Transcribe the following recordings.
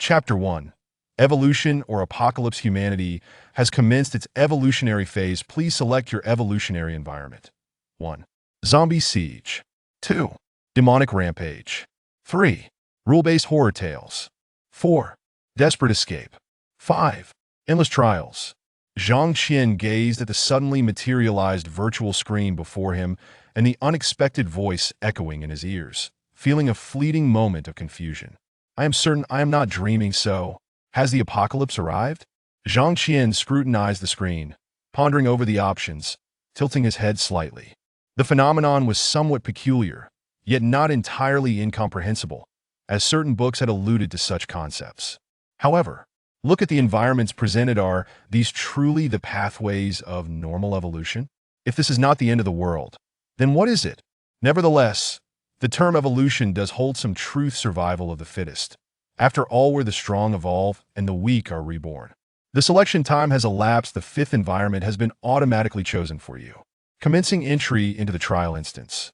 Chapter 1. Evolution or Apocalypse. Humanity has commenced its evolutionary phase. Please select your evolutionary environment. 1. Zombie siege. 2. Demonic rampage. 3. Rule-based horror tales. 4. Desperate escape. 5. Endless trials. Zhang Qian gazed at the suddenly materialized virtual screen before him and the unexpected voice echoing in his ears, feeling a fleeting moment of confusion. I am certain I am not dreaming, so has the apocalypse arrived? Zhang Qian scrutinized the screen, pondering over the options, tilting his head slightly. The phenomenon was somewhat peculiar, yet not entirely incomprehensible, as certain books had alluded to such concepts. However, look at the environments presented. Are these truly the pathways of normal evolution? If this is not the end of the world, then what is it? Nevertheless, the term evolution does hold some truth. Survival of the fittest. After all, where the strong evolve and the weak are reborn. The selection time has elapsed. The fifth environment has been automatically chosen for you. Commencing entry into the trial instance.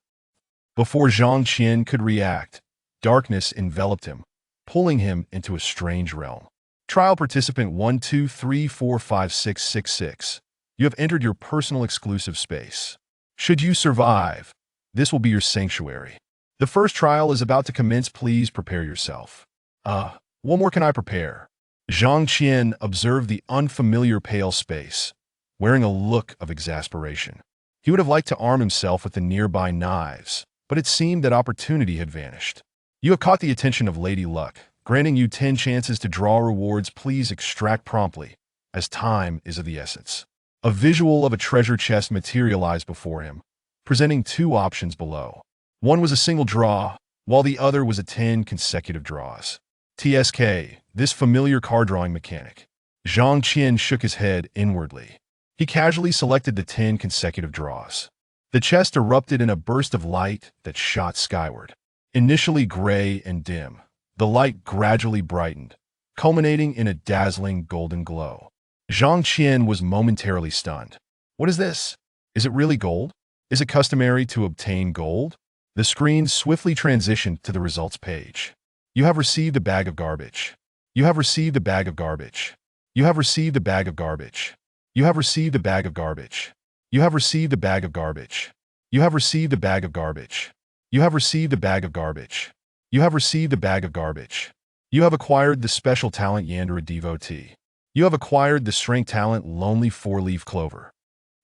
Before Zhang Qian could react, darkness enveloped him, pulling him into a strange realm. Trial participant 123456666. You have entered your personal exclusive space. Should you survive, this will be your sanctuary. The first trial is about to commence. Please prepare yourself. What more can I prepare? Zhang Qian observed the unfamiliar pale space, wearing a look of exasperation. He would have liked to arm himself with the nearby knives, but it seemed that opportunity had vanished. You have caught the attention of Lady Luck, granting you 10 chances to draw rewards. Please extract promptly, as time is of the essence. A visual of a treasure chest materialized before him, presenting 2 options below. One was a single draw, while the other was 10 consecutive draws. TSK, this familiar card drawing mechanic. Zhang Qian shook his head inwardly. He casually selected the 10 consecutive draws. The chest erupted in a burst of light that shot skyward. Initially gray and dim, the light gradually brightened, culminating in a dazzling golden glow. Zhang Qian was momentarily stunned. What is this? Is it really gold? Is it customary to obtain gold? The screen swiftly transitioned to the results page. You have received a bag of garbage. You have received a bag of garbage. You have received a bag of garbage. You have received a bag of garbage. You have received a bag of garbage. You have received a bag of garbage. You have received a bag of garbage. You have received a bag of garbage. You have acquired the special talent Yandere devotee. You have acquired the strength talent Lonely 4-leaf clover.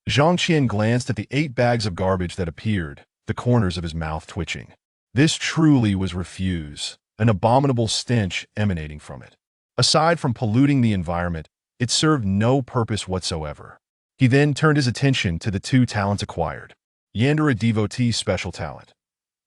Zhang Qian glanced at the 8 bags of garbage that appeared, the corners of his mouth twitching. This truly was refuse, an abominable stench emanating from it. Aside from polluting the environment, it served no purpose whatsoever. He then turned his attention to the 2 talents acquired. Yandere devotee special talent.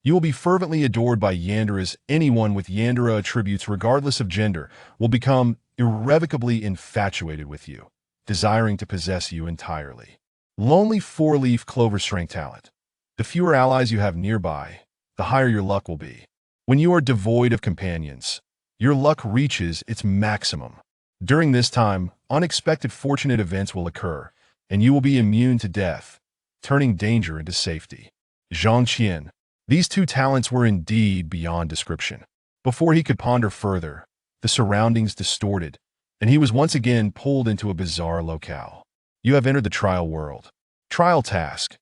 You will be fervently adored by yanderes. Anyone with yandere attributes, regardless of gender, will become irrevocably infatuated with you, desiring to possess you entirely. Lonely 4-leaf clover strength talent. The fewer allies you have nearby, the higher your luck will be. When you are devoid of companions, your luck reaches its maximum. During this time, unexpected fortunate events will occur, and you will be immune to death, turning danger into safety. Zhang Qian. These 2 talents were indeed beyond description. Before he could ponder further, the surroundings distorted, and he was once again pulled into a bizarre locale. You have entered the trial world. Trial task.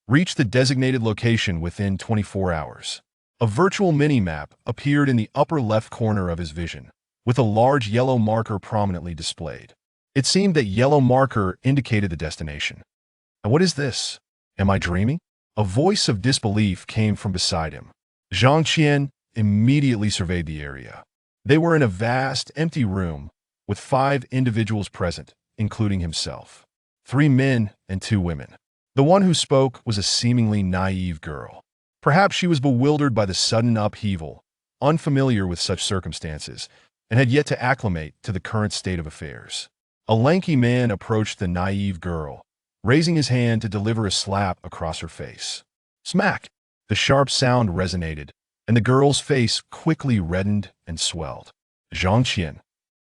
Reach the designated location within 24 hours. A virtual mini-map appeared in the upper left corner of his vision, with a large yellow marker prominently displayed. It seemed that yellow marker indicated the destination. And what is this? Am I dreaming? A voice of disbelief came from beside him. Zhang Qian immediately surveyed the area. They were in a vast, empty room, with 5 individuals present, including himself. 3 men and 2 women. The one who spoke was a seemingly naive girl. Perhaps she was bewildered by the sudden upheaval, unfamiliar with such circumstances, and had yet to acclimate to the current state of affairs. A lanky man approached the naive girl, raising his hand to deliver a slap across her face. Smack! The sharp sound resonated, and the girl's face quickly reddened and swelled. Zhang Qian.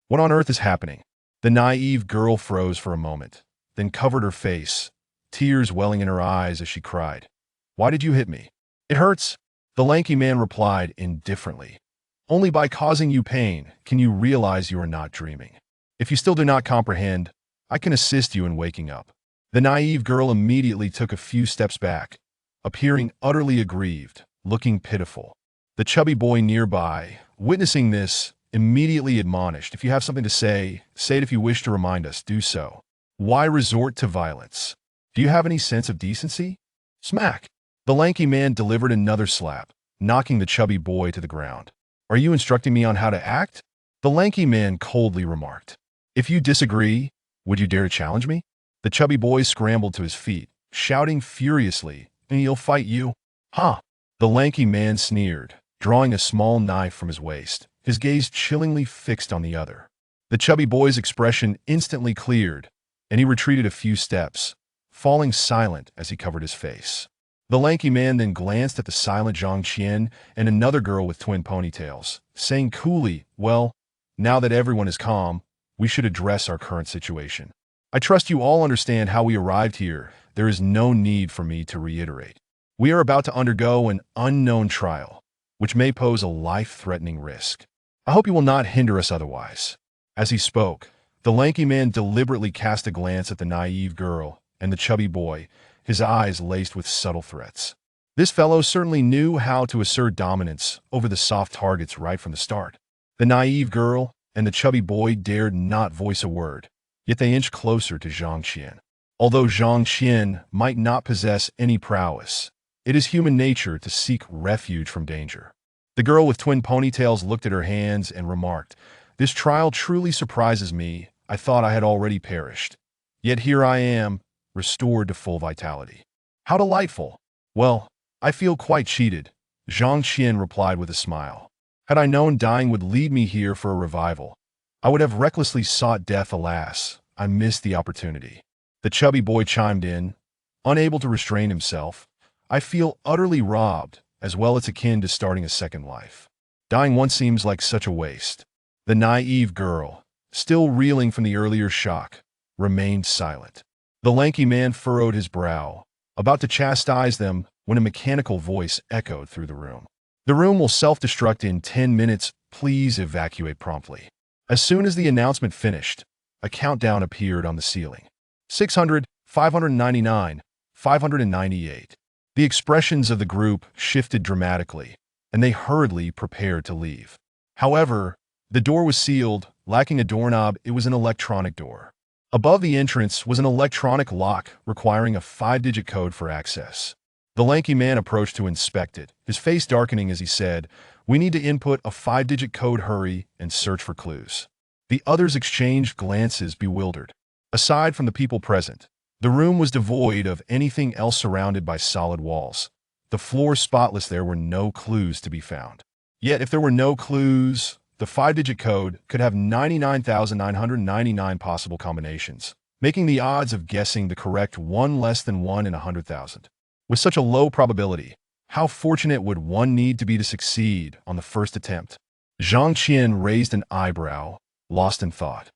What on earth is happening? The naive girl froze for a moment, then covered her face, tears welling in her eyes as she cried, "Why did you hit me?" "It hurts," the lanky man replied indifferently. Only by causing you pain can you realize you are not dreaming. If you still do not comprehend, I can assist you in waking up." The naive girl immediately took a few steps back, appearing utterly aggrieved, looking pitiful. The chubby boy nearby, witnessing this, immediately admonished, "If you have something to say, say it. If you wish to remind us, do so. Why resort to violence? Do you have any sense of decency?" Smack! The lanky man delivered another slap, knocking the chubby boy to the ground. "Are you instructing me on how to act?" The lanky man coldly remarked. "If you disagree, would you dare to challenge me?" The chubby boy scrambled to his feet, shouting furiously, "And he'll fight you?" "Huh!" The lanky man sneered, drawing a small knife from his waist, his gaze chillingly fixed on the other. The chubby boy's expression instantly cleared, and he retreated a few steps, falling silent as he covered his face. The lanky man then glanced at the silent Zhang Qian and another girl with twin ponytails, saying coolly, "Well, now that everyone is calm, we should address our current situation. I trust you all understand how we arrived here. There is no need for me to reiterate. We are about to undergo an unknown trial, which may pose a life-threatening risk. I hope you will not hinder us otherwise." As he spoke, the lanky man deliberately cast a glance at the naive girl and the chubby boy, his eyes laced with subtle threats. This fellow certainly knew how to assert dominance over the soft targets right from the start. The naive girl and the chubby boy dared not voice a word, yet they inched closer to Zhang Qian. Although Zhang Qian might not possess any prowess, it is human nature to seek refuge from danger. The girl with twin ponytails looked at her hands and remarked, "This trial truly surprises me. I thought I had already perished. Yet here I am, restored to full vitality. How delightful!" "Well, I feel quite cheated," Zhang Qian replied with a smile. "Had I known dying would lead me here for a revival, I would have recklessly sought death. Alas, I missed the opportunity." The chubby boy chimed in, unable to restrain himself. "I feel utterly robbed, as well as akin to starting a second life. Dying once seems like such a waste." The naive girl, still reeling from the earlier shock, remained silent. The lanky man furrowed his brow, about to chastise them when a mechanical voice echoed through the room. "The room will self-destruct in 10 minutes. Please evacuate promptly." As soon as the announcement finished, a countdown appeared on the ceiling. 600, 599, 598. The expressions of the group shifted dramatically, and they hurriedly prepared to leave. However, the door was sealed, lacking a doorknob. It was an electronic door. Above the entrance was an electronic lock requiring a 5-digit code for access. The lanky man approached to inspect it, his face darkening as he said, "We need to input a 5-digit code. Hurry and search for clues." The others exchanged glances, bewildered. Aside from the people present, the room was devoid of anything else, surrounded by solid walls. The floor spotless, there were no clues to be found. Yet if there were no clues, the 5-digit code could have 99,999 possible combinations, making the odds of guessing the correct one less than 1 in 100,000. With such a low probability, how fortunate would one need to be to succeed on the first attempt? Zhang Qian raised an eyebrow, lost in thought.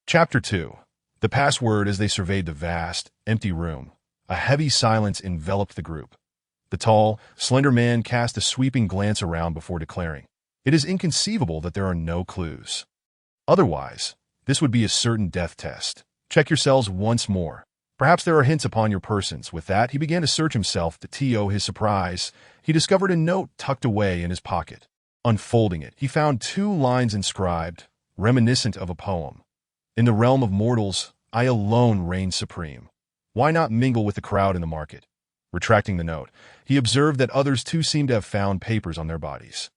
Chapter 2. The password. As they surveyed the vast, empty room, a heavy silence enveloped the group. The tall, slender man cast a sweeping glance around before declaring, "It is inconceivable that there are no clues. Otherwise, this would be a certain death test. Check yourselves once more. Perhaps there are hints upon your persons." With that, he began to search himself. To his surprise, he discovered a note tucked away in his pocket. Unfolding it, he found 2 lines inscribed, reminiscent of a poem. "In the realm of mortals, I alone reign supreme. Why not mingle with the crowd in the market?" Retracting the note, he observed that others too seemed to have found papers on their bodies.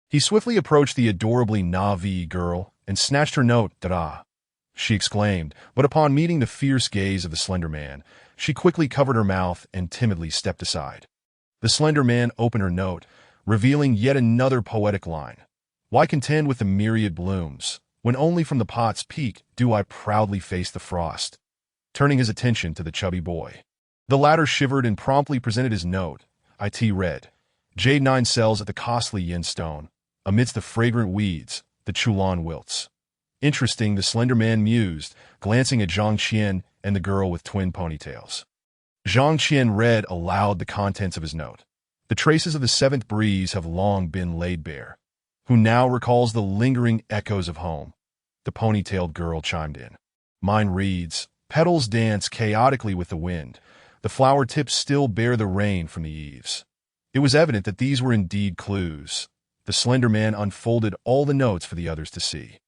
He swiftly approached the adorably Na'vi girl and snatched her note. "Da-da!" she exclaimed, but upon meeting the fierce gaze of the slender man, she quickly covered her mouth and timidly stepped aside. The slender man opened her note, revealing yet another poetic line. "Why contend with the myriad blooms, when only from the pot's peak do I proudly face the frost?" Turning his attention to the chubby boy, the latter shivered and promptly presented his note. "It read, Jade 9 cells at the costly yin stone, amidst the fragrant weeds, the chulan wilts." "Interesting," the slender man mused, glancing at Zhang Qian and the girl with twin ponytails. Zhang Qian read aloud the contents of his note. "The traces of the 7th breeze have long been laid bare. who now recalls the lingering echoes of home. The ponytailed girl chimed in. Mine reads, petals dance chaotically with the wind. The flower tips still bear the rain from the eaves. It was evident that these were indeed clues. The slender man unfolded all the notes for the others to see.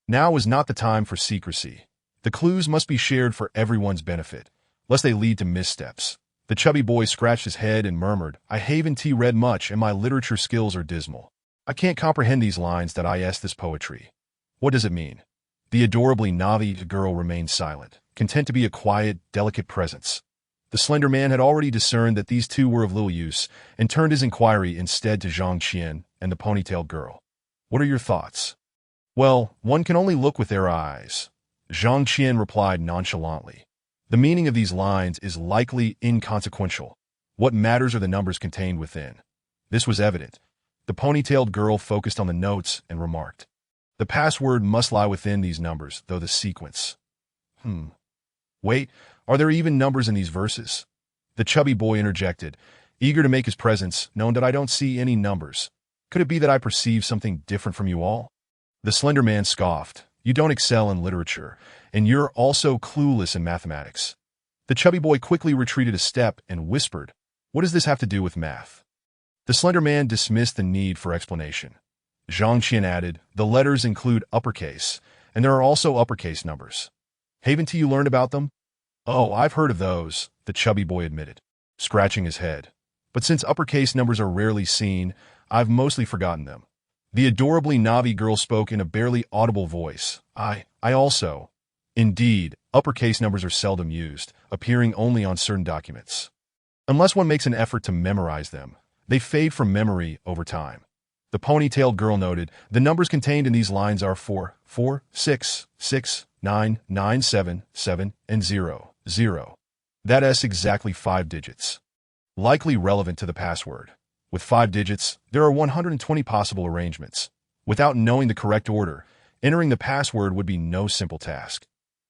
Now was not the time for secrecy. The clues must be shared for everyone's benefit, lest they lead to missteps. The chubby boy scratched his head and murmured, I haven't read much and my literature skills are dismal. I can't comprehend these lines that I ask this poetry. What does it mean? The adorably Navi girl remained silent, content to be a quiet, delicate presence. The slender man had already discerned that these two were of little use and turned his inquiry instead to Zhang Qian and the ponytailed girl. What are your thoughts? Well, one can only look with their eyes. Zhang Qian replied nonchalantly. The meaning of these lines is likely inconsequential. What matters are the numbers contained within. This was evident. The ponytailed girl focused on the notes and remarked, the password must lie within these numbers, though the sequence. Wait, are there even numbers in these verses? The chubby boy interjected, eager to make his presence known that I don't see any numbers. Could it be that I perceive something different from you all? The slender man scoffed. You don't excel in literature, and you're also clueless in mathematics. The chubby boy quickly retreated a step and whispered, what does this have to do with math? The slender man dismissed the need for explanation. Zhang Qian added, the letters include uppercase, and there are also uppercase numbers. Haven't you learned about them? Oh, I've heard of those, the chubby boy admitted, scratching his head. But since uppercase numbers are rarely seen, I've mostly forgotten them. The adorably Navi girl spoke in a barely audible voice. I also. Indeed, uppercase numbers are seldom used, appearing only on certain documents. Unless one makes an effort to memorize them, they fade from memory over time. The ponytailed girl noted, the numbers contained in these lines are 4, 4, 6, 6, 9, 9, 7, 7, and 0, 0. That's exactly 5 digits. Likely relevant to the password. With 5 digits, there are 120 possible arrangements. Without knowing the correct order, entering the password would be no simple task.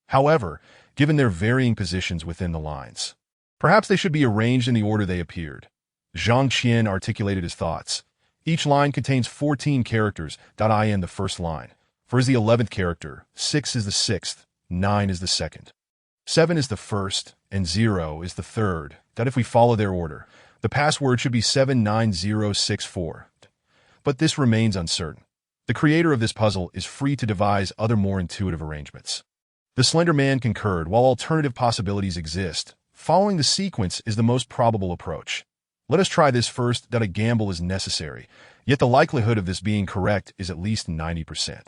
However, given their varying positions within the lines, perhaps they should be arranged in the order they appeared. Zhang Qian articulated his thoughts. Each line contains 14 characters. In the first line. 4 is the 11th character, 6 is the 6th, 9 is the 2nd. 7 is the 1st, and 0 is the 3rd. That if we follow their order, the password should be 79064. But this remains uncertain. The creator of this puzzle is free to devise other more intuitive arrangements. The slender man concurred. While alternative possibilities exist, following the sequence is the most probable approach. Let us try this first. A gamble is necessary, yet the likelihood of this being correct is at least 90%.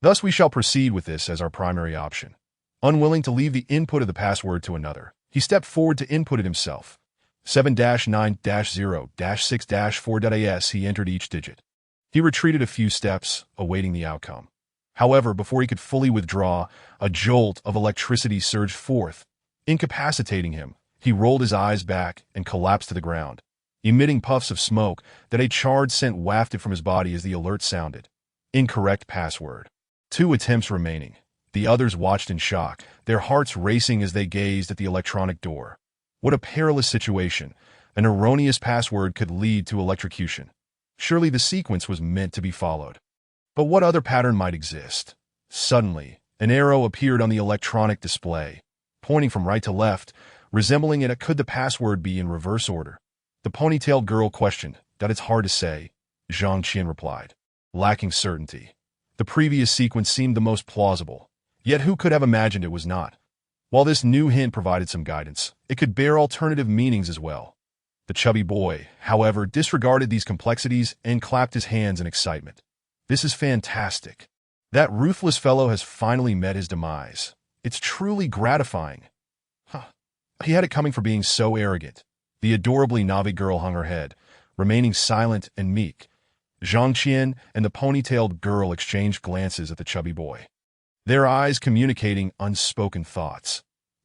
Thus we shall proceed with this as our primary option. Unwilling to leave the input of the password to another, he stepped forward to input it himself. 7-9-0-6-4. He entered each digit. He retreated a few steps, awaiting the outcome. However, before he could fully withdraw, a jolt of electricity surged forth, incapacitating him. He rolled his eyes back and collapsed to the ground, emitting puffs of smoke that a charred scent wafted from his body as the alert sounded. Incorrect password. 2 attempts remaining. The others watched in shock, their hearts racing as they gazed at the electronic door. What a perilous situation. An erroneous password could lead to electrocution. Surely the sequence was meant to be followed. But what other pattern might exist? Suddenly, an arrow appeared on the electronic display, pointing from right to left, resembling it. Could the password be in reverse order? The ponytailed girl questioned. That it's hard to say, Zhang Qian replied, lacking certainty. The previous sequence seemed the most plausible, yet who could have imagined it was not? While this new hint provided some guidance, it could bear alternative meanings as well. The chubby boy, however, disregarded these complexities and clapped his hands in excitement. This is fantastic. That ruthless fellow has finally met his demise. It's truly gratifying. He had it coming for being so arrogant. The adorably Navi girl hung her head, remaining silent and meek. Zhang Qian and the ponytailed girl exchanged glances at the chubby boy, their eyes communicating unspoken thoughts.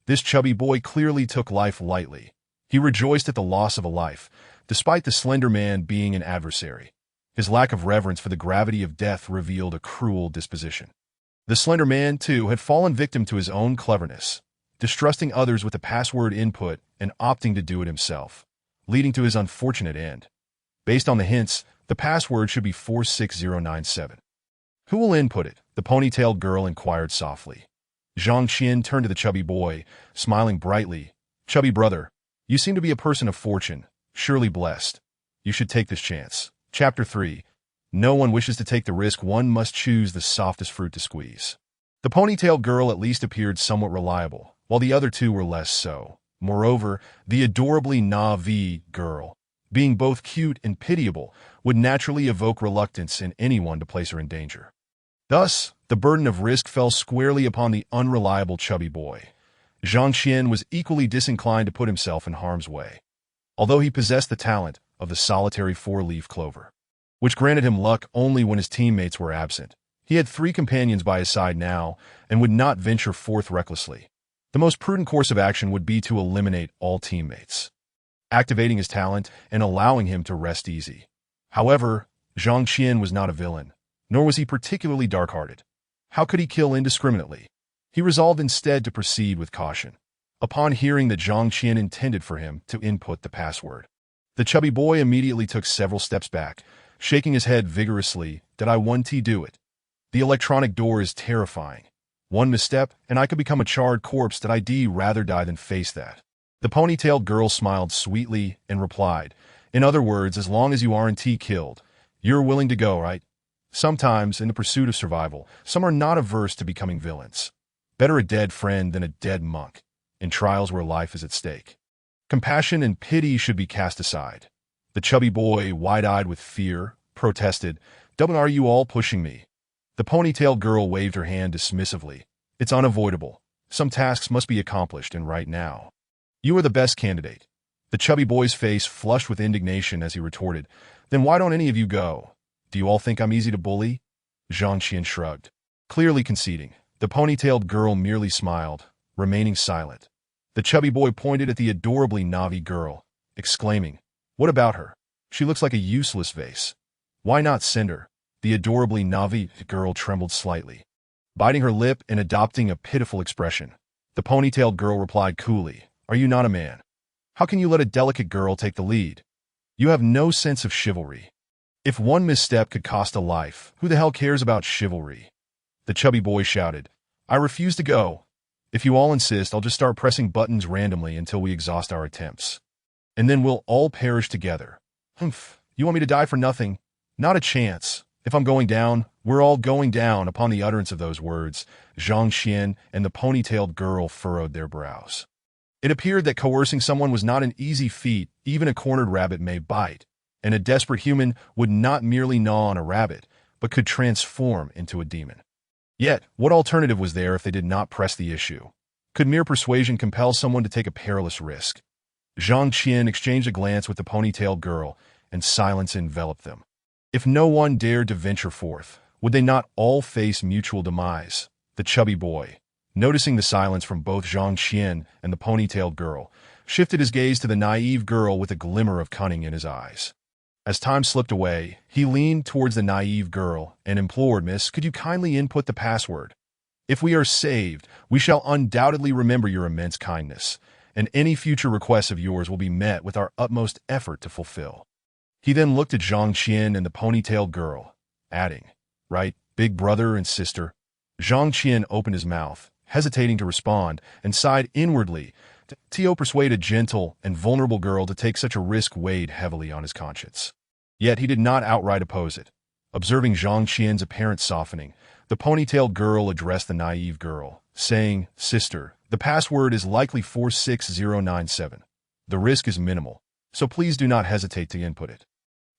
This chubby boy clearly took life lightly. He rejoiced at the loss of a life, despite the slender man being an adversary. His lack of reverence for the gravity of death revealed a cruel disposition. The slender man, too, had fallen victim to his own cleverness, distrusting others with the password input and opting to do it himself, leading to his unfortunate end. Based on the hints, The password should be 46097. Who will input it? The ponytailed girl inquired softly. Zhang Qian turned to the chubby boy, smiling brightly. Chubby brother, you seem to be a person of fortune, surely blessed. You should take this chance. Chapter 3. No one wishes to take the risk, one must choose the softest fruit to squeeze. The ponytailed girl at least appeared somewhat reliable, while the other two were less so. Moreover, the adorably Na'vi girl, being both cute and pitiable, would naturally evoke reluctance in anyone to place her in danger. Thus, the burden of risk fell squarely upon the unreliable chubby boy. Zhang Qian was equally disinclined to put himself in harm's way, although he possessed the talent of the solitary four-leaf clover, which granted him luck only when his teammates were absent. He had 3 companions by his side now and would not venture forth recklessly. The most prudent course of action would be to eliminate all teammates, activating his talent and allowing him to rest easy. However, Zhang Qian was not a villain, nor was he particularly dark-hearted. How could he kill indiscriminately? He resolved instead to proceed with caution. Upon hearing that Zhang Qian intended for him to input the password, the chubby boy immediately took several steps back, shaking his head vigorously. Did I want to do it? The electronic door is terrifying. One misstep, and I could become a charred corpse. Did I'd rather die than face that? The ponytailed girl smiled sweetly and replied, in other words, as long as you aren't killed, you're willing to go, right? Sometimes, in the pursuit of survival, some are not averse to becoming villains. Better a dead friend than a dead monk, in trials where life is at stake. Compassion and pity should be cast aside. The chubby boy, wide-eyed with fear, protested, Are you all pushing me? The ponytailed girl waved her hand dismissively. It's unavoidable. Some tasks must be accomplished, and right now. You are the best candidate. The chubby boy's face flushed with indignation as he retorted, Then why don't any of you go? Do you all think I'm easy to bully? Zhang Qian shrugged, clearly conceding. The ponytailed girl merely smiled, remaining silent. The chubby boy pointed at the adorably Na'vi girl, exclaiming, What about her? She looks like a useless vase. Why not send her? The adorably Na'vi girl trembled slightly, biting her lip and adopting a pitiful expression. The ponytailed girl replied coolly, Are you not a man? How can you let a delicate girl take the lead? You have no sense of chivalry. If one misstep could cost a life, who the hell cares about chivalry? The chubby boy shouted, I refuse to go. If you all insist, I'll just start pressing buttons randomly until we exhaust our attempts. And then we'll all perish together. Humph, you want me to die for nothing? Not a chance. If I'm going down, we're all going down. Upon the utterance of those words, Zhang Qian and the ponytailed girl furrowed their brows. It appeared that coercing someone was not an easy feat. Even a cornered rabbit may bite, and a desperate human would not merely gnaw on a rabbit, but could transform into a demon. Yet, what alternative was there if they did not press the issue? Could mere persuasion compel someone to take a perilous risk? Zhang Qian exchanged a glance with the ponytailed girl, and silence enveloped them. If no one dared to venture forth, would they not all face mutual demise? The chubby boy, noticing the silence from both Zhang Qian and the ponytailed girl, shifted his gaze to the naive girl with a glimmer of cunning in his eyes. As time slipped away, he leaned towards the naive girl and implored, Miss, could you kindly input the password? If we are saved, we shall undoubtedly remember your immense kindness, and any future requests of yours will be met with our utmost effort to fulfill. He then looked at Zhang Qian and the ponytailed girl, adding, Right, big brother and sister? Zhang Qian opened his mouth, hesitating to respond, and sighed inwardly. To persuade a gentle and vulnerable girl to take such a risk weighed heavily on his conscience. Yet he did not outright oppose it. Observing Zhang Qian's apparent softening, the ponytailed girl addressed the naive girl, saying, Sister, the password is likely 46097. The risk is minimal, so please do not hesitate to input it.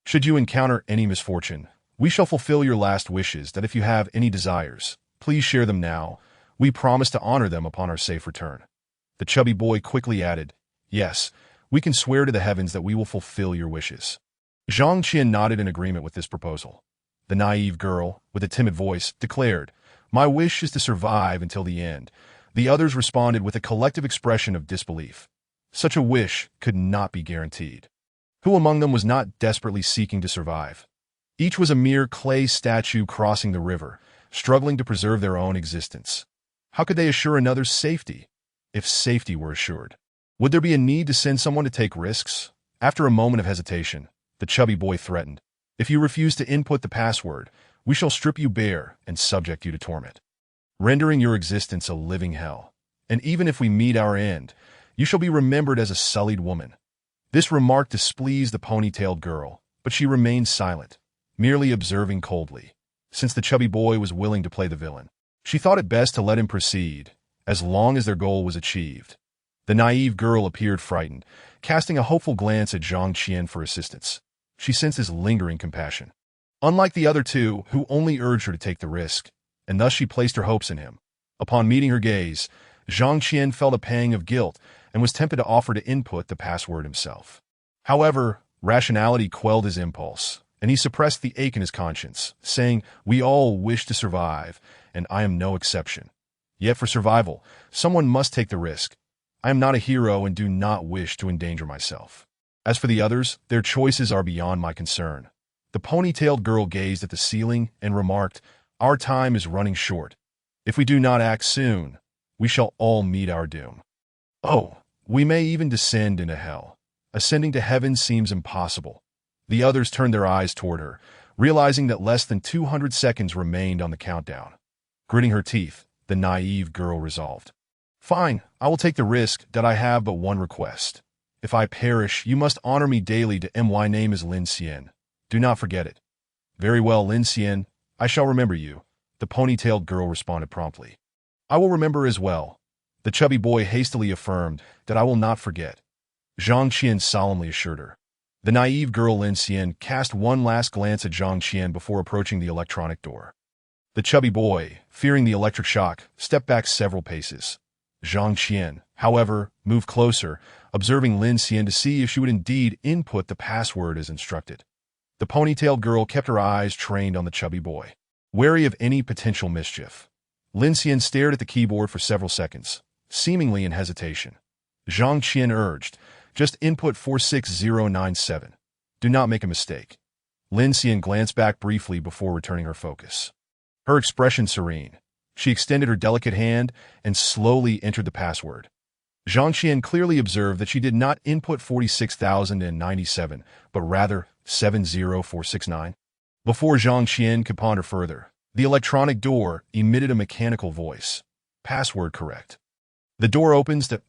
Should you encounter any misfortune, we shall fulfill your last wishes. That if you have any desires, please share them now. We promise to honor them upon our safe return. The chubby boy quickly added, Yes, we can swear to the heavens that we will fulfill your wishes. Zhang Qian nodded in agreement with this proposal. The naive girl, with a timid voice, declared, My wish is to survive until the end. The others responded with a collective expression of disbelief. Such a wish could not be guaranteed. Who among them was not desperately seeking to survive? Each was a mere clay statue crossing the river, struggling to preserve their own existence. How could they assure another's safety? If safety were assured, would there be a need to send someone to take risks? After a moment of hesitation, the chubby boy threatened, If you refuse to input the password, we shall strip you bare and subject you to torment, rendering your existence a living hell. And even if we meet our end, you shall be remembered as a sullied woman." This remark displeased the ponytailed girl, but she remained silent, merely observing coldly. Since the chubby boy was willing to play the villain, she thought it best to let him proceed, as long as their goal was achieved. The naive girl appeared frightened, casting a hopeful glance at Zhang Qian for assistance. She sensed his lingering compassion. Unlike the other two, who only urged her to take the risk, and thus she placed her hopes in him. Upon meeting her gaze, Zhang Qian felt a pang of guilt and was tempted to offer to input the password himself. However, rationality quelled his impulse, and he suppressed the ache in his conscience, saying, "We all wish to survive, and I am no exception. Yet for survival, someone must take the risk. I am not a hero and do not wish to endanger myself. As for the others, their choices are beyond my concern." The ponytailed girl gazed at the ceiling and remarked, "Our time is running short. If we do not act soon, we shall all meet our doom. Oh, we may even descend into hell. Ascending to heaven seems impossible." The others turned their eyes toward her, realizing that less than 200 seconds remained on the countdown. Gritting her teeth, the naive girl resolved, "Fine, I will take the risk, that I have but one request. If I perish, you must honor me daily. To my name is Lin Xian. Do not forget it." "Very well, Lin Xian, I shall remember you," the ponytailed girl responded promptly. "I will remember as well," the chubby boy hastily affirmed, "that I will not forget." Zhang Qian solemnly assured her. The naive girl Lin Xian cast one last glance at Zhang Qian before approaching the electronic door. The chubby boy, fearing the electric shock, stepped back several paces. Zhang Qian, however, moved closer, observing Lin Xian to see if she would indeed input the password as instructed. The ponytailed girl kept her eyes trained on the chubby boy, wary of any potential mischief. Lin Xian stared at the keyboard for several seconds, seemingly in hesitation. Zhang Qian urged, "Just input 46097. Do not make a mistake." Lin Xian glanced back briefly before returning her focus. Her expression serene, she extended her delicate hand and slowly entered the password. Zhang Qian clearly observed that she did not input 46,097, but rather 70469. Before Zhang Qian could ponder further, the electronic door emitted a mechanical voice. "Password correct." The door opens to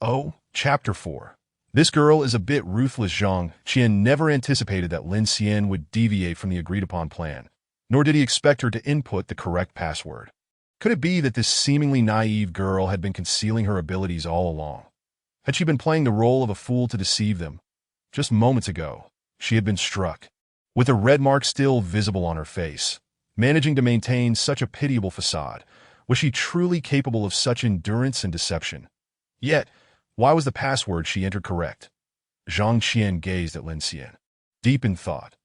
Chapter 4. This girl is a bit ruthless. Zhang Qian never anticipated that Lin Xian would deviate from the agreed-upon plan, nor did he expect her to input the correct password. Could it be that this seemingly naive girl had been concealing her abilities all along? Had she been playing the role of a fool to deceive them? Just moments ago, she had been struck, with a red mark still visible on her face. Managing to maintain such a pitiable facade, was she truly capable of such endurance and deception? Yet, why was the password she entered correct? Zhang Qian gazed at Lin Xian, deep in thought.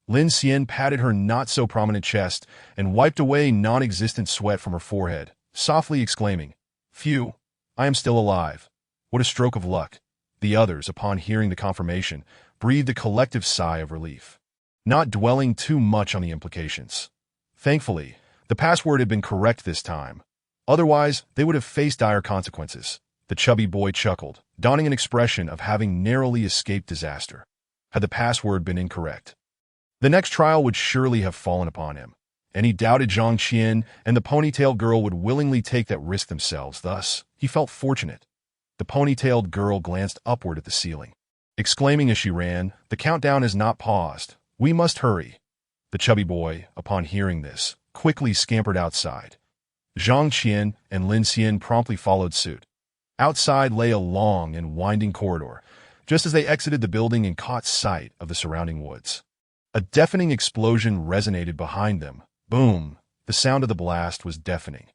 Lin Xian patted her not-so-prominent chest and wiped away non-existent sweat from her forehead, softly exclaiming, "Phew, I am still alive. What a stroke of luck." The others, upon hearing the confirmation, breathed a collective sigh of relief, not dwelling too much on the implications. Thankfully, the password had been correct this time. Otherwise, they would have faced dire consequences. The chubby boy chuckled, donning an expression of having narrowly escaped disaster. Had the password been incorrect, the next trial would surely have fallen upon him, and he doubted Zhang Qian and the ponytailed girl would willingly take that risk themselves. Thus, he felt fortunate. The ponytailed girl glanced upward at the ceiling, exclaiming as she ran, "The countdown has not paused. We must hurry." The chubby boy, upon hearing this, quickly scampered outside. Zhang Qian and Lin Xian promptly followed suit. Outside lay a long and winding corridor, just as they exited the building and caught sight of the surrounding woods. A deafening explosion resonated behind them. Boom! The sound of the blast was deafening.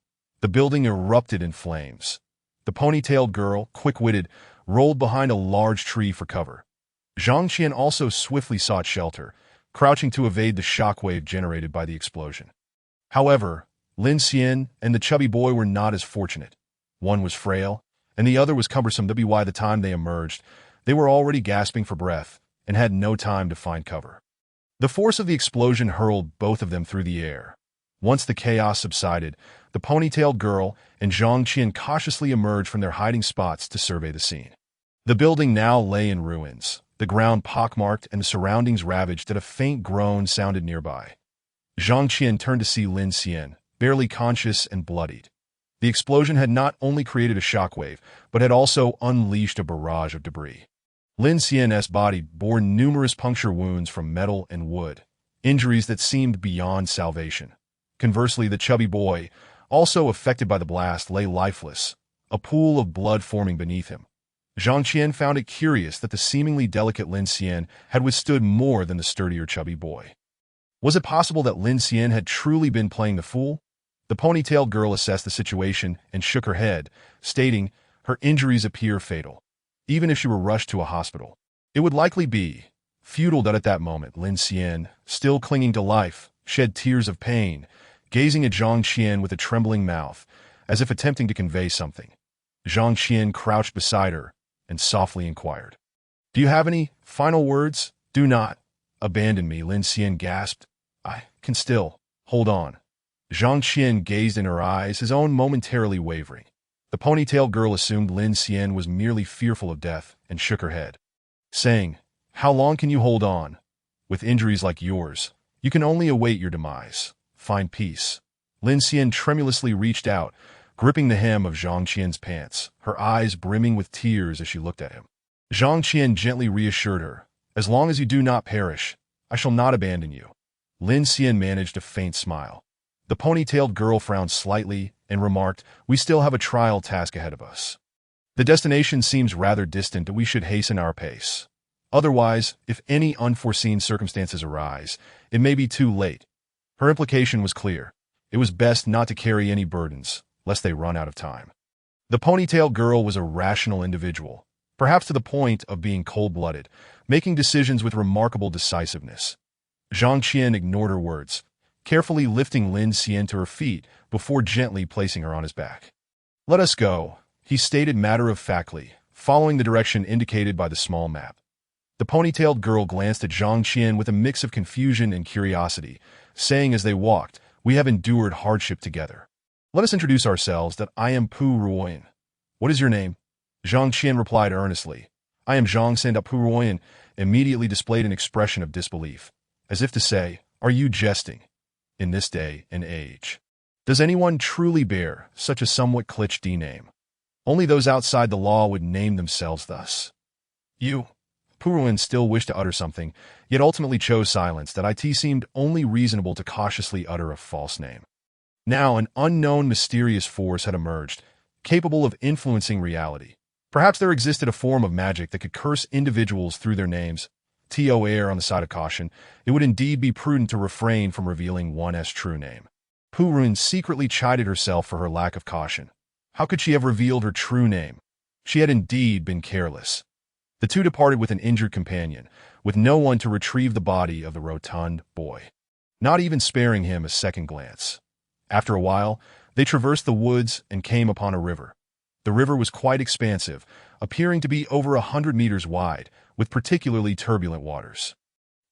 The building erupted in flames. The ponytailed girl, quick-witted, rolled behind a large tree for cover. Zhang Qian also swiftly sought shelter, crouching to evade the shockwave generated by the explosion. However, Lin Xian and the chubby boy were not as fortunate. One was frail, and the other was cumbersome. By the time they emerged, they were already gasping for breath and had no time to find cover. The force of the explosion hurled both of them through the air. Once the chaos subsided, the ponytailed girl and Zhang Qian cautiously emerged from their hiding spots to survey the scene. The building now lay in ruins, the ground pockmarked and the surroundings ravaged, that a faint groan sounded nearby. Zhang Qian turned to see Lin Xian, barely conscious and bloodied. The explosion had not only created a shockwave, but had also unleashed a barrage of debris. Lin Xian's body bore numerous puncture wounds from metal and wood, injuries that seemed beyond salvation. Conversely, the chubby boy, also affected by the blast, lay lifeless, a pool of blood forming beneath him. Zhang Qian found it curious that the seemingly delicate Lin Xian had withstood more than the sturdier chubby boy. Was it possible that Lin Xian had truly been playing the fool? The ponytailed girl assessed the situation and shook her head, stating, "Her injuries appear fatal. Even if she were rushed to a hospital, it would likely be futile." That at that moment, Lin Xian, still clinging to life, shed tears of pain, gazing at Zhang Qian with a trembling mouth, as if attempting to convey something. Zhang Qian crouched beside her and softly inquired, "Do you have any final words?" "Do not abandon me," Lin Xian gasped. "I can still hold on." Zhang Qian gazed in her eyes, his own momentarily wavering. The ponytailed girl assumed Lin Xian was merely fearful of death and shook her head, saying, "How long can you hold on? With injuries like yours, you can only await your demise. Find peace." Lin Xian tremulously reached out, gripping the hem of Zhang Qian's pants, her eyes brimming with tears as she looked at him. Zhang Qian gently reassured her, "As long as you do not perish, I shall not abandon you." Lin Xian managed a faint smile. The ponytailed girl frowned slightly and remarked, "We still have a trial task ahead of us. The destination seems rather distant, and we should hasten our pace. Otherwise, if any unforeseen circumstances arise, it may be too late." Her implication was clear. It was best not to carry any burdens, lest they run out of time. The ponytailed girl was a rational individual, perhaps to the point of being cold-blooded, making decisions with remarkable decisiveness. Zhang Qian ignored her words, carefully lifting Lin Xian to her feet before gently placing her on his back. "Let us go," he stated matter-of-factly, following the direction indicated by the small map. The ponytailed girl glanced at Zhang Qian with a mix of confusion and curiosity, saying as they walked, "We have endured hardship together. Let us introduce ourselves. That I am Pu Ruoyan." "What is your name?" Zhang Qian replied earnestly. "I am Zhang San." Pu Ruoyan immediately displayed an expression of disbelief, as if to say, "Are you jesting? In this day and age, does anyone truly bear such a somewhat cliché name? Only those outside the law would name themselves thus." "You?" Pu Ruoyan still wished to utter something, yet ultimately chose silence. That it seemed only reasonable to cautiously utter a false name. Now an unknown mysterious force had emerged, capable of influencing reality. Perhaps there existed a form of magic that could curse individuals through their names. To err on the side of caution, it would indeed be prudent to refrain from revealing one's true name. Pu Ruoyan secretly chided herself for her lack of caution. How could she have revealed her true name? She had indeed been careless. The two departed with an injured companion, with no one to retrieve the body of the rotund boy, not even sparing him a second glance. After a while, they traversed the woods and came upon a river. The river was quite expansive, appearing to be over 100 meters wide, with particularly turbulent waters.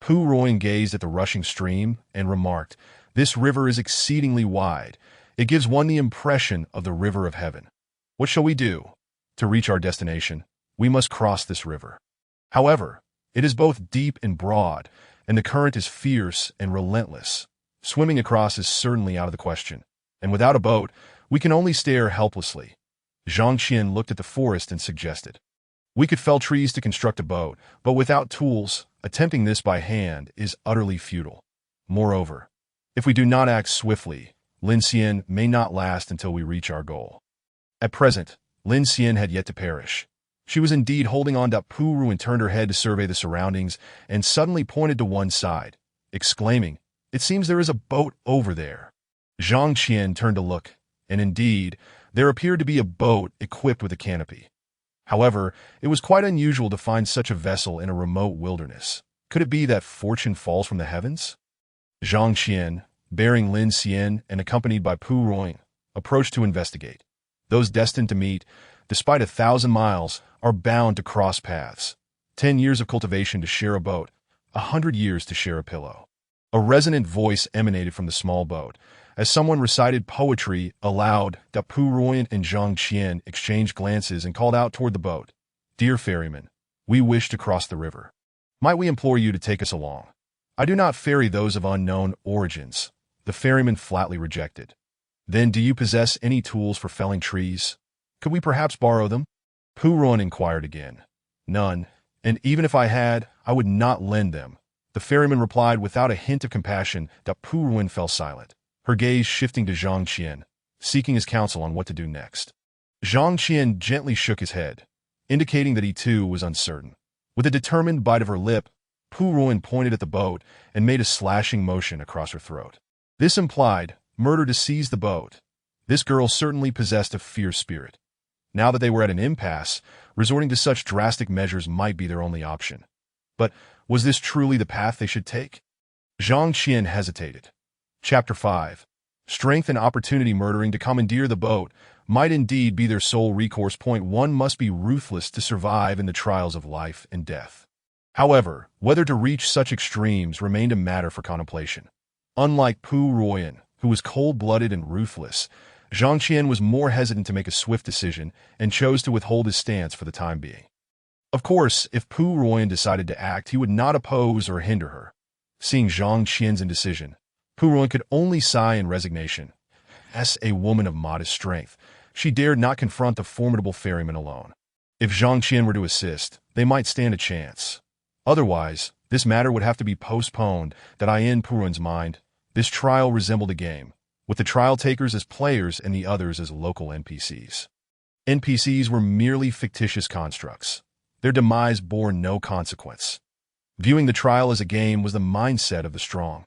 Pu Ruoyan gazed at the rushing stream and remarked, "This river is exceedingly wide. It gives one the impression of the river of heaven. What shall we do? To reach our destination, we must cross this river. However, it is both deep and broad, and the current is fierce and relentless. Swimming across is certainly out of the question, and without a boat, we can only stare helplessly." Zhang Qian looked at the forest and suggested, "We could fell trees to construct a boat, but without tools, attempting this by hand is utterly futile. Moreover, if we do not act swiftly, Lin Xian may not last until we reach our goal." At present, Lin Xian had yet to perish. She was indeed holding on. Pu Ruoyan turned her head to survey the surroundings and suddenly pointed to one side, exclaiming, "It seems there is a boat over there." Zhang Qian turned to look, and indeed, there appeared to be a boat equipped with a canopy. However, it was quite unusual to find such a vessel in a remote wilderness. Could it be that fortune falls from the heavens? Zhang Qian, bearing Lin Xian and accompanied by Pu Ruoyan, approached to investigate. Those destined to meet, despite 1,000 miles, are bound to cross paths. 10 years of cultivation to share a boat, 100 years to share a pillow. A resonant voice emanated from the small boat. As someone recited poetry aloud, Pu Ruoyan and Zhang Qian exchanged glances and called out toward the boat, "Dear ferryman, we wish to cross the river." Might we implore you to take us along? I do not ferry those of unknown origins. The ferryman flatly rejected. Then do you possess any tools for felling trees? Could we perhaps borrow them? Puron inquired again. None, and even if I had, I would not lend them. The ferryman replied without a hint of compassion. Puron fell silent, her gaze shifting to Zhang Qian, seeking his counsel on what to do next. Zhang Qian gently shook his head, indicating that he too was uncertain. With a determined bite of her lip, Puron pointed at the boat and made a slashing motion across her throat. This implied murder to seize the boat. This girl certainly possessed a fierce spirit. Now that they were at an impasse, resorting to such drastic measures might be their only option. But was this truly the path they should take? Zhang Qian hesitated. Chapter 5. Strength and opportunity. Murdering to commandeer the boat might indeed be their sole recourse. Point 1. Must be ruthless to survive in the trials of life and death. However, whether to reach such extremes remained a matter for contemplation. Unlike Pu Ruoyan, who was cold-blooded and ruthless, Zhang Qian was more hesitant to make a swift decision and chose to withhold his stance for the time being. Of course, if Pu Ruoyan decided to act, he would not oppose or hinder her. Seeing Zhang Qian's indecision, Pu Ruoyan could only sigh in resignation. As a woman of modest strength, she dared not confront the formidable ferryman alone. If Zhang Qian were to assist, they might stand a chance. Otherwise, this matter would have to be postponed. In Pu Ruoyan's mind, this trial resembled a game, with the trial takers as players and the others as local NPCs. NPCs were merely fictitious constructs. Their demise bore no consequence. Viewing the trial as a game was the mindset of the strong.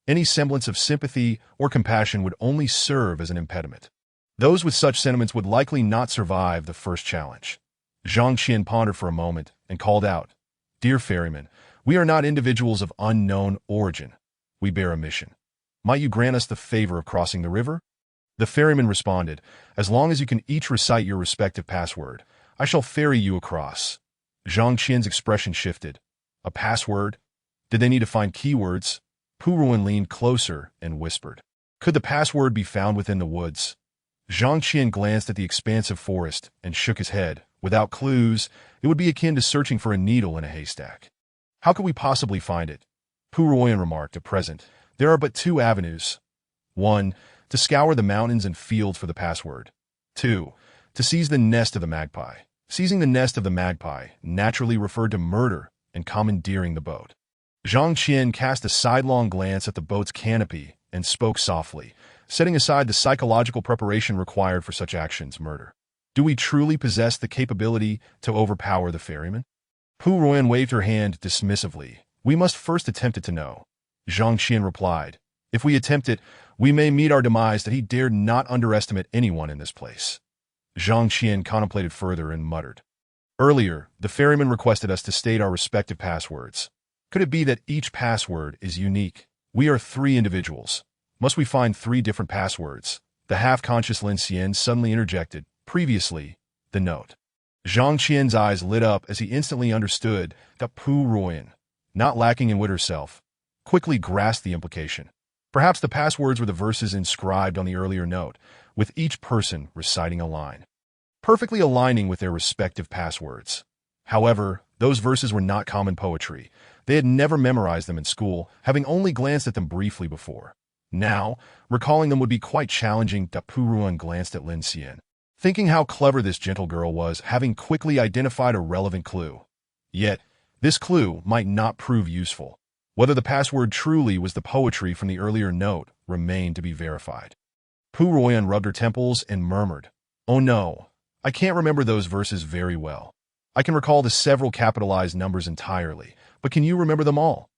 Any semblance of sympathy or compassion would only serve as an impediment. Those with such sentiments would likely not survive the first challenge. Zhang Qian pondered for a moment and called out, "Dear ferryman, we are not individuals of unknown origin. We bear a mission. Might you grant us the favor of crossing the river?" The ferryman responded, "As long as you can each recite your respective password, I shall ferry you across." Zhang Qian's expression shifted. A password? Did they need to find keywords? Pu Ruoyan leaned closer and whispered, "Could the password be found within the woods?" Zhang Qian glanced at the expansive forest and shook his head. Without clues, it would be akin to searching for a needle in a haystack. "How could we possibly find it?" Pu Ruoyan remarked. "At present, there are but two avenues. 1. To scour the mountains and fields for the password. 2. To seize the nest of the magpie." Seizing the nest of the magpie naturally referred to murder and commandeering the boat. Zhang Qian cast a sidelong glance at the boat's canopy and spoke softly, setting aside the psychological preparation required for such actions. "Murder. Do we truly possess the capability to overpower the ferryman?" Pu Ruoyan waved her hand dismissively. "We must first attempt it to know." Zhang Qian replied, "If we attempt it, we may meet our demise." That he dared not underestimate anyone in this place. Zhang Qian contemplated further and muttered, "Earlier, the ferryman requested us to state our respective passwords. Could it be that each password is unique? We are 3 individuals. Must we find 3 different passwords?" The half-conscious Lin Xian suddenly interjected, "Previously, the note." Zhang Qian's eyes lit up as he instantly understood that Pu Ruoyan, not lacking in wit herself, quickly grasped the implication. Perhaps the passwords were the verses inscribed on the earlier note, with each person reciting a line, perfectly aligning with their respective passwords. However, those verses were not common poetry. They had never memorized them in school, having only glanced at them briefly before. Now, recalling them would be quite challenging. Pu Ruoyan glanced at Lin Xian, thinking how clever this gentle girl was, having quickly identified a relevant clue. Yet, this clue might not prove useful. Whether the password truly was the poetry from the earlier note remained to be verified. Pu Ruoyan rubbed her temples and murmured, "Oh no, I can't remember those verses very well. I can recall the several capitalized numbers entirely, but can you remember them all?"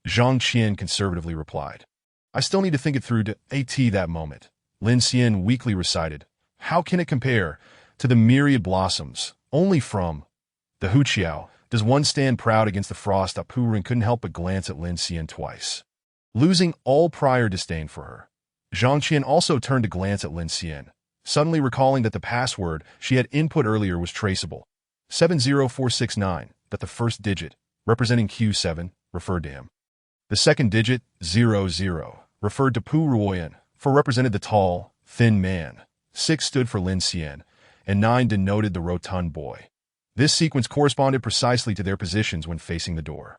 Zhang Qian conservatively replied, "I still need to think it through." That moment, Lin Xian weakly recited, "How can it compare to the myriad blossoms, only from the Huqiao does one stand proud against the frost?" Pu Ruoyan couldn't help but glance at Lin Xian twice. Losing all prior disdain for her, Zhang Qian also turned to glance at Lin Xian, suddenly recalling that the password she had input earlier was traceable. 70469, that the first digit, representing Q7, referred to him. The second digit, 00, referred to Pu Ruoyan, for represented the tall, thin man. 6 stood for Lin Xian, and 9 denoted the rotund boy. This sequence corresponded precisely to their positions when facing the door.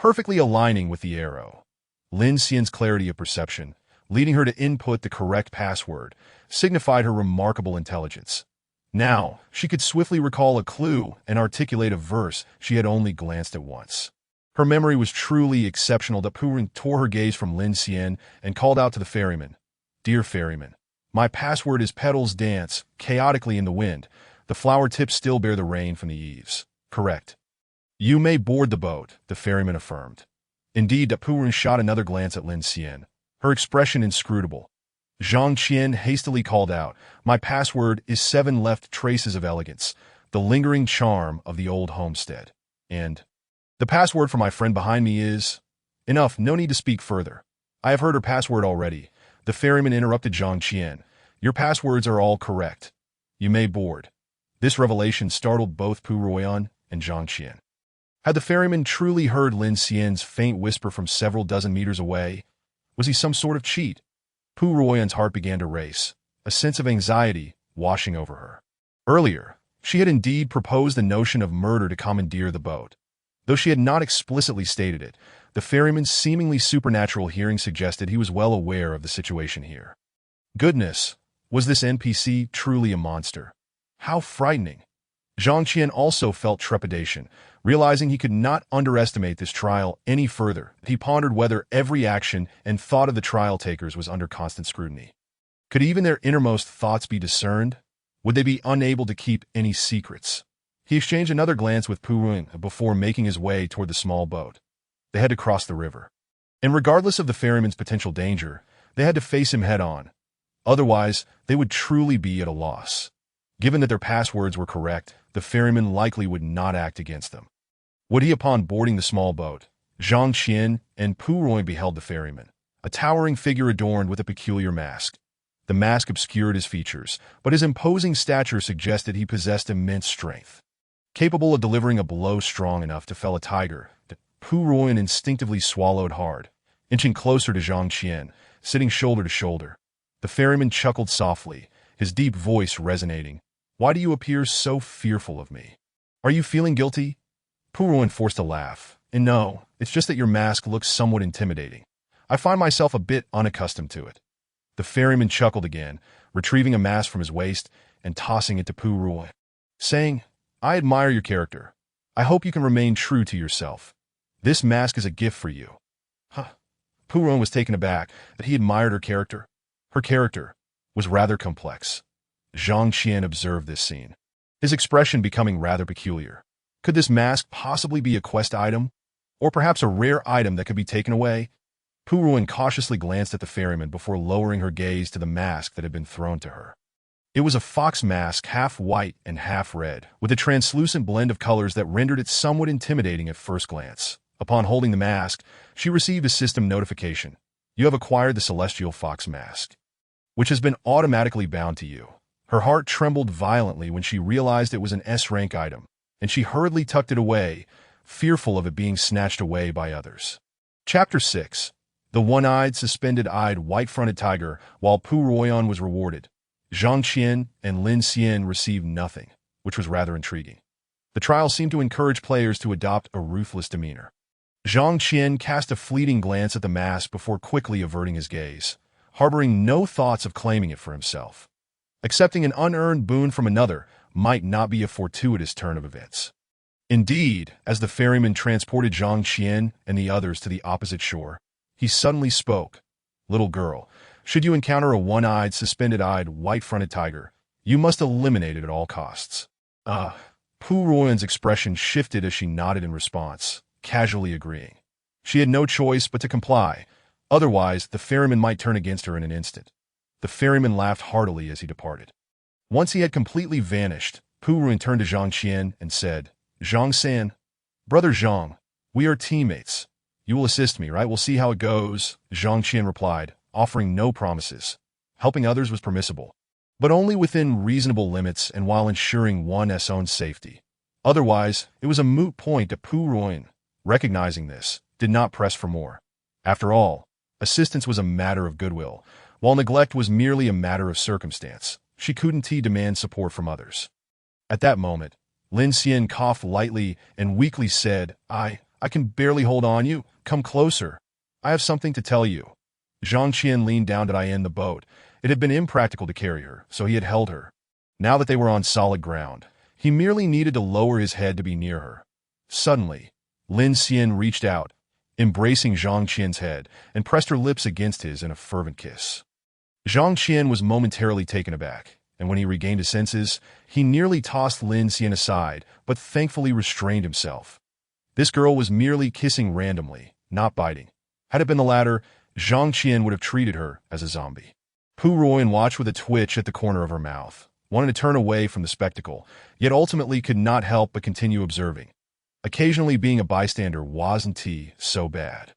perfectly aligning with the arrow. Lin Xian's clarity of perception, leading her to input the correct password, signified her remarkable intelligence. Now, she could swiftly recall a clue and articulate a verse she had only glanced at once. Her memory was truly exceptional that Pu Ren tore her gaze from Lin Xian and called out to the ferryman. Dear ferryman, my password is petals dance chaotically in the wind. The flower tips still bear the rain from the eaves. Correct. You may board the boat, the ferryman affirmed. Indeed, Pu Ren shot another glance at Lin Xian, her expression inscrutable. Zhang Qian hastily called out, my password is 7 left traces of elegance, the lingering charm of the old homestead. And the password for my friend behind me is... Enough, no need to speak further. I have heard her password already. The ferryman interrupted Zhang Qian. Your passwords are all correct. You may board. This revelation startled both Pu Ruoyan and Zhang Qian. Had the ferryman truly heard Lin Xian's faint whisper from several dozen meters away? Was he some sort of cheat? Pu Ruoyan's heart began to race, a sense of anxiety washing over her. Earlier, she had indeed proposed the notion of murder to commandeer the boat. Though she had not explicitly stated it, the ferryman's seemingly supernatural hearing suggested he was well aware of the situation here. Goodness, was this NPC truly a monster? How frightening! Zhang Qian also felt trepidation, realizing he could not underestimate this trial any further. He pondered whether every action and thought of the trial takers was under constant scrutiny. Could even their innermost thoughts be discerned? Would they be unable to keep any secrets? He exchanged another glance with Pu Ren before making his way toward the small boat. They had to cross the river. And regardless of the ferryman's potential danger, they had to face him head-on. Otherwise, they would truly be at a loss. Given that their passwords were correct, the ferryman likely would not act against them. Would he, upon boarding the small boat? Zhang Qian and Pu Ruoyan beheld the ferryman, a towering figure adorned with a peculiar mask. The mask obscured his features, but his imposing stature suggested he possessed immense strength. Capable of delivering a blow strong enough to fell a tiger, Pu Ruoyan instinctively swallowed hard, inching closer to Zhang Qian, sitting shoulder to shoulder. The ferryman chuckled softly, his deep voice resonating. Why do you appear so fearful of me? Are you feeling guilty? Pu Ruoyan forced a laugh. And no, it's just that your mask looks somewhat intimidating. I find myself a bit unaccustomed to it. The ferryman chuckled again, retrieving a mask from his waist and tossing it to Pu Ruoyan, saying, I admire your character. I hope you can remain true to yourself. This mask is a gift for you. Huh. Pu Ruoyan was taken aback that he admired her character. Her character was rather complex. Zhang Qian observed this scene, his expression becoming rather peculiar. Could this mask possibly be a quest item? Or perhaps a rare item that could be taken away? Pu Ruoyan cautiously glanced at the ferryman before lowering her gaze to the mask that had been thrown to her. It was a fox mask, half white and half red, with a translucent blend of colors that rendered it somewhat intimidating at first glance. Upon holding the mask, she received a system notification. You have acquired the celestial fox mask, which has been automatically bound to you. Her heart trembled violently when she realized it was an S-rank item, and she hurriedly tucked it away, fearful of it being snatched away by others. Chapter 6. The one-eyed, suspended-eyed, white-fronted tiger, while Pu Ruoyan was rewarded. Zhang Qian and Lin Xian received nothing, which was rather intriguing. The trial seemed to encourage players to adopt a ruthless demeanor. Zhang Qian cast a fleeting glance at the mask before quickly averting his gaze, harboring no thoughts of claiming it for himself. Accepting an unearned boon from another might not be a fortuitous turn of events. Indeed, as the ferryman transported Zhang Qian and the others to the opposite shore, he suddenly spoke. Little girl, should you encounter a one-eyed, suspended-eyed, white-fronted tiger, you must eliminate it at all costs. Pu Ruoyan's expression shifted as she nodded in response, casually agreeing. She had no choice but to comply. Otherwise, the ferryman might turn against her in an instant. The ferryman laughed heartily as he departed. Once he had completely vanished, Pu Ruoyan turned to Zhang Qian and said, Zhang San, Brother Zhang, we are teammates. You will assist me, right? We'll see how it goes, Zhang Qian replied, offering no promises. Helping others was permissible, but only within reasonable limits and while ensuring one's own safety. Otherwise, it was a moot point that Pu Ruoyan, recognizing this, did not press for more. After all, assistance was a matter of goodwill, while neglect was merely a matter of circumstance. She couldn't demand support from others. At that moment, Lin Xian coughed lightly and weakly said, I I can barely hold on you. Come closer. I have something to tell you. Zhang Qian leaned down to Diane the boat. It had been impractical to carry her, so he had held her. Now that they were on solid ground, he merely needed to lower his head to be near her. Suddenly, Lin Xian reached out, embracing Zhang Qian's head, and pressed her lips against his in a fervent kiss. Zhang Qian was momentarily taken aback, and when he regained his senses, he nearly tossed Lin Xian aside, but thankfully restrained himself. This girl was merely kissing randomly, not biting. Had it been the latter, Zhang Qian would have treated her as a zombie. Pu Ruoyan watched with a twitch at the corner of her mouth, wanted to turn away from the spectacle, yet ultimately could not help but continue observing. Occasionally being a bystander wasn't so bad.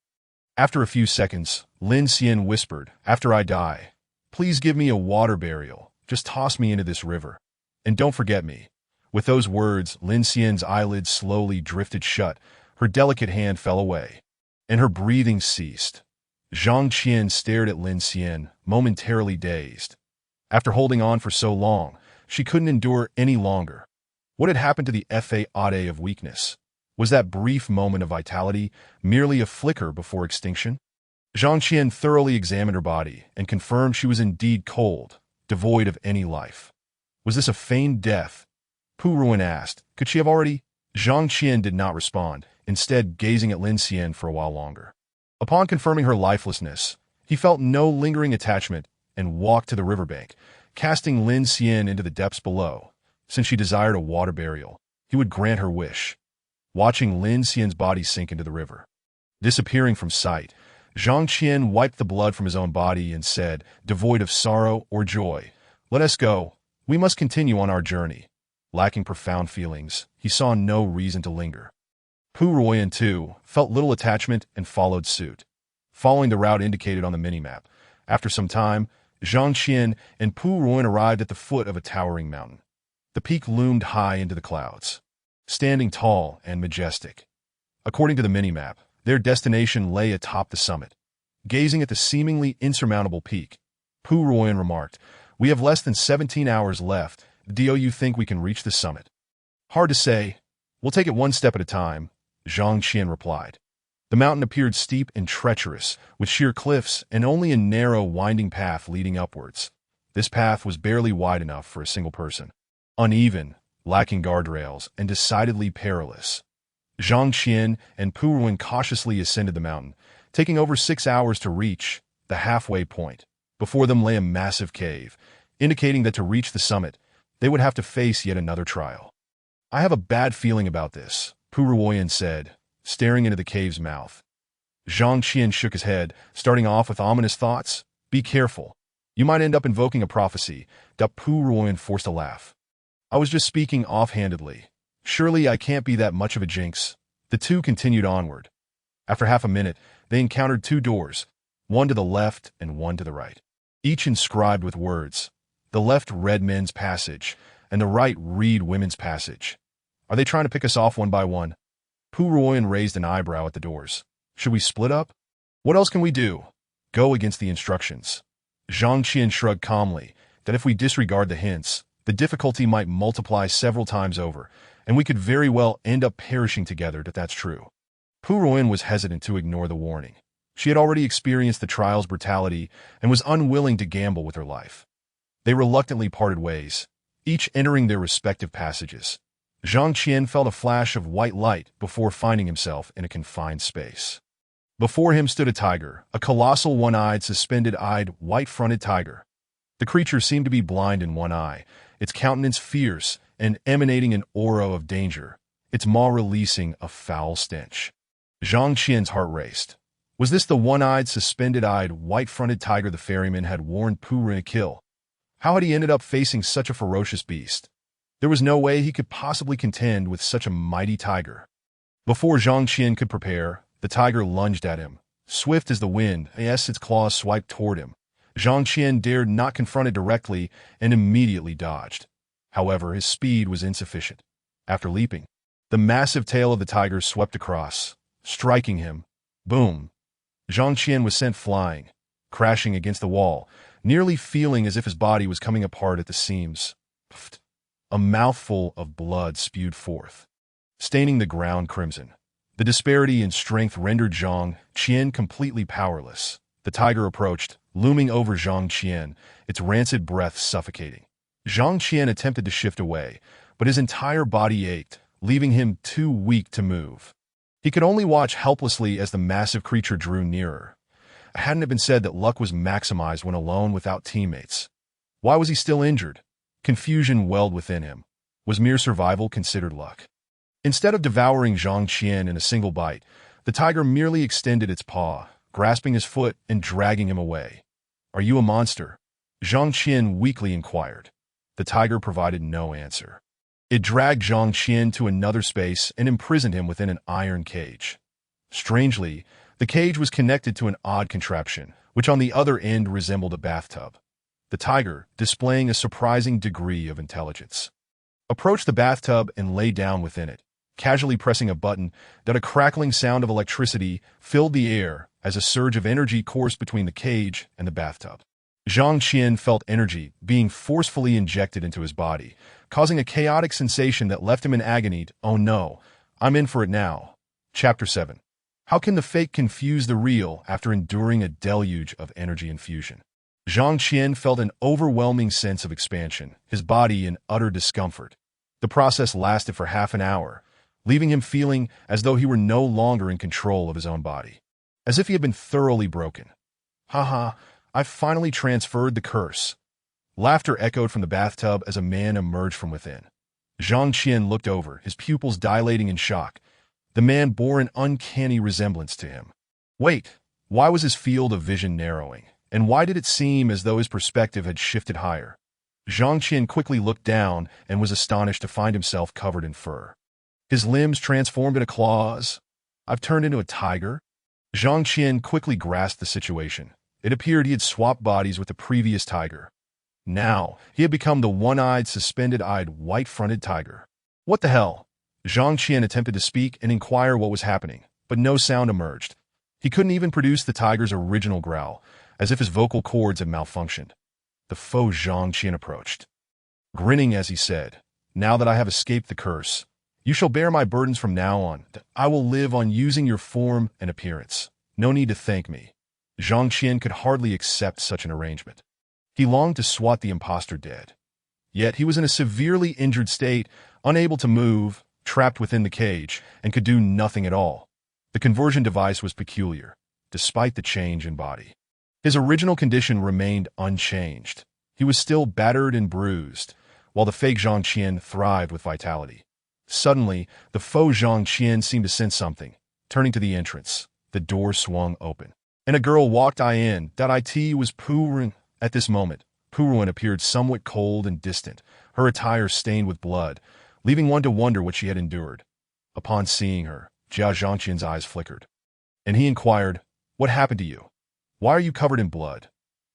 After a few seconds, Lin Xian whispered, "After I die, please give me a water burial. Just toss me into this river. And don't forget me." With those words, Lin Xian's eyelids slowly drifted shut, her delicate hand fell away, and her breathing ceased. Zhang Qian stared at Lin Xian, momentarily dazed. After holding on for so long, she couldn't endure any longer. What had happened to the fade of weakness? Was that brief moment of vitality merely a flicker before extinction? Zhang Qian thoroughly examined her body and confirmed she was indeed cold, devoid of any life. Was this a feigned death? Pu Ruoyan asked. Could she have already? Zhang Qian did not respond, instead gazing at Lin Xian for a while longer. Upon confirming her lifelessness, he felt no lingering attachment and walked to the riverbank, casting Lin Xian into the depths below. Since she desired a water burial, he would grant her wish. Watching Lin Xian's body sink into the river, disappearing from sight, Zhang Qian wiped the blood from his own body and said, devoid of sorrow or joy, "Let us go. We must continue on our journey." Lacking profound feelings, he saw no reason to linger. Pu Ruoyan, too, felt little attachment and followed suit. Following the route indicated on the minimap, after some time, Zhang Qian and Pu Ruoyan arrived at the foot of a towering mountain. The peak loomed high into the clouds, standing tall and majestic. According to the minimap, their destination lay atop the summit. Gazing at the seemingly insurmountable peak, Pu Ruoyan remarked, "We have less than 17 hours left. Do you think we can reach the summit?" "Hard to say. We'll take it one step at a time," Zhang Qian replied. The mountain appeared steep and treacherous, with sheer cliffs and only a narrow, winding path leading upwards. This path was barely wide enough for a single person. Uneven, lacking guardrails, and decidedly perilous. Zhang Qian and Pu Ruoyan cautiously ascended the mountain, taking over 6 hours to reach the halfway point. Before them lay a massive cave, indicating that to reach the summit, they would have to face yet another trial. "I have a bad feeling about this," Pu Ruoyan said, staring into the cave's mouth. Zhang Qian shook his head, starting off with ominous thoughts. "Be careful. You might end up invoking a prophecy." Pu Ruoyan forced a laugh. "I was just speaking offhandedly. Surely I can't be that much of a jinx." The two continued onward. After half a minute, they encountered 2 doors, one to the left and one to the right, each inscribed with words. The left read men's passage, and the right read women's passage. "Are they trying to pick us off one by one?" Pu Ruoyan raised an eyebrow at the doors. "Should we split up? What else can we do? Go against the instructions." Zhang Qian shrugged calmly, that if we disregard the hints, the difficulty might multiply several times over, and we could very well end up perishing together if that's true. Pu Ruoyan was hesitant to ignore the warning. She had already experienced the trial's brutality and was unwilling to gamble with her life. They reluctantly parted ways, each entering their respective passages. Zhang Qian felt a flash of white light before finding himself in a confined space. Before him stood a tiger, a colossal one-eyed, suspended-eyed, white-fronted tiger. The creature seemed to be blind in one eye, its countenance fierce and emanating an aura of danger, its maw releasing a foul stench. Zhang Qian's heart raced. Was this the one-eyed, suspended-eyed, white-fronted tiger the ferryman had warned Pu Ruoyan to kill? How had he ended up facing such a ferocious beast? There was no way he could possibly contend with such a mighty tiger. Before Zhang Qian could prepare, the tiger lunged at him. Swift as the wind, its claws swiped toward him. Zhang Qian dared not confront it directly and immediately dodged. However, his speed was insufficient. After leaping, the massive tail of the tiger swept across, striking him. Boom! Zhang Qian was sent flying, crashing against the wall, nearly feeling as if his body was coming apart at the seams. A mouthful of blood spewed forth, staining the ground crimson. The disparity in strength rendered Zhang Qian completely powerless. The tiger approached, looming over Zhang Qian, its rancid breath suffocating. Zhang Qian attempted to shift away, but his entire body ached, leaving him too weak to move. He could only watch helplessly as the massive creature drew nearer. Hadn't it been said that luck was maximized when alone without teammates? Why was he still injured? Confusion welled within him. Was mere survival considered luck? Instead of devouring Zhang Qian in a single bite, the tiger merely extended its paw, grasping his foot and dragging him away. "Are you a monster?" Zhang Qian weakly inquired. The tiger provided no answer. It dragged Zhang Qian to another space and imprisoned him within an iron cage. Strangely, the cage was connected to an odd contraption, which on the other end resembled a bathtub. The tiger, displaying a surprising degree of intelligence, approached the bathtub and lay down within it, casually pressing a button that a crackling sound of electricity filled the air as a surge of energy coursed between the cage and the bathtub. Zhang Qian felt energy being forcefully injected into his body, causing a chaotic sensation that left him in agony. "Oh no, I'm in for it now." Chapter 7. How can the fake confuse the real after enduring a deluge of energy infusion? Zhang Qian felt an overwhelming sense of expansion, his body in utter discomfort. The process lasted for half an hour, leaving him feeling as though he were no longer in control of his own body, as if he had been thoroughly broken. "Haha, I've finally transferred the curse." Laughter echoed from the bathtub as a man emerged from within. Zhang Qian looked over, his pupils dilating in shock. The man bore an uncanny resemblance to him. Wait, why was his field of vision narrowing? And why did it seem as though his perspective had shifted higher? Zhang Qian quickly looked down and was astonished to find himself covered in fur. His limbs transformed into claws. "I've turned into a tiger?" Zhang Qian quickly grasped the situation. It appeared he had swapped bodies with the previous tiger. Now, he had become the one-eyed, suspended-eyed, white-fronted tiger. "What the hell?" Zhang Qian attempted to speak and inquire what was happening, but no sound emerged. He couldn't even produce the tiger's original growl, as if his vocal cords had malfunctioned. The foe Zhang Qian approached, grinning as he said, "Now that I have escaped the curse, you shall bear my burdens from now on. I will live on using your form and appearance. No need to thank me." Zhang Qian could hardly accept such an arrangement. He longed to swat the impostor dead. Yet he was in a severely injured state, unable to move, trapped within the cage, and could do nothing at all. The conversion device was peculiar, despite the change in body. His original condition remained unchanged. He was still battered and bruised, while the fake Zhang Qian thrived with vitality. Suddenly, the faux Zhang Qian seemed to sense something. Turning to the entrance, the door swung open, and a girl walked in. It was Puruan. At this moment, Puruan appeared somewhat cold and distant, her attire stained with blood, leaving one to wonder what she had endured. Upon seeing her, Zhang Qian's eyes flickered, and he inquired, "What happened to you? Why are you covered in blood?"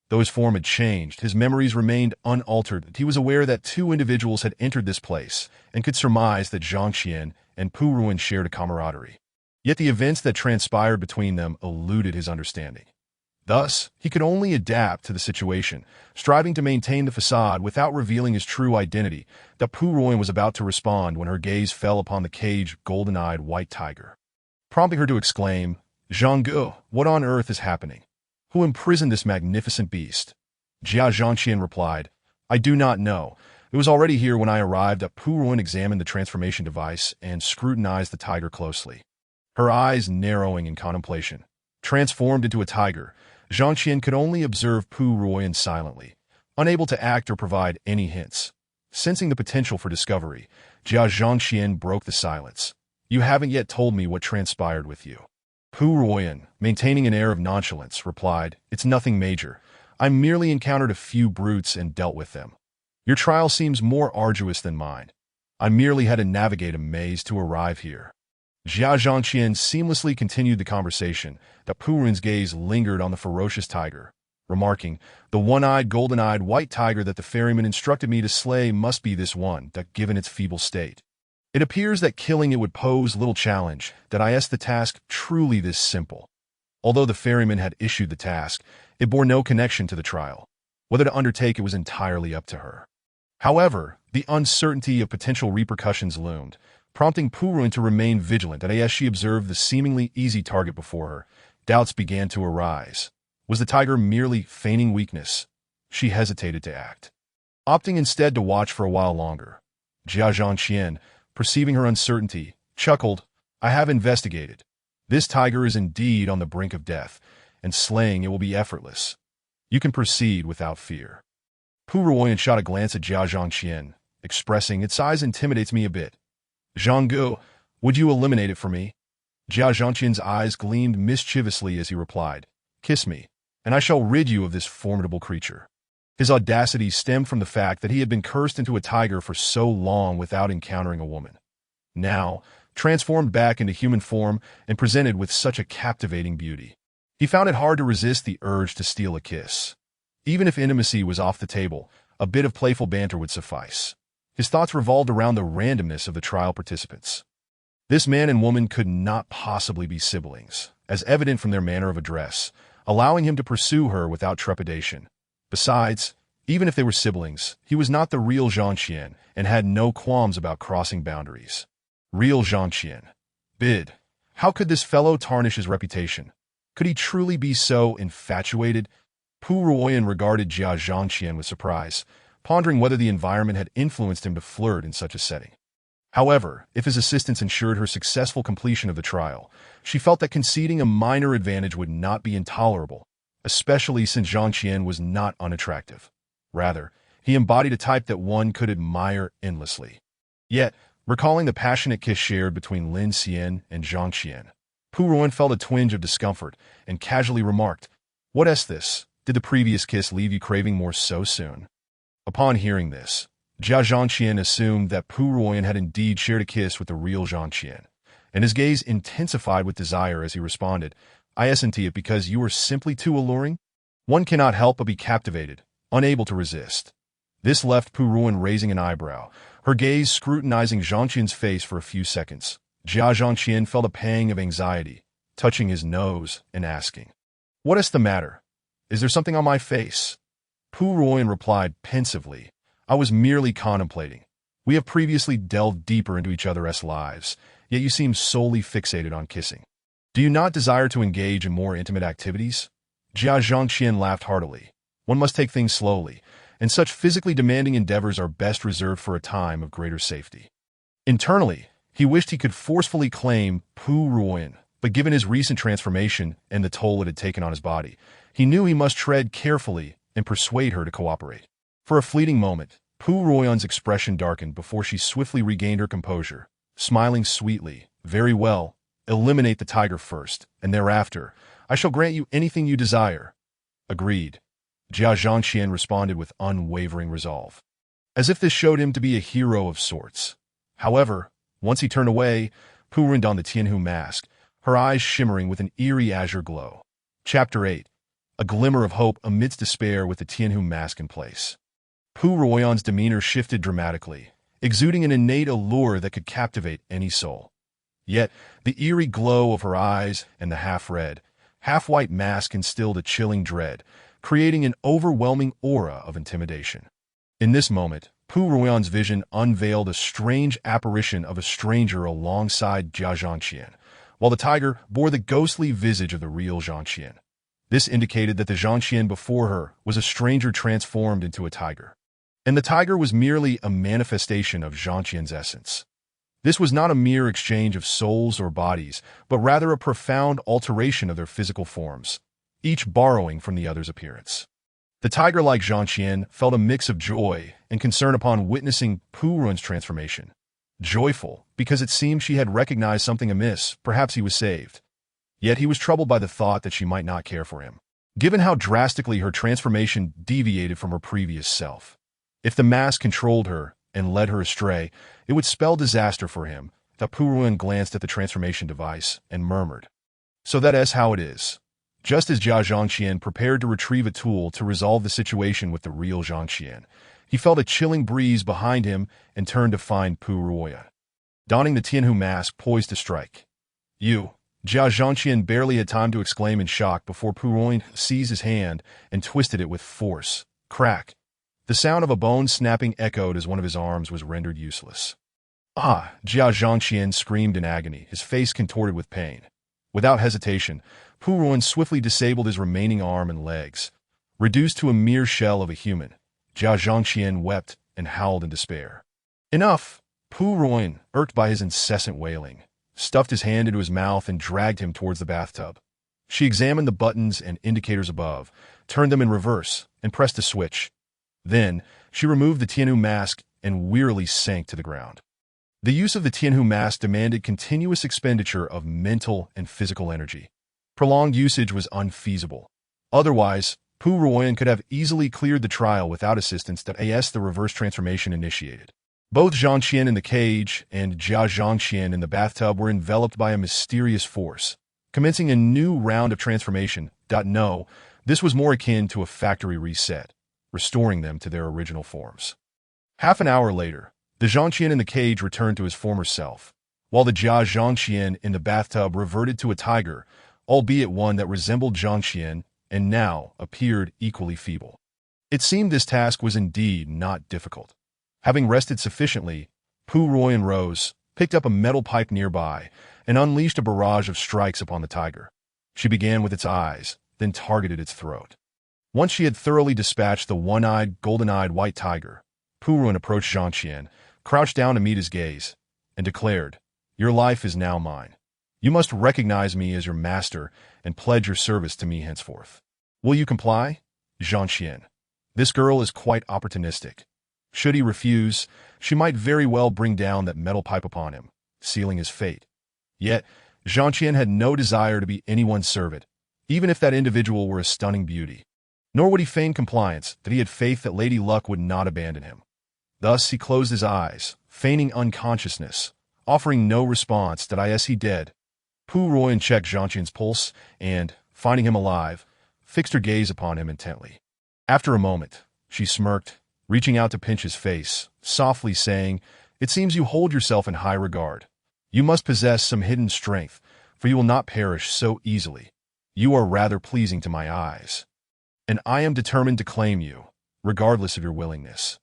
Though his form had changed, his memories remained unaltered. He was aware that two individuals had entered this place and could surmise that Zhang Qian and Puruan shared a camaraderie. Yet the events that transpired between them eluded his understanding. Thus, he could only adapt to the situation, striving to maintain the facade without revealing his true identity. That Puruan was about to respond when her gaze fell upon the caged, golden-eyed white tiger, prompting her to exclaim, "Zhang Gu, what on earth is happening? Who imprisoned this magnificent beast?" Zhang Qian replied, "I do not know. It was already here when I arrived." Puruan examined the transformation device and scrutinized the tiger closely, her eyes narrowing in contemplation. Transformed into a tiger, Zhang Qian could only observe Puruan silently, unable to act or provide any hints. Sensing the potential for discovery, Zhang Qian broke the silence. "You haven't yet told me what transpired with you." Puruan, maintaining an air of nonchalance, replied, "It's nothing major. I merely encountered a few brutes and dealt with them. Your trial seems more arduous than mine. I merely had to navigate a maze to arrive here." Zhang Qian seamlessly continued the conversation. That Puruan's gaze lingered on the ferocious tiger, remarking, "The one-eyed, golden-eyed white tiger that the ferryman instructed me to slay must be this one, that given its feeble state. It appears that killing it would pose little challenge, that I asked the task truly this simple." Although the ferryman had issued the task, it bore no connection to the trial. Whether to undertake it was entirely up to her. However, the uncertainty of potential repercussions loomed. prompting Pu Ruin to remain vigilant. As she observed the seemingly easy target before her, doubts began to arise. Was the tiger merely feigning weakness? She hesitated to act, opting instead to watch for a while longer. Jia Zhangqian, perceiving her uncertainty, chuckled, "I have investigated. This tiger is indeed on the brink of death, and slaying it will be effortless. You can proceed without fear." Pu Ruoyan shot a glance at Jia Zhangqian, expressing, "Its size intimidates me a bit. Zhanggu, would you eliminate it for me?" Jia Zhangqian's eyes gleamed mischievously as he replied, "Kiss me, and I shall rid you of this formidable creature." His audacity stemmed from the fact that he had been cursed into a tiger for so long without encountering a woman. Now, transformed back into human form and presented with such a captivating beauty, he found it hard to resist the urge to steal a kiss. Even if intimacy was off the table, a bit of playful banter would suffice. His thoughts revolved around the randomness of the trial participants. This man and woman could not possibly be siblings, as evident from their manner of address, allowing him to pursue her without trepidation. Besides, even if they were siblings, he was not the real Zhangqian and had no qualms about crossing boundaries. Real Zhangqian. Bid. How could this fellow tarnish his reputation? Could he truly be so infatuated? Pu Ruoyan regarded Jia Zhangqian with surprise, pondering whether the environment had influenced him to flirt in such a setting. However, if his assistance ensured her successful completion of the trial, she felt that conceding a minor advantage would not be intolerable, especially since Zhangqian was not unattractive. Rather, he embodied a type that one could admire endlessly. Yet, recalling the passionate kiss shared between Lin Xian and Zhangqian, Pu Ruoyan felt a twinge of discomfort and casually remarked, "What is this? Did the previous kiss leave you craving more so soon?" Upon hearing this, Jia Zhangqian assumed that Pu Ruoyan had indeed shared a kiss with the real Zhangqian, and his gaze intensified with desire as he responded, "I isn't it because you are simply too alluring? One cannot help but be captivated, unable to resist." This left Pu Ruoyan raising an eyebrow, her gaze scrutinizing Zhangqian's face for a few seconds. Jia Zhangqian felt a pang of anxiety, touching his nose and asking, "What is the matter? Is there something on my face?" Pu Ruoyan replied pensively, "I was merely contemplating. We have previously delved deeper into each other's lives, yet you seem solely fixated on kissing. Do you not desire to engage in more intimate activities?" Jia Zhangqian laughed heartily. "One must take things slowly, and such physically demanding endeavors are best reserved for a time of greater safety." Internally, he wished he could forcefully claim Pu Ruoyan, but given his recent transformation and the toll it had taken on his body, he knew he must tread carefully and persuade her to cooperate. For a fleeting moment, Pu Ruoyan's expression darkened before she swiftly regained her composure, smiling sweetly. "Very well, eliminate the tiger first, and thereafter, I shall grant you anything you desire." "Agreed." Jia Zhangqian responded with unwavering resolve, as if this showed him to be a hero of sorts. However, once he turned away, Pu Ruoyan donned the Tianhu mask, her eyes shimmering with an eerie azure glow. Chapter 8. A glimmer of hope amidst despair with the Tianhu mask in place. Pu Ruoyan's demeanor shifted dramatically, exuding an innate allure that could captivate any soul. Yet, the eerie glow of her eyes and the half-red, half-white mask instilled a chilling dread, creating an overwhelming aura of intimidation. In this moment, Pu Ruoyan's vision unveiled a strange apparition of a stranger alongside Jia Zhangqian, while the tiger bore the ghostly visage of the real Zhangqian. This indicated that the Zhangqian before her was a stranger transformed into a tiger, and the tiger was merely a manifestation of Zhangqian's essence. This was not a mere exchange of souls or bodies, but rather a profound alteration of their physical forms, each borrowing from the other's appearance. The tiger, like Zhangqian, felt a mix of joy and concern upon witnessing Pu Ruoyan's transformation. Joyful, because it seemed she had recognized something amiss, perhaps he was saved. Yet he was troubled by the thought that she might not care for him, given how drastically her transformation deviated from her previous self. If the mask controlled her and led her astray, it would spell disaster for him. That Pu Ruoyan glanced at the transformation device and murmured, "So that is how it is." Just as Jia Zhangqian prepared to retrieve a tool to resolve the situation with the real Zhangqian, he felt a chilling breeze behind him and turned to find Pu Ruoyan, donning the Tianhu mask poised to strike. "You." Jia Zhangqian barely had time to exclaim in shock before Pu Ruoyan seized his hand and twisted it with force. Crack! The sound of a bone snapping echoed as one of his arms was rendered useless. Ah! Jia Zhangqian screamed in agony, his face contorted with pain. Without hesitation, Pu Ruan swiftly disabled his remaining arm and legs. Reduced to a mere shell of a human, Jia Zhangqian wept and howled in despair. Enough! Pu Ruan, irked by his incessant wailing, stuffed his hand into his mouth and dragged him towards the bathtub. She examined the buttons and indicators above, turned them in reverse, and pressed a switch. Then, she removed the Tianhu mask and wearily sank to the ground. The use of the Tianhu mask demanded continuous expenditure of mental and physical energy. Prolonged usage was unfeasible. Otherwise, Pu Ruoyan could have easily cleared the trial without assistance as the reverse transformation initiated. Both Zhang Qian in the cage and Jia Zhangqian in the bathtub were enveloped by a mysterious force, commencing a new round of transformation. No, this was more akin to a factory reset, restoring them to their original forms. Half an hour later, the Zhangqian in the cage returned to his former self, while the Jia Zhangqian in the bathtub reverted to a tiger, albeit one that resembled Zhangqian and now appeared equally feeble. It seemed this task was indeed not difficult. Having rested sufficiently, Pu Ruoyan rose, picked up a metal pipe nearby, and unleashed a barrage of strikes upon the tiger. She began with its eyes, then targeted its throat. Once she had thoroughly dispatched the one-eyed, golden-eyed white tiger, Pu Ruoyan approached Zhangqian, crouched down to meet his gaze, and declared, "Your life is now mine. You must recognize me as your master and pledge your service to me henceforth. Will you comply?" Zhangqian. This girl is quite opportunistic. Should he refuse, she might very well bring down that metal pipe upon him, sealing his fate. Yet, Zhangqian had no desire to be anyone's servant, even if that individual were a stunning beauty. Nor would he feign compliance, that he had faith that Lady Luck would not abandon him. Thus he closed his eyes, feigning unconsciousness, offering no response that he dead. Pu Ruoyan checked Zhangqian's pulse and, finding him alive, fixed her gaze upon him intently. After a moment, she smirked, reaching out to pinch his face, softly saying, "It seems you hold yourself in high regard. You must possess some hidden strength, for you will not perish so easily. You are rather pleasing to my eyes. And I am determined to claim you, regardless of your willingness."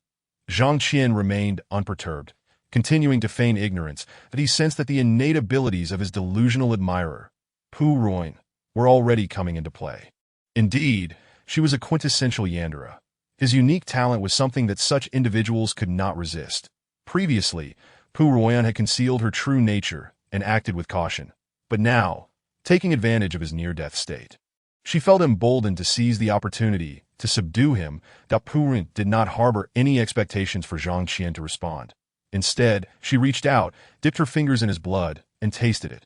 Zhangqian remained unperturbed, continuing to feign ignorance, that he sensed that the innate abilities of his delusional admirer, Pu Ruoyan, were already coming into play. Indeed, she was a quintessential yandere. His unique talent was something that such individuals could not resist. Previously, Pu Ruoyan had concealed her true nature and acted with caution, but now, taking advantage of his near-death state, she felt emboldened to seize the opportunity to subdue him. Pu Ruoyan did not harbor any expectations for Zhangqian to respond. Instead, she reached out, dipped her fingers in his blood, and tasted it.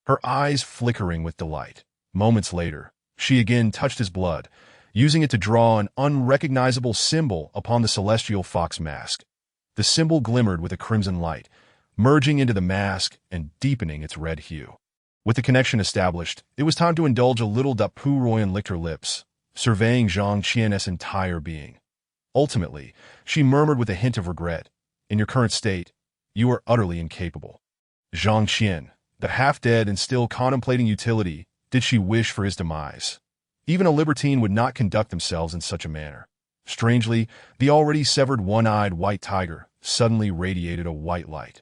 Her eyes flickering with delight. Moments later, she again touched his blood, using it to draw an unrecognizable symbol upon the celestial fox mask. The symbol glimmered with a crimson light, merging into the mask and deepening its red hue. With the connection established, it was time to indulge a little. Pu Ruoyan licked her lips, surveying Zhangqian's entire being. Ultimately, she murmured with a hint of regret, "In your current state, you are utterly incapable." Zhangqian, the half-dead and still contemplating utility, did she wish for his demise? Even a libertine would not conduct themselves in such a manner. Strangely, the already severed one-eyed white tiger suddenly radiated a white light.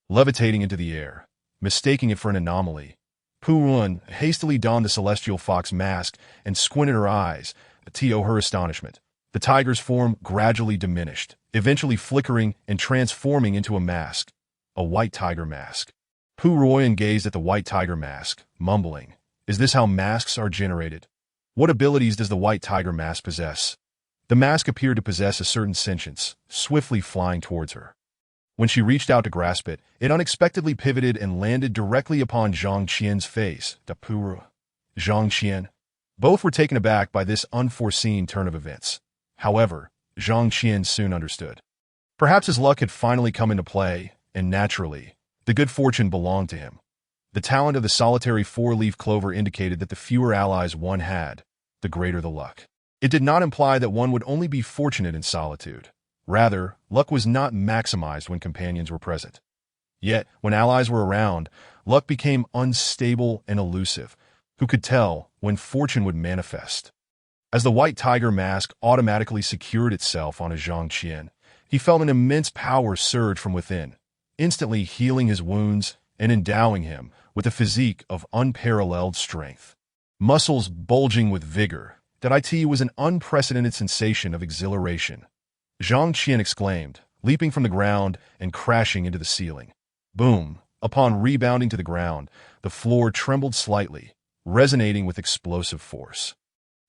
Levitating into the air, mistaking it for an anomaly, Pu Ruoyan hastily donned the celestial fox mask and squinted her eyes, to her astonishment. The tiger's form gradually diminished, eventually flickering and transforming into a mask, a white tiger mask. Pu Ruoyan gazed at the white tiger mask, mumbling, "Is this how masks are generated? What abilities does the white tiger mask possess?" The mask appeared to possess a certain sentience, swiftly flying towards her. When she reached out to grasp it, it unexpectedly pivoted and landed directly upon Zhangqian's face. Zhangqian. Both were taken aback by this unforeseen turn of events. However, Zhangqian soon understood. Perhaps his luck had finally come into play, and naturally, the good fortune belonged to him. The talent of the solitary four-leaf clover indicated that the fewer allies one had, the greater the luck. It did not imply that one would only be fortunate in solitude. Rather, luck was not maximized when companions were present. Yet, when allies were around, luck became unstable and elusive. Who could tell when fortune would manifest? As the white tiger mask automatically secured itself on a Zhangqian, he felt an immense power surge from within. instantly healing his wounds and endowing him with a physique of unparalleled strength. Muscles bulging with vigor, that it was an unprecedented sensation of exhilaration. Zhang Qian exclaimed, leaping from the ground and crashing into the ceiling. Boom! Upon rebounding to the ground, the floor trembled slightly, resonating with explosive force.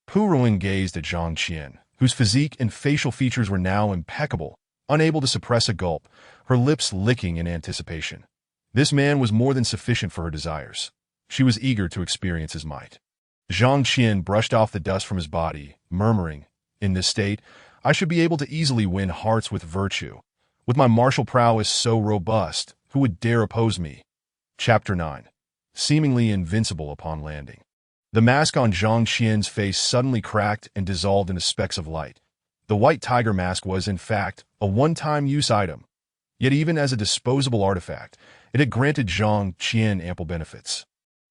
Pu Ruin gazed at Zhang Qian, whose physique and facial features were now impeccable, unable to suppress a gulp, her lips licking in anticipation. This man was more than sufficient for her desires. She was eager to experience his might. Zhang Qian brushed off the dust from his body, murmuring, "In this state, I should be able to easily win hearts with virtue. With my martial prowess so robust, who would dare oppose me?" Chapter 9. Seemingly invincible upon landing. The mask on Zhang Qian's face suddenly cracked and dissolved into specks of light. The white tiger mask was, in fact, a one-time use item. Yet even as a disposable artifact, it had granted Zhang Qian ample benefits.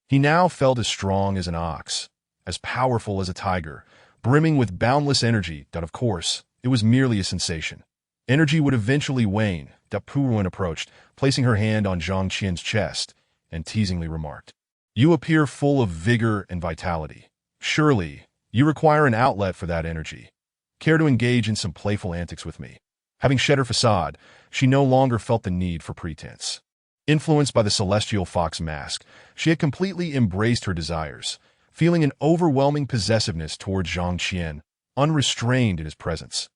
He now felt as strong as an ox, as powerful as a tiger, brimming with boundless energy. Of course, it was merely a sensation. Energy would eventually wane. Pu Ruin approached, placing her hand on Zhang Qian's chest, and teasingly remarked, "You appear full of vigor and vitality. Surely, you require an outlet for that energy. Care to engage in some playful antics with me?" Having shed her facade, she no longer felt the need for pretense. Influenced by the celestial fox mask, she had completely embraced her desires, feeling an overwhelming possessiveness towards Zhang Qian, unrestrained in his presence.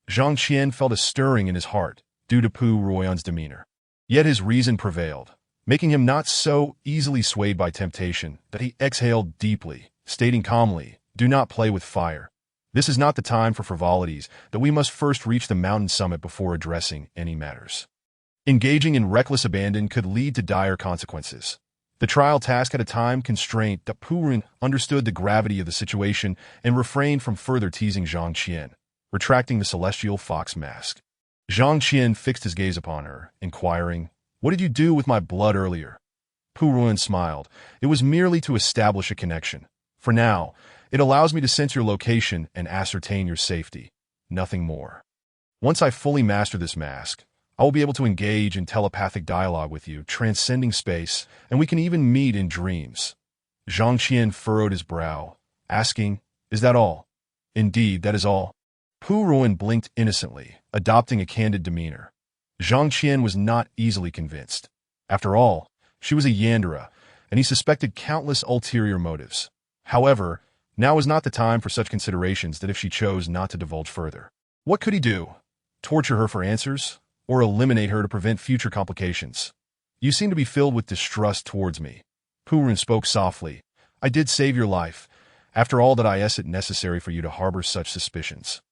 Zhang Qian felt a stirring in his heart due to Pu Ruoyan's demeanor. Yet his reason prevailed, making him not so easily swayed by temptation that he exhaled deeply, stating calmly, "Do not play with fire. This is not the time for frivolities, that we must first reach the mountain summit before addressing any matters." Engaging in reckless abandon could lead to dire consequences. The trial task had a time constraint. Pu Ruoyan understood the gravity of the situation and refrained from further teasing Zhang Qian, retracting the celestial fox mask. Zhang Qian fixed his gaze upon her, inquiring, "What did you do with my blood earlier?" Pu Ruoyan smiled. "It was merely to establish a connection. For now, it allows me to sense your location and ascertain your safety. Nothing more. Once I fully master this mask, I will be able to engage in telepathic dialogue with you, transcending space, and we can even meet in dreams." Zhang Qian furrowed his brow, asking, "Is that all?" "Indeed, that is all." Pu Ruoyan blinked innocently, adopting a candid demeanor. Zhang Qian was not easily convinced. After all, she was a yandere, and he suspected countless ulterior motives. However, now was not the time for such considerations that if she chose not to divulge further. What could he do? Torture her for answers? Or eliminate her to prevent future complications? "You seem to be filled with distrust towards me." Pu Ruoyan spoke softly. "I did save your life. After all that, is it necessary for you to harbor such suspicions?"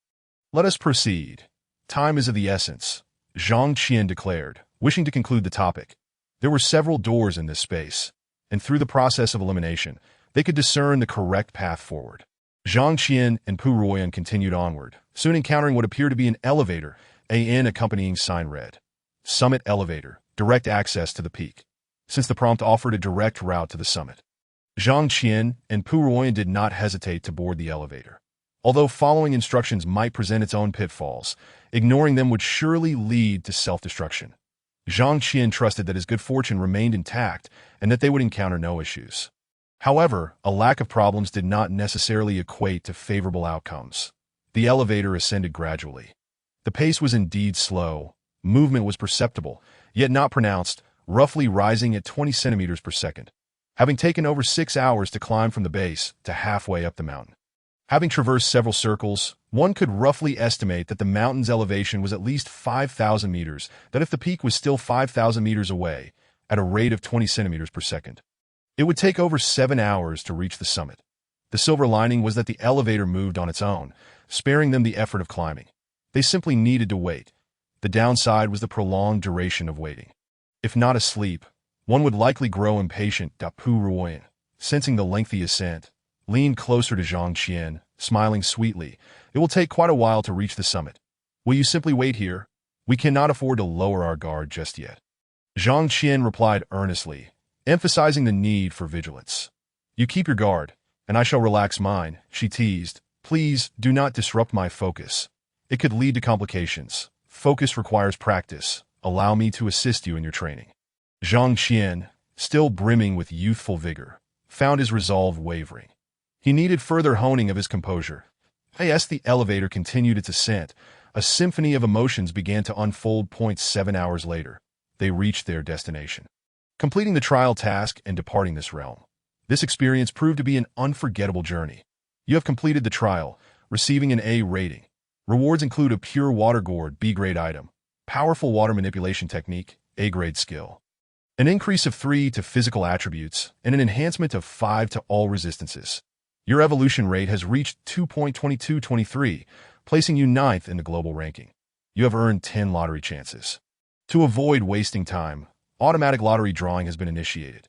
"Let us proceed. Time is of the essence," Zhang Qian declared, wishing to conclude the topic. There were several doors in this space, and through the process of elimination, they could discern the correct path forward. Zhang Qian and Pu Ruoyan continued onward, soon encountering what appeared to be an elevator. An accompanying sign read, "Summit Elevator, direct access to the peak," since the prompt offered a direct route to the summit. Zhang Qian and Pu Ruoyan did not hesitate to board the elevator. Although following instructions might present its own pitfalls, ignoring them would surely lead to self-destruction. Zhang Qian trusted that his good fortune remained intact and that they would encounter no issues. However, a lack of problems did not necessarily equate to favorable outcomes. The elevator ascended gradually. The pace was indeed slow, movement was perceptible, yet not pronounced, roughly rising at 20 centimeters per second. Having taken over 6 hours to climb from the base to halfway up the mountain. Having traversed several circles, one could roughly estimate that the mountain's elevation was at least 5,000 meters, that if the peak was still 5,000 meters away, at a rate of 20 centimeters per second. It would take over 7 hours to reach the summit. The silver lining was that the elevator moved on its own, sparing them the effort of climbing. They simply needed to wait. The downside was the prolonged duration of waiting. If not asleep, one would likely grow impatient. Pu Ruoyan, sensing the lengthy ascent, leaned closer to Zhang Qian, smiling sweetly. "It will take quite a while to reach the summit. Will you simply wait here? We cannot afford to lower our guard just yet." Zhang Qian replied earnestly, emphasizing the need for vigilance. "You keep your guard, and I shall relax mine," she teased. "Please do not disrupt my focus. It could lead to complications. Focus requires practice, allow me to assist you in your training. Zhang Qian, still brimming with youthful vigor, found his resolve wavering. He needed further honing of his composure. As the elevator continued its ascent, a symphony of emotions began to unfold. 7 hours later, they reached their destination. Completing the trial task and departing this realm. This experience proved to be an unforgettable journey. You have completed the trial, receiving an A rating. Rewards include a pure water gourd, B-grade item, powerful water manipulation technique, A-grade skill, an increase of 3 to physical attributes, and an enhancement of 5 to all resistances. Your evolution rate has reached 2.2223, placing you 9th in the global ranking. You have earned 10 lottery chances. To avoid wasting time, automatic lottery drawing has been initiated.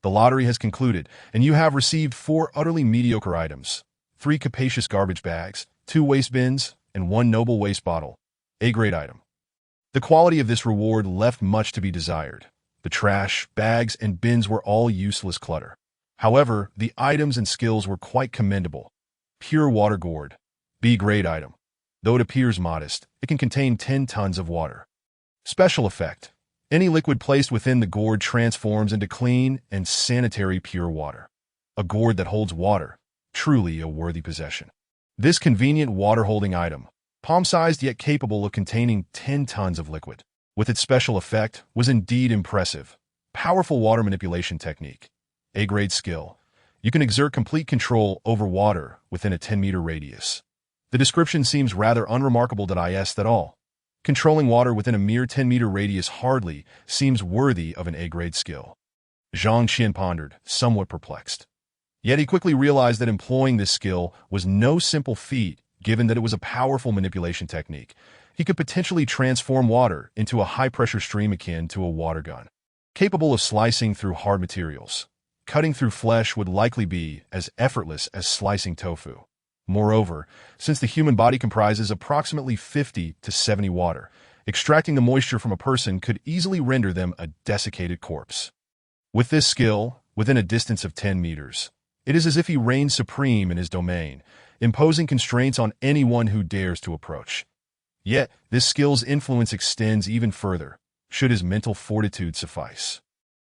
The lottery has concluded, and you have received 4 utterly mediocre items, 3 capacious garbage bags, 2 waste bins, and 1 noble waste bottle, A-grade item. The quality of this reward left much to be desired. The trash, bags, and bins were all useless clutter. However, the items and skills were quite commendable. Pure water gourd, B-grade item. Though it appears modest, it can contain 10 tons of water. Special effect. Any liquid placed within the gourd transforms into clean and sanitary pure water. A gourd that holds water, truly a worthy possession. This convenient water-holding item, palm-sized yet capable of containing 10 tons of liquid, with its special effect, was indeed impressive. Powerful water manipulation technique. A-grade skill. You can exert complete control over water within a 10-meter radius. The description seems rather unremarkable at all. Controlling water within a mere 10-meter radius hardly seems worthy of an A-grade skill. Zhang Qian pondered, somewhat perplexed. Yet he quickly realized that employing this skill was no simple feat, given that it was a powerful manipulation technique. He could potentially transform water into a high-pressure stream akin to a water gun, capable of slicing through hard materials. Cutting through flesh would likely be as effortless as slicing tofu. Moreover, since the human body comprises approximately 50 to 70 water, extracting the moisture from a person could easily render them a desiccated corpse. With this skill, within a distance of 10 meters, it is as if he reigns supreme in his domain, imposing constraints on anyone who dares to approach. Yet, this skill's influence extends even further, should his mental fortitude suffice.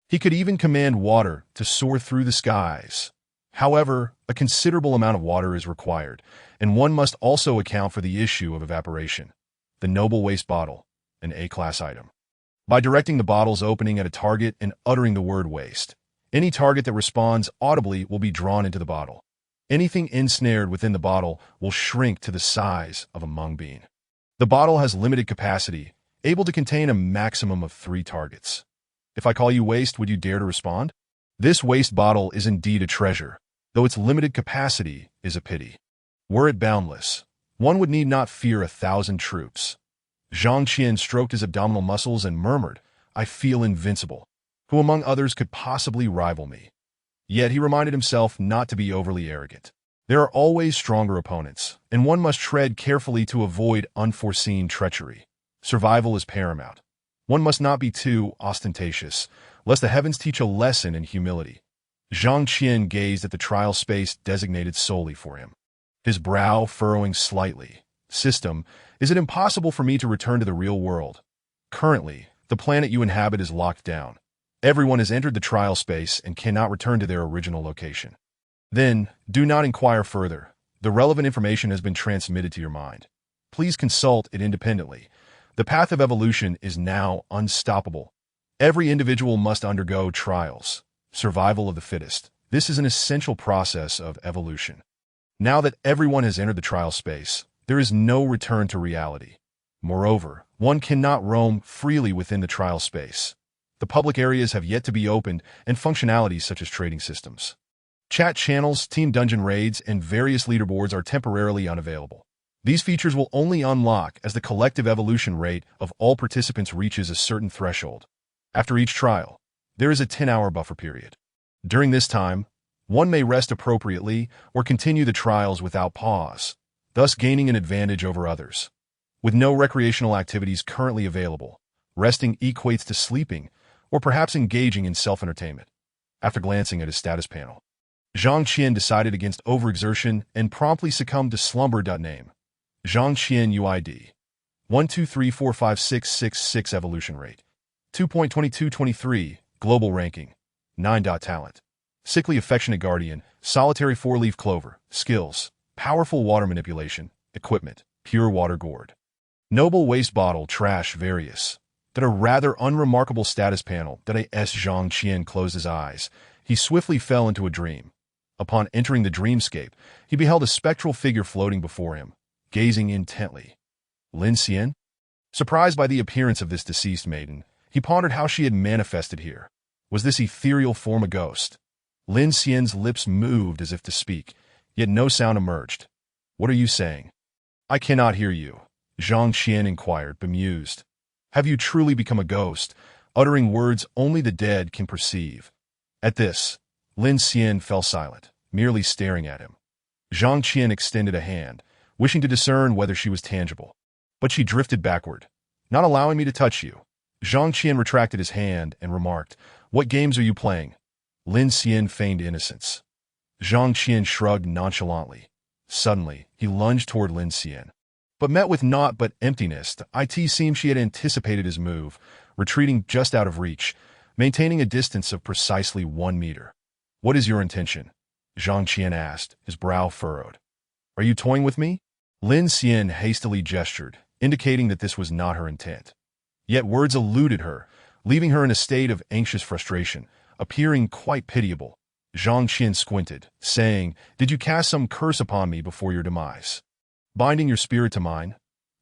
He could even command water to soar through the skies. However, a considerable amount of water is required, and one must also account for the issue of evaporation. The noble waste bottle, an A-class item. By directing the bottle's opening at a target and uttering the word waste, any target that responds audibly will be drawn into the bottle. Anything ensnared within the bottle will shrink to the size of a mung bean. The bottle has limited capacity, able to contain a maximum of 3 targets. If I call you waste, would you dare to respond? This waste bottle is indeed a treasure, though its limited capacity is a pity. Were it boundless, one would need not fear 1,000 troops. Zhang Qian stroked his abdominal muscles and murmured, I feel invincible. Who among others could possibly rival me? Yet he reminded himself not to be overly arrogant. There are always stronger opponents, and one must tread carefully to avoid unforeseen treachery. Survival is paramount. One must not be too ostentatious, lest the heavens teach a lesson in humility. Zhang Qian gazed at the trial space designated solely for him, his brow furrowing slightly. System, is it impossible for me to return to the real world? Currently, the planet you inhabit is locked down. Everyone has entered the trial space and cannot return to their original location. Then, do not inquire further. The relevant information has been transmitted to your mind. Please consult it independently. The path of evolution is now unstoppable. Every individual must undergo trials. Survival of the fittest. This is an essential process of evolution. Now that everyone has entered the trial space, there is no return to reality. Moreover, one cannot roam freely within the trial space. The public areas have yet to be opened, and functionalities such as trading systems, chat channels, team dungeon raids, and various leaderboards are temporarily unavailable. These features will only unlock as the collective evolution rate of all participants reaches a certain threshold. After each trial, there is a 10-hour buffer period. During this time, one may rest appropriately or continue the trials without pause, thus gaining an advantage over others. With no recreational activities currently available, resting equates to sleeping or perhaps engaging in self-entertainment. After glancing at his status panel, Zhang Qian decided against overexertion and promptly succumbed to slumber. Name: Zhang Qian UID. 123456666 evolution rate. 2.2223 global ranking. 9. Talent. Sickly affectionate guardian, solitary four-leaf clover, skills, powerful water manipulation, equipment, pure water gourd. Noble waste bottle, trash, various. That a rather unremarkable status panel that Zhang Qian closed his eyes. He swiftly fell into a dream. Upon entering the dreamscape, he beheld a spectral figure floating before him, gazing intently. Lin Xian? Surprised by the appearance of this deceased maiden, he pondered how she had manifested here. Was this ethereal form a ghost? Lin Xian's lips moved as if to speak, yet no sound emerged. What are you saying? I cannot hear you, Zhang Qian inquired, bemused. Have you truly become a ghost, uttering words only the dead can perceive? At this, Lin Xian fell silent, merely staring at him. Zhang Qian extended a hand, wishing to discern whether she was tangible. But she drifted backward, not allowing me to touch you. Zhang Qian retracted his hand and remarked, What games are you playing? Lin Xian feigned innocence. Zhang Qian shrugged nonchalantly. Suddenly, he lunged toward Lin Xian, but met with naught but emptiness. It seemed she had anticipated his move, retreating just out of reach, maintaining a distance of precisely 1 meter. What is your intention? Zhang Qian asked, his brow furrowed. Are you toying with me? Lin Xian hastily gestured, indicating that this was not her intent. Yet words eluded her, leaving her in a state of anxious frustration, appearing quite pitiable. Zhang Qian squinted, saying, Did you cast some curse upon me before your demise? Binding your spirit to mine?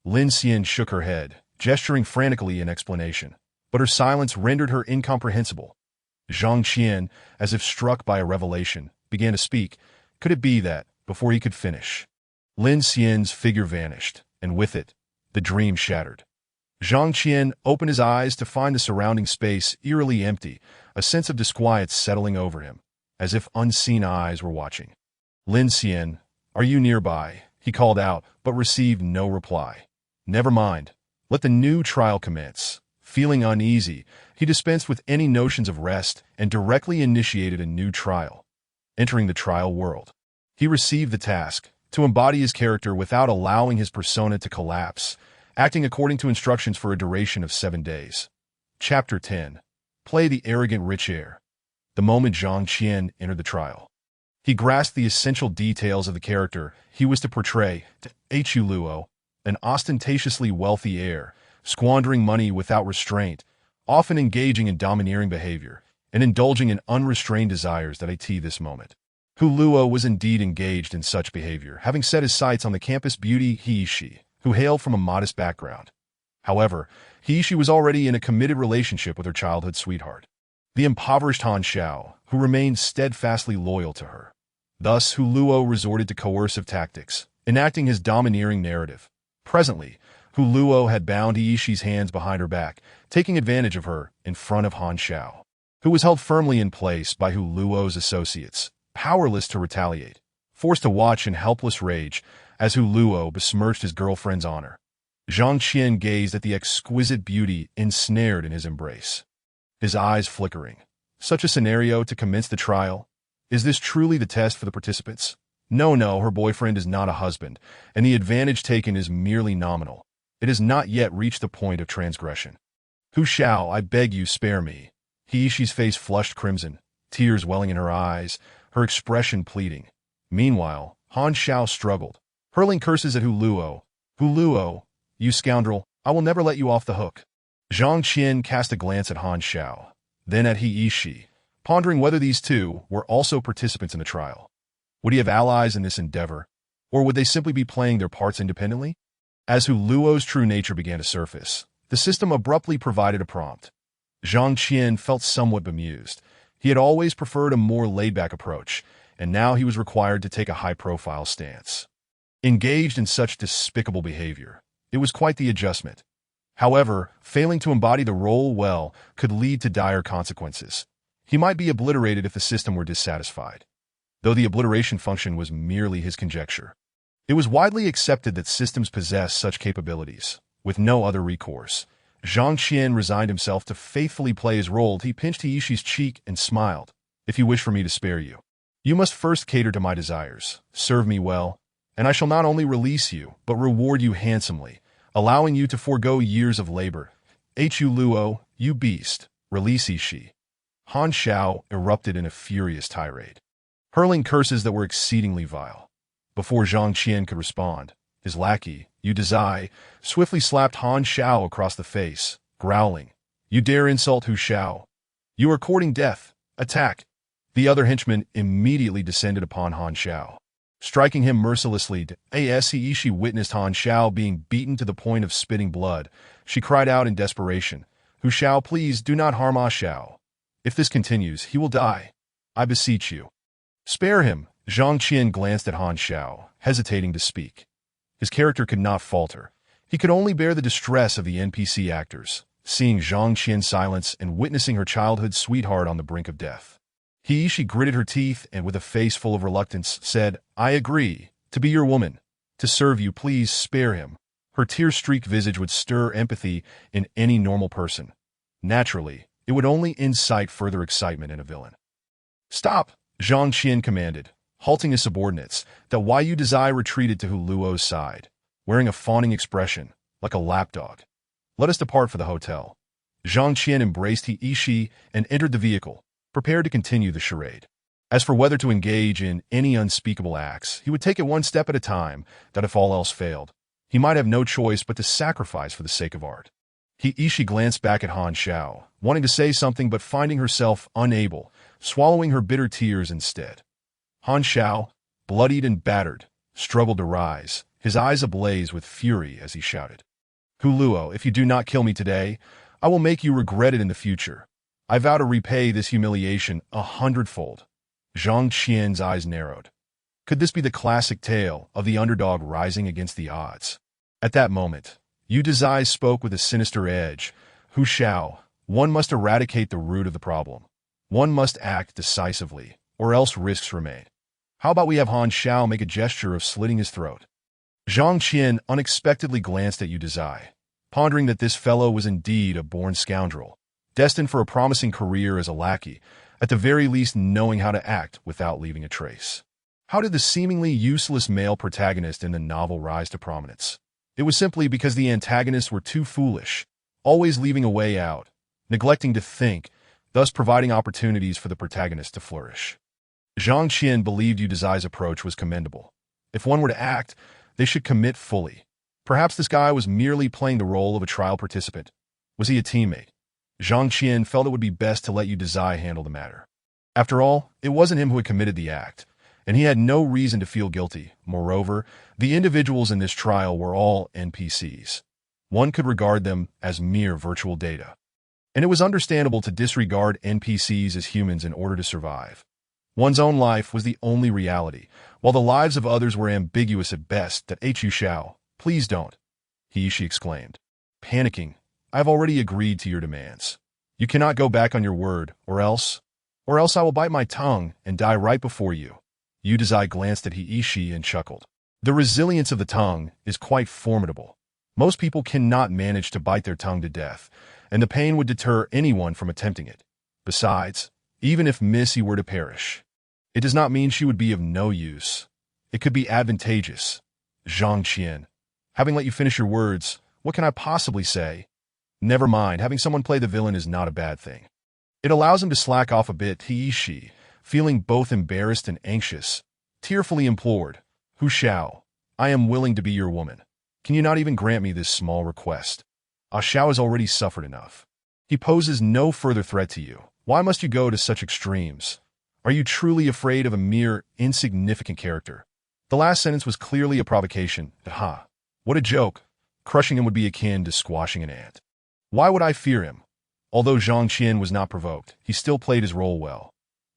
Lin Xian shook her head, gesturing frantically in explanation, but her silence rendered her incomprehensible. Zhang Qian, as if struck by a revelation, began to speak. Could it be that, before he could finish, Lin Xian's figure vanished, and with it, the dream shattered. Zhang Qian opened his eyes to find the surrounding space eerily empty, a sense of disquiet settling over him, as if unseen eyes were watching. Lin Xian, are you nearby? He called out, but received no reply. Never mind. Let the new trial commence. Feeling uneasy, he dispensed with any notions of rest and directly initiated a new trial. Entering the trial world, he received the task to embody his character without allowing his persona to collapse, acting according to instructions for a duration of 7 days. Chapter 10. Play the arrogant rich heir. The moment Zhang Qian entered the trial, he grasped the essential details of the character he was to portray. Hu Luo, an ostentatiously wealthy heir, squandering money without restraint, often engaging in domineering behavior, and indulging in unrestrained desires that this moment. Hu Luo was indeed engaged in such behavior, having set his sights on the campus beauty Heishi, who hailed from a modest background. However, Heishi was already in a committed relationship with her childhood sweetheart, the impoverished Han Xiao, who remained steadfastly loyal to her. Thus, Hu Luo resorted to coercive tactics, enacting his domineering narrative. Presently, Hu Luo had bound Heishi's hands behind her back, taking advantage of her in front of Han Xiao, who was held firmly in place by Hu Luo's associates, powerless to retaliate, forced to watch in helpless rage as Hu Luo besmirched his girlfriend's honor. Zhang Qian gazed at the exquisite beauty ensnared in his embrace, his eyes flickering. Such a scenario to commence the trial? Is this truly the test for the participants? No, her boyfriend is not a husband, and the advantage taken is merely nominal. It has not yet reached the point of transgression. Hu Xiao, I beg you, spare me. Heishi's face flushed crimson, tears welling in her eyes, her expression pleading. Meanwhile, Han Xiao struggled, hurling curses at Hu Luo. Hu Luo, you scoundrel, I will never let you off the hook. Zhang Qian cast a glance at Han Xiao, then at Heishi, pondering whether these two were also participants in the trial. Would he have allies in this endeavor, or would they simply be playing their parts independently? As Hu Luo's true nature began to surface, the system abruptly provided a prompt. Zhang Qian felt somewhat bemused. He had always preferred a more laid-back approach, and now he was required to take a high-profile stance. Engaged in such despicable behavior, it was quite the adjustment. However, failing to embody the role well could lead to dire consequences. He might be obliterated if the system were dissatisfied. Though the obliteration function was merely his conjecture, it was widely accepted that systems possess such capabilities. With no other recourse, Zhang Qian resigned himself to faithfully play his role. He pinched Heishi's cheek and smiled. If you wish for me to spare you, you must first cater to my desires, serve me well, and I shall not only release you, but reward you handsomely, allowing you to forego years of labor. Hu Luo, you beast, release Ishi. Han Xiao erupted in a furious tirade, hurling curses that were exceedingly vile. Before Zhang Qian could respond, his lackey, Yu Dezai, swiftly slapped Han Xiao across the face, growling, "You dare insult Hu Xiao? You are courting death. Attack!" The other henchman immediately descended upon Han Xiao, striking him mercilessly. As Ishi witnessed Han Xiao being beaten to the point of spitting blood, she cried out in desperation, "Hu Xiao, please do not harm Ah Xiao. If this continues, he will die. I beseech you. Spare him." Zhang Qian glanced at Han Xiao, hesitating to speak. His character could not falter. He could only bear the distress of the NPC actors, seeing Zhang Qian's silence and witnessing her childhood sweetheart on the brink of death. She gritted her teeth and with a face full of reluctance said, "I agree to be your woman. To serve you, please spare him." Her tear-streaked visage would stir empathy in any normal person. Naturally, it would only incite further excitement in a villain. "Stop!" Zhang Qian commanded, halting his subordinates. The Yu Dezai retreated to Hu Luo's side, wearing a fawning expression, like a lapdog. "Let us depart for the hotel." Zhang Qian embraced Ishi and entered the vehicle, prepared to continue the charade. As for whether to engage in any unspeakable acts, he would take it one step at a time, that if all else failed, he might have no choice but to sacrifice for the sake of art. Ishi glanced back at Han Xiao, wanting to say something but finding herself unable, swallowing her bitter tears instead. Han Xiao, bloodied and battered, struggled to rise, his eyes ablaze with fury as he shouted, "Hu Luo, if you do not kill me today, I will make you regret it in the future. I vow to repay this humiliation 100-fold." Zhang Qian's eyes narrowed. Could this be the classic tale of the underdog rising against the odds? At that moment, Yu Dezai spoke with a sinister edge. "Hu Xiao, one must eradicate the root of the problem. One must act decisively, or else risks remain. How about we have Han Xiao make a gesture of slitting his throat?" Zhang Qian unexpectedly glanced at Yu Dezai, pondering that this fellow was indeed a born scoundrel, destined for a promising career as a lackey, at the very least knowing how to act without leaving a trace. How did the seemingly useless male protagonist in the novel rise to prominence? It was simply because the antagonists were too foolish, always leaving a way out, neglecting to think, thus providing opportunities for the protagonist to flourish. Zhang Qian believed Yu Dezai's approach was commendable. If one were to act, they should commit fully. Perhaps this guy was merely playing the role of a trial participant. Was he a teammate? Zhang Qian felt it would be best to let Yu Dezai handle the matter. After all, it wasn't him who had committed the act, and he had no reason to feel guilty. Moreover, the individuals in this trial were all NPCs. One could regard them as mere virtual data. And it was understandable to disregard NPCs as humans in order to survive. One's own life was the only reality, while the lives of others were ambiguous at best. "That Hu Xiao, please don't," she exclaimed. Panicking, "I have already agreed to your demands. You cannot go back on your word, or else I will bite my tongue and die right before you." Yu Dezai glanced at Ishi and chuckled. The resilience of the tongue is quite formidable. Most people cannot manage to bite their tongue to death, and the pain would deter anyone from attempting it. Besides, even if Missy were to perish, it does not mean she would be of no use. It could be advantageous. Zhang Qian, having let you finish your words, what can I possibly say? Never mind, having someone play the villain is not a bad thing. It allows him to slack off a bit. Ishi, feeling both embarrassed and anxious, tearfully implored, "Hu Xiao, I am willing to be your woman. Can you not even grant me this small request? Ah Xiao has already suffered enough. He poses no further threat to you. Why must you go to such extremes? Are you truly afraid of a mere insignificant character?" The last sentence was clearly a provocation. Ha! What a joke. Crushing him would be akin to squashing an ant. Why would I fear him? Although Zhang Qian was not provoked, he still played his role well.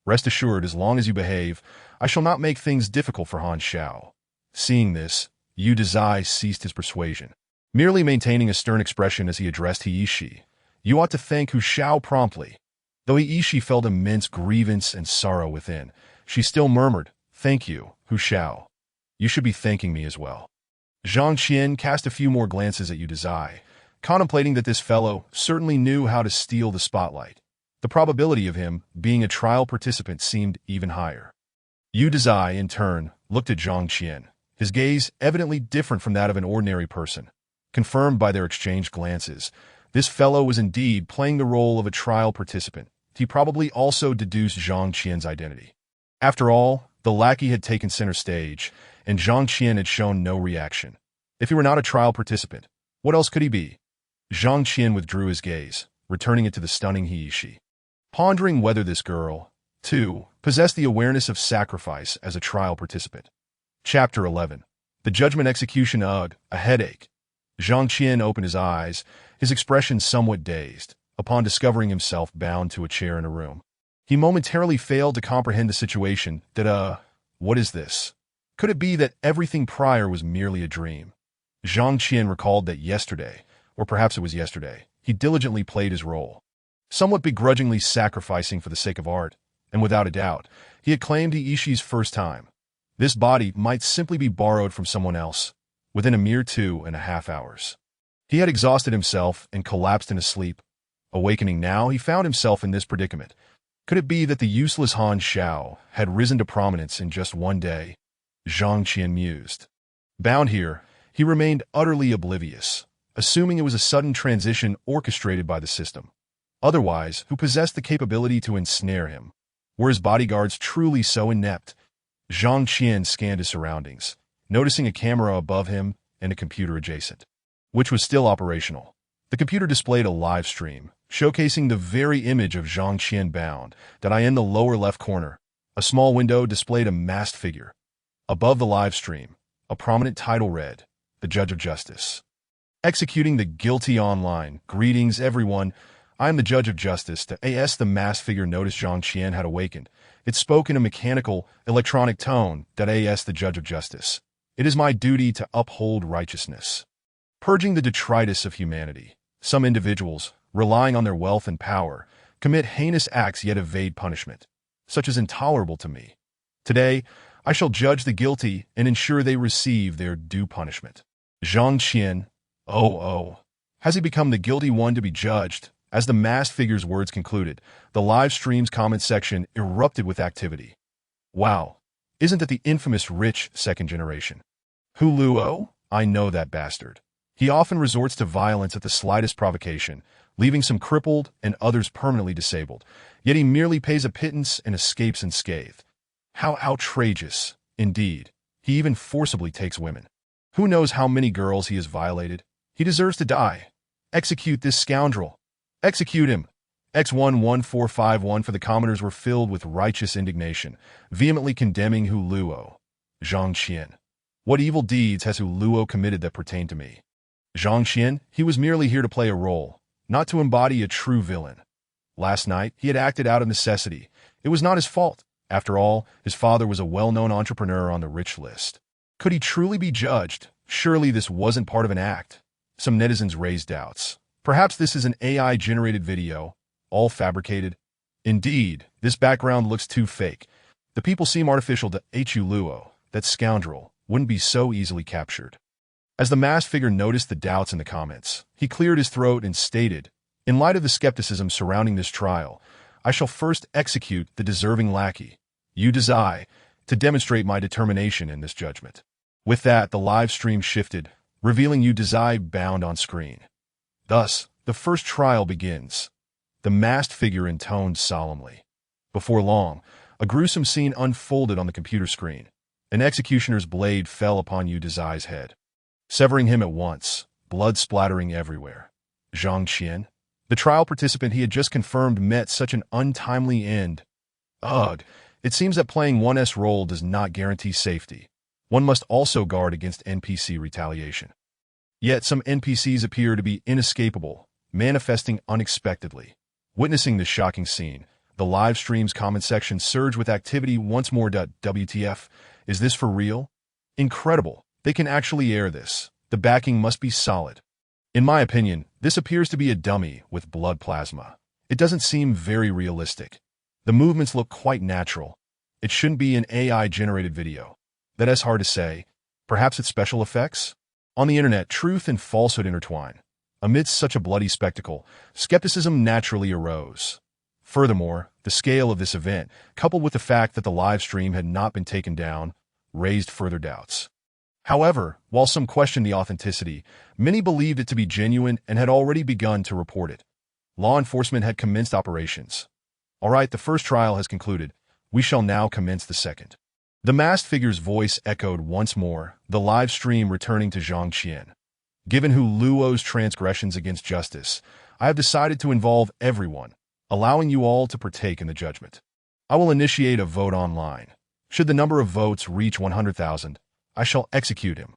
Rest assured, as long as you behave, I shall not make things difficult for Han Xiao. Seeing this, Yu Dezai ceased his persuasion, merely maintaining a stern expression as he addressed Ishi. "You ought to thank Hu Xiao promptly." Though Ishi felt immense grievance and sorrow within, she still murmured, "Thank you, Hu Xiao. You should be thanking me as well." Zhang Qian cast a few more glances at Yu Dezai, contemplating that this fellow certainly knew how to steal the spotlight. The probability of him being a trial participant seemed even higher. Yu Dezai, in turn, looked at Zhang Qian, his gaze evidently different from that of an ordinary person. Confirmed by their exchanged glances, this fellow was indeed playing the role of a trial participant. He probably also deduced Zhang Qian's identity. After all, the lackey had taken center stage, and Zhang Qian had shown no reaction. If he were not a trial participant, what else could he be? Zhang Qian withdrew his gaze, returning it to the stunning Hiishi. Pondering whether this girl, too, possessed the awareness of sacrifice as a trial participant. Chapter 11. The Judgment Execution. Ugh, a headache. Zhang Qian opened his eyes, his expression somewhat dazed, upon discovering himself bound to a chair in a room. He momentarily failed to comprehend the situation. What is this? Could it be that everything prior was merely a dream? Zhang Qian recalled that yesterday, or perhaps it was yesterday, he diligently played his role, somewhat begrudgingly sacrificing for the sake of art, and without a doubt, he had claimed Iishi's first time. This body might simply be borrowed from someone else, within a mere 2.5 hours. He had exhausted himself and collapsed in a sleep. Awakening now, he found himself in this predicament. Could it be that the useless Han Xiao had risen to prominence in just one day? Zhang Qian mused. Bound here, he remained utterly oblivious, assuming it was a sudden transition orchestrated by the system. Otherwise, who possessed the capability to ensnare him? Were his bodyguards truly so inept? Zhang Qian scanned his surroundings, noticing a camera above him and a computer adjacent, which was still operational. The computer displayed a live stream, showcasing the very image of Zhang Qian bound. In the lower left corner, a small window displayed a masked figure. Above the live stream, a prominent title read, "The Judge of Justice. Executing the guilty online. Greetings, everyone. I am the Judge of Justice." The masked figure noticed Zhang Qian had awakened. It spoke in a mechanical, electronic tone. The Judge of Justice. It is my duty to uphold righteousness, purging the detritus of humanity. Some individuals, relying on their wealth and power, commit heinous acts yet evade punishment. Such is intolerable to me. Today, I shall judge the guilty and ensure they receive their due punishment. Zhang Qian, has he become the guilty one to be judged? As the masked figure's words concluded, the live stream's comment section erupted with activity. Wow, isn't that the infamous rich second generation? Hu Luo? I know that bastard. He often resorts to violence at the slightest provocation, leaving some crippled and others permanently disabled. Yet he merely pays a pittance and escapes unscathed. How outrageous, indeed. He even forcibly takes women. Who knows how many girls he has violated? He deserves to die. Execute this scoundrel. Execute him. X11451. For the commoners were filled with righteous indignation, vehemently condemning Hu Luo. Zhang Qian. What evil deeds has Hu Luo committed that pertain to me? Zhang Qian, he was merely here to play a role, not to embody a true villain. Last night, he had acted out of necessity. It was not his fault. After all, his father was a well-known entrepreneur on the rich list. Could he truly be judged? Surely this wasn't part of an act. Some netizens raised doubts. Perhaps this is an AI-generated video, all fabricated. Indeed, this background looks too fake. The people seem artificial. Hu Luo, that scoundrel, wouldn't be so easily captured. As the masked figure noticed the doubts in the comments, he cleared his throat and stated, "In light of the skepticism surrounding this trial, I shall first execute the deserving lackey, Yu Dezai, to demonstrate my determination in this judgment." With that, the live stream shifted, revealing Yu Dezai bound on screen. Thus, the first trial begins. The masked figure intoned solemnly. Before long, a gruesome scene unfolded on the computer screen. An executioner's blade fell upon Yu Dezai's head, severing him at once, blood splattering everywhere. Zhang Qian, the trial participant he had just confirmed, met such an untimely end. Ugh, it seems that playing one's role does not guarantee safety. One must also guard against NPC retaliation. Yet some NPCs appear to be inescapable, manifesting unexpectedly. Witnessing this shocking scene, the live stream's comment section surged with activity once more. WTF? Is this for real? Incredible. They can actually air this. The backing must be solid. In my opinion, this appears to be a dummy with blood plasma. It doesn't seem very realistic. The movements look quite natural. It shouldn't be an AI-generated video. That's hard to say. Perhaps it's special effects? On the internet, truth and falsehood intertwine. Amidst such a bloody spectacle, skepticism naturally arose. Furthermore, the scale of this event, coupled with the fact that the live stream had not been taken down, raised further doubts. However, while some questioned the authenticity, many believed it to be genuine and had already begun to report it. Law enforcement had commenced operations. All right, the first trial has concluded. We shall now commence the second. The masked figure's voice echoed once more, the live stream returning to Zhang Qian. Given Hu Luo's transgressions against justice, I have decided to involve everyone, allowing you all to partake in the judgment. I will initiate a vote online. Should the number of votes reach 100,000, I shall execute him.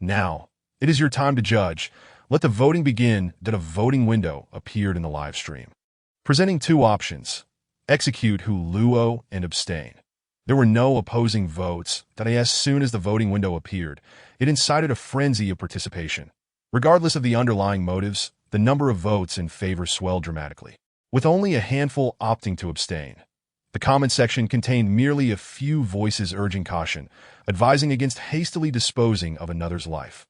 Now, it is your time to judge. Let the voting begin. That a voting window appeared in the live stream, presenting two options: execute Hu Luo and abstain. There were no opposing votes. That as soon as the voting window appeared, it incited a frenzy of participation. Regardless of the underlying motives, the number of votes in favor swelled dramatically, with only a handful opting to abstain. The comment section contained merely a few voices urging caution, advising against hastily disposing of another's life.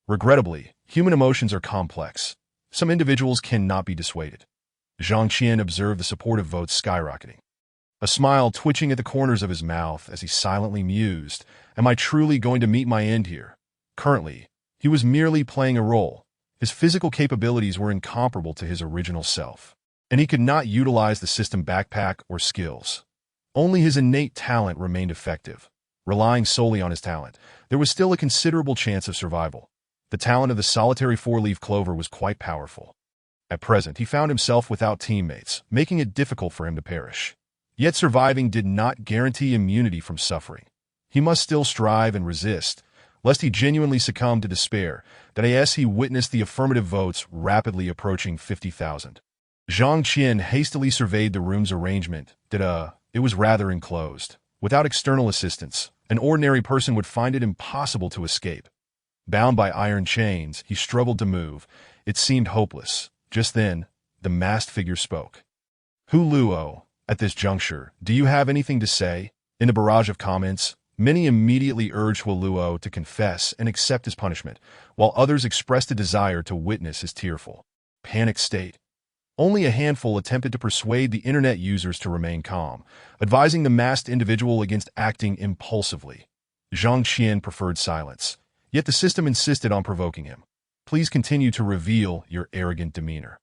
Regrettably, human emotions are complex. Some individuals cannot be dissuaded. Zhang Qian observed the supportive votes skyrocketing, a smile twitching at the corners of his mouth as he silently mused, "Am I truly going to meet my end here?" Currently, he was merely playing a role. His physical capabilities were incomparable to his original self, and he could not utilize the system backpack or skills. Only his innate talent remained effective. Relying solely on his talent, there was still a considerable chance of survival. The talent of the solitary four-leaf clover was quite powerful. At present, he found himself without teammates, making it difficult for him to perish. Yet surviving did not guarantee immunity from suffering. He must still strive and resist, lest he genuinely succumb to despair. That as he witnessed the affirmative votes rapidly approaching 50,000. Zhang Qian hastily surveyed the room's arrangement. It was rather enclosed. Without external assistance, an ordinary person would find it impossible to escape. Bound by iron chains, he struggled to move. It seemed hopeless. Just then, the masked figure spoke. "Hu Luo, at this juncture, do you have anything to say?" In the barrage of comments, many immediately urged Hu Luo to confess and accept his punishment, while others expressed a desire to witness his tearful, panicked state. Only a handful attempted to persuade the internet users to remain calm, advising the masked individual against acting impulsively. Zhang Qian preferred silence, yet the system insisted on provoking him. "Please continue to reveal your arrogant demeanor."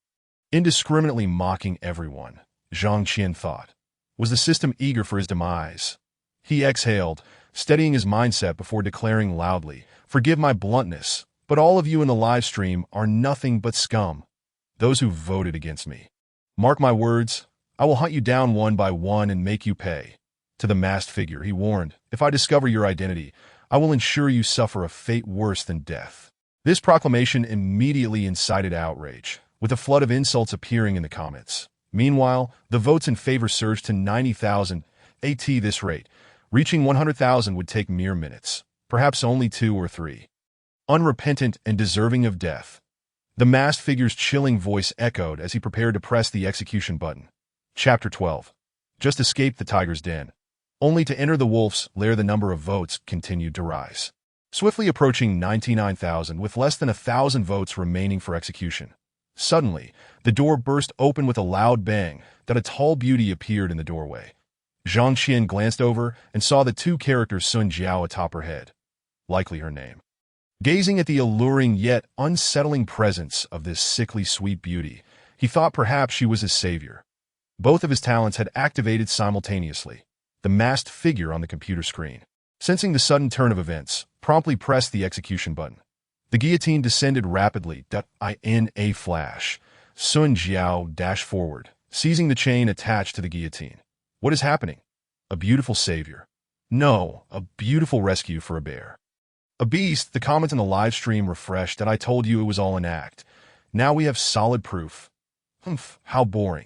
Indiscriminately mocking everyone, Zhang Qian thought. Was the system eager for his demise? He exhaled, steadying his mindset before declaring loudly, "Forgive my bluntness, but all of you in the live stream are nothing but scum. Those who voted against me. Mark my words, I will hunt you down one by one and make you pay." To the masked figure, he warned, "If I discover your identity, I will ensure you suffer a fate worse than death." This proclamation immediately incited outrage, with a flood of insults appearing in the comments. Meanwhile, the votes in favor surged to 90,000. At this rate, reaching 100,000 would take mere minutes, perhaps only 2 or 3. Unrepentant and deserving of death. The masked figure's chilling voice echoed as he prepared to press the execution button. Chapter 12. Just escaped the tiger's den, only to enter the wolf's lair. The number of votes continued to rise, swiftly approaching 99,000 with less than 1,000 votes remaining for execution. Suddenly, the door burst open with a loud bang. That a tall beauty appeared in the doorway. Zhang Qian glanced over and saw the two characters Sun Jiao atop her head. Likely her name. Gazing at the alluring yet unsettling presence of this sickly sweet beauty, he thought perhaps she was his savior. Both of his talents had activated simultaneously. The masked figure on the computer screen, sensing the sudden turn of events, promptly pressed the execution button. The guillotine descended rapidly. In a flash, Sun Jiao dashed forward, seizing the chain attached to the guillotine. What is happening? A beautiful savior. No, a beautiful rescue for a bear. A beast. The comments in the live stream refreshed. That I told you it was all an act. Now we have solid proof. Humph, how boring.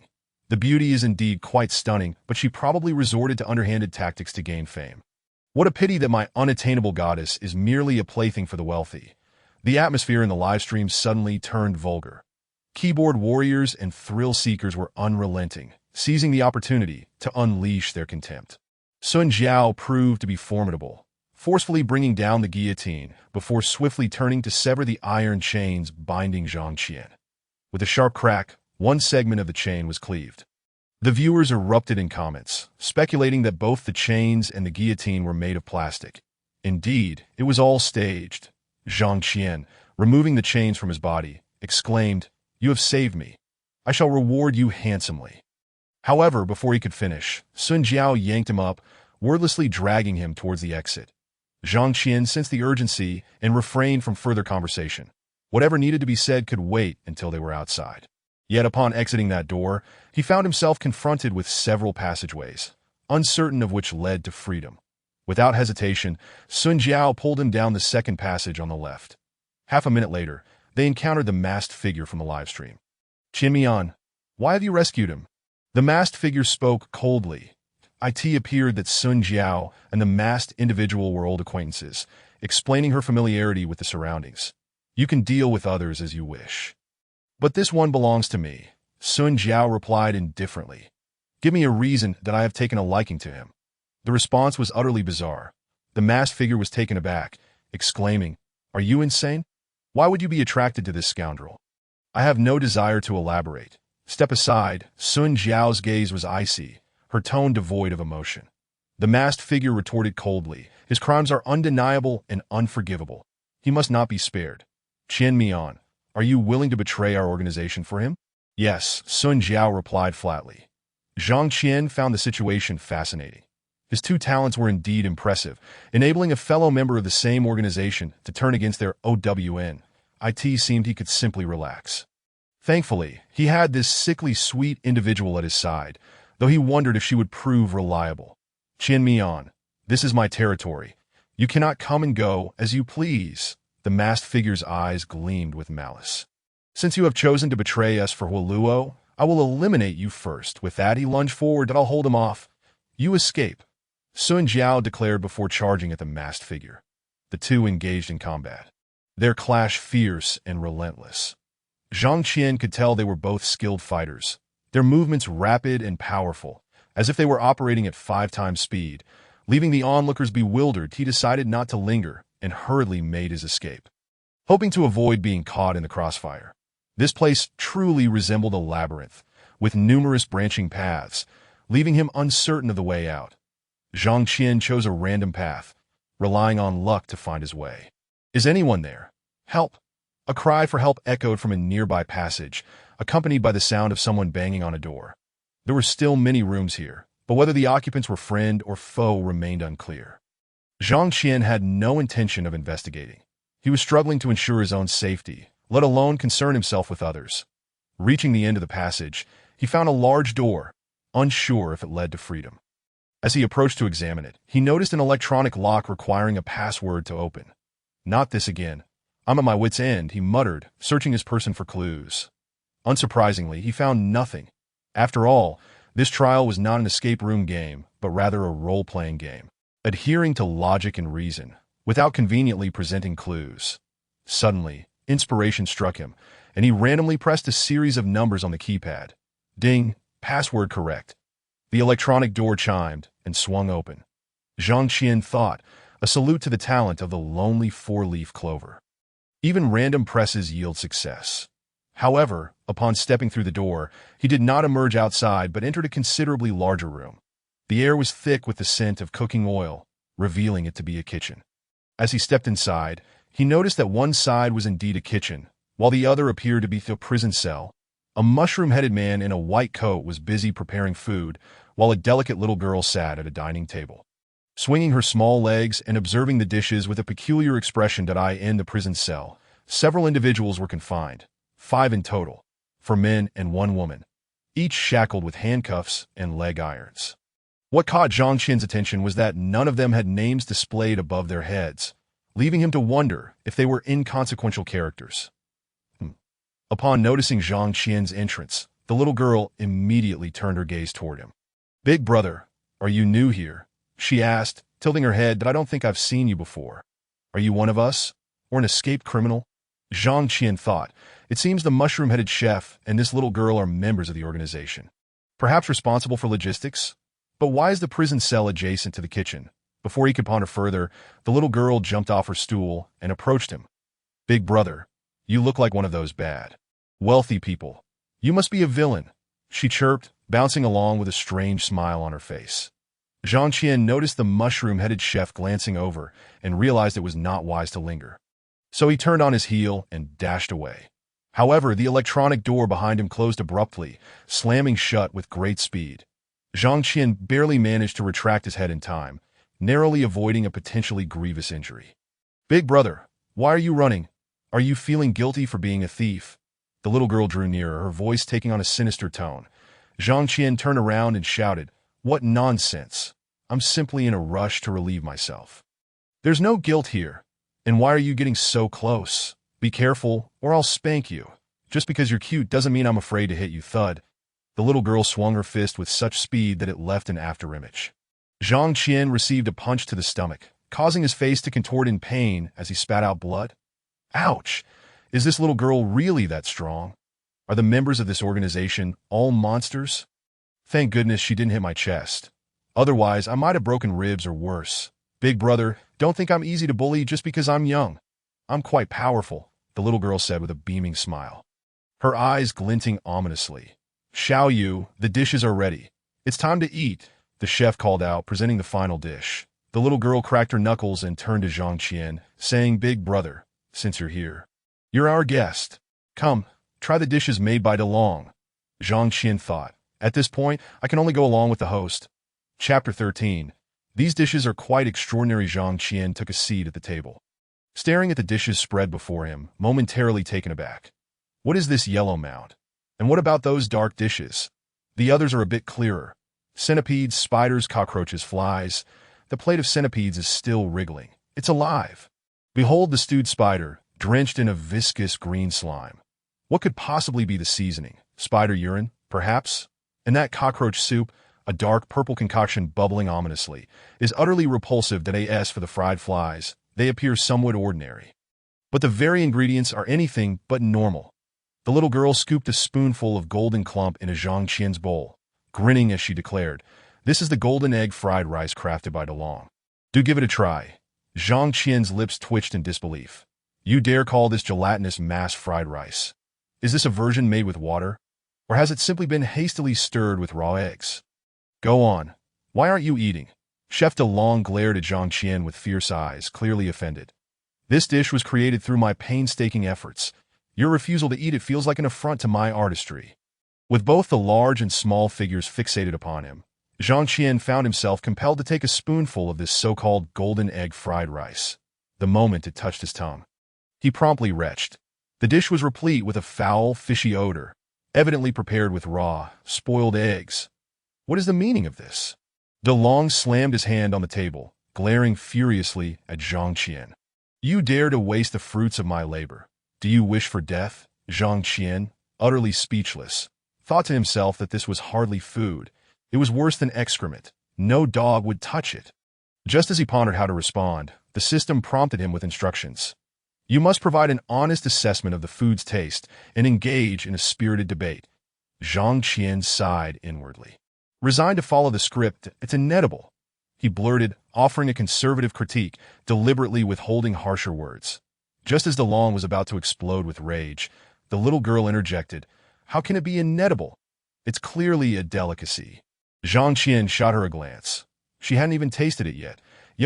The beauty is indeed quite stunning, but she probably resorted to underhanded tactics to gain fame. What a pity that my unattainable goddess is merely a plaything for the wealthy. The atmosphere in the live stream suddenly turned vulgar. Keyboard warriors and thrill seekers were unrelenting, seizing the opportunity to unleash their contempt. Sun Jiao proved to be formidable, forcefully bringing down the guillotine before swiftly turning to sever the iron chains binding Zhang Qian. With a sharp crack, one segment of the chain was cleaved. The viewers erupted in comments, speculating that both the chains and the guillotine were made of plastic. Indeed, it was all staged. Zhang Qian, removing the chains from his body, exclaimed, "You have saved me. I shall reward you handsomely." However, before he could finish, Sun Jiao yanked him up, wordlessly dragging him towards the exit. Zhang Qian sensed the urgency and refrained from further conversation. Whatever needed to be said could wait until they were outside. Yet upon exiting that door, he found himself confronted with several passageways, uncertain of which led to freedom. Without hesitation, Sun Jiao pulled him down the second passage on the left. Half a minute later, they encountered the masked figure from the livestream. "Qin Mian, why have you rescued him?" The masked figure spoke coldly. It appeared that Sun Jiao and the masked individual were old acquaintances, explaining her familiarity with the surroundings. "You can deal with others as you wish. But this one belongs to me," Sun Jiao replied indifferently. "Give me a reason that I have taken a liking to him." The response was utterly bizarre. The masked figure was taken aback, exclaiming, "Are you insane? Why would you be attracted to this scoundrel?" "I have no desire to elaborate. Step aside." Sun Jiao's gaze was icy, her tone devoid of emotion. The masked figure retorted coldly, "His crimes are undeniable and unforgivable. He must not be spared. Qin Mian, are you willing to betray our organization for him?" "Yes," Sun Jiao replied flatly. Zhang Qian found the situation fascinating. His two talents were indeed impressive, enabling a fellow member of the same organization to turn against their OWN. It seemed he could simply relax. Thankfully, he had this sickly sweet individual at his side, though he wondered if she would prove reliable. "Qin Mian, this is my territory. You cannot come and go as you please." The masked figure's eyes gleamed with malice. "Since you have chosen to betray us for Huoluo, I will eliminate you first." With that, he lunged forward, and I'll hold him off. "You escape," Sun Jiao declared before charging at the masked figure. The two engaged in combat. Their clash fierce and relentless. Zhang Qian could tell they were both skilled fighters, their movements rapid and powerful, as if they were operating at 5 times speed. Leaving the onlookers bewildered, he decided not to linger and hurriedly made his escape, hoping to avoid being caught in the crossfire. This place truly resembled a labyrinth, with numerous branching paths, leaving him uncertain of the way out. Zhang Qian chose a random path, relying on luck to find his way. "Is anyone there? Help!" A cry for help echoed from a nearby passage, accompanied by the sound of someone banging on a door. There were still many rooms here, but whether the occupants were friend or foe remained unclear. Zhang Qian had no intention of investigating. He was struggling to ensure his own safety, let alone concern himself with others. Reaching the end of the passage, he found a large door, unsure if it led to freedom. As he approached to examine it, he noticed an electronic lock requiring a password to open. "Not this again. I'm at my wit's end," he muttered, searching his person for clues. Unsurprisingly, he found nothing. After all, this trial was not an escape room game, but rather a role-playing game, adhering to logic and reason, without conveniently presenting clues. Suddenly, inspiration struck him, and he randomly pressed a series of numbers on the keypad. Ding, password correct. The electronic door chimed and swung open. Zhang Qian thought, a salute to the talent of the lonely 4-leaf clover. Even random presses yield success. However, upon stepping through the door, he did not emerge outside but entered a considerably larger room. The air was thick with the scent of cooking oil, revealing it to be a kitchen. As he stepped inside, he noticed that one side was indeed a kitchen, while the other appeared to be a prison cell. A mushroom-headed man in a white coat was busy preparing food, while a delicate little girl sat at a dining table, swinging her small legs and observing the dishes with a peculiar expression. In the prison cell, several individuals were confined, 5 in total, 4 men and 1 woman, each shackled with handcuffs and leg irons. What caught Zhang Qian's attention was that none of them had names displayed above their heads, leaving him to wonder if they were inconsequential characters. Upon noticing Zhang Qian's entrance, the little girl immediately turned her gaze toward him. "Big brother, are you new here?" she asked, tilting her head. "I don't think I've seen you before. Are you one of us, or an escaped criminal?" Zhang Qian thought, it seems the mushroom-headed chef and this little girl are members of the organization, perhaps responsible for logistics. But why is the prison cell adjacent to the kitchen? Before he could ponder further, the little girl jumped off her stool and approached him. "Big brother, you look like one of those bad, wealthy people. You must be a villain," she chirped, bouncing along with a strange smile on her face. Zhang Qian noticed the mushroom-headed chef glancing over and realized it was not wise to linger. So he turned on his heel and dashed away. However, the electronic door behind him closed abruptly, slamming shut with great speed. Zhang Qian barely managed to retract his head in time, narrowly avoiding a potentially grievous injury. "Big brother, why are you running? Are you feeling guilty for being a thief?" The little girl drew nearer, her voice taking on a sinister tone. Zhang Qian turned around and shouted, "What nonsense! I'm simply in a rush to relieve myself. There's no guilt here. And why are you getting so close? Be careful, or I'll spank you. Just because you're cute doesn't mean I'm afraid to hit you." Thud. The little girl swung her fist with such speed that it left an afterimage. Zhang Qian received a punch to the stomach, causing his face to contort in pain as he spat out blood. Ouch! Is this little girl really that strong? Are the members of this organization all monsters? Thank goodness she didn't hit my chest. Otherwise, I might have broken ribs or worse. "Big brother, don't think I'm easy to bully just because I'm young. I'm quite powerful," the little girl said with a beaming smile, her eyes glinting ominously. "Xiao Yu, the dishes are ready. It's time to eat," the chef called out, presenting the final dish. The little girl cracked her knuckles and turned to Zhang Qian, saying, "Big brother, since you're here, you're our guest. Come, try the dishes made by DeLong." Zhang Qian thought, "At this point, I can only go along with the host." Chapter 13. These dishes are quite extraordinary. Zhang Qian took a seat at the table, staring at the dishes spread before him, momentarily taken aback. What is this yellow mound? And what about those dark dishes? The others are a bit clearer. Centipedes, spiders, cockroaches, flies. The plate of centipedes is still wriggling. It's alive. Behold the stewed spider, drenched in a viscous green slime. What could possibly be the seasoning? Spider urine, perhaps? And that cockroach soup, a dark purple concoction bubbling ominously, is utterly repulsive. As for the fried flies, they appear somewhat ordinary. But the very ingredients are anything but normal. The little girl scooped a spoonful of golden clump into Zhang Qian's bowl, grinning as she declared, "This is the golden egg fried rice crafted by DeLong. Do give it a try." Zhang Qian's lips twitched in disbelief. "You dare call this gelatinous mass fried rice? Is this a version made with water? Or has it simply been hastily stirred with raw eggs? Go on. Why aren't you eating?" Chef DeLong glared at Zhang Qian with fierce eyes, clearly offended. "This dish was created through my painstaking efforts. Your refusal to eat it feels like an affront to my artistry." With both the large and small figures fixated upon him, Zhang Qian found himself compelled to take a spoonful of this so-called golden egg fried rice. The moment it touched his tongue, he promptly retched. The dish was replete with a foul, fishy odor, evidently prepared with raw, spoiled eggs. What is the meaning of this? DeLong slammed his hand on the table, glaring furiously at Zhang Qian. "You dare to waste the fruits of my labor. Do you wish for death?" Zhang Qian, utterly speechless, thought to himself that this was hardly food. It was worse than excrement. No dog would touch it. Just as he pondered how to respond, the system prompted him with instructions. "You must provide an honest assessment of the food's taste and engage in a spirited debate." Zhang Qian sighed inwardly. Resigned to follow the script, "It's inedible," he blurted, offering a conservative critique, deliberately withholding harsher words. Just as DeLong was about to explode with rage, the little girl interjected, "How can it be inedible? It's clearly a delicacy." Zhang Qian shot her a glance. She hadn't even tasted it yet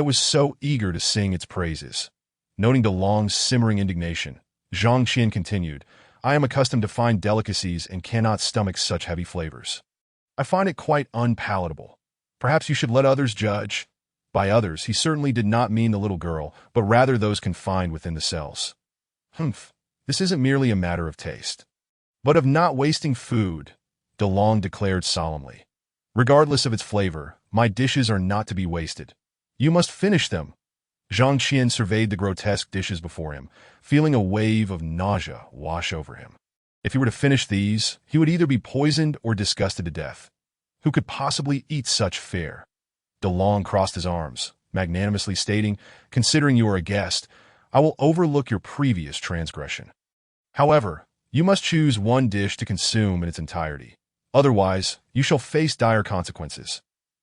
was so eager to sing its praises. Noting DeLong's simmering indignation, Zhang Qian continued, "I am accustomed to fine delicacies and cannot stomach such heavy flavors. I find it quite unpalatable. Perhaps you should let others judge." By others, he certainly did not mean the little girl, but rather those confined within the cells. "Humph, this isn't merely a matter of taste, but of not wasting food," DeLong declared solemnly. "Regardless of its flavor, my dishes are not to be wasted. You must finish them." Zhang Qian surveyed the grotesque dishes before him, feeling a wave of nausea wash over him. If he were to finish these, he would either be poisoned or disgusted to death. Who could possibly eat such fare? DeLong crossed his arms, magnanimously stating, "Considering you are a guest, I will overlook your previous transgression. However, you must choose one dish to consume in its entirety. Otherwise, you shall face dire consequences."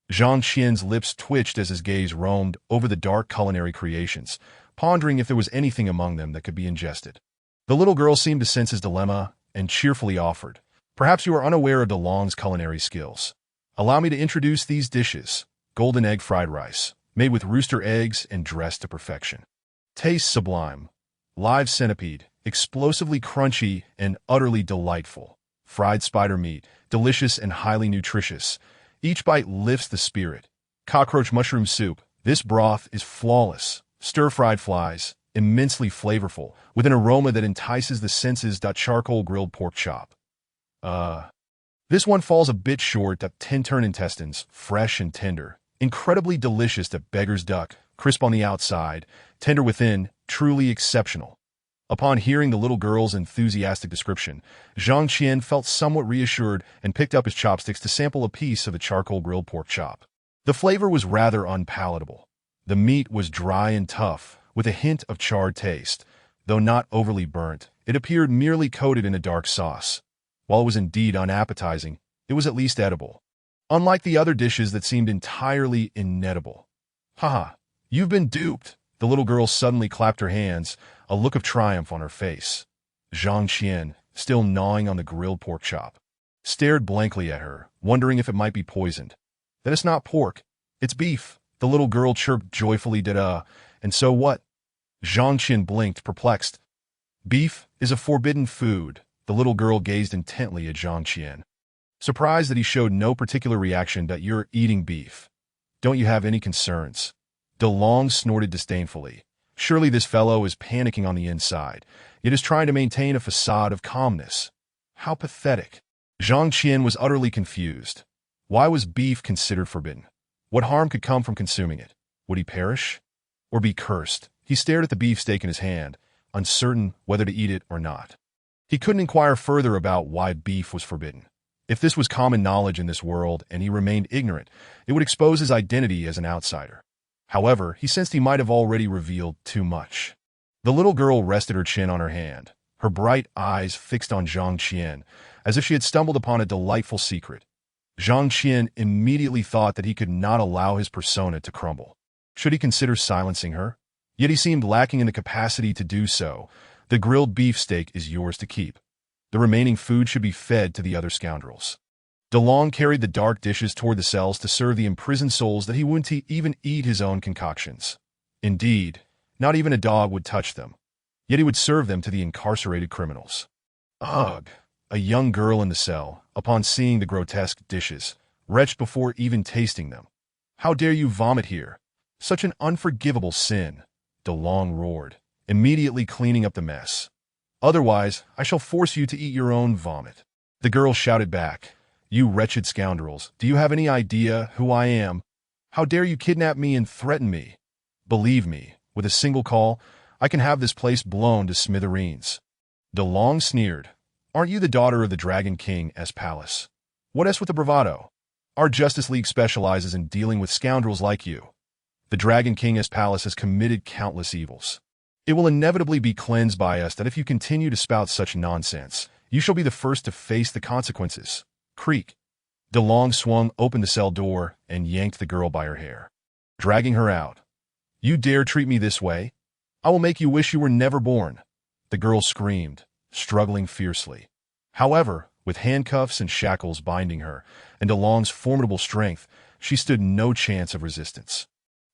Zhang Qian's lips twitched as his gaze roamed over the dark culinary creations, pondering if there was anything among them that could be ingested. The little girl seemed to sense his dilemma and cheerfully offered, "Perhaps you are unaware of DeLong's culinary skills. Allow me to introduce these dishes." golden egg fried rice, made with rooster eggs and dressed to perfection. Taste sublime. Live centipede, explosively crunchy and utterly delightful. Fried spider meat, delicious and highly nutritious. Each bite lifts the spirit. Cockroach mushroom soup. This broth is flawless. Stir-fried flies, immensely flavorful, with an aroma that entices the senses. Charcoal grilled pork chop. This one falls a bit short. Tintern intestines, fresh and tender. Incredibly delicious. Beggar's duck, crisp on the outside, tender within, truly exceptional. Upon hearing the little girl's enthusiastic description, Zhang Qian felt somewhat reassured and picked up his chopsticks to sample a piece of a charcoal grilled pork chop. The flavor was rather unpalatable. The meat was dry and tough, with a hint of charred taste. Though not overly burnt, it appeared merely coated in a dark sauce. While it was indeed unappetizing, it was at least edible. Unlike the other dishes that seemed entirely inedible. Haha, you've been duped. The little girl suddenly clapped her hands, a look of triumph on her face. Zhang Qian, still gnawing on the grilled pork chop, stared blankly at her, wondering if it might be poisoned. That it's not pork, it's beef, the little girl chirped joyfully. And so what? Zhang Qian blinked, perplexed. Beef is a forbidden food. The little girl gazed intently at Zhang Qian, surprised that he showed no particular reaction. You're eating beef. Don't you have any concerns? DeLong snorted disdainfully. Surely this fellow is panicking on the inside, yet is trying to maintain a facade of calmness. How pathetic. Zhang Qian was utterly confused. Why was beef considered forbidden? What harm could come from consuming it? Would he perish? Or be cursed? He stared at the beefsteak in his hand, uncertain whether to eat it or not. He couldn't inquire further about why beef was forbidden. If this was common knowledge in this world and he remained ignorant, it would expose his identity as an outsider. However, he sensed he might have already revealed too much. The little girl rested her chin on her hand, her bright eyes fixed on Zhang Qian, as if she had stumbled upon a delightful secret. Zhang Qian immediately thought that he could not allow his persona to crumble. Should he consider silencing her? Yet he seemed lacking in the capacity to do so. The grilled beefsteak is yours to keep. The remaining food should be fed to the other scoundrels. DeLong carried the dark dishes toward the cells to serve the imprisoned souls that he wouldn't even eat his own concoctions. Indeed, not even a dog would touch them. Yet he would serve them to the incarcerated criminals. Ugh! A young girl in the cell, upon seeing the grotesque dishes, retched before even tasting them. How dare you vomit here? Such an unforgivable sin! DeLong roared, immediately cleaning up the mess. Otherwise, I shall force you to eat your own vomit. The girl shouted back. You wretched scoundrels, do you have any idea who I am? How dare you kidnap me and threaten me? Believe me, with a single call, I can have this place blown to smithereens. DeLong sneered. Aren't you the daughter of the Dragon King S. Palace? What else with the bravado? Our Justice League specializes in dealing with scoundrels like you. The Dragon King S. Palace has committed countless evils. It will inevitably be cleansed by us that if you continue to spout such nonsense, you shall be the first to face the consequences. Creak. DeLong swung open the cell door and yanked the girl by her hair, dragging her out. You dare treat me this way? I will make you wish you were never born. The girl screamed, struggling fiercely. However, with handcuffs and shackles binding her, and DeLong's formidable strength, she stood no chance of resistance.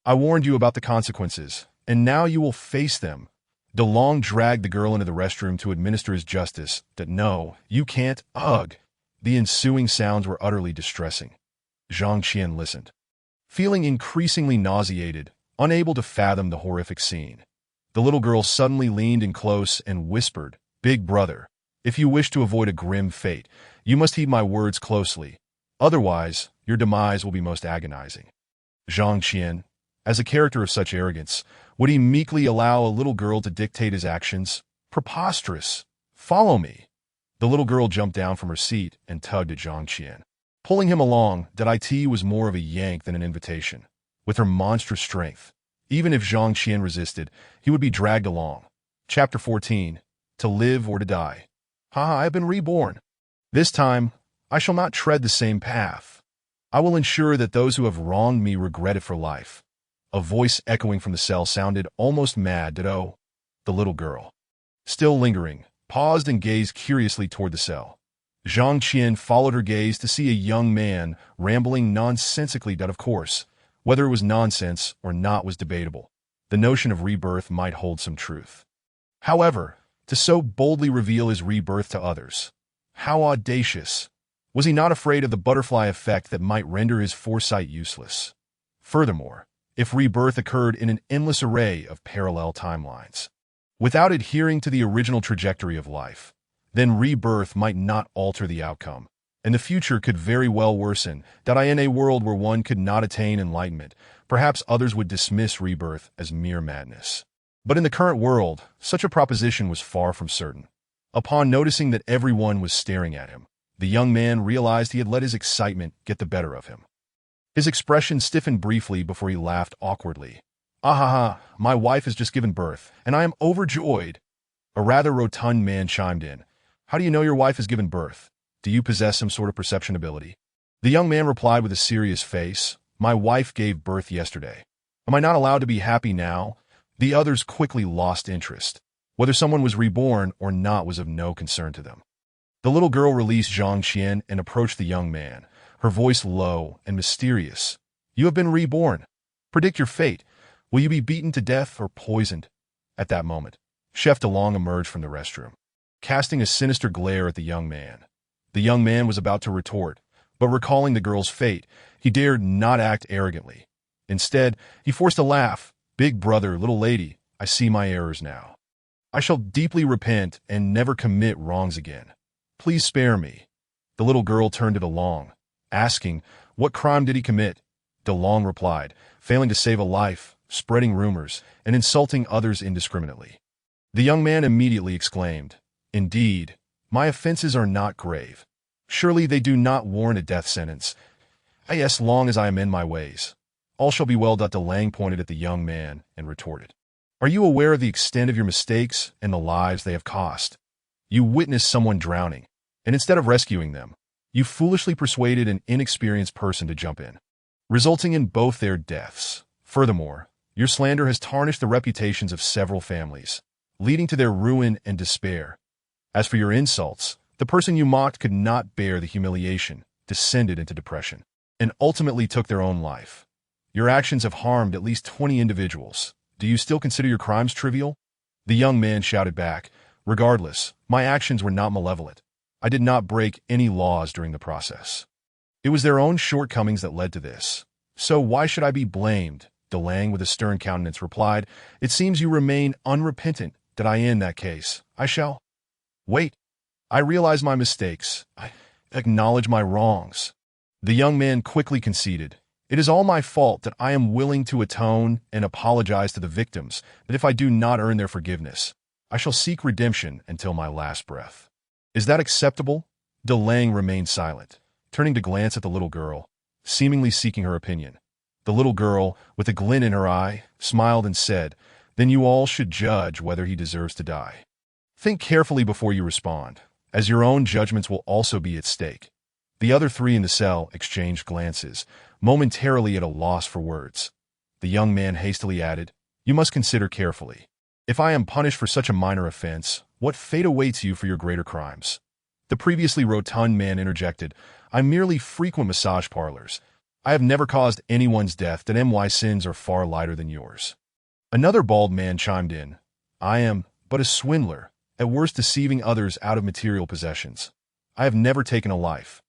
I warned you about the consequences, and now you will face them. DeLong dragged the girl into the restroom to administer his justice. No, you can't. Ugh! The ensuing sounds were utterly distressing. Zhang Qian listened, feeling increasingly nauseated, unable to fathom the horrific scene. The little girl suddenly leaned in close and whispered, Big brother, if you wish to avoid a grim fate, you must heed my words closely. Otherwise, your demise will be most agonizing. Zhang Qian, as a character of such arrogance, would he meekly allow a little girl to dictate his actions? Preposterous! Follow me! The little girl jumped down from her seat and tugged at Zhang Qian. Pulling him along, it was more of a yank than an invitation. With her monstrous strength, even if Zhang Qian resisted, he would be dragged along. Chapter 14. To live or to die. I have been reborn. This time, I shall not tread the same path. I will ensure that those who have wronged me regret it for life. A voice echoing from the cell sounded almost mad. The little girl, still lingering, paused and gazed curiously toward the cell. Zhang Qian followed her gaze to see a young man rambling nonsensically. Of course, Whether it was nonsense or not was debatable. The notion of rebirth might hold some truth. However, to so boldly reveal his rebirth to others, how audacious! Was he not afraid of the butterfly effect that might render his foresight useless? Furthermore, if rebirth occurred in an endless array of parallel timelines, without adhering to the original trajectory of life, then rebirth might not alter the outcome, and the future could very well worsen. In a world where one could not attain enlightenment, perhaps others would dismiss rebirth as mere madness. But in the current world, such a proposition was far from certain. Upon noticing that everyone was staring at him, the young man realized he had let his excitement get the better of him. His expression stiffened briefly before he laughed awkwardly. "Ahaha, my wife has just given birth, and I am overjoyed." A rather rotund man chimed in. "How do you know your wife has given birth? Do you possess some sort of perception ability?" The young man replied with a serious face, "My wife gave birth yesterday. Am I not allowed to be happy now?" The others quickly lost interest. Whether someone was reborn or not was of no concern to them. The little girl released Zhang Qian and approached the young man, her voice low and mysterious. "You have been reborn. Predict your fate. Will you be beaten to death or poisoned?" At that moment, Chef DeLong emerged from the restroom, casting a sinister glare at the young man. The young man was about to retort, but recalling the girl's fate, he dared not act arrogantly. Instead, he forced a laugh. "Big brother, little lady, I see my errors now. I shall deeply repent and never commit wrongs again. Please spare me." The little girl turned to DeLong, asking, "What crime did he commit?" DeLong replied, "Failing to save a life, spreading rumors, and insulting others indiscriminately." The young man immediately exclaimed, "Indeed, my offenses are not grave. Surely they do not warrant a death sentence. As long as I amend my ways, all shall be well." DeLang pointed at the young man and retorted, "Are you aware of the extent of your mistakes and the lives they have cost? You witnessed someone drowning, and instead of rescuing them, you foolishly persuaded an inexperienced person to jump in, resulting in both their deaths. Furthermore, your slander has tarnished the reputations of several families, leading to their ruin and despair. As for your insults, the person you mocked could not bear the humiliation, descended into depression, and ultimately took their own life. Your actions have harmed at least 20 individuals. Do you still consider your crimes trivial?" The young man shouted back, "Regardless, my actions were not malevolent. I did not break any laws during the process. It was their own shortcomings that led to this. So why should I be blamed?" DeLang, with a stern countenance, replied, "It seems you remain unrepentant. In that case, I shall wait. I realize my mistakes. I acknowledge my wrongs." The young man quickly conceded, "It is all my fault that I am willing to atone and apologize to the victims, but if I do not earn their forgiveness, I shall seek redemption until my last breath." "Is that acceptable?" DeLang remained silent, turning to glance at the little girl, seemingly seeking her opinion. The little girl, with a glint in her eye, smiled and said, "Then you all should judge whether he deserves to die. Think carefully before you respond, as your own judgments will also be at stake." The other three in the cell exchanged glances, momentarily at a loss for words. The young man hastily added, "You must consider carefully. If I am punished for such a minor offense, what fate awaits you for your greater crimes?" The previously rotund man interjected, "I merely frequent massage parlors. I have never caused anyone's death. My sins are far lighter than yours." Another bald man chimed in, "I am but a swindler, at worst deceiving others out of material possessions. I have never taken a life."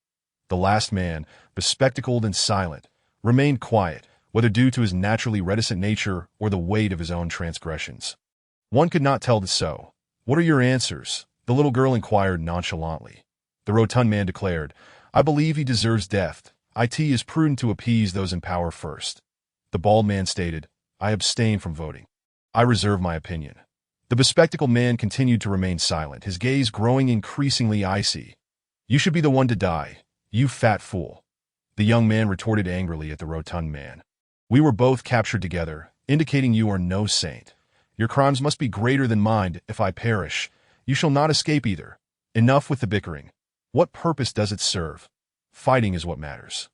The last man, bespectacled and silent, remained quiet, whether due to his naturally reticent nature or the weight of his own transgressions. One could not tell so. "What are your answers?" the little girl inquired nonchalantly. The rotund man declared, "I believe he deserves death. It is prudent to appease those in power first." The bald man stated, "I abstain from voting. I reserve my opinion." The bespectacled man continued to remain silent, his gaze growing increasingly icy. "You should be the one to die, you fat fool." The young man retorted angrily at the rotund man. "We were both captured together, indicating you are no saint. Your crimes must be greater than mine. If I perish, you shall not escape either. Enough with the bickering. What purpose does it serve? Fighting is what matters."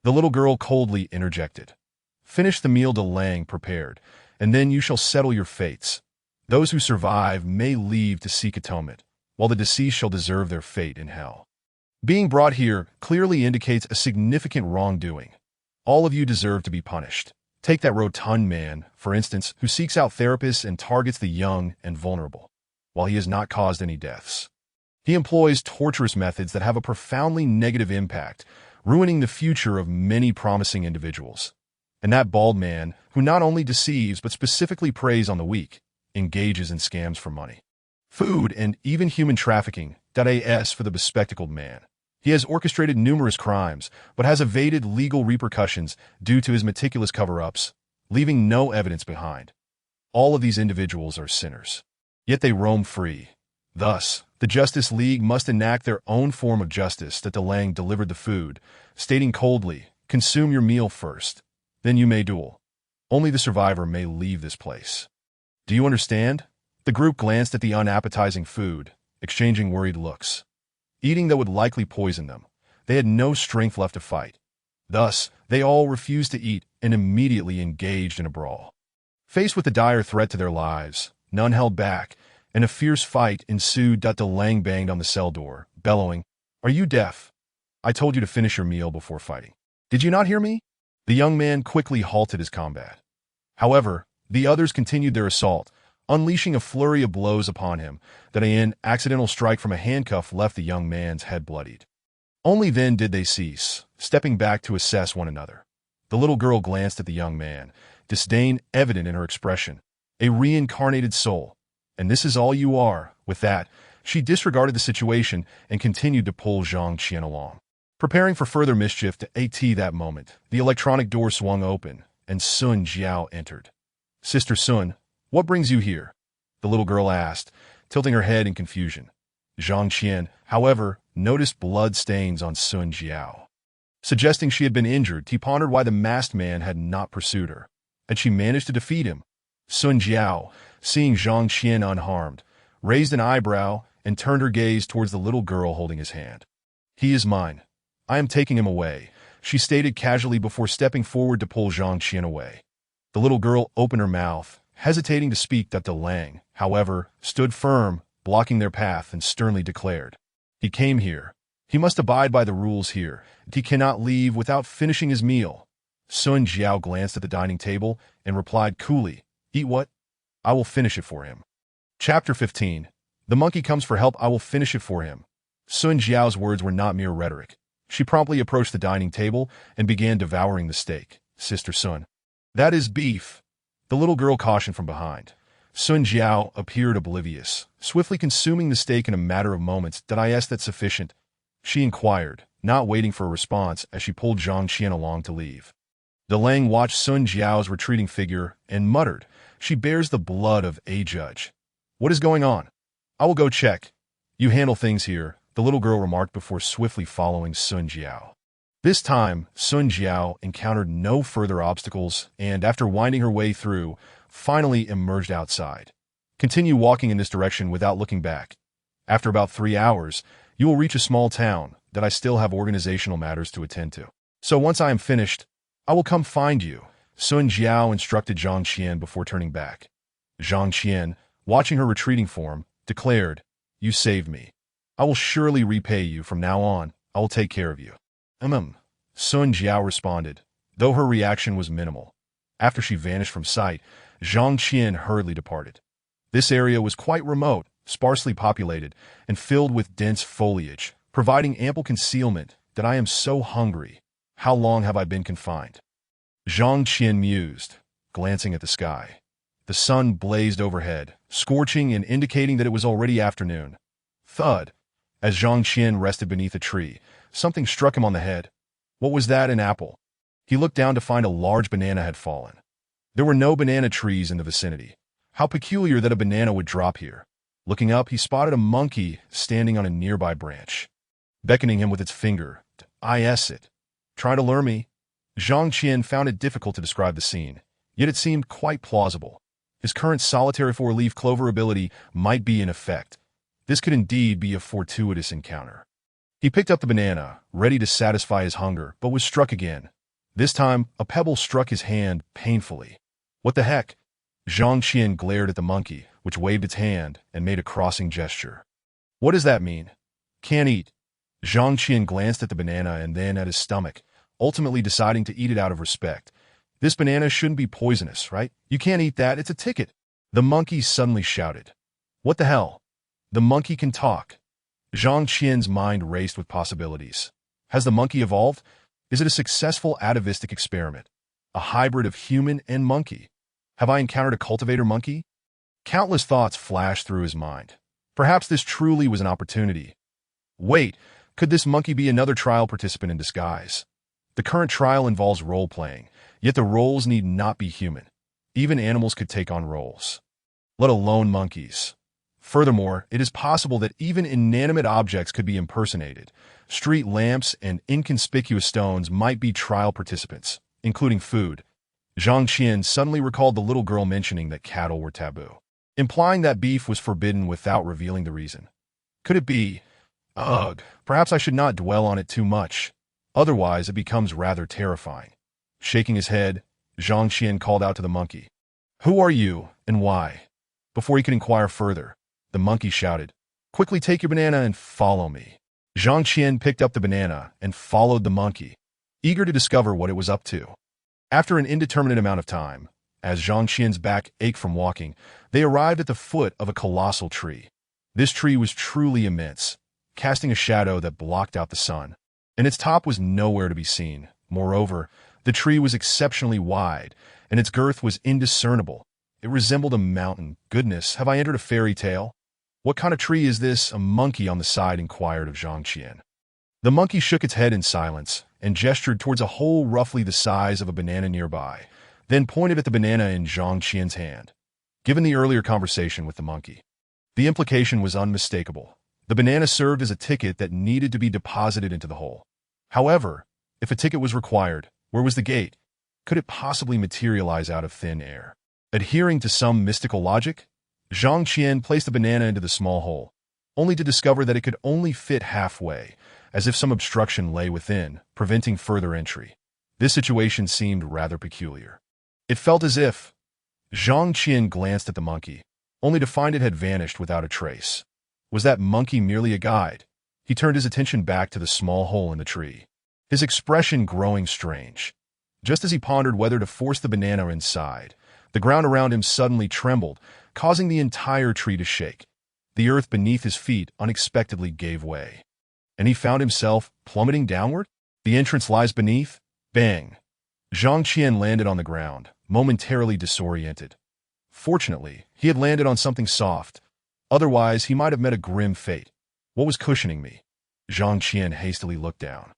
The little girl coldly interjected, "Finish the meal DeLang prepared, and then you shall settle your fates. Those who survive may leave to seek atonement, while the deceased shall deserve their fate in hell." Being brought here clearly indicates a significant wrongdoing. All of you deserve to be punished. Take that rotund man, for instance, who seeks out therapists and targets the young and vulnerable, while he has not caused any deaths. He employs torturous methods that have a profoundly negative impact, ruining the future of many promising individuals. And that bald man, who not only deceives but specifically preys on the weak, engages in scams for money, food, and even human trafficking. As for the bespectacled man, he has orchestrated numerous crimes, but has evaded legal repercussions due to his meticulous cover-ups, leaving no evidence behind. All of these individuals are sinners, yet they roam free. Thus, the Justice League must enact their own form of justice. That Delang delivered the food, stating coldly, "Consume your meal first, then you may duel. Only the survivor may leave this place." Do you understand? The group glanced at the unappetizing food, exchanging worried looks. Eating that would likely poison them, they had no strength left to fight. Thus, they all refused to eat and immediately engaged in a brawl. Faced with the dire threat to their lives, none held back, and a fierce fight ensued. Delang banged on the cell door, bellowing, "Are you deaf? I told you to finish your meal before fighting. Did you not hear me?" The young man quickly halted his combat. However, the others continued their assault, unleashing a flurry of blows upon him. An accidental strike from a handcuff left the young man's head bloodied. Only then did they cease, stepping back to assess one another. The little girl glanced at the young man, disdain evident in her expression. A reincarnated soul. And this is all you are. With that, she disregarded the situation and continued to pull Zhang Qian along. Preparing for further mischief. That moment, the electronic door swung open, and Sun Jiao entered. "Sister Sun, what brings you here?" the little girl asked, tilting her head in confusion. Zhang Qian, however, noticed blood stains on Sun Jiao. Suggesting she had been injured, he pondered why the masked man had not pursued her. Had she managed to defeat him? Sun Jiao, seeing Zhang Qian unharmed, raised an eyebrow and turned her gaze towards the little girl holding his hand. "He is mine. I am taking him away," she stated casually before stepping forward to pull Zhang Qian away. The little girl opened her mouth, hesitating to speak. Delang, however, stood firm, blocking their path, and sternly declared, "He came here. He must abide by the rules here. He cannot leave without finishing his meal." Sun Jiao glanced at the dining table and replied coolly, "Eat what? I will finish it for him." Chapter 15. The monkey comes for help. I will finish it for him. Sun Jiao's words were not mere rhetoric. She promptly approached the dining table and began devouring the steak. "Sister Sun, that is beef," the little girl cautioned from behind. Sun Jiao appeared oblivious, swiftly consuming the steak in a matter of moments. "Is that sufficient?" she inquired, not waiting for a response as she pulled Zhang Qian along to leave. Delang watched Sun Jiao's retreating figure and muttered, "She bears the blood of a judge. What is going on? I will go check." "You handle things here," the little girl remarked before swiftly following Sun Jiao. This time, Sun Jiao encountered no further obstacles and, after winding her way through, finally emerged outside. "Continue walking in this direction without looking back. After about 3 hours, you will reach a small town that I still have organizational matters to attend to. So once I am finished, I will come find you," Sun Jiao instructed Zhang Qian before turning back. Zhang Qian, watching her retreating form, declared, "You saved me. I will surely repay you. From now on, I will take care of you." Sun Jiao responded, though her reaction was minimal. After she vanished from sight, Zhang Qian hurriedly departed. This area was quite remote, sparsely populated, and filled with dense foliage, providing ample concealment. "I am so hungry. How long have I been confined?" Zhang Qian mused, glancing at the sky. The sun blazed overhead, scorching and indicating that it was already afternoon. Thud. As Zhang Qian rested beneath a tree, something struck him on the head. What was that? An apple. He looked down to find a large banana had fallen. There were no banana trees in the vicinity. How peculiar that a banana would drop here. Looking up, he spotted a monkey standing on a nearby branch, beckoning him with its finger. It. Try to lure me? Zhang Qian found it difficult to describe the scene, yet it seemed quite plausible. His current solitary four-leaf clover ability might be in effect. This could indeed be a fortuitous encounter. He picked up the banana, ready to satisfy his hunger, but was struck again. This time, a pebble struck his hand painfully. What the heck? Zhang Qian glared at the monkey, which waved its hand and made a crossing gesture. What does that mean? Can't eat. Zhang Qian glanced at the banana and then at his stomach, ultimately deciding to eat it out of respect. This banana shouldn't be poisonous, right? You can't eat that, it's a ticket. The monkey suddenly shouted. What the hell? The monkey can talk. Zhang Qian's mind raced with possibilities. Has the monkey evolved? Is it a successful atavistic experiment? A hybrid of human and monkey? Have I encountered a cultivator monkey? Countless thoughts flashed through his mind. Perhaps this truly was an opportunity. Wait, could this monkey be another trial participant in disguise? The current trial involves role-playing, yet the roles need not be human. Even animals could take on roles, let alone monkeys. Furthermore, it is possible that even inanimate objects could be impersonated. Street lamps and inconspicuous stones might be trial participants, including food. Zhang Qian suddenly recalled the little girl mentioning that cattle were taboo, implying that beef was forbidden without revealing the reason. Could it be? Ugh, perhaps I should not dwell on it too much. Otherwise, it becomes rather terrifying. Shaking his head, Zhang Qian called out to the monkey. Who are you, and why? Before he could inquire further, the monkey shouted, Quickly take your banana and follow me. Zhang Qian picked up the banana and followed the monkey, eager to discover what it was up to. After an indeterminate amount of time, as Zhang Qian's back ached from walking, they arrived at the foot of a colossal tree. This tree was truly immense, casting a shadow that blocked out the sun, and its top was nowhere to be seen. Moreover, the tree was exceptionally wide, and its girth was indiscernible. It resembled a mountain. Goodness, have I entered a fairy tale? What kind of tree is this? A monkey on the side inquired of Zhang Qian. The monkey shook its head in silence and gestured towards a hole roughly the size of a banana nearby, then pointed at the banana in Zhang Qian's hand. Given the earlier conversation with the monkey, the implication was unmistakable. The banana served as a ticket that needed to be deposited into the hole. However, if a ticket was required, where was the gate? Could it possibly materialize out of thin air? Adhering to some mystical logic, Zhang Qian placed the banana into the small hole, only to discover that it could only fit halfway, as if some obstruction lay within, preventing further entry. This situation seemed rather peculiar. It felt as if... Zhang Qian glanced at the monkey, only to find it had vanished without a trace. Was that monkey merely a guide? He turned his attention back to the small hole in the tree, his expression growing strange. Just as he pondered whether to force the banana inside, the ground around him suddenly trembled, causing the entire tree to shake. The earth beneath his feet unexpectedly gave way, and he found himself plummeting downward. The entrance lies beneath. Bang! Zhang Qian landed on the ground, momentarily disoriented. Fortunately, he had landed on something soft. Otherwise, he might have met a grim fate. What was cushioning me? Zhang Qian hastily looked down.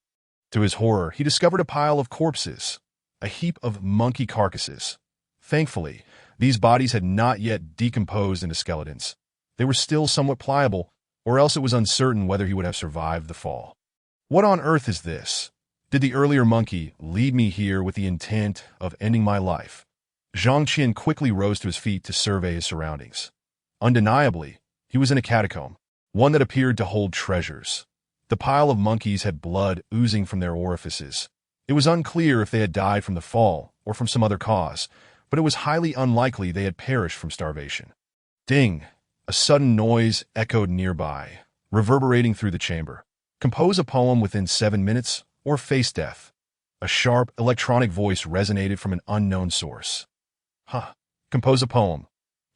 To his horror, he discovered a pile of corpses, a heap of monkey carcasses. Thankfully, these bodies had not yet decomposed into skeletons. They were still somewhat pliable, or else it was uncertain whether he would have survived the fall. What on earth is this? Did the earlier monkey lead me here with the intent of ending my life? Zhang Qian quickly rose to his feet to survey his surroundings. Undeniably, he was in a catacomb, one that appeared to hold treasures. The pile of monkeys had blood oozing from their orifices. It was unclear if they had died from the fall or from some other cause, but it was highly unlikely they had perished from starvation. Ding! A sudden noise echoed nearby, reverberating through the chamber. Compose a poem within 7 minutes, or face death. A sharp, electronic voice resonated from an unknown source. Compose a poem.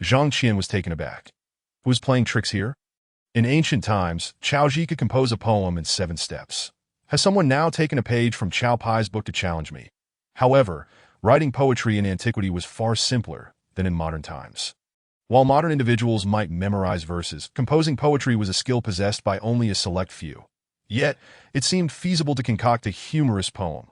Zhang Qian was taken aback. Who was playing tricks here? In ancient times, Cao Ji could compose a poem in 7 steps. Has someone now taken a page from Cao Pai's book to challenge me? However, writing poetry in antiquity was far simpler than in modern times. While modern individuals might memorize verses, composing poetry was a skill possessed by only a select few. Yet, it seemed feasible to concoct a humorous poem.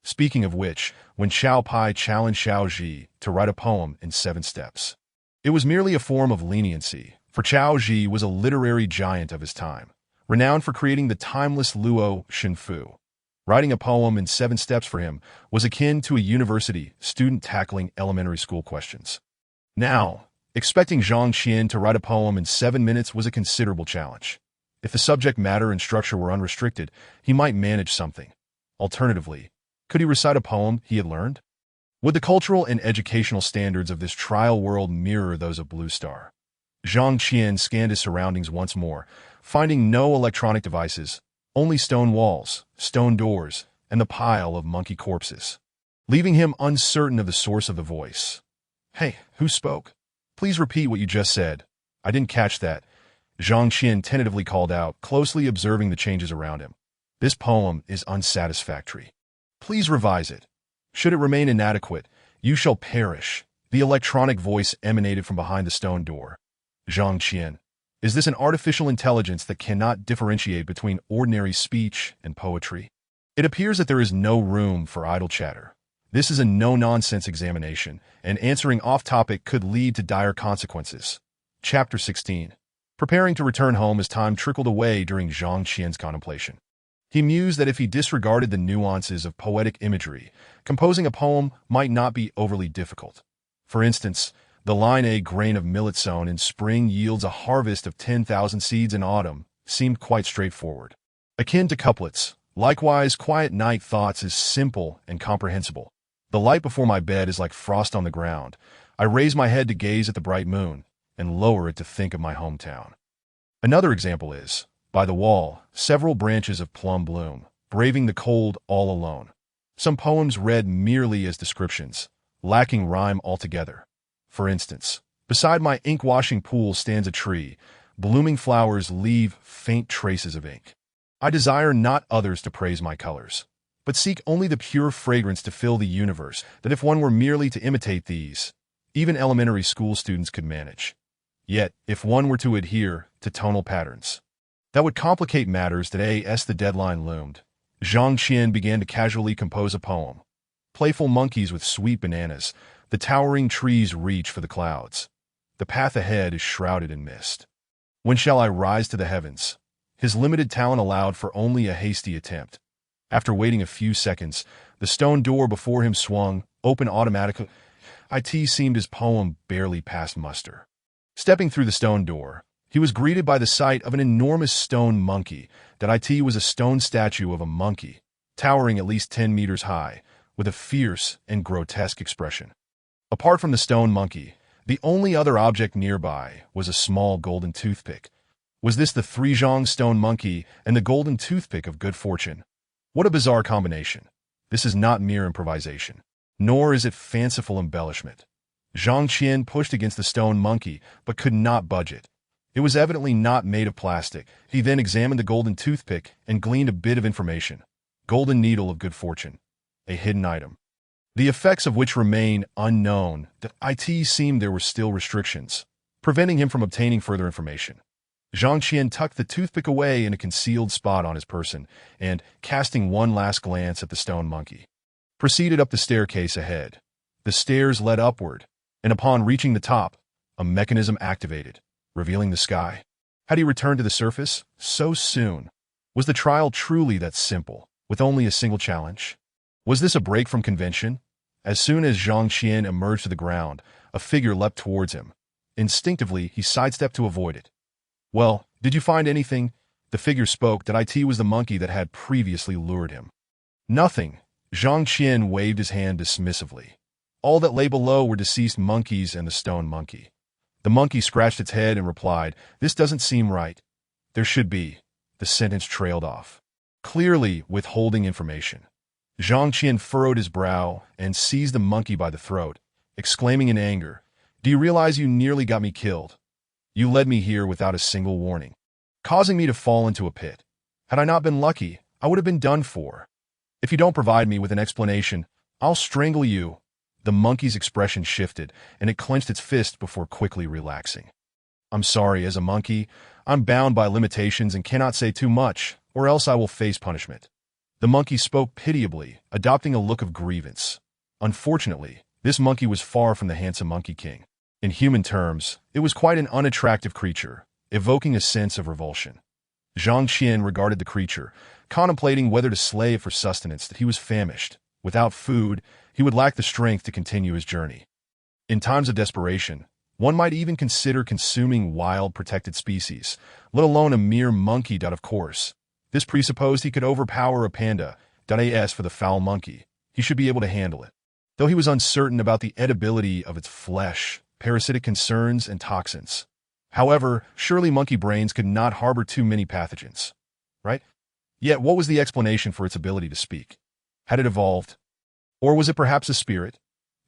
Speaking of which, when Cao Pai challenged Cao Ji to write a poem in 7 steps, it was merely a form of leniency, for Cao Ji was a literary giant of his time, renowned for creating the timeless Luo Xinfu. Writing a poem in 7 steps for him was akin to a university student tackling elementary school questions. Now, expecting Zhang Qian to write a poem in 7 minutes was a considerable challenge. If the subject matter and structure were unrestricted, he might manage something. Alternatively, could he recite a poem he had learned? Would the cultural and educational standards of this trial world mirror those of Blue Star? Zhang Qian scanned his surroundings once more, finding no electronic devices, only stone walls, stone doors, and the pile of monkey corpses, leaving him uncertain of the source of the voice. "Hey, who spoke? Please repeat what you just said. I didn't catch that," Zhang Qian tentatively called out, closely observing the changes around him. "This poem is unsatisfactory. Please revise it. Should it remain inadequate, you shall perish." The electronic voice emanated from behind the stone door. "Zhang Qian, is this an artificial intelligence that cannot differentiate between ordinary speech and poetry? It appears that there is no room for idle chatter. This is a no-nonsense examination, and answering off-topic could lead to dire consequences." Chapter 16. Preparing to return home as time trickled away during Zhang Qian's contemplation. He mused that if he disregarded the nuances of poetic imagery, composing a poem might not be overly difficult. For instance, the line "a grain of millet sown in spring yields a harvest of 10,000 seeds in autumn" seemed quite straightforward. Akin to couplets, "Likewise, quiet night thoughts is simple and comprehensible. The light before my bed is like frost on the ground. I raise my head to gaze at the bright moon, and lower it to think of my hometown." Another example is, "By the wall, several branches of plum bloom, braving the cold all alone." Some poems read merely as descriptions, lacking rhyme altogether. For instance, "Beside my ink-washing pool stands a tree. Blooming flowers leave faint traces of ink. I desire not others to praise my colors, but seek only the pure fragrance to fill the universe, that if one were merely to imitate these, even elementary school students could manage. Yet, if one were to adhere to tonal patterns, that would complicate matters." As the deadline loomed, Zhang Qian began to casually compose a poem. Playful monkeys with sweet bananas, the towering trees reach for the clouds. The path ahead is shrouded in mist. When shall I rise to the heavens? His limited talent allowed for only a hasty attempt. After waiting a few seconds, the stone door before him swung open automatically. It seemed his poem barely passed muster. Stepping through the stone door, he was greeted by the sight of an enormous stone monkey. It was a stone statue of a monkey, towering at least 10 meters high, with a fierce and grotesque expression. Apart from the stone monkey, the only other object nearby was a small golden toothpick. Was this the three Zhang stone monkey and the golden toothpick of good fortune? What a bizarre combination. This is not mere improvisation, nor is it fanciful embellishment. Zhang Qian pushed against the stone monkey, but could not budge it. It was evidently not made of plastic. He then examined the golden toothpick and gleaned a bit of information. Golden needle of good fortune. A hidden item, the effects of which remain unknown. It seemed there were still restrictions, preventing him from obtaining further information. Zhang Qian tucked the toothpick away in a concealed spot on his person and, casting one last glance at the stone monkey, proceeded up the staircase ahead. The stairs led upward, and upon reaching the top, a mechanism activated, revealing the sky. Had he returned to the surface so soon? Was the trial truly that simple, with only a single challenge? Was this a break from convention? As soon as Zhang Qian emerged to the ground, a figure leapt towards him. Instinctively, he sidestepped to avoid it. "Well, did you find anything?" The figure spoke. It was the monkey that had previously lured him. "Nothing." Zhang Qian waved his hand dismissively. All that lay below were deceased monkeys and the stone monkey. The monkey scratched its head and replied, "This doesn't seem right. There should be." The sentence trailed off, clearly withholding information. Zhang Qian furrowed his brow and seized the monkey by the throat, exclaiming in anger, "Do you realize you nearly got me killed? You led me here without a single warning, causing me to fall into a pit. Had I not been lucky, I would have been done for. If you don't provide me with an explanation, I'll strangle you." The monkey's expression shifted, and it clenched its fist before quickly relaxing. "I'm sorry, as a monkey, I'm bound by limitations and cannot say too much, or else I will face punishment." The monkey spoke pitiably, adopting a look of grievance. Unfortunately, this monkey was far from the handsome Monkey King. In human terms, it was quite an unattractive creature, evoking a sense of revulsion. Zhang Qian regarded the creature, contemplating whether to slay it for sustenance. That he was famished. Without food, he would lack the strength to continue his journey. In times of desperation, one might even consider consuming wild protected species, let alone a mere monkey. Of course, this presupposed he could overpower a panda. As for the foul monkey, he should be able to handle it. Though he was uncertain about the edibility of its flesh, parasitic concerns, and toxins. However, surely monkey brains could not harbor too many pathogens, right? Yet what was the explanation for its ability to speak? Had it evolved? Or was it perhaps a spirit?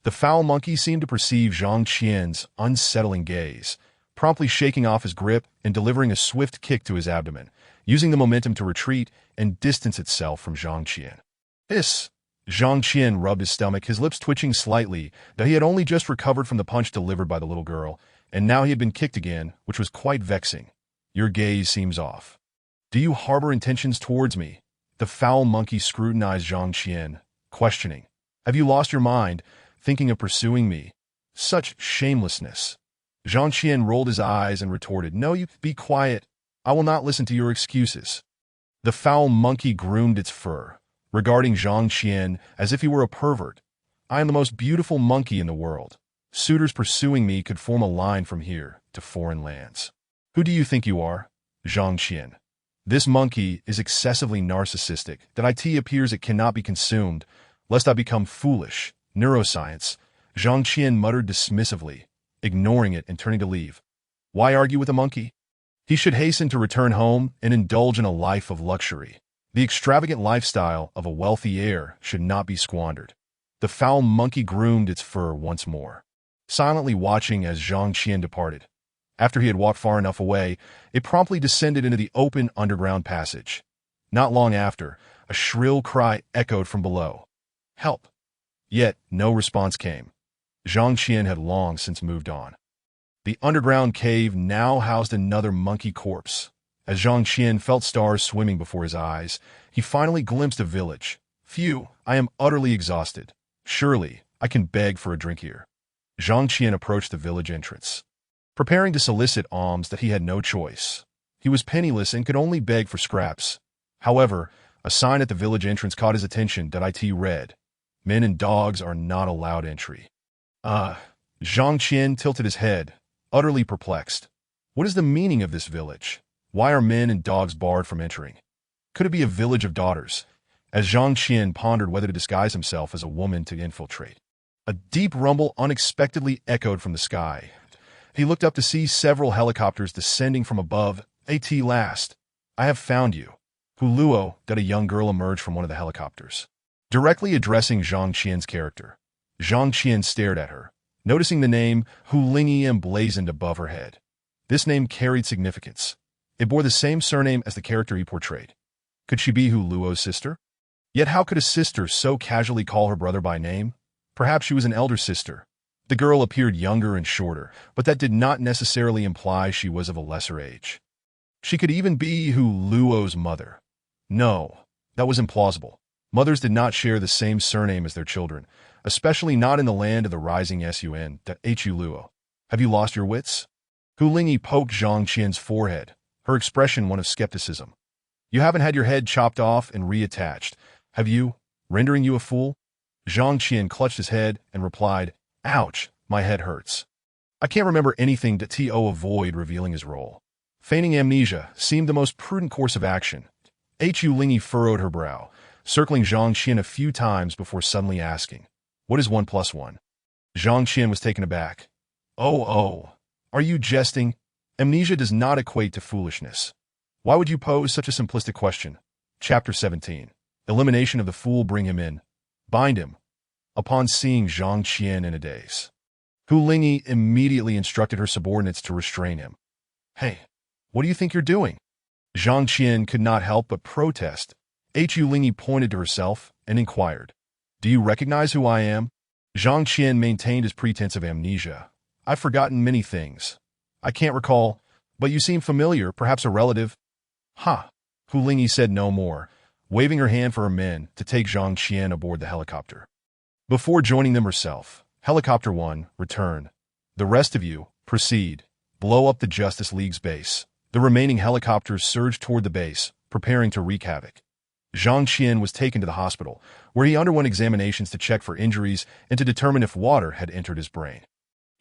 The foul monkey seemed to perceive Zhang Qian's unsettling gaze, promptly shaking off his grip and delivering a swift kick to his abdomen, using the momentum to retreat and distance itself from Zhang Qian. Hiss! Zhang Qian rubbed his stomach, his lips twitching slightly, that he had only just recovered from the punch delivered by the little girl, and now he had been kicked again, which was quite vexing. Your gaze seems off. Do you harbor intentions towards me? The foul monkey scrutinized Zhang Qian, questioning. Have you lost your mind, thinking of pursuing me? Such shamelessness. Zhang Qian rolled his eyes and retorted, No, you be quiet. I will not listen to your excuses. The foul monkey groomed its fur, regarding Zhang Qian as if he were a pervert. I am the most beautiful monkey in the world. Suitors pursuing me could form a line from here to foreign lands. Who do you think you are? Zhang Qian. This monkey is excessively narcissistic, that it appears it cannot be consumed, lest I become foolish. Neuroscience. Zhang Qian muttered dismissively, ignoring it and turning to leave. Why argue with a monkey? He should hasten to return home and indulge in a life of luxury. The extravagant lifestyle of a wealthy heir should not be squandered. The foul monkey groomed its fur once more, silently watching as Zhang Qian departed. After he had walked far enough away, it promptly descended into the open underground passage. Not long after, a shrill cry echoed from below. Help! Yet no response came. Zhang Qian had long since moved on. The underground cave now housed another monkey corpse. As Zhang Qian felt stars swimming before his eyes, he finally glimpsed a village. Phew, I am utterly exhausted. Surely, I can beg for a drink here. Zhang Qian approached the village entrance, preparing to solicit alms that he had no choice. He was penniless and could only beg for scraps. However, a sign at the village entrance caught his attention that it read, Men and dogs are not allowed entry. Zhang Qian tilted his head, utterly perplexed. What is the meaning of this village? Why are men and dogs barred from entering? Could it be a village of daughters? As Zhang Qian pondered whether to disguise himself as a woman to infiltrate, a deep rumble unexpectedly echoed from the sky. He looked up to see several helicopters descending from above. At last, I have found you. Huluo, that a young girl emerged from one of the helicopters, directly addressing Zhang Qian's character. Zhang Qian stared at her, noticing the name Hulingi emblazoned above her head. This name carried significance. It bore the same surname as the character he portrayed. Could she be Huluo's sister? Yet how could a sister so casually call her brother by name? Perhaps she was an elder sister. The girl appeared younger and shorter, but that did not necessarily imply she was of a lesser age. She could even be Huluo's mother. No, that was implausible. Mothers did not share the same surname as their children, especially not in the land of the rising sun. Huluo. Have you lost your wits? Hulingi poked Zhang Qian's forehead, her expression one of skepticism. You haven't had your head chopped off and reattached, have you, rendering you a fool? Zhang Qian clutched his head and replied, Ouch, my head hurts. I can't remember anything to avoid revealing his role. Feigning amnesia seemed the most prudent course of action. Hulingi furrowed her brow, circling Zhang Qian a few times before suddenly asking, What is 1 plus 1? Zhang Qian was taken aback. Oh, are you jesting? Amnesia does not equate to foolishness. Why would you pose such a simplistic question? Chapter 17. Elimination of the fool, bring him in. Bind him. Upon seeing Zhang Qian in a daze, Hulingi immediately instructed her subordinates to restrain him. Hey, what do you think you're doing? Zhang Qian could not help but protest. Hulingi pointed to herself and inquired, Do you recognize who I am? Zhang Qian maintained his pretense of amnesia. I've forgotten many things. I can't recall, but you seem familiar, perhaps a relative. Ha! Hulingi said no more, waving her hand for her men to take Zhang Qian aboard the helicopter. Before joining them herself, Helicopter 1 returned. The rest of you, proceed. Blow up the Justice League's base. The remaining helicopters surged toward the base, preparing to wreak havoc. Zhang Qian was taken to the hospital, where he underwent examinations to check for injuries and to determine if water had entered his brain.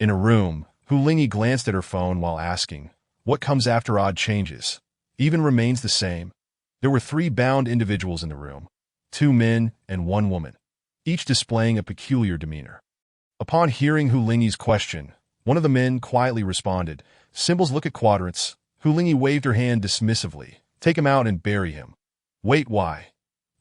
In a room, Hulingi glanced at her phone while asking, What comes after odd changes? Even remains the same. There were 3 bound individuals in the room, 2 men and 1 woman, each displaying a peculiar demeanor. Upon hearing Hulingi's question, one of the men quietly responded, Symbols look at quadrants. Hulingi waved her hand dismissively. Take him out and bury him. Wait, why?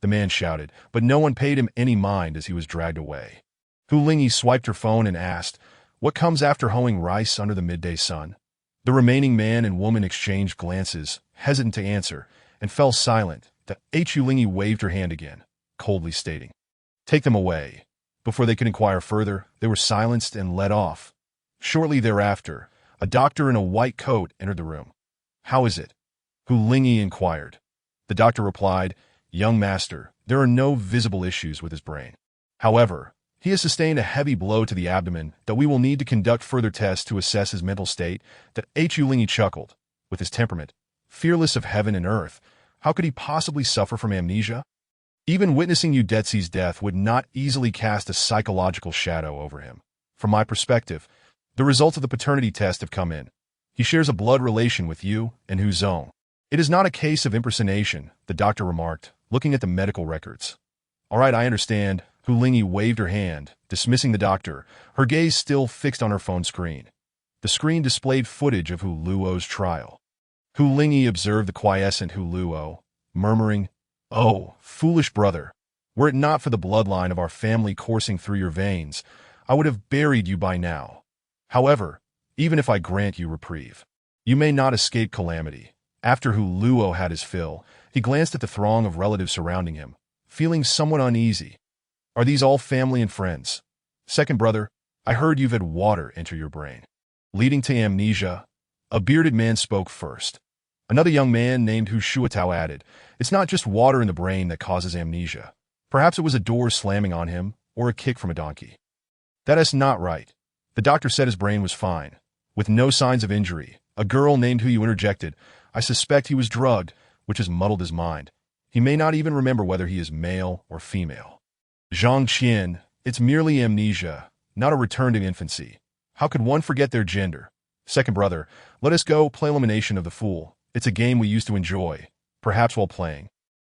the man shouted, but no one paid him any mind as he was dragged away. Hu Lingyi swiped her phone and asked, "What comes after hoeing rice under the midday sun?" The remaining man and woman exchanged glances, hesitant to answer, and fell silent. Hu Lingyi waved her hand again, coldly stating, "Take them away." Before they could inquire further, they were silenced and led off. Shortly thereafter, a doctor in a white coat entered the room. "How is it?" Hu Lingyi inquired. The doctor replied, "Young master, there are no visible issues with his brain. However, he has sustained a heavy blow to the abdomen that we will need to conduct further tests to assess his mental state." Hu Lingyi chuckled. With his temperament, fearless of heaven and earth, how could he possibly suffer from amnesia? Even witnessing Udetzi's death would not easily cast a psychological shadow over him. From my perspective, the results of the paternity test have come in. He shares a blood relation with you and Hu Zong. It is not a case of impersonation, the doctor remarked, looking at the medical records. "All right, I understand." Hu Lingyi waved her hand, dismissing the doctor, her gaze still fixed on her phone screen. The screen displayed footage of Hu Luo's trial. Hu Lingyi observed the quiescent Hu Luo, murmuring, "Oh, foolish brother, were it not for the bloodline of our family coursing through your veins, I would have buried you by now. However, even if I grant you reprieve, you may not escape calamity." After Hu Luo had his fill, he glanced at the throng of relatives surrounding him, feeling somewhat uneasy. "Are these all family and friends?" "Second brother, I heard you've had water enter your brain, leading to amnesia." A bearded man spoke first. Another young man named Hu Shuatao added, "It's not just water in the brain that causes amnesia. Perhaps it was a door slamming on him, or a kick from a donkey." "That is not right." The doctor said his brain was fine, with no signs of injury. A girl named Hu Yu interjected, "I suspect he was drugged, which has muddled his mind. He may not even remember whether he is male or female." Zhang Qian, "It's merely amnesia, not a return to infancy. How could one forget their gender?" "Second brother, let us go play Elimination of the Fool. It's a game we used to enjoy, perhaps while playing.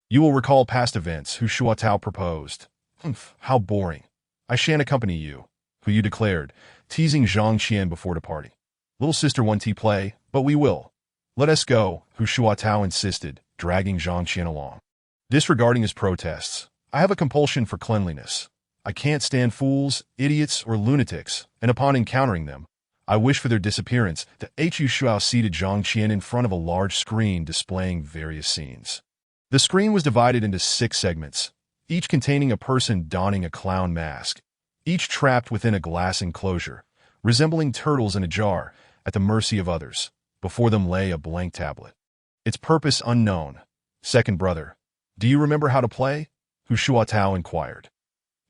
You will recall past events," Hu Shuatao proposed. "Humph, how boring. I shan't accompany you," Hu Yu declared, teasing Zhang Qian before departing. "Little sister wants to play, but we will." "Let us go," Hu Shuatao insisted, dragging Zhang Qian along. Disregarding his protests, "I have a compulsion for cleanliness. I can't stand fools, idiots, or lunatics, and upon encountering them, I wish for their disappearance." Hu Shuao seated Zhang Qian in front of a large screen displaying various scenes. The screen was divided into 6 segments, each containing a person donning a clown mask, each trapped within a glass enclosure, resembling turtles in a jar, at the mercy of others. Before them lay a blank tablet. Its purpose unknown. "Second brother, do you remember how to play?" Hu Shuatao inquired.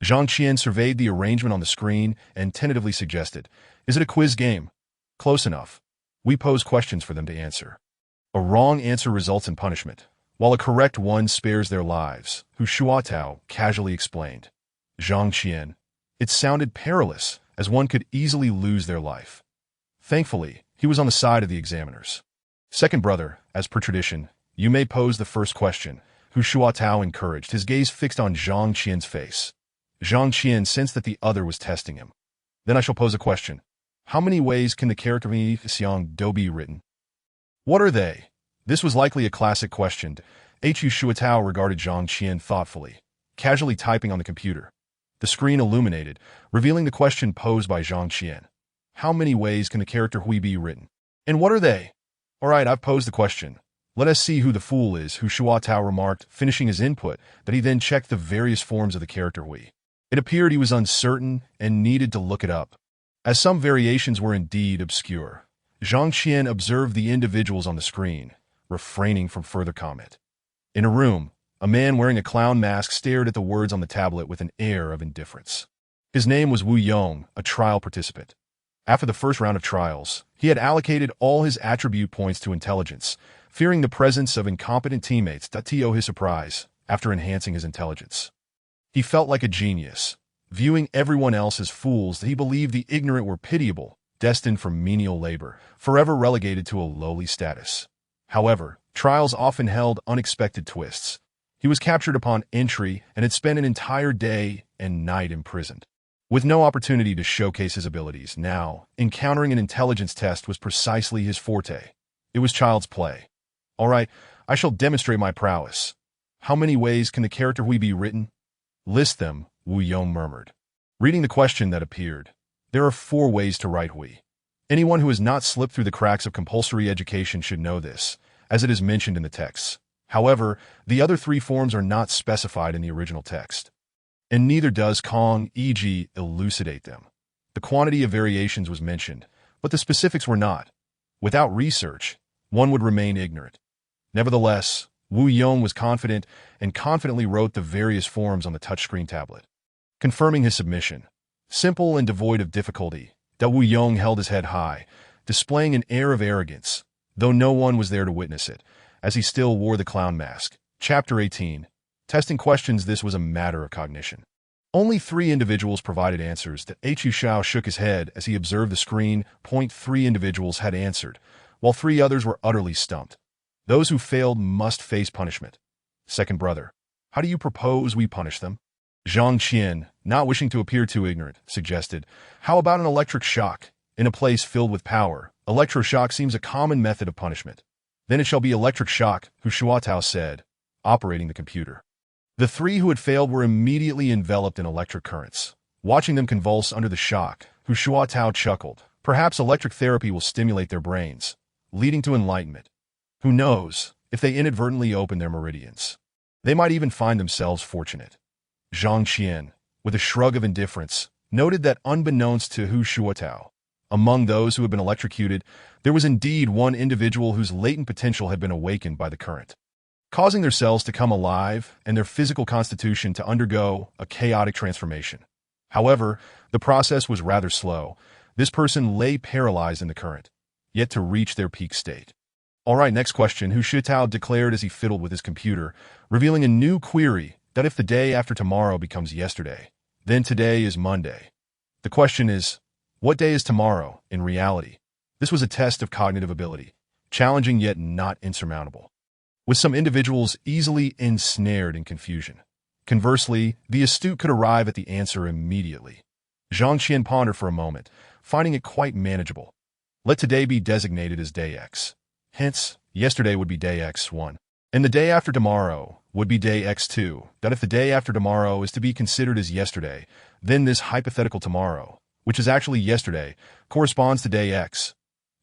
Zhang Qian surveyed the arrangement on the screen and tentatively suggested, "Is it a quiz game?" "Close enough. We pose questions for them to answer. A wrong answer results in punishment, while a correct one spares their lives," Hu Shuatao casually explained. Zhang Qian, "It sounded perilous, as one could easily lose their life." Thankfully, he was on the side of the examiners. "Second brother, as per tradition, you may pose the first question," Hu Shuatao encouraged, his gaze fixed on Zhang Qian's face. Zhang Qian sensed that the other was testing him. "Then I shall pose a question. How many ways can the character Xiang Do be written?" "What are they?" This was likely a classic question. Hu Shuatao regarded Zhang Qian thoughtfully, casually typing on the computer. The screen illuminated, revealing the question posed by Zhang Qian. "How many ways can the character Hui be written? And what are they?" "All right, I've posed the question. Let us see who the fool is," Hu Shuatao remarked, finishing his input, but he then checked the various forms of the character Hui. It appeared he was uncertain and needed to look it up, as some variations were indeed obscure. Zhang Qian observed the individuals on the screen, refraining from further comment. In a room, a man wearing a clown mask stared at the words on the tablet with an air of indifference. His name was Wu Yong, a trial participant. After the first round of trials, he had allocated all his attribute points to intelligence, fearing the presence of incompetent teammates to his surprise after enhancing his intelligence. He felt like a genius, viewing everyone else as fools that he believed the ignorant were pitiable, destined for menial labor, forever relegated to a lowly status. However, trials often held unexpected twists. He was captured upon entry and had spent an entire day and night imprisoned. With no opportunity to showcase his abilities, now, encountering an intelligence test was precisely his forte. It was child's play. "All right, I shall demonstrate my prowess." How many ways can the character Hui be written? List them, Wu Yong murmured. Reading the question that appeared, there are 4 ways to write Hui. Anyone who has not slipped through the cracks of compulsory education should know this, as it is mentioned in the text. However, the other 3 forms are not specified in the original text, and neither does Kong, e.g., elucidate them. The quantity of variations was mentioned, but the specifics were not. Without research, one would remain ignorant. Nevertheless, Wu Yong was confident and confidently wrote the various forms on the touchscreen tablet. Confirming his submission, simple and devoid of difficulty, that Wu Yong held his head high, displaying an air of arrogance, though no one was there to witness it, as he still wore the clown mask. Chapter 18. Testing questions. This was a matter of cognition. Only 3 individuals provided answers. That Hu Shao shook his head as he observed the screen. 3 individuals had answered, while 3 others were utterly stumped. Those who failed must face punishment. Second brother, how do you propose we punish them? Zhang Qian, not wishing to appear too ignorant, suggested, how about an electric shock? In a place filled with power, electroshock seems a common method of punishment. Then it shall be electric shock, Hu Shuatao said, operating the computer. The 3 who had failed were immediately enveloped in electric currents. Watching them convulse under the shock, Hu Shuatao chuckled. Perhaps electric therapy will stimulate their brains, leading to enlightenment. Who knows, if they inadvertently open their meridians, they might even find themselves fortunate. Zhang Qian, with a shrug of indifference, noted that unbeknownst to Hu Shuatao, among those who had been electrocuted, there was indeed one individual whose latent potential had been awakened by the current, causing their cells to come alive and their physical constitution to undergo a chaotic transformation. However, the process was rather slow. This person lay paralyzed in the current, yet to reach their peak state. All right, next question, Hu Shitao declared as he fiddled with his computer, revealing a new query that if the day after tomorrow becomes yesterday, then today is Monday. The question is, what day is tomorrow in reality? This was a test of cognitive ability, challenging yet not insurmountable, with some individuals easily ensnared in confusion. Conversely, the astute could arrive at the answer immediately. Zhang Qian pondered for a moment, finding it quite manageable. Let today be designated as day X. Hence, yesterday would be day X1, and the day after tomorrow would be day X2. That if the day after tomorrow is to be considered as yesterday, then this hypothetical tomorrow, which is actually yesterday, corresponds to day X.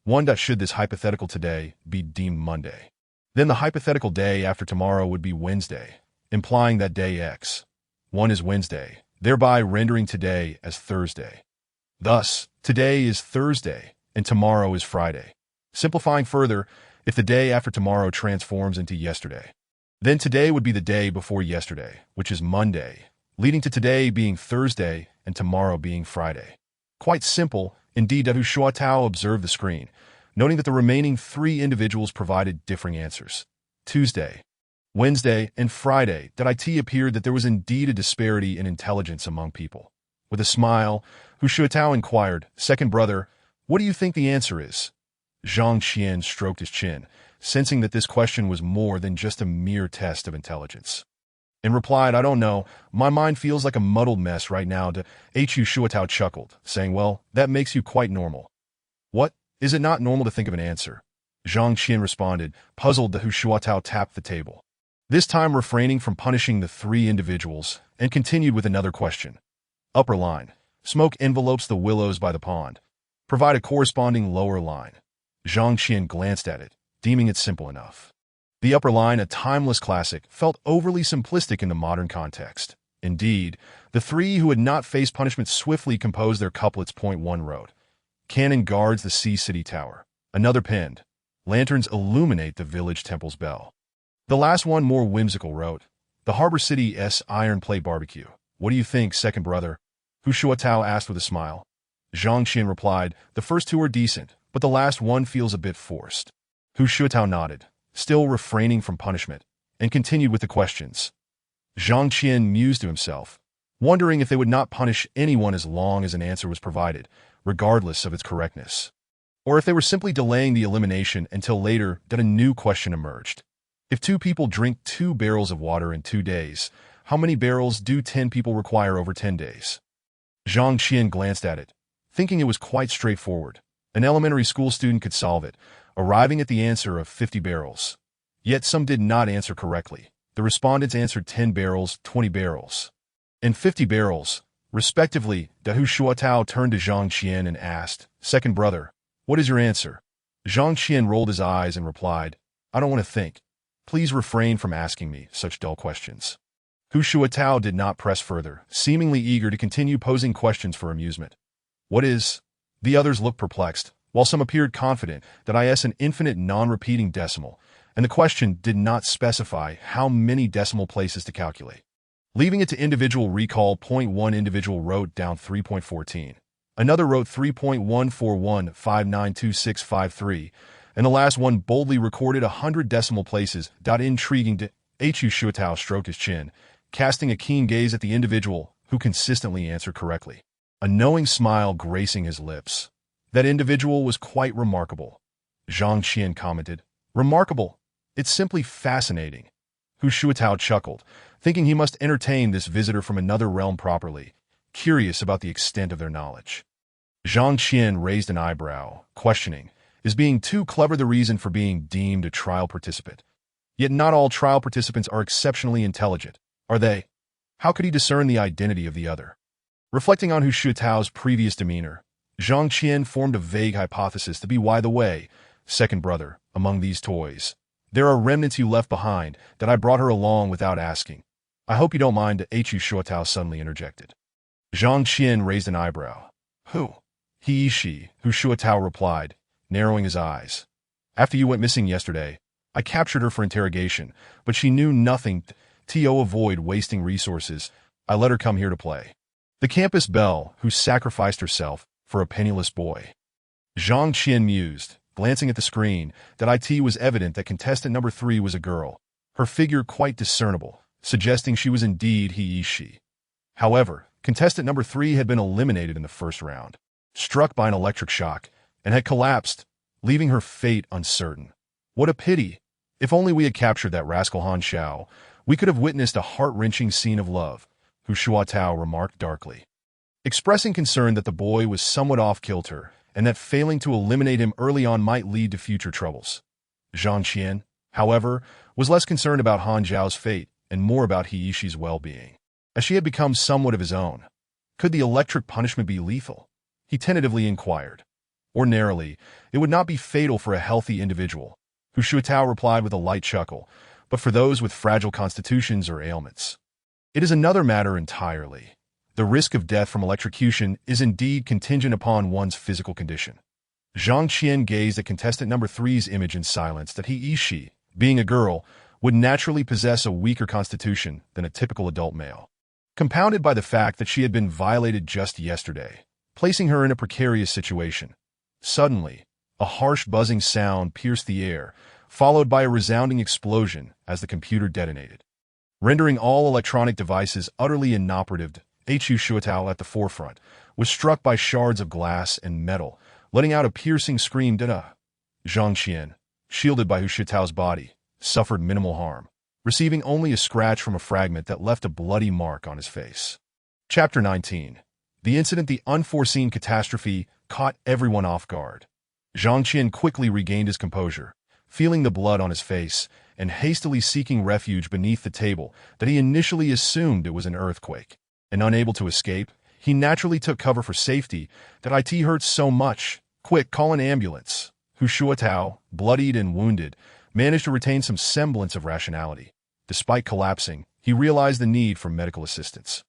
1. Should this hypothetical today be deemed Monday, then the hypothetical day after tomorrow would be Wednesday, implying that day X1 is Wednesday, thereby rendering today as Thursday. Thus, today is Thursday, and tomorrow is Friday. Simplifying further, if the day after tomorrow transforms into yesterday, then today would be the day before yesterday, which is Monday, leading to today being Thursday and tomorrow being Friday. Quite simple, indeed. Hu Shuatao observed the screen, noting that the remaining 3 individuals provided differing answers. Tuesday, Wednesday, and Friday. It appeared that there was indeed a disparity in intelligence among people. With a smile, Hu Shuatao inquired, second brother, what do you think the answer is? Zhang Qian stroked his chin, sensing that this question was more than just a mere test of intelligence, and replied, I don't know, my mind feels like a muddled mess right now. Hu Shuatao chuckled, saying, well, that makes you quite normal. What? Is it not normal to think of an answer? Zhang Qian responded, puzzled. Hu Shuatao tapped the table, this time refraining from punishing the 3 individuals, and continued with another question. Upper line, smoke envelopes the willows by the pond. Provide a corresponding lower line. Zhang Qian glanced at it, deeming it simple enough. The upper line, a timeless classic, felt overly simplistic in the modern context. Indeed, the 3 who had not faced punishment swiftly composed their couplets. 1 wrote, cannon guards the sea city tower. Another penned, lanterns illuminate the village temple's bell. The last one, more whimsical, wrote, the harbor city's iron plate barbecue. What do you think, second brother? Hu Shuatao asked with a smile. Zhang Qian replied, the first 2 are decent, but the last one feels a bit forced. Hu Shuatao nodded, still refraining from punishment, and continued with the questions. Zhang Qian mused to himself, wondering if they would not punish anyone as long as an answer was provided, regardless of its correctness, or if they were simply delaying the elimination until later that a new question emerged. If 2 people drink 2 barrels of water in 2 days, how many barrels do 10 people require over 10 days? Zhang Qian glanced at it, thinking it was quite straightforward. An elementary school student could solve it, arriving at the answer of 50 barrels. Yet some did not answer correctly, The respondents answered 10 barrels, 20 barrels, and 50 barrels, respectively. Hu Shuatao turned to Zhang Qian and asked, "Second brother, what is your answer?" Zhang Qian rolled his eyes and replied, "I don't want to think. Please refrain from asking me such dull questions." Hu Shuatao did not press further, seemingly eager to continue posing questions for amusement. "What is?" The others looked perplexed, while some appeared confident that is an infinite non-repeating decimal, and the question did not specify how many decimal places to calculate. Leaving it to individual recall, one individual wrote down 3.14. Another wrote 3.141592653, and the last one boldly recorded 100 decimal places. Intriguing to Hu Shuatao stroked his chin, casting a keen gaze at the individual who consistently answered correctly, a knowing smile gracing his lips. That individual was quite remarkable. Zhang Qian commented, "Remarkable? It's simply fascinating." Hu Shuatao chuckled, thinking he must entertain this visitor from another realm properly, curious about the extent of their knowledge. Zhang Qian raised an eyebrow, questioning, is being too clever the reason for being deemed a trial participant? Yet not all trial participants are exceptionally intelligent, are they? How could he discern the identity of the other? Reflecting on Hu Shuatao's previous demeanor, Zhang Qian formed a vague hypothesis to be why the way, second brother, among these toys. There are remnants you left behind that I brought her along without asking. I hope you don't mind. Hu Shuatao suddenly interjected. Zhang Qian raised an eyebrow. Who? He, she, Hu Shuatao replied, narrowing his eyes. After you went missing yesterday, I captured her for interrogation, but she knew nothing. To avoid wasting resources, I let her come here to play. The campus belle who sacrificed herself for a penniless boy. Zhang Qian mused, glancing at the screen, that it was evident that contestant number 3 was a girl, her figure quite discernible, suggesting she was indeed she. However, contestant number 3 had been eliminated in the first round, struck by an electric shock, and had collapsed, leaving her fate uncertain. What a pity! If only we had captured that rascal Han Xiao, we could have witnessed a heart-wrenching scene of love, Hu Shuatao remarked darkly, expressing concern that the boy was somewhat off-kilter and that failing to eliminate him early on might lead to future troubles. Zhang Qian, however, was less concerned about Han Zhao's fate and more about He Yishi's well-being, as she had become somewhat of his own. Could the electric punishment be lethal? He tentatively inquired. Ordinarily, it would not be fatal for a healthy individual, Hu Shuatao replied with a light chuckle, but for those with fragile constitutions or ailments. It is another matter entirely. The risk of death from electrocution is indeed contingent upon one's physical condition. Zhang Qian gazed at contestant number 3's image in silence that she, being a girl, would naturally possess a weaker constitution than a typical adult male, compounded by the fact that she had been violated just yesterday, placing her in a precarious situation. Suddenly, a harsh buzzing sound pierced the air, followed by a resounding explosion as the computer detonated, rendering all electronic devices utterly inoperative. Hu Shuatao at the forefront was struck by shards of glass and metal, letting out a piercing scream. Zhang Qian, shielded by Hu Shuatao's body, suffered minimal harm, receiving only a scratch from a fragment that left a bloody mark on his face. Chapter 19. The incident, the unforeseen catastrophe, caught everyone off guard. Zhang Qian quickly regained his composure, feeling the blood on his face and hastily seeking refuge beneath the table that he initially assumed it was an earthquake. And unable to escape, he naturally took cover for safety. That it hurts so much. Quick, call an ambulance. Hu Shuatao, bloodied and wounded, managed to retain some semblance of rationality. Despite collapsing, he realized the need for medical assistance.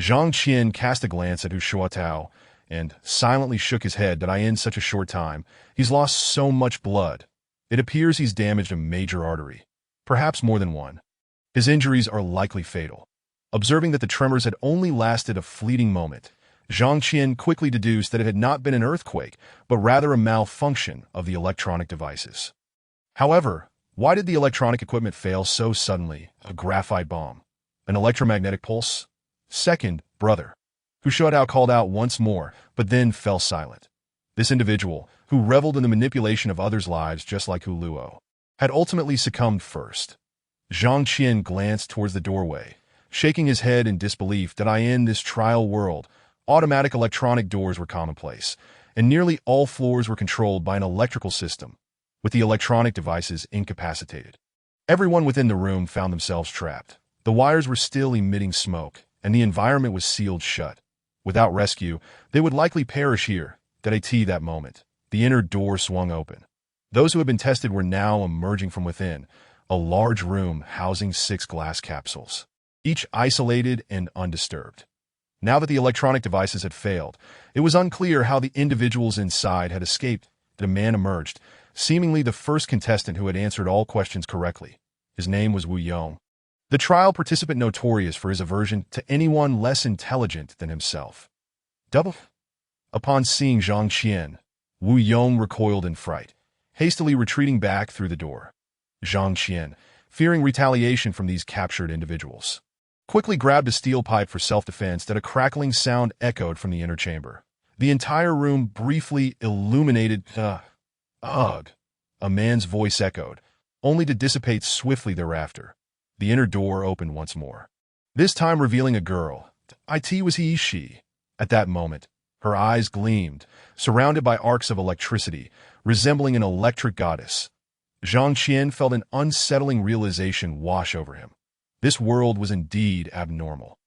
Zhang Qian cast a glance at Hu Shuatao and silently shook his head. That in such a short time, he's lost so much blood. It appears he's damaged a major artery, perhaps more than one. His injuries are likely fatal. Observing that the tremors had only lasted a fleeting moment, Zhang Qian quickly deduced that it had not been an earthquake, but rather a malfunction of the electronic devices. However, why did the electronic equipment fail so suddenly? A graphite bomb? An electromagnetic pulse? Second, brother. Hu Shuatao called out once more, but then fell silent. This individual, who reveled in the manipulation of others' lives just like Hu Luo, had ultimately succumbed first. Zhang Qian glanced towards the doorway, shaking his head in disbelief. That in this trial world, automatic electronic doors were commonplace, and nearly all floors were controlled by an electrical system, with the electronic devices incapacitated. Everyone within the room found themselves trapped. The wires were still emitting smoke, and the environment was sealed shut. Without rescue, they would likely perish here. That moment, the inner door swung open. Those who had been tested were now emerging from within, a large room housing 6 glass capsules, each isolated and undisturbed. Now that the electronic devices had failed, it was unclear how the individuals inside had escaped. The man emerged, seemingly the first contestant who had answered all questions correctly. His name was Wu Yong, the trial participant notorious for his aversion to anyone less intelligent than himself. Upon seeing Zhang Qian, Wu Yong recoiled in fright, hastily retreating back through the door. Zhang Qian, fearing retaliation from these captured individuals, quickly grabbed a steel pipe for self-defense. That a crackling sound echoed from the inner chamber. The entire room briefly illuminated. Ugh! A man's voice echoed, only to dissipate swiftly thereafter. The inner door opened once more, this time revealing a girl. It was she. At that moment, her eyes gleamed, surrounded by arcs of electricity, resembling an electric goddess. Zhang Qian felt an unsettling realization wash over him. This world was indeed abnormal,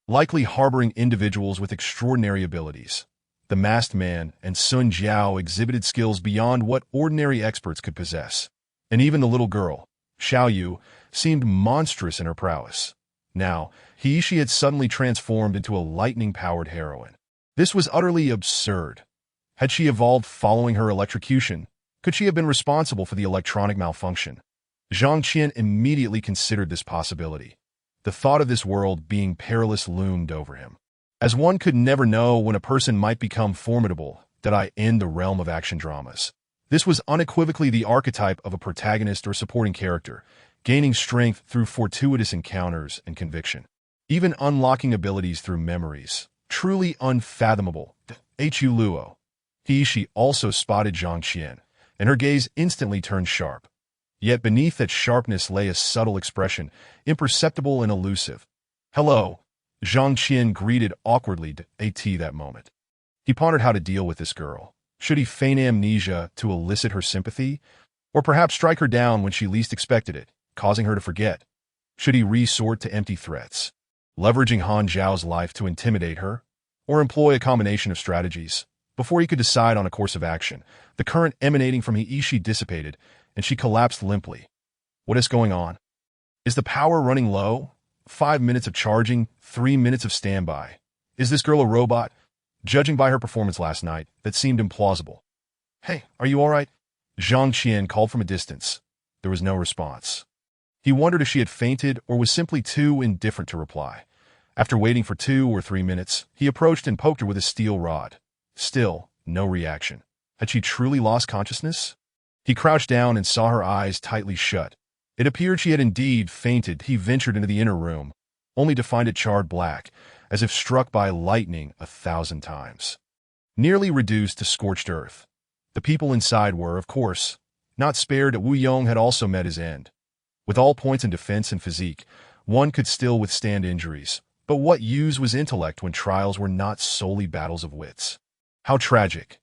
likely harboring individuals with extraordinary abilities. The masked man and Sun Jiao exhibited skills beyond what ordinary experts could possess. And even the little girl, Xiao Yu, seemed monstrous in her prowess. Now, she had suddenly transformed into a lightning-powered heroine. This was utterly absurd. Had she evolved following her electrocution? Could she have been responsible for the electronic malfunction? Zhang Qian immediately considered this possibility. The thought of this world being perilous loomed over him. As one could never know when a person might become formidable, in the realm of action dramas. This was unequivocally the archetype of a protagonist or supporting character, gaining strength through fortuitous encounters and conviction. Even unlocking abilities through memories. Truly unfathomable. Hu Luo. She also spotted Zhang Qian, and her gaze instantly turned sharp. Yet beneath that sharpness lay a subtle expression, imperceptible and elusive. Hello. Zhang Qian greeted awkwardly that moment. He pondered how to deal with this girl. Should he feign amnesia to elicit her sympathy? Or perhaps strike her down when she least expected it, causing her to forget? Should he resort to empty threats, leveraging Han Zhao's life to intimidate her? Or employ a combination of strategies? Before he could decide on a course of action, the current emanating from He dissipated, and she collapsed limply. What is going on? Is the power running low? 5 minutes of charging, 3 minutes of standby. Is this girl a robot? Judging by her performance last night, that seemed implausible. Hey, are you all right? Zhang Qian called from a distance. There was no response. He wondered if she had fainted or was simply too indifferent to reply. After waiting for 2 or 3 minutes, he approached and poked her with a steel rod. Still, no reaction. Had she truly lost consciousness? He crouched down and saw her eyes tightly shut. It appeared she had indeed fainted. He ventured into the inner room, only to find it charred black, as if struck by lightning 1,000 times. Nearly reduced to scorched earth. The people inside were, of course, not spared. Wu Yong had also met his end. With all points in defense and physique, one could still withstand injuries. But what use was intellect when trials were not solely battles of wits? How tragic.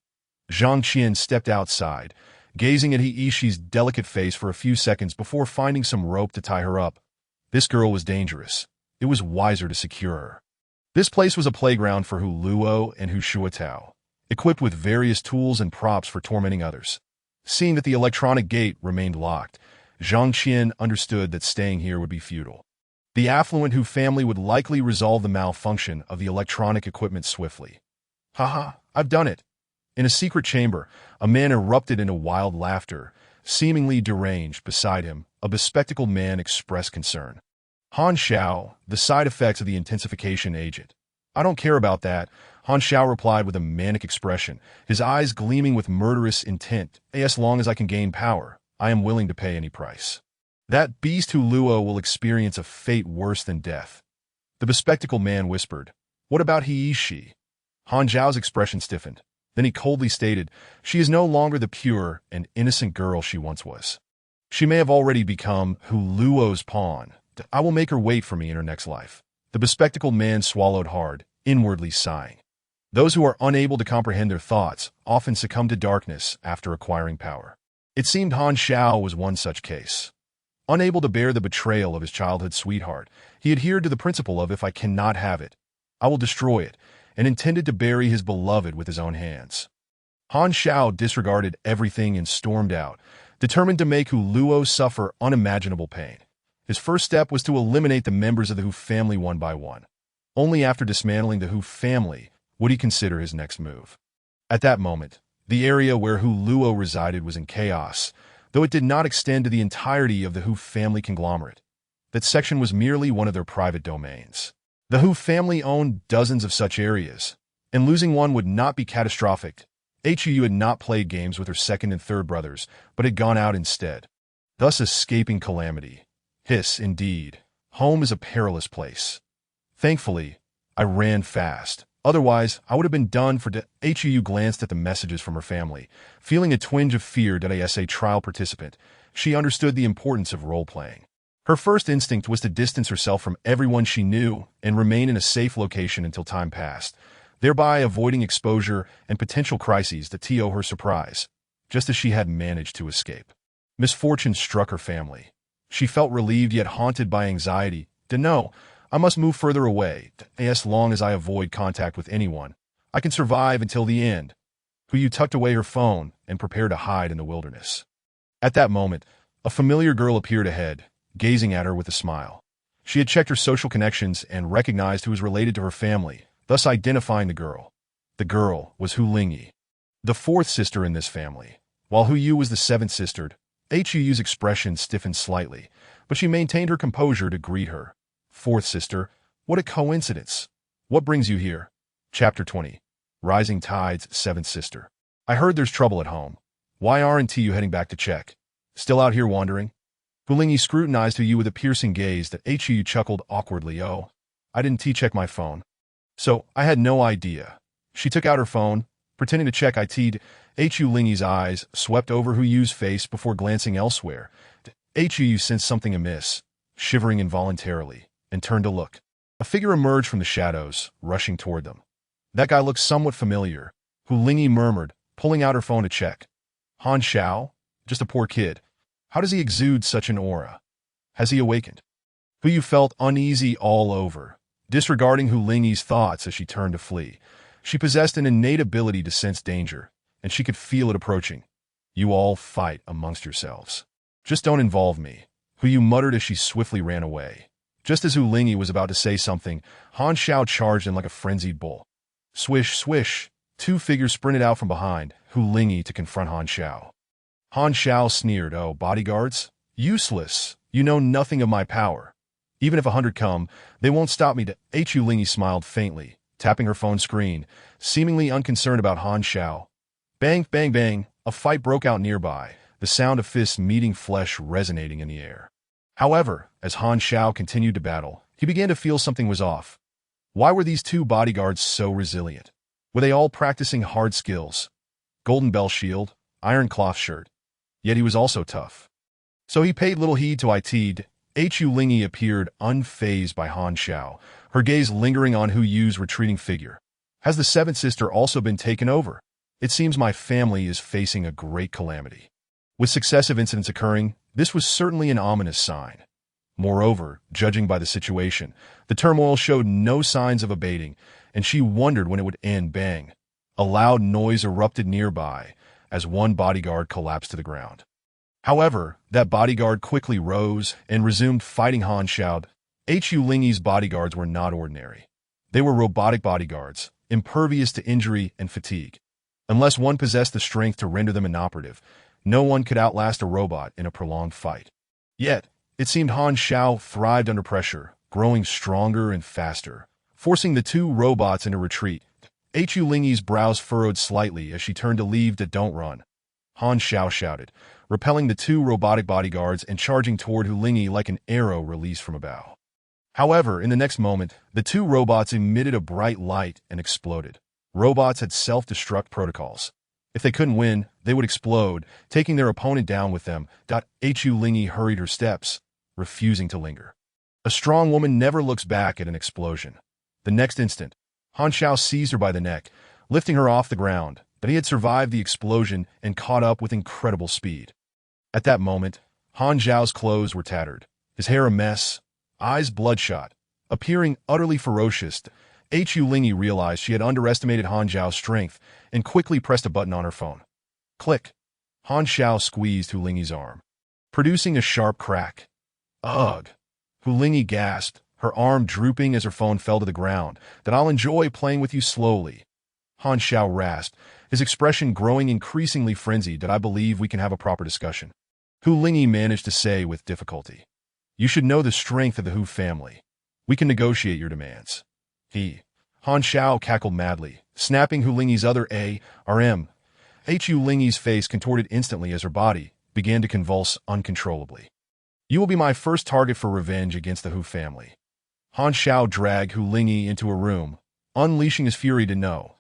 Zhang Qian stepped outside, gazing at Heishi's delicate face for a few seconds before finding some rope to tie her up. This girl was dangerous. It was wiser to secure her. This place was a playground for Hu Luo and Hu Shuatao, equipped with various tools and props for tormenting others. Seeing that the electronic gate remained locked, Zhang Qian understood that staying here would be futile. The affluent Hu family would likely resolve the malfunction of the electronic equipment swiftly. Haha, I've done it. In a secret chamber, a man erupted into wild laughter. Seemingly deranged beside him, a bespectacled man expressed concern. Han Xiao, the side effects of the intensification agent. I don't care about that, Han Xiao replied with a manic expression, his eyes gleaming with murderous intent. As long as I can gain power, I am willing to pay any price. That beast Hu Luo will experience a fate worse than death. The bespectacled man whispered, What about Heishi? Han Zhao's expression stiffened. Then he coldly stated, She is no longer the pure and innocent girl she once was. She may have already become Hu Luo's pawn. I will make her wait for me in her next life. The bespectacled man swallowed hard, inwardly sighing. Those who are unable to comprehend their thoughts often succumb to darkness after acquiring power. It seemed Han Xiao was one such case. Unable to bear the betrayal of his childhood sweetheart, he adhered to the principle of if I cannot have it, I will destroy it, and intended to bury his beloved with his own hands. Han Xiao disregarded everything and stormed out, determined to make Hu Luo suffer unimaginable pain. His first step was to eliminate the members of the Hu family one by one. Only after dismantling the Hu family would he consider his next move. At that moment, the area where Hu Luo resided was in chaos, though it did not extend to the entirety of the Hu family conglomerate. That section was merely one of their private domains. The Hu family owned dozens of such areas, and losing one would not be catastrophic. Hu had not played games with her second and third brothers, but had gone out instead, thus escaping calamity. Hiss, indeed. Home is a perilous place. Thankfully, I ran fast. Otherwise, I would have been done for Hu glanced at the messages from her family. Feeling a twinge of fear as a trial participant, she understood the importance of role-playing. Her first instinct was to distance herself from everyone she knew and remain in a safe location until time passed, thereby avoiding exposure and potential crises that to her surprise, just as she had managed to escape. Misfortune struck her family. She felt relieved yet haunted by anxiety. No, I must move further away. As long as I avoid contact with anyone, I can survive until the end. Hu tucked away her phone and prepared to hide in the wilderness. At that moment, a familiar girl appeared ahead, gazing at her with a smile. She had checked her social connections and recognized who was related to her family, thus identifying the girl. The girl was Hu Lingyi, the fourth sister in this family. While Hu Yu was the seventh sister, Hu's expression stiffened slightly, but she maintained her composure to greet her. Fourth sister, what a coincidence. What brings you here? Chapter 20. Rising Tides, seventh sister. I heard there's trouble at home. Why aren't you heading back to check? Still out here wandering? Hu Lingyi scrutinized Hu Yu with a piercing gaze that Hu chuckled awkwardly. Oh, I didn't check my phone. So, I had no idea. She took out her phone, pretending to check it. Hu Lingyi's eyes swept over Hu Yu's face before glancing elsewhere. Hu sensed something amiss, shivering involuntarily, and turned to look. A figure emerged from the shadows, rushing toward them. That guy looks somewhat familiar, Hu Lingyi murmured, pulling out her phone to check. Han Xiao? Just a poor kid. How does he exude such an aura? Has he awakened? Hu Yu felt uneasy all over, disregarding Hu Lingyi's thoughts as she turned to flee. She possessed an innate ability to sense danger, and she could feel it approaching. You all fight amongst yourselves. Just don't involve me, Hu Yu muttered as she swiftly ran away. Just as Hu Lingyi was about to say something, Han Xiao charged in like a frenzied bull. Swish, swish, two figures sprinted out from behind Hu Lingyi to confront Han Xiao. Han Xiao sneered, oh, bodyguards? Useless. You know nothing of my power. Even if 100 come, they won't stop me. Hu Lingyi smiled faintly, tapping her phone screen, seemingly unconcerned about Han Xiao. Bang, bang, bang, a fight broke out nearby, the sound of fists meeting flesh resonating in the air. However, as Han Xiao continued to battle, he began to feel something was off. Why were these two bodyguards so resilient? Were they all practicing hard skills? Golden bell shield, iron cloth shirt. Yet he was also tough. So he paid little heed to it. Hu Lingyi appeared unfazed by Han Xiao, her gaze lingering on Hu Yu's retreating figure. Has the seventh sister also been taken over? It seems my family is facing a great calamity. With successive incidents occurring, this was certainly an ominous sign. Moreover, judging by the situation, the turmoil showed no signs of abating, and she wondered when it would end. Bang. A loud noise erupted nearby as one bodyguard collapsed to the ground. However, that bodyguard quickly rose and resumed fighting Han Xiao. Hu Lingyi's bodyguards were not ordinary. They were robotic bodyguards, impervious to injury and fatigue. Unless one possessed the strength to render them inoperative, no one could outlast a robot in a prolonged fight. Yet, it seemed Han Xiao thrived under pressure, growing stronger and faster, forcing the two robots into retreat. Hu Lingyi's brows furrowed slightly as she turned to leave. Don't run. Han Xiao shouted, repelling the two robotic bodyguards and charging toward Hu Lingyi like an arrow released from a bow. However, in the next moment, the two robots emitted a bright light and exploded. Robots had self-destruct protocols. If they couldn't win, they would explode, taking their opponent down with them. Hu Lingyi hurried her steps, refusing to linger. A strong woman never looks back at an explosion. The next instant, Han Xiao seized her by the neck, lifting her off the ground, but he had survived the explosion and caught up with incredible speed. At that moment, Han Zhao's clothes were tattered, his hair a mess, eyes bloodshot, appearing utterly ferocious. Hu Lingyi realized she had underestimated Han Zhao's strength and quickly pressed a button on her phone. Click. Han Zhao squeezed Hu Lingyi's arm, producing a sharp crack. Ugh! Hu Lingyi gasped, her arm drooping as her phone fell to the ground. That I'll enjoy playing with you slowly. Han Zhao rasped, his expression growing increasingly frenzied. That I believe we can have a proper discussion. Hu Lingyi managed to say with difficulty. You should know the strength of the Hu family. We can negotiate your demands. Han Zhao cackled madly, snapping Hu Lingyi's other arm. Hu Lingyi's face contorted instantly as her body began to convulse uncontrollably. You will be my first target for revenge against the Hu family. Han Zhao dragged Hu Lingyi into a room, unleashing his fury to know.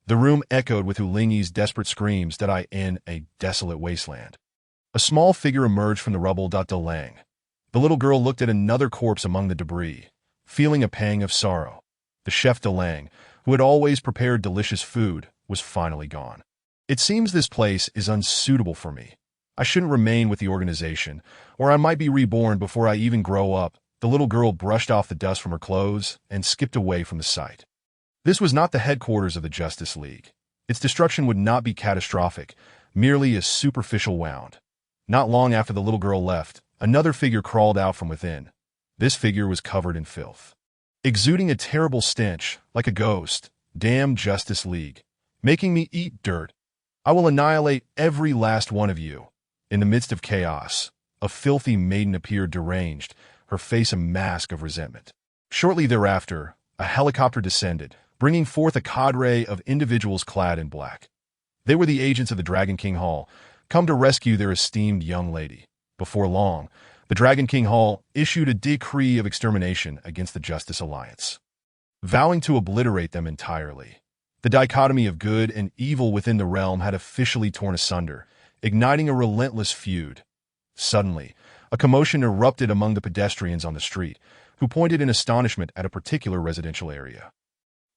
The room echoed with Hu Lingyi's desperate screams that I in a desolate wasteland. A small figure emerged from the rubble. Delang. The little girl looked at another corpse among the debris, feeling a pang of sorrow. The chef Delang, who had always prepared delicious food, was finally gone. It seems this place is unsuitable for me. I shouldn't remain with the organization, or I might be reborn before I even grow up. The little girl brushed off the dust from her clothes and skipped away from the site. This was not the headquarters of the Justice League. Its destruction would not be catastrophic, merely a superficial wound. Not long after the little girl left, another figure crawled out from within. This figure was covered in filth, exuding a terrible stench, like a ghost. Damn Justice League, making me eat dirt. I will annihilate every last one of you. In the midst of chaos, a filthy maiden appeared, deranged, her face a mask of resentment. Shortly thereafter, a helicopter descended, bringing forth a cadre of individuals clad in black. They were the agents of the Dragon King Hall, come to rescue their esteemed young lady. Before long, the Dragon King Hall issued a decree of extermination against the Justice Alliance, vowing to obliterate them entirely. The dichotomy of good and evil within the realm had officially torn asunder, igniting a relentless feud. Suddenly, a commotion erupted among the pedestrians on the street, who pointed in astonishment at a particular residential area.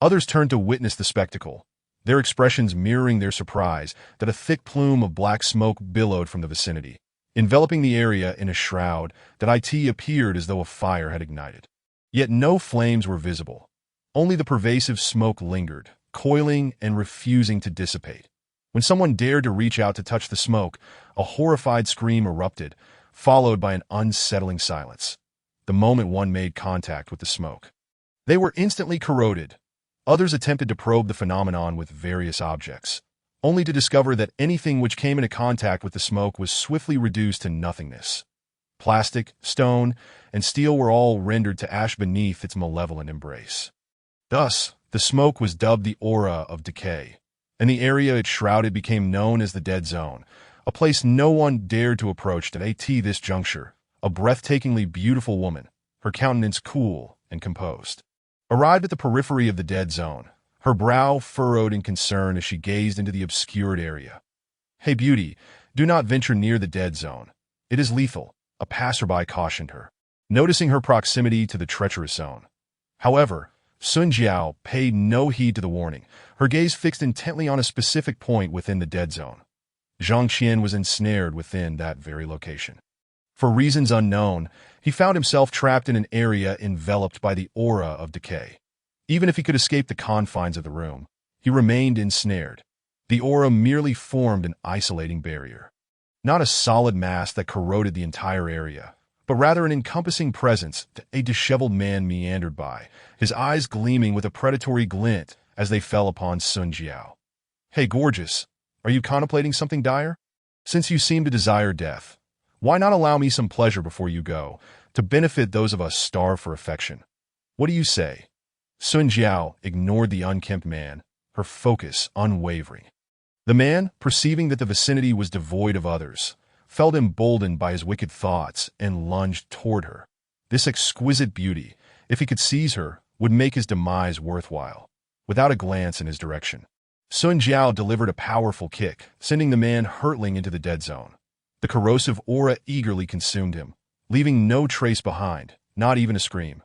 Others turned to witness the spectacle, their expressions mirroring their surprise that a thick plume of black smoke billowed from the vicinity, enveloping the area in a shroud that appeared as though a fire had ignited. Yet no flames were visible. Only the pervasive smoke lingered, coiling and refusing to dissipate. When someone dared to reach out to touch the smoke, a horrified scream erupted, followed by an unsettling silence. The moment one made contact with the smoke, they were instantly corroded. Others attempted to probe the phenomenon with various objects, only to discover that anything which came into contact with the smoke was swiftly reduced to nothingness. Plastic, stone, and steel were all rendered to ash beneath its malevolent embrace. Thus, the smoke was dubbed the aura of decay, and the area it shrouded became known as the Dead Zone, a place no one dared to approach at this juncture. A breathtakingly beautiful woman, her countenance cool and composed, arrived at the periphery of the Dead Zone, her brow furrowed in concern as she gazed into the obscured area. Hey beauty, do not venture near the Dead Zone. It is lethal, a passerby cautioned her, noticing her proximity to the treacherous zone. However, Sun Jiao paid no heed to the warning, her gaze fixed intently on a specific point within the Dead Zone. Zhang Qian was ensnared within that very location. For reasons unknown, he found himself trapped in an area enveloped by the aura of decay. Even if he could escape the confines of the room, he remained ensnared. The aura merely formed an isolating barrier. Not a solid mass that corroded the entire area, but rather an encompassing presence. A disheveled man meandered by, his eyes gleaming with a predatory glint as they fell upon Sun Jiao. Hey gorgeous, are you contemplating something dire? Since you seem to desire death, why not allow me some pleasure before you go, to benefit those of us starved for affection? What do you say? Sun Jiao ignored the unkempt man, her focus unwavering. The man, perceiving that the vicinity was devoid of others, felt emboldened by his wicked thoughts and lunged toward her. This exquisite beauty, if he could seize her, would make his demise worthwhile. Without a glance in his direction, Sun Jiao delivered a powerful kick, sending the man hurtling into the Dead Zone. The corrosive aura eagerly consumed him, leaving no trace behind, not even a scream.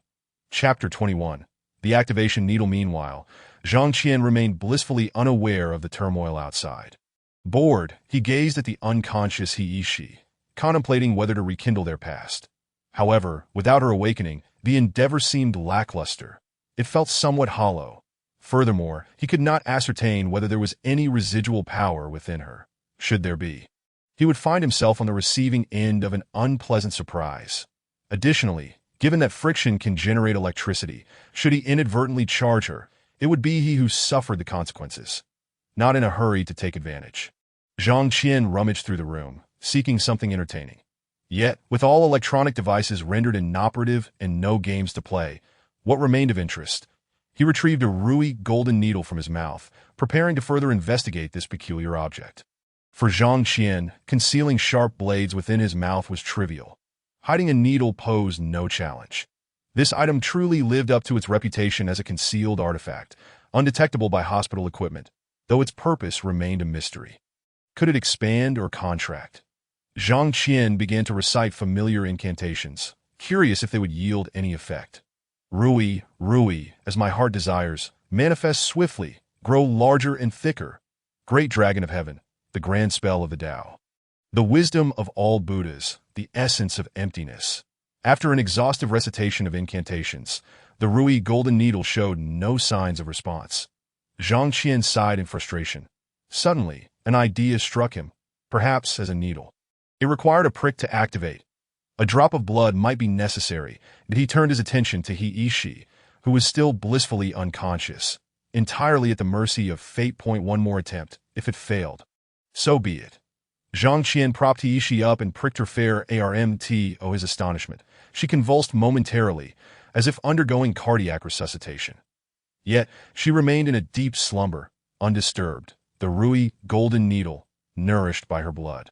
Chapter 21. The Activation Needle. Meanwhile, Zhang Qian remained blissfully unaware of the turmoil outside. Bored, he gazed at the unconscious He Shi, contemplating whether to rekindle their past. However, without her awakening, the endeavor seemed lackluster. It felt somewhat hollow. Furthermore, he could not ascertain whether there was any residual power within her. Should there be, he would find himself on the receiving end of an unpleasant surprise. Additionally, given that friction can generate electricity, should he inadvertently charge her, it would be he who suffered the consequences. Not in a hurry to take advantage. Zhang Qian rummaged through the room, seeking something entertaining. Yet, with all electronic devices rendered inoperative and no games to play, what remained of interest? He retrieved a ruby golden needle from his mouth, preparing to further investigate this peculiar object. For Zhang Qian, concealing sharp blades within his mouth was trivial. Hiding a needle posed no challenge. This item truly lived up to its reputation as a concealed artifact, undetectable by hospital equipment, though its purpose remained a mystery. Could it expand or contract? Zhang Qian began to recite familiar incantations, curious if they would yield any effect. Rui, Rui, as my heart desires, manifest swiftly, grow larger and thicker. Great dragon of heaven, the grand spell of the Tao. The wisdom of all Buddhas, the essence of emptiness. After an exhaustive recitation of incantations, the Rui golden needle showed no signs of response. Zhang Qian sighed in frustration. Suddenly, an idea struck him, perhaps as a needle. It required a prick to activate. A drop of blood might be necessary, and he turned his attention to He Ishi, who was still blissfully unconscious, entirely at the mercy of fate. One more attempt, if it failed. So be it. Zhang Qian propped He Ishi up and pricked her fair arm. To his astonishment, she convulsed momentarily, as if undergoing cardiac resuscitation. Yet, she remained in a deep slumber, undisturbed, the Rui golden needle, nourished by her blood.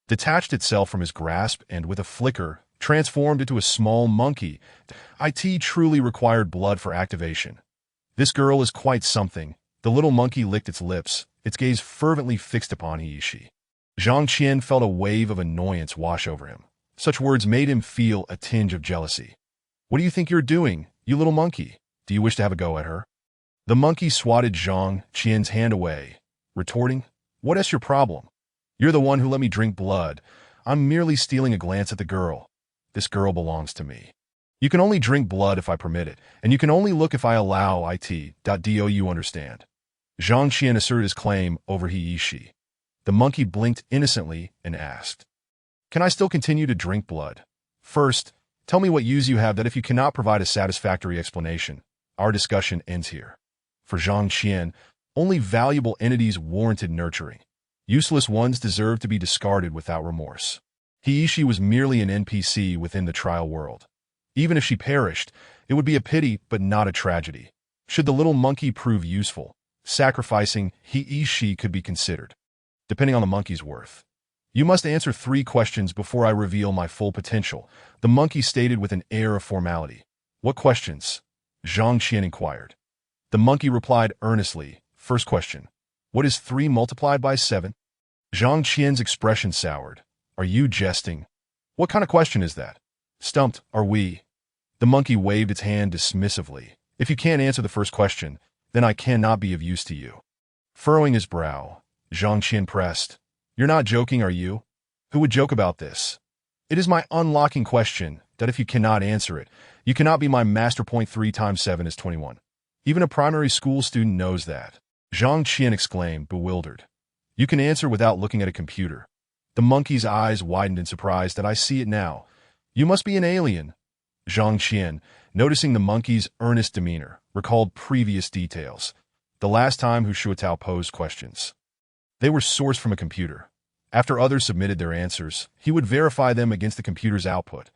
Detached itself from his grasp and, with a flicker, transformed into a small monkey. It truly required blood for activation. This girl is quite something. The little monkey licked its lips, its gaze fervently fixed upon He Ishi. Zhang Qian felt a wave of annoyance wash over him. Such words made him feel a tinge of jealousy. What do you think you're doing, you little monkey? Do you wish to have a go at her? The monkey swatted Zhang Qian's hand away, retorting, What is your problem? You're the one who let me drink blood. I'm merely stealing a glance at the girl. This girl belongs to me. You can only drink blood if I permit it, and you can only look if I allow it. Do you understand? Zhang Qian asserted his claim over He Ishi. The monkey blinked innocently and asked, Can I still continue to drink blood? First, tell me what use you have that if you cannot provide a satisfactory explanation, our discussion ends here. For Zhang Qian, only valuable entities warranted nurturing. Useless ones deserve to be discarded without remorse. He Ishi was merely an NPC within the trial world. Even if she perished, it would be a pity but not a tragedy. Should the little monkey prove useful, sacrificing He Ishi could be considered, depending on the monkey's worth. You must answer 3 questions before I reveal my full potential, the monkey stated with an air of formality. What questions? Zhang Qian inquired. The monkey replied earnestly. First question. What is 3 multiplied by 7? Zhang Qian's expression soured. Are you jesting? What kind of question is that? Stumped, are we? The monkey waved its hand dismissively. If you can't answer the first question, then I cannot be of use to you. Furrowing his brow, Zhang Qian pressed. You're not joking, are you? Who would joke about this? It is my unlocking question that if you cannot answer it, you cannot be my master. 3 times 7 is 21. Even a primary school student knows that. Zhang Qian exclaimed, bewildered. You can answer without looking at a computer. The monkey's eyes widened in surprise. That I see it now. You must be an alien. Zhang Qian, noticing the monkey's earnest demeanor, recalled previous details. The last time Hu Shuotao posed questions. They were sourced from a computer. After others submitted their answers, he would verify them against the computer's output.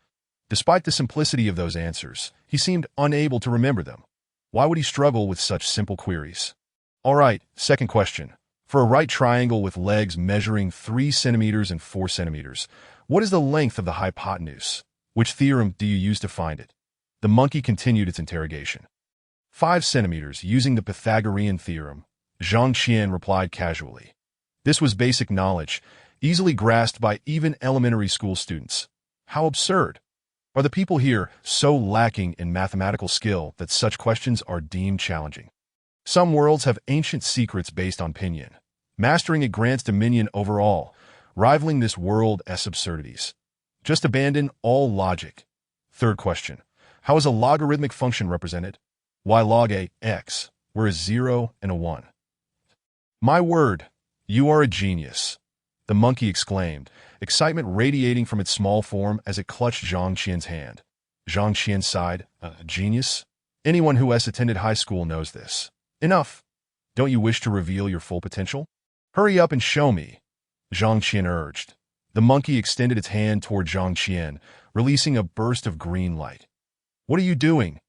Despite the simplicity of those answers, he seemed unable to remember them. Why would he struggle with such simple queries? All right, second question. For a right triangle with legs measuring 3 centimeters and 4 centimeters, what is the length of the hypotenuse? Which theorem do you use to find it? The monkey continued its interrogation. 5 centimeters, using the Pythagorean theorem, Zhang Qian replied casually. This was basic knowledge, easily grasped by even elementary school students. How absurd! Are the people here so lacking in mathematical skill that such questions are deemed challenging? Some worlds have ancient secrets based on pinyin. Mastering it grants dominion over all, rivaling this world's absurdities. Just abandon all logic. Third question. How is a logarithmic function represented? Why log a x, where a 0 and a 1? My word, you are a genius, the monkey exclaimed, excitement radiating from its small form as it clutched Zhang Qian's hand. Zhang Qian sighed. A genius? Anyone who has attended high school knows this. Enough. Don't you wish to reveal your full potential? Hurry up and show me, Zhang Qian urged. The monkey extended its hand toward Zhang Qian, releasing a burst of green light. What are you doing?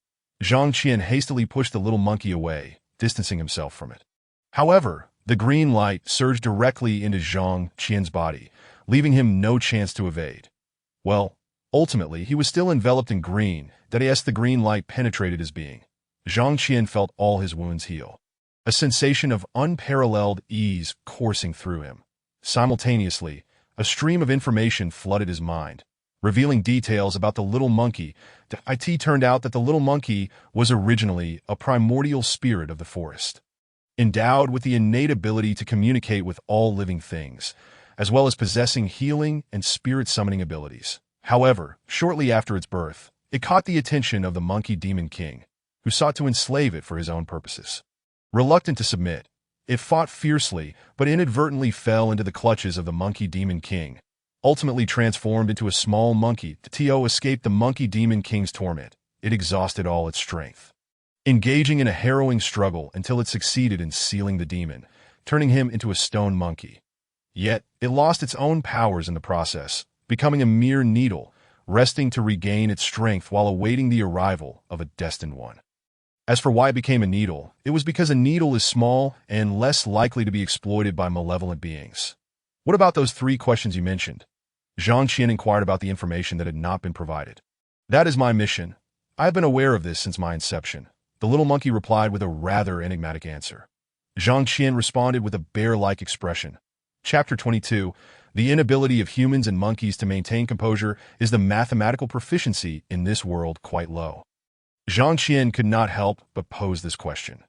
Zhang Qian hastily pushed the little monkey away, distancing himself from it. However, the green light surged directly into Zhang Qian's body, leaving him no chance to evade. Well, ultimately, he was still enveloped in green, that as the green light penetrated his being. Zhang Qian felt all his wounds heal. A sensation of unparalleled ease coursing through him. Simultaneously, a stream of information flooded his mind, revealing details about the little monkey. It turned out that the little monkey was originally a primordial spirit of the forest, endowed with the innate ability to communicate with all living things, as well as possessing healing and spirit summoning abilities. However, shortly after its birth, it caught the attention of the monkey demon king, who sought to enslave it for his own purposes. Reluctant to submit, it fought fiercely but inadvertently fell into the clutches of the monkey demon king, ultimately transformed into a small monkey. To escape the monkey demon king's torment, it exhausted all its strength, engaging in a harrowing struggle until it succeeded in sealing the demon, turning him into a stone monkey. Yet, it lost its own powers in the process, becoming a mere needle, resting to regain its strength while awaiting the arrival of a destined one. As for why it became a needle, it was because a needle is small and less likely to be exploited by malevolent beings. What about those 3 questions you mentioned? Zhang Qian inquired about the information that had not been provided. That is my mission. I have been aware of this since my inception. The little monkey replied with a rather enigmatic answer. Zhang Qian responded with a bear-like expression. Chapter 22. The inability of humans and monkeys to maintain composure is the mathematical proficiency in this world quite low. Zhang Qian could not help but pose this question.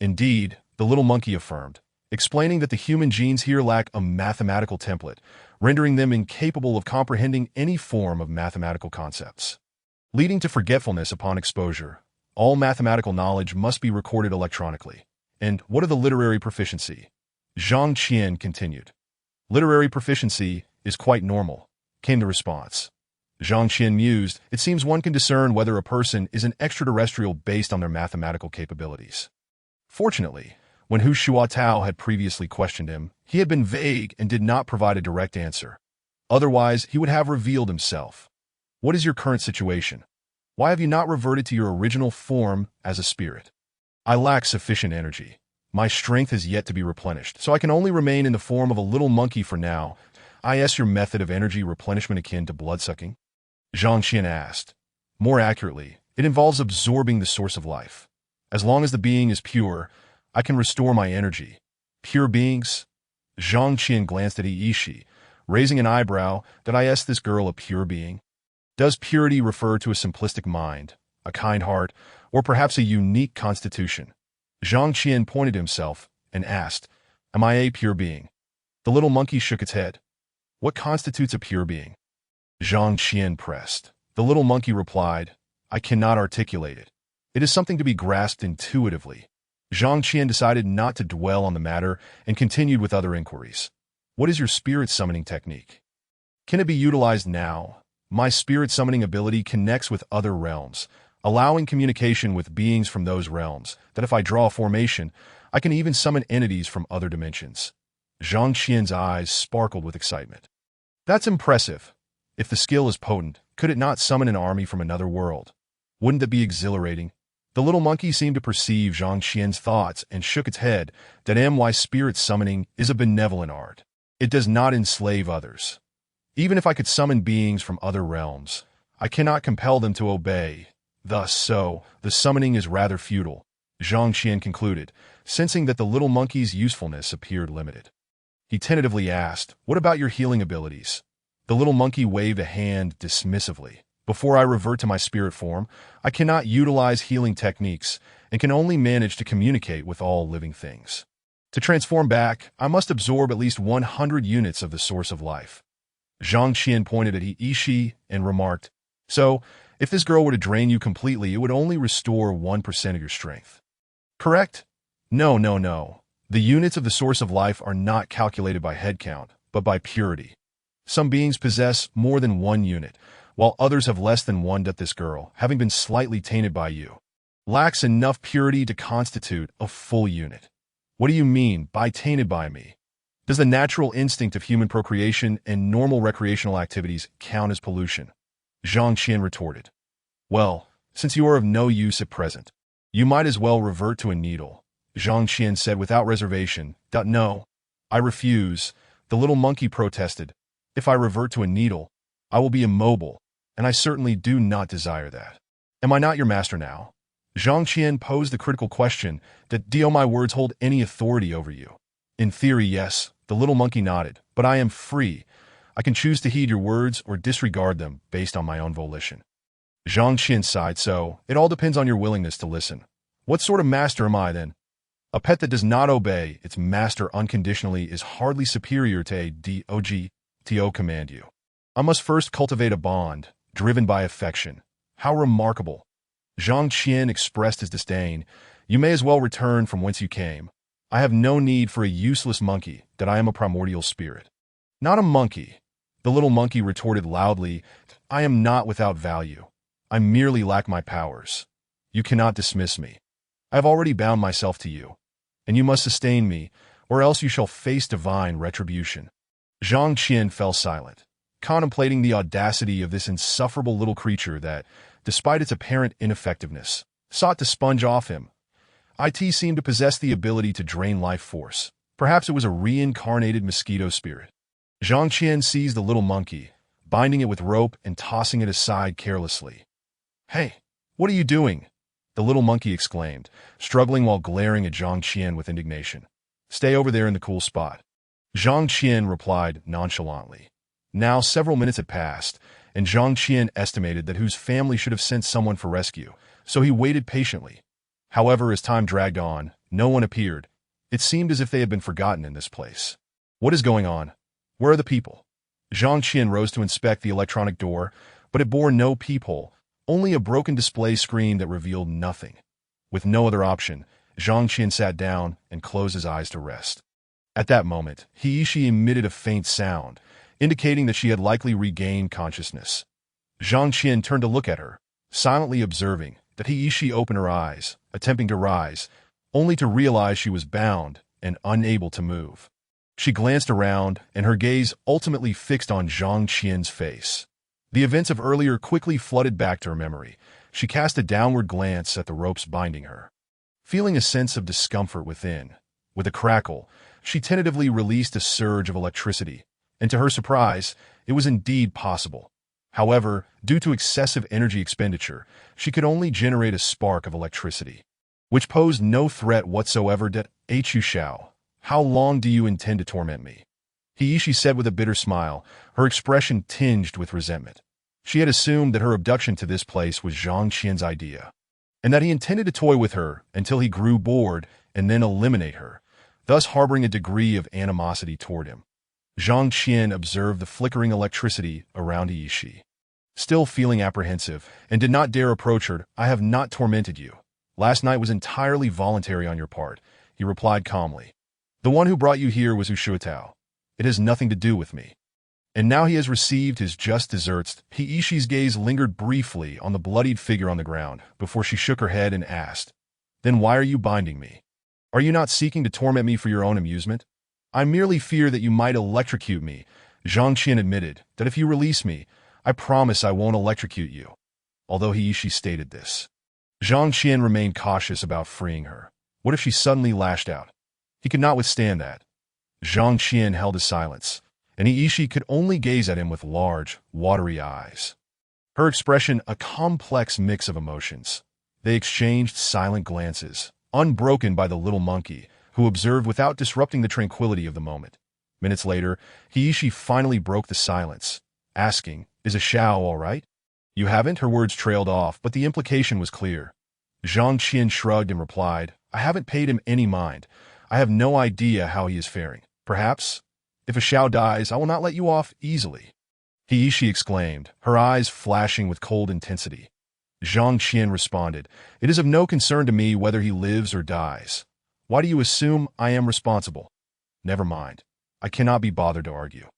Indeed, the little monkey affirmed, explaining that the human genes here lack a mathematical template, rendering them incapable of comprehending any form of mathematical concepts, leading to forgetfulness upon exposure. All mathematical knowledge must be recorded electronically. And what of the literary proficiency? Zhang Qian continued. Literary proficiency is quite normal, came the response. Zhang Qian mused, it seems one can discern whether a person is an extraterrestrial based on their mathematical capabilities. Fortunately, when Hu Shuatao had previously questioned him, he had been vague and did not provide a direct answer. Otherwise, he would have revealed himself. What is your current situation? Why have you not reverted to your original form as a spirit? I lack sufficient energy. My strength has yet to be replenished, so I can only remain in the form of a little monkey for now. Is your method of energy replenishment akin to bloodsucking? Zhang Qian asked. More accurately, it involves absorbing the source of life. As long as the being is pure, I can restore my energy. Pure beings? Zhang Qian glanced at Iishi, raising an eyebrow. Did I ask this girl a pure being? Does purity refer to a simplistic mind, a kind heart, or perhaps a unique constitution? Zhang Qian pointed himself and asked, Am I a pure being? The little monkey shook its head. What constitutes a pure being? Zhang Qian pressed. The little monkey replied, I cannot articulate it. It is something to be grasped intuitively. Zhang Qian decided not to dwell on the matter and continued with other inquiries. What is your spirit summoning technique? Can it be utilized now? My spirit summoning ability connects with other realms, allowing communication with beings from those realms, that if I draw a formation, I can even summon entities from other dimensions. Zhang Qian's eyes sparkled with excitement. That's impressive. If the skill is potent, could it not summon an army from another world? Wouldn't that be exhilarating? The little monkey seemed to perceive Zhang Qian's thoughts and shook its head. My spirit summoning is a benevolent art. It does not enslave others. Even if I could summon beings from other realms, I cannot compel them to obey. The summoning is rather futile, Zhang Qian concluded, sensing that the little monkey's usefulness appeared limited. He tentatively asked, What about your healing abilities? The little monkey waved a hand dismissively. Before I revert to my spirit form, I cannot utilize healing techniques and can only manage to communicate with all living things. To transform back, I must absorb at least 100 units of the source of life. Zhang Qian pointed at Ishi and remarked, so, if this girl were to drain you completely, it would only restore 1% of your strength. Correct? No, no, no. The units of the source of life are not calculated by head count, but by purity. Some beings possess more than 1 unit, while others have less than one. This girl, having been slightly tainted by you, lacks enough purity to constitute a full unit. What do you mean by tainted by me? Does the natural instinct of human procreation and normal recreational activities count as pollution? Zhang Qian retorted. Well, since you are of no use at present, you might as well revert to a needle, Zhang Qian said without reservation. No, I refuse, the little monkey protested. If I revert to a needle, I will be immobile, and I certainly do not desire that. Am I not your master now? Zhang Qian posed the critical question, do my words hold any authority over you? In theory, yes, the little monkey nodded, but I am free. I can choose to heed your words or disregard them based on my own volition. Zhang Qian sighed, so, it all depends on your willingness to listen. What sort of master am I, then? A pet that does not obey its master unconditionally is hardly superior to a dog command you. I must first cultivate a bond, driven by affection. How remarkable. Zhang Qian expressed his disdain. You may as well return from whence you came. I have no need for a useless monkey, that I am a primordial spirit. Not a monkey. The little monkey retorted loudly, I am not without value. I merely lack my powers. You cannot dismiss me. I have already bound myself to you, and you must sustain me, or else you shall face divine retribution. Zhang Qian fell silent, contemplating the audacity of this insufferable little creature that, despite its apparent ineffectiveness, sought to sponge off him. It seemed to possess the ability to drain life force. Perhaps it was a reincarnated mosquito spirit. Zhang Qian seized the little monkey, binding it with rope and tossing it aside carelessly. Hey, what are you doing? The little monkey exclaimed, struggling while glaring at Zhang Qian with indignation. Stay over there in the cool spot. Zhang Qian replied nonchalantly. Now several minutes had passed, and Zhang Qian estimated that whose family should have sent someone for rescue, so he waited patiently. However, as time dragged on, no one appeared. It seemed as if they had been forgotten in this place. What is going on? Where are the people? Zhang Qian rose to inspect the electronic door, but it bore no peephole, only a broken display screen that revealed nothing. With no other option, Zhang Qian sat down and closed his eyes to rest. At that moment, Hiishi emitted a faint sound, indicating that she had likely regained consciousness. Zhang Qian turned to look at her, silently observing that Hiishi opened her eyes, attempting to rise, only to realize she was bound and unable to move. She glanced around, and her gaze ultimately fixed on Zhang Qian's face. The events of earlier quickly flooded back to her memory. She cast a downward glance at the ropes binding her. Feeling a sense of discomfort within, with a crackle, she tentatively released a surge of electricity, and to her surprise, it was indeed possible. However, due to excessive energy expenditure, she could only generate a spark of electricity, which posed no threat whatsoever. Hu Shao, how long do you intend to torment me? Hiishi said with a bitter smile, her expression tinged with resentment. She had assumed that her abduction to this place was Zhang Qian's idea, and that he intended to toy with her until he grew bored and then eliminate her, thus harboring a degree of animosity toward him. Zhang Qian observed the flickering electricity around Hiishi, still feeling apprehensive, and did not dare approach her. I have not tormented you. Last night was entirely voluntary on your part, he replied calmly. The one who brought you here was Ushuatao. It has nothing to do with me. And now he has received his just deserts. Hiishi's gaze lingered briefly on the bloodied figure on the ground before she shook her head and asked, Then why are you binding me? Are you not seeking to torment me for your own amusement? I merely fear that you might electrocute me. Zhang Qian admitted that if you release me, I promise I won't electrocute you. Although Hiishi stated this, Zhang Qian remained cautious about freeing her. What if she suddenly lashed out? He could not withstand that. Zhang Qian held his silence, and Hiishi could only gaze at him with large, watery eyes. Her expression a complex mix of emotions. They exchanged silent glances, unbroken by the little monkey, who observed without disrupting the tranquility of the moment. Minutes later, Hiishi finally broke the silence, asking, Is a Shao all right? You haven't? Her words trailed off, but the implication was clear. Zhang Qian shrugged and replied, I haven't paid him any mind. I have no idea how he is faring. Perhaps, if a Xiao dies, I will not let you off easily. She exclaimed, her eyes flashing with cold intensity. Zhang Qian responded, "It is of no concern to me whether he lives or dies. Why do you assume I am responsible? Never mind. I cannot be bothered to argue.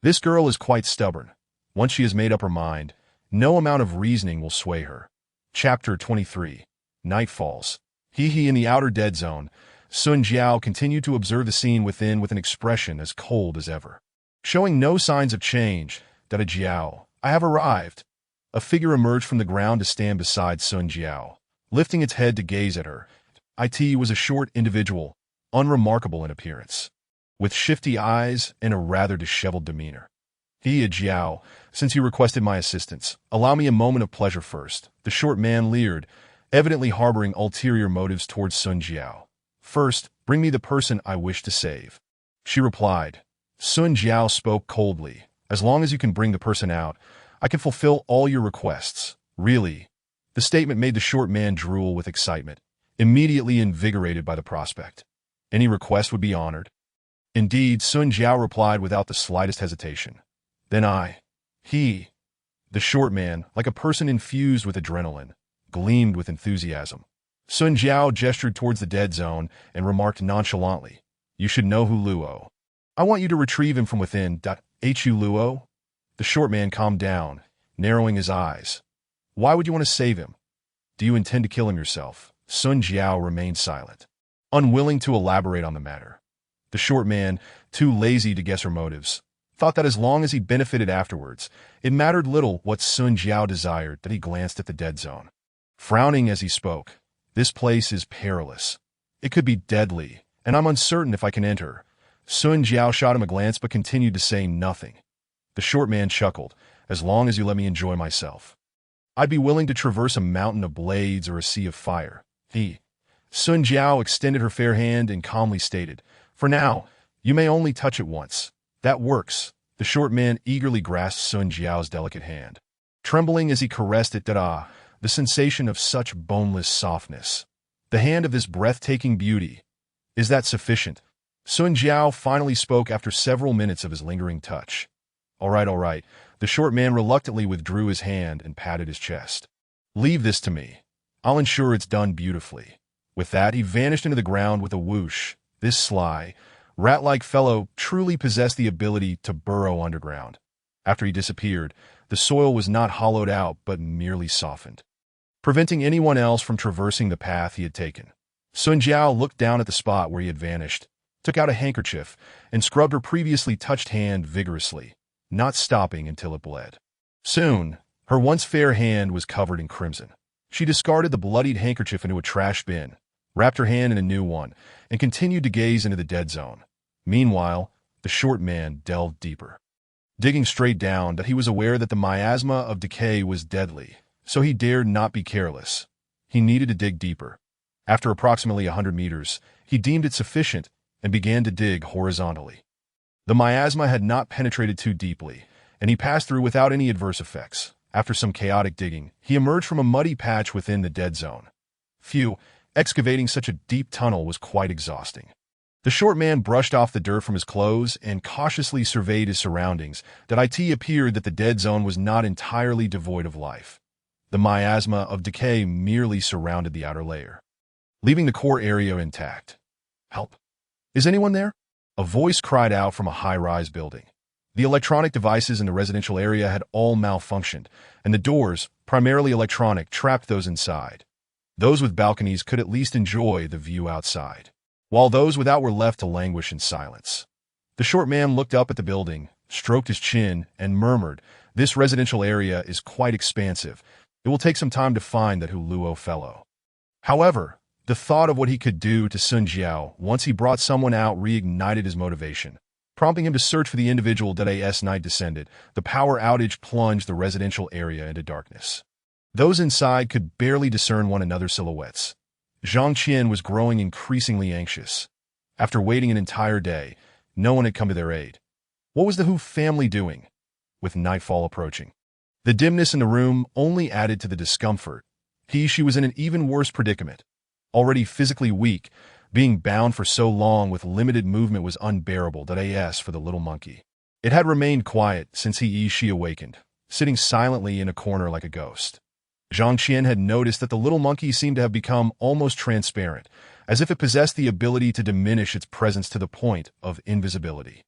This girl is quite stubborn. Once she has made up her mind, no amount of reasoning will sway her." Chapter 23. Night falls. In the outer dead zone, Sun Jiao continued to observe the scene within with an expression as cold as ever. Showing no signs of change, Dada Jiao, "I have arrived." A figure emerged from the ground to stand beside Sun Jiao, lifting its head to gaze at her. It was a short individual, unremarkable in appearance, with shifty eyes and a rather disheveled demeanor. Jiao, since you requested my assistance, allow me a moment of pleasure first." The short man leered, evidently harboring ulterior motives towards Sun Jiao. "First, bring me the person I wish to save." She replied. Sun Jiao spoke coldly. "As long as you can bring the person out, I can fulfill all your requests." "Really?" The statement made the short man drool with excitement, immediately invigorated by the prospect. Any request would be honored. Indeed, Sun Jiao replied without the slightest hesitation. "Then the short man, like a person infused with adrenaline, gleamed with enthusiasm. Sun Jiao gestured towards the dead zone and remarked nonchalantly, "You should know who Luo. I want you to retrieve him from within. Hu Luo?" The short man calmed down, narrowing his eyes. "Why would you want to save him? Do you intend to kill him yourself?" Sun Jiao remained silent, unwilling to elaborate on the matter. The short man, too lazy to guess her motives, thought that as long as he benefited afterwards, it mattered little what Sun Jiao desired. That he glanced at the dead zone, frowning as he spoke. "This place is perilous. It could be deadly, and I'm uncertain if I can enter." Sun Jiao shot him a glance but continued to say nothing. The short man chuckled. "As long as you let me enjoy myself, I'd be willing to traverse a mountain of blades or a sea of fire." Sun Jiao extended her fair hand and calmly stated, "For now, you may only touch it once." "That works." The short man eagerly grasped Sun Jiao's delicate hand, trembling as he caressed it. The sensation of such boneless softness. The hand of this breathtaking beauty. "Is that sufficient?" Sun Jiao finally spoke after several minutes of his lingering touch. All right. The short man reluctantly withdrew his hand and patted his chest. "Leave this to me. I'll ensure it's done beautifully." With that, he vanished into the ground with a whoosh. This sly, rat-like fellow truly possessed the ability to burrow underground. After he disappeared, the soil was not hollowed out but merely softened, preventing anyone else from traversing the path he had taken. Sun Jiao looked down at the spot where he had vanished, took out a handkerchief, and scrubbed her previously touched hand vigorously, not stopping until it bled. Soon, her once fair hand was covered in crimson. She discarded the bloodied handkerchief into a trash bin, wrapped her hand in a new one, and continued to gaze into the dead zone. Meanwhile, the short man delved deeper, digging straight down. That he was aware that the miasma of decay was deadly, so he dared not be careless. He needed to dig deeper. After approximately 100 meters, he deemed it sufficient and began to dig horizontally. The miasma had not penetrated too deeply, and he passed through without any adverse effects. After some chaotic digging, he emerged from a muddy patch within the dead zone. Excavating such a deep tunnel was quite exhausting. The short man brushed off the dirt from his clothes and cautiously surveyed his surroundings. It appeared that the dead zone was not entirely devoid of life. The miasma of decay merely surrounded the outer layer, leaving the core area intact. "Help! Is anyone there?" A voice cried out from a high-rise building. The electronic devices in the residential area had all malfunctioned, and the doors, primarily electronic, trapped those inside. Those with balconies could at least enjoy the view outside, while those without were left to languish in silence. The short man looked up at the building, stroked his chin, and murmured, "This residential area is quite expansive. It will take some time to find that Luo fellow." However, the thought of what he could do to Sun Jiao once he brought someone out reignited his motivation, prompting him to search for the individual. As night descended, the power outage plunged the residential area into darkness. Those inside could barely discern one another's silhouettes. Zhang Qian was growing increasingly anxious. After waiting an entire day, no one had come to their aid. What was the Hu family doing? With nightfall approaching, the dimness in the room only added to the discomfort. She was in an even worse predicament. Already physically weak, Being bound for so long with limited movement was unbearable as for the little monkey. It had remained quiet since she awakened, sitting silently in a corner like a ghost. Zhang Qian had noticed that the little monkey seemed to have become almost transparent, as if it possessed the ability to diminish its presence to the point of invisibility.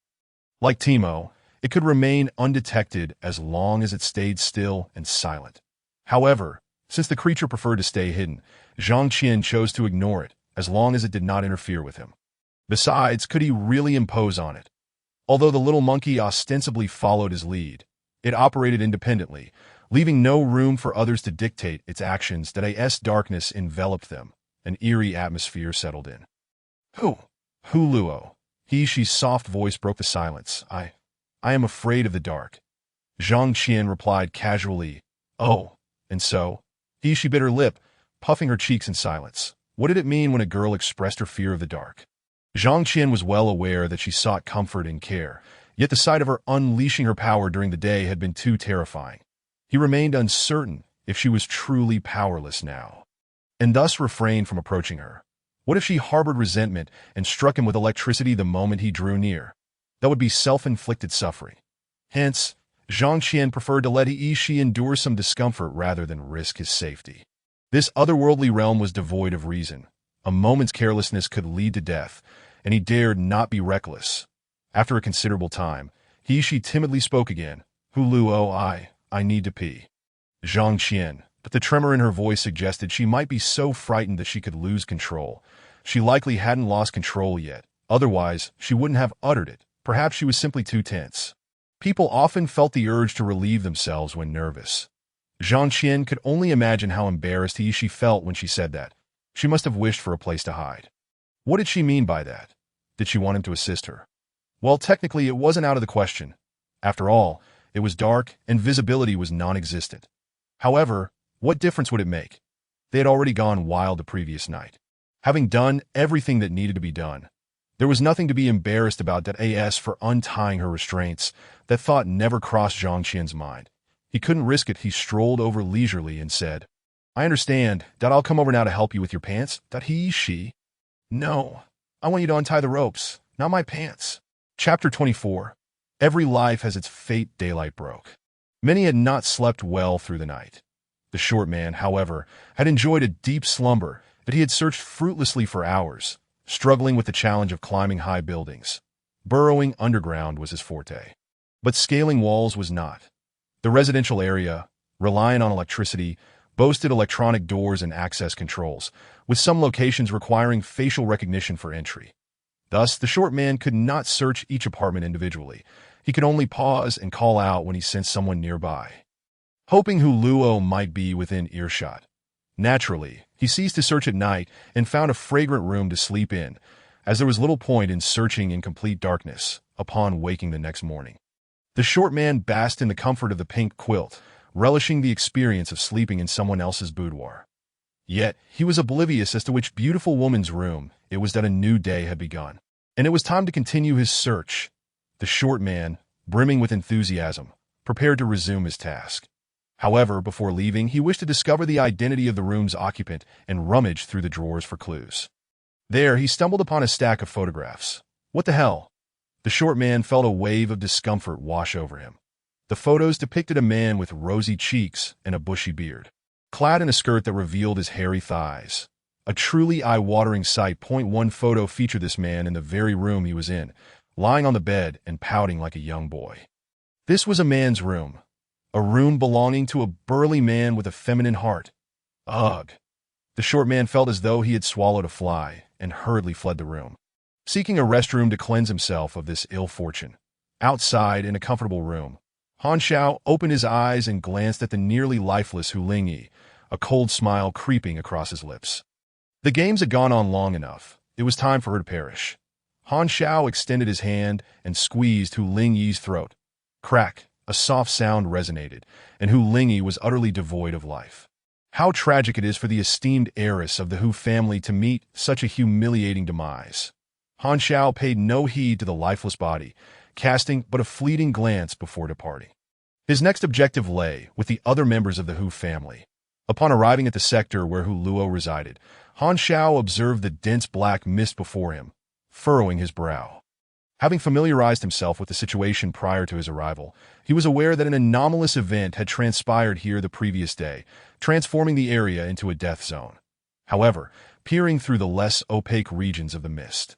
Like Timo, it could remain undetected as long as it stayed still and silent. However, since the creature preferred to stay hidden, Zhang Qian chose to ignore it as long as it did not interfere with him. Besides, could he really impose on it? Although the little monkey ostensibly followed his lead, it operated independently, leaving no room for others to dictate its actions. Darkness enveloped them. An eerie atmosphere settled in. Who Luo? She's soft voice broke the silence. I am afraid of the dark. Zhang Qian replied casually. Oh, and so? She bit her lip, puffing her cheeks in silence. What did it mean when a girl expressed her fear of the dark? Zhang Qian was well aware that she sought comfort and care, yet the sight of her unleashing her power during the day had been too terrifying. He remained uncertain if she was truly powerless now, and thus refrained from approaching her. What if she harbored resentment and struck him with electricity the moment he drew near? That would be self-inflicted suffering. Hence, Zhang Qian preferred to let she endure some discomfort rather than risk his safety. This otherworldly realm was devoid of reason. A moment's carelessness could lead to death, and he dared not be reckless. After a considerable time, she timidly spoke again. Luo, I need to pee. Zhang Qian, but the tremor in her voice suggested she might be so frightened that she could lose control. She likely hadn't lost control yet. Otherwise, she wouldn't have uttered it. Perhaps she was simply too tense. People often felt the urge to relieve themselves when nervous. Zhang Qian could only imagine how embarrassed she felt when she said that. She must have wished for a place to hide. What did she mean by that? Did she want him to assist her? Well, technically, it wasn't out of the question. After all, it was dark and visibility was non-existent. However, what difference would it make? They had already gone wild the previous night. Having done everything that needed to be done, there was nothing to be embarrassed about for untying her restraints. That thought never crossed Zhang Qian's mind. He couldn't risk it. He strolled over leisurely and said, I understand. I'll come over now to help you with your pants. She? No. I want you to untie the ropes, not my pants. Chapter 24. Every life has its fate. Daylight broke. Many had not slept well through the night. The short man, however, had enjoyed a deep slumber that he had searched fruitlessly for hours, struggling with the challenge of climbing high buildings. Burrowing underground was his forte. But scaling walls was not. The residential area, reliant on electricity, boasted electronic doors and access controls, with some locations requiring facial recognition for entry. Thus, the short man could not search each apartment individually. He could only pause and call out when he sensed someone nearby, hoping Luo might be within earshot. Naturally, he ceased to search at night and found a fragrant room to sleep in, as there was little point in searching in complete darkness upon waking the next morning. The short man basked in the comfort of the pink quilt, relishing the experience of sleeping in someone else's boudoir. Yet, he was oblivious as to which beautiful woman's room it was that a new day had begun, and it was time to continue his search. The short man, brimming with enthusiasm, prepared to resume his task. However, before leaving, he wished to discover the identity of the room's occupant and rummage through the drawers for clues. There, he stumbled upon a stack of photographs. What the hell? The short man felt a wave of discomfort wash over him. The photos depicted a man with rosy cheeks and a bushy beard, clad in a skirt that revealed his hairy thighs. A truly eye-watering sight. One photo featured this man in the very room he was in, lying on the bed and pouting like a young boy. This was a man's room. A room belonging to a burly man with a feminine heart. Ugh. The short man felt as though he had swallowed a fly and hurriedly fled the room, seeking a restroom to cleanse himself of this ill fortune. Outside, in a comfortable room, Han Xiao opened his eyes and glanced at the nearly lifeless Hu Lingyi, a cold smile creeping across his lips. The games had gone on long enough. It was time for her to perish. Han Xiao extended his hand and squeezed Hu Lingyi's throat. Crack! A soft sound resonated, and Hu Lingyi was utterly devoid of life. How tragic it is for the esteemed heiress of the Hu family to meet such a humiliating demise. Han Xiao paid no heed to the lifeless body, casting but a fleeting glance before departing. His next objective lay with the other members of the Hu family. Upon arriving at the sector where Hu Luo resided, Han Xiao observed the dense black mist before him, furrowing his brow. Having familiarized himself with the situation prior to his arrival, he was aware that an anomalous event had transpired here the previous day, transforming the area into a death zone. However, peering through the less opaque regions of the mist,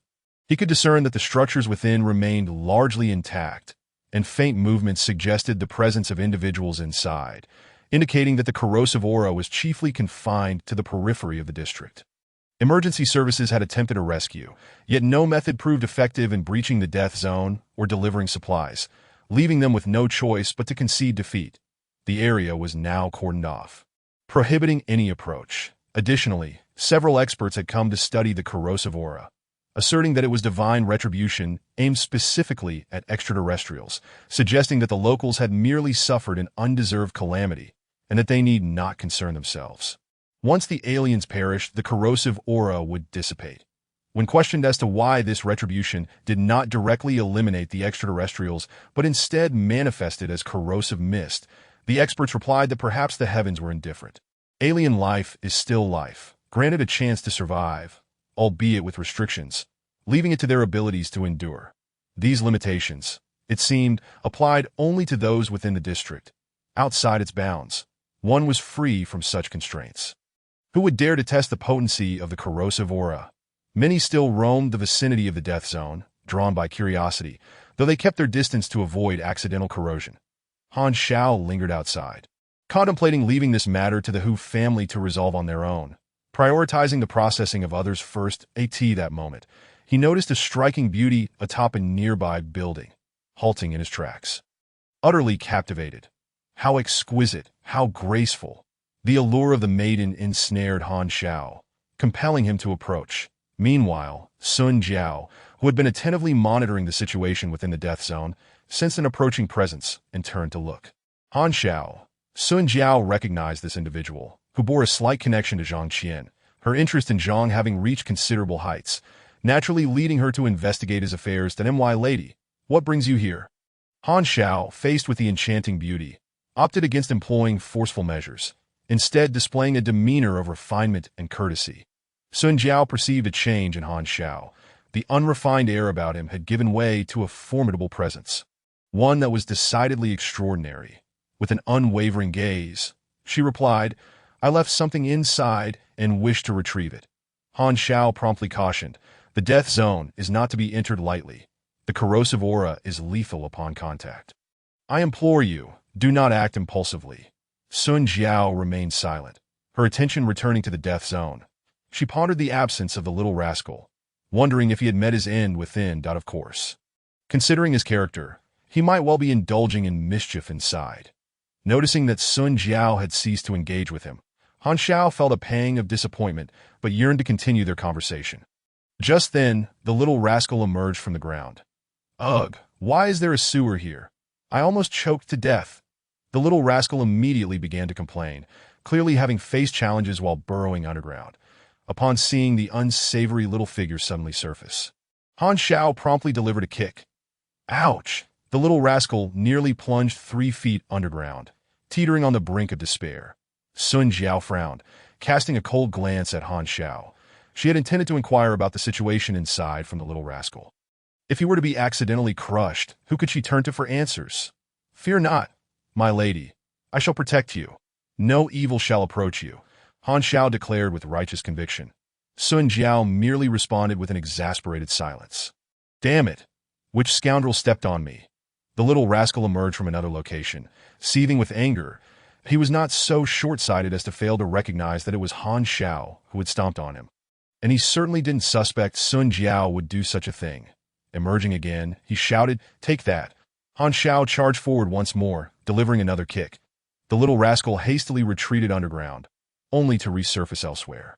he could discern that the structures within remained largely intact, and faint movements suggested the presence of individuals inside, indicating that the corrosive aura was chiefly confined to the periphery of the district. Emergency services had attempted a rescue, yet no method proved effective in breaching the death zone or delivering supplies, leaving them with no choice but to concede defeat. The area was now cordoned off, prohibiting any approach. Additionally, several experts had come to study the corrosive aura, asserting that it was divine retribution aimed specifically at extraterrestrials, suggesting that the locals had merely suffered an undeserved calamity and that they need not concern themselves. Once the aliens perished, the corrosive aura would dissipate. When questioned as to why this retribution did not directly eliminate the extraterrestrials but instead manifested as corrosive mist, the experts replied that perhaps the heavens were indifferent. Alien life is still life, granted a chance to survive, albeit with restrictions, leaving it to their abilities to endure. These limitations, it seemed, applied only to those within the district. Outside its bounds, one was free from such constraints. Who would dare to test the potency of the corrosive aura? Many still roamed the vicinity of the death zone, drawn by curiosity, though they kept their distance to avoid accidental corrosion. Han Xiao lingered outside, contemplating leaving this matter to the Hu family to resolve on their own. Prioritizing the processing of others first, that moment, he noticed a striking beauty atop a nearby building, halting in his tracks. Utterly captivated. How exquisite, how graceful. The allure of the maiden ensnared Han Xiao, compelling him to approach. Meanwhile, Sun Jiao, who had been attentively monitoring the situation within the death zone, sensed an approaching presence and turned to look. Han Xiao. Sun Jiao recognized this individual, who bore a slight connection to Zhang Qian, her interest in Zhang having reached considerable heights, naturally leading her to investigate his affairs. That "My lady, what brings you here?" Han Xiao, faced with the enchanting beauty, opted against employing forceful measures, instead displaying a demeanor of refinement and courtesy. Sun Jiao perceived a change in Han Xiao. The unrefined air about him had given way to a formidable presence, one that was decidedly extraordinary. With an unwavering gaze, she replied, "I left something inside and wish to retrieve it." Han Xiao promptly cautioned, "The death zone is not to be entered lightly. The corrosive aura is lethal upon contact. I implore you, do not act impulsively." Sun Jiao remained silent, her attention returning to the death zone. She pondered the absence of the little rascal, wondering if he had met his end within. Of course, considering his character, he might well be indulging in mischief inside. Noticing that Sun Jiao had ceased to engage with him, Han Xiao felt a pang of disappointment but yearned to continue their conversation. Just then, the little rascal emerged from the ground. "Ugh, why is there a sewer here? I almost choked to death." The little rascal immediately began to complain, clearly having faced challenges while burrowing underground, upon seeing the unsavory little figure suddenly surface. Han Xiao promptly delivered a kick. Ouch! The little rascal nearly plunged 3 feet underground, teetering on the brink of despair. Sun Jiao frowned, casting a cold glance at Han Xiao. She had intended to inquire about the situation inside from the little rascal. If he were to be accidentally crushed, who could she turn to for answers? "Fear not, my lady. I shall protect you. No evil shall approach you," Han Xiao declared with righteous conviction. Sun Jiao merely responded with an exasperated silence. "Damn it! Which scoundrel stepped on me?" The little rascal emerged from another location, seething with anger. He was not so short-sighted as to fail to recognize that it was Han Xiao who had stomped on him. And he certainly didn't suspect Sun Jiao would do such a thing. Emerging again, he shouted, "Take that!" Han Xiao charged forward once more, delivering another kick. The little rascal hastily retreated underground, only to resurface elsewhere.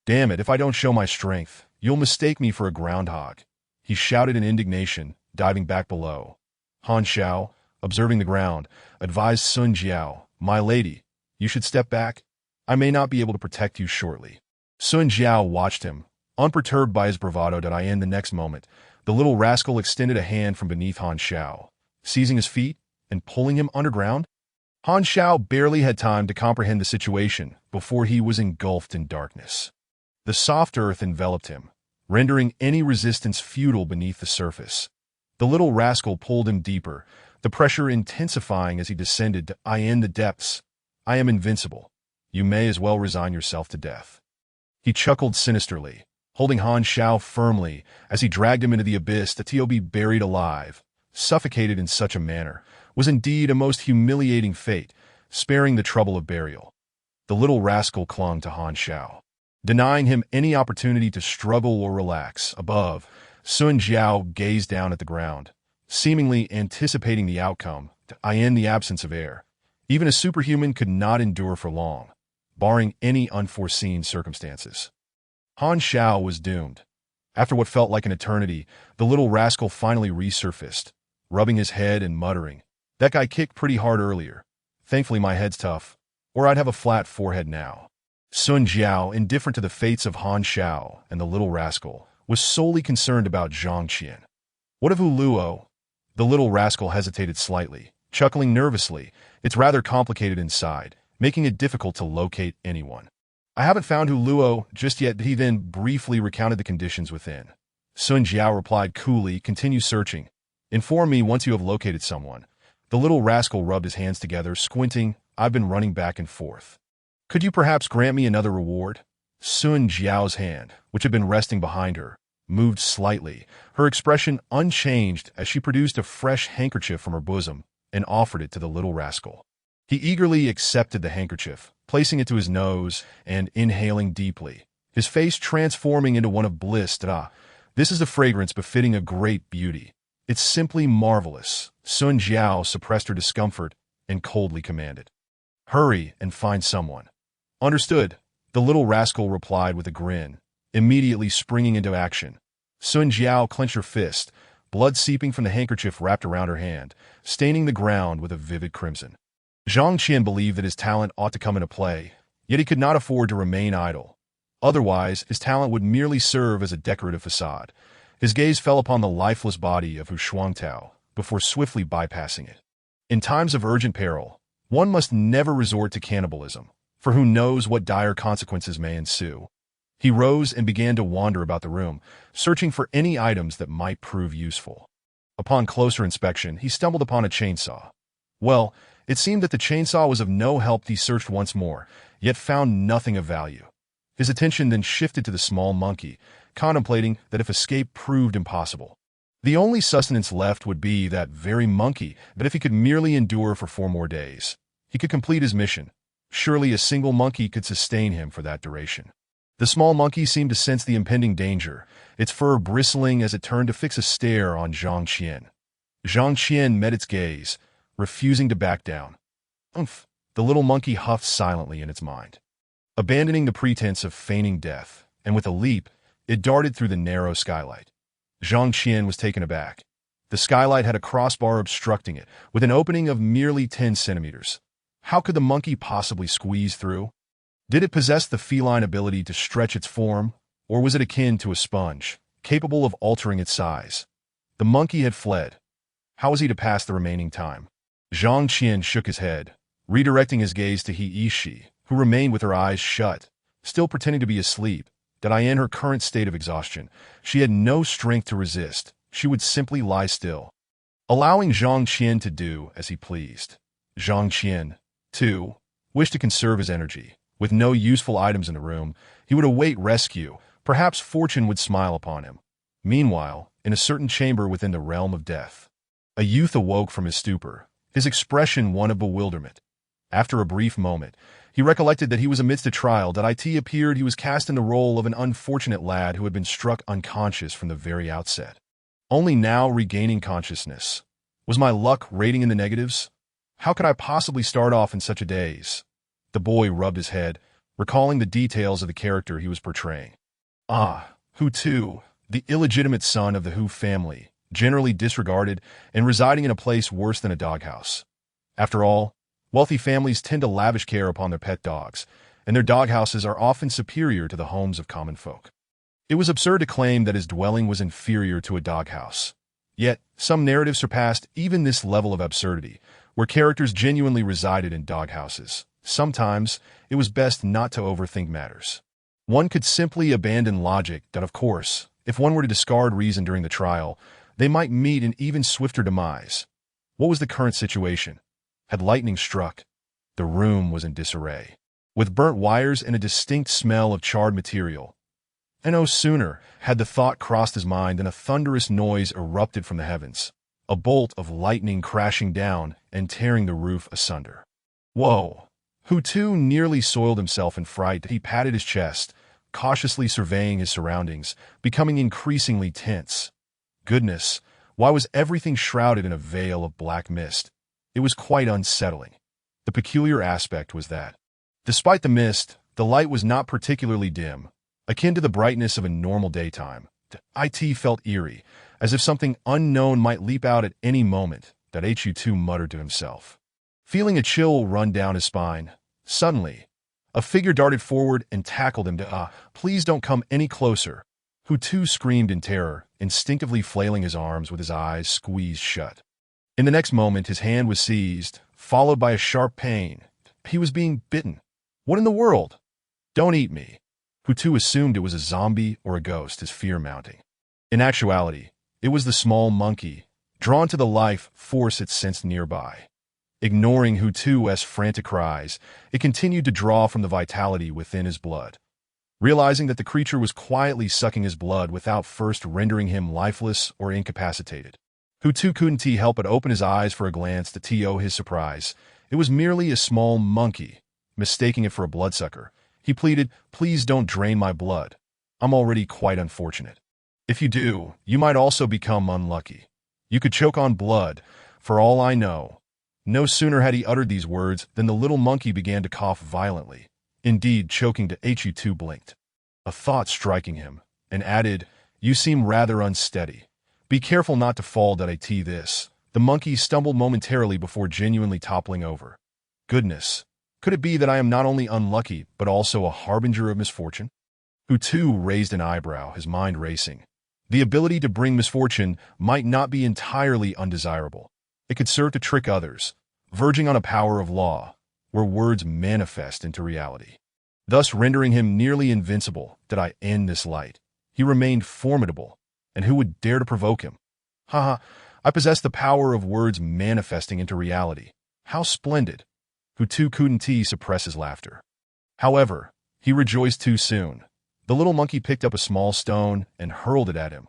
"Damn it, if I don't show my strength, you'll mistake me for a groundhog," he shouted in indignation, diving back below. Han Xiao, observing the ground, advised Sun Jiao, "My lady, you should step back. I may not be able to protect you shortly." Sun Jiao watched him, unperturbed by his bravado. In the next moment, the little rascal extended a hand from beneath Han Xiao, seizing his feet and pulling him underground. Han Xiao barely had time to comprehend the situation before he was engulfed in darkness. The soft earth enveloped him, rendering any resistance futile beneath the surface. The little rascal pulled him deeper, the pressure intensifying as he descended to the depths. I am invincible. You may as well resign yourself to death. He chuckled sinisterly, holding Han Xiao firmly as he dragged him into the abyss that to be buried alive, suffocated in such a manner, was indeed a most humiliating fate, sparing the trouble of burial. The little rascal clung to Han Xiao, denying him any opportunity to struggle or relax. Above, Sun Jiao gazed down at the ground, seemingly anticipating the outcome, in the absence of air. Even a superhuman could not endure for long, barring any unforeseen circumstances. Han Xiao was doomed. After what felt like an eternity, the little rascal finally resurfaced, rubbing his head and muttering, "That guy kicked pretty hard earlier. Thankfully my head's tough, or I'd have a flat forehead now." Sun Jiao, indifferent to the fates of Han Xiao and the little rascal, was solely concerned about Zhang Qian. "What of Wu Luo?" The little rascal hesitated slightly, chuckling nervously. "It's rather complicated inside, making it difficult to locate anyone. I haven't found Wu Luo just yet." He then briefly recounted the conditions within. Sun Jiao replied coolly, "Continue searching. Inform me once you have located someone." The little rascal rubbed his hands together, squinting. "I've been running back and forth. Could you perhaps grant me another reward?" Sun Jiao's hand, which had been resting behind her, moved slightly, her expression unchanged as she produced a fresh handkerchief from her bosom and offered it to the little rascal. He eagerly accepted the handkerchief, placing it to his nose and inhaling deeply, his face transforming into one of bliss. "This is a fragrance befitting a great beauty. It's simply marvelous." Sun Jiao suppressed her discomfort and coldly commanded, "Hurry and find someone." "Understood," the little rascal replied with a grin, immediately springing into action. Sun Jiao clenched her fist, blood seeping from the handkerchief wrapped around her hand, staining the ground with a vivid crimson. Zhang Qian believed that his talent ought to come into play, yet he could not afford to remain idle. Otherwise, his talent would merely serve as a decorative facade. His gaze fell upon the lifeless body of Hu Shuangtao before swiftly bypassing it. In times of urgent peril, one must never resort to cannibalism, for who knows what dire consequences may ensue. He rose and began to wander about the room, searching for any items that might prove useful. Upon closer inspection, he stumbled upon a chainsaw. Well, it seemed that the chainsaw was of no help. He searched once more, yet found nothing of value. His attention then shifted to the small monkey, contemplating that if escape proved impossible, the only sustenance left would be that very monkey. But if he could merely endure for 4 more days, he could complete his mission. Surely a single monkey could sustain him for that duration. The small monkey seemed to sense the impending danger, its fur bristling as it turned to fix a stare on Zhang Qian. Zhang Qian met its gaze, refusing to back down. "Umph," the little monkey huffed silently in its mind. Abandoning the pretense of feigning death, and with a leap, it darted through the narrow skylight. Zhang Qian was taken aback. The skylight had a crossbar obstructing it, with an opening of merely 10 centimeters. How could the monkey possibly squeeze through? Did it possess the feline ability to stretch its form, or was it akin to a sponge, capable of altering its size? The monkey had fled. How was he to pass the remaining time? Zhang Qian shook his head, redirecting his gaze to He Yishi, who remained with her eyes shut, still pretending to be asleep. That in her current state of exhaustion, she had no strength to resist. She would simply lie still, allowing Zhang Qian to do as he pleased. Zhang Qian, too, wished to conserve his energy. With no useful items in the room, he would await rescue. Perhaps fortune would smile upon him. Meanwhile, in a certain chamber within the realm of death, a youth awoke from his stupor, his expression one of bewilderment. After a brief moment, he recollected that he was amidst a trial. It appeared he was cast in the role of an unfortunate lad who had been struck unconscious from the very outset, only now regaining consciousness. Was my luck rating in the negatives? How could I possibly start off in such a daze? The boy rubbed his head, recalling the details of the character he was portraying. Hu Tu, the illegitimate son of the Hu family, generally disregarded and residing in a place worse than a doghouse. After all, wealthy families tend to lavish care upon their pet dogs, and their doghouses are often superior to the homes of common folk. It was absurd to claim that his dwelling was inferior to a doghouse. Yet, some narratives surpassed even this level of absurdity, where characters genuinely resided in doghouses. Sometimes, it was best not to overthink matters. One could simply abandon logic that, of course, if one were to discard reason during the trial, they might meet an even swifter demise. What was the current situation? Had lightning struck? The room was in disarray, with burnt wires and a distinct smell of charred material. And no sooner had the thought crossed his mind than a thunderous noise erupted from the heavens, a bolt of lightning crashing down and tearing the roof asunder. Whoa! Hutu nearly soiled himself in fright. He patted his chest, cautiously surveying his surroundings, becoming increasingly tense. Goodness, why was everything shrouded in a veil of black mist? It was quite unsettling. The peculiar aspect was that, despite the mist, the light was not particularly dim, akin to the brightness of a normal daytime. It felt eerie, as if something unknown might leap out at any moment, that Hutu muttered to himself. Feeling a chill run down his spine, suddenly, a figure darted forward and tackled him. Please don't come any closer. Hutu screamed in terror, instinctively flailing his arms with his eyes squeezed shut. In the next moment, his hand was seized, followed by a sharp pain. He was being bitten. What in the world? Don't eat me. Hutu assumed it was a zombie or a ghost, his fear mounting. In actuality, it was the small monkey, drawn to the life force it sensed nearby. Ignoring Hutu's frantic cries, it continued to draw from the vitality within his blood. Realizing that the creature was quietly sucking his blood without first rendering him lifeless or incapacitated, Hutu couldn't help but open his eyes for a glance to his surprise. It was merely a small monkey. Mistaking it for a bloodsucker, he pleaded, "Please don't drain my blood. I'm already quite unfortunate. If you do, you might also become unlucky. You could choke on blood, for all I know." No sooner had he uttered these words than the little monkey began to cough violently, indeed choking to Hutu blinked. A thought striking him, and added, "You seem rather unsteady. Be careful not to fall." This. The monkey stumbled momentarily before genuinely toppling over. Goodness, could it be that I am not only unlucky but also a harbinger of misfortune? Hutu raised an eyebrow, his mind racing. The ability to bring misfortune might not be entirely undesirable. It could serve to trick others, verging on a power of law, where words manifest into reality, thus rendering him nearly invincible. Did I end this light? He remained formidable, and who would dare to provoke him? I possess the power of words manifesting into reality. How splendid! Hutu couldn't suppress his laughter. However, he rejoiced too soon. The little monkey picked up a small stone and hurled it at him.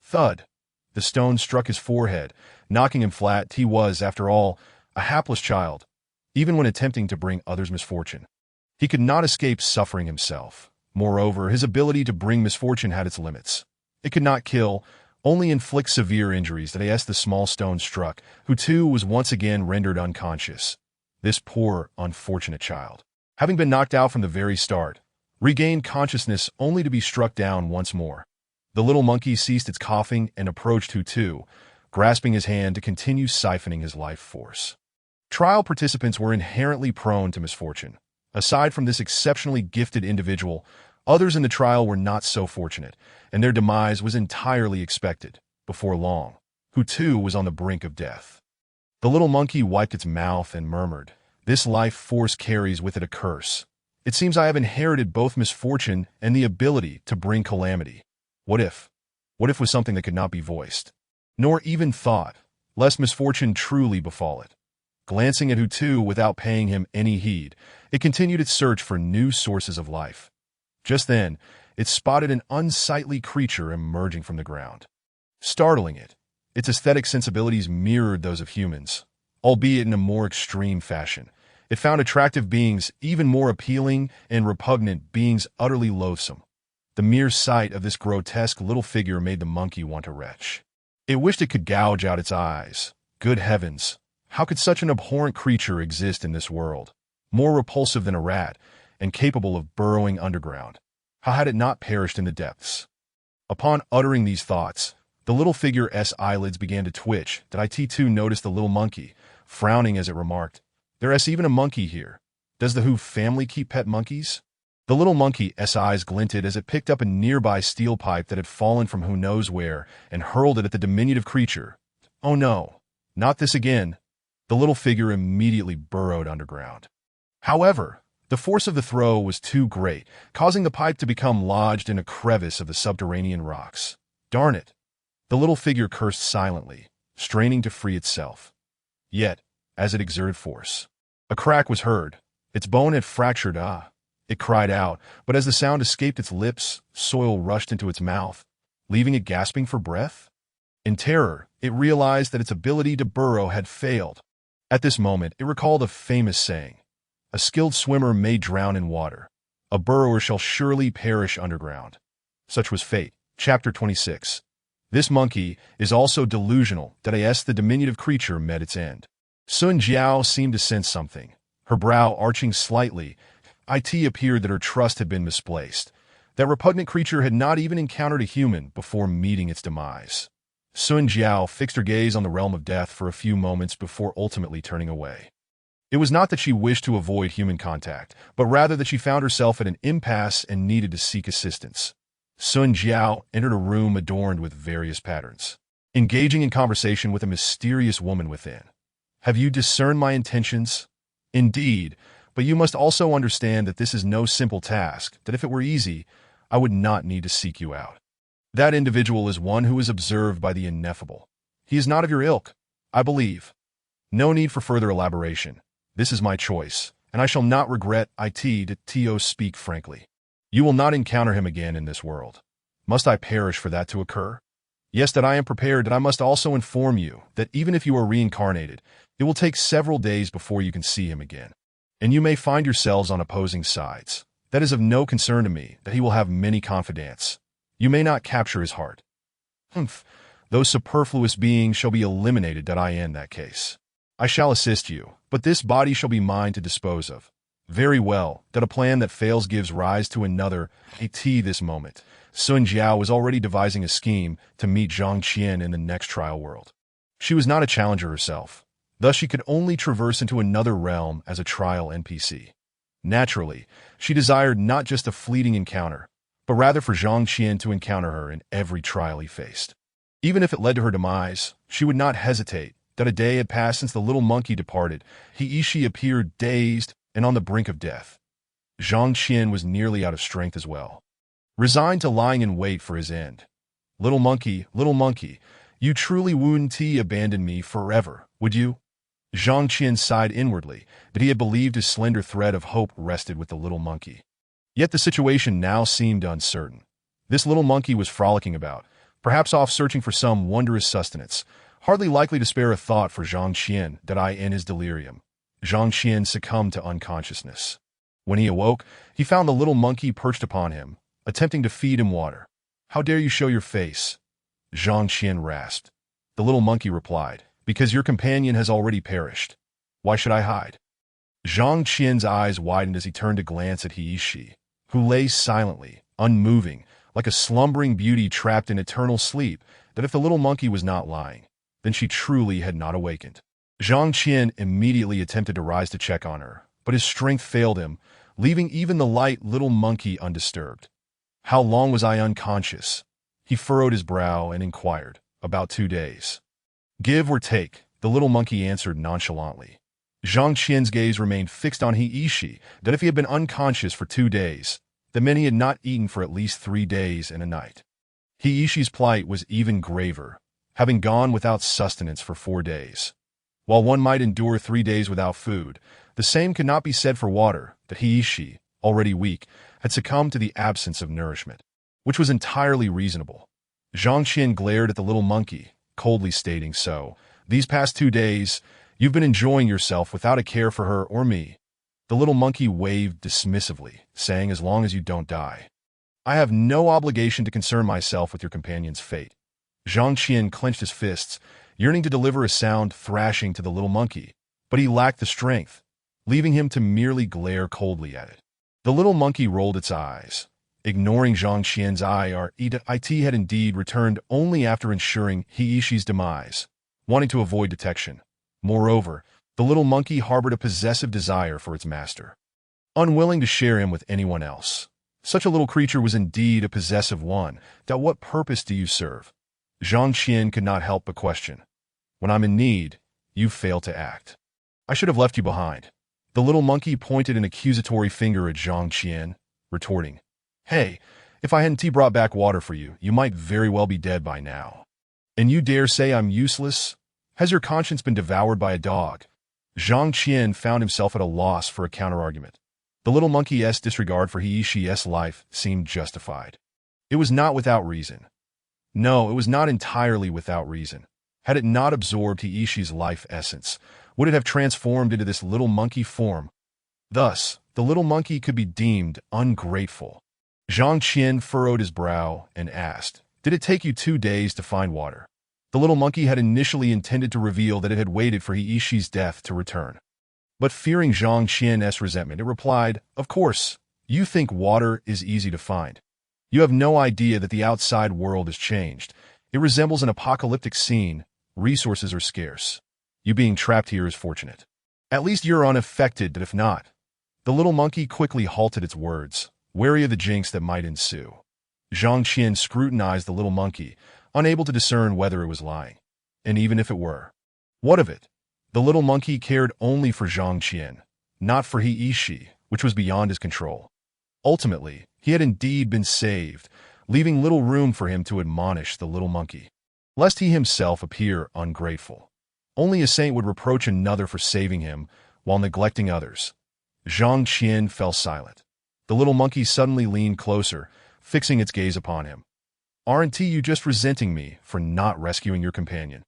Thud! The stone struck his forehead, knocking him flat. He was, after all, a hapless child, even when attempting to bring others misfortune. He could not escape suffering himself. Moreover, his ability to bring misfortune had its limits. It could not kill, only inflict severe injuries. As the small stone struck, Hutu was once again rendered unconscious. This poor, unfortunate child, having been knocked out from the very start, regained consciousness only to be struck down once more. The little monkey ceased its coughing and approached Hutu, grasping his hand to continue siphoning his life force. Trial participants were inherently prone to misfortune. Aside from this exceptionally gifted individual, others in the trial were not so fortunate, and their demise was entirely expected. Before long, Hutu was on the brink of death. The little monkey wiped its mouth and murmured, "This life force carries with it a curse. It seems I have inherited both misfortune and the ability to bring calamity. What if? What if was something that could not be voiced, nor even thought, lest misfortune truly befall it?" Glancing at Hutu without paying him any heed, it continued its search for new sources of life. Just then, it spotted an unsightly creature emerging from the ground. Startling it, its aesthetic sensibilities mirrored those of humans, albeit in a more extreme fashion. It found attractive beings even more appealing and repugnant beings utterly loathsome. The mere sight of this grotesque little figure made the monkey want to retch. It wished it could gouge out its eyes. Good heavens! How could such an abhorrent creature exist in this world? More repulsive than a rat, and capable of burrowing underground. How had it not perished in the depths? Upon uttering these thoughts, the little figure's eyelids began to twitch. It noticed the little monkey, frowning as it remarked, "There's even a monkey here. Does the Who family keep pet monkeys?" The little monkey's eyes glinted as it picked up a nearby steel pipe that had fallen from who knows where and hurled it at the diminutive creature. "Oh no, not this again." The little figure immediately burrowed underground. However, The force of the throw was too great, causing the pipe to become lodged in a crevice of the subterranean rocks. Darn it! The little figure cursed silently, straining to free itself. Yet, as it exerted force, a crack was heard. Its bone had fractured. It cried out, but as the sound escaped its lips, soil rushed into its mouth, leaving it gasping for breath. In terror, it realized that its ability to burrow had failed. At this moment, it recalled a famous saying, "A skilled swimmer may drown in water. A burrower shall surely perish underground." Such was fate. Chapter 26. This monkey is also delusional that the diminutive creature met its end. Sun Jiao seemed to sense something. Her brow arching slightly, it appeared that her trust had been misplaced. That repugnant creature had not even encountered a human before meeting its demise. Sun Jiao fixed her gaze on the realm of death for a few moments before ultimately turning away. It was not that she wished to avoid human contact, but rather that she found herself at an impasse and needed to seek assistance. Sun Jiao entered a room adorned with various patterns, engaging in conversation with a mysterious woman within. "Have you discerned my intentions?" "Indeed, but you must also understand that this is no simple task, that if it were easy, I would not need to seek you out. That individual is one who is observed by the ineffable. He is not of your ilk, I believe. No need for further elaboration. This is my choice, and I shall not regret to speak frankly. You will not encounter him again in this world. Must I perish for that to occur? Yes, that I am prepared, that I must also inform you that even if you are reincarnated, it will take several days before you can see him again. And you may find yourselves on opposing sides. That is of no concern to me, that he will have many confidants. You may not capture his heart. Those superfluous beings shall be eliminated in that case. I shall assist you, but this body shall be mine to dispose of. Very well, that a plan that fails gives rise to another. This moment, Sun Jiao was already devising a scheme to meet Zhang Qian in the next trial world. She was not a challenger herself. Thus she could only traverse into another realm as a trial NPC. Naturally, she desired not just a fleeting encounter, but rather for Zhang Qian to encounter her in every trial he faced. Even if it led to her demise, she would not hesitate. That a day had passed since the little monkey departed. He appeared dazed and on the brink of death. Zhang Qian was nearly out of strength as well, resigned to lying in wait for his end. Little monkey, you truly wouldn't abandon me forever, would you?" Zhang Qian sighed inwardly, that he had believed his slender thread of hope rested with the little monkey. Yet the situation now seemed uncertain. This little monkey was frolicking about, perhaps off searching for some wondrous sustenance, hardly likely to spare a thought for Zhang Qian in his delirium. Zhang Qian succumbed to unconsciousness. When he awoke, he found the little monkey perched upon him, attempting to feed him water. "How dare you show your face?" Zhang Qian rasped. The little monkey replied, "Because your companion has already perished. Why should I hide?" Zhang Qian's eyes widened as he turned to glance at He, who lay silently, unmoving, like a slumbering beauty trapped in eternal sleep, that if the little monkey was not lying, then she truly had not awakened. Zhang Qian immediately attempted to rise to check on her, but his strength failed him, leaving even the light little monkey undisturbed. "How long was I unconscious?" He furrowed his brow and inquired. "About 2 days. Give or take," the little monkey answered nonchalantly. Zhang Qian's gaze remained fixed on He, that if he had been unconscious for 2 days, the men he had not eaten for at least 3 days and a night. Heishi's plight was even graver, having gone without sustenance for 4 days. While one might endure 3 days without food, the same could not be said for water, that Heishi, already weak, had succumbed to the absence of nourishment, which was entirely reasonable. Zhang Qian glared at the little monkey, coldly stating, "So, these past 2 days, you've been enjoying yourself without a care for her or me." The little monkey waved dismissively, saying, "As long as you don't die. I have no obligation to concern myself with your companion's fate." Zhang Qian clenched his fists, yearning to deliver a sound thrashing to the little monkey, but he lacked the strength, leaving him to merely glare coldly at it. The little monkey rolled its eyes, ignoring Zhang Qian's it had indeed returned only after ensuring Heishi's demise, wanting to avoid detection. Moreover, the little monkey harbored a possessive desire for its master, unwilling to share him with anyone else. Such a little creature was indeed a possessive one. What purpose do you serve? Zhang Qian could not help but question. "When I'm in need, you fail to act. I should have left you behind." The little monkey pointed an accusatory finger at Zhang Qian, retorting, "Hey, if I hadn't brought back water for you, you might very well be dead by now. And you dare say I'm useless? Has your conscience been devoured by a dog?" Zhang Qian found himself at a loss for a counterargument. The little monkey's disregard for He Shi's life seemed justified. It was not without reason. No, it was not entirely without reason. Had it not absorbed He Shi's life essence, would it have transformed into this little monkey form? Thus, the little monkey could be deemed ungrateful. Zhang Qian furrowed his brow and asked, "Did it take you 2 days to find water?" The little monkey had initially intended to reveal that it had waited for He Shi's death to return. But fearing Zhang Qian's resentment, it replied, "Of course, you think water is easy to find. You have no idea that the outside world has changed. It resembles an apocalyptic scene. Resources are scarce. You being trapped here is fortunate. At least you're unaffected, but if not." The little monkey quickly halted its words, wary of the jinx that might ensue. Zhang Qian scrutinized the little monkey, unable to discern whether it was lying. And even if it were, what of it? The little monkey cared only for Zhang Qian, not for He Shi, which was beyond his control. Ultimately, he had indeed been saved, leaving little room for him to admonish the little monkey, lest he himself appear ungrateful. Only a saint would reproach another for saving him while neglecting others. Zhang Qian fell silent. The little monkey suddenly leaned closer, fixing its gaze upon him. "Aren't you just resenting me for not rescuing your companion?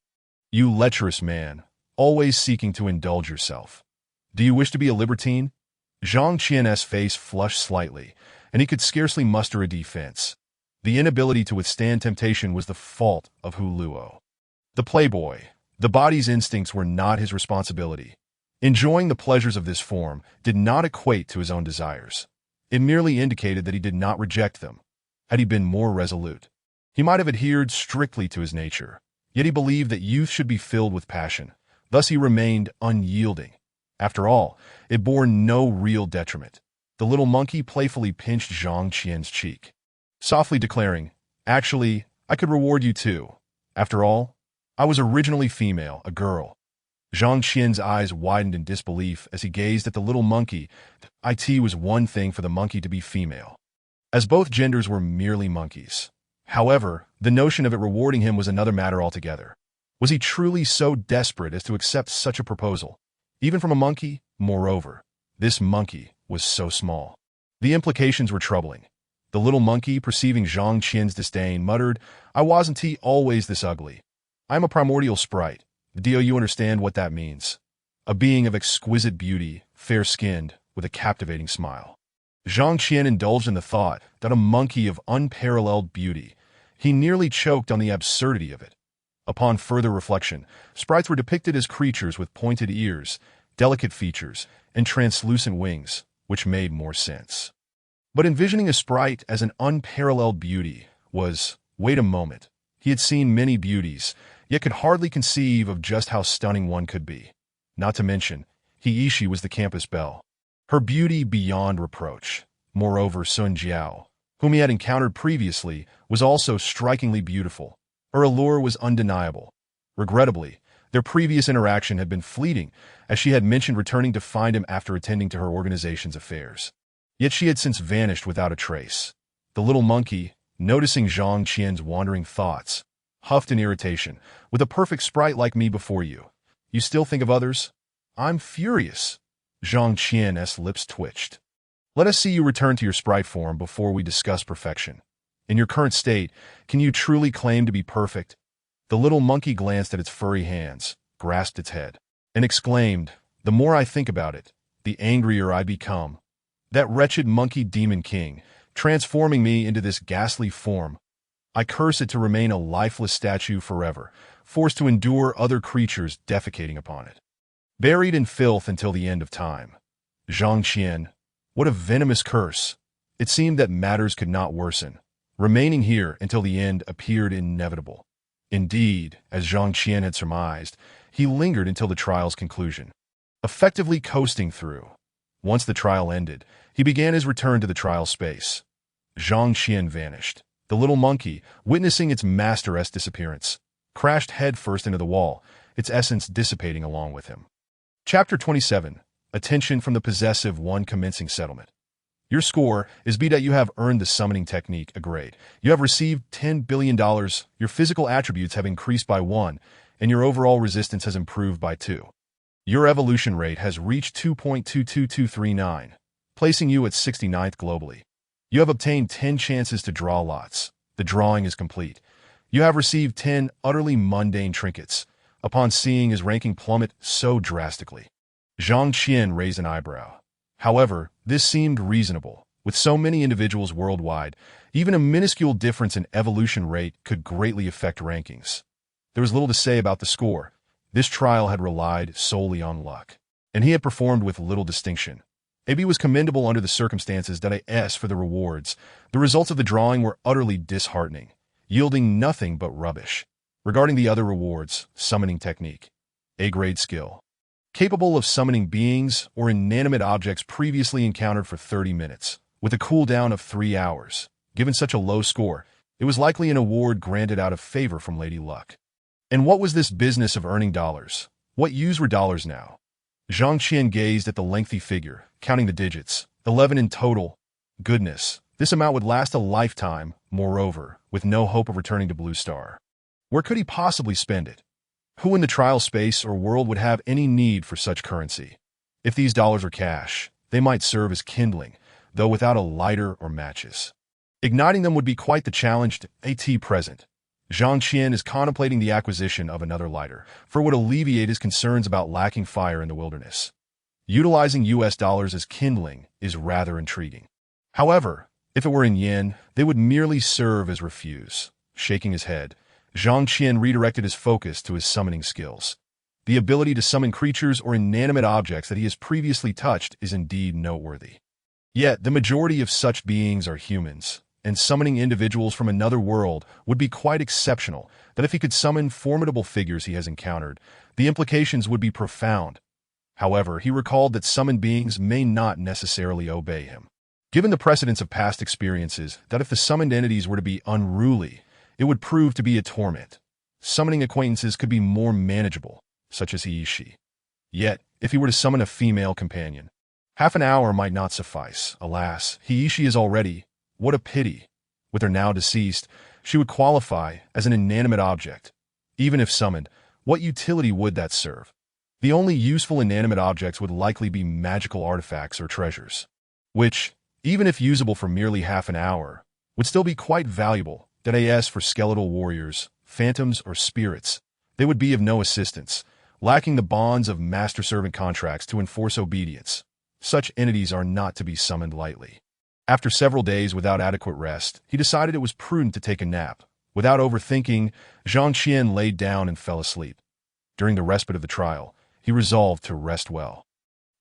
You lecherous man, always seeking to indulge yourself. Do you wish to be a libertine?" Zhang Qian's face flushed slightly, and he could scarcely muster a defense. The inability to withstand temptation was the fault of Hu Luo. The playboy, the body's instincts were not his responsibility. Enjoying the pleasures of this form did not equate to his own desires. It merely indicated that he did not reject them. Had he been more resolute, he might have adhered strictly to his nature. Yet he believed that youth should be filled with passion. Thus he remained unyielding. After all, it bore no real detriment. The little monkey playfully pinched Zhang Qian's cheek, softly declaring, "Actually, I could reward you too. After all, I was originally female, a girl." Zhang Qian's eyes widened in disbelief as he gazed at the little monkey. It was one thing for the monkey to be female, as both genders were merely monkeys. However, the notion of it rewarding him was another matter altogether. Was he truly so desperate as to accept such a proposal, even from a monkey? Moreover, this monkey was so small. The implications were troubling. The little monkey, perceiving Zhang Qian's disdain, muttered, "I wasn't always this ugly. I'm a primordial sprite. Do you understand what that means? A being of exquisite beauty, fair-skinned, with a captivating smile." Zhang Qian indulged in the thought that a monkey of unparalleled beauty. He nearly choked on the absurdity of it. Upon further reflection, sprites were depicted as creatures with pointed ears, delicate features, and translucent wings, which made more sense. But envisioning a sprite as an unparalleled beauty was, wait a moment, he had seen many beauties, yet could hardly conceive of just how stunning one could be. Not to mention, He Shi was the campus belle. Her beauty beyond reproach. Moreover, Sun Jiao, whom he had encountered previously, was also strikingly beautiful. Her allure was undeniable. Regrettably, their previous interaction had been fleeting, as she had mentioned returning to find him after attending to her organization's affairs. Yet she had since vanished without a trace. The little monkey, noticing Zhang Qian's wandering thoughts, huffed in irritation. "With a perfect sprite like me before you, you still think of others? I'm furious." Zhang Qian's lips twitched. "Let us see you return to your sprite form before we discuss perfection. In your current state, can you truly claim to be perfect?" The little monkey glanced at its furry hands, grasped its head, and exclaimed, "The more I think about it, the angrier I become. That wretched monkey demon king, transforming me into this ghastly form. I curse it to remain a lifeless statue forever, forced to endure other creatures defecating upon it. Buried in filth until the end of time." Zhang Qian, what a venomous curse! It seemed that matters could not worsen. Remaining here until the end appeared inevitable. Indeed, as Zhang Qian had surmised, he lingered until the trial's conclusion, effectively coasting through. Once the trial ended, he began his return to the trial space. Zhang Qian vanished. The little monkey, witnessing its master's disappearance, crashed headfirst into the wall, its essence dissipating along with him. Chapter 27. Attention from the possessive one commencing settlement. Your score is B. You have earned the summoning technique a grade. You have received $10 billion. Your physical attributes have increased by 1, and your overall resistance has improved by 2. Your evolution rate has reached 2.22239, placing you at 69th globally. You have obtained 10 chances to draw lots. The drawing is complete. You have received 10 utterly mundane trinkets. Upon seeing his ranking plummet so drastically, Zhang Qian raised an eyebrow. However, this seemed reasonable. With so many individuals worldwide, even a minuscule difference in evolution rate could greatly affect rankings. There was little to say about the score. This trial had relied solely on luck, and he had performed with little distinction. AB was commendable under the circumstances. As for the rewards, the results of the drawing were utterly disheartening, yielding nothing but rubbish. Regarding the other rewards, summoning technique. A-grade skill. Capable of summoning beings or inanimate objects previously encountered for 30 minutes, with a cooldown of 3 hours. Given such a low score, it was likely an award granted out of favor from Lady Luck. And what was this business of earning dollars? What use were dollars now? Zhang Qian gazed at the lengthy figure, counting the digits. 11 in total. Goodness, this amount would last a lifetime, moreover, with no hope of returning to Blue Star. Where could he possibly spend it? Who in the trial space or world would have any need for such currency? If these dollars were cash, they might serve as kindling, though without a lighter or matches. Igniting them would be quite the challenge to AT present. Zhang Qian is contemplating the acquisition of another lighter, for it would alleviate his concerns about lacking fire in the wilderness. Utilizing US dollars as kindling is rather intriguing. However, if it were in yen, they would merely serve as refuse. Shaking his head, Zhang Qian redirected his focus to his summoning skills. The ability to summon creatures or inanimate objects that he has previously touched is indeed noteworthy. Yet, the majority of such beings are humans, and summoning individuals from another world would be quite exceptional. That if he could summon formidable figures he has encountered, the implications would be profound. However, he recalled that summoned beings may not necessarily obey him. Given the precedents of past experiences, that if the summoned entities were to be unruly, it would prove to be a torment. Summoning acquaintances could be more manageable, such as Hiishi. Yet, if he were to summon a female companion, half an hour might not suffice. Alas, Hiishi is already, what a pity. With her now deceased, she would qualify as an inanimate object. Even if summoned, what utility would that serve? The only useful inanimate objects would likely be magical artifacts or treasures, which, even if usable for merely half an hour, would still be quite valuable. As for skeletal warriors, phantoms, or spirits, they would be of no assistance, lacking the bonds of master-servant contracts to enforce obedience. Such entities are not to be summoned lightly. After several days without adequate rest, he decided it was prudent to take a nap. Without overthinking, Zhang Qian laid down and fell asleep. During the respite of the trial, he resolved to rest well.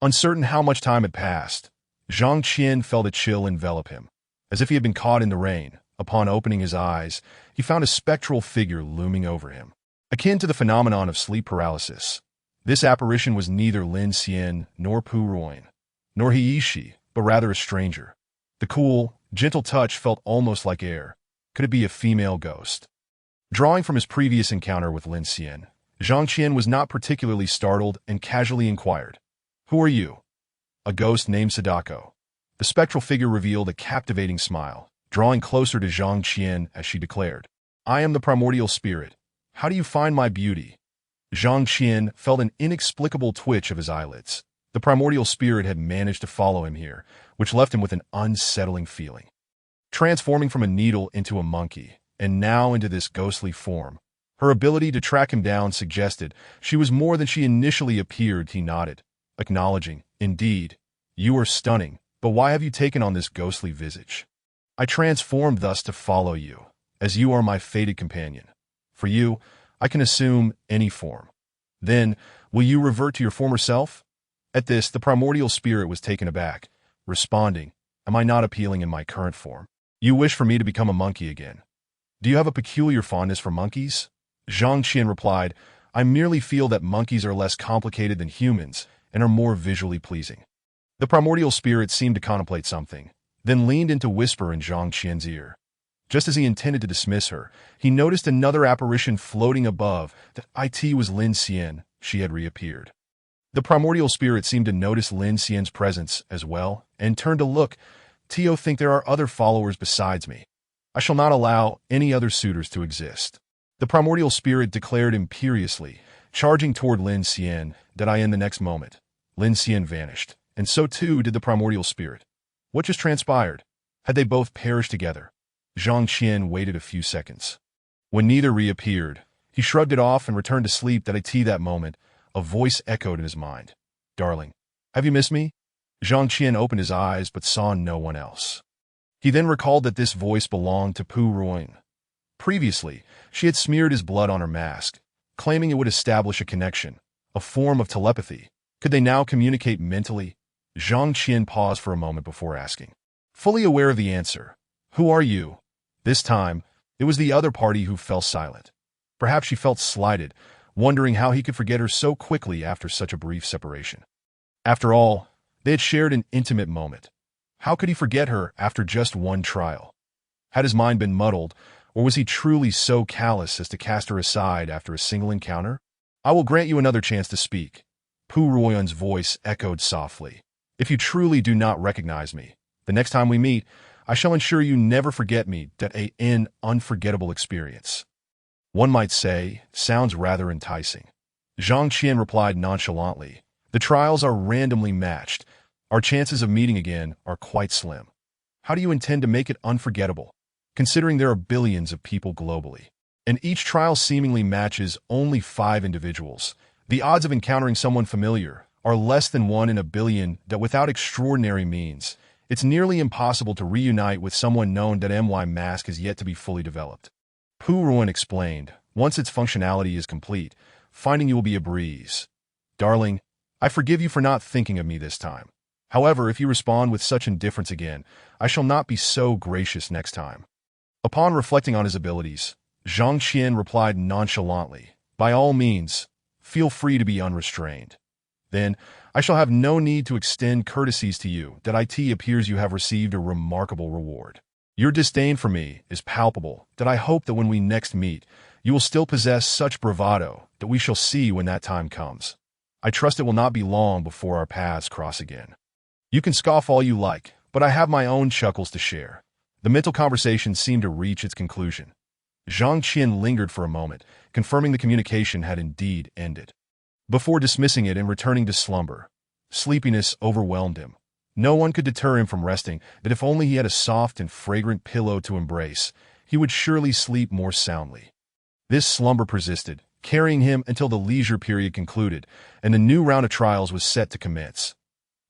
Uncertain how much time had passed, Zhang Qian felt a chill envelop him, as if he had been caught in the rain. Upon opening his eyes, he found a spectral figure looming over him, akin to the phenomenon of sleep paralysis. This apparition was neither Lin Xian nor Pu Ruoin, nor Hiishi, but rather a stranger. The cool, gentle touch felt almost like air. Could it be a female ghost? Drawing from his previous encounter with Lin Xian, Zhang Qian was not particularly startled and casually inquired, "Who are you?" "A ghost named Sadako." The spectral figure revealed a captivating smile, drawing closer to Zhang Qian as she declared, "I am the primordial spirit. How do you find my beauty?" Zhang Qian felt an inexplicable twitch of his eyelids. The primordial spirit had managed to follow him here, which left him with an unsettling feeling. Transforming from a needle into a monkey, and now into this ghostly form, her ability to track him down suggested she was more than she initially appeared. He nodded, acknowledging, "Indeed, you are stunning, but why have you taken on this ghostly visage?" "I transformed thus to follow you, as you are my fated companion. For you, I can assume any form. Then, will you revert to your former self?" At this, the primordial spirit was taken aback, responding, "Am I not appealing in my current form? You wish for me to become a monkey again. Do you have a peculiar fondness for monkeys?" Zhang Qian replied, "I merely feel that monkeys are less complicated than humans and are more visually pleasing." The primordial spirit seemed to contemplate something, then leaned in to whisper in Zhang Qian's ear. Just as he intended to dismiss her, he noticed another apparition floating above. That it was Lin Xian. She had reappeared. The primordial spirit seemed to notice Lin Xian's presence as well, and turned to look. Tio think there are other followers besides me. I shall not allow any other suitors to exist. The primordial spirit declared imperiously, charging toward Lin Xian. Did I in the next moment? Lin Xian vanished, and so too did the primordial spirit. What just transpired? Had they both perished together? Zhang Qian waited a few seconds. When neither reappeared, he shrugged it off and returned to sleep. That moment, a voice echoed in his mind. Darling, have you missed me? Zhang Qian opened his eyes but saw no one else. He then recalled that this voice belonged to Pu Ruoying. Previously, she had smeared his blood on her mask, claiming it would establish a connection, a form of telepathy. Could they now communicate mentally? Zhang Qian paused for a moment before asking. Fully aware of the answer, "Who are you?" This time, it was the other party who fell silent. Perhaps she felt slighted, wondering how he could forget her so quickly after such a brief separation. After all, they had shared an intimate moment. How could he forget her after just one trial? Had his mind been muddled, or was he truly so callous as to cast her aside after a single encounter? I will grant you another chance to speak. Pu Ruoyun's voice echoed softly. If you truly do not recognize me, the next time we meet, I shall ensure you never forget me. An unforgettable experience. One might say, sounds rather enticing. Zhang Qian replied nonchalantly. The trials are randomly matched. Our chances of meeting again are quite slim. How do you intend to make it unforgettable, considering there are billions of people globally, and each trial seemingly matches only 5 individuals? The odds of encountering someone familiar are less than 1 in a billion. That without extraordinary means, it's nearly impossible to reunite with someone known. My mask is yet to be fully developed. Pu Ruoying explained, once its functionality is complete, finding you will be a breeze. Darling, I forgive you for not thinking of me this time. However, if you respond with such indifference again, I shall not be so gracious next time. Upon reflecting on his abilities, Zhang Qian replied nonchalantly, by all means, feel free to be unrestrained. Then, I shall have no need to extend courtesies to you. It appears you have received a remarkable reward. Your disdain for me is palpable. I hope that when we next meet, you will still possess such bravado that we shall see when that time comes. I trust it will not be long before our paths cross again. You can scoff all you like, but I have my own chuckles to share. The mental conversation seemed to reach its conclusion. Zhang Qian lingered for a moment, confirming the communication had indeed ended. Before dismissing it and returning to slumber, sleepiness overwhelmed him. No one could deter him from resting, but if only he had a soft and fragrant pillow to embrace, he would surely sleep more soundly. This slumber persisted, carrying him until the leisure period concluded, and the new round of trials was set to commence.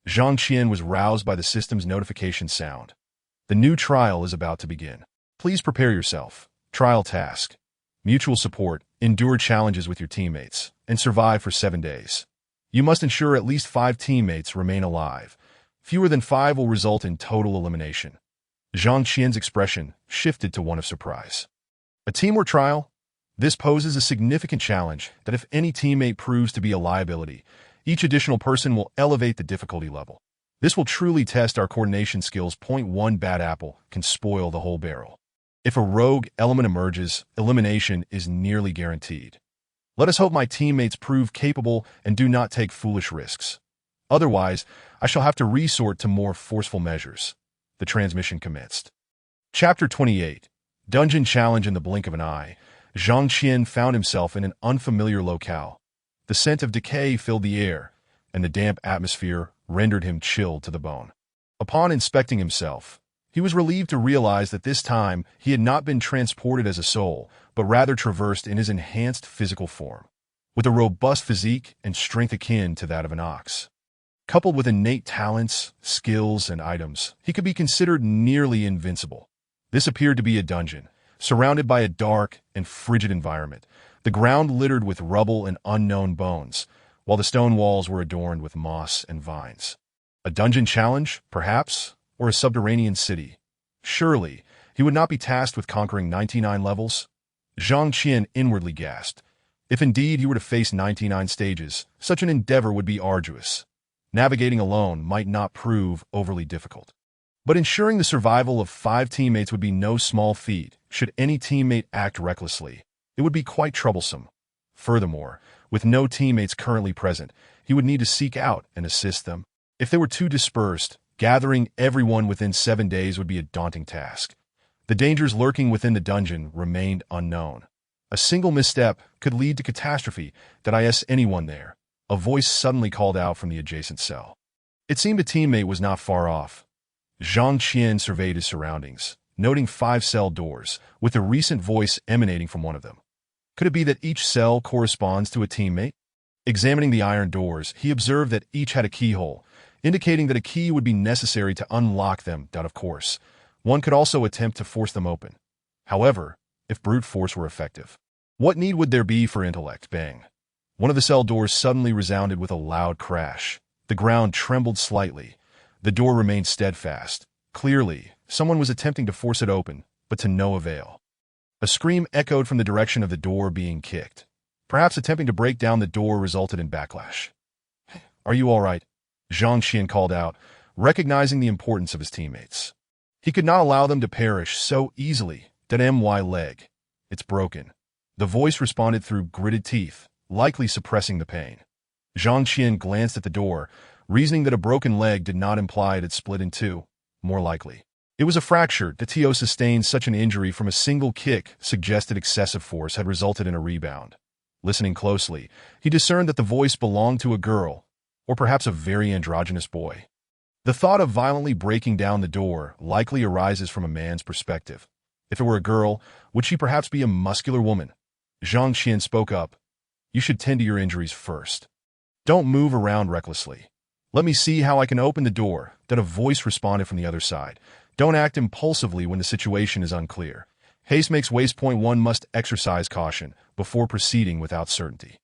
Zhang Qian was roused by the system's notification sound. The new trial is about to begin. Please prepare yourself. Trial task. Mutual support, endure challenges with your teammates, and survive for 7 days. You must ensure at least 5 teammates remain alive. Fewer than 5 will result in total elimination. Zhang Qian's expression shifted to one of surprise. A teamwork trial? This poses a significant challenge that if any teammate proves to be a liability, each additional person will elevate the difficulty level. This will truly test our coordination skills. One bad apple can spoil the whole barrel. If a rogue element emerges, elimination is nearly guaranteed. Let us hope my teammates prove capable and do not take foolish risks. Otherwise, I shall have to resort to more forceful measures. The transmission commenced. Chapter 28. Dungeon Challenge. In the blink of an eye, Zhang Qian found himself in an unfamiliar locale. The scent of decay filled the air, and the damp atmosphere rendered him chilled to the bone. Upon inspecting himself, he was relieved to realize that this time he had not been transported as a soul, but rather traversed in his enhanced physical form, with a robust physique and strength akin to that of an ox. Coupled with innate talents, skills, and items, he could be considered nearly invincible. This appeared to be a dungeon, surrounded by a dark and frigid environment, the ground littered with rubble and unknown bones, while the stone walls were adorned with moss and vines. A dungeon challenge, perhaps, or a subterranean city. Surely, he would not be tasked with conquering 99 levels? Zhang Qian inwardly gasped. If indeed he were to face 99 stages, such an endeavor would be arduous. Navigating alone might not prove overly difficult. But ensuring the survival of 5 teammates would be no small feat. Should any teammate act recklessly, it would be quite troublesome. Furthermore, with no teammates currently present, he he would need to seek out and assist them. If they were too dispersed, gathering everyone within 7 days would be a daunting task. The dangers lurking within the dungeon remained unknown. A single misstep could lead to catastrophe. Did I ask anyone there? A voice suddenly called out from the adjacent cell. It seemed a teammate was not far off. Zhang Qian surveyed his surroundings, noting 5 cell doors, with a recent voice emanating from one of them. Could it be that each cell corresponds to a teammate? Examining the iron doors, he observed that each had a keyhole, indicating that a key would be necessary to unlock them. Of course, one could also attempt to force them open. However, if brute force were effective, what need would there be for intellect? Bang. One of the cell doors suddenly resounded with a loud crash. The ground trembled slightly. The door remained steadfast. Clearly, someone was attempting to force it open, but to no avail. A scream echoed from the direction of the door being kicked. Perhaps attempting to break down the door resulted in backlash. "Are you all right?" Zhang Qian called out, recognizing the importance of his teammates. He could not allow them to perish so easily. My leg. It's broken. The voice responded through gritted teeth, likely suppressing the pain. Zhang Qian glanced at the door, reasoning that a broken leg did not imply it had split in two. More likely, it was a fracture. The TO sustained such an injury from a single kick suggested excessive force had resulted in a rebound. Listening closely, he discerned that the voice belonged to a girl, or perhaps a very androgynous boy. The thought of violently breaking down the door likely arises from a man's perspective. If it were a girl, would she perhaps be a muscular woman? Zhang Qian spoke up. "You should tend to your injuries first. Don't move around recklessly. Let me see how I can open the door." That a voice responded from the other side. "Don't act impulsively when the situation is unclear. Haste makes waste. One must exercise caution before proceeding without certainty."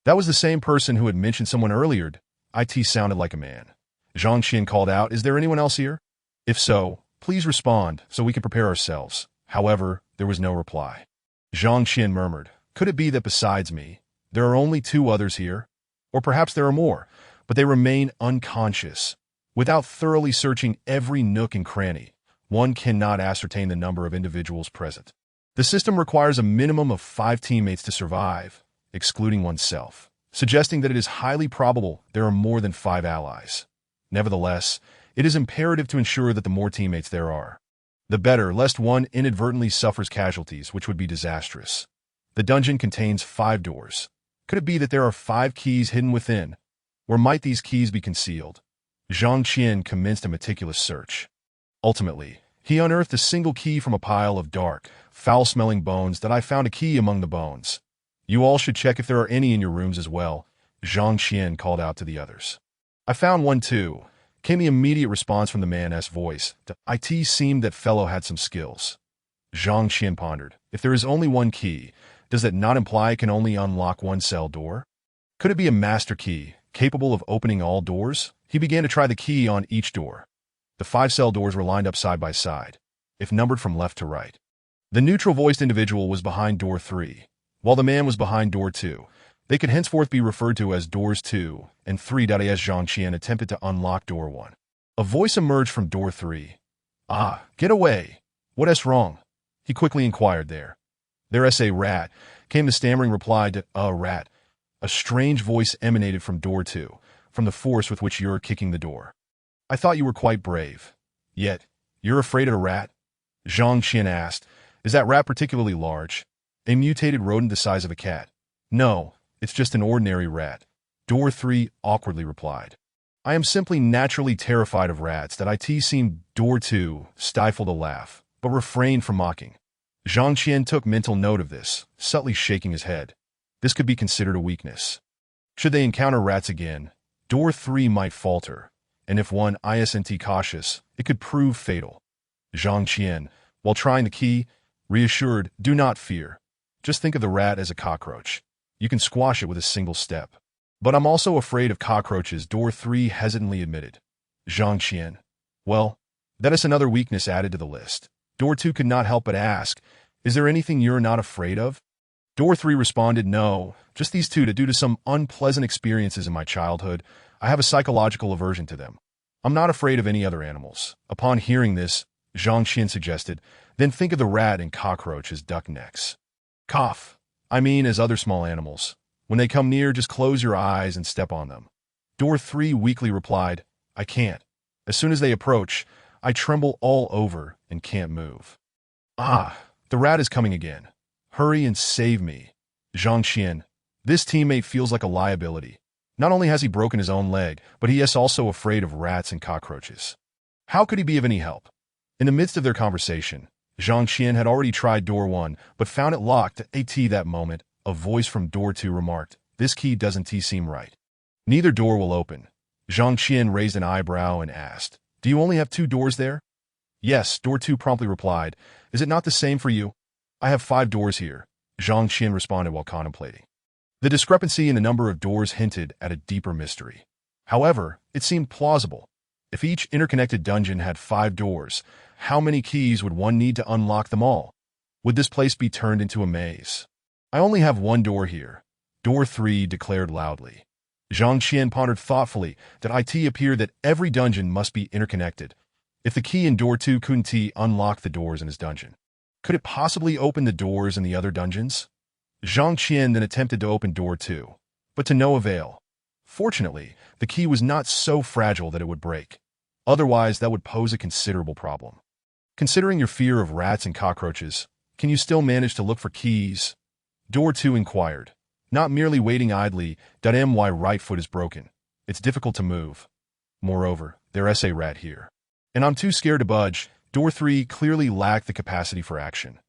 That was the same person who had mentioned someone earlier. It sounded like a man. Zhang Qian called out, "Is there anyone else here? If so, please respond so we can prepare ourselves." However, there was no reply. Zhang Qian murmured, "Could it be that besides me, there are only 2 others here? Or perhaps there are more, but they remain unconscious." Without thoroughly searching every nook and cranny, one cannot ascertain the number of individuals present. The system requires a minimum of 5 teammates to survive, excluding oneself, suggesting that it is highly probable there are more than 5 allies. Nevertheless, it is imperative to ensure that the more teammates there are, the better, lest one inadvertently suffers casualties, which would be disastrous. The dungeon contains 5 doors. Could it be that there are 5 keys hidden within? Where might these keys be concealed? Zhang Qian commenced a meticulous search. Ultimately, he unearthed a single key from a pile of dark, foul-smelling bones. That I found a key among the bones. "You all should check if there are any in your rooms as well," Zhang Qian called out to the others. "I found one too," came the immediate response from the man's voice. It seemed that fellow had some skills. Zhang Qian pondered. If there is only one key, does that not imply it can only unlock one cell door? Could it be a master key, capable of opening all doors? He began to try the key on each door. The 5 cell doors were lined up side by side, if numbered from left to right. The neutral-voiced individual was behind door 3, while the man was behind door 2. They could henceforth be referred to as doors 2 and 3. As Zhang Qian attempted to unlock door 1, a voice emerged from door 3. "Ah, get away. What is wrong?" he quickly inquired there. "There's a rat," came the stammering reply to "A rat." A strange voice emanated from door 2, "From the force with which you're kicking the door. I thought you were quite brave. Yet, you're afraid of a rat?" Zhang Qian asked. "Is that rat particularly large? A mutated rodent the size of a cat?" "No, it's just an ordinary rat," door 3 awkwardly replied. "I am simply naturally terrified of rats." That it seemed door 2 stifled a laugh, but refrained from mocking. Zhang Qian took mental note of this, subtly shaking his head. This could be considered a weakness. Should they encounter rats again, door 3 might falter, and if one isn't cautious, it could prove fatal. Zhang Qian, while trying the key, reassured, "Do not fear. Just think of the rat as a cockroach. You can squash it with a single step." "But I'm also afraid of cockroaches," door 3 hesitantly admitted. Zhang Qian, "Well, that is another weakness added to the list." Door 2 could not help but ask, "Is there anything you're not afraid of?" Door 3 responded, "No, just these 2. Due to some unpleasant experiences in my childhood, I have a psychological aversion to them. I'm not afraid of any other animals." Upon hearing this, Zhang Qian suggested, "Then think of the rat and cockroach as duck necks. Cough. I mean as other small animals. When they come near, just close your eyes and step on them. Door 3 weakly replied, I can't. As soon as they approach, I tremble all over and can't move. Ah, the rat is coming again. Hurry and save me. Zhang Qian. This teammate feels like a liability. Not only has he broken his own leg, but he is also afraid of rats and cockroaches. How could he be of any help? In the midst of their conversation, Zhang Qian had already tried door 1, but found it locked. At that moment, a voice from door 2 remarked, this key doesn't seem right. Neither door will open. Zhang Qian raised an eyebrow and asked, do you only have 2 doors there? Yes, door 2 promptly replied. Is it not the same for you? I have 5 doors here, Zhang Qian responded while contemplating. The discrepancy in the number of doors hinted at a deeper mystery. However, it seemed plausible. If each interconnected dungeon had 5 doors, how many keys would one need to unlock them all? Would this place be turned into a maze? I only have 1 door here, door 3 declared loudly. Zhang Qian pondered thoughtfully that it appeared that every dungeon must be interconnected. If the key in door 2 couldn't unlock the doors in his dungeon, could it possibly open the doors in the other dungeons? Zhang Qian then attempted to open door 2, but to no avail. Fortunately, the key was not so fragile that it would break. Otherwise, that would pose a considerable problem. Considering your fear of rats and cockroaches, can you still manage to look for keys? Door 2 inquired, not merely waiting idly. My right foot is broken. It's difficult to move. Moreover, there's a rat here. And I'm too scared to budge. Door 3 clearly lacked the capacity for action.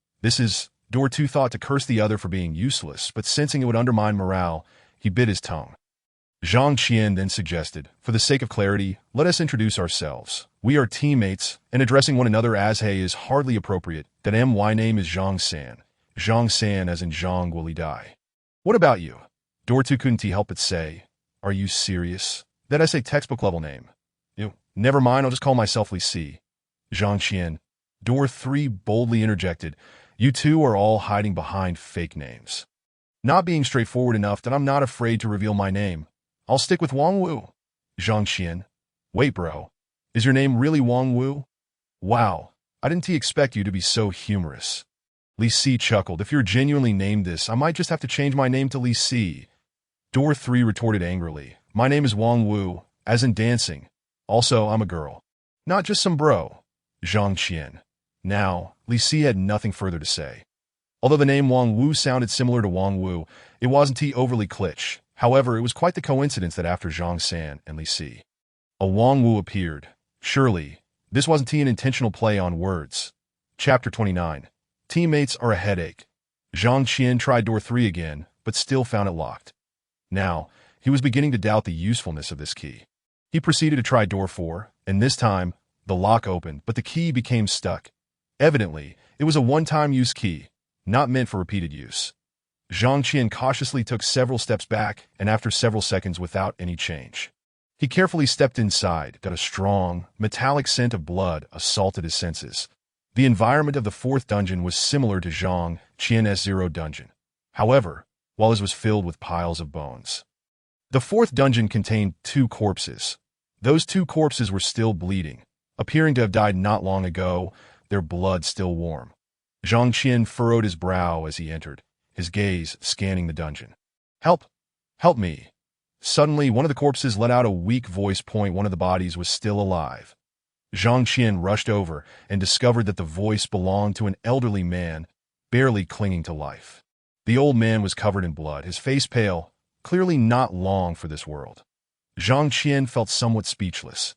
Door 2 thought to curse the other for being useless, but sensing it would undermine morale, he bit his tongue. Zhang Qian then suggested, for the sake of clarity, let us introduce ourselves. We are teammates, and addressing one another as hey is hardly appropriate. My name is Zhang San. Zhang San as in Zhang will he die. What about you? Door 2 couldn't help but say, are you serious? That's a textbook level name. Never mind, I'll just call myself Li Si. Zhang Qian. Door 3 boldly interjected, you two are all hiding behind fake names. Not being straightforward enough that I'm not afraid to reveal my name. I'll stick with Wang Wu. Zhang Qian. Wait, bro. Is your name really Wang Wu? Wow, I didn't expect you to be so humorous. Li Si chuckled. If you're genuinely named this, I might just have to change my name to Li Si. Door 3 retorted angrily. My name is Wang Wu, as in dancing. Also, I'm a girl. Not just some bro. Zhang Qian. Now, Li Si had nothing further to say. Although the name Wang Wu sounded similar to Wang Wu, it wasn't overly kitsch. However, it was quite the coincidence that after Zhang San and Li Si, a Wang Wu appeared. Surely, this wasn't an intentional play on words. Chapter 29. Teammates are a headache. Zhang Qian tried door 3 again, but still found it locked. Now, he was beginning to doubt the usefulness of this key. He proceeded to try door 4, and this time, the lock opened, but the key became stuck. Evidently, it was a one-time use key, not meant for repeated use. Zhang Qian cautiously took several steps back, and after several seconds without any change, he carefully stepped inside. A strong, metallic scent of blood assaulted his senses. The environment of the 4th dungeon was similar to Zhang Qian's 0 dungeon. However, while it was filled with piles of bones. The 4th dungeon contained 2 corpses. Those 2 corpses were still bleeding, appearing to have died not long ago, their blood still warm. Zhang Qian furrowed his brow as he entered, his gaze scanning the dungeon. Help! Help me! Suddenly, one of the corpses let out a weak voice. One of the bodies was still alive. Zhang Qian rushed over and discovered that the voice belonged to an elderly man, barely clinging to life. The old man was covered in blood, his face pale, clearly not long for this world. Zhang Qian felt somewhat speechless.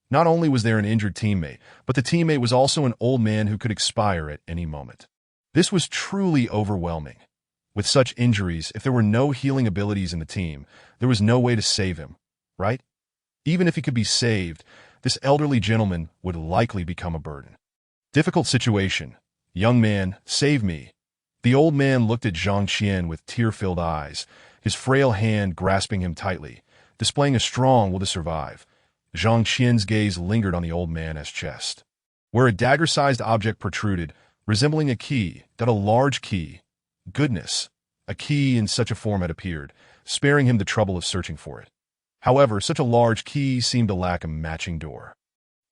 Not only was there an injured teammate, but the teammate was also an old man who could expire at any moment. This was truly overwhelming. With such injuries, if there were no healing abilities in the team, there was no way to save him, right? Even if he could be saved, this elderly gentleman would likely become a burden. Difficult situation. Young man, save me. The old man looked at Zhang Qian with tear-filled eyes, his frail hand grasping him tightly, displaying a strong will to survive. Zhang Qian's gaze lingered on the old man's chest, where a dagger-sized object protruded, resembling a key, a large key. Goodness, a key in such a form had appeared, sparing him the trouble of searching for it. However, such a large key seemed to lack a matching door.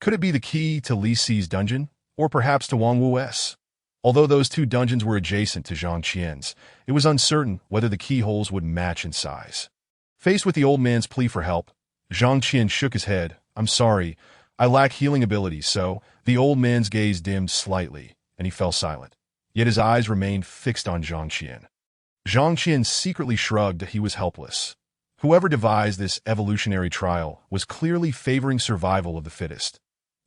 Could it be the key to Li Si's dungeon, or perhaps to Wang Wu's? Although those 2 dungeons were adjacent to Zhang Qian's, it was uncertain whether the keyholes would match in size. Faced with the old man's plea for help, Zhang Qian shook his head. I'm sorry. I lack healing abilities, so the old man's gaze dimmed slightly, and he fell silent. Yet his eyes remained fixed on Zhang Qian. Zhang Qian secretly shrugged. He was helpless. Whoever devised this evolutionary trial was clearly favoring survival of the fittest.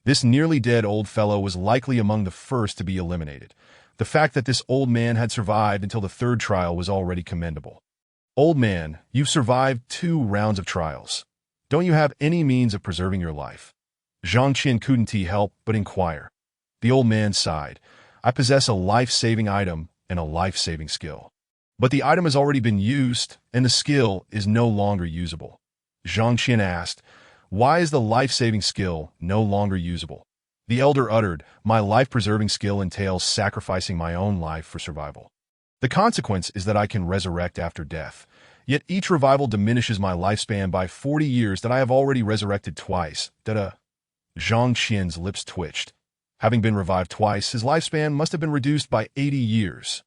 This nearly dead old fellow was likely among the first to be eliminated. The fact that this old man had survived until the third trial was already commendable. Old man, you've survived 2 rounds of trials. Don't you have any means of preserving your life? Zhang Qian couldn't help but inquire. The old man sighed. I possess a life-saving item and a life-saving skill. But the item has already been used, and the skill is no longer usable. Zhang Qian asked, why is the life-saving skill no longer usable? The elder uttered, my life-preserving skill entails sacrificing my own life for survival. The consequence is that I can resurrect after death. Yet each revival diminishes my lifespan by 40 years that I have already resurrected twice. Zhang Qian's lips twitched. Having been revived twice, his lifespan must have been reduced by 80 years.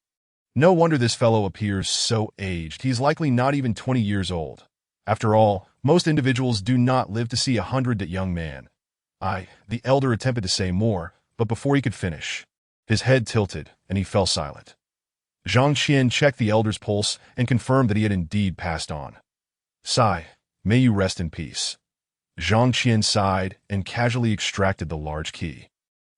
No wonder this fellow appears so aged. He is likely not even 20 years old. After all, most individuals do not live to see 100. That young man. The elder attempted to say more, but before he could finish, his head tilted, and he fell silent. Zhang Qian checked the elder's pulse and confirmed that he had indeed passed on. Sigh, may you rest in peace. Zhang Qian sighed and casually extracted the large key.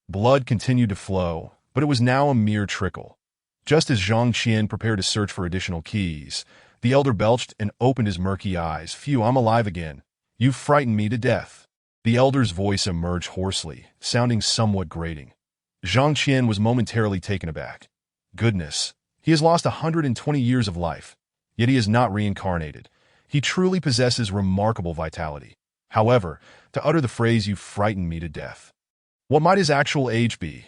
Blood continued to flow, but it was now a mere trickle. Just as Zhang Qian prepared to search for additional keys, the elder belched and opened his murky eyes. Phew, I'm alive again. You've frightened me to death. The elder's voice emerged hoarsely, sounding somewhat grating. Zhang Qian was momentarily taken aback. Goodness, he has lost 120 years of life, yet he is not reincarnated. He truly possesses remarkable vitality. However, to utter the phrase, you frightened me to death. What might his actual age be?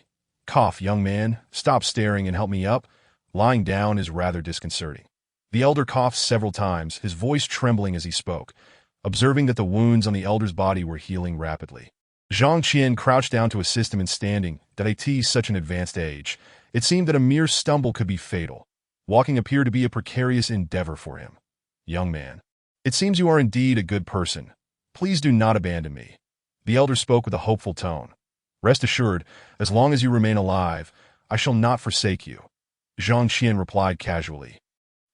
Cough, young man, stop staring and help me up. Lying down is rather disconcerting. The elder coughed several times, his voice trembling as he spoke, observing that the wounds on the elder's body were healing rapidly. Zhang Qian crouched down to assist him in standing. At such an advanced age, it seemed that a mere stumble could be fatal. Walking appeared to be a precarious endeavor for him. Young man, it seems you are indeed a good person. Please do not abandon me. The elder spoke with a hopeful tone. Rest assured, as long as you remain alive, I shall not forsake you. Zhang Qian replied casually.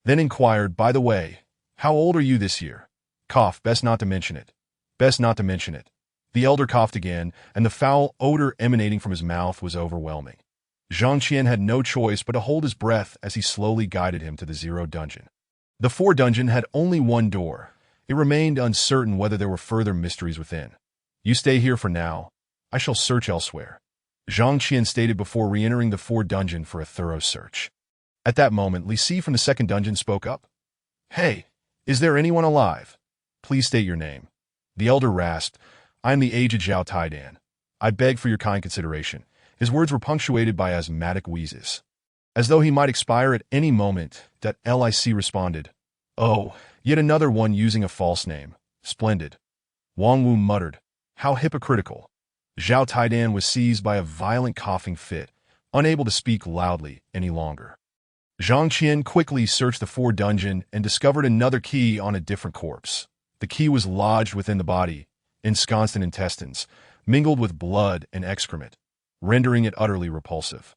Then inquired, by the way, how old are you this year? Cough, best not to mention it. Best not to mention it. The elder coughed again, and the foul odor emanating from his mouth was overwhelming. Zhang Qian had no choice but to hold his breath as he slowly guided him to the 0 dungeon. The 4 dungeon had only one door. It remained uncertain whether there were further mysteries within. You stay here for now. I shall search elsewhere. Zhang Qian stated before re-entering the 4 dungeon for a thorough search. At that moment, Li Si from the 2nd dungeon spoke up. Hey, is there anyone alive? Please state your name. The elder rasped, I am the aged Zhao Taidan. I beg for your kind consideration. His words were punctuated by asthmatic wheezes. As though he might expire at any moment, that Lic responded, Oh, yet another one using a false name. Splendid. Wang Wu muttered, How hypocritical. Zhao Taidan was seized by a violent coughing fit, unable to speak loudly any longer. Zhang Qian quickly searched the 4 dungeon and discovered another key on a different corpse. The key was lodged within the body, ensconced in intestines, mingled with blood and excrement, rendering it utterly repulsive.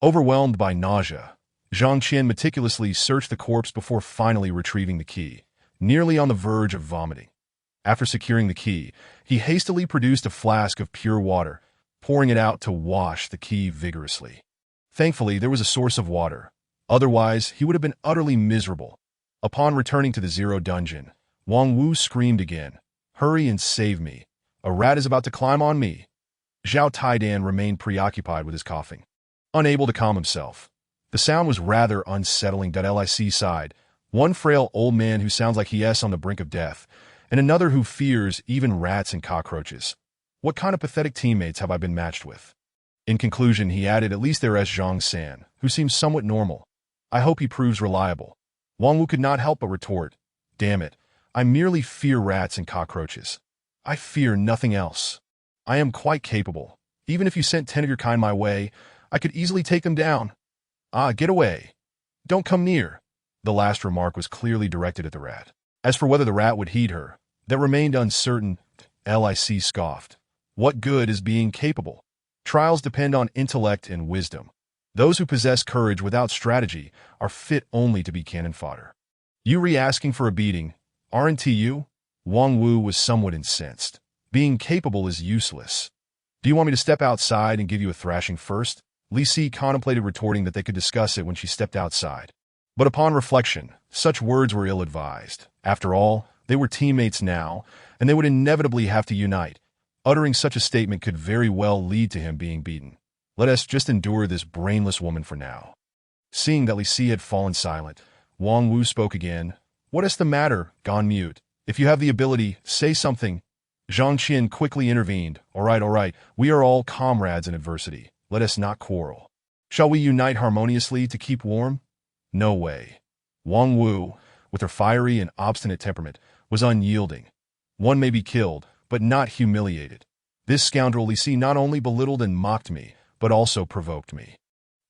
Overwhelmed by nausea, Zhang Qian meticulously searched the corpse before finally retrieving the key, nearly on the verge of vomiting. After securing the key, he hastily produced a flask of pure water, pouring it out to wash the key vigorously. Thankfully, there was a source of water. Otherwise, he would have been utterly miserable. Upon returning to the 0 dungeon, Wang Wu screamed again, Hurry and save me. A rat is about to climb on me. Zhao Taidan remained preoccupied with his coughing, unable to calm himself. The sound was rather unsettling. Lic sighed, one frail old man who sounds like he is on the brink of death, and another who fears even rats and cockroaches. What kind of pathetic teammates have I been matched with? In conclusion, he added, at least there is Zhang San, who seems somewhat normal. I hope he proves reliable. Wang Wu could not help but retort, Damn it, I merely fear rats and cockroaches. I fear nothing else. I am quite capable. Even if you sent 10 of your kind my way, I could easily take them down. Get away. Don't come near. The last remark was clearly directed at the rat. As for whether the rat would heed her, that remained uncertain. Lic scoffed. What good is being capable? Trials depend on intellect and wisdom. Those who possess courage without strategy are fit only to be cannon fodder. You re-asking for a beating, aren't you? Wang Wu was somewhat incensed. Being capable is useless. Do you want me to step outside and give you a thrashing first? Li Si contemplated retorting that they could discuss it when she stepped outside. But upon reflection, such words were ill-advised. After all, they were teammates now, and they would inevitably have to unite. Uttering such a statement could very well lead to him being beaten. Let us just endure this brainless woman for now. Seeing that Li Si had fallen silent, Wang Wu spoke again. What is the matter? Gone mute. If you have the ability, say something. Zhang Qian quickly intervened. All right, we are all comrades in adversity. Let us not quarrel. Shall we unite harmoniously to keep warm? No way. Wang Wu, with her fiery and obstinate temperament, was unyielding. One may be killed, but not humiliated. This scoundrel Li Si not only belittled and mocked me, but also provoked me.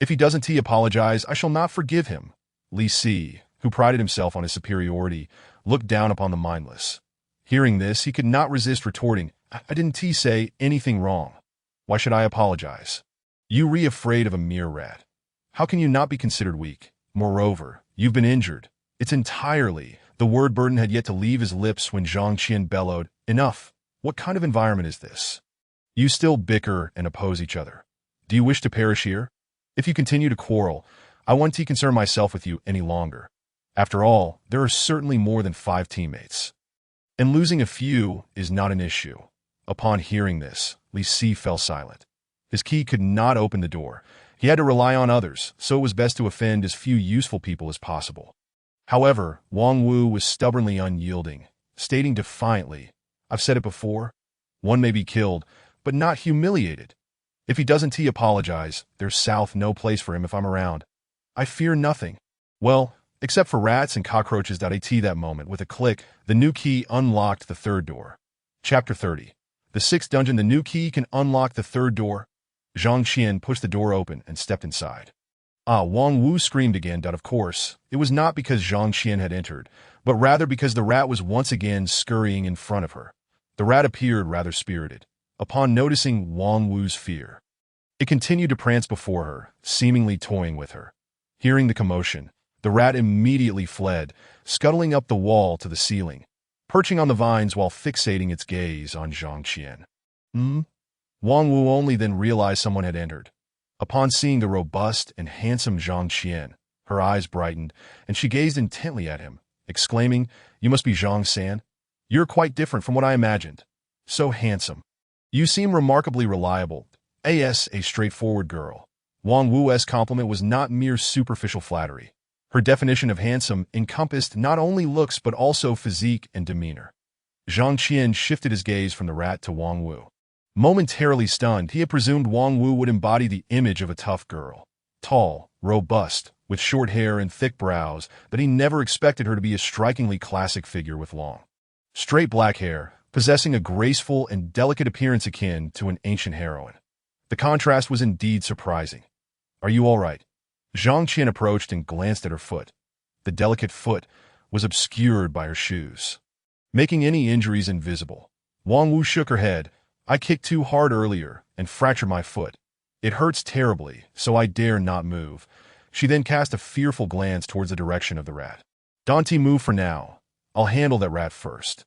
If he doesn't apologize, I shall not forgive him. Li Si, who prided himself on his superiority, looked down upon the mindless. Hearing this, he could not resist retorting, I didn't say anything wrong. Why should I apologize? You afraid of a mere rat. How can you not be considered weak? Moreover, you've been injured. It's entirely. The word burden had yet to leave his lips when Zhang Qian bellowed, Enough! What kind of environment is this? You still bicker and oppose each other. Do you wish to perish here? If you continue to quarrel, I won't concern myself with you any longer. After all, there are certainly more than 5 teammates. And losing a few is not an issue. Upon hearing this, Li Si fell silent. His key could not open the door. He had to rely on others, so it was best to offend as few useful people as possible. However, Wang Wu was stubbornly unyielding, stating defiantly, I've said it before, one may be killed, but not humiliated. If he doesn't apologize, there's south no place for him if I'm around. I fear nothing. Well, except for rats and cockroaches. At that moment, with a click, the new key unlocked the third door. Chapter 30. The 6th dungeon. The new key can unlock the third door. Zhang Qian pushed the door open and stepped inside. Wang Wu screamed again. Of course, it was not because Zhang Qian had entered, but rather because the rat was once again scurrying in front of her. The rat appeared rather spirited. Upon noticing Wang Wu's fear, it continued to prance before her, seemingly toying with her. Hearing the commotion, the rat immediately fled, scuttling up the wall to the ceiling, perching on the vines while fixating its gaze on Zhang Qian. Wang Wu only then realized someone had entered. Upon seeing the robust and handsome Zhang Qian, her eyes brightened, and she gazed intently at him, exclaiming, You must be Zhang San. You're quite different from what I imagined. So handsome. You seem remarkably reliable. A straightforward girl. Wang Wu's compliment was not mere superficial flattery. Her definition of handsome encompassed not only looks but also physique and demeanor. Zhang Qian shifted his gaze from the rat to Wang Wu. Momentarily stunned, he had presumed Wang Wu would embody the image of a tough girl. Tall, robust, with short hair and thick brows, but he never expected her to be a strikingly classic figure with long, straight black hair, possessing a graceful and delicate appearance akin to an ancient heroine. The contrast was indeed surprising. Are you all right? Zhang Qian approached and glanced at her foot. The delicate foot was obscured by her shoes, making any injuries invisible. Wang Wu shook her head. I kicked too hard earlier and fractured my foot. It hurts terribly, so I dare not move. She then cast a fearful glance towards the direction of the rat. Don't move for now. I'll handle that rat first.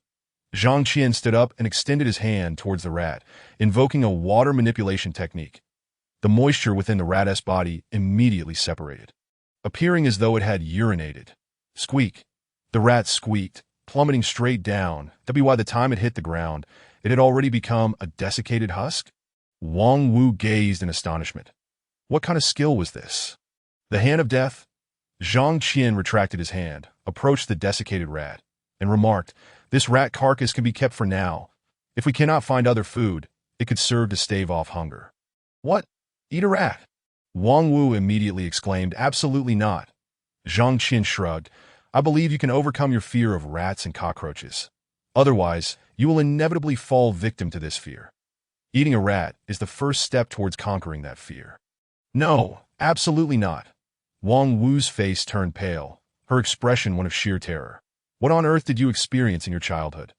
Zhang Qian stood up and extended his hand towards the rat, invoking a water manipulation technique. The moisture within the rat's body immediately separated, appearing as though it had urinated. Squeak. The rat squeaked, plummeting straight down. By the time it hit the ground, it had already become a desiccated husk. Wang Wu gazed in astonishment. What kind of skill was this? The hand of death? Zhang Qian retracted his hand, approached the desiccated rat, and remarked, This rat carcass can be kept for now. If we cannot find other food, it could serve to stave off hunger. What? Eat a rat? Wang Wu immediately exclaimed, Absolutely not. Zhang Qian shrugged. I believe you can overcome your fear of rats and cockroaches. Otherwise, you will inevitably fall victim to this fear. Eating a rat is the first step towards conquering that fear. No, absolutely not. Wang Wu's face turned pale, her expression one of sheer terror. What on earth did you experience in your childhood?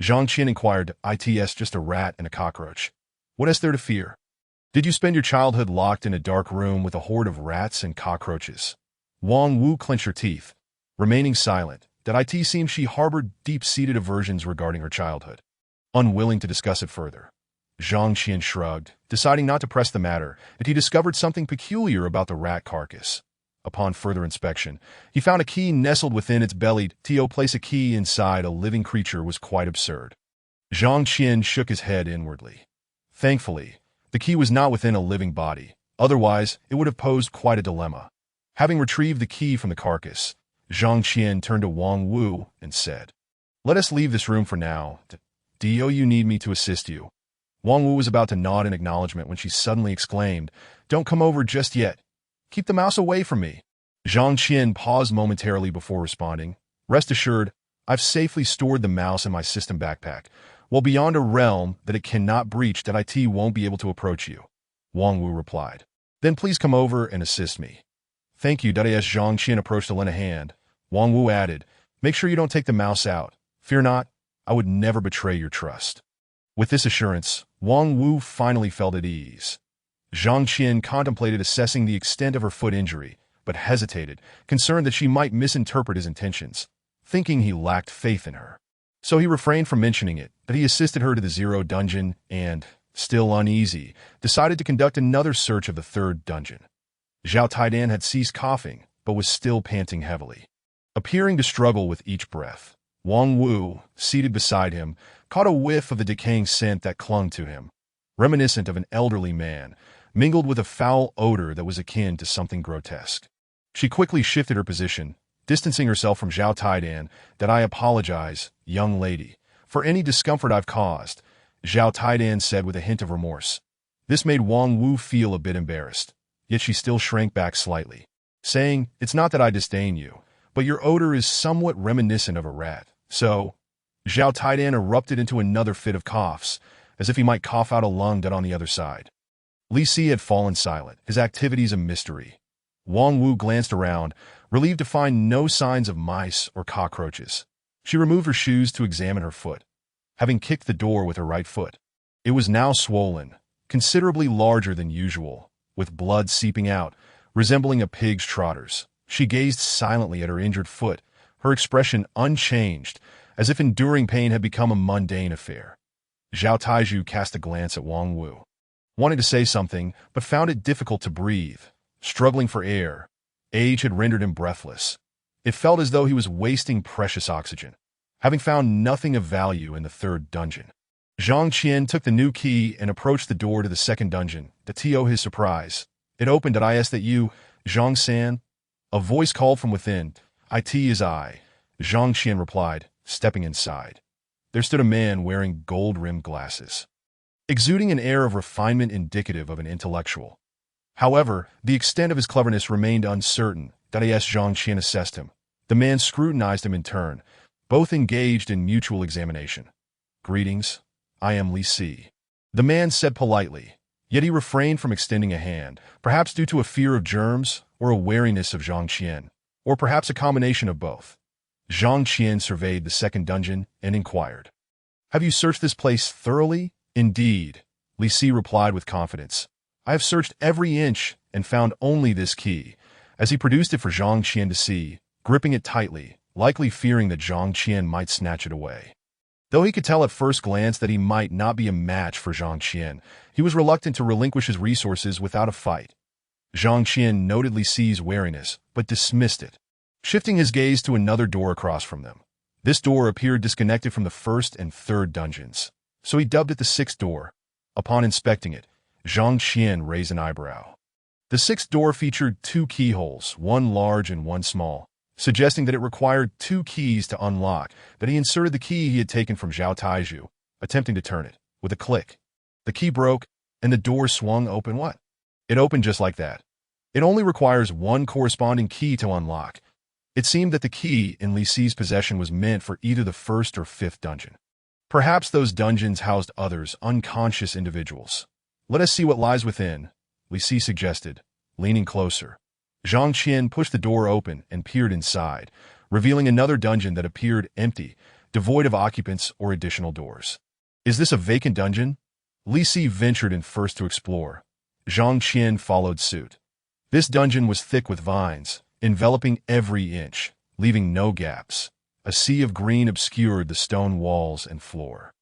Zhang Qian inquired. It's just a rat and a cockroach. What is there to fear? Did you spend your childhood locked in a dark room with a horde of rats and cockroaches? Wang Wu clenched her teeth, remaining silent. That it seemed she harbored deep-seated aversions regarding her childhood. Unwilling to discuss it further, Zhang Qian shrugged, deciding not to press the matter, and he discovered something peculiar about the rat carcass. Upon further inspection, he found a key nestled within its belly. To place a key inside a living creature was quite absurd. Zhang Qian shook his head inwardly. Thankfully, the key was not within a living body, otherwise it would have posed quite a dilemma. Having retrieved the key from the carcass, Zhang Qian turned to Wang Wu and said, "Let us leave this room for now. Do you need me to assist you?" Wang Wu was about to nod in acknowledgement when she suddenly exclaimed, "Don't come over just yet. Keep the mouse away from me." Zhang Qian paused momentarily before responding. "Rest assured, I've safely stored the mouse in my system backpack, well beyond a realm that it cannot breach. That it won't be able to approach you," Wang Wu replied. "Then please come over and assist me." "Thank you." As Zhang Qian approached to lend a hand, Wang Wu added, "Make sure you don't take the mouse out. Fear not, I would never betray your trust." With this assurance, Wang Wu finally felt at ease. Zhang Qian contemplated assessing the extent of her foot injury, but hesitated, concerned that she might misinterpret his intentions, thinking he lacked faith in her. So he refrained from mentioning it, that he assisted her to the 0 dungeon and, still uneasy, decided to conduct another search of the 3rd dungeon. Zhao Taidan had ceased coughing, but was still panting heavily. Appearing to struggle with each breath, Wang Wu, seated beside him, caught a whiff of the decaying scent that clung to him, reminiscent of an elderly man, mingled with a foul odor that was akin to something grotesque. She quickly shifted her position, distancing herself from Zhao Taidan. "That I apologize, young lady, for any discomfort I've caused," Zhao Taidan said with a hint of remorse. This made Wang Wu feel a bit embarrassed, yet she still shrank back slightly, saying, "It's not that I disdain you, but your odor is somewhat reminiscent of a rat, so—" Zhao Taidan erupted into another fit of coughs, as if he might cough out a lung on the other side. Li Si had fallen silent, his activities a mystery. Wang Wu glanced around, relieved to find no signs of mice or cockroaches. She removed her shoes to examine her foot, having kicked the door with her right foot. It was now swollen, considerably larger than usual, with blood seeping out, resembling a pig's trotters. She gazed silently at her injured foot, her expression unchanged, as if enduring pain had become a mundane affair. Zhao Taiju cast a glance at Wang Wu, wanting to say something, but found it difficult to breathe. Struggling for air, age had rendered him breathless. It felt as though he was wasting precious oxygen, having found nothing of value in the 3rd dungeon. Zhang Qian took the new key and approached the door to the 2nd dungeon. To his surprise, it opened. "Is that you, Zhang San?" A voice called from within. "It is I," Zhang Qian replied, stepping inside. There stood a man wearing gold-rimmed glasses, exuding an air of refinement indicative of an intellectual. However, the extent of his cleverness remained uncertain. Zhang Qian assessed him. The man scrutinized him in turn, both engaged in mutual examination. "Greetings, I am Li Si," the man said politely, yet he refrained from extending a hand, perhaps due to a fear of germs or a wariness of Zhang Qian, or perhaps a combination of both. Zhang Qian surveyed the 2nd dungeon and inquired, "Have you searched this place thoroughly?" "Indeed," Li Si replied with confidence. "I have searched every inch and found only this key," as he produced it for Zhang Qian to see, gripping it tightly, likely fearing that Zhang Qian might snatch it away. Though he could tell at first glance that he might not be a match for Zhang Qian, he was reluctant to relinquish his resources without a fight. Zhang Qian noted Li Si's wariness, but dismissed it, shifting his gaze to another door across from them. This door appeared disconnected from the 1st and 3rd dungeons, so he dubbed it the 6th door. Upon inspecting it, Zhang Qian raised an eyebrow. The 6th door featured 2 keyholes, one large and one small, suggesting that it required 2 keys to unlock. That he inserted the key he had taken from Zhao Taiju, attempting to turn it. With a click, the key broke, and the door swung open. What? It opened just like that. It only requires one corresponding key to unlock. It seemed that the key in Li Si's possession was meant for either the 1st or 5th dungeon. Perhaps those dungeons housed others, unconscious individuals. "Let us see what lies within," Li Si suggested, leaning closer. Zhang Qian pushed the door open and peered inside, revealing another dungeon that appeared empty. devoid of occupants or additional doors. Is this a vacant dungeon? Li Si ventured in first to explore. Zhang Qian followed suit. This dungeon was thick with vines, enveloping every inch, leaving no gaps. A sea of green obscured the stone walls and floor.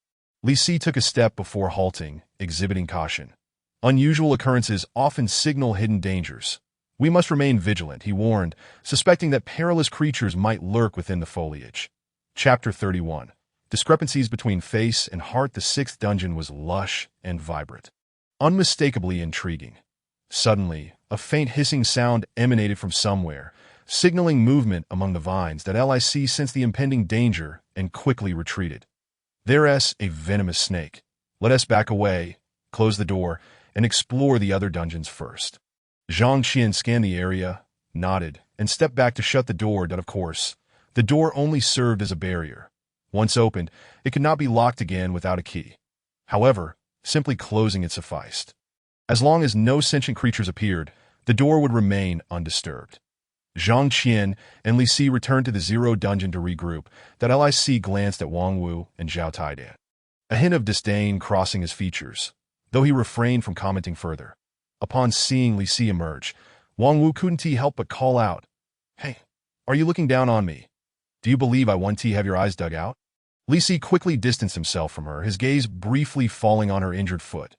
Li Si took a step before halting, exhibiting caution. Unusual occurrences often signal hidden dangers. We must remain vigilant, he warned, suspecting that perilous creatures might lurk within the foliage. Chapter 31. Discrepancies between face and heart. The sixth dungeon was lush and vibrant, unmistakably intriguing. Suddenly, a faint hissing sound emanated from somewhere, signaling movement among the vines. That Lic sensed the impending danger and quickly retreated. There's a venomous snake. Let us back away, close the door, and explore the other dungeons first. Zhang Qian scanned the area, nodded, and stepped back to shut the door. Of course, the door only served as a barrier. Once opened, it could not be locked again without a key. However, simply closing it sufficed. As long as no sentient creatures appeared, the door would remain undisturbed. Zhang Qian and Li Si returned to the Zero dungeon to regroup. That Lic glanced at Wang Wu and Zhao Taidan, a hint of disdain crossing his features, though he refrained from commenting further. Upon seeing Li Si emerge, Wang Wu couldn't help but call out, "Hey, are you looking down on me? Do you believe I want to have your eyes dug out?" Li Si quickly distanced himself from her, his gaze briefly falling on her injured foot.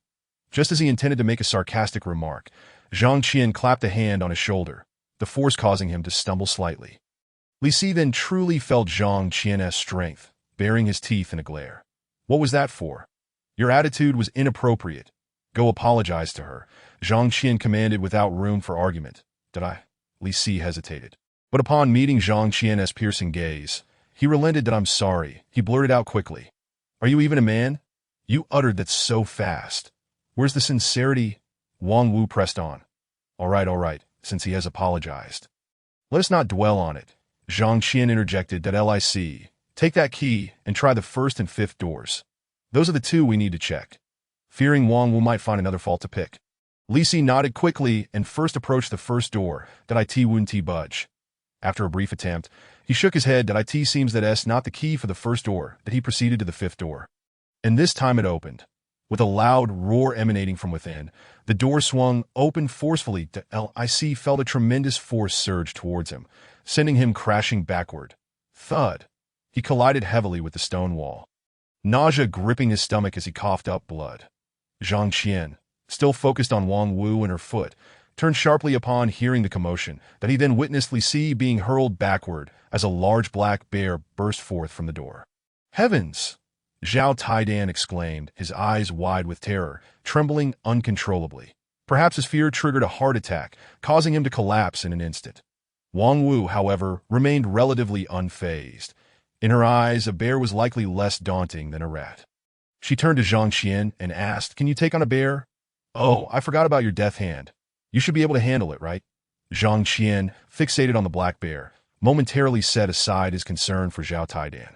Just as he intended to make a sarcastic remark, Zhang Qian clapped a hand on his shoulder, the force causing him to stumble slightly. Li Si then truly felt Zhang Qian's strength, baring his teeth in a glare. "What was that for? Your attitude was inappropriate. Go apologize to her," Zhang Qian commanded without room for argument. "Did I?" Li Si hesitated. But upon meeting Zhang Qian's piercing gaze, he relented. "I'm sorry," he blurted out quickly. "Are you even a man? You uttered that so fast. Where's the sincerity?" Wang Wu pressed on. All right, since he has apologized. "Let us not dwell on it," Zhang Qian interjected. "That Lic, take that key and try the first and fifth doors. Those are the two we need to check." Fearing Wang Wu might find another fault to pick, Li Si nodded quickly and first approached the first door. That it wouldn't budge. After a brief attempt, he shook his head. That it seems that's not the key for the first door. That he proceeded to the fifth door. And this time it opened. With a loud roar emanating from within, the door swung open forcefully. Lic felt a tremendous force surge towards him, sending him crashing backward. Thud! He collided heavily with the stone wall, nausea gripping his stomach as he coughed up blood. Zhang Qian, still focused on Wang Wu and her foot, turned sharply upon hearing the commotion. That he then witnessed Lic being hurled backward as a large black bear burst forth from the door. "Heavens!" Zhao Taidan exclaimed, his eyes wide with terror, trembling uncontrollably. Perhaps his fear triggered a heart attack, causing him to collapse in an instant. Wang Wu, however, remained relatively unfazed. In her eyes, a bear was likely less daunting than a rat. She turned to Zhang Qian and asked, "Can you take on a bear?" "Oh, I forgot about your death hand. You should be able to handle it, right?" Zhang Qian, fixated on the black bear, momentarily set aside his concern for Zhao Taidan.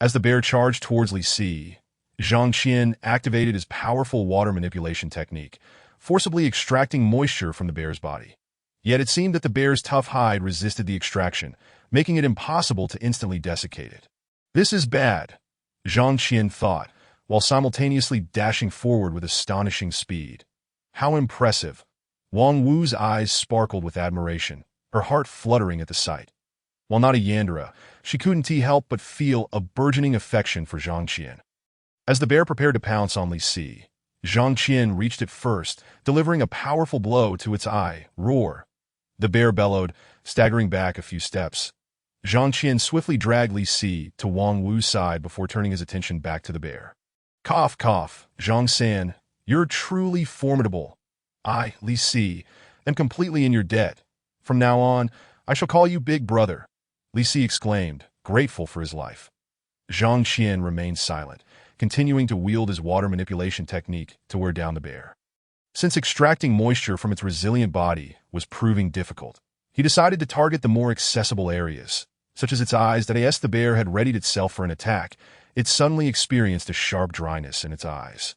As the bear charged towards Li Si, Zhang Qian activated his powerful water manipulation technique, forcibly extracting moisture from the bear's body. Yet it seemed that the bear's tough hide resisted the extraction, making it impossible to instantly desiccate it. "This is bad," Zhang Qian thought, while simultaneously dashing forward with astonishing speed. "How impressive!" Wang Wu's eyes sparkled with admiration, her heart fluttering at the sight. While not a yandere, she couldn't help but feel a burgeoning affection for Zhang Qian. As the bear prepared to pounce on Li Si, Zhang Qian reached it first, delivering a powerful blow to its eye. Roar! The bear bellowed, staggering back a few steps. Zhang Qian swiftly dragged Li Si to Wang Wu's side before turning his attention back to the bear. "Cough, cough, Zhang San, you're truly formidable. I, Li Si, am completely in your debt. From now on, I shall call you Big Brother," Li Si exclaimed, grateful for his life. Zhang Qian remained silent, continuing to wield his water manipulation technique to wear down the bear. Since extracting moisture from its resilient body was proving difficult, he decided to target the more accessible areas, such as its eyes. That as the bear had readied itself for an attack, it suddenly experienced a sharp dryness in its eyes,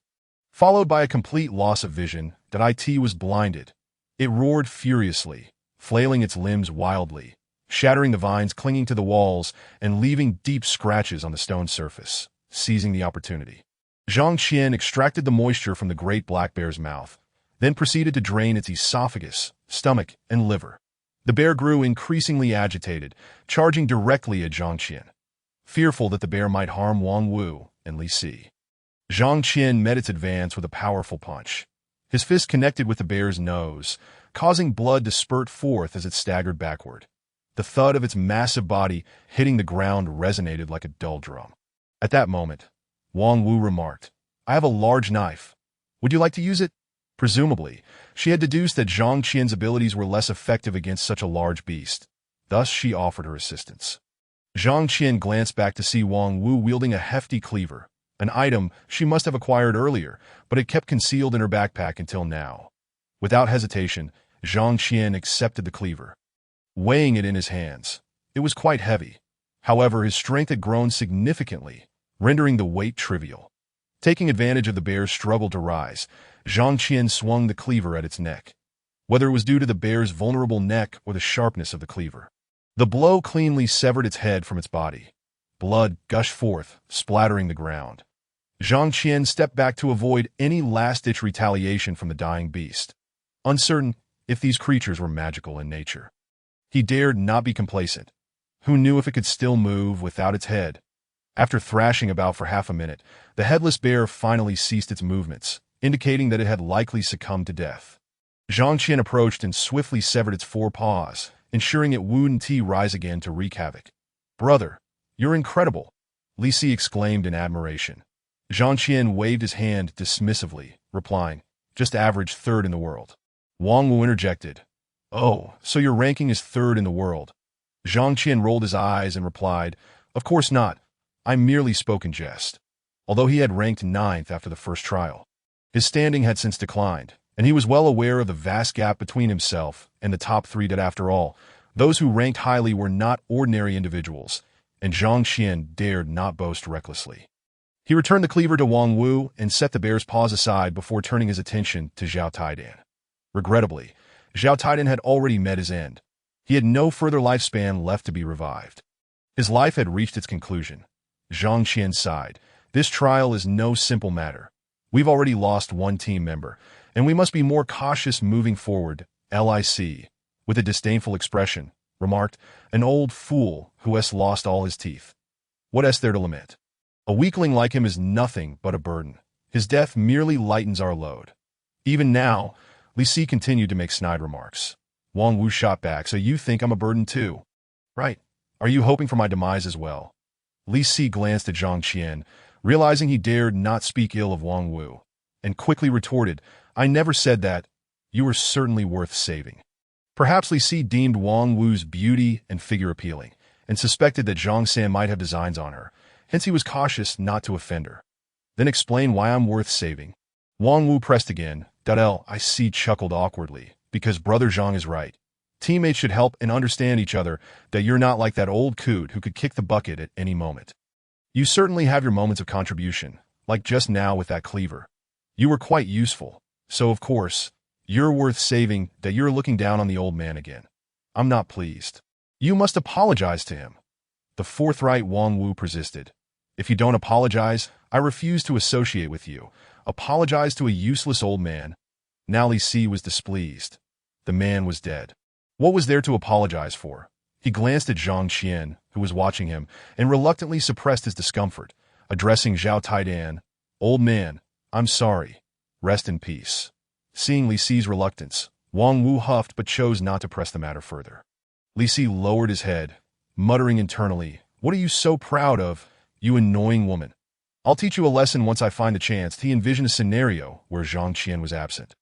followed by a complete loss of vision. That it was blinded. It roared furiously, flailing its limbs wildly, shattering the vines clinging to the walls and leaving deep scratches on the stone surface. Seizing the opportunity, Zhang Qian extracted the moisture from the great black bear's mouth, then proceeded to drain its esophagus, stomach, and liver. The bear grew increasingly agitated, charging directly at Zhang Qian, fearful that the bear might harm Wang Wu and Li Si. Zhang Qian met its advance with a powerful punch. His fist connected with the bear's nose, causing blood to spurt forth as it staggered backward. The thud of its massive body hitting the ground resonated like a dull drum. At that moment, Wang Wu remarked, "I have a large knife. Would you like to use it?" Presumably, she had deduced that Zhang Qian's abilities were less effective against such a large beast. Thus, she offered her assistance. Zhang Qian glanced back to see Wang Wu wielding a hefty cleaver, an item she must have acquired earlier, but had kept concealed in her backpack until now. Without hesitation, Zhang Qian accepted the cleaver, weighing it in his hands. It was quite heavy. However, his strength had grown significantly, rendering the weight trivial. Taking advantage of the bear's struggle to rise, Zhang Qian swung the cleaver at its neck. Whether it was due to the bear's vulnerable neck or the sharpness of the cleaver, the blow cleanly severed its head from its body. Blood gushed forth, splattering the ground. Zhang Qian stepped back to avoid any last-ditch retaliation from the dying beast, uncertain if these creatures were magical in nature. He dared not be complacent. Who knew if it could still move without its head? After thrashing about for half a minute, the headless bear finally ceased its movements, indicating that it had likely succumbed to death. Zhang Qian approached and swiftly severed its four paws, ensuring it wouldn't rise again to wreak havoc. "Brother, you're incredible," Li Si exclaimed in admiration. Zhang Qian waved his hand dismissively, replying, "Just average third in the world." Wang Wu interjected, "Oh, so your ranking is third in the world?" Zhang Qian rolled his eyes and replied, "Of course not. I merely spoke in jest." Although he had ranked 9th after the first trial, his standing had since declined, and he was well aware of the vast gap between himself and the top 3 that, after all, those who ranked highly were not ordinary individuals, and Zhang Qian dared not boast recklessly. He returned the cleaver to Wang Wu and set the bear's paws aside before turning his attention to Zhao Taidan. Regrettably, Zhao Taidan had already met his end. He had no further lifespan left to be revived. His life had reached its conclusion. Zhang Qian sighed. "This trial is no simple matter. We've already lost one team member, and we must be more cautious moving forward." Lic, with a disdainful expression, remarked, "An old fool who has lost all his teeth. What is there to lament? A weakling like him is nothing but a burden. His death merely lightens our load." Even now, Lic continued to make snide remarks. Wang Wu shot back, "So you think I'm a burden too? Right. Are you hoping for my demise as well?" Li Si glanced at Zhang Qian, realizing he dared not speak ill of Wang Wu, and quickly retorted, "I never said that. You were certainly worth saving." Perhaps Li Si deemed Wang Wu's beauty and figure appealing, and suspected that Zhang Qian might have designs on her, hence he was cautious not to offend her. "Then explain why I'm worth saving." Wang Wu pressed again. Lic chuckled awkwardly, "Because Brother Zhang is right. Teammates should help and understand each other, that you're not like that old coot who could kick the bucket at any moment. You certainly have your moments of contribution, like just now with that cleaver. You were quite useful, so of course, you're worth saving. That you're looking down on the old man again. I'm not pleased. You must apologize to him." The forthright Wang Wu persisted. "If you don't apologize, I refuse to associate with you. Apologize to a useless old man." Now Lic was displeased. The man was dead. What was there to apologize for? He glanced at Zhang Qian, who was watching him, and reluctantly suppressed his discomfort, addressing Zhao Taidan, "Old man, I'm sorry. Rest in peace." Seeing Lic's reluctance, Wang Wu huffed but chose not to press the matter further. Lic lowered his head, muttering internally, "What are you so proud of, you annoying woman? I'll teach you a lesson once I find the chance." He envisioned a scenario where Zhang Qian was absent,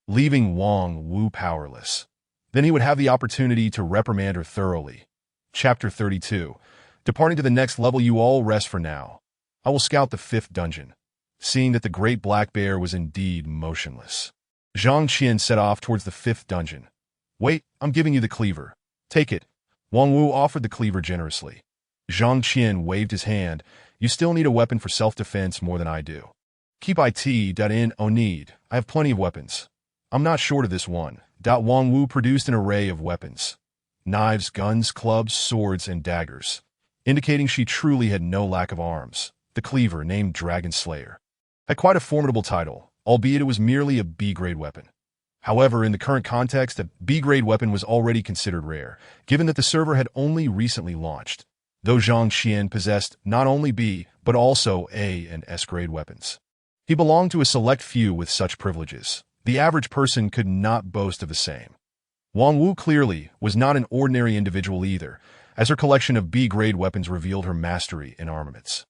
leaving Wang Wu powerless. Then he would have the opportunity to reprimand her thoroughly. Chapter 32. Departing to the next level. You all rest for now. I will scout the 5th dungeon. Seeing that the great black bear was indeed motionless, Zhang Qian set off towards the 5th dungeon. "Wait, I'm giving you the cleaver. Take it." Wang Wu offered the cleaver generously. Zhang Qian waved his hand. "You still need a weapon for self-defense more than I do." "Keep it in o need. I have plenty of weapons. I'm not short of this one." Wang Wu produced an array of weapons. knives, guns, clubs, swords, and daggers, indicating she truly had no lack of arms. The cleaver, named Dragon Slayer, had quite a formidable title, albeit it was merely a B-grade weapon. However, in the current context, a B-grade weapon was already considered rare, given that the server had only recently launched, though Zhang Qian possessed not only B, but also A and S-grade weapons. He belonged to a select few with such privileges. The average person could not boast of the same. Wang Wu clearly was not an ordinary individual either, as her collection of B-grade weapons revealed her mastery in armaments.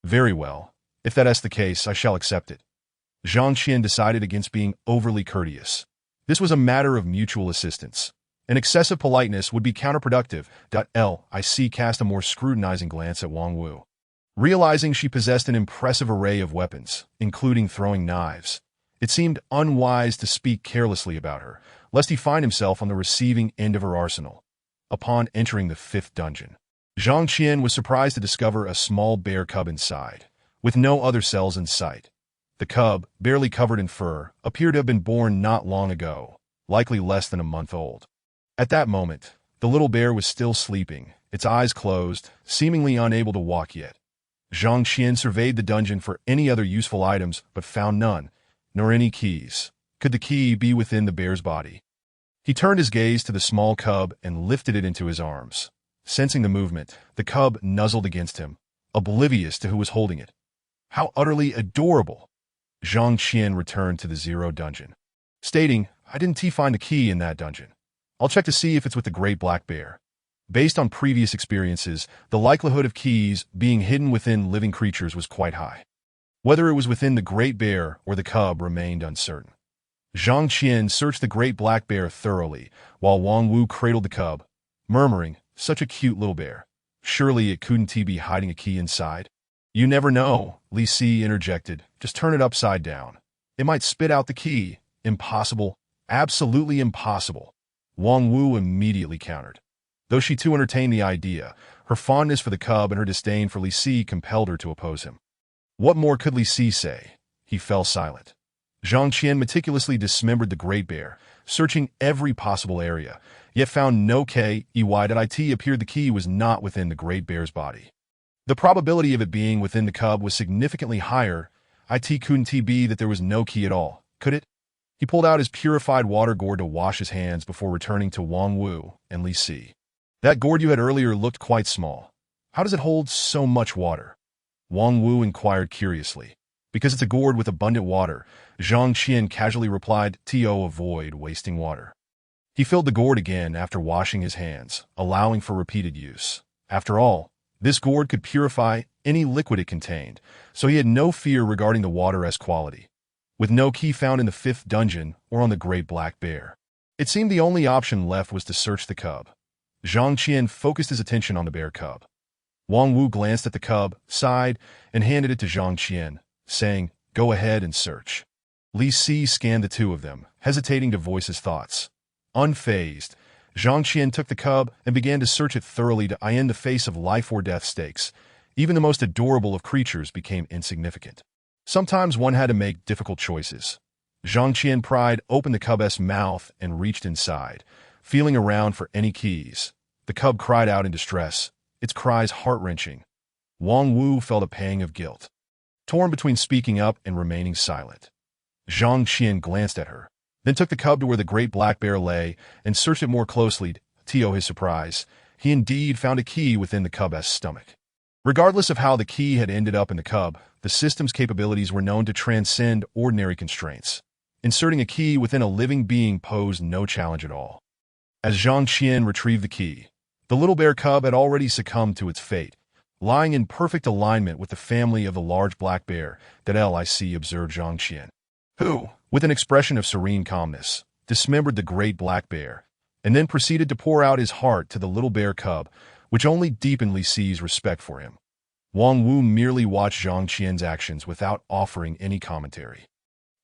Very well. If that is the case, I shall accept it. Zhang Qian decided against being overly courteous. This was a matter of mutual assistance. An excessive politeness would be counterproductive. Lic cast a more scrutinizing glance at Wang Wu. Realizing she possessed an impressive array of weapons, including throwing knives, it seemed unwise to speak carelessly about her, lest he find himself on the receiving end of her arsenal. Upon entering the 5th dungeon, Zhang Qian was surprised to discover a small bear cub inside, with no other cells in sight. The cub, barely covered in fur, appeared to have been born not long ago, likely less than a month old. At that moment, the little bear was still sleeping, its eyes closed, seemingly unable to walk yet. Zhang Qian surveyed the dungeon for any other useful items, but found none, nor any keys. Could the key be within the bear's body? He turned his gaze to the small cub and lifted it into his arms. Sensing the movement, the cub nuzzled against him, oblivious to who was holding it. How utterly adorable! Zhang Qian returned to the 0 dungeon, stating, I didn't find the key in that dungeon. I'll check to see if it's with the Great Black Bear. Based on previous experiences, the likelihood of keys being hidden within living creatures was quite high. Whether it was within the Great Bear or the cub remained uncertain. Zhang Qian searched the Great Black Bear thoroughly, while Wang Wu cradled the cub, murmuring, such a cute little bear. Surely it couldn't be hiding a key inside? You never know, Li Si interjected. Just turn it upside down. It might spit out the key. Impossible. Absolutely impossible. Wang Wu immediately countered. Though she too entertained the idea, her fondness for the cub and her disdain for Li Si compelled her to oppose him. What more could Li Si say? He fell silent. Zhang Qian meticulously dismembered the great bear, searching every possible area, yet found no key. It appeared the key was not within the great bear's body. The probability of it being within the cub was significantly higher. It couldn't be that there was no key at all, could it? He pulled out his purified water gourd to wash his hands before returning to Wang Wu and Li Si. That gourd you had earlier looked quite small. How does it hold so much water? Wang Wu inquired curiously. Because it's a gourd with abundant water, Zhang Qian casually replied, avoid wasting water. He filled the gourd again after washing his hands, allowing for repeated use. After all, this gourd could purify any liquid it contained, so he had no fear regarding the water's quality. With no key found in the 5th dungeon or on the Great Black Bear, it seemed the only option left was to search the cub. Zhang Qian focused his attention on the bear cub. Wang Wu glanced at the cub, sighed, and handed it to Zhang Qian, saying, go ahead and search. Li Si scanned the two of them, hesitating to voice his thoughts. Unfazed, Zhang Qian took the cub and began to search it thoroughly to end the face of life or death stakes. Even the most adorable of creatures became insignificant. Sometimes one had to make difficult choices. Zhang Qian pried open the cub's mouth and reached inside, feeling around for any keys. The cub cried out in distress, its cries heart-wrenching. Wang Wu felt a pang of guilt, torn between speaking up and remaining silent. Zhang Qian glanced at her, then took the cub to where the great black bear lay and searched it more closely. To his surprise, he indeed found a key within the cub's stomach. Regardless of how the key had ended up in the cub, the system's capabilities were known to transcend ordinary constraints. Inserting a key within a living being posed no challenge at all. As Zhang Qian retrieved the key, the little bear cub had already succumbed to its fate, lying in perfect alignment with the family of the large black bear. Lic observed Zhang Qian, who, with an expression of serene calmness, dismembered the great black bear, and then proceeded to pour out his heart to the little bear cub, which only deepened Li Si's respect for him. Wang Wu merely watched Zhang Qian's actions without offering any commentary.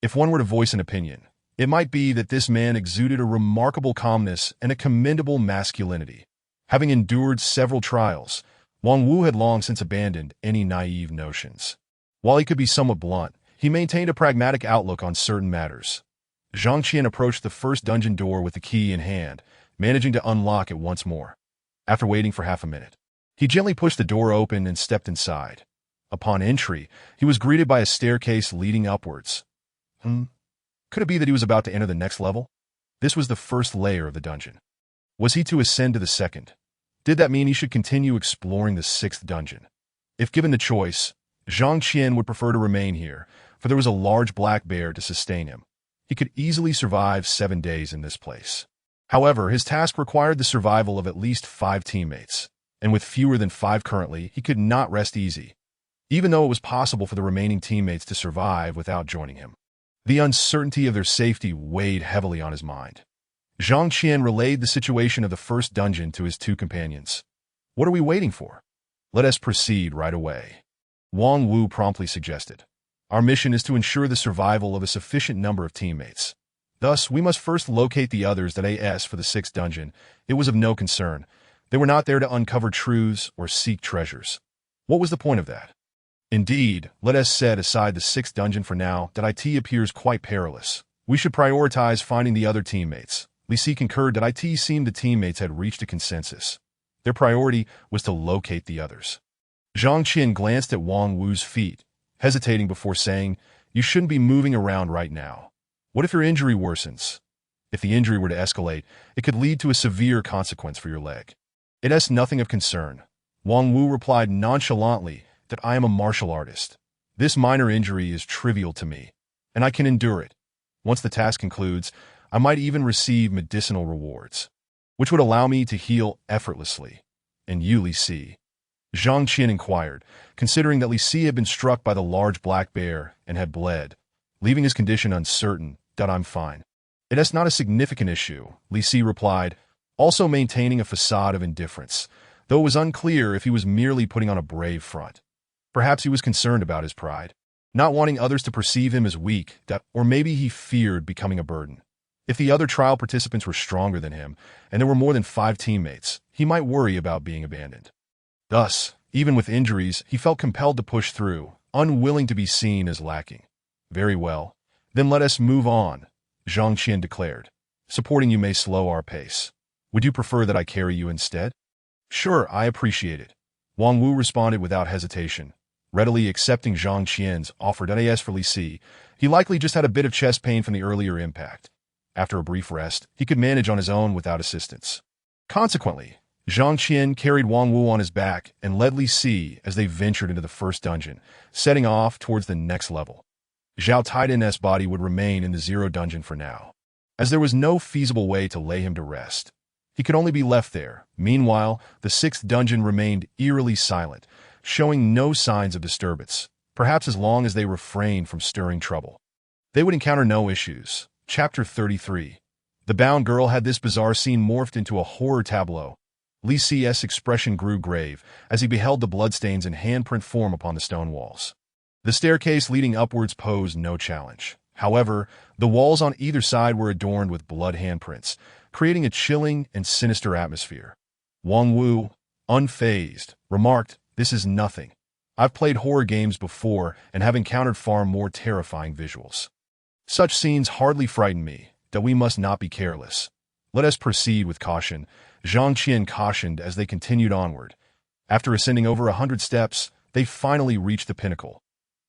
If one were to voice an opinion, it might be that this man exuded a remarkable calmness and a commendable masculinity. Having endured several trials, Wang Wu had long since abandoned any naive notions. While he could be somewhat blunt, he maintained a pragmatic outlook on certain matters. Zhang Qian approached the first dungeon door with the key in hand, managing to unlock it once more. After waiting for half a minute, he gently pushed the door open and stepped inside. Upon entry, he was greeted by a staircase leading upwards. Could it be that he was about to enter the next level? This was the first layer of the dungeon. Was he to ascend to the second? Did that mean he should continue exploring the sixth dungeon? If given the choice, Zhang Qian would prefer to remain here, for there was a large black bear to sustain him. He could easily survive 7 days in this place. However, his task required the survival of at least 5 teammates, and with fewer than 5 currently, he could not rest easy, even though it was possible for the remaining teammates to survive without joining him. The uncertainty of their safety weighed heavily on his mind. Zhang Qian relayed the situation of the first dungeon to his 2 companions. "What are we waiting for? Let us proceed right away," Wang Wu promptly suggested. "Our mission is to ensure the survival of a sufficient number of teammates. Thus, we must first locate the others that AS for the 6th dungeon. It was of no concern. They were not there to uncover truths or seek treasures. What was the point of that? Indeed, let us set aside the 6th dungeon for now, that IT appears quite perilous. We should prioritize finding the other teammates." Li Si concurred that it seemed the teammates had reached a consensus. Their priority was to locate the others. Zhang Qian glanced at Wang Wu's feet, hesitating before saying, "You shouldn't be moving around right now. What if your injury worsens? If the injury were to escalate, it could lead to a severe consequence for your leg." "It is nothing of concern," Wang Wu replied nonchalantly, "that I am a martial artist. This minor injury is trivial to me, and I can endure it. Once the task concludes, I might even receive medicinal rewards, which would allow me to heal effortlessly." "And you, Li Si?" Zhang Qian inquired, considering that Li Si had been struck by the large black bear and had bled, leaving his condition uncertain. "That I'm fine. It is not a significant issue," Li Si replied, also maintaining a facade of indifference, though it was unclear if he was merely putting on a brave front. Perhaps he was concerned about his pride, not wanting others to perceive him as weak, or maybe he feared becoming a burden. If the other trial participants were stronger than him, and there were more than 5 teammates, he might worry about being abandoned. Thus, even with injuries, he felt compelled to push through, unwilling to be seen as lacking. "Very well. Then let us move on," Zhang Qian declared. "Supporting you may slow our pace. Would you prefer that I carry you instead?" "Sure, I appreciate it," Wang Wu responded without hesitation, readily accepting Zhang Qian's offer. As for Li Si, he likely just had a bit of chest pain from the earlier impact. After a brief rest, he could manage on his own without assistance. Consequently, Zhang Qian carried Wang Wu on his back and led Li Si as they ventured into the first dungeon, setting off towards the next level. Zhao Taiden's body would remain in the 0 dungeon for now, as there was no feasible way to lay him to rest. He could only be left there. Meanwhile, the 6th dungeon remained eerily silent, showing no signs of disturbance, perhaps as long as they refrained from stirring trouble. They would encounter no issues. Chapter 33. The bound girl had this bizarre scene morphed into a horror tableau. Li Si's expression grew grave as he beheld the bloodstains and handprint form upon the stone walls. The staircase leading upwards posed no challenge. However, the walls on either side were adorned with blood handprints, creating a chilling and sinister atmosphere. Wang Wu, unfazed, remarked, "This is nothing. I've played horror games before and have encountered far more terrifying visuals. Such scenes hardly frighten me, that we must not be careless. Let us proceed with caution," Zhang Qian cautioned as they continued onward. After ascending over 100 steps, they finally reached the pinnacle.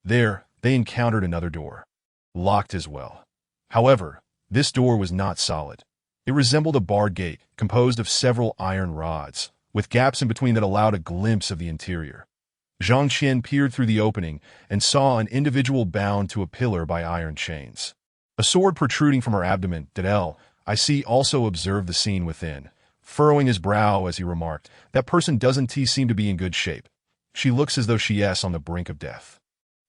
There, they encountered another door, locked as well. However, this door was not solid. It resembled a barred gate composed of several iron rods, with gaps in between that allowed a glimpse of the interior. Zhang Qian peered through the opening and saw an individual bound to a pillar by iron chains, a sword protruding from her abdomen. I see also observed the scene within, furrowing his brow as he remarked, "That person doesn't seem to be in good shape. She looks as though she is on the brink of death.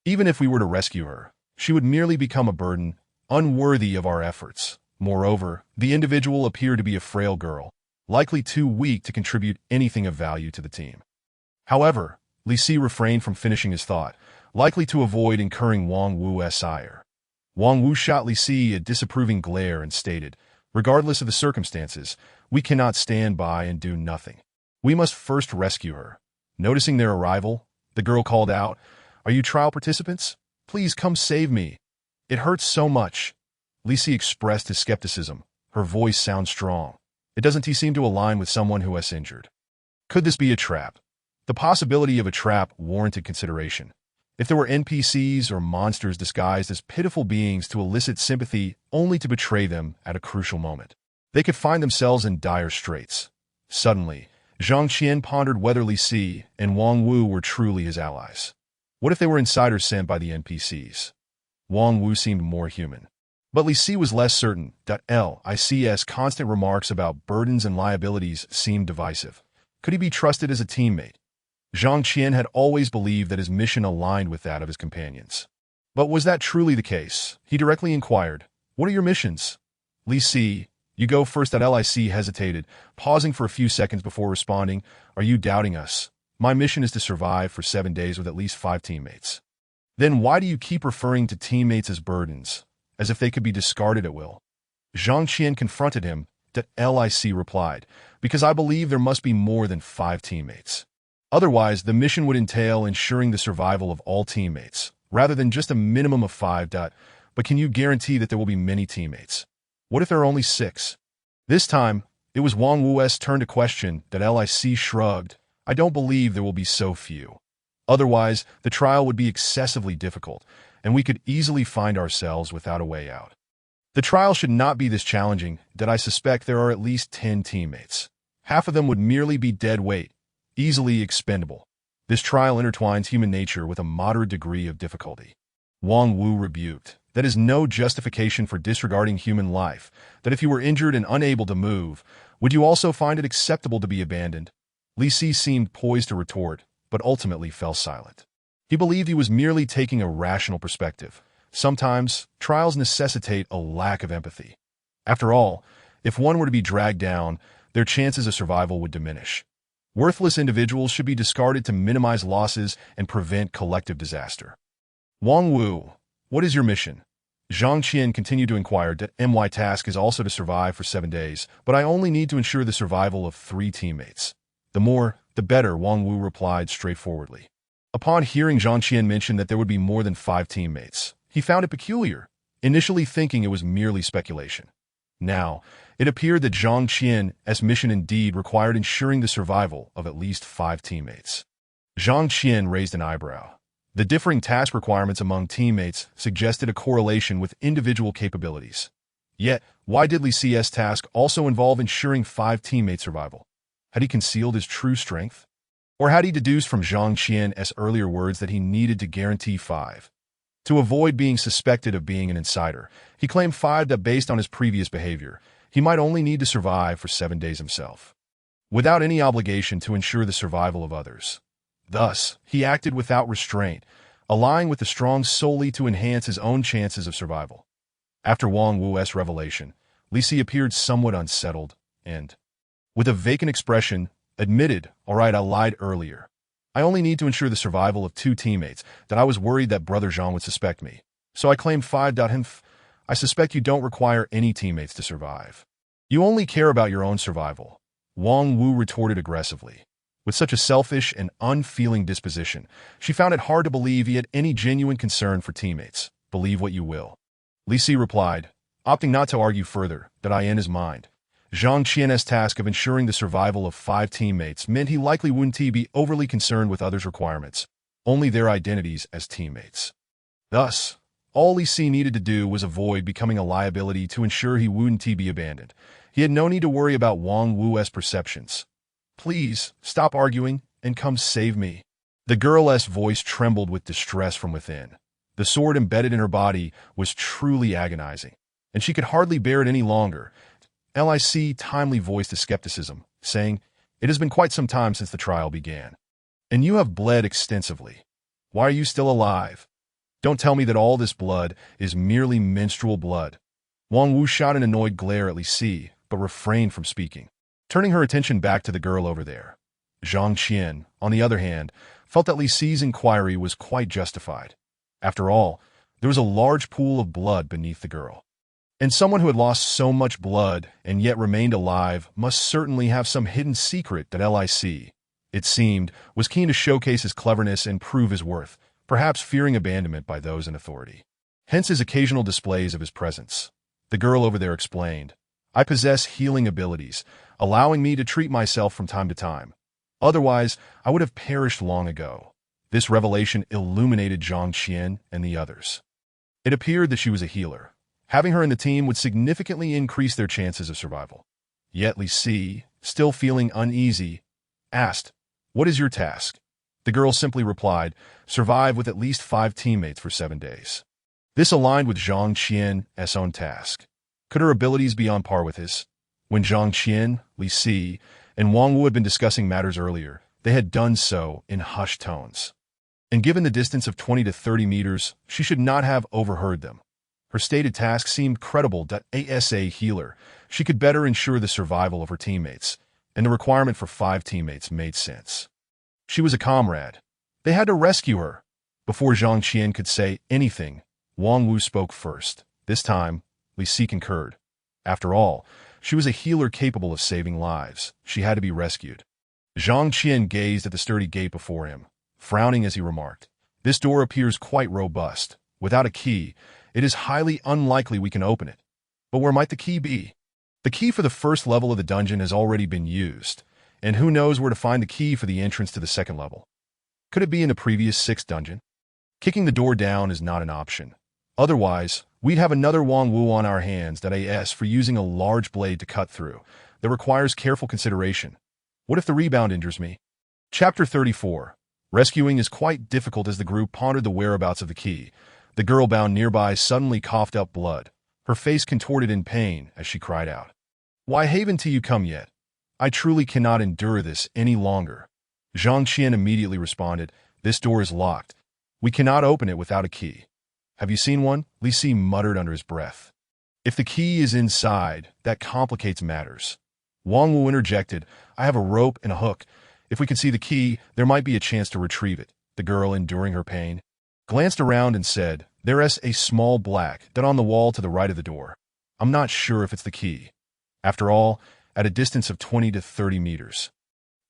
Even if we were to rescue her, she would merely become a burden, unworthy of our efforts." Moreover, the individual appeared to be a frail girl, likely too weak to contribute anything of value to the team. However, Li Si refrained from finishing his thought, likely to avoid incurring Wang Wu's ire. Wang Wu shot Li Si a disapproving glare and stated, "Regardless of the circumstances, we cannot stand by and do nothing. We must first rescue her." Noticing their arrival, the girl called out, "Are you trial participants? Please come save me. It hurts so much." Li Si expressed his skepticism. Her voice sounded strong. It doesn't seem to align with someone who is injured. Could this be a trap? The possibility of a trap warranted consideration. If there were NPCs or monsters disguised as pitiful beings to elicit sympathy only to betray them at a crucial moment, they could find themselves in dire straits. Suddenly, Zhang Qian pondered whether Li Si and Wang Wu were truly his allies. What if they were insiders sent by the NPCs? Wang Wu seemed more human. But Li Si was less certain. Li's constant remarks about burdens and liabilities seemed divisive. Could he be trusted as a teammate? Zhang Qian had always believed that his mission aligned with that of his companions. But was that truly the case? He directly inquired, "What are your missions?" Li Si, "You go first." Lic hesitated, pausing for a few seconds before responding, "Are you doubting us? My mission is to survive for 7 days with at least 5 teammates." "Then why do you keep referring to teammates as burdens, as if they could be discarded at will?" Zhang Qian confronted him. Lic replied, "Because I believe there must be more than 5 teammates. Otherwise, the mission would entail ensuring the survival of all teammates, rather than just a minimum of 5. But can you guarantee that there will be many teammates? What if there are only 6? This time, it was Wang Wu's turn to question. Lic shrugged. "I don't believe there will be so few. Otherwise, the trial would be excessively difficult, and we could easily find ourselves without a way out. The trial should not be this challenging. I suspect there are at least 10 teammates. Half of them would merely be dead weight, easily expendable. This trial intertwines human nature with a moderate degree of difficulty." Wang Wu rebuked. "That is no justification for disregarding human life. That if you were injured and unable to move, would you also find it acceptable to be abandoned?" Li Si seemed poised to retort, but ultimately fell silent. He believed he was merely taking a rational perspective. Sometimes, trials necessitate a lack of empathy. After all, if one were to be dragged down, their chances of survival would diminish. Worthless individuals should be discarded to minimize losses and prevent collective disaster. "Wang Wu, what is your mission?" Zhang Qian continued to inquire. "My task is also to survive for 7 days, but I only need to ensure the survival of 3 teammates. The more, the better," Wang Wu replied straightforwardly. Upon hearing Zhang Qian mention that there would be more than 5 teammates, he found it peculiar, initially thinking it was merely speculation. Now, it appeared that Zhang Qian's mission indeed required ensuring the survival of at least 5 teammates. Zhang Qian raised an eyebrow. The differing task requirements among teammates suggested a correlation with individual capabilities. Yet, why did Li Si's task also involve ensuring 5 teammates' survival? Had he concealed his true strength? Or had he deduced from Zhang Qian's earlier words that he needed to guarantee 5? To avoid being suspected of being an insider, he claimed 5 that based on his previous behavior, he might only need to survive for 7 days himself, without any obligation to ensure the survival of others. Thus, he acted without restraint, allying with the strong solely to enhance his own chances of survival. After Wang Wu's revelation, Li Si appeared somewhat unsettled and, with a vacant expression, admitted, "All right, I lied earlier. I only need to ensure the survival of 2 teammates. That I was worried that Brother Zhang would suspect me. So I claimed 5. I suspect you don't require any teammates to survive. You only care about your own survival," Wang Wu retorted aggressively. With such a selfish and unfeeling disposition, she found it hard to believe he had any genuine concern for teammates. "Believe what you will." Li Si replied, opting not to argue further, that in his mind, Zhang Qian's task of ensuring the survival of 5 teammates meant he likely wouldn't be overly concerned with others' requirements, only their identities as teammates. Thus, all Li Si needed to do was avoid becoming a liability to ensure he wouldn't be abandoned. He had no need to worry about Wang Wu's perceptions. "Please, stop arguing and come save me." The girl's voice trembled with distress from within. The sword embedded in her body was truly agonizing, and she could hardly bear it any longer. Lic timely voiced his skepticism, saying, "It has been quite some time since the trial began, and you have bled extensively. Why are you still alive? Don't tell me that all this blood is merely menstrual blood." Wang Wu shot an annoyed glare at Lic, but refrained from speaking, turning her attention back to the girl over there. Zhang Qian, on the other hand, felt that Lic's inquiry was quite justified. After all, there was a large pool of blood beneath the girl. And someone who had lost so much blood and yet remained alive must certainly have some hidden secret that Lic, it seemed, was keen to showcase his cleverness and prove his worth, perhaps fearing abandonment by those in authority. Hence his occasional displays of his presence. The girl over there explained, "I possess healing abilities. allowing me to treat myself from time to time. Otherwise, I would have perished long ago. This revelation illuminated Zhang Qian and the others. It appeared that she was a healer. Having her in the team would significantly increase their chances of survival. Yet Li Si, still feeling uneasy, asked, "What is your task?" The girl simply replied, "Survive with at least 5 teammates for 7 days." This aligned with Zhang Qian's own task. Could her abilities be on par with his? When Zhang Qian, Li Si, and Wang Wu had been discussing matters earlier, they had done so in hushed tones. And given the distance of 20 to 30 meters, she should not have overheard them. Her stated task seemed credible. As a healer, she could better ensure the survival of her teammates, and the requirement for 5 teammates made sense. She was a comrade. They had to rescue her. Before Zhang Qian could say anything, Wang Wu spoke first. This time, Li Si concurred. After all, she was a healer capable of saving lives. She had to be rescued. Zhang Qian gazed at the sturdy gate before him, frowning as he remarked, "This door appears quite robust. Without a key, it is highly unlikely we can open it. But where might the key be? The key for the first level of the dungeon has already been used, and who knows where to find the key for the entrance to the second level? Could it be in the previous 6th dungeon? Kicking the door down is not an option. Otherwise, we'd have another Wang Wu on our hands. As for using a large blade to cut through, that requires careful consideration. What if the rebound injures me?" Chapter 34. Rescuing is quite difficult. As the group pondered the whereabouts of the key, the girl bound nearby suddenly coughed up blood. Her face contorted in pain as she cried out, "Why haven't you come yet? I truly cannot endure this any longer." Zhang Qian immediately responded, "This door is locked. We cannot open it without a key." "Have you seen one?" Li Si muttered under his breath. "If the key is inside, that complicates matters." Wang Wu interjected, "I have a rope and a hook. If we could see the key, there might be a chance to retrieve it." The girl, enduring her pain, glanced around and said, "There's a small black dot on the wall to the right of the door. I'm not sure if it's the key. After all, at a distance of 20 to 30 meters.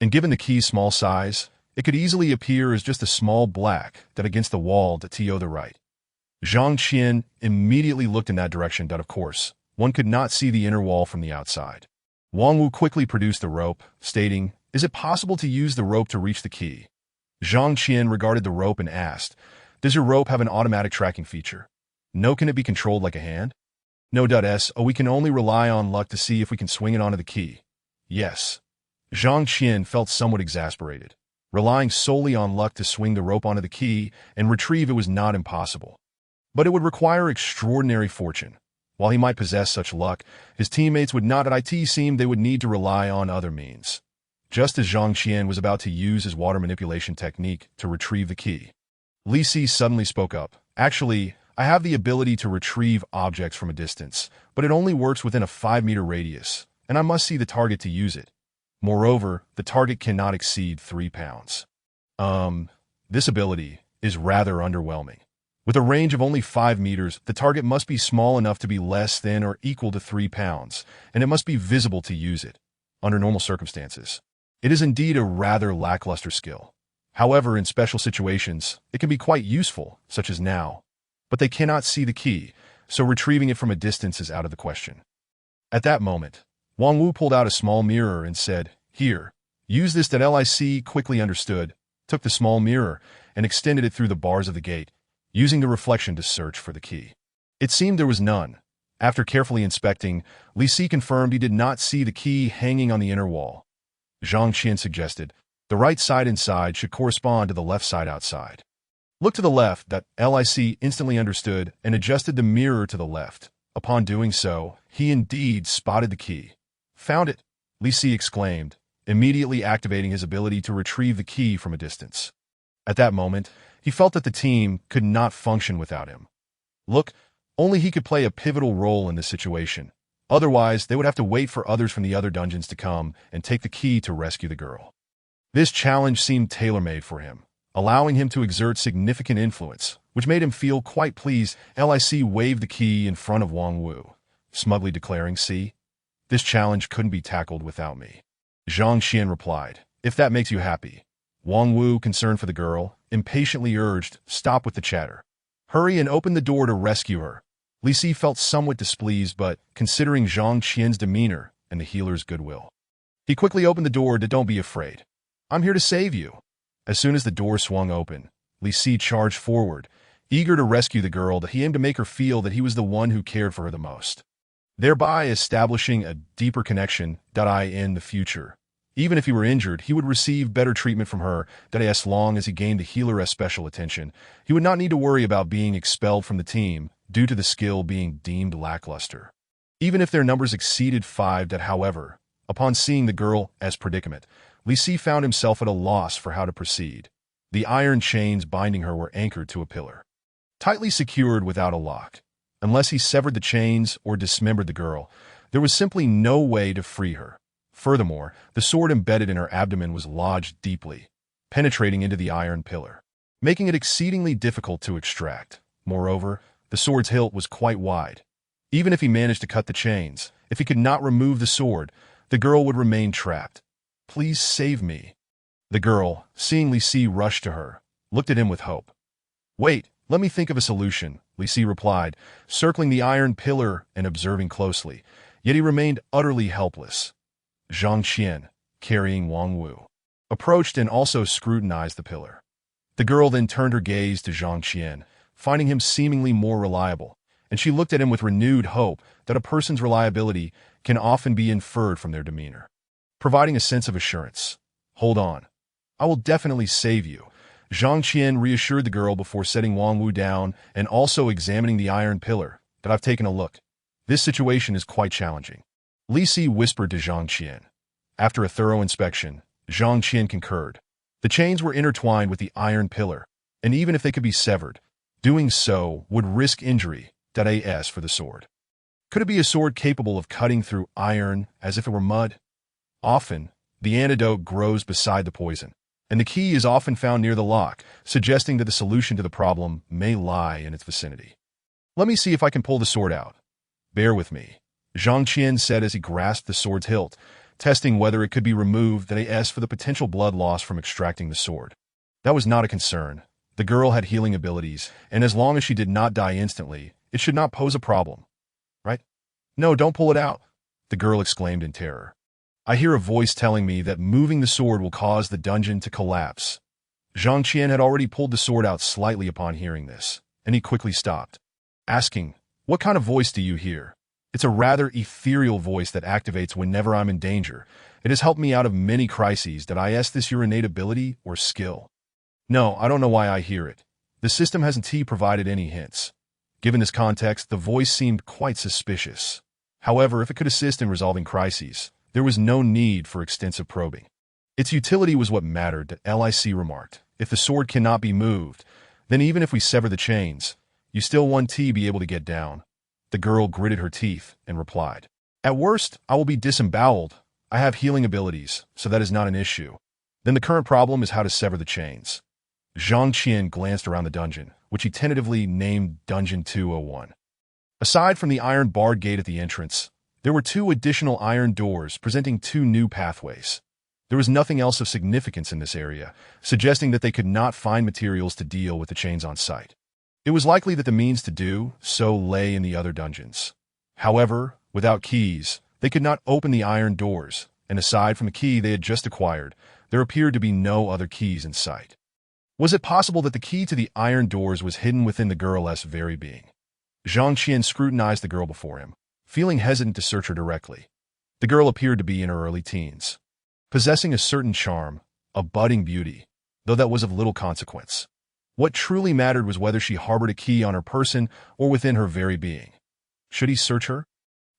And given the key's small size, it could easily appear as just a small black dot against the wall to the right." Zhang Qian immediately looked in that direction. Of course, one could not see the inner wall from the outside. Wang Wu quickly produced the rope, stating, "Is it possible to use the rope to reach the key?" Zhang Qian regarded the rope and asked, "Does your rope have an automatic tracking feature?" "No." "Can it be controlled like a hand?" "No. We can only rely on luck to see if we can swing it onto the key." "Yes." Zhang Qian felt somewhat exasperated. Relying solely on luck to swing the rope onto the key and retrieve it was not impossible. But it would require extraordinary fortune. While he might possess such luck, his teammates would not. It seemed they would need to rely on other means. Just as Zhang Qian was about to use his water manipulation technique to retrieve the key, Li Si suddenly spoke up. "Actually, I have the ability to retrieve objects from a distance, but it only works within a 5-meter radius, and I must see the target to use it. Moreover, the target cannot exceed 3 pounds. This ability is rather underwhelming. With a range of only 5 meters, the target must be small enough to be less than or equal to 3 pounds, and it must be visible to use it. Under normal circumstances, it is indeed a rather lackluster skill. However, in special situations, it can be quite useful, such as now. But they cannot see the key, so retrieving it from a distance is out of the question." At that moment, Wang Wu pulled out a small mirror and said, "Here, use this." Lic quickly understood, took the small mirror, and extended it through the bars of the gate, using the reflection to search for the key. It seemed there was none. After carefully inspecting, Li Si confirmed he did not see the key hanging on the inner wall. Zhang Qian suggested, "The right side inside should correspond to the left side outside. Look to the left." Lic instantly understood and adjusted the mirror to the left. Upon doing so, he indeed spotted the key. "Found it!" Li Si exclaimed, immediately activating his ability to retrieve the key from a distance. At that moment, he felt that the team could not function without him. Look, only he could play a pivotal role in this situation. Otherwise, they would have to wait for others from the other dungeons to come and take the key to rescue the girl. This challenge seemed tailor-made for him, allowing him to exert significant influence, which made him feel quite pleased. Lic waved the key in front of Wang Wu, smugly declaring, "See, this challenge couldn't be tackled without me." Zhang Qian replied, "If that makes you happy." Wang Wu, concerned for the girl, impatiently urged, "Stop with the chatter. Hurry and open the door to rescue her." Li Si felt somewhat displeased, but, considering Zhang Qian's demeanor and the healer's goodwill, He quickly opened the door to "Don't be afraid. I'm here to save you." As soon as the door swung open, Li Si charged forward, eager to rescue the girl that he aimed to make her feel that he was the one who cared for her the most, thereby establishing a deeper connection in the future. Even if he were injured, he would receive better treatment from her as long as he gained the healer's special attention. He would not need to worry about being expelled from the team due to the skill being deemed lackluster. Even if their numbers exceeded 5, however, upon seeing the girl's predicament, Li Si found himself at a loss for how to proceed. The iron chains binding her were anchored to a pillar, tightly secured without a lock. Unless he severed the chains or dismembered the girl, there was simply no way to free her. Furthermore, the sword embedded in her abdomen was lodged deeply, penetrating into the iron pillar, making it exceedingly difficult to extract. Moreover, the sword's hilt was quite wide. Even if he managed to cut the chains, if he could not remove the sword, the girl would remain trapped. "Please save me." The girl, seeing Li Si rush to her, looked at him with hope. "Wait, let me think of a solution," Li Si replied, circling the iron pillar and observing closely. Yet he remained utterly helpless. Zhang Qian, carrying Wang Wu, approached and also scrutinized the pillar. The girl then turned her gaze to Zhang Qian, finding him seemingly more reliable, and she looked at him with renewed hope that a person's reliability can often be inferred from their demeanor, providing a sense of assurance. "Hold on. I will definitely save you." Zhang Qian reassured the girl before setting Wang Wu down and also examining the iron pillar. "I've taken a look. This situation is quite challenging." Li Si whispered to Zhang Qian. After a thorough inspection, Zhang Qian concurred. The chains were intertwined with the iron pillar, and even if they could be severed, doing so would risk injury. As for the sword, could it be a sword capable of cutting through iron as if it were mud? Often, the antidote grows beside the poison, and the key is often found near the lock, suggesting that the solution to the problem may lie in its vicinity. "Let me see if I can pull the sword out. Bear with me," Zhang Qian said as he grasped the sword's hilt, testing whether it could be removed as for the potential blood loss from extracting the sword. That was not a concern. The girl had healing abilities, and as long as she did not die instantly, it should not pose a problem. "Right? No, don't pull it out," the girl exclaimed in terror. "I hear a voice telling me that moving the sword will cause the dungeon to collapse." Zhang Qian had already pulled the sword out slightly upon hearing this, and he quickly stopped, asking, "What kind of voice do you hear?" "It's a rather ethereal voice that activates whenever I'm in danger. It has helped me out of many crises. Did I ask this your innate ability or skill?" "No, I don't know why I hear it. The system hasn't provided any hints." Given this context, the voice seemed quite suspicious. However, if it could assist in resolving crises, there was no need for extensive probing. Its utility was what mattered, Lic remarked. "If the sword cannot be moved, then even if we sever the chains, you still won't be able to get down." The girl gritted her teeth and replied, "At worst, I will be disemboweled. I have healing abilities, so that is not an issue. Then the current problem is how to sever the chains." Zhang Qian glanced around the dungeon, which he tentatively named Dungeon 201. Aside from the iron barred gate at the entrance, there were 2 additional iron doors presenting 2 new pathways. There was nothing else of significance in this area, suggesting that they could not find materials to deal with the chains on site. It was likely that the means to do so lay in the other dungeons. However, without keys, they could not open the iron doors, and aside from the key they had just acquired, there appeared to be no other keys in sight. Was it possible that the key to the iron doors was hidden within the girl's very being? Zhang Qian scrutinized the girl before him, feeling hesitant to search her directly. The girl appeared to be in her early teens, possessing a certain charm, a budding beauty, though that was of little consequence. What truly mattered was whether she harbored a key on her person or within her very being. Should he search her?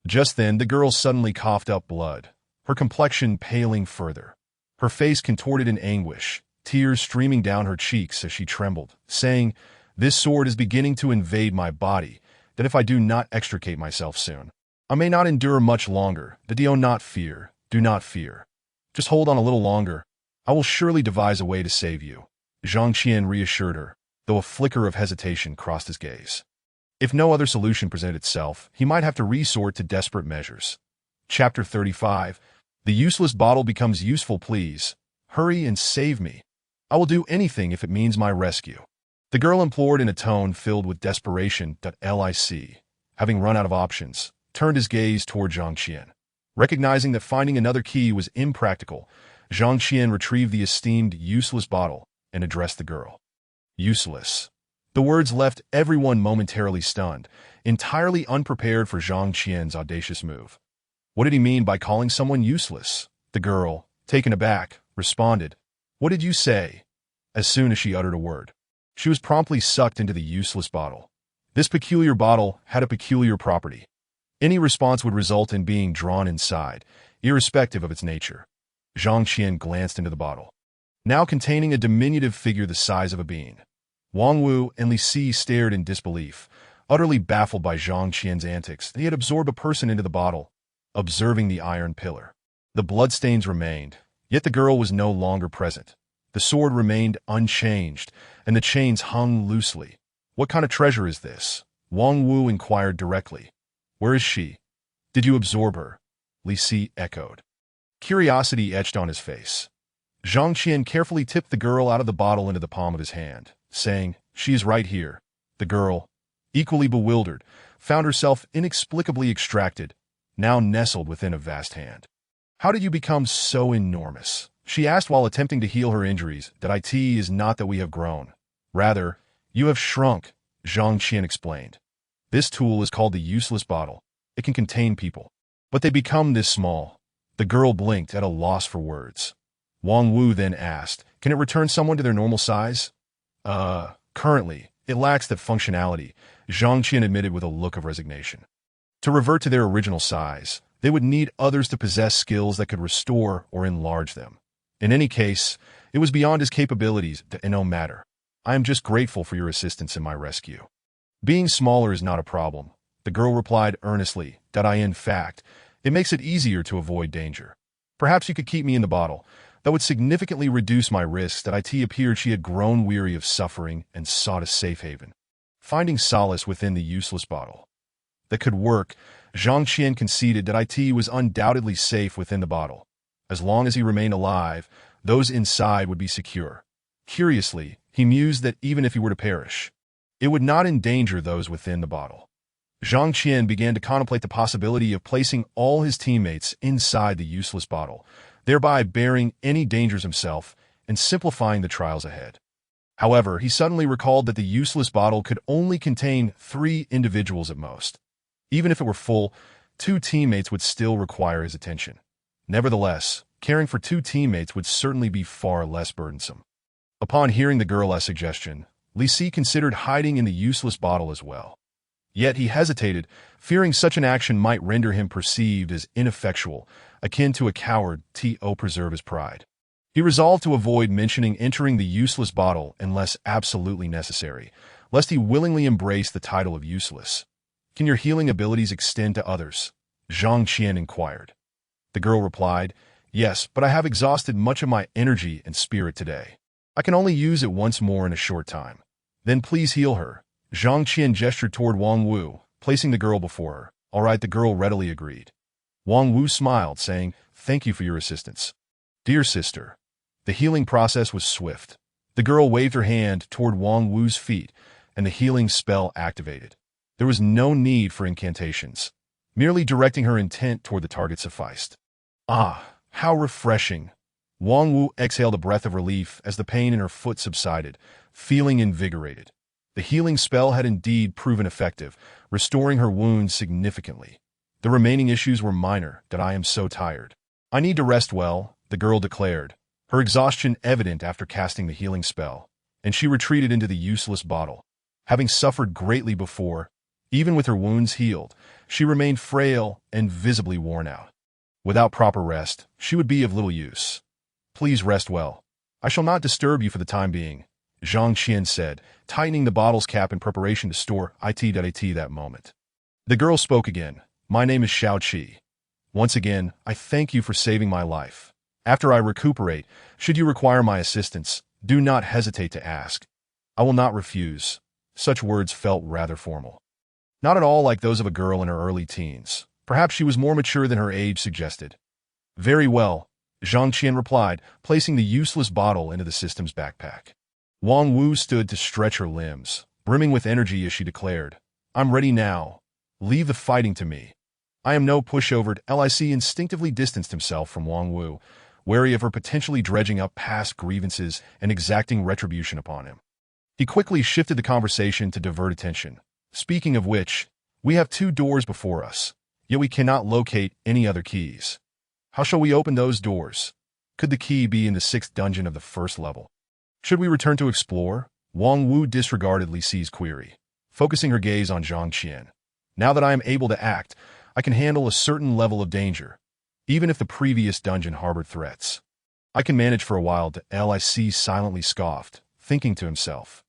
Just then, the girl suddenly coughed up blood, her complexion paling further, her face contorted in anguish, tears streaming down her cheeks as she trembled, saying, "This sword is beginning to invade my body, that if I do not extricate myself soon, I may not endure much longer. Do not fear, do not fear. Just hold on a little longer. I will surely devise a way to save you." Zhang Qian reassured her, though a flicker of hesitation crossed his gaze. If no other solution presented itself, he might have to resort to desperate measures. Chapter 35. The useless bottle becomes useful. "Please, hurry and save me. I will do anything if it means my rescue," the girl implored in a tone filled with desperation. Lic, having run out of options, turned his gaze toward Zhang Qian. Recognizing that finding another key was impractical, Zhang Qian retrieved the esteemed useless bottle and addressed the girl. Useless. The words left everyone momentarily stunned, entirely unprepared for Zhang Qian's audacious move. What did he mean by calling someone useless? The girl, taken aback, responded, "What did you say?" As soon as she uttered a word, she was promptly sucked into the useless bottle. This peculiar bottle had a peculiar property. Any response would result in being drawn inside, irrespective of its nature. Zhang Qian glanced into the bottle, now containing a diminutive figure the size of a bean. Wang Wu and Li Si stared in disbelief, utterly baffled by Zhang Qian's antics. He had absorbed a person into the bottle, observing the iron pillar. The bloodstains remained, yet the girl was no longer present. The sword remained unchanged, and the chains hung loosely. "What kind of treasure is this?" Wang Wu inquired directly. "Where is she? Did you absorb her?" Li Si echoed. Curiosity etched on his face. Zhang Qian carefully tipped the girl out of the bottle into the palm of his hand, saying, "She is right here." The girl, equally bewildered, found herself inexplicably extracted, now nestled within a vast hand. "How did you become so enormous?" she asked while attempting to heal her injuries. "It is not that we have grown. Rather, you have shrunk," Zhang Qian explained. "This tool is called the useless bottle. It can contain people, but they become this small." The girl blinked at a loss for words. Wang Wu then asked, "Can it return someone to their normal size?" Currently, it lacks that functionality," Zhang Qian admitted with a look of resignation. To revert to their original size, they would need others to possess skills that could restore or enlarge them. In any case, it was beyond his capabilities, and no matter. "I am just grateful for your assistance in my rescue." "Being smaller is not a problem," the girl replied earnestly. In fact, it makes it easier to avoid danger. Perhaps you could keep me in the bottle. That would significantly reduce my risks. It appeared she had grown weary of suffering and sought a safe haven, finding solace within the useless bottle. That could work. Zhang Qian conceded that it was undoubtedly safe within the bottle. As long as he remained alive, those inside would be secure. Curiously, he mused that even if he were to perish, it would not endanger those within the bottle. Zhang Qian began to contemplate the possibility of placing all his teammates inside the useless bottle, thereby bearing any dangers himself and simplifying the trials ahead. However, he suddenly recalled that the useless bottle could only contain 3 individuals at most. Even if it were full, 2 teammates would still require his attention. Nevertheless, caring for 2 teammates would certainly be far less burdensome. Upon hearing the girl's suggestion, Li Si considered hiding in the useless bottle as well. Yet he hesitated, fearing such an action might render him perceived as ineffectual, akin to a coward to preserve his pride. He resolved to avoid mentioning entering the useless bottle unless absolutely necessary, lest he willingly embrace the title of useless. "Can your healing abilities extend to others?" Zhang Qian inquired. The girl replied, "Yes, but I have exhausted much of my energy and spirit today. I can only use it once more in a short time." "Then please heal her." Zhang Qian gestured toward Wang Wu, placing the girl before her. "All right," the girl readily agreed. Wang Wu smiled, saying, "Thank you for your assistance." "Dear sister." The healing process was swift. The girl waved her hand toward Wang Wu's feet, and the healing spell activated. There was no need for incantations. Merely directing her intent toward the target sufficed. "Ah, how refreshing!" Wang Wu exhaled a breath of relief as the pain in her foot subsided, feeling invigorated. The healing spell had indeed proven effective, restoring her wounds significantly. The remaining issues were minor. "I am so tired. I need to rest well," the girl declared, her exhaustion evident after casting the healing spell, and she retreated into the useless bottle. Having suffered greatly before, even with her wounds healed, she remained frail and visibly worn out. Without proper rest, she would be of little use. "Please rest well. I shall not disturb you for the time being," Zhang Qian said, tightening the bottle's cap in preparation to store it that moment. The girl spoke again. "My name is Xiao Qi. Once again, I thank you for saving my life. After I recuperate, should you require my assistance, do not hesitate to ask. I will not refuse." Such words felt rather formal. Not at all like those of a girl in her early teens. Perhaps she was more mature than her age suggested. "Very well," Zhang Qian replied, placing the useless bottle into the system's backpack. Wang Wu stood to stretch her limbs, brimming with energy as she declared, "I'm ready now. Leave the fighting to me." I am no pushover. Lic instinctively distanced himself from Wang Wu, wary of her potentially dredging up past grievances and exacting retribution upon him. He quickly shifted the conversation to divert attention. Speaking of which, we have 2 doors before us, yet we cannot locate any other keys. How shall we open those doors? Could the key be in the 6th dungeon of the 1st level? Should we return to explore? Wang Wu disregarded Li Si's query, focusing her gaze on Zhang Qian. Now that I am able to act, I can handle a certain level of danger, even if the previous dungeon harbored threats. I can manage for a while. Lic silently scoffed, thinking to himself.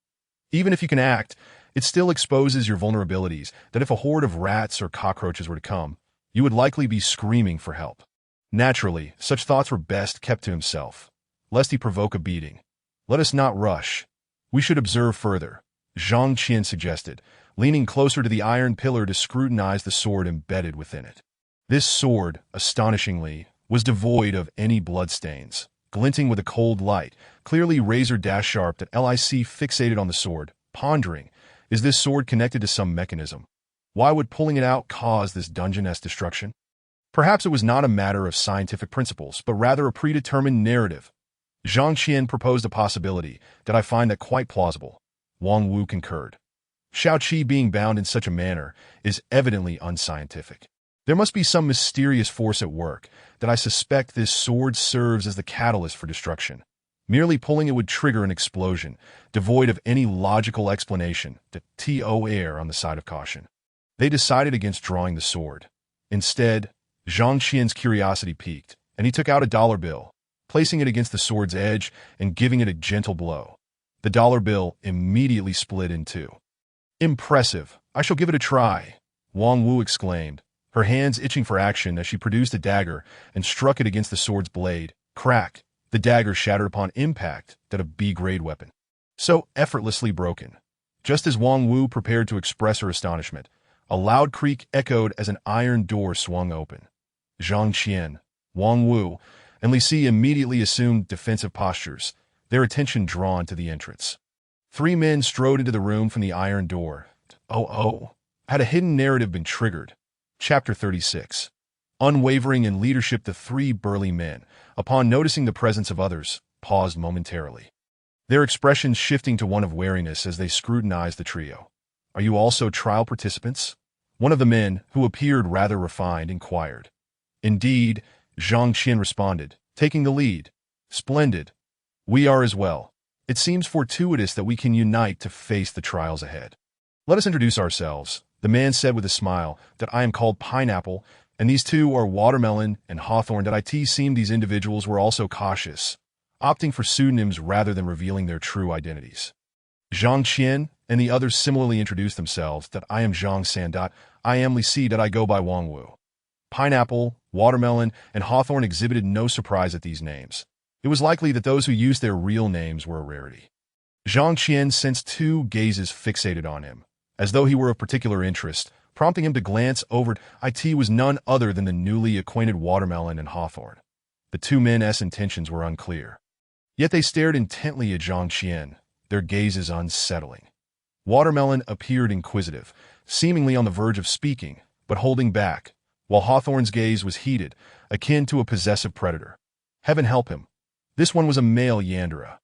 Even if you can act, it still exposes your vulnerabilities that if a horde of rats or cockroaches were to come, you would likely be screaming for help. Naturally, such thoughts were best kept to himself, lest he provoke a beating. Let us not rush. We should observe further, Zhang Qian suggested, leaning closer to the iron pillar to scrutinize the sword embedded within it. This sword, astonishingly, was devoid of any bloodstains, glinting with a cold light, clearly razor-sharp. That Lic fixated on the sword, pondering, is this sword connected to some mechanism? Why would pulling it out cause this dungeon-esque destruction? Perhaps it was not a matter of scientific principles, but rather a predetermined narrative. Zhang Qian proposed a possibility that I find that quite plausible. Wang Wu concurred. Shaoqi being bound in such a manner is evidently unscientific. There must be some mysterious force at work that I suspect this sword serves as the catalyst for destruction. Merely pulling it would trigger an explosion, devoid of any logical explanation. Err on the side of caution. They decided against drawing the sword. Instead, Zhang Qian's curiosity piqued, and he took out a dollar bill, placing it against the sword's edge and giving it a gentle blow. The dollar bill immediately split in 2. Impressive. I shall give it a try, Wang Wu exclaimed, her hands itching for action as she produced a dagger and struck it against the sword's blade. Crack! The dagger shattered upon impact, that a B-grade weapon. So effortlessly broken. Just as Wang Wu prepared to express her astonishment, a loud creak echoed as an iron door swung open. Zhang Qian, Wang Wu, and Li Si immediately assumed defensive postures, their attention drawn to the entrance. 3 men strode into the room from the iron door. Had a hidden narrative been triggered? Chapter 36. Unwavering in leadership, the 3 burly men, upon noticing the presence of others, paused momentarily, their expressions shifting to one of wariness as they scrutinized the trio. Are you also trial participants? One of the men, who appeared rather refined, inquired. Indeed, Zhang Qian responded, taking the lead. Splendid. We are as well. It seems fortuitous that we can unite to face the trials ahead. Let us introduce ourselves, the man said with a smile, that I am called Pineapple, and these 2 are Watermelon and Hawthorn. That it seemed these individuals were also cautious, opting for pseudonyms rather than revealing their true identities. Zhang Qian and the others similarly introduced themselves. That I am Zhang San. I am Li Si. I go by Wang Wu. Pineapple, Watermelon, and Hawthorn exhibited no surprise at these names. It was likely that those who used their real names were a rarity. Zhang Qian sensed 2 gazes fixated on him, as though he were of particular interest, prompting him to glance over. It was none other than the newly acquainted Watermelon and Hawthorn. The 2 men's intentions were unclear. Yet they stared intently at Zhang Qian, their gazes unsettling. Watermelon appeared inquisitive, seemingly on the verge of speaking, but holding back, while Hawthorn's gaze was heated, akin to a possessive predator. Heaven help him. This one was a male yandere.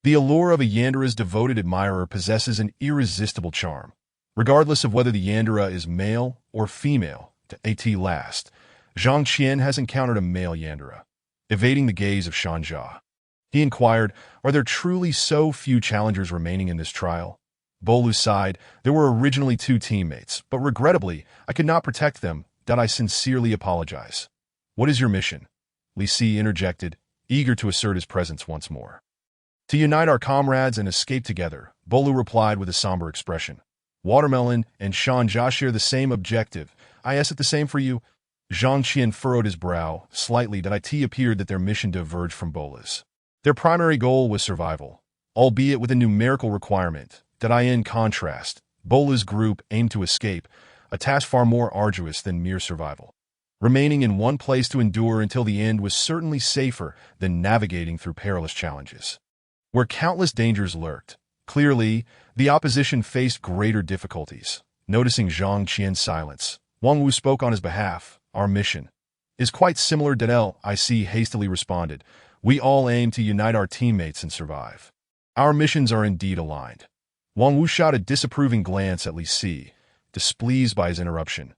The allure of a yandere's devoted admirer possesses an irresistible charm, regardless of whether the yandere is male or female. At last, Zhang Qian has encountered a male yandere, evading the gaze of Shanja. He inquired, are there truly so few challengers remaining in this trial? Bolu sighed, there were originally 2 teammates, but regrettably, I could not protect them. I sincerely apologize. What is your mission? Li Si interjected, eager to assert his presence once more. To unite our comrades and escape together, Bolu replied with a somber expression. Watermelon and Shanja share the same objective. I ask it the same for you. Zhang Qian furrowed his brow slightly. It appeared that their mission diverged from Bola's. Their primary goal was survival, albeit with a numerical requirement. In contrast, Bola's group aimed to escape, a task far more arduous than mere survival. Remaining in one place to endure until the end was certainly safer than navigating through perilous challenges, where countless dangers lurked. Clearly, the opposition faced greater difficulties. Noticing Zhang Qian's silence, Wang Wu spoke on his behalf. Our mission is quite similar, Danelle, I see, hastily responded. We all aim to unite our teammates and survive. Our missions are indeed aligned. Wang Wu shot a disapproving glance at Li Si, displeased by his interruption.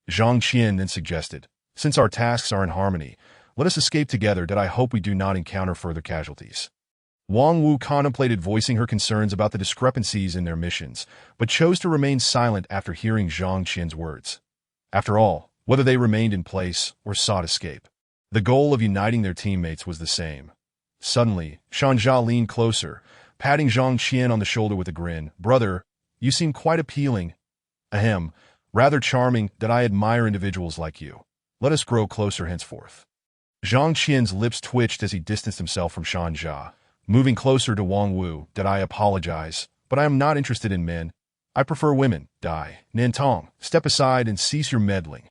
Zhang Qian then suggested, since our tasks are in harmony, let us escape together. I hope we do not encounter further casualties. Wang Wu contemplated voicing her concerns about the discrepancies in their missions, but chose to remain silent after hearing Zhang Qian's words. After all, whether they remained in place or sought escape, the goal of uniting their teammates was the same. Suddenly, Shanja leaned closer, patting Zhang Qian on the shoulder with a grin. Brother, you seem quite appealing. Ahem, rather charming. That I admire individuals like you. Let us grow closer henceforth. Zhang Qian's lips twitched as he distanced himself from Shanja, moving closer to Wang Wu. That I apologize, but I am not interested in men. I prefer women. Dai, Nantong, step aside and cease your meddling.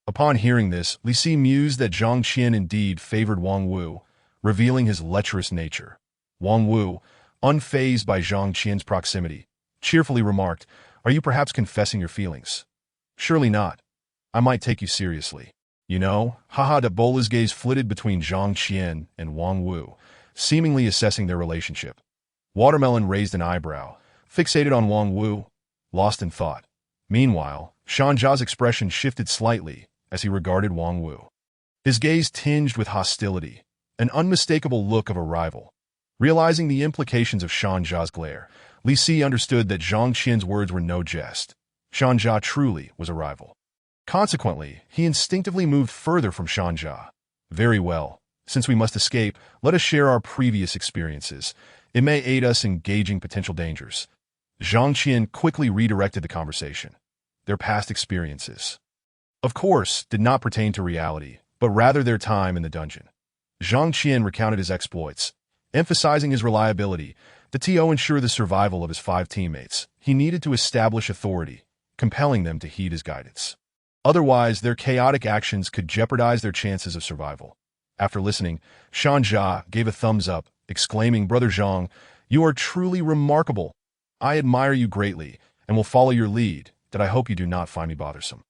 Upon hearing this, Li Si mused that Zhang Qian indeed favored Wang Wu, revealing his lecherous nature. Wang Wu, unfazed by Zhang Qian's proximity, cheerfully remarked, Are you perhaps confessing your feelings? Surely not. I might take you seriously. You know, haha. Bola's gaze flitted between Zhang Qian and Wang Wu, seemingly assessing their relationship. Watermelon raised an eyebrow, fixated on Wang Wu, lost in thought. Meanwhile, Shanja's expression shifted slightly as he regarded Wang Wu. His gaze tinged with hostility, an unmistakable look of a rival. Realizing the implications of Shanja's glare, Li Si understood that Zhang Qian's words were no jest. Shanja truly was a rival. Consequently, he instinctively moved further from Shanja. Very well. Since we must escape, let us share our previous experiences. It may aid us in gauging potential dangers. Zhang Qian quickly redirected the conversation. Their past experiences, of course, did not pertain to reality, but rather their time in the dungeon. Zhang Qian recounted his exploits, emphasizing his reliability. To ensure the survival of his 5 teammates, he needed to establish authority, compelling them to heed his guidance. Otherwise, their chaotic actions could jeopardize their chances of survival. After listening, Shanja gave a thumbs up, exclaiming, Brother Zhang, you are truly remarkable. I admire you greatly, and will follow your lead. That I hope you do not find me bothersome.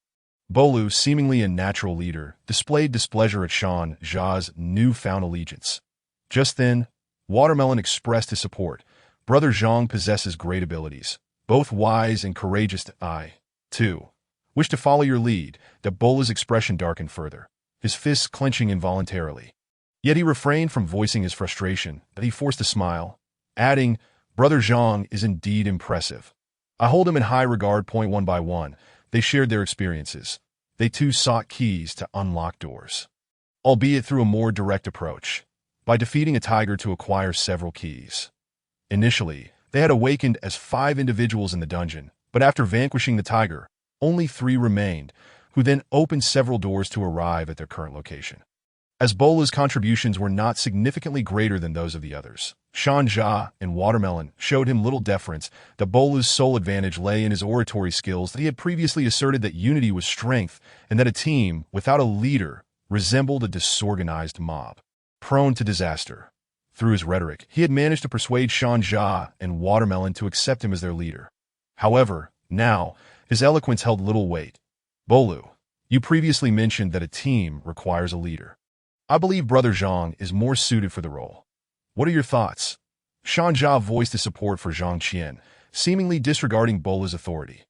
Bolu, seemingly a natural leader, displayed displeasure at Shanja's newfound allegiance. Just then, Watermelon expressed his support. Brother Zhang possesses great abilities, both wise and courageous. I, too, wish to follow your lead. That Bola's expression darkened further, his fists clenching involuntarily. Yet he refrained from voicing his frustration, but he forced a smile, adding, Brother Zhang is indeed impressive. I hold him in high regard. One by one, they shared their experiences. They too sought keys to unlock doors, albeit through a more direct approach, by defeating a tiger to acquire several keys. Initially, they had awakened as 5 individuals in the dungeon, but after vanquishing the tiger, only 3 remained, who then opened several doors to arrive at their current location. As Bola's contributions were not significantly greater than those of the others, Shanja and Watermelon showed him little deference. That Bola's sole advantage lay in his oratory skills. That he had previously asserted that unity was strength, and that a team without a leader resembled a disorganized mob, prone to disaster. Through his rhetoric, he had managed to persuade Shanja and Watermelon to accept him as their leader. However, now, his eloquence held little weight. Bolu, you previously mentioned that a team requires a leader. I believe Brother Zhang is more suited for the role. What are your thoughts? Shanja voiced his support for Zhang Qian, seemingly disregarding Bola's authority.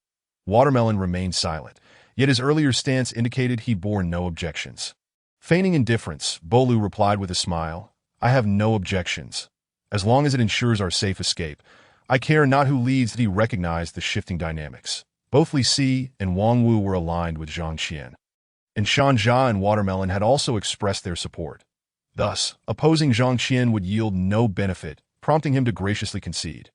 Watermelon remained silent, yet his earlier stance indicated he bore no objections. Feigning indifference, Bolu replied with a smile, I have no objections. As long as it ensures our safe escape, I care not who leads. That he recognized the shifting dynamics. Both Li Si and Wang Wu were aligned with Zhang Qian, and Shanja and Watermelon had also expressed their support. Thus, opposing Zhang Qian would yield no benefit, prompting him to graciously concede.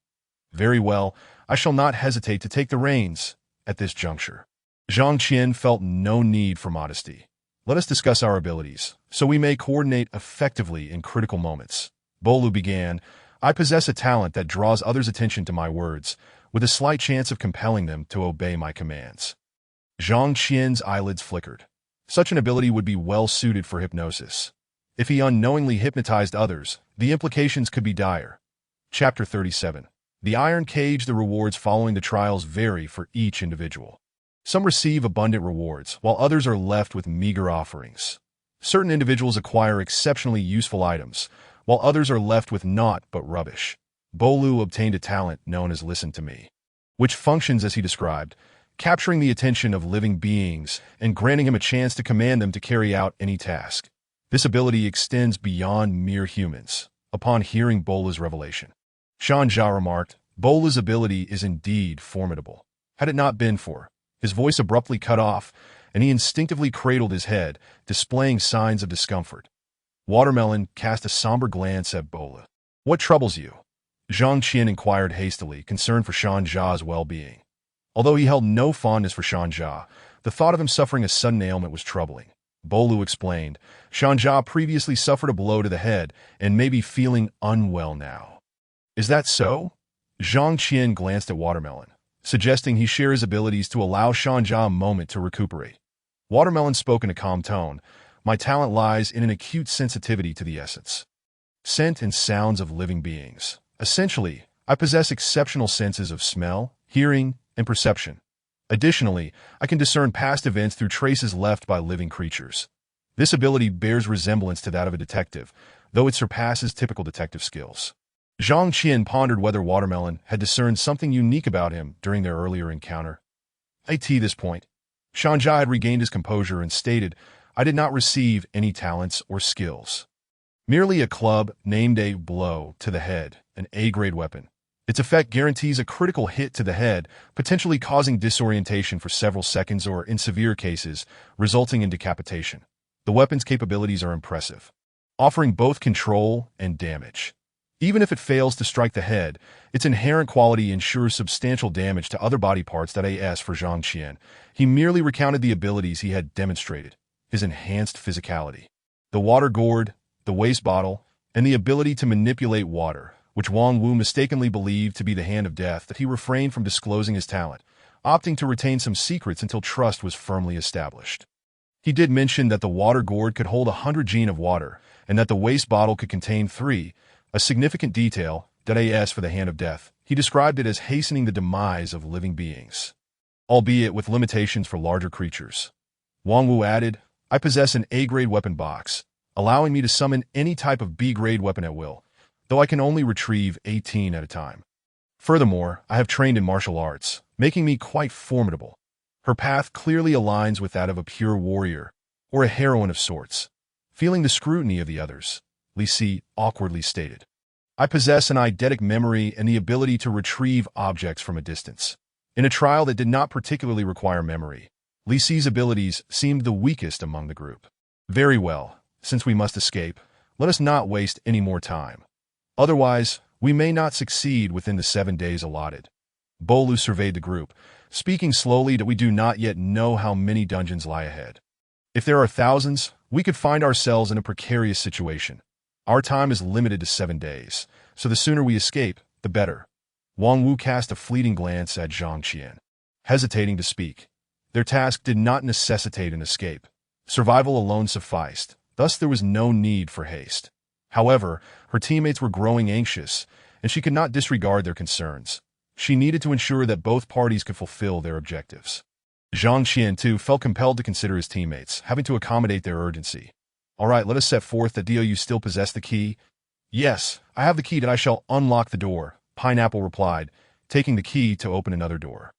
Very well, I shall not hesitate to take the reins at this juncture. Zhang Qian felt no need for modesty. Let us discuss our abilities, so we may coordinate effectively in critical moments. Bolu began, I possess a talent that draws others' attention to my words, with a slight chance of compelling them to obey my commands. Zhang Qian's eyelids flickered. Such an ability would be well suited for hypnosis. If he unknowingly hypnotized others, the implications could be dire. Chapter 37. The Iron Cage. The rewards following the trials vary for each individual. Some receive abundant rewards, while others are left with meager offerings. Certain individuals acquire exceptionally useful items, while others are left with naught but rubbish. Bolu obtained a talent known as Listen to Me, which functions as he described, capturing the attention of living beings and granting him a chance to command them to carry out any task. This ability extends beyond mere humans. Upon hearing Bola's revelation, Shanja remarked, "Bola's ability is indeed formidable. Had it not been for..." His voice abruptly cut off, and he instinctively cradled his head, displaying signs of discomfort. Watermelon cast a somber glance at Bola. "What troubles you?" Zhang Qian inquired hastily, concerned for Shanja's well-being. Although he held no fondness for Shanja, the thought of him suffering a sudden ailment was troubling. Bolu explained, "Shanja previously suffered a blow to the head and may be feeling unwell now." "Is that so?" Zhang Qian glanced at Watermelon, suggesting he share his abilities to allow Shanja a moment to recuperate. Watermelon spoke in a calm tone, "My talent lies in an acute sensitivity to the essence, scent, and sounds of living beings. Essentially, I possess exceptional senses of smell, hearing, and perception. Additionally, I can discern past events through traces left by living creatures. This ability bears resemblance to that of a detective, though it surpasses typical detective skills." Zhang Qian pondered whether Watermelon had discerned something unique about him during their earlier encounter. At this point, Shanja had regained his composure and stated, "I did not receive any talents or skills. Merely a club named a blow to the head, an A-grade weapon. Its effect guarantees a critical hit to the head, potentially causing disorientation for several seconds or, in severe cases, resulting in decapitation. The weapon's capabilities are impressive, offering both control and damage. Even if it fails to strike the head, its inherent quality ensures substantial damage to other body parts. As for Zhang Qian, he merely recounted the abilities he had demonstrated, his enhanced physicality, the water gourd, the waste bottle, and the ability to manipulate water, which Wang Wu mistakenly believed to be the hand of death. That he refrained from disclosing his talent, opting to retain some secrets until trust was firmly established. He did mention that the water gourd could hold 100 gene of water, and that the waste bottle could contain 3, a significant detail. As for the hand of death, he described it as hastening the demise of living beings, albeit with limitations for larger creatures. Wang Wu added, "I possess an A-grade weapon box, allowing me to summon any type of B-grade weapon at will, though I can only retrieve 18 at a time. Furthermore, I have trained in martial arts, making me quite formidable." Her path clearly aligns with that of a pure warrior, or a heroine of sorts. Feeling the scrutiny of the others, Li Si awkwardly stated, "I possess an eidetic memory and the ability to retrieve objects from a distance." In a trial that did not particularly require memory, Li Si's abilities seemed the weakest among the group. "Very well, since we must escape, let us not waste any more time. Otherwise, we may not succeed within the 7 days allotted." Bolu surveyed the group, speaking slowly, that we do not yet know how many dungeons lie ahead. If there are thousands, we could find ourselves in a precarious situation. Our time is limited to 7 days, so the sooner we escape, the better. Wang Wu cast a fleeting glance at Zhang Qian, hesitating to speak. Their task did not necessitate an escape. Survival alone sufficed, thus there was no need for haste. However, her teammates were growing anxious, and she could not disregard their concerns. She needed to ensure that both parties could fulfill their objectives. Zhang Qian, too, felt compelled to consider his teammates, having to accommodate their urgency. "All right, let us set forth. Do you still possess the key?" "Yes, I have the key that I shall unlock the door," Pineapple replied, taking the key to open another door.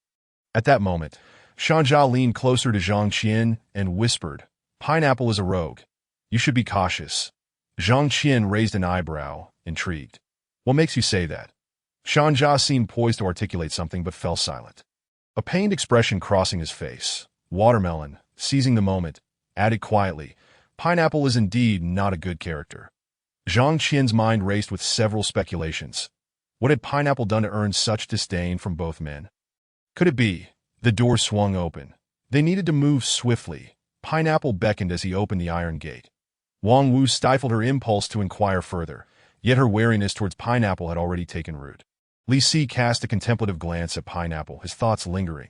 At that moment, Shanja leaned closer to Zhang Qian and whispered, "Pineapple is a rogue. You should be cautious." Zhang Qian raised an eyebrow, intrigued. "What makes you say that?" Shanja seemed poised to articulate something but fell silent, a pained expression crossing his face. Watermelon, seizing the moment, added quietly, "Pineapple is indeed not a good character." Zhang Qian's mind raced with several speculations. What had Pineapple done to earn such disdain from both men? Could it be? The door swung open. They needed to move swiftly. Pineapple beckoned as he opened the iron gate. Wang Wu stifled her impulse to inquire further, yet her wariness towards Pineapple had already taken root. Li Si cast a contemplative glance at Pineapple, his thoughts lingering.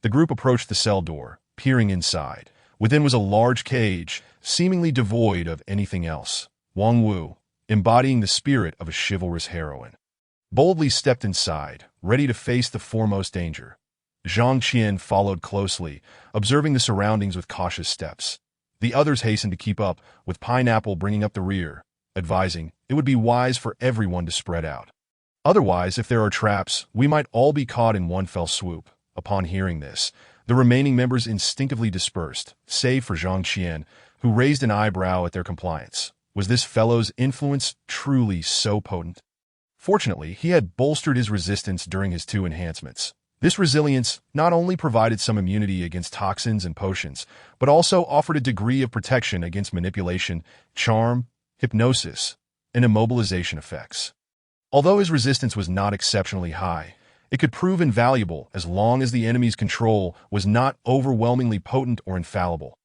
The group approached the cell door, peering inside. Within was a large cage, seemingly devoid of anything else. Wang Wu, embodying the spirit of a chivalrous heroine, boldly stepped inside, ready to face the foremost danger. Zhang Qian followed closely, observing the surroundings with cautious steps. The others hastened to keep up, with Pineapple bringing up the rear, advising, "It would be wise for everyone to spread out. Otherwise, if there are traps, we might all be caught in one fell swoop." Upon hearing this, the remaining members instinctively dispersed, save for Zhang Qian, who raised an eyebrow at their compliance. Was this fellow's influence truly so potent? Fortunately, he had bolstered his resistance during his 2 enhancements. This resilience not only provided some immunity against toxins and potions, but also offered a degree of protection against manipulation, charm, hypnosis, and immobilization effects. Although his resistance was not exceptionally high, it could prove invaluable as long as the enemy's control was not overwhelmingly potent or infallible.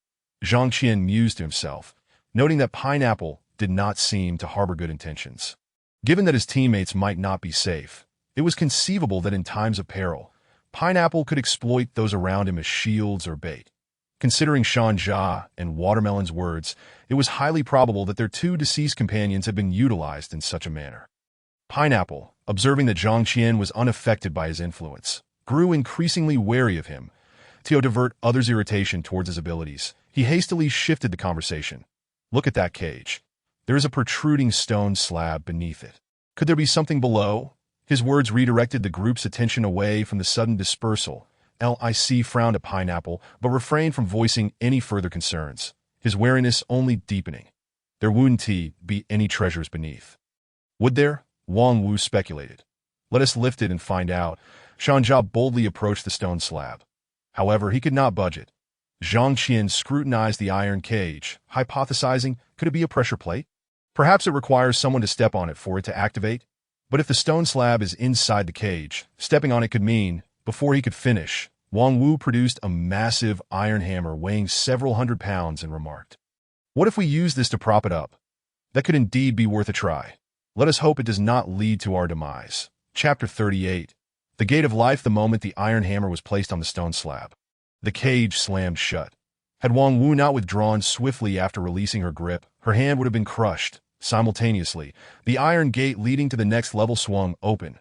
Zhang Qian mused to himself, noting that Pineapple did not seem to harbor good intentions. Given that his teammates might not be safe, it was conceivable that in times of peril, Pineapple could exploit those around him as shields or bait. Considering Shan Jia and Watermelon's words, it was highly probable that their 2 deceased companions had been utilized in such a manner. Pineapple, observing that Zhang Qian was unaffected by his influence, grew increasingly wary of him. To divert others' irritation towards his abilities, he hastily shifted the conversation. "Look at that cage. There is a protruding stone slab beneath it. Could there be something below?" His words redirected the group's attention away from the sudden dispersal. Lic frowned at Pineapple, but refrained from voicing any further concerns, his wariness only deepening. "There wouldn't be any treasures beneath." "Would there?" Wang Wu speculated. "Let us lift it and find out." Shan Jia boldly approached the stone slab. However, he could not budge it. Zhang Qian scrutinized the iron cage, hypothesizing, could it be a pressure plate? Perhaps it requires someone to step on it for it to activate? But if the stone slab is inside the cage, stepping on it could mean, before he could finish, Wang Wu produced a massive iron hammer weighing several hundred pounds and remarked, "What if we use this to prop it up? That could indeed be worth a try. Let us hope it does not lead to our demise." Chapter 38. The Gate of Life. The moment the iron hammer was placed on the stone slab, the cage slammed shut. Had Wang Wu not withdrawn swiftly after releasing her grip, her hand would have been crushed. Simultaneously, the iron gate leading to the next level swung open.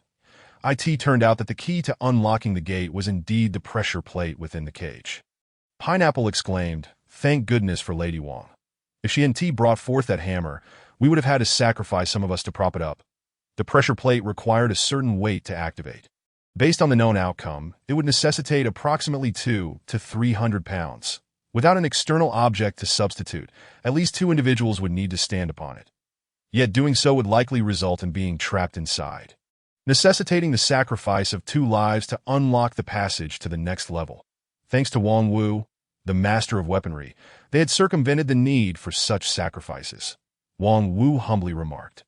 It turned out that the key to unlocking the gate was indeed the pressure plate within the cage. Pineapple exclaimed, "Thank goodness for Lady Wang. If she hadn't brought forth that hammer, we would have had to sacrifice some of us to prop it up." The pressure plate required a certain weight to activate. Based on the known outcome, it would necessitate approximately 200 to 300 pounds. Without an external object to substitute, at least 2 individuals would need to stand upon it. Yet doing so would likely result in being trapped inside, necessitating the sacrifice of 2 lives to unlock the passage to the next level. Thanks to Wang Wu, the master of weaponry, they had circumvented the need for such sacrifices. Wang Wu humbly remarked,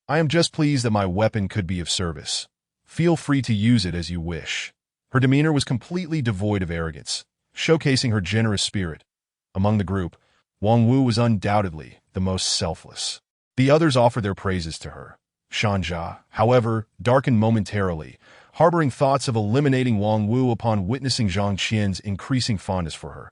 "I am just pleased that my weapon could be of service. Feel free to use it as you wish." Her demeanor was completely devoid of arrogance, showcasing her generous spirit. Among the group, Wang Wu was undoubtedly the most selfless. The others offered their praises to her. Shan Jia, however, darkened momentarily, harboring thoughts of eliminating Wang Wu upon witnessing Zhang Qian's increasing fondness for her.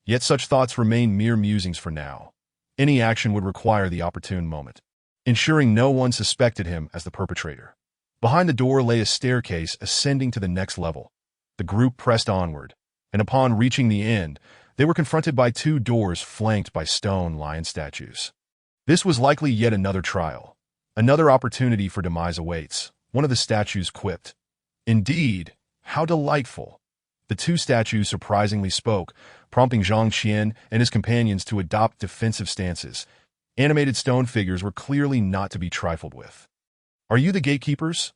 Yet such thoughts remained mere musings for now. Any action would require the opportune moment, ensuring no one suspected him as the perpetrator. Behind the door lay a staircase ascending to the next level. The group pressed onward, and upon reaching the end, they were confronted by 2 doors flanked by stone lion statues. This was likely yet another trial. Another opportunity for demise awaits, one of the statues quipped. "Indeed, how delightful." The 2 statues surprisingly spoke, prompting Zhang Qian and his companions to adopt defensive stances. Animated stone figures were clearly not to be trifled with. "Are you the gatekeepers?"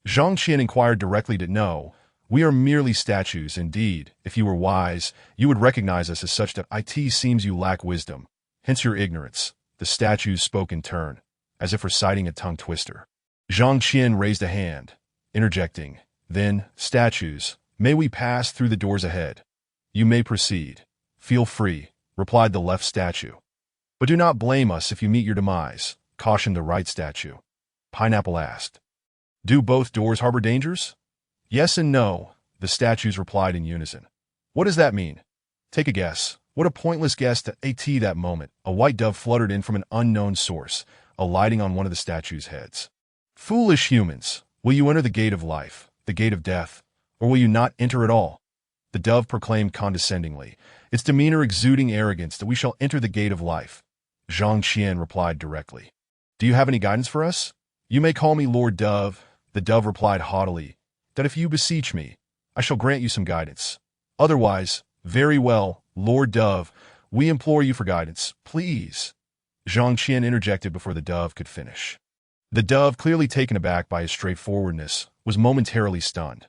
Zhang Qian inquired directly. "No, we are merely statues. Indeed, if you were wise, you would recognize us as such. That it seems you lack wisdom, hence your ignorance." The statues spoke in turn, as if reciting a tongue twister. Zhang Qian raised a hand, interjecting, "Then, statues, may we pass through the doors ahead?" "You may proceed. Feel free," replied the left statue. "But do not blame us if you meet your demise," cautioned the right statue. Pineapple asked, "Do both doors harbor dangers?" "Yes and no," the statues replied in unison. "What does that mean?" "Take a guess." What a pointless guess to that moment. A white dove fluttered in from an unknown source, alighting on one of the statues' heads. "Foolish humans, will you enter the gate of life, the gate of death, or will you not enter at all?" the dove proclaimed condescendingly, its demeanor exuding arrogance that we shall enter the gate of life. Zhang Qian replied directly. Do you have any guidance for us? You may call me Lord Dove, the dove replied haughtily, that if you beseech me, I shall grant you some guidance. Otherwise, very well, Lord Dove, we implore you for guidance, please. Zhang Qian interjected before the dove could finish. The dove, clearly taken aback by his straightforwardness, was momentarily stunned.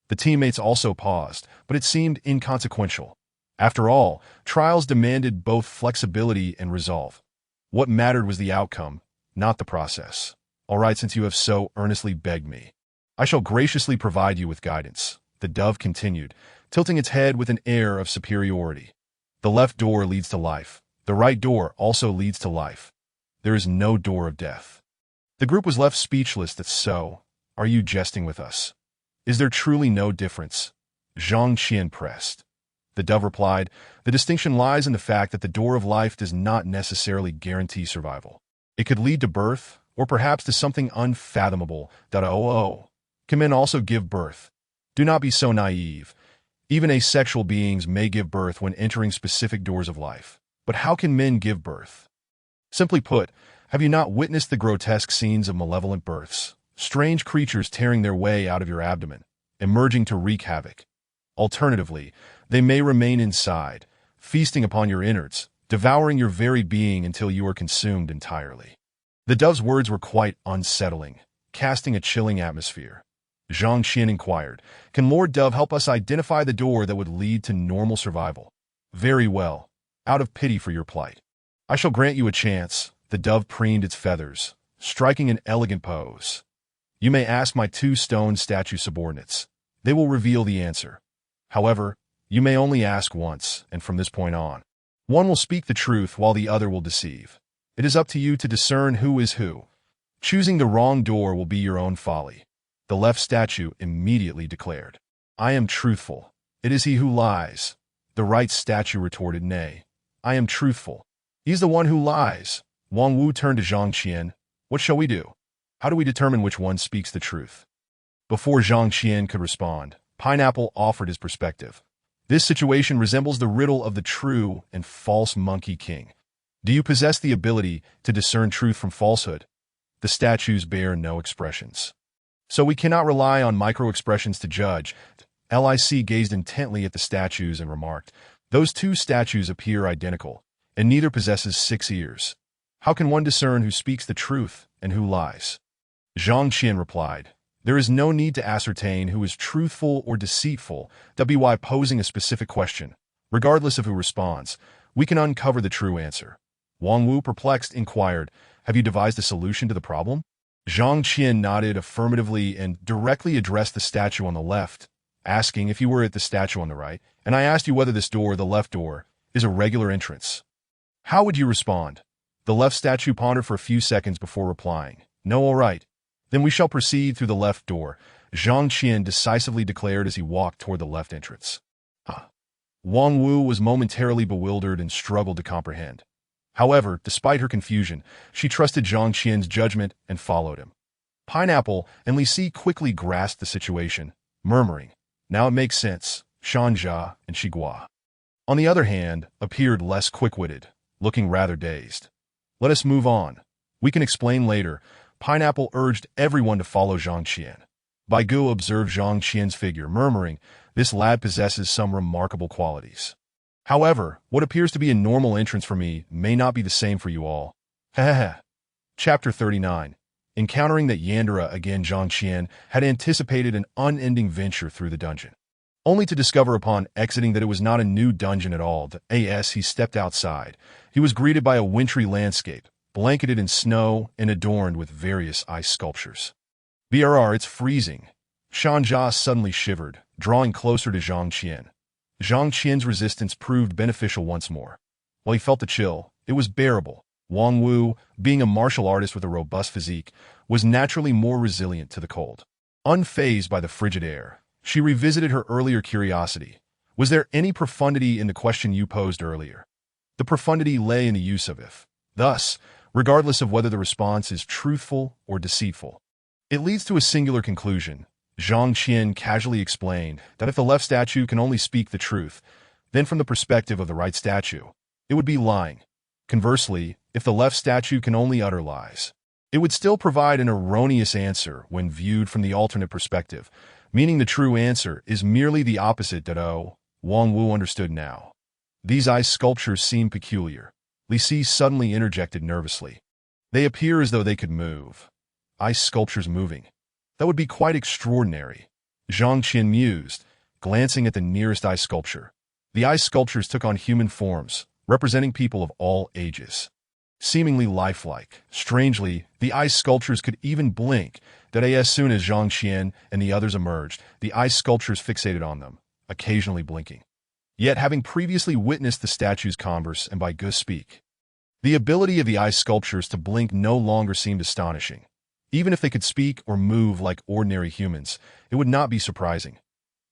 The teammates also paused, but it seemed inconsequential. After all, trials demanded both flexibility and resolve. What mattered was the outcome, not the process. All right, since you have so earnestly begged me, I shall graciously provide you with guidance, the dove continued, tilting its head with an air of superiority. The left door leads to life. The right door also leads to life. There is no door of death. The group was left speechless. That's so. Are you jesting with us? Is there truly no difference? Zhang Qian pressed. The dove replied, the distinction lies in the fact that the door of life does not necessarily guarantee survival. It could lead to birth, or perhaps to something unfathomable. Can men also give birth? Do not be so naive. Even asexual beings may give birth when entering specific doors of life. But how can men give birth? Simply put, have you not witnessed the grotesque scenes of malevolent births? Strange creatures tearing their way out of your abdomen, emerging to wreak havoc. Alternatively, they may remain inside, feasting upon your innards, devouring your very being until you are consumed entirely. The dove's words were quite unsettling, casting a chilling atmosphere. Zhang Qian inquired, can Lord Dove help us identify the door that would lead to normal survival? Very well. Out of pity for your plight, I shall grant you a chance. The dove preened its feathers, striking an elegant pose. You may ask my 2 stone statue subordinates. They will reveal the answer. However, you may only ask once, and from this point on, one will speak the truth while the other will deceive. It is up to you to discern who is who. Choosing the wrong door will be your own folly. The left statue immediately declared, I am truthful. It is he who lies. The right statue retorted, nay, I am truthful. He's the one who lies. Wang Wu turned to Zhang Qian. What shall we do? How do we determine which one speaks the truth? Before Zhang Qian could respond, Pineapple offered his perspective. This situation resembles the riddle of the true and false Monkey King. Do you possess the ability to discern truth from falsehood? The statues bear no expressions. So we cannot rely on micro-expressions to judge. LIC gazed intently at the statues and remarked, those 2 statues appear identical, and neither possesses 6 ears. How can one discern who speaks the truth and who lies? Zhang Qian replied, there is no need to ascertain who is truthful or deceitful, by posing a specific question. Regardless of who responds, we can uncover the true answer. Wang Wu, perplexed, inquired, have you devised a solution to the problem? Zhang Qian nodded affirmatively and directly addressed the statue on the left, asking if you were at the statue on the right, and I asked you whether this door, the left door, is a regular entrance. How would you respond? The left statue pondered for a few seconds before replying, no, all right. Then we shall proceed through the left door, Zhang Qian decisively declared as he walked toward the left entrance. Wang Wu was momentarily bewildered and struggled to comprehend. However, despite her confusion, she trusted Zhang Qian's judgment and followed him. Pineapple and Li Si quickly grasped the situation, murmuring, now it makes sense. Shanja and Shigua, on the other hand, appeared less quick-witted, looking rather dazed. Let us move on. We can explain later. Pineapple urged everyone to follow Zhang Qian. Baigu observed Zhang Qian's figure, murmuring, this lad possesses some remarkable qualities. However, what appears to be a normal entrance for me may not be the same for you all. Chapter 39. Encountering that yandere again, Zhang Qian had anticipated an unending venture through the dungeon, only to discover upon exiting that it was not a new dungeon at all. As he stepped outside, he was greeted by a wintry landscape, blanketed in snow and adorned with various ice sculptures. BRR, it's freezing. Shanja suddenly shivered, drawing closer to Zhang Qian. Zhang Qian's resistance proved beneficial once more. While he felt the chill, it was bearable. Wang Wu, being a martial artist with a robust physique, was naturally more resilient to the cold. Unfazed by the frigid air, she revisited her earlier curiosity. Was there any profundity in the question you posed earlier? The profundity lay in the use of if. Thus, regardless of whether the response is truthful or deceitful, it leads to a singular conclusion. Zhang Qian casually explained that if the left statue can only speak the truth, then from the perspective of the right statue, it would be lying. Conversely, if the left statue can only utter lies, it would still provide an erroneous answer when viewed from the alternate perspective, meaning the true answer is merely the opposite. Wang Wu understood now. These ice sculptures seem peculiar. Li Si suddenly interjected nervously. They appear as though they could move. Ice sculptures moving. That would be quite extraordinary. Zhang Qian mused, glancing at the nearest ice sculpture. The ice sculptures took on human forms, representing people of all ages. Seemingly lifelike. Strangely, the ice sculptures could even blink. As soon as Zhang Qian and the others emerged, the ice sculptures fixated on them, occasionally blinking. Yet, having previously witnessed the statues converse and by Gus speak, the ability of the ice sculptures to blink no longer seemed astonishing. Even if they could speak or move like ordinary humans, it would not be surprising.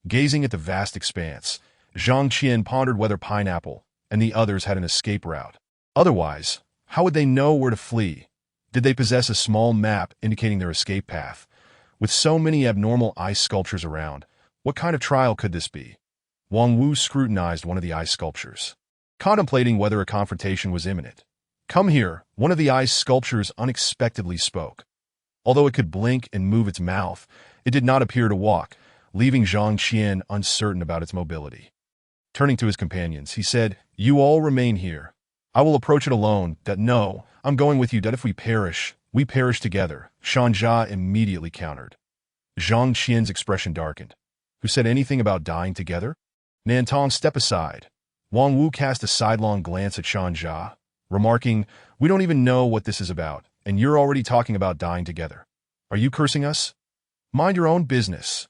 Gazing at the vast expanse, Zhang Qian pondered whether Pineapple and the others had an escape route. Otherwise, how would they know where to flee? Did they possess a small map indicating their escape path? With so many abnormal ice sculptures around, what kind of trial could this be? Wang Wu scrutinized one of the ice sculptures, contemplating whether a confrontation was imminent. "Come here," one of the ice sculptures unexpectedly spoke. Although it could blink and move its mouth, it did not appear to walk, leaving Zhang Qian uncertain about its mobility. Turning to his companions, he said, "You all remain here. I will approach it alone. No, I'm going with you. If we perish together." Shanja immediately countered. Zhang Qian's expression darkened. "Who said anything about dying together?" "Nantong, step aside." Wang Wu cast a sidelong glance at Shanja, remarking, "We don't even know what this is about, and you're already talking about dying together. Are you cursing us? Mind your own business."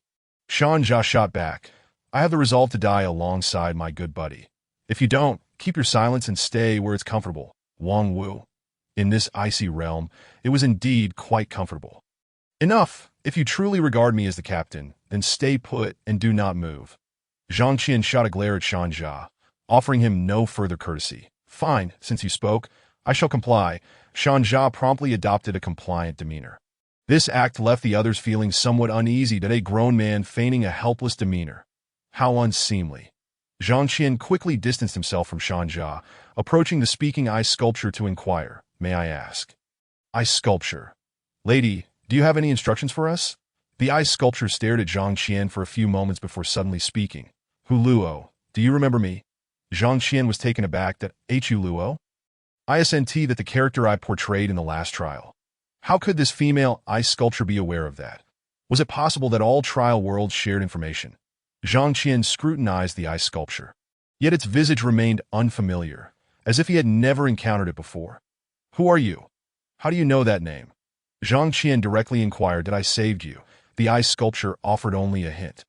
Shanja shot back, "I have the resolve to die alongside my good buddy. If you don't, keep your silence and stay where it's comfortable." Wang Wu. In this icy realm, it was indeed quite comfortable. "Enough! If you truly regard me as the captain, then stay put and do not move." Zhang Qian shot a glare at Shanja, offering him no further courtesy. "Fine, since you spoke, I shall comply." Shanja promptly adopted a compliant demeanor. This act left the others feeling somewhat uneasy at a grown man feigning a helpless demeanor. How unseemly. Zhang Qian quickly distanced himself from Shanja, approaching the speaking ice sculpture to inquire, "May I ask?" "Ice sculpture. Lady, do you have any instructions for us?" The ice sculpture stared at Zhang Qian for a few moments before suddenly speaking. "Hu Luo, do you remember me?" Zhang Qian was taken aback that Hu Luo? "ISNT, that the character I portrayed in the last trial." How could this female ice sculpture be aware of that? Was it possible that all trial worlds shared information? Zhang Qian scrutinized the ice sculpture. Yet its visage remained unfamiliar, as if he had never encountered it before. "Who are you? How do you know that name?" Zhang Qian directly inquired. "Did I save you?" The ice sculpture offered only a hint.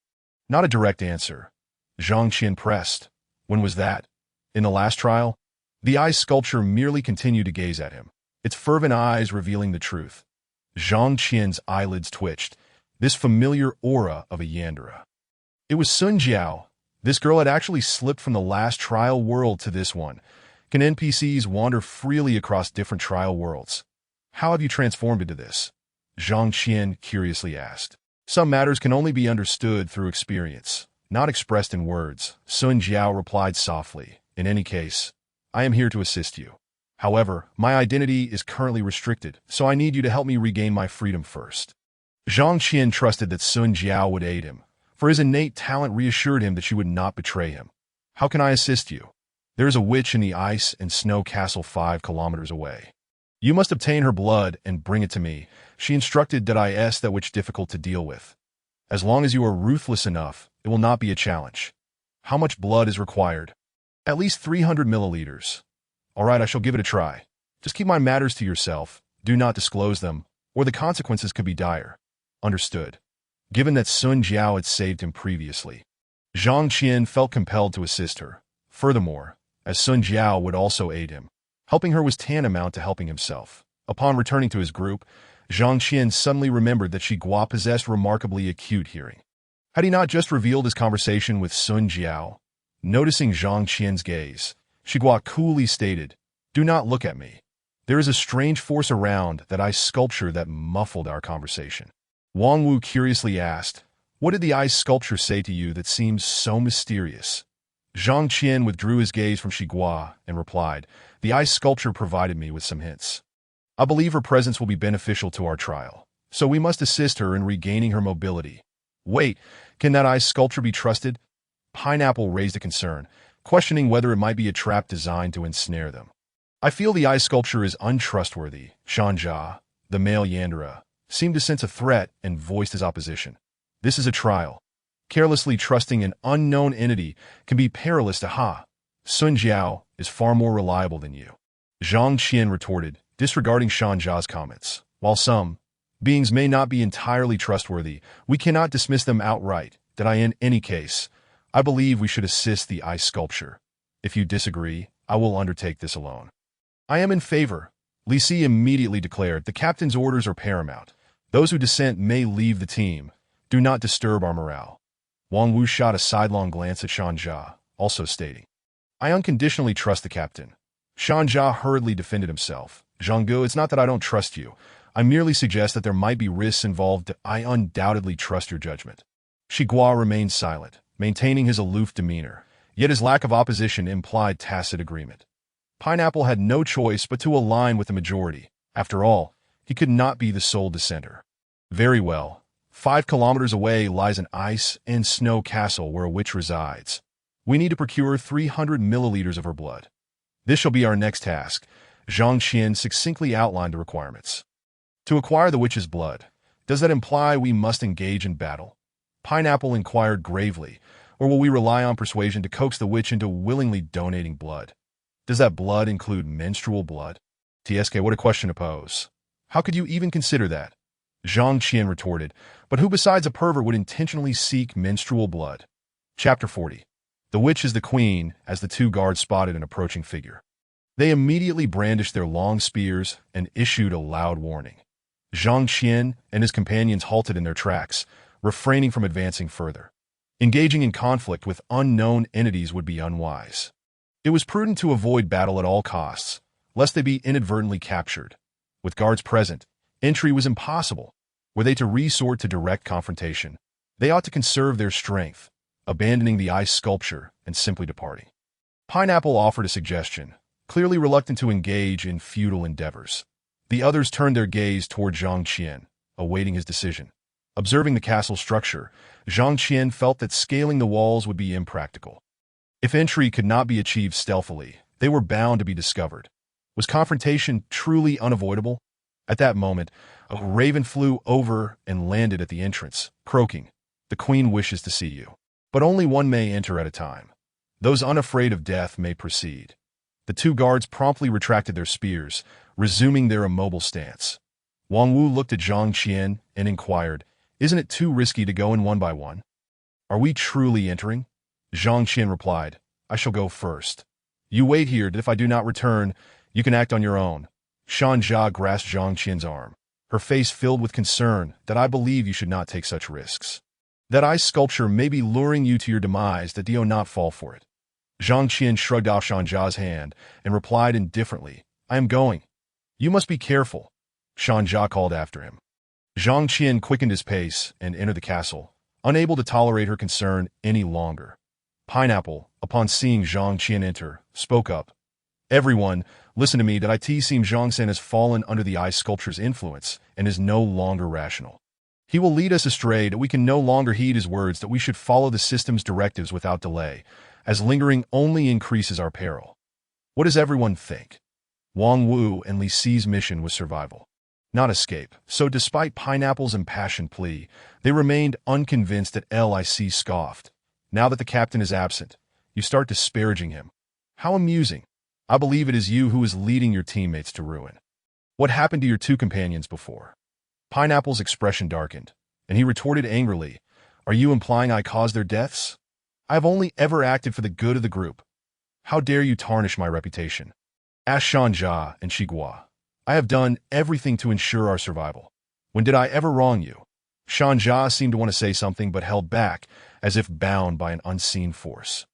Not a direct answer. Zhang Qian pressed. "When was that? In the last trial?" The ice sculpture merely continued to gaze at him, its fervent eyes revealing the truth. Zhang Qian's eyelids twitched, this familiar aura of a yandere. It was Sun Jiao. This girl had actually slipped from the last trial world to this one. Can NPCs wander freely across different trial worlds? How have you transformed into this? Zhang Qian curiously asked. Some matters can only be understood through experience, not expressed in words, Sun Jiao replied softly. In any case, I am here to assist you. However, my identity is currently restricted, so I need you to help me regain my freedom first. Zhang Qian trusted that Sun Jiao would aid him, for his innate talent reassured him that she would not betray him. How can I assist you? There is a witch in the ice and snow castle 5 kilometers away. You must obtain her blood and bring it to me. She instructed that I ask that witch difficult to deal with. As long as you are ruthless enough, it will not be a challenge. How much blood is required? At least 300 milliliters. All right, I shall give it a try. Just keep my matters to yourself. Do not disclose them, or the consequences could be dire. Understood. Given that Sun Jiao had saved him previously, Zhang Qian felt compelled to assist her. Furthermore, as Sun Jiao would also aid him, helping her was tantamount to helping himself. Upon returning to his group, Zhang Qian suddenly remembered that Shigua possessed remarkably acute hearing. Had he not just revealed his conversation with Sun Jiao? Noticing Zhang Qian's gaze, Shigua coolly stated, "Do not look at me. There is a strange force around that ice sculpture that muffled our conversation." Wang Wu curiously asked, What did the ice sculpture say to you that seems so mysterious? Zhang Qian withdrew his gaze from Shiguo and replied, the ice sculpture provided me with some hints. I believe her presence will be beneficial to our trial, so we must assist her in regaining her mobility. Wait, can that ice sculpture be trusted? Pineapple raised a concern, questioning whether it might be a trap designed to ensnare them. I feel the ice sculpture is untrustworthy. Shanja, the male yandere, seemed to sense a threat and voiced his opposition. This is a trial. Carelessly trusting an unknown entity can be perilous to Ha. Sun Jiao is far more reliable than you. Zhang Qian retorted, disregarding Shanja's comments. While some beings may not be entirely trustworthy, we cannot dismiss them outright. That in any case, I believe we should assist the ice sculpture. If you disagree, I will undertake this alone. I am in favor. Li Si immediately declared, the captain's orders are paramount. Those who dissent may leave the team. Do not disturb our morale. Wang Wu shot a sidelong glance at Shanja, also stating, I unconditionally trust the captain. Shanja hurriedly defended himself. Zhanggu, it's not that I don't trust you. I merely suggest that there might be risks involved. I undoubtedly trust your judgment. Shiguo remained silent, maintaining his aloof demeanor, yet his lack of opposition implied tacit agreement. Pineapple had no choice but to align with the majority. After all, he could not be the sole dissenter. Very well. 5 kilometers away lies an ice and snow castle where a witch resides. We need to procure 300 milliliters of her blood. This shall be our next task. Zhang Qian succinctly outlined the requirements. To acquire the witch's blood, does that imply we must engage in battle? Pineapple inquired gravely, or will we rely on persuasion to coax the witch into willingly donating blood? Does that blood include menstrual blood? TSK, what a question to pose. How could you even consider that? Zhang Qian retorted, but who besides a pervert would intentionally seek menstrual blood? Chapter 40. The witch is the queen, as the 2 guards spotted an approaching figure. They immediately brandished their long spears and issued a loud warning. Zhang Qian and his companions halted in their tracks, refraining from advancing further. Engaging in conflict with unknown entities would be unwise. It was prudent to avoid battle at all costs, lest they be inadvertently captured. With guards present, entry was impossible. Were they to resort to direct confrontation, they ought to conserve their strength, abandoning the ice sculpture and simply departing. Pineapple offered a suggestion, clearly reluctant to engage in futile endeavors. The others turned their gaze toward Zhang Qian, awaiting his decision. Observing the castle structure, Zhang Qian felt that scaling the walls would be impractical. If entry could not be achieved stealthily, they were bound to be discovered. Was confrontation truly unavoidable? At that moment, a raven flew over and landed at the entrance, croaking, "The queen wishes to see you. But only one may enter at a time. Those unafraid of death may proceed." The 2 guards promptly retracted their spears, resuming their immobile stance. Wang Wu looked at Zhang Qian and inquired, "Isn't it too risky to go in one by one?" "Are we truly entering?" Zhang Qian replied, "I shall go first. You wait here, and if I do not return, you can act on your own." Shanja grasped Zhang Qian's arm, her face filled with concern, "That I believe you should not take such risks. That ice sculpture may be luring you to your demise, that do not fall for it." Zhang Qian shrugged off Shanja's hand and replied indifferently, "I am going." "You must be careful," Shanja called after him. Zhang Qian quickened his pace and entered the castle, unable to tolerate her concern any longer. Pineapple, upon seeing Zhang Qian enter, spoke up. "Everyone, listen to me. That it seems Zhangsen has fallen under the ice sculpture's influence and is no longer rational. He will lead us astray, that we can no longer heed his words, that we should follow the system's directives without delay, as lingering only increases our peril. What does everyone think?" Wang Wu and Li Si's mission was survival, not escape. So despite Pineapple's impassioned plea, they remained unconvinced. That Lic scoffed. "Now that the captain is absent, you start disparaging him. How amusing. I believe it is you who is leading your teammates to ruin. What happened to your 2 companions before?" Pineapple's expression darkened, and he retorted angrily, "Are you implying I caused their deaths? I have only ever acted for the good of the group. How dare you tarnish my reputation?" Asked Shanja and Shiguo. "I have done everything to ensure our survival. When did I ever wrong you?" Shanja seemed to want to say something but held back, as if bound by an unseen force.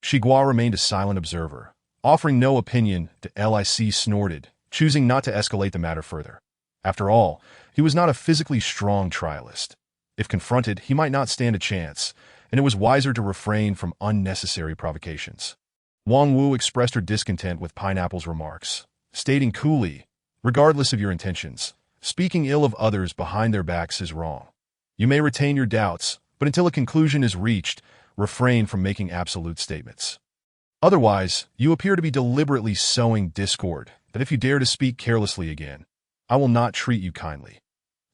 Shiguo remained a silent observer, offering no opinion. To Lic snorted, choosing not to escalate the matter further. After all, he was not a physically strong trialist. If confronted, he might not stand a chance, and it was wiser to refrain from unnecessary provocations. Wang Wu expressed her discontent with Pineapple's remarks, stating coolly, "Regardless of your intentions, speaking ill of others behind their backs is wrong. You may retain your doubts, but until a conclusion is reached, refrain from making absolute statements. Otherwise, you appear to be deliberately sowing discord that if you dare to speak carelessly again, I will not treat you kindly."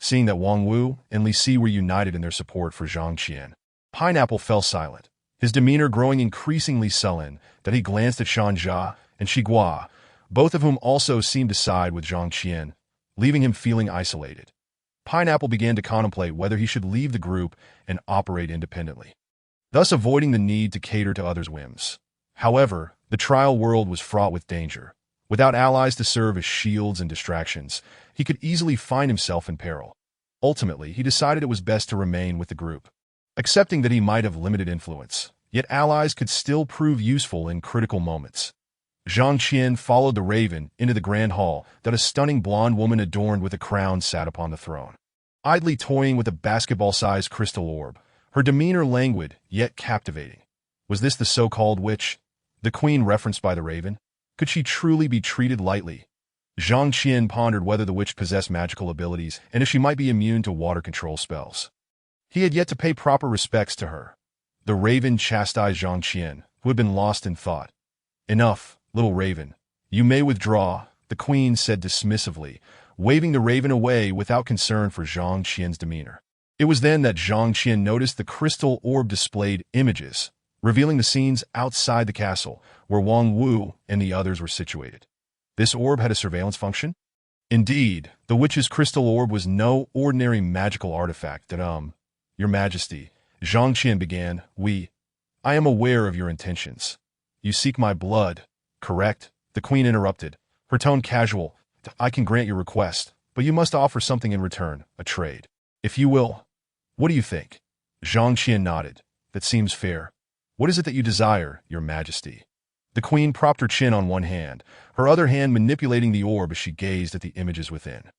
Seeing that Wang Wu and Li Si were united in their support for Zhang Qian, Pineapple fell silent, his demeanor growing increasingly sullen that he glanced at Shan Jia and Shiguo, both of whom also seemed to side with Zhang Qian, leaving him feeling isolated. Pineapple began to contemplate whether he should leave the group and operate independently, thus avoiding the need to cater to others' whims. However, the trial world was fraught with danger. Without allies to serve as shields and distractions, he could easily find himself in peril. Ultimately, he decided it was best to remain with the group, accepting that he might have limited influence, yet allies could still prove useful in critical moments. Zhang Qian followed the raven into the grand hall that a stunning blonde woman adorned with a crown sat upon the throne. Idly toying with a basketball-sized crystal orb, her demeanor languid yet captivating. Was this the so-called witch, the queen referenced by the raven? Could she truly be treated lightly? Zhang Qian pondered whether the witch possessed magical abilities and if she might be immune to water control spells. He had yet to pay proper respects to her. The raven chastised Zhang Qian, who had been lost in thought. "Enough, little raven. You may withdraw," the queen said dismissively, waving the raven away without concern for Zhang Qian's demeanor. It was then that Zhang Qian noticed the crystal orb displayed images, revealing the scenes outside the castle, where Wang Wu and the others were situated. This orb had a surveillance function? Indeed, the witch's crystal orb was no ordinary magical artifact that, Your Majesty, Zhang Qian began, I am aware of your intentions. You seek my blood, correct? The queen interrupted, her tone casual. I can grant your request, but you must offer something in return, a trade. If you will. What do you think? Zhang Qian nodded. That seems fair. What is it that you desire, Your Majesty? The queen propped her chin on one hand, her other hand manipulating the orb as she gazed at the images within.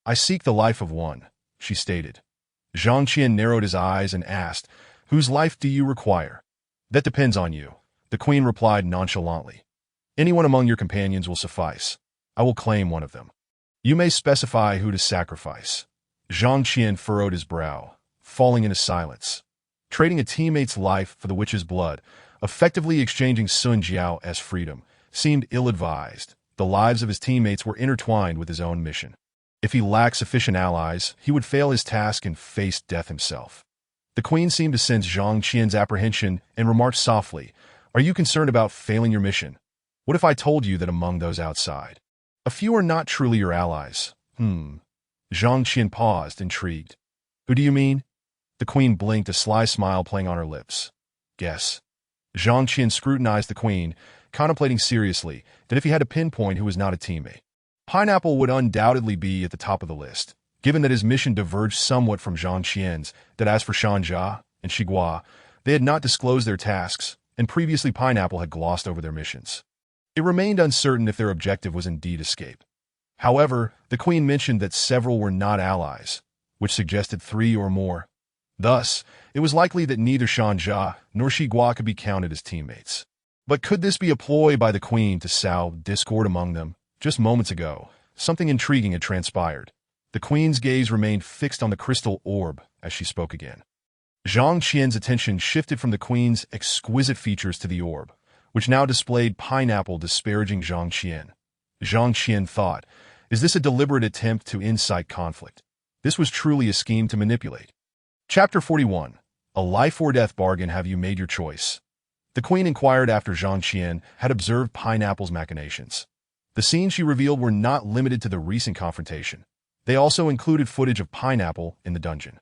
I seek the life of one, she stated. Zhang Qian narrowed his eyes and asked, Whose life do you require? That depends on you, the queen replied nonchalantly. Anyone among your companions will suffice. I will claim one of them. You may specify who to sacrifice. Zhang Qian furrowed his brow, falling into silence. Trading a teammate's life for the witch's blood, effectively exchanging Sun Jiao as freedom, seemed ill-advised. The lives of his teammates were intertwined with his own mission. If he lacked sufficient allies, he would fail his task and face death himself. The queen seemed to sense Zhang Qian's apprehension and remarked softly, Are you concerned about failing your mission? What if I told you that among those outside, a few are not truly your allies? Zhang Qian paused, intrigued. Who do you mean? The queen blinked, a sly smile playing on her lips. Guess. Zhang Qian scrutinized the queen, contemplating seriously that if he had to pinpoint who was not a teammate, Pineapple would undoubtedly be at the top of the list, given that his mission diverged somewhat from Zhang Qian's, that as for Shan Jia and Shiguo, they had not disclosed their tasks, and previously Pineapple had glossed over their missions. It remained uncertain if their objective was indeed escape. However, the queen mentioned that several were not allies, which suggested 3 or more. Thus, it was likely that neither Shan Jia nor Shiguo could be counted as teammates. But could this be a ploy by the queen to sow discord among them? Just moments ago, something intriguing had transpired. The queen's gaze remained fixed on the crystal orb as she spoke again. Zhang Qian's attention shifted from the queen's exquisite features to the orb, which now displayed Pineapple disparaging Zhang Qian. Zhang Qian thought, is this a deliberate attempt to incite conflict? This was truly a scheme to manipulate. Chapter 41. A life or death bargain. Have you made your choice? The queen inquired after Zhang Qian had observed Pineapple's machinations. The scenes she revealed were not limited to the recent confrontation. They also included footage of Pineapple in the dungeon.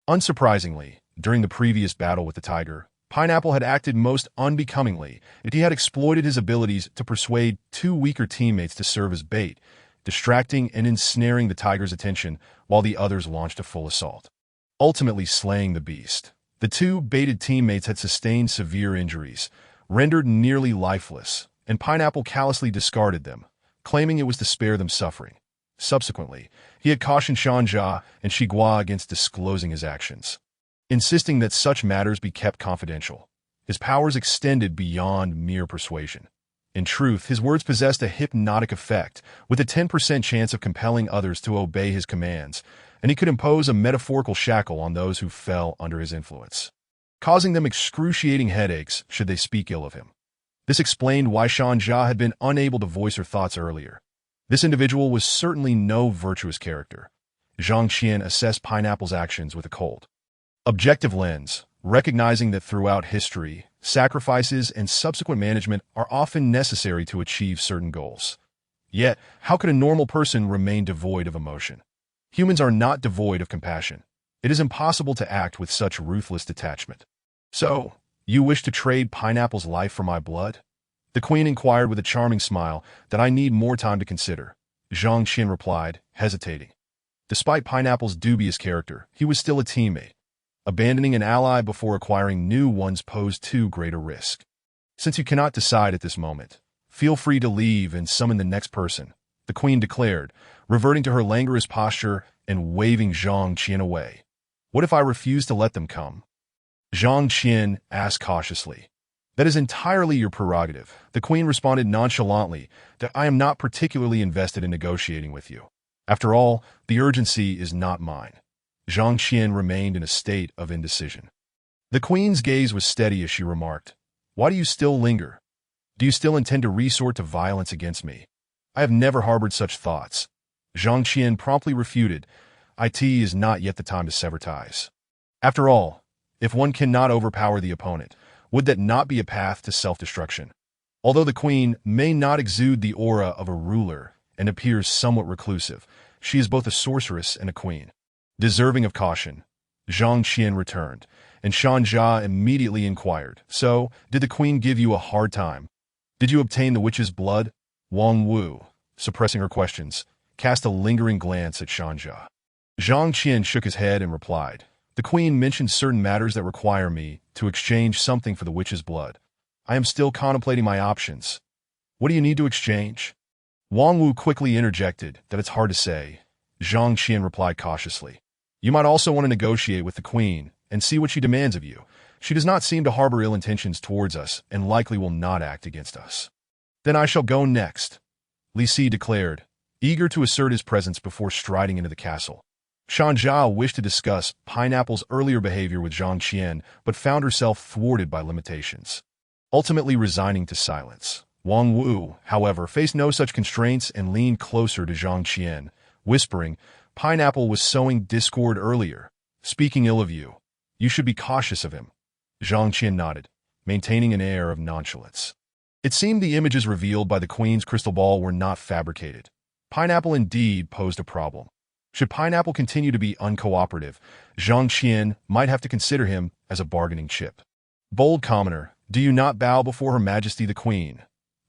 Unsurprisingly, during the previous battle with the tiger, Pineapple had acted most unbecomingly, and he had exploited his abilities to persuade 2 weaker teammates to serve as bait, distracting and ensnaring the tiger's attention while the others launched a full assault, ultimately slaying the beast. The 2 baited teammates had sustained severe injuries, rendered nearly lifeless, and Pineapple callously discarded them, claiming it was to spare them suffering. Subsequently, he had cautioned Shanja and Shigua against disclosing his actions, insisting that such matters be kept confidential. His powers extended beyond mere persuasion. In truth, his words possessed a hypnotic effect, with a 10% chance of compelling others to obey his commands, and he could impose a metaphorical shackle on those who fell under his influence, causing them excruciating headaches should they speak ill of him. This explained why Shanja had been unable to voice her thoughts earlier. This individual was certainly no virtuous character. Zhang Qian assessed Pineapple's actions with a cold, objective lens, recognizing that throughout history, sacrifices and subsequent management are often necessary to achieve certain goals. Yet, how could a normal person remain devoid of emotion? Humans are not devoid of compassion. It is impossible to act with such ruthless detachment. So, you wish to trade Pineapple's life for my blood? The queen inquired with a charming smile. That I need more time to consider, Zhang Qian replied, hesitating. Despite Pineapple's dubious character, he was still a teammate. Abandoning an ally before acquiring new ones posed too great a risk. Since you cannot decide at this moment, feel free to leave and summon the next person, the queen declared, reverting to her languorous posture and waving Zhang Qian away. What if I refuse to let them come? Zhang Qian asked cautiously. That is entirely your prerogative, the queen responded nonchalantly, that I am not particularly invested in negotiating with you. After all, the urgency is not mine. Zhang Qian remained in a state of indecision. The queen's gaze was steady as she remarked, Why do you still linger? Do you still intend to resort to violence against me? I have never harbored such thoughts. Zhang Qian promptly refuted, It is not yet the time to sever ties. After all, if one cannot overpower the opponent, would that not be a path to self-destruction? Although the queen may not exude the aura of a ruler and appears somewhat reclusive, she is both a sorceress and a queen. Deserving of caution, Zhang Qian returned, and Shanja immediately inquired, So, did the queen give you a hard time? Did you obtain the witch's blood? Wang Wu, suppressing her questions, cast a lingering glance at Shanja. Zhang Qian shook his head and replied, The queen mentioned certain matters that require me to exchange something for the witch's blood. I am still contemplating my options. What do you need to exchange? Wang Wu quickly interjected that it's hard to say. Zhang Qian replied cautiously. You might also want to negotiate with the queen and see what she demands of you. She does not seem to harbor ill intentions towards us and likely will not act against us. Then I shall go next, Li Si declared, eager to assert his presence before striding into the castle. Shanja wished to discuss Pineapple's earlier behavior with Zhang Qian, but found herself thwarted by limitations. Ultimately resigning to silence, Wang Wu, however, faced no such constraints and leaned closer to Zhang Qian, whispering, Pineapple was sowing discord earlier, speaking ill of you. You should be cautious of him. Zhang Qian nodded, maintaining an air of nonchalance. It seemed the images revealed by the queen's crystal ball were not fabricated. Pineapple indeed posed a problem. Should Pineapple continue to be uncooperative, Zhang Qian might have to consider him as a bargaining chip. Bold commoner, do you not bow before Her Majesty the Queen?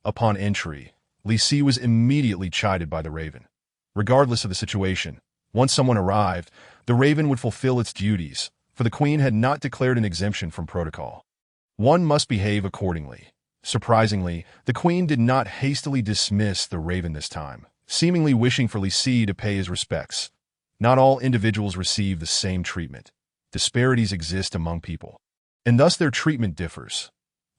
Upon entry, Li Si was immediately chided by the raven. Regardless of the situation, once someone arrived, the raven would fulfill its duties, for the queen had not declared an exemption from protocol. One must behave accordingly. Surprisingly, the queen did not hastily dismiss the raven this time, seemingly wishing for Li Si to pay his respects. Not all individuals receive the same treatment. Disparities exist among people, and thus their treatment differs.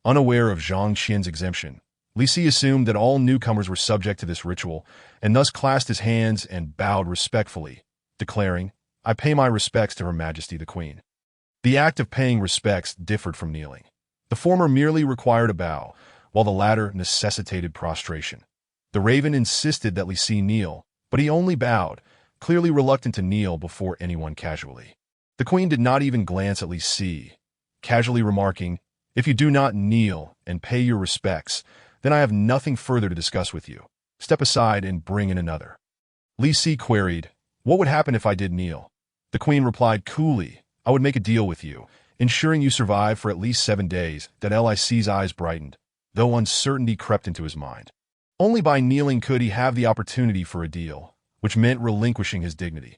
Unaware of Zhang Qian's exemption, Li Si assumed that all newcomers were subject to this ritual, and thus clasped his hands and bowed respectfully, declaring, I pay my respects to Her Majesty the Queen. The act of paying respects differed from kneeling. The former merely required a bow, while the latter necessitated prostration. The raven insisted that Li Si kneel, but he only bowed, clearly reluctant to kneel before anyone casually. The queen did not even glance at Li Si, casually remarking, If you do not kneel and pay your respects, then I have nothing further to discuss with you. Step aside and bring in another. Li Si queried, What would happen if I did kneel? The queen replied coolly, I would make a deal with you, ensuring you survive for at least 7 days. That Lic's eyes brightened, though uncertainty crept into his mind. Only by kneeling could he have the opportunity for a deal, which meant relinquishing his dignity.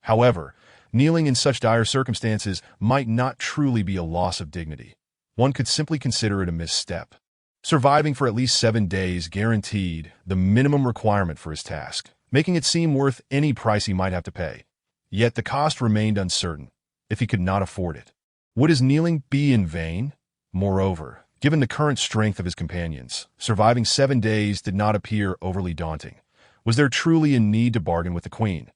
However, kneeling in such dire circumstances might not truly be a loss of dignity. One could simply consider it a misstep. Surviving for at least 7 days guaranteed the minimum requirement for his task, making it seem worth any price he might have to pay. Yet the cost remained uncertain, if he could not afford it. Would his kneeling be in vain? Moreover, given the current strength of his companions, surviving 7 days did not appear overly daunting. Was there truly a need to bargain with the queen?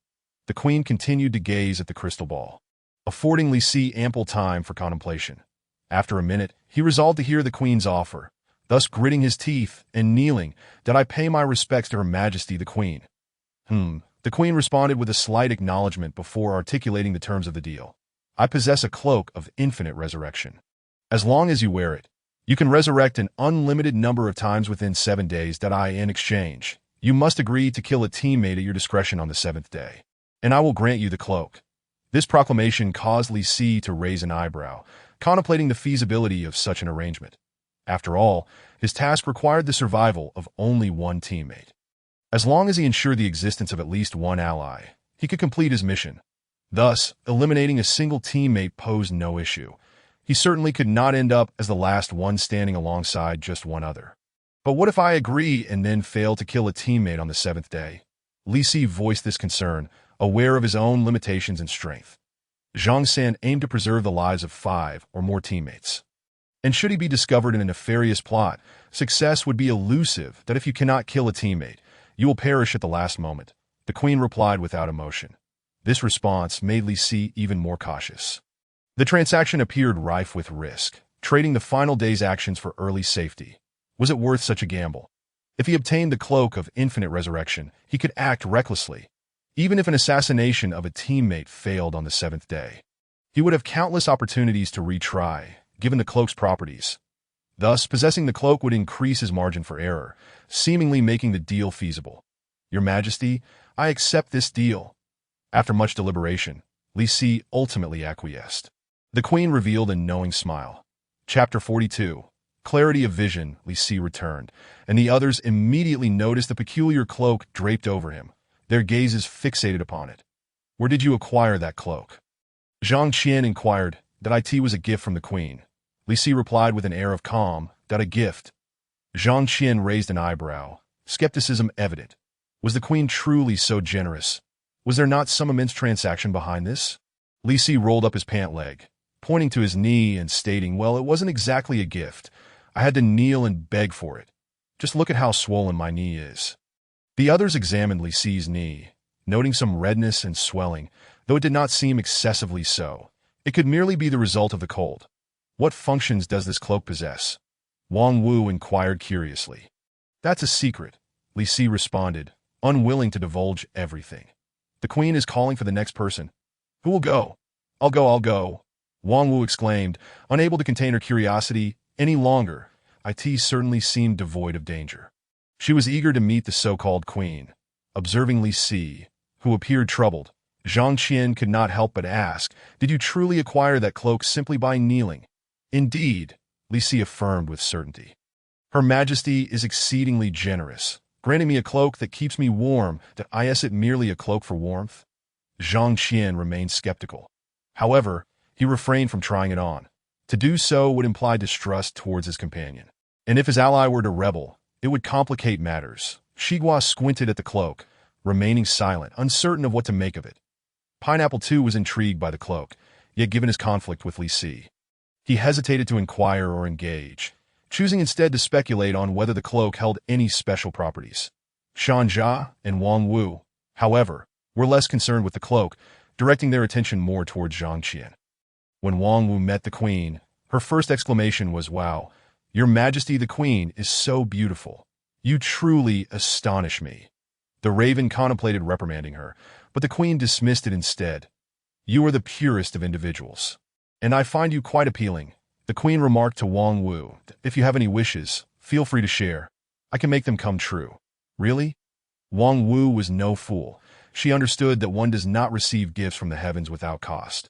The queen continued to gaze at the crystal ball, affording Li Si ample time for contemplation. After a minute, he resolved to hear the queen's offer. Thus gritting his teeth and kneeling, "Did I pay my respects to Her Majesty the Queen?" The queen responded with a slight acknowledgement before articulating the terms of the deal. "I possess a cloak of infinite resurrection. As long as you wear it, you can resurrect an unlimited number of times within 7 days. In exchange, you must agree to kill a teammate at your discretion on the 7th day, and I will grant you the cloak." This proclamation caused Li Si to raise an eyebrow, contemplating the feasibility of such an arrangement. After all, his task required the survival of only one teammate. As long as he ensured the existence of at least one ally, he could complete his mission. Thus, eliminating a single teammate posed no issue. He certainly could not end up as the last one standing alongside just one other. But what if I agree and then fail to kill a teammate on the 7th day? Li Si voiced this concern, aware of his own limitations and strength. Zhang San aimed to preserve the lives of 5 or more teammates. And should he be discovered in a nefarious plot, success would be elusive. That if you cannot kill a teammate, you will perish at the last moment. The queen replied without emotion. This response made Li Si even more cautious. The transaction appeared rife with risk, trading the final day's actions for early safety. Was it worth such a gamble? If he obtained the cloak of infinite resurrection, he could act recklessly. Even if an assassination of a teammate failed on the 7th day, he would have countless opportunities to retry, given the cloak's properties. Thus, possessing the cloak would increase his margin for error, seemingly making the deal feasible. "Your Majesty, I accept this deal." After much deliberation, Li Si ultimately acquiesced. The queen revealed a knowing smile. Chapter 42. Clarity of vision. Li Si returned, and the others immediately noticed the peculiar cloak draped over him, their gazes fixated upon it. "Where did you acquire that cloak?" Zhang Qian inquired. "That it was a gift from the queen." Li Si replied with an air of calm. "That a gift?" Zhang Qian raised an eyebrow, skepticism evident. Was the queen truly so generous? Was there not some immense transaction behind this? Li Si rolled up his pant leg, pointing to his knee and stating, "Well, it wasn't exactly a gift. I had to kneel and beg for it. Just look at how swollen my knee is." The others examined Li Si's knee, noting some redness and swelling, though it did not seem excessively so. It could merely be the result of the cold. "What functions does this cloak possess?" Wang Wu inquired curiously. "That's a secret," Li Si responded, unwilling to divulge everything. "The queen is calling for the next person." "Who will go?" I'll go," Wang Wu exclaimed, unable to contain her curiosity any longer. It certainly seemed devoid of danger. She was eager to meet the so-called queen. Observing Li Si, who appeared troubled, Zhang Qian could not help but ask, "Did you truly acquire that cloak simply by kneeling?" "Indeed," Li Si affirmed with certainty. "Her Majesty is exceedingly generous, granting me a cloak that keeps me warm. Is it merely a cloak for warmth?" Zhang Qian remained skeptical. However, he refrained from trying it on. To do so would imply distrust towards his companion. And if his ally were to rebel, it would complicate matters. Shigua squinted at the cloak, remaining silent, uncertain of what to make of it. Pineapple too was intrigued by the cloak, yet given his conflict with Li Si, he hesitated to inquire or engage, choosing instead to speculate on whether the cloak held any special properties. Shan Jia and Wang Wu, however, were less concerned with the cloak, directing their attention more towards Zhang Qian. When Wang Wu met the queen, her first exclamation was, "Wow, Your Majesty the Queen is so beautiful. You truly astonish me." The raven contemplated reprimanding her, but the queen dismissed it instead. "You are the purest of individuals, and I find you quite appealing," the queen remarked to Wang Wu. "If you have any wishes, feel free to share. I can make them come true." "Really?" Wang Wu was no fool. She understood that one does not receive gifts from the heavens without cost.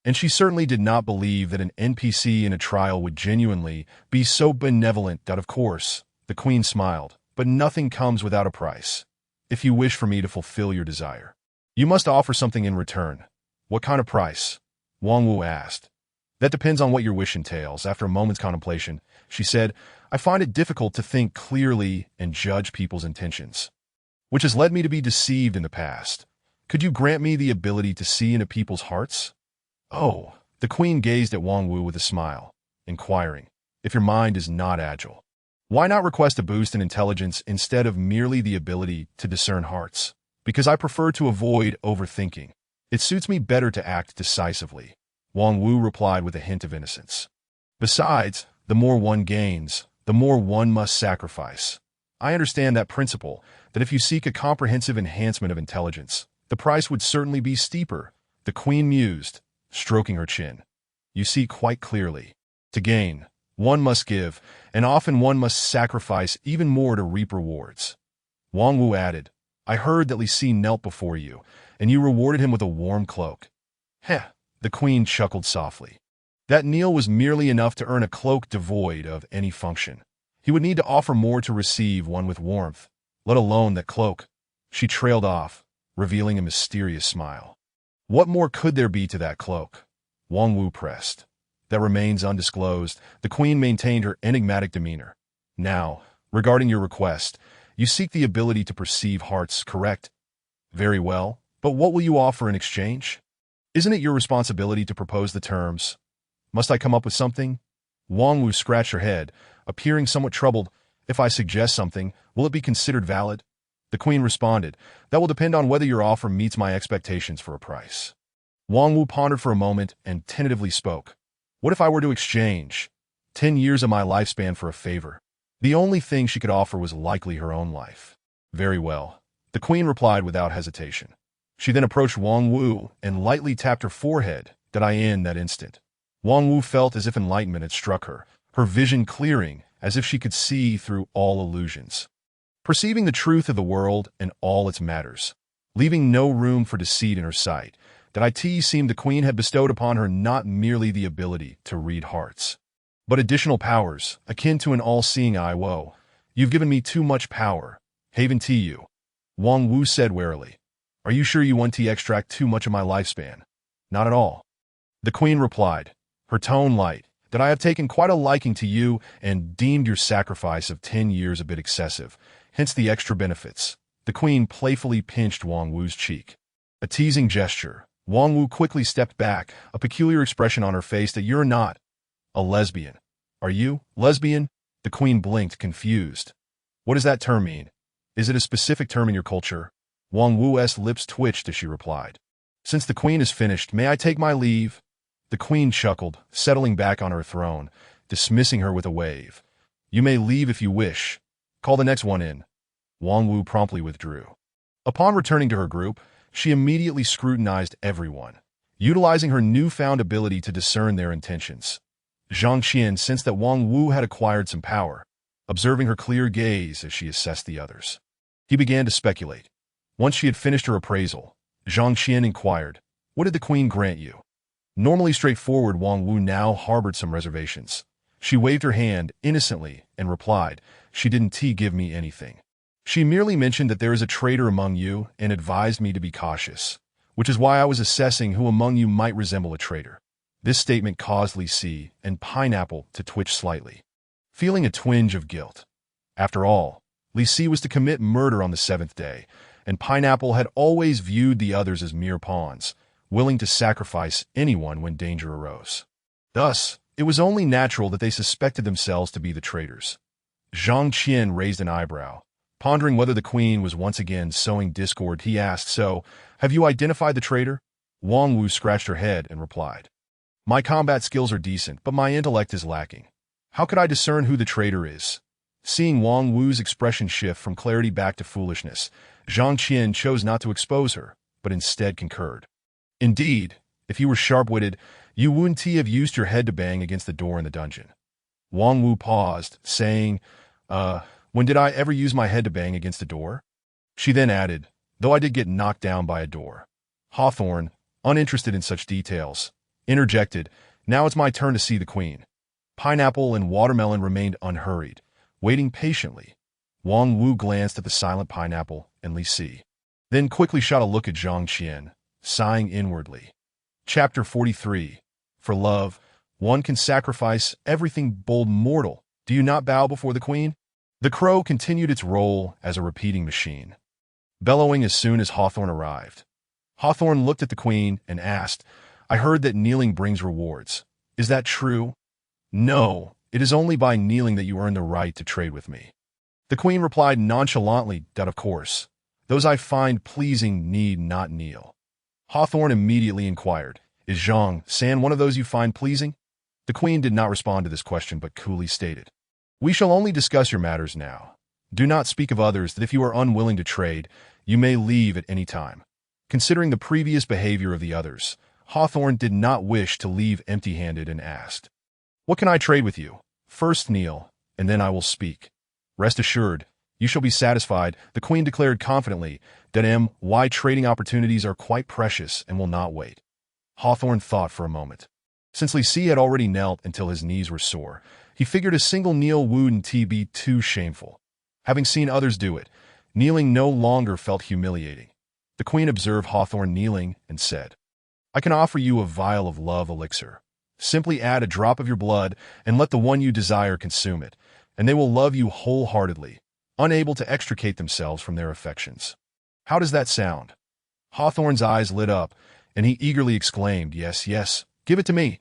And she certainly did not believe that an NPC in a trial would genuinely be so benevolent. "Of course," the queen smiled, "but nothing comes without a price. If you wish for me to fulfill your desire, you must offer something in return." "What kind of price?" Wang Wu asked. "That depends on what your wish entails." After a moment's contemplation, she said, "I find it difficult to think clearly and judge people's intentions. which has led me to be deceived in the past. Could you grant me the ability to see into people's hearts? Oh, the queen gazed at Wang Wu with a smile, inquiring, if your mind is not agile, why not request a boost in intelligence instead of merely the ability to discern hearts? Because I prefer to avoid overthinking. It suits me better to act decisively, Wang Wu replied with a hint of innocence. Besides, the more one gains, the more one must sacrifice. I understand that principle, that if you seek a comprehensive enhancement of intelligence, the price would certainly be steeper, the queen mused, stroking her chin. You see quite clearly. To gain, one must give, and often one must sacrifice even more to reap rewards. Wang Wu added, I heard that Li Si knelt before you, and you rewarded him with a warm cloak. Heh, the queen chuckled softly. That kneel was merely enough to earn a cloak devoid of any function. He would need to offer more to receive one with warmth, let alone that cloak. She trailed off, revealing a mysterious smile. What more could there be to that cloak? Wang Wu pressed. That remains undisclosed. The queen maintained her enigmatic demeanor. Now, regarding your request, you seek the ability to perceive hearts, correct? Very well, but what will you offer in exchange? Isn't it your responsibility to propose the terms? Must I come up with something? Wang Wu scratched her head, appearing somewhat troubled. If I suggest something, will it be considered valid? The queen responded, that will depend on whether your offer meets my expectations for a price. Wang Wu pondered for a moment and tentatively spoke. What if I were to exchange 10 years of my lifespan for a favor? The only thing she could offer was likely her own life. Very well, the queen replied without hesitation. She then approached Wang Wu and lightly tapped her forehead. Did I in that instant? Wang Wu felt as if enlightenment had struck her, her vision clearing as if she could see through all illusions. Perceiving the truth of the world and all its matters, leaving no room for deceit in her sight, that it seemed the queen had bestowed upon her not merely the ability to read hearts, but additional powers, akin to an all-seeing eye. Whoa, you've given me too much power. Haven to you, Wang Wu said warily. Are you sure you want to extract too much of my lifespan? Not at all. The queen replied, her tone light, that I have taken quite a liking to you and deemed your sacrifice of 10 years a bit excessive, hence the extra benefits. The queen playfully pinched Wang Wu's cheek. A teasing gesture. Wang Wu quickly stepped back, a peculiar expression on her face. That you're not a lesbian. Are you, lesbian? The queen blinked, confused. What does that term mean? Is it a specific term in your culture? Wang Wu's lips twitched as she replied. Since the queen is finished, may I take my leave? The queen chuckled, settling back on her throne, dismissing her with a wave. You may leave if you wish. Call the next one in. Wang Wu promptly withdrew. Upon returning to her group, she immediately scrutinized everyone, utilizing her newfound ability to discern their intentions. Zhang Qian sensed that Wang Wu had acquired some power, observing her clear gaze as she assessed the others. He began to speculate. Once she had finished her appraisal, Zhang Qian inquired, what did the queen grant you? Normally straightforward, Wang Wu now harbored some reservations. She waved her hand innocently and replied, she didn't give me anything. She merely mentioned that there is a traitor among you and advised me to be cautious, which is why I was assessing who among you might resemble a traitor. This statement caused Li Si and Pineapple to twitch slightly, feeling a twinge of guilt. After all, Li Si was to commit murder on the 7th day, and Pineapple had always viewed the others as mere pawns, willing to sacrifice anyone when danger arose. Thus, it was only natural that they suspected themselves to be the traitors. Zhang Qian raised an eyebrow, pondering whether the queen was once again sowing discord. He asked, so, have you identified the traitor? Wang Wu scratched her head and replied, my combat skills are decent, but my intellect is lacking. How could I discern who the traitor is? Seeing Wang Wu's expression shift from clarity back to foolishness, Zhang Qian chose not to expose her, but instead concurred. Indeed, if you were sharp-witted, you wouldn't have used your head to bang against the door in the dungeon. Wang Wu paused, saying, when did I ever use my head to bang against a door? She then added, though I did get knocked down by a door. Hawthorne, uninterested in such details, interjected, now it's my turn to see the queen. Pineapple and Watermelon remained unhurried, waiting patiently. Wang Wu glanced at the silent Pineapple and Li Si, then quickly shot a look at Zhang Qian, sighing inwardly. Chapter 43. For love, one can sacrifice everything. Bold mortal, do you not bow before the queen? The crow continued its role as a repeating machine. bellowing as soon as Hawthorne arrived. Hawthorne looked at the queen and asked, "I heard that kneeling brings rewards. Is that true?" "No, it is only by kneeling that you earn the right to trade with me." The queen replied nonchalantly that of course, those I find pleasing need not kneel. Hawthorne immediately inquired, "Is Zhang San one of those you find pleasing?" The queen did not respond to this question but coolly stated, "We shall only discuss your matters now. Do not speak of others that if you are unwilling to trade, you may leave at any time." Considering the previous behavior of the others, Hawthorne did not wish to leave empty-handed and asked, "What can I trade with you? First kneel, and then I will speak." "Rest assured, you shall be satisfied," the queen declared confidently, that why trading opportunities are quite precious and will not wait. Hawthorne thought for a moment. Since Li Si had already knelt until his knees were sore, he figured a single kneel wouldn't be too shameful. Having seen others do it, kneeling no longer felt humiliating. The queen observed Hawthorne kneeling and said, "I can offer you a vial of love elixir. Simply add a drop of your blood and let the one you desire consume it, and they will love you wholeheartedly, unable to extricate themselves from their affections." How does that sound? Hawthorne's eyes lit up, and he eagerly exclaimed, "Yes, yes, give it to me."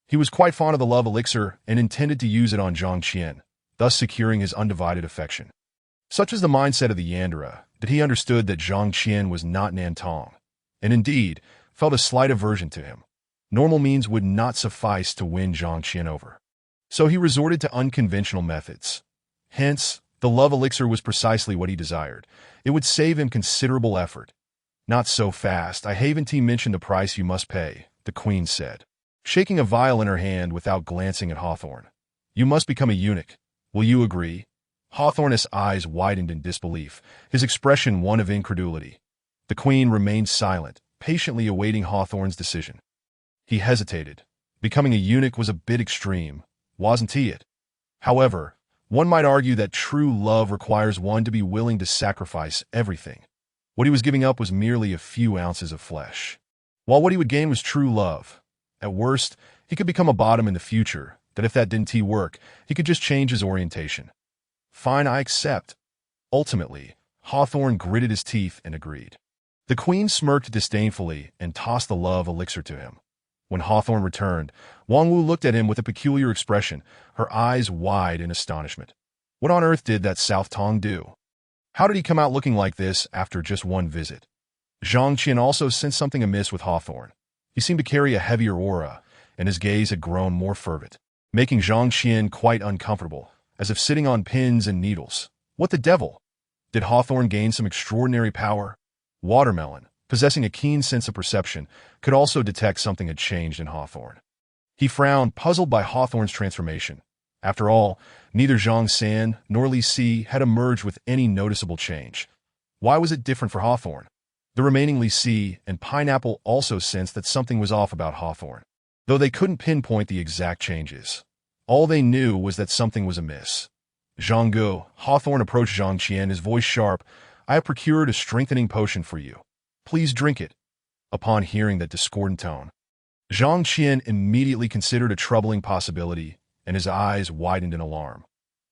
He was quite fond of the love elixir and intended to use it on Zhang Qian, thus securing his undivided affection. Such is the mindset of the yandere, that he understood that Zhang Qian was not Nantong, and indeed felt a slight aversion to him. Normal means would not suffice to win Zhang Qian over. So he resorted to unconventional methods. Hence, the love elixir was precisely what he desired. It would save him considerable effort. "Not so fast, I haven't mentioned the price you must pay," the queen said, shaking a vial in her hand without glancing at Hawthorne. "You must become a eunuch. Will you agree?" Hawthorne's eyes widened in disbelief, his expression one of incredulity. The queen remained silent, patiently awaiting Hawthorne's decision. He hesitated. Becoming a eunuch was a bit extreme, wasn't it? However, one might argue that true love requires one to be willing to sacrifice everything. What he was giving up was merely a few ounces of flesh, while what he would gain was true love. At worst, he could become a bottom in the future, that if that didn't work, he could just change his orientation. "Fine, I accept." Ultimately, Hawthorne gritted his teeth and agreed. The queen smirked disdainfully and tossed the love elixir to him. When Hawthorne returned, Wang Wu looked at him with a peculiar expression, her eyes wide in astonishment. What on earth did that South Tong do? How did he come out looking like this after just one visit? Zhang Qian also sensed something amiss with Hawthorne. He seemed to carry a heavier aura, and his gaze had grown more fervent, making Zhang Qian quite uncomfortable, as if sitting on pins and needles. What the devil? Did Hawthorne gain some extraordinary power? Watermelon, possessing a keen sense of perception, could also detect something had changed in Hawthorne. He frowned, puzzled by Hawthorne's transformation. After all, neither Zhang San nor Li Si had emerged with any noticeable change. Why was it different for Hawthorne? The remaining Li Si and Pineapple also sensed that something was off about Hawthorne, though they couldn't pinpoint the exact changes. All they knew was that something was amiss. "Zhang Gu," Hawthorne approached Zhang Qian, his voice sharp, "I have procured a strengthening potion for you. Please drink it." Upon hearing that discordant tone, Zhang Qian immediately considered a troubling possibility, and his eyes widened in alarm.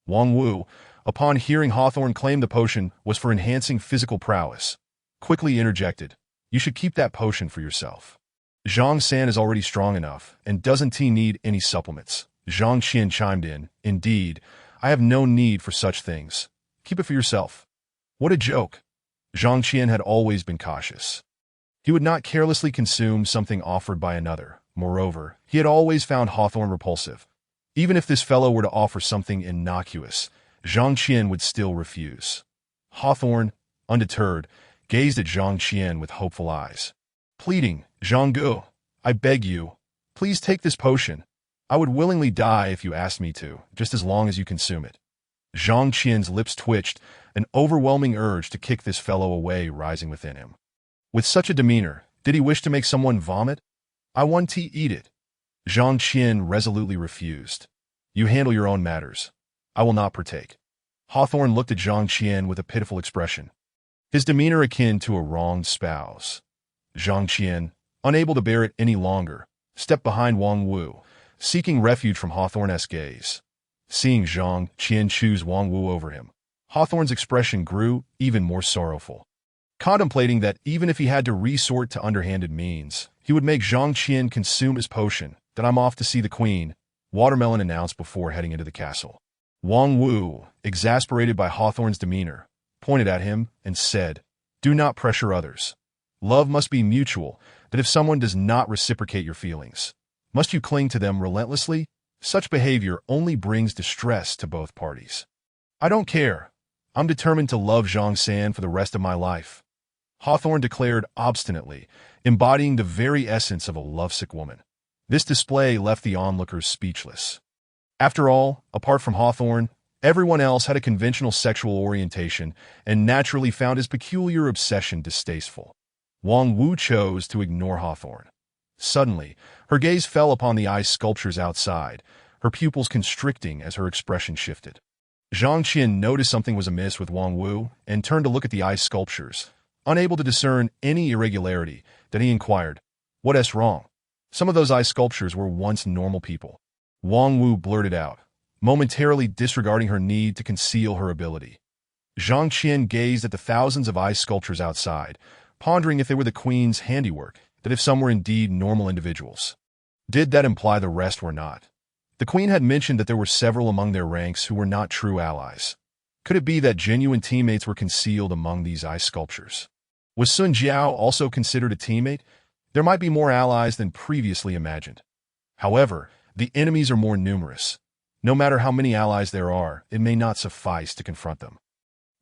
Wang Wu, upon hearing Hawthorne claim the potion was for enhancing physical prowess, quickly interjected, "You should keep that potion for yourself. Zhang San is already strong enough and doesn't need any supplements." Zhang Qian chimed in, "Indeed, I have no need for such things. Keep it for yourself." What a joke! Zhang Qian had always been cautious. He would not carelessly consume something offered by another. Moreover, he had always found Hawthorne repulsive. Even if this fellow were to offer something innocuous, Zhang Qian would still refuse. Hawthorne, undeterred, gazed at Zhang Qian with hopeful eyes. Pleading, "Zhang Gu, I beg you, please take this potion. I would willingly die if you asked me to, just as long as you consume it." Zhang Qian's lips twitched, an overwhelming urge to kick this fellow away rising within him. With such a demeanor, did he wish to make someone vomit? "I want to eat it." Zhang Qian resolutely refused. "You handle your own matters. I will not partake." Hawthorne looked at Zhang Qian with a pitiful expression, his demeanor akin to a wronged spouse. Zhang Qian, unable to bear it any longer, stepped behind Wang Wu, seeking refuge from Hawthorne's gaze. Seeing Zhang Qian choose Wang Wu over him, Hawthorne's expression grew even more sorrowful. contemplating that even if he had to resort to underhanded means, he would make Zhang Qian consume his potion. "Then I'm off to see the queen," Watermelon announced before heading into the castle. Wang Wu, exasperated by Hawthorne's demeanor, pointed at him and said, "Do not pressure others. Love must be mutual, but if someone does not reciprocate your feelings, must you cling to them relentlessly? Such behavior only brings distress to both parties." "I don't care. I'm determined to love Zhang San for the rest of my life," Hawthorne declared obstinately, embodying the very essence of a lovesick woman. This display left the onlookers speechless. After all, apart from Hawthorne, everyone else had a conventional sexual orientation and naturally found his peculiar obsession distasteful. Wang Wu chose to ignore Hawthorne. Suddenly, her gaze fell upon the ice sculptures outside, her pupils constricting as her expression shifted. Zhang Qian noticed something was amiss with Wang Wu and turned to look at the ice sculptures. Unable to discern any irregularity, then he inquired, "What's wrong?" "Some of those ice sculptures were once normal people," Wang Wu blurted out, momentarily disregarding her need to conceal her ability. Zhang Qian gazed at the thousands of ice sculptures outside, pondering if they were the queen's handiwork, that if some were indeed normal individuals. Did that imply the rest were not? The queen had mentioned that there were several among their ranks who were not true allies. Could it be that genuine teammates were concealed among these ice sculptures? Was Sun Jiao also considered a teammate? There might be more allies than previously imagined. However, the enemies are more numerous. No matter how many allies there are, it may not suffice to confront them.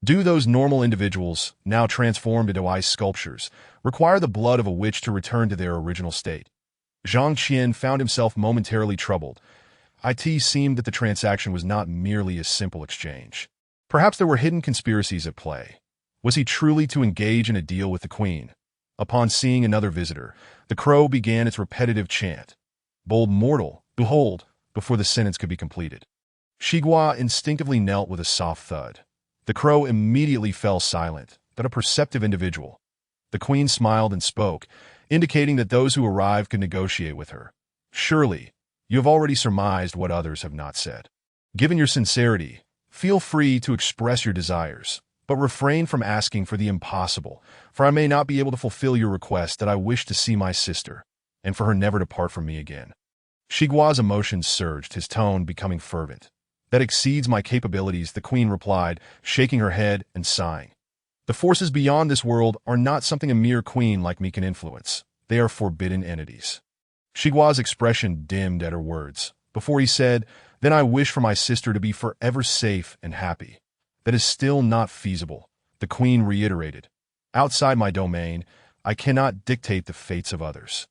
Do those normal individuals, now transformed into ice sculptures, require the blood of a witch to return to their original state? Zhang Qian found himself momentarily troubled. It seemed that the transaction was not merely a simple exchange. Perhaps there were hidden conspiracies at play. Was he truly to engage in a deal with the queen? Upon seeing another visitor, the crow began its repetitive chant. "Bold mortal, behold," before the sentence could be completed. Shigua instinctively knelt with a soft thud. The crow immediately fell silent, but a perceptive individual. The queen smiled and spoke, indicating that those who arrived could negotiate with her. "Surely, you have already surmised what others have not said. Given your sincerity, feel free to express your desires, but refrain from asking for the impossible, for I may not be able to fulfill your request that I wish to see my sister, and for her never to part from me again." Shigua's emotions surged, his tone becoming fervent. "That exceeds my capabilities," the queen replied, shaking her head and sighing. "The forces beyond this world are not something a mere queen like me can influence. They are forbidden entities." Shigua's expression dimmed at her words. Before he said, "Then I wish for my sister to be forever safe and happy." "That is still not feasible," the queen reiterated. "Outside my domain, I cannot dictate the fates of others.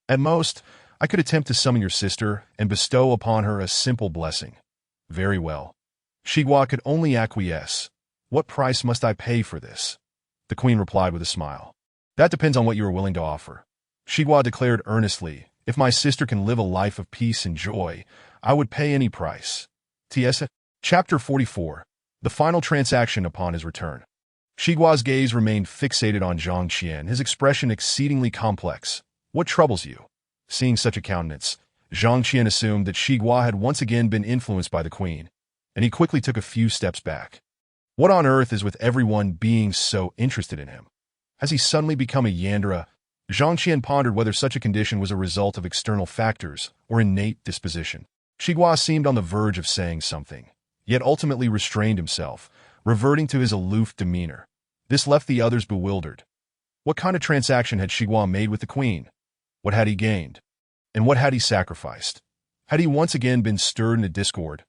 At most, I could attempt to summon your sister and bestow upon her a simple blessing." "Very well." Shigua could only acquiesce. "What price must I pay for this?" The queen replied with a smile. "That depends on what you are willing to offer." Shigua declared earnestly, "If my sister can live a life of peace and joy, I would pay any price." T.S. Chapter 44. The final transaction upon his return. Shigua's gaze remained fixated on Zhang Qian, his expression exceedingly complex. "What troubles you?" Seeing such a countenance, Zhang Qian assumed that Shigua had once again been influenced by the queen, and he quickly took a few steps back. What on earth is with everyone being so interested in him? Has he suddenly become a yandere? Zhang Qian pondered whether such a condition was a result of external factors or innate disposition. Shigua seemed on the verge of saying something, yet ultimately restrained himself, reverting to his aloof demeanor. This left the others bewildered. What kind of transaction had Shigua made with the queen? What had he gained? And what had he sacrificed? Had he once again been stirred into discord?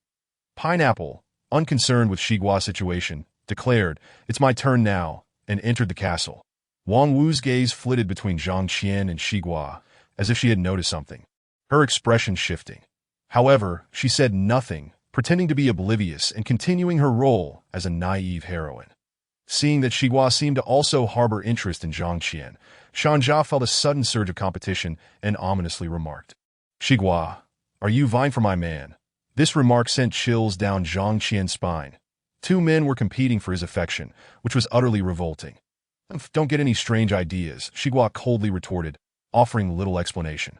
Pineapple, unconcerned with Shigua's situation, declared, "It's my turn now," and entered the castle. Wang Wu's gaze flitted between Zhang Qian and Shigua, as if she had noticed something, her expression shifting. However, she said nothing, pretending to be oblivious and continuing her role as a naive heroine. Seeing that Shigua seemed to also harbor interest in Zhang Qian, Shanja felt a sudden surge of competition and ominously remarked, "Shigua, are you vying for my man?" This remark sent chills down Zhang Qian's spine. Two men were competing for his affection, which was utterly revolting. "Don't get any strange ideas," Shigua coldly retorted, offering little explanation.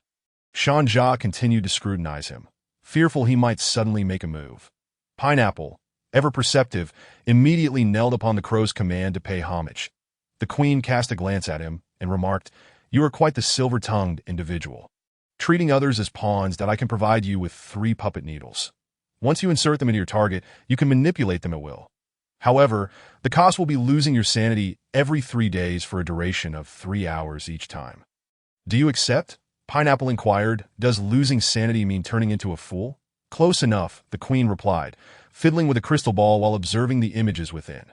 Shanja continued to scrutinize him, fearful he might suddenly make a move. Pineapple, ever perceptive, immediately knelt upon the crow's command to pay homage. The queen cast a glance at him and remarked, "You are quite the silver-tongued individual, treating others as pawns that I can provide you with 3 puppet needles. Once you insert them into your target, you can manipulate them at will. However, the cost will be losing your sanity every 3 days for a duration of 3 hours each time." "Do you accept?" Pineapple inquired. "Does losing sanity mean turning into a fool?" "Close enough," the queen replied, fiddling with a crystal ball while observing the images within.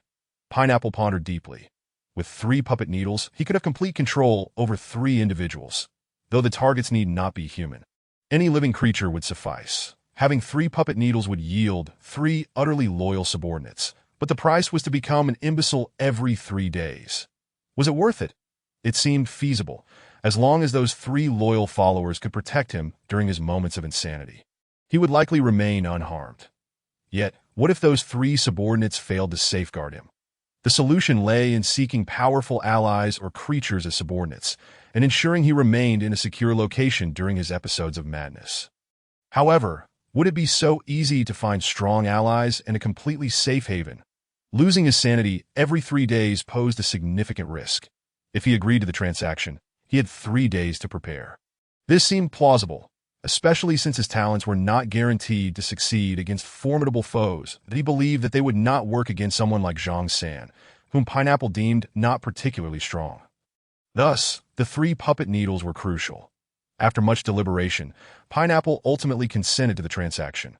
Pineapple pondered deeply. With 3 puppet needles, he could have complete control over 3 individuals, though the targets need not be human. Any living creature would suffice. Having 3 puppet needles would yield 3 utterly loyal subordinates, but the price was to become an imbecile every 3 days. Was it worth it? It seemed feasible, as long as those 3 loyal followers could protect him during his moments of insanity. He would likely remain unharmed. Yet, what if those 3 subordinates failed to safeguard him? The solution lay in seeking powerful allies or creatures as subordinates, and ensuring he remained in a secure location during his episodes of madness. However, would it be so easy to find strong allies and a completely safe haven? Losing his sanity every 3 days posed a significant risk. If he agreed to the transaction, he had 3 days to prepare. This seemed plausible, especially since his talents were not guaranteed to succeed against formidable foes, that he believed that they would not work against someone like Zhang San, whom Pineapple deemed not particularly strong. Thus, the 3 puppet needles were crucial. After much deliberation, Pineapple ultimately consented to the transaction.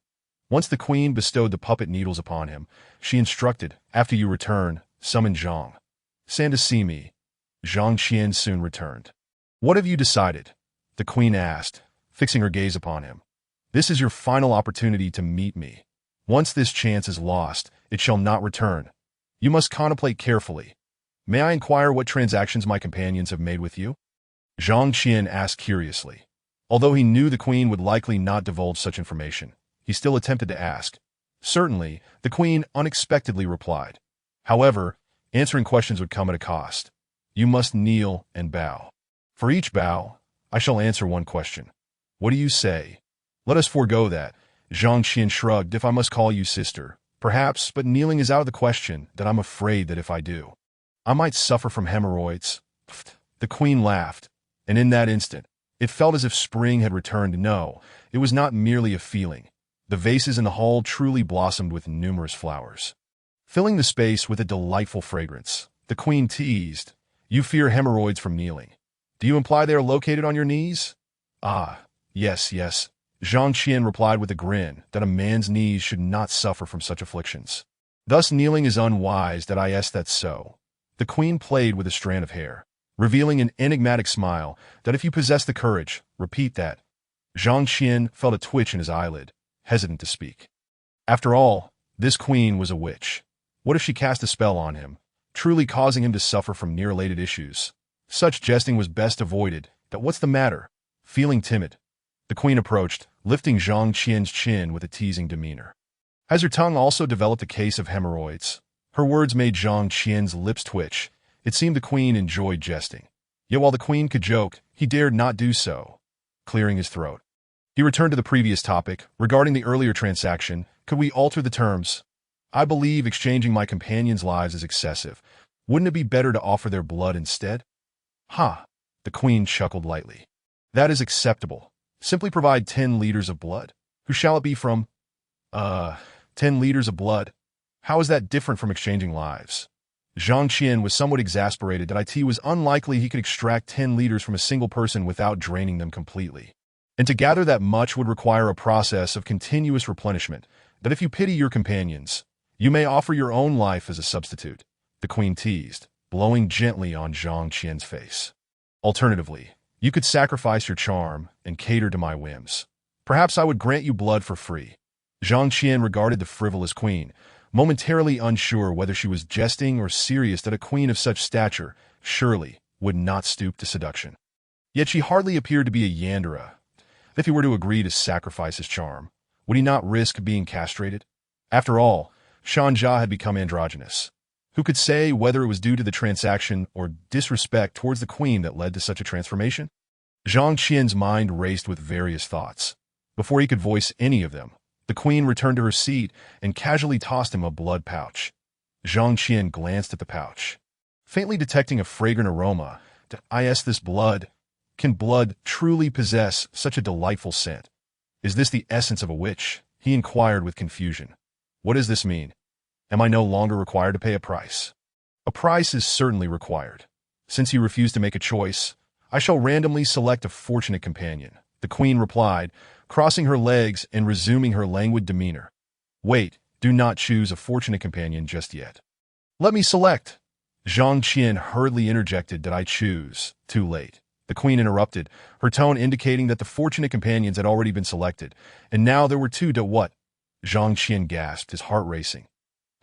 Once the queen bestowed the puppet needles upon him, she instructed, "After you return, summon Zhang San to see me." Zhang Qian soon returned. "What have you decided?" the queen asked, fixing her gaze upon him. "This is your final opportunity to meet me. Once this chance is lost, it shall not return. You must contemplate carefully. May I inquire what transactions my companions have made with you?" Zhang Qian asked curiously. Although he knew the queen would likely not divulge such information, he still attempted to ask. "Certainly," the queen unexpectedly replied. "However, answering questions would come at a cost. You must kneel and bow. For each bow, I shall answer 1 question. What do you say?" "Let us forego that." Zhang Qian shrugged. "If I must call you sister, perhaps, but kneeling is out of the question, that I'm afraid that if I do, I might suffer from hemorrhoids." The queen laughed, and in that instant, it felt as if spring had returned. No, it was not merely a feeling. The vases in the hall truly blossomed with numerous flowers, filling the space with a delightful fragrance. The queen teased, "You fear hemorrhoids from kneeling. Do you imply they are located on your knees?" "Ah, yes, yes," Zhang Qian replied with a grin, "that a man's knees should not suffer from such afflictions. Thus kneeling is unwise. That I ask that so." The queen played with a strand of hair, revealing an enigmatic smile. "That if you possess the courage, repeat that." Zhang Qian felt a twitch in his eyelid, hesitant to speak. After all, this queen was a witch. What if she cast a spell on him, truly causing him to suffer from near-related issues? Such jesting was best avoided. "That what's the matter?" Feeling timid, the queen approached, lifting Zhang Qian's chin with a teasing demeanor. "Has your tongue also developed a case of hemorrhoids?" Her words made Zhang Qian's lips twitch. It seemed the queen enjoyed jesting. Yet while the queen could joke, he dared not do so. Clearing his throat, he returned to the previous topic. "Regarding the earlier transaction, could we alter the terms? I believe exchanging my companions' lives is excessive. Wouldn't it be better to offer their blood instead?" "Ha!" The queen chuckled lightly. "That is acceptable. Simply provide 10 liters of blood. Who shall it be from?" 10 liters of blood? How is that different from exchanging lives?" Zhang Qian was somewhat exasperated that it was unlikely he could extract 10 liters from a single person without draining them completely. And to gather that much would require a process of continuous replenishment. "That if you pity your companions, you may offer your own life as a substitute," the queen teased, blowing gently on Zhang Qian's face. "Alternatively, you could sacrifice your charm and cater to my whims. Perhaps I would grant you blood for free." Zhang Qian regarded the frivolous queen, momentarily unsure whether she was jesting or serious. That a queen of such stature, surely, would not stoop to seduction. Yet she hardly appeared to be a yandere. If he were to agree to sacrifice his charm, would he not risk being castrated? After all, Shanja had become androgynous. Who could say whether it was due to the transaction or disrespect towards the queen that led to such a transformation? Zhang Qian's mind raced with various thoughts. Before he could voice any of them, the queen returned to her seat and casually tossed him a blood pouch. Zhang Qian glanced at the pouch, Faintly detecting a fragrant aroma, I asked this blood. Can blood truly possess such a delightful scent? Is this the essence of a witch? He inquired with confusion. What does this mean? Am I no longer required to pay a price? A price is certainly required. Since you refuse to make a choice, I shall randomly select a fortunate companion, the queen replied, crossing her legs and resuming her languid demeanor. Wait, do not choose a fortunate companion just yet. Let me select. Zhang Qian hurriedly interjected. Did I choose? Too late. The queen interrupted, her tone indicating that the fortunate companions had already been selected, and now there were two. What? Zhang Qian gasped, his heart racing.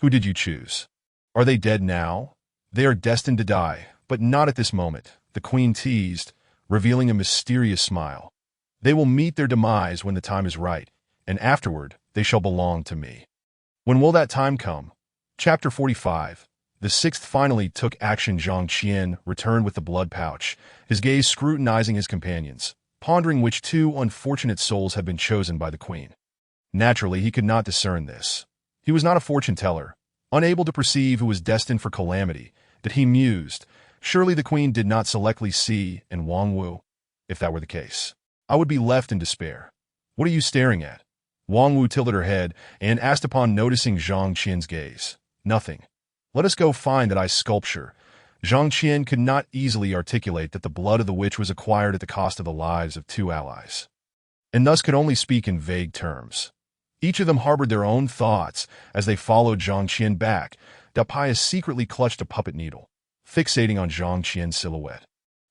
Who did you choose? Are they dead now? They are destined to die, but not at this moment, the queen teased, revealing a mysterious smile. They will meet their demise when the time is right, and afterward they shall belong to me. When will that time come? Chapter 45. The sixth finally took action. Zhang Qian returned with the blood pouch, his gaze scrutinizing his companions, pondering which two unfortunate souls had been chosen by the queen. Naturally, he could not discern this. He was not a fortune-teller, unable to perceive who was destined for calamity, that he mused, surely the queen did not select Li Si and Wang Wu. If that were the case, I would be left in despair. What are you staring at? Wang Wu tilted her head and asked upon noticing Zhang Qian's gaze. Nothing. Let us go find that ice sculpture. Zhang Qian could not easily articulate that the blood of the witch was acquired at the cost of the lives of two allies, and thus could only speak in vague terms. Each of them harbored their own thoughts as they followed Zhang Qian back. Pius secretly clutched a puppet needle, fixating on Zhang Qian's silhouette,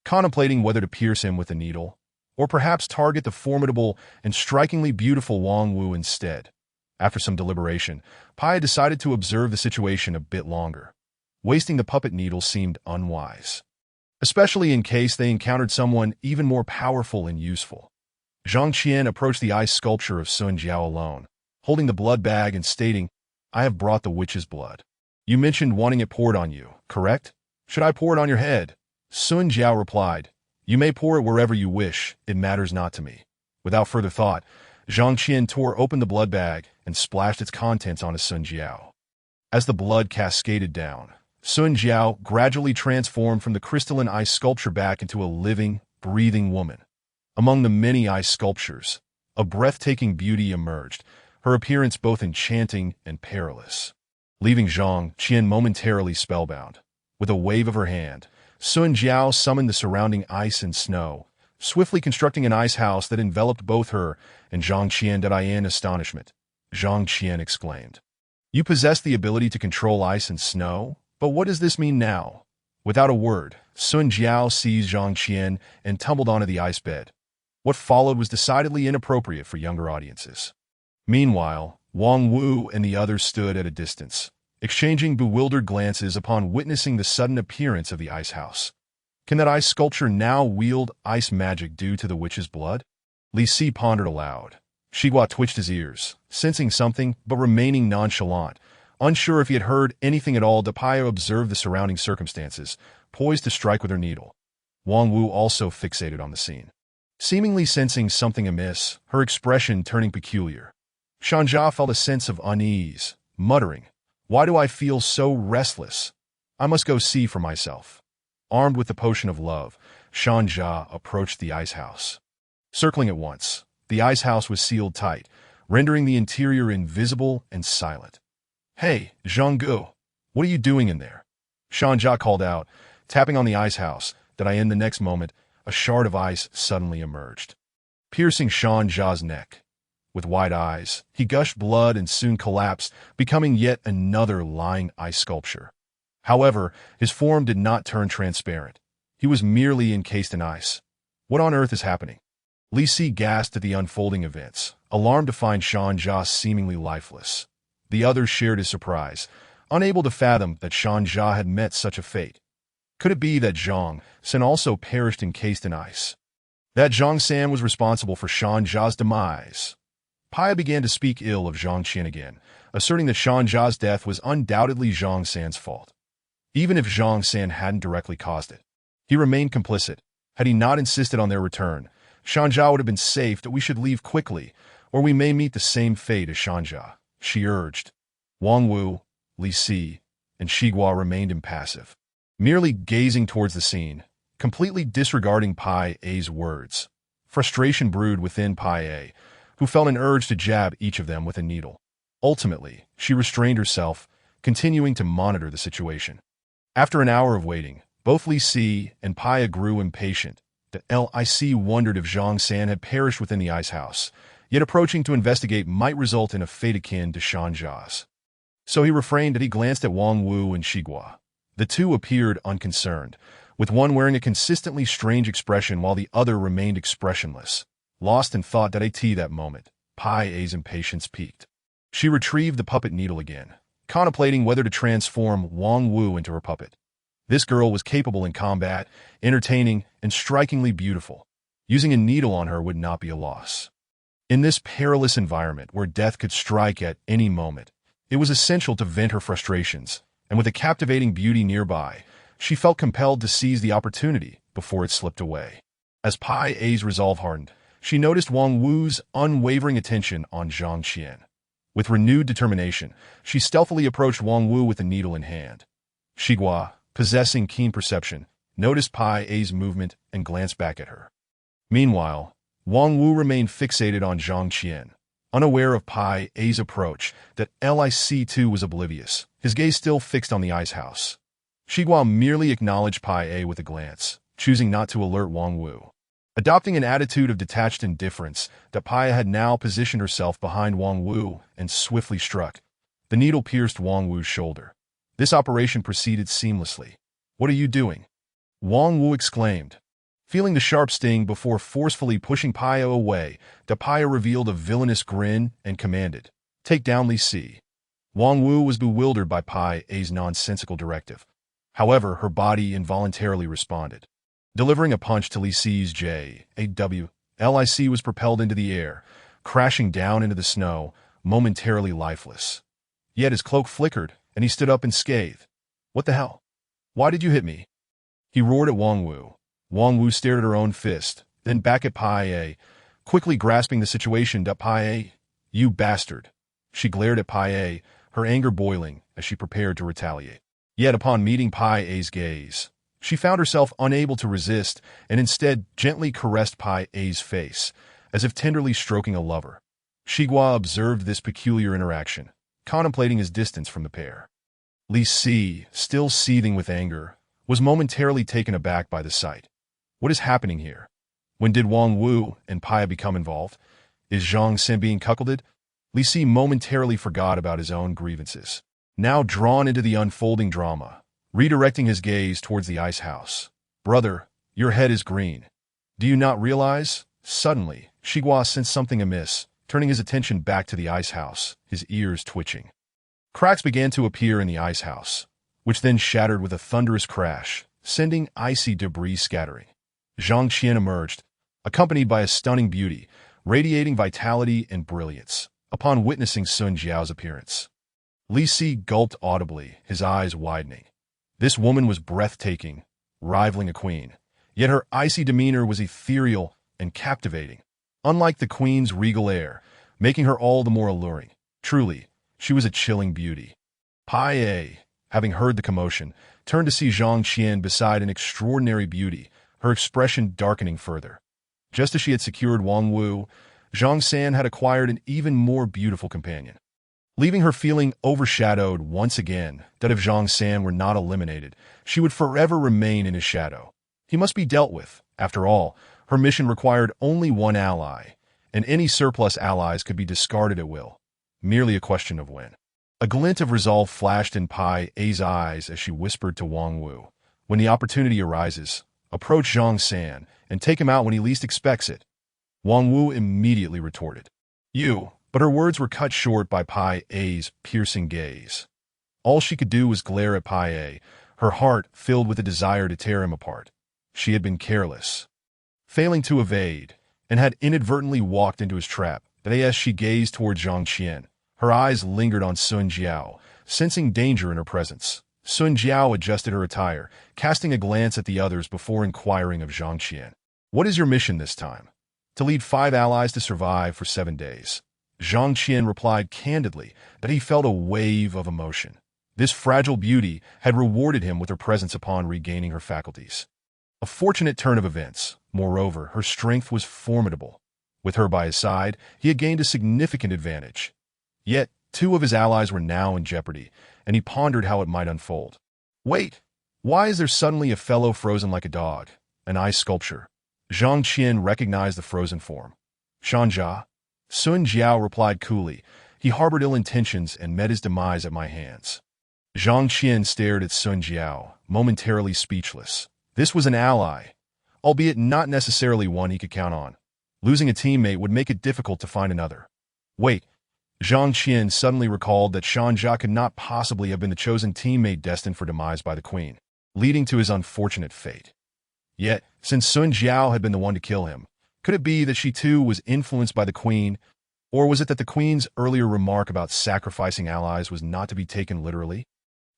contemplating whether to pierce him with the needle, or perhaps target the formidable and strikingly beautiful Wang Wu instead. After some deliberation, Pai decided to observe the situation a bit longer. Wasting the puppet needle seemed unwise, especially in case they encountered someone even more powerful and useful. Zhang Qian approached the ice sculpture of Sun Jiao alone, holding the blood bag and stating, I have brought the witch's blood. You mentioned wanting it poured on you, correct? Should I pour it on your head? Sun Jiao replied, You may pour it wherever you wish, it matters not to me. Without further thought, Zhang Qian tore open the blood bag and splashed its contents onto Sun Jiao. As the blood cascaded down, Sun Jiao gradually transformed from the crystalline ice sculpture back into a living, breathing woman. Among the many ice sculptures, a breathtaking beauty emerged, her appearance both enchanting and perilous, leaving Zhang Qian momentarily spellbound. With a wave of her hand, Sun Jiao summoned the surrounding ice and snow, swiftly constructing an ice house that enveloped both her and Zhang Qian. In astonishment, Zhang Qian exclaimed, You possess the ability to control ice and snow? But what does this mean now? Without a word, Sun Jiao seized Zhang Qian and tumbled onto the ice bed. What followed was decidedly inappropriate for younger audiences. Meanwhile, Wang Wu and the others stood at a distance, exchanging bewildered glances upon witnessing the sudden appearance of the ice house. Can that ice sculpture now wield ice magic due to the witch's blood? Li Si pondered aloud. Shiguo twitched his ears, sensing something but remaining nonchalant, unsure if he had heard anything at all. Dapaya observed the surrounding circumstances, poised to strike with her needle. Wang Wu also fixated on the scene, seemingly sensing something amiss, her expression turning peculiar. Shanja felt a sense of unease, muttering, Why do I feel so restless? I must go see for myself. Armed with the potion of love, Shanja approached the ice house. Circling at once, the ice house was sealed tight, rendering the interior invisible and silent. Hey, Zhanggu, what are you doing in there? Shanja called out, tapping on the ice house. In the next moment, a shard of ice suddenly emerged, piercing Shanja's neck. With wide eyes, he gushed blood and soon collapsed, becoming yet another lying ice sculpture. However, his form did not turn transparent. He was merely encased in ice. What on earth is happening? Li Si gasped at the unfolding events, alarmed to find Shanja seemingly lifeless. The others shared his surprise, unable to fathom that Shanja had met such a fate. Could it be that Zhang San also perished encased in ice? That Zhang San was responsible for Shanja's demise? Paya began to speak ill of Zhang Qian again, asserting that Shanja's death was undoubtedly Zhang San's fault. Even if Zhang San hadn't directly caused it, he remained complicit. Had he not insisted on their return, Shanja would have been safe. That we should leave quickly, or we may meet the same fate as Shanja, she urged. Wang Wu, Li Si, and Shiguo remained impassive, merely gazing towards the scene, completely disregarding Pai A's words. Frustration brewed within Pai A, who felt an urge to jab each of them with a needle. Ultimately, she restrained herself, continuing to monitor the situation. After an hour of waiting, both Li Si and Pai A grew impatient. The Lic wondered if Zhang San had perished within the ice house, yet approaching to investigate might result in a fate akin to Shan Jia's. So he refrained and he glanced at Wang Wu and Xigua. The two appeared unconcerned, with one wearing a consistently strange expression while the other remained expressionless. Lost in thought that moment, Pai A's impatience peaked. She retrieved the puppet needle again, contemplating whether to transform Wang Wu into her puppet. This girl was capable in combat, entertaining, and strikingly beautiful. Using a needle on her would not be a loss. In this perilous environment where death could strike at any moment, it was essential to vent her frustrations, and with a captivating beauty nearby, she felt compelled to seize the opportunity before it slipped away. As Pai A's resolve hardened, she noticed Wang Wu's unwavering attention on Zhang Qian. With renewed determination, she stealthily approached Wang Wu with a needle in hand. Xigua, possessing keen perception, noticed Pai A's movement and glanced back at her. Meanwhile, Wang Wu remained fixated on Zhang Qian, unaware of Pai A's approach that Lic too was oblivious, his gaze still fixed on the ice house. Xigua merely acknowledged Pai A with a glance, choosing not to alert Wang Wu. Adopting an attitude of detached indifference, that Pai had now positioned herself behind Wang Wu and swiftly struck. The needle pierced Wang Wu's shoulder. This operation proceeded seamlessly. "What are you doing?" Wang Wu exclaimed. Feeling the sharp sting before forcefully pushing Pai away, Pai revealed a villainous grin and commanded, "Take down Li Si." Wang Wu was bewildered by Pai A's nonsensical directive. However, her body involuntarily responded. Delivering a punch to Li Si's Lic was propelled into the air, crashing down into the snow, momentarily lifeless. Yet his cloak flickered, and he stood up and scathed. "What the hell? Why did you hit me?" He roared at Wang Wu. Wang Wu stared at her own fist, then back at Pai A, quickly grasping the situation. "Pai A, you bastard." She glared at Pai A, her anger boiling as she prepared to retaliate. Yet upon meeting Pai A's gaze, she found herself unable to resist and instead gently caressed Pai A's face, as if tenderly stroking a lover. Xigua observed this peculiar interaction, contemplating his distance from the pair. Li Si, still seething with anger, was momentarily taken aback by the sight. What is happening here? When did Wang Wu and Pai become involved? Is Zhang San being cuckolded? Li Si momentarily forgot about his own grievances. Now drawn into the unfolding drama, redirecting his gaze towards the ice house. "Brother, your head is green. Do you not realize?" Suddenly, Xigua sensed something amiss, turning his attention back to the ice house, his ears twitching. Cracks began to appear in the ice house, which then shattered with a thunderous crash, sending icy debris scattering. Zhang Qian emerged, accompanied by a stunning beauty, radiating vitality and brilliance, upon witnessing Sun Jiao's appearance. Li Si gulped audibly, his eyes widening. This woman was breathtaking, rivaling a queen, yet her icy demeanor was ethereal and captivating, unlike the queen's regal air, making her all the more alluring. Truly, she was a chilling beauty. Pai A, having heard the commotion, turned to see Zhang Qian beside an extraordinary beauty, her expression darkening further. Just as she had secured Wang Wu, Zhang San had acquired an even more beautiful companion. Leaving her feeling overshadowed once again that if Zhang San were not eliminated, she would forever remain in his shadow. He must be dealt with. After all, her mission required only one ally, and any surplus allies could be discarded at will. Merely a question of when. A glint of resolve flashed in Pai A's eyes as she whispered to Wang Wu, "When the opportunity arises, approach Zhang San and take him out when he least expects it." Wang Wu immediately retorted, "You," but her words were cut short by Pai A's piercing gaze. All she could do was glare at Pai A, her heart filled with a desire to tear him apart. She had been careless, failing to evade, and had inadvertently walked into his trap. But as she gazed toward Zhang Qian, her eyes lingered on Sun Jiao, sensing danger in her presence. Sun Jiao adjusted her attire, casting a glance at the others before inquiring of Zhang Qian. "What is your mission this time?" "To lead 5 allies to survive for 7 days. Zhang Qian replied candidly that he felt a wave of emotion. This fragile beauty had rewarded him with her presence upon regaining her faculties. A fortunate turn of events. Moreover, her strength was formidable. With her by his side, he had gained a significant advantage. Yet, two of his allies were now in jeopardy, and he pondered how it might unfold. Wait! Why is there suddenly a fellow frozen like a dog? An ice sculpture. Zhang Qian recognized the frozen form. Shanja? Sun Jiao replied coolly. He harbored ill intentions and met his demise at my hands. Zhang Qian stared at Sun Jiao, momentarily speechless. This was an ally, albeit not necessarily one he could count on. Losing a teammate would make it difficult to find another. Wait, Zhang Qian suddenly recalled that Shanja could not possibly have been the chosen teammate destined for demise by the queen, leading to his unfortunate fate. Yet, since Sun Jiao had been the one to kill him, could it be that she too was influenced by the queen, or was it that the queen's earlier remark about sacrificing allies was not to be taken literally?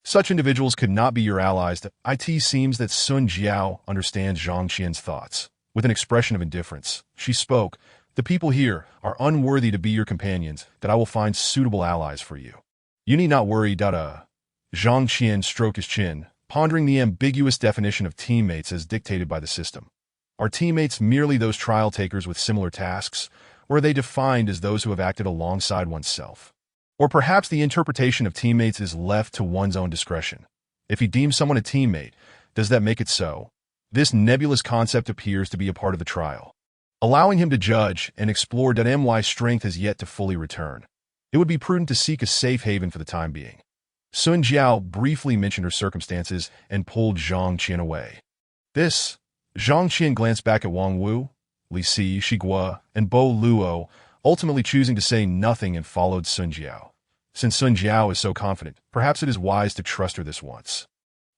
Such individuals could not be your allies. It seems that Sun Jiao understands Zhang Qian's thoughts. With an expression of indifference, she spoke, "The people here are unworthy to be your companions, that I will find suitable allies for you. You need not worry, Zhang Qian stroked his chin, pondering the ambiguous definition of teammates as dictated by the system. Are teammates merely those trial takers with similar tasks, or are they defined as those who have acted alongside oneself? Or perhaps the interpretation of teammates is left to one's own discretion. If he deems someone a teammate, does that make it so? This nebulous concept appears to be a part of the trial, allowing him to judge and explore my strength has yet to fully return. It would be prudent to seek a safe haven for the time being." Sun Jiao briefly mentioned her circumstances and pulled Zhang Qian away. This, Zhang Qian glanced back at Wang Wu, Li Si, Shiguo, and Bo Luo, ultimately choosing to say nothing and followed Sun Jiao. Since Sun Jiao is so confident, perhaps it is wise to trust her this once.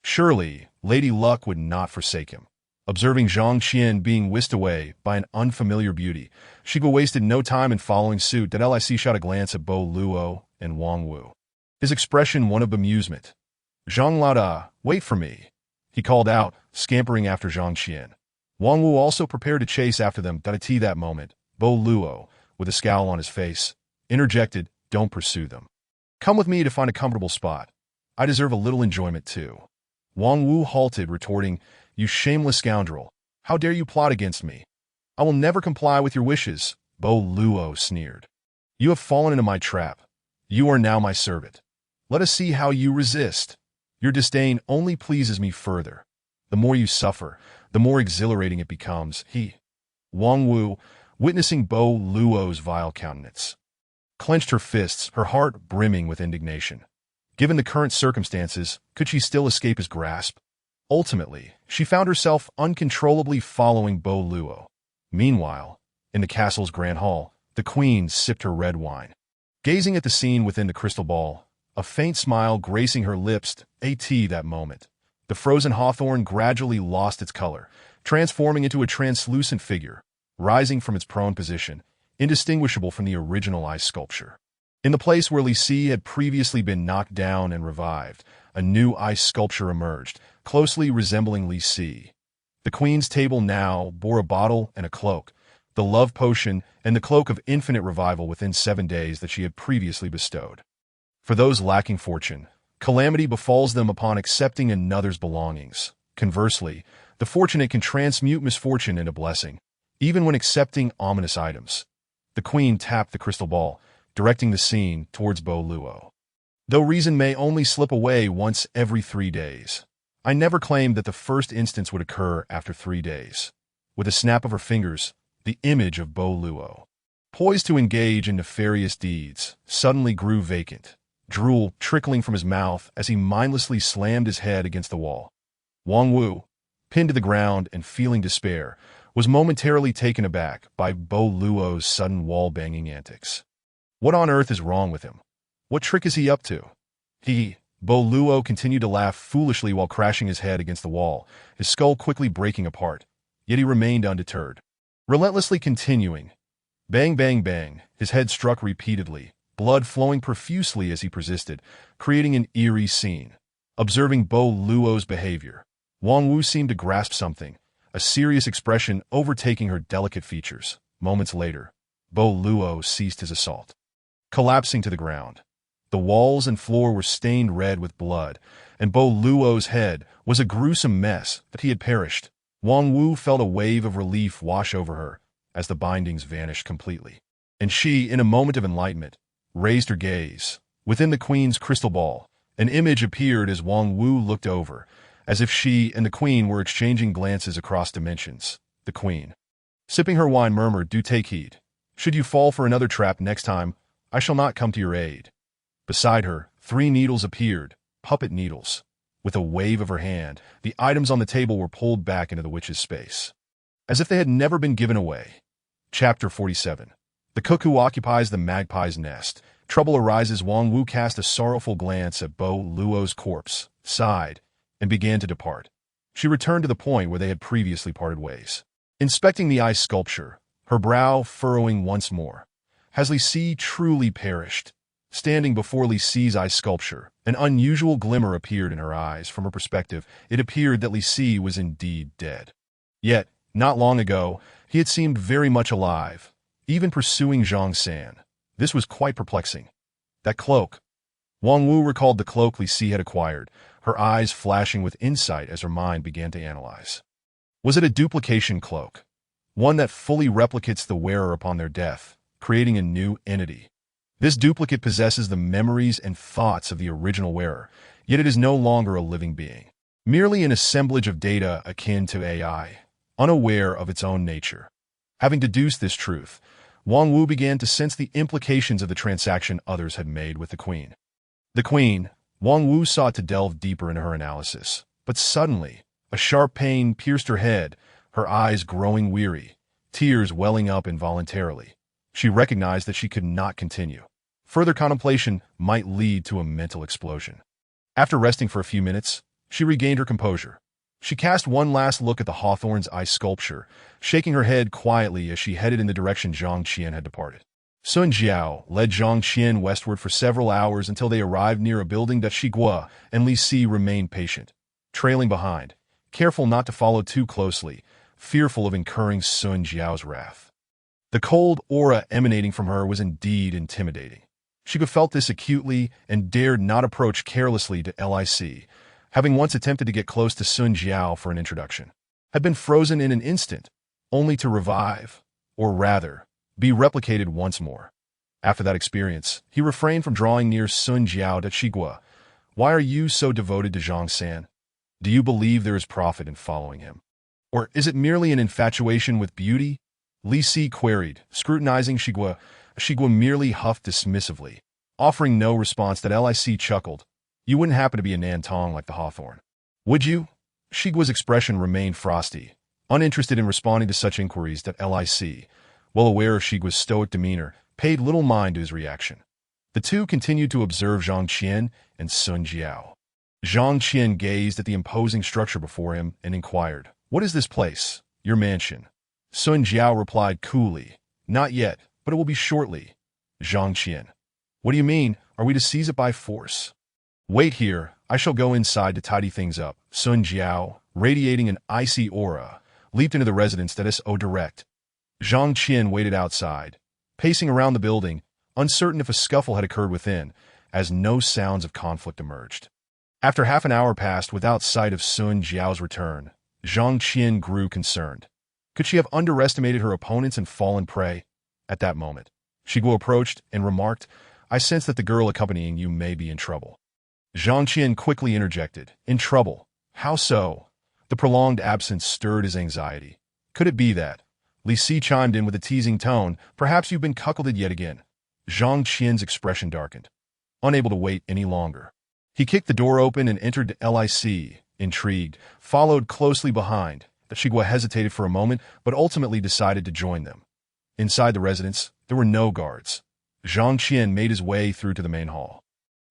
Surely, Lady Luck would not forsake him. Observing Zhang Qian being whisked away by an unfamiliar beauty, Shiguo wasted no time in following suit. Lic shot a glance at Bo Luo and Wang Wu, his expression one of bemusement. "Zhang Lada, wait for me," he called out, scampering after Zhang Qian. Wang Wu also prepared to chase after them. At that moment, Bo Luo, with a scowl on his face, interjected, "Don't pursue them. Come with me to find a comfortable spot. I deserve a little enjoyment too." Wang Wu halted, retorting, "You shameless scoundrel. How dare you plot against me? I will never comply with your wishes," Bo Luo sneered. "You have fallen into my trap. You are now my servant. Let us see how you resist. Your disdain only pleases me further. The more you suffer, the more exhilarating it becomes." Wang Wu, witnessing Bo Luo's vile countenance, clenched her fists, her heart brimming with indignation. Given the current circumstances, could she still escape his grasp? Ultimately, she found herself uncontrollably following Bo Luo. Meanwhile, in the castle's grand hall, the queen sipped her red wine. Gazing at the scene within the crystal ball, a faint smile gracing her lips, that moment, the frozen hawthorn gradually lost its color, transforming into a translucent figure, rising from its prone position, indistinguishable from the original ice sculpture. In the place where Li Si had previously been knocked down and revived, a new ice sculpture emerged, closely resembling Li Si. The queen's table now bore a bottle and a cloak, the love potion and the cloak of infinite revival within 7 days that she had previously bestowed. For those lacking fortune, calamity befalls them upon accepting another's belongings. Conversely, the fortunate can transmute misfortune into blessing, even when accepting ominous items. The queen tapped the crystal ball, directing the scene towards Bo Luo. "Though reason may only slip away once every 3 days, I never claimed that the first instance would occur after 3 days." With a snap of her fingers, the image of Bo Luo, poised to engage in nefarious deeds, suddenly grew vacant, drool trickling from his mouth as he mindlessly slammed his head against the wall. Wang Wu, pinned to the ground and feeling despair, was momentarily taken aback by Bo Luo's sudden wall-banging antics. What on earth is wrong with him? What trick is he up to? Bo Luo continued to laugh foolishly while crashing his head against the wall, his skull quickly breaking apart, yet he remained undeterred. Relentlessly continuing. Bang, bang, bang, his head struck repeatedly, blood flowing profusely as he persisted, creating an eerie scene. Observing Bo Luo's behavior, Wang Wu seemed to grasp something, a serious expression overtaking her delicate features. Moments later, Bo Luo ceased his assault, collapsing to the ground. The walls and floor were stained red with blood, and Bo Luo's head was a gruesome mess that he had perished. Wang Wu felt a wave of relief wash over her as the bindings vanished completely. And she, in a moment of enlightenment, raised her gaze. Within the queen's crystal ball, an image appeared as Wang Wu looked over, as if she and the queen were exchanging glances across dimensions. The queen, sipping her wine, murmured, "Do take heed. Should you fall for another trap next time, I shall not come to your aid." Beside her, 3 needles appeared, puppet needles. With a wave of her hand, the items on the table were pulled back into the witch's space, as if they had never been given away. Chapter 47. The cuckoo occupies the magpie's nest. Trouble arises. Wang Wu cast a sorrowful glance at Bo Luo's corpse, sighed, and began to depart. She returned to the point where they had previously parted ways. Inspecting the ice sculpture, her brow furrowing once more. Has Li Si truly perished? Standing before Li Si's ice sculpture, an unusual glimmer appeared in her eyes. From her perspective, it appeared that Li Si was indeed dead. Yet, not long ago, he had seemed very much alive, even pursuing Zhang San. This was quite perplexing. That cloak. Wang Wu recalled the cloak Li Si had acquired, her eyes flashing with insight as her mind began to analyze. Was it a duplication cloak? One that fully replicates the wearer upon their death, creating a new entity. This duplicate possesses the memories and thoughts of the original wearer, yet it is no longer a living being. Merely an assemblage of data akin to AI, unaware of its own nature. Having deduced this truth, Wang Wu began to sense the implications of the transaction others had made with the queen. The queen, Wang Wu sought to delve deeper into her analysis, but suddenly, a sharp pain pierced her head, her eyes growing weary, tears welling up involuntarily. She recognized that she could not continue. Further contemplation might lead to a mental explosion. After resting for a few minutes, she regained her composure. She cast one last look at the Hawthorne's ice sculpture, shaking her head quietly as she headed in the direction Zhang Qian had departed. Sun Jiao led Zhang Qian westward for several hours until they arrived near a building that Shiguo and Li Si remained patient, trailing behind, careful not to follow too closely, fearful of incurring Sun Jiao's wrath. The cold aura emanating from her was indeed intimidating. Shiguo felt this acutely and dared not approach carelessly to Lic, having once attempted to get close to Sun Jiao for an introduction, had been frozen in an instant, only to revive, or rather, be replicated once more. After that experience, he refrained from drawing near Sun Jiao to Shiguo. "Why are you so devoted to Zhang San? Do you believe there is profit in following him? Or is it merely an infatuation with beauty?" Li Si queried, scrutinizing Shiguo. Shiguo merely huffed dismissively, offering no response. That Lic chuckled. "You wouldn't happen to be a Nantong like the Hawthorne, would you?" Shiguo's expression remained frosty, uninterested in responding to such inquiries. That Lic, well aware of Shiguo's stoic demeanor, paid little mind to his reaction. The two continued to observe Zhang Qian and Sun Jiao. Zhang Qian gazed at the imposing structure before him and inquired, "What is this place, your mansion?" Sun Jiao replied coolly, "Not yet, but it will be shortly." Zhang Qian, "What do you mean? Are we to seize it by force?" "Wait here, I shall go inside to tidy things up." Sun Jiao, radiating an icy aura, leaped into the residence that is direct. Zhang Qian waited outside, pacing around the building, uncertain if a scuffle had occurred within, as no sounds of conflict emerged. After half an hour passed without sight of Sun Jiao's return, Zhang Qian grew concerned. Could she have underestimated her opponents and fallen prey? At that moment, Shiguo approached and remarked, "I sense that the girl accompanying you may be in trouble." Zhang Qian quickly interjected, "In trouble? How so?" The prolonged absence stirred his anxiety. Could it be that? Li Si chimed in with a teasing tone, "Perhaps you've been cuckolded yet again." Zhang Qian's expression darkened, unable to wait any longer. He kicked the door open and entered Lic, intrigued, followed closely behind. The Shiguo hesitated for a moment, but ultimately decided to join them. Inside the residence, there were no guards. Zhang Qian made his way through to the main hall.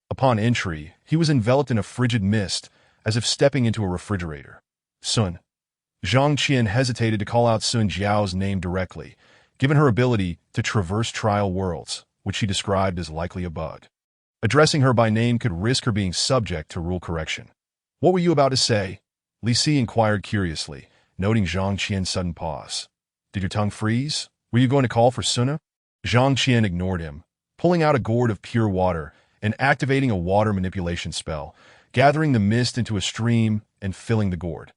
Upon entry, he was enveloped in a frigid mist, as if stepping into a refrigerator. "Sun." Zhang Qian hesitated to call out Sun Jiao's name directly, given her ability to traverse trial worlds, which she described as likely a bug. Addressing her by name could risk her being subject to rule correction. "What were you about to say?" Li Si inquired curiously, noting Zhang Qian's sudden pause. "Did your tongue freeze? Were you going to call for Suna?" Zhang Qian ignored him, pulling out a gourd of pure water and activating a water manipulation spell, gathering the mist into a stream and filling the gourd.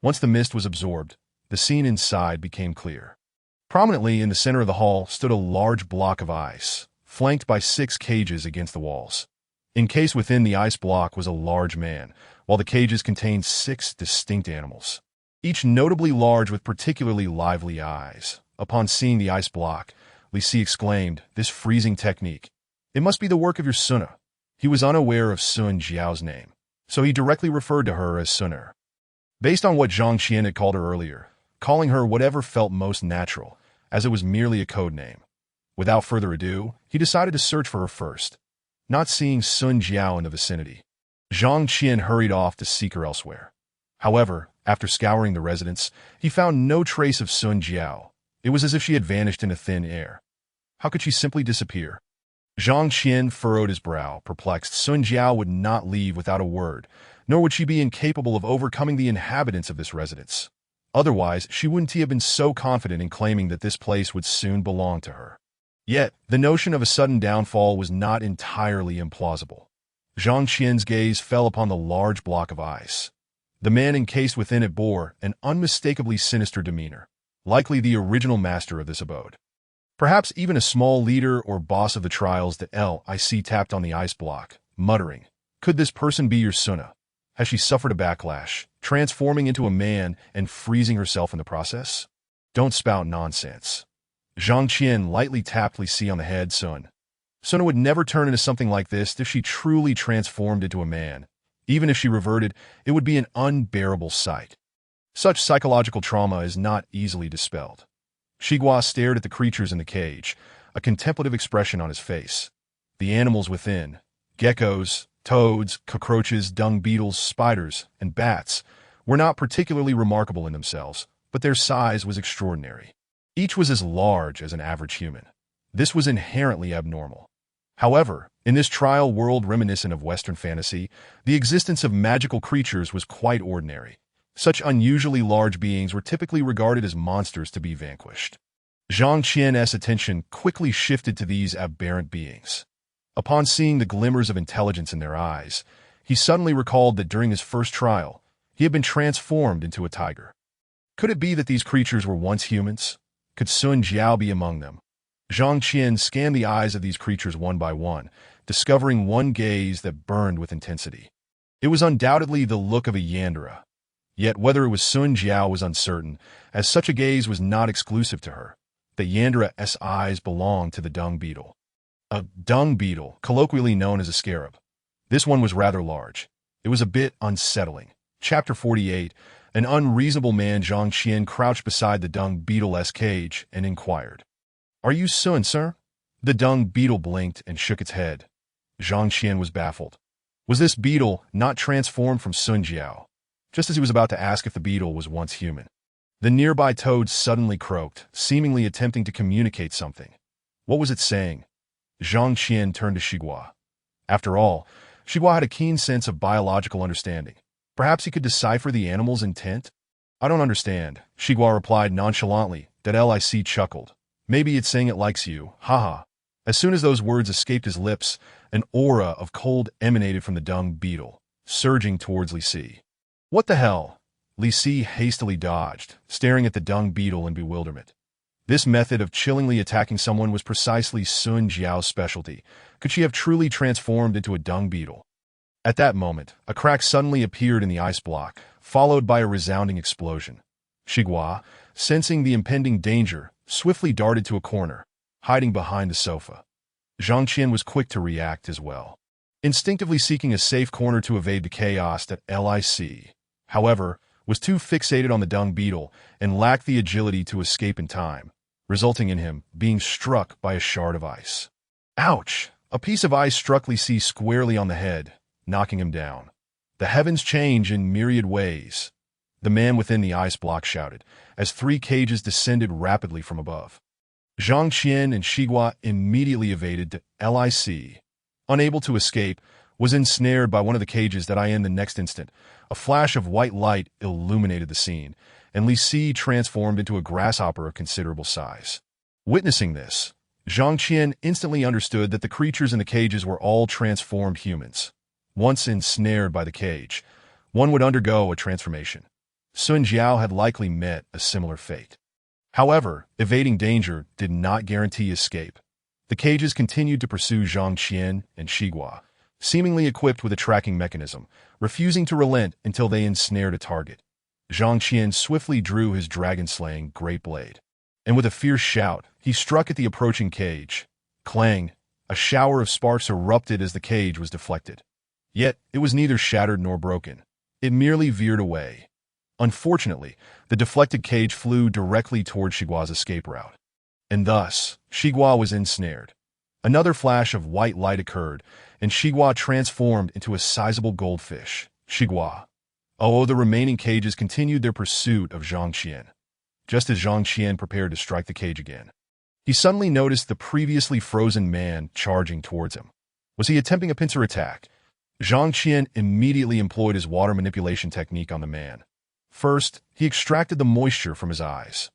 Once the mist was absorbed, the scene inside became clear. Prominently in the center of the hall stood a large block of ice, flanked by 6 cages against the walls. Encased within the ice block was a large man, while the cages contained 6 distinct animals, each notably large with particularly lively eyes. Upon seeing the ice block, Li Si exclaimed, "This freezing technique. It must be the work of your Suna." He was unaware of Sun Jiao's name, so he directly referred to her as Suner. Based on what Zhang Qian had called her earlier, calling her whatever felt most natural, as it was merely a code name. Without further ado, he decided to search for her first. Not seeing Sun Jiao in the vicinity, Zhang Qian hurried off to seek her elsewhere. However, after scouring the residence, he found no trace of Sun Jiao. It was as if she had vanished into thin air. How could she simply disappear? Zhang Qian furrowed his brow, perplexed. Sun Jiao would not leave without a word, nor would she be incapable of overcoming the inhabitants of this residence. Otherwise, she wouldn't have been so confident in claiming that this place would soon belong to her. Yet, the notion of a sudden downfall was not entirely implausible. Zhang Qian's gaze fell upon the large block of ice. The man encased within it bore an unmistakably sinister demeanor, likely the original master of this abode. Perhaps even a small leader or boss of the trials that Li tapped on the ice block, muttering, "Could this person be your Suna? Has she suffered a backlash, transforming into a man and freezing herself in the process?" "Don't spout nonsense." Zhang Qian lightly tapped Li Si on the head. Suna would never turn into something like this if she truly transformed into a man. Even if she reverted, it would be an unbearable sight. Such psychological trauma is not easily dispelled. Shigua stared at the creatures in the cage, a contemplative expression on his face. The animals within, geckos, toads, cockroaches, dung beetles, spiders, and bats, were not particularly remarkable in themselves, but their size was extraordinary. Each was as large as an average human. This was inherently abnormal. However, in this trial world reminiscent of Western fantasy, the existence of magical creatures was quite ordinary. Such unusually large beings were typically regarded as monsters to be vanquished. Zhang Qian's attention quickly shifted to these aberrant beings. Upon seeing the glimmers of intelligence in their eyes, he suddenly recalled that during his first trial, he had been transformed into a tiger. Could it be that these creatures were once humans? Could Sun Jiao be among them? Zhang Qian scanned the eyes of these creatures one by one, discovering one gaze that burned with intensity. It was undoubtedly the look of a yandere. Yet whether it was Sun Jiao was uncertain, as such a gaze was not exclusive to her. The yandere's eyes belonged to the dung beetle. A dung beetle, colloquially known as a scarab. This one was rather large. It was a bit unsettling. Chapter 48. An unreasonable man. Zhang Qian crouched beside the dung beetle's cage and inquired, "Are you Sun, sir?" The dung beetle blinked and shook its head. Zhang Qian was baffled. Was this beetle not transformed from Sun Jiao? Just as he was about to ask if the beetle was once human, the nearby toad suddenly croaked, seemingly attempting to communicate something. What was it saying? Zhang Qian turned to Shigua. After all, Shigua had a keen sense of biological understanding. Perhaps he could decipher the animal's intent? "I don't understand," Shigua replied nonchalantly. That Lic chuckled. "Maybe it's saying it likes you, haha." As soon as those words escaped his lips, an aura of cold emanated from the dung beetle, surging towards Li Si. "What the hell?" Li Si hastily dodged, staring at the dung beetle in bewilderment. This method of chillingly attacking someone was precisely Sun Jiao's specialty. Could she have truly transformed into a dung beetle? At that moment, a crack suddenly appeared in the ice block, followed by a resounding explosion. Shigua, sensing the impending danger, swiftly darted to a corner, hiding behind the sofa. Zhang Qian was quick to react as well, instinctively seeking a safe corner to evade the chaos that Lic, however, was too fixated on the dung beetle and lacked the agility to escape in time, resulting in him being struck by a shard of ice. Ouch! A piece of ice struck Li Si squarely on the head, knocking him down. The heavens change in myriad ways, the man within the ice block shouted, as 3 cages descended rapidly from above. Zhang Qian and Shigua immediately evaded to Lic. Unable to escape, was ensnared by one of the cages that in the next instant, a flash of white light illuminated the scene, and Li Si transformed into a grasshopper of considerable size. Witnessing this, Zhang Qian instantly understood that the creatures in the cages were all transformed humans. Once ensnared by the cage, one would undergo a transformation. Sun Jiao had likely met a similar fate. However, evading danger did not guarantee escape. The cages continued to pursue Zhang Qian and Shiguo, seemingly equipped with a tracking mechanism, refusing to relent until they ensnared a target. Zhang Qian swiftly drew his dragon-slaying great blade, and with a fierce shout, he struck at the approaching cage. Clang! A shower of sparks erupted as the cage was deflected. Yet, it was neither shattered nor broken. It merely veered away. Unfortunately, the deflected cage flew directly toward Shiguo's escape route. And thus, Shiguo was ensnared. Another flash of white light occurred, and Shiguo transformed into a sizable goldfish. Shiguo. Oh, the remaining cages continued their pursuit of Zhang Qian. Just as Zhang Qian prepared to strike the cage again, he suddenly noticed the previously frozen man charging towards him. Was he attempting a pincer attack? Zhang Qian immediately employed his water manipulation technique on the man. First, he extracted the moisture from his eyes,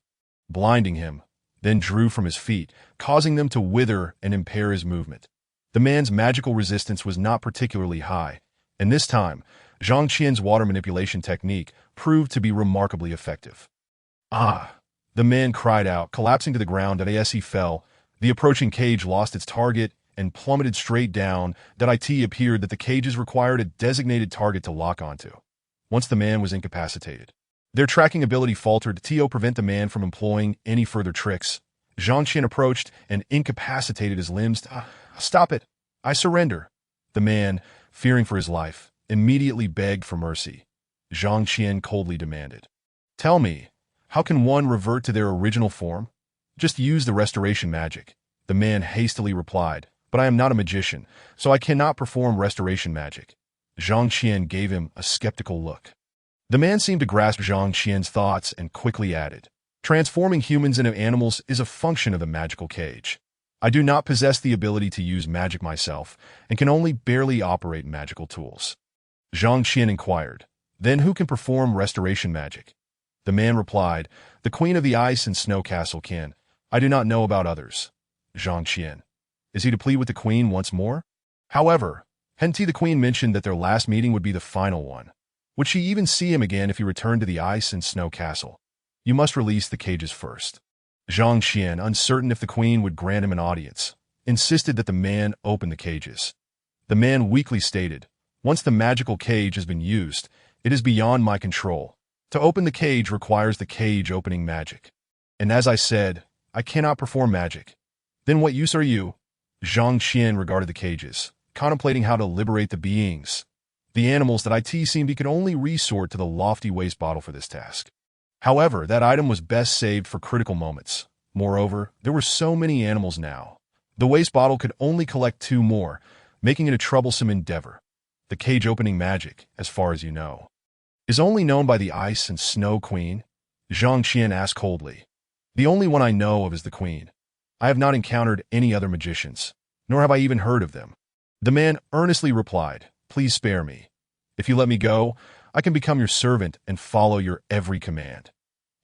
blinding him, then drew from his feet, causing them to wither and impair his movement. The man's magical resistance was not particularly high, and this time, Zhang Qian's water manipulation technique proved to be remarkably effective. Ah! The man cried out, collapsing to the ground. As he fell, the approaching cage lost its target and plummeted straight down. It appeared that the cages required a designated target to lock onto. Once the man was incapacitated, their tracking ability faltered to prevent the man from employing any further tricks. Zhang Qian approached and incapacitated his limbs. Stop it! I surrender! The man, fearing for his life, immediately begged for mercy. Zhang Qian coldly demanded, "Tell me, how can one revert to their original form?" "Just use the restoration magic," the man hastily replied. "But I am not a magician, so I cannot perform restoration magic." Zhang Qian gave him a skeptical look. The man seemed to grasp Zhang Qian's thoughts and quickly added, "Transforming humans into animals is a function of the magical cage. I do not possess the ability to use magic myself and can only barely operate magical tools." Zhang Qian inquired, "Then who can perform restoration magic?" The man replied, "The Queen of the Ice and Snow Castle can. I do not know about others." Zhang Qian. Is he to plead with the Queen once more? However, hadn't the Queen mentioned that their last meeting would be the final one? Would she even see him again if he returned to the Ice and Snow Castle? You must release the cages first. Zhang Qian, uncertain if the Queen would grant him an audience, insisted that the man open the cages. The man weakly stated, "Once the magical cage has been used, it is beyond my control. To open the cage requires the cage opening magic. And as I said, I cannot perform magic." "Then what use are you?" Zhang Qian regarded the cages, contemplating how to liberate the beings. The animals that seemed he could only resort to the lofty waste bottle for this task. However, that item was best saved for critical moments. Moreover, there were so many animals now. The waste bottle could only collect 2 more, making it a troublesome endeavor. The cage opening magic, as far as you know, is only known by the Ice and Snow Queen? Zhang Qian asked coldly. "The only one I know of is the Queen. I have not encountered any other magicians, nor have I even heard of them." The man earnestly replied, "Please spare me. If you let me go, I can become your servant and follow your every command."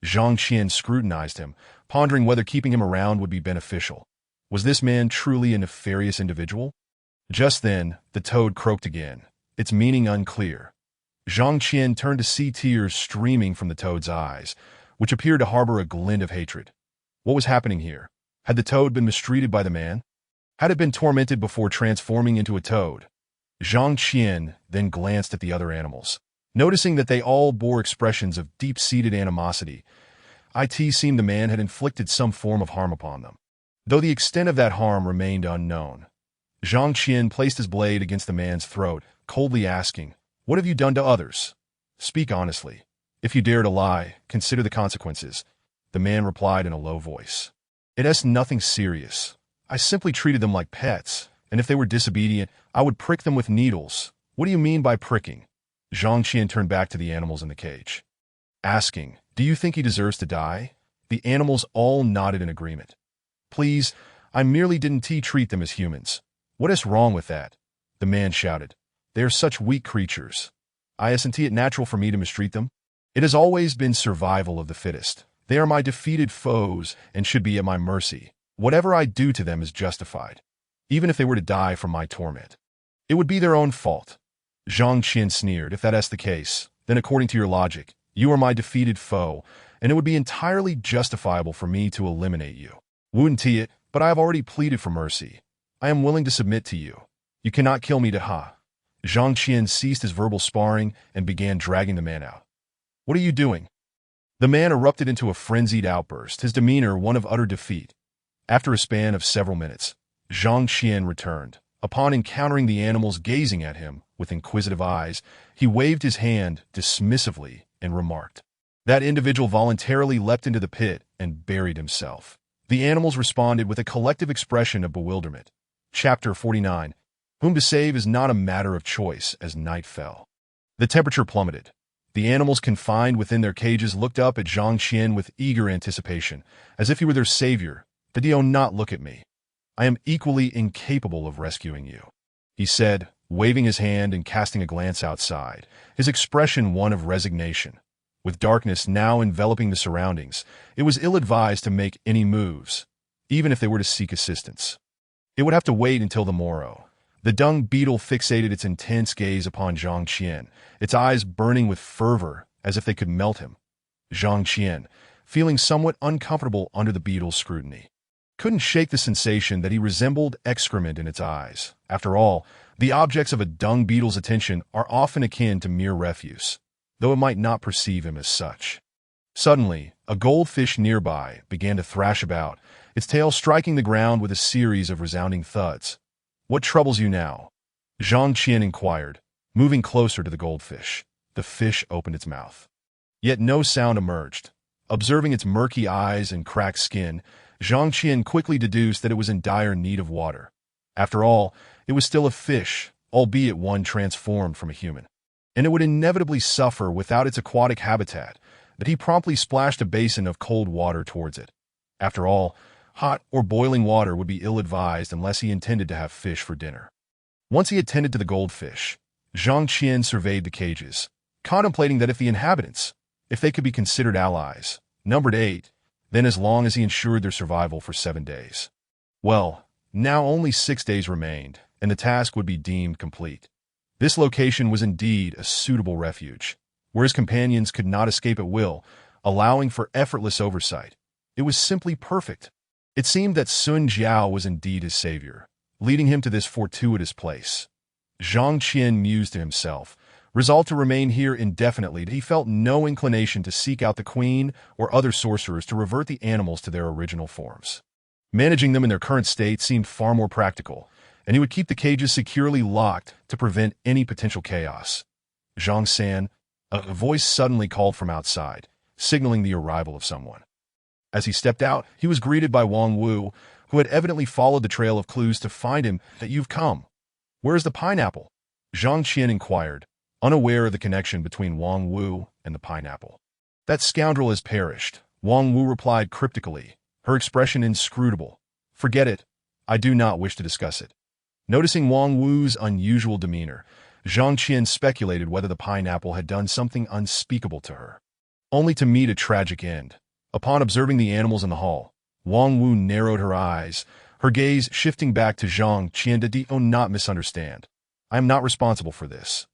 Zhang Qian scrutinized him, pondering whether keeping him around would be beneficial. Was this man truly a nefarious individual? Just then, the toad croaked again, its meaning unclear. Zhang Qian turned to see tears streaming from the toad's eyes, which appeared to harbor a glint of hatred. What was happening here? Had the toad been mistreated by the man? Had it been tormented before transforming into a toad? Zhang Qian then glanced at the other animals, noticing that they all bore expressions of deep-seated animosity. It seemed the man had inflicted some form of harm upon them, though the extent of that harm remained unknown. Zhang Qian placed his blade against the man's throat, coldly asking, "What have you done to others? Speak honestly. If you dare to lie, consider the consequences." The man replied in a low voice, "It is nothing serious. I simply treated them like pets, and if they were disobedient, I would prick them with needles." "What do you mean by pricking?" Zhang Qian turned back to the animals in the cage, asking, "Do you think he deserves to die?" The animals all nodded in agreement. "Please, I merely didn't treat them as humans." "What is wrong with that?" The man shouted. "They are such weak creatures. Isn't it natural for me to mistreat them? It has always been survival of the fittest. They are my defeated foes and should be at my mercy." Whatever I do to them is justified, even if they were to die from my torment. It would be their own fault. Zhang Qian sneered. If that's the case, then according to your logic, you are my defeated foe, and it would be entirely justifiable for me to eliminate you. Wouldn't it? But I have already pleaded for mercy. I am willing to submit to you. You cannot kill me to ha. Zhang Qian ceased his verbal sparring and began dragging the man out. What are you doing? The man erupted into a frenzied outburst, his demeanor one of utter defeat. After a span of several minutes, Zhang Qian returned. Upon encountering the animals gazing at him with inquisitive eyes, he waved his hand dismissively and remarked, "That individual voluntarily leapt into the pit and buried himself." The animals responded with a collective expression of bewilderment. Chapter 49. Whom to save is not a matter of choice as night fell. The temperature plummeted. The animals confined within their cages looked up at Zhang Qian with eager anticipation, as if he were their savior. "Do not look at me. I am equally incapable of rescuing you," he said, waving his hand and casting a glance outside, his expression one of resignation. With darkness now enveloping the surroundings, it was ill-advised to make any moves, even if they were to seek assistance. It would have to wait until the morrow. The dung beetle fixated its intense gaze upon Zhang Qian, its eyes burning with fervor as if they could melt him. Zhang Qian, feeling somewhat uncomfortable under the beetle's scrutiny, couldn't shake the sensation that he resembled excrement in its eyes. After all, the objects of a dung beetle's attention are often akin to mere refuse, though it might not perceive him as such. Suddenly, a goldfish nearby began to thrash about, its tail striking the ground with a series of resounding thuds. "What troubles you now?" Zhang Qian inquired, moving closer to the goldfish. The fish opened its mouth. Yet no sound emerged. Observing its murky eyes and cracked skin, Zhang Qian quickly deduced that it was in dire need of water. After all, it was still a fish, albeit one transformed from a human, and it would inevitably suffer without its aquatic habitat, but he promptly splashed a basin of cold water towards it. After all, hot or boiling water would be ill-advised unless he intended to have fish for dinner. Once he attended to the goldfish, Zhang Qian surveyed the cages, contemplating that if the inhabitants, if they could be considered allies, numbered 8, then as long as he ensured their survival for 7 days. Well, now only 6 days remained, and the task would be deemed complete. This location was indeed a suitable refuge, where his companions could not escape at will, allowing for effortless oversight. It was simply perfect. It seemed that Sun Jiao was indeed his savior, leading him to this fortuitous place. Zhang Qian mused to himself, resolved to remain here indefinitely. He felt no inclination to seek out the queen or other sorcerers to revert the animals to their original forms. Managing them in their current state seemed far more practical, and he would keep the cages securely locked to prevent any potential chaos. "Zhang San," a voice suddenly called from outside, signaling the arrival of someone. As he stepped out, he was greeted by Wang Wu, who had evidently followed the trail of clues to find him. "That you've come. Where is the pineapple?" Zhang Qian inquired, unaware of the connection between Wang Wu and the pineapple. "That scoundrel has perished," Wang Wu replied cryptically, her expression inscrutable. "Forget it. I do not wish to discuss it." Noticing Wang Wu's unusual demeanor, Zhang Qian speculated whether the pineapple had done something unspeakable to her, only to meet a tragic end. Upon observing the animals in the hall, Wang Wu narrowed her eyes, her gaze shifting back to Zhang Qian. "Do not misunderstand. I am not responsible for this,"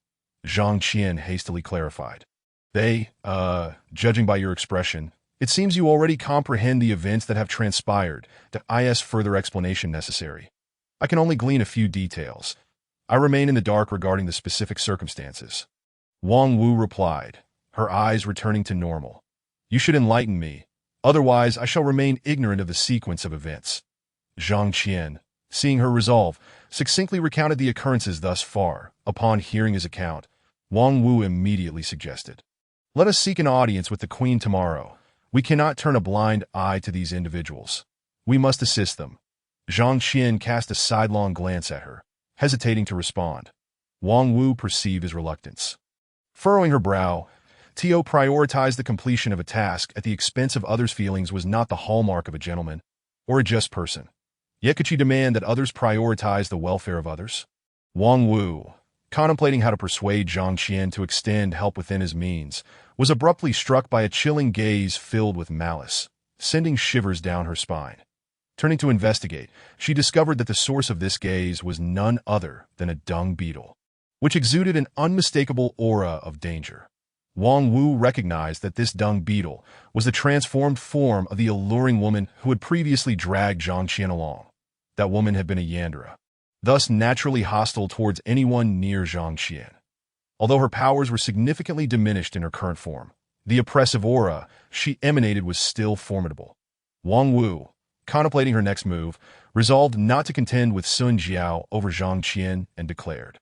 Zhang Qian hastily clarified. Judging by your expression, it seems you already comprehend the events that have transpired. Is further explanation necessary? I can only glean a few details. I remain in the dark regarding the specific circumstances." Wang Wu replied, her eyes returning to normal. "You should enlighten me, otherwise I shall remain ignorant of the sequence of events." Zhang Qian, seeing her resolve, succinctly recounted the occurrences thus far. Upon hearing his account, Wang Wu immediately suggested, "Let us seek an audience with the queen tomorrow. We cannot turn a blind eye to these individuals. We must assist them." Zhang Qian cast a sidelong glance at her, hesitating to respond. Wang Wu perceived his reluctance. Furrowing her brow, to prioritize the completion of a task at the expense of others' feelings was not the hallmark of a gentleman or a just person. Yet could she demand that others prioritize the welfare of others? Wang Wu, contemplating how to persuade Zhang Qian to extend help within his means, was abruptly struck by a chilling gaze filled with malice, sending shivers down her spine. Turning to investigate, she discovered that the source of this gaze was none other than a dung beetle, which exuded an unmistakable aura of danger. Wang Wu recognized that this dung beetle was the transformed form of the alluring woman who had previously dragged Zhang Qian along. That woman had been a yandere, thus naturally hostile towards anyone near Zhang Qian. Although her powers were significantly diminished in her current form, the oppressive aura she emanated was still formidable. Wang Wu, contemplating her next move, resolved not to contend with Sun Jiao over Zhang Qian and declared,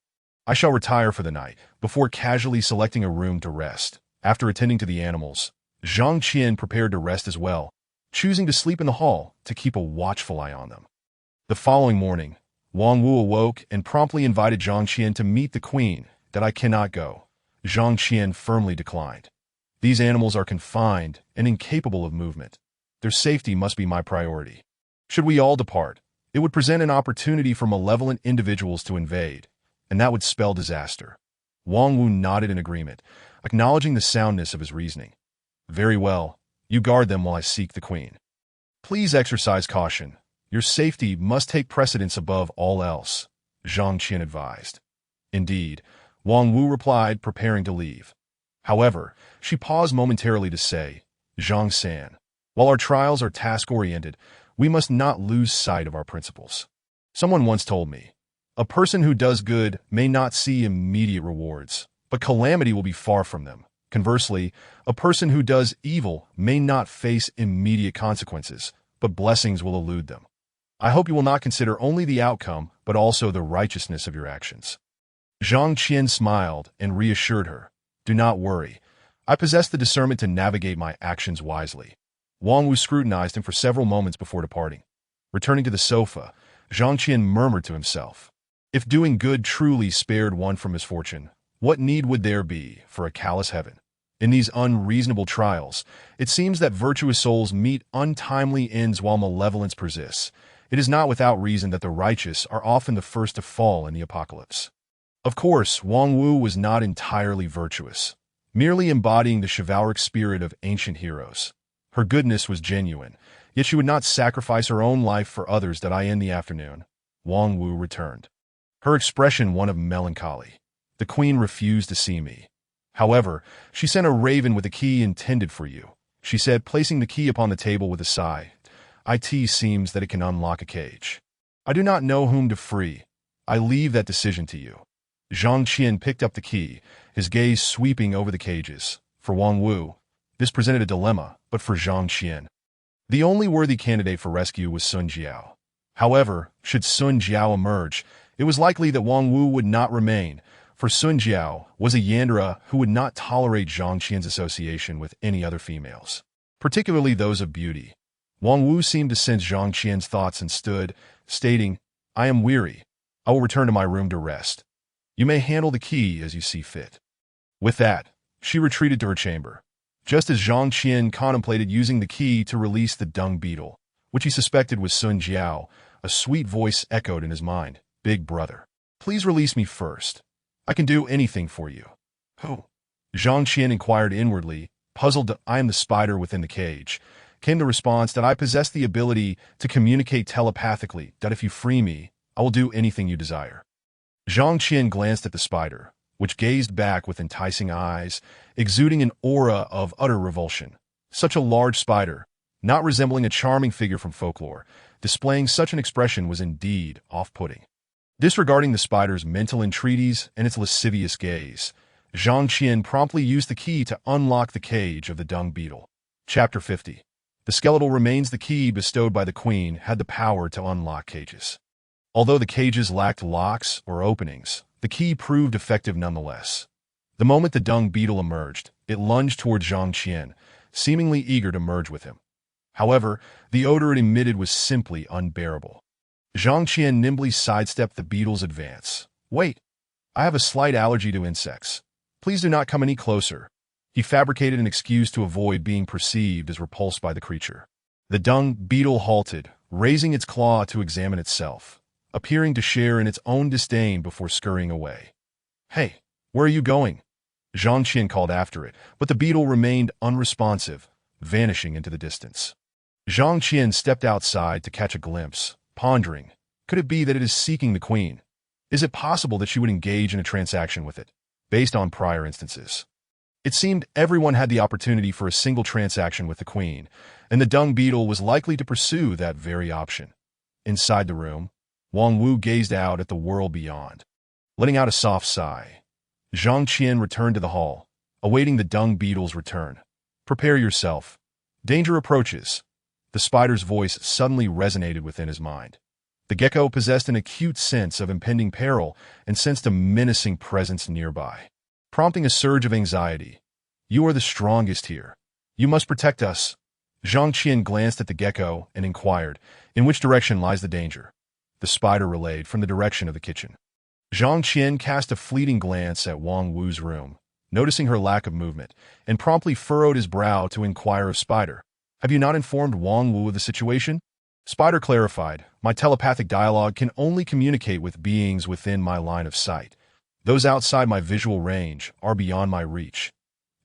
"I shall retire for the night," before casually selecting a room to rest. After attending to the animals, Zhang Qian prepared to rest as well, choosing to sleep in the hall to keep a watchful eye on them. The following morning, Wang Wu awoke and promptly invited Zhang Qian to meet the queen. "That I cannot go," Zhang Qian firmly declined. "These animals are confined and incapable of movement. Their safety must be my priority. Should we all depart, it would present an opportunity for malevolent individuals to invade, and that would spell disaster." Wang Wu nodded in agreement, acknowledging the soundness of his reasoning. "Very well, you guard them while I seek the queen. Please exercise caution. Your safety must take precedence above all else," Zhang Qian advised. "Indeed," Wang Wu replied, preparing to leave. However, she paused momentarily to say, "Zhang San, while our trials are task-oriented, we must not lose sight of our principles. Someone once told me, a person who does good may not see immediate rewards, but calamity will be far from them. Conversely, a person who does evil may not face immediate consequences, but blessings will elude them. I hope you will not consider only the outcome, but also the righteousness of your actions." Zhang Qian smiled and reassured her, "Do not worry. I possess the discernment to navigate my actions wisely." Wang Wu scrutinized him for several moments before departing. Returning to the sofa, Zhang Qian murmured to himself, "If doing good truly spared one from misfortune, what need would there be for a callous heaven? In these unreasonable trials, it seems that virtuous souls meet untimely ends while malevolence persists. It is not without reason that the righteous are often the first to fall in the apocalypse." Of course, Wang Wu was not entirely virtuous, merely embodying the chivalric spirit of ancient heroes. Her goodness was genuine, yet she would not sacrifice her own life for others. "That I end the afternoon," Wang Wu returned, her expression one of melancholy. "The queen refused to see me. However, she sent a raven with a key intended for you," she said, placing the key upon the table with a sigh. "It seems that it can unlock a cage. I do not know whom to free. I leave that decision to you." Zhang Qian picked up the key, his gaze sweeping over the cages. For Wang Wu, this presented a dilemma, but for Zhang Qian, the only worthy candidate for rescue was Sun Jiao. However, should Sun Jiao emerge, it was likely that Wang Wu would not remain, for Sun Jiao was a yandere who would not tolerate Zhang Qian's association with any other females, particularly those of beauty. Wang Wu seemed to sense Zhang Qian's thoughts and stood, stating, "I am weary. I will return to my room to rest. You may handle the key as you see fit." With that, she retreated to her chamber. Just as Zhang Qian contemplated using the key to release the dung beetle, which he suspected was Sun Jiao, a sweet voice echoed in his mind, "Big brother, please release me first. I can do anything for you." "Who?" Zhang Qian inquired inwardly, puzzled. "I am the spider within the cage," came the response. "That I possess the ability to communicate telepathically. That if you free me, I will do anything you desire." Zhang Qian glanced at the spider, which gazed back with enticing eyes, exuding an aura of utter revulsion. Such a large spider, not resembling a charming figure from folklore, displaying such an expression was indeed off-putting. Disregarding the spider's mental entreaties and its lascivious gaze, Zhang Qian promptly used the key to unlock the cage of the dung beetle. Chapter 50. The skeletal remains. The key bestowed by the queen had the power to unlock cages. Although the cages lacked locks or openings, the key proved effective nonetheless. The moment the dung beetle emerged, it lunged toward Zhang Qian, seemingly eager to merge with him. However, the odor it emitted was simply unbearable. Zhang Qian nimbly sidestepped the beetle's advance. "Wait, I have a slight allergy to insects. Please do not come any closer." He fabricated an excuse to avoid being perceived as repulsed by the creature. The dung beetle halted, raising its claw to examine itself, appearing to share in its own disdain before scurrying away. "Hey, where are you going?" Zhang Qian called after it, but the beetle remained unresponsive, vanishing into the distance. Zhang Qian stepped outside to catch a glimpse, pondering, could it be that it is seeking the queen? Is it possible that she would engage in a transaction with it, based on prior instances? It seemed everyone had the opportunity for a single transaction with the queen, and the dung beetle was likely to pursue that very option. Inside the room, Wang Wu gazed out at the world beyond. Letting out a soft sigh, Zhang Qian returned to the hall, awaiting the dung beetle's return. Prepare yourself. Danger approaches. The spider's voice suddenly resonated within his mind. The gecko possessed an acute sense of impending peril and sensed a menacing presence nearby, prompting a surge of anxiety. You are the strongest here. You must protect us. Zhang Qian glanced at the gecko and inquired, in which direction lies the danger? The spider relayed from the direction of the kitchen. Zhang Qian cast a fleeting glance at Wang Wu's room, noticing her lack of movement, and promptly furrowed his brow to inquire of Spider. Have you not informed Wang Wu of the situation? Spider clarified, my telepathic dialogue can only communicate with beings within my line of sight. Those outside my visual range are beyond my reach.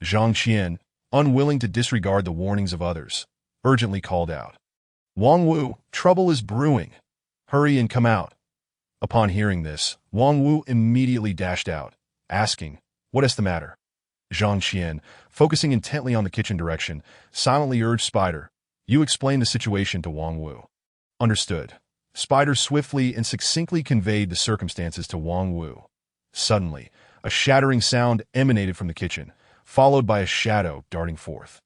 Zhang Qian, unwilling to disregard the warnings of others, urgently called out. Wang Wu, trouble is brewing. Hurry and come out. Upon hearing this, Wang Wu immediately dashed out, asking, what is the matter? Zhang Qian, focusing intently on the kitchen direction, silently urged Spider, you explain the situation to Wang Wu. Understood. Spider swiftly and succinctly conveyed the circumstances to Wang Wu. Suddenly, a shattering sound emanated from the kitchen, followed by a shadow darting forth.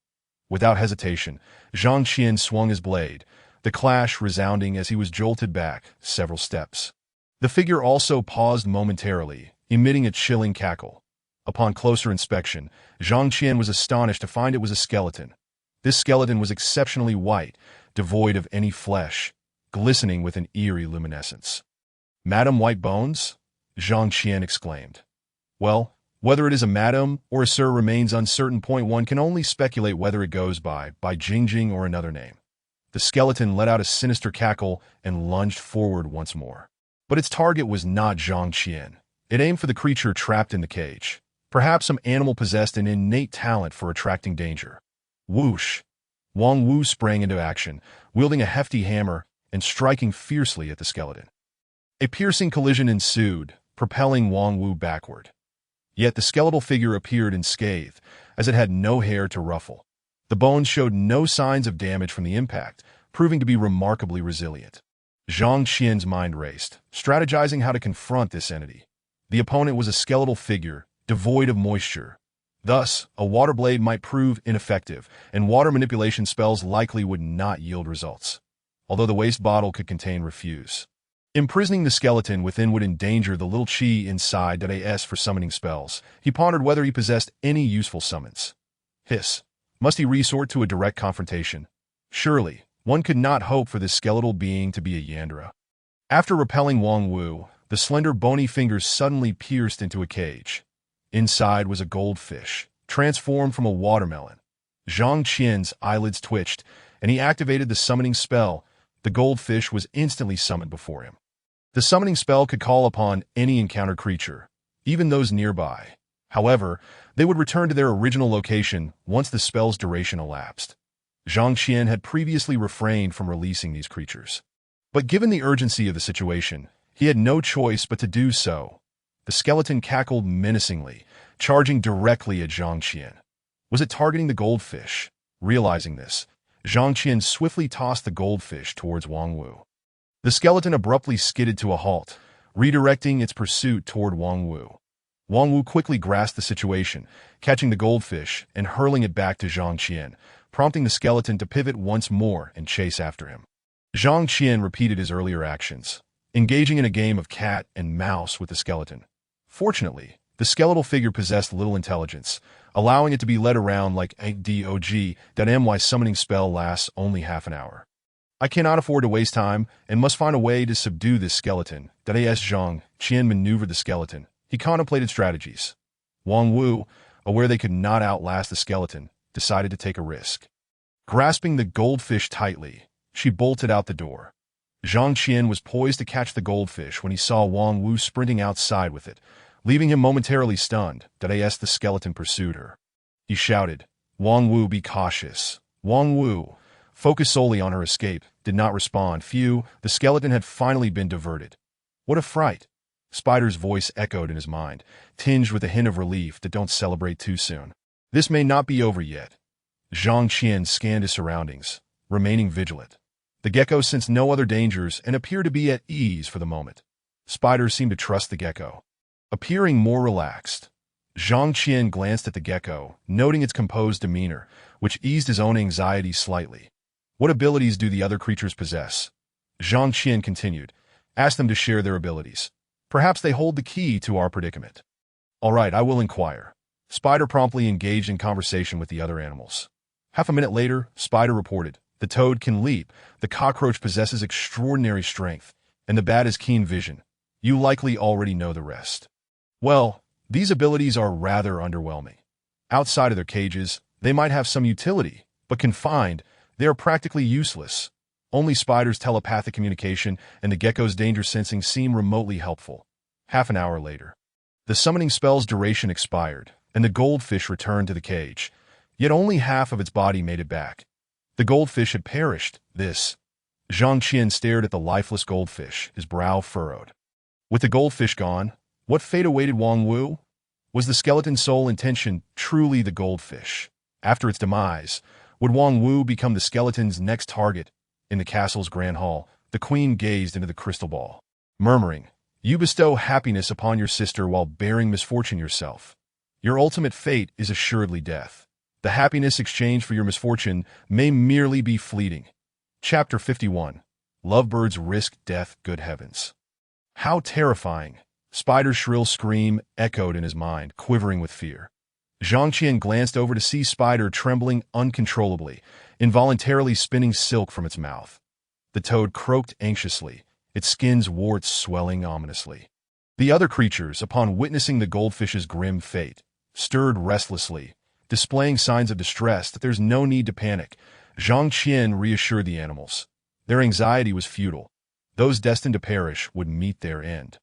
Without hesitation, Zhang Qian swung his blade, the clash resounding as he was jolted back several steps. The figure also paused momentarily, emitting a chilling cackle. Upon closer inspection, Zhang Qian was astonished to find it was a skeleton. This skeleton was exceptionally white, devoid of any flesh, glistening with an eerie luminescence. Madam White Bones? Zhang Qian exclaimed. Well, whether it is a madam or a sir remains uncertain. One can only speculate whether it goes by Jingjing or another name. The skeleton let out a sinister cackle and lunged forward once more. But its target was not Zhang Qian. It aimed for the creature trapped in the cage. Perhaps some animal possessed an innate talent for attracting danger. Whoosh! Wang Wu sprang into action, wielding a hefty hammer and striking fiercely at the skeleton. A piercing collision ensued, propelling Wang Wu backward. Yet the skeletal figure appeared unscathed, as it had no hair to ruffle. The bones showed no signs of damage from the impact, proving to be remarkably resilient. Zhang Qian's mind raced, strategizing how to confront this entity. The opponent was a skeletal figure, devoid of moisture. Thus, a water blade might prove ineffective, and water manipulation spells likely would not yield results, although the waste bottle could contain refuse. Imprisoning the skeleton within would endanger the little chi inside for summoning spells. He pondered whether he possessed any useful summons. Hiss. Must he resort to a direct confrontation? Surely, one could not hope for this skeletal being to be a yandere. After repelling Wang Wu, the slender bony fingers suddenly pierced into a cage. Inside was a goldfish, transformed from a watermelon. Zhang Qian's eyelids twitched, and he activated the summoning spell. The goldfish was instantly summoned before him. The summoning spell could call upon any encountered creature, even those nearby. However, they would return to their original location once the spell's duration elapsed. Zhang Qian had previously refrained from releasing these creatures. But given the urgency of the situation, he had no choice but to do so. The skeleton cackled menacingly, charging directly at Zhang Qian. Was it targeting the goldfish? Realizing this, Zhang Qian swiftly tossed the goldfish towards Wang Wu. The skeleton abruptly skidded to a halt, redirecting its pursuit toward Wang Wu. Wang Wu quickly grasped the situation, catching the goldfish and hurling it back to Zhang Qian, prompting the skeleton to pivot once more and chase after him. Zhang Qian repeated his earlier actions, engaging in a game of cat and mouse with the skeleton. Fortunately, the skeletal figure possessed little intelligence, allowing it to be led around like a dog. Summoning spell lasts only half an hour. I cannot afford to waste time and must find a way to subdue this skeleton. Zhang Qian maneuvered the skeleton. He contemplated strategies. Wang Wu, aware they could not outlast the skeleton, decided to take a risk. Grasping the goldfish tightly, she bolted out the door. Zhang Qian was poised to catch the goldfish when he saw Wang Wu sprinting outside with it, leaving him momentarily stunned. The skeleton pursued her. He shouted, Wang Wu, be cautious. Wang Wu, focused solely on her escape, did not respond. Phew, the skeleton had finally been diverted. What a fright! Spider's voice echoed in his mind, tinged with a hint of relief that don't celebrate too soon. This may not be over yet. Zhang Qian scanned his surroundings, remaining vigilant. The gecko sensed no other dangers and appeared to be at ease for the moment. Spider seemed to trust the gecko. Appearing more relaxed, Zhang Qian glanced at the gecko, noting its composed demeanor, which eased his own anxiety slightly. What abilities do the other creatures possess? Zhang Qian continued. Ask them to share their abilities. Perhaps they hold the key to our predicament. All right, I will inquire. Spider promptly engaged in conversation with the other animals. Half a minute later, Spider reported, the toad can leap, the cockroach possesses extraordinary strength, and the bat has keen vision. You likely already know the rest. Well, these abilities are rather underwhelming. Outside of their cages, they might have some utility, but confined, they are practically useless. Only Spider's telepathic communication and the gecko's danger sensing seem remotely helpful. Half an hour later, the summoning spell's duration expired, and the goldfish returned to the cage, yet only half of its body made it back. The goldfish had perished. Zhang Qian stared at the lifeless goldfish, his brow furrowed. With the goldfish gone, what fate awaited Wang Wu? Was the skeleton's sole intention truly the goldfish? After its demise, would Wang Wu become the skeleton's next target? In the castle's grand hall, the queen gazed into the crystal ball, murmuring, You bestow happiness upon your sister while bearing misfortune yourself. Your ultimate fate is assuredly death. The happiness exchanged for your misfortune may merely be fleeting. Chapter 51. Lovebirds risk death, good heavens. How terrifying! Spider's shrill scream echoed in his mind, quivering with fear. Zhang Qian glanced over to see Spider trembling uncontrollably, involuntarily spinning silk from its mouth. The toad croaked anxiously, its skin's warts swelling ominously. The other creatures, upon witnessing the goldfish's grim fate, stirred restlessly, displaying signs of distress that there's no need to panic. Zhang Qian reassured the animals. Their anxiety was futile. Those destined to perish would meet their end,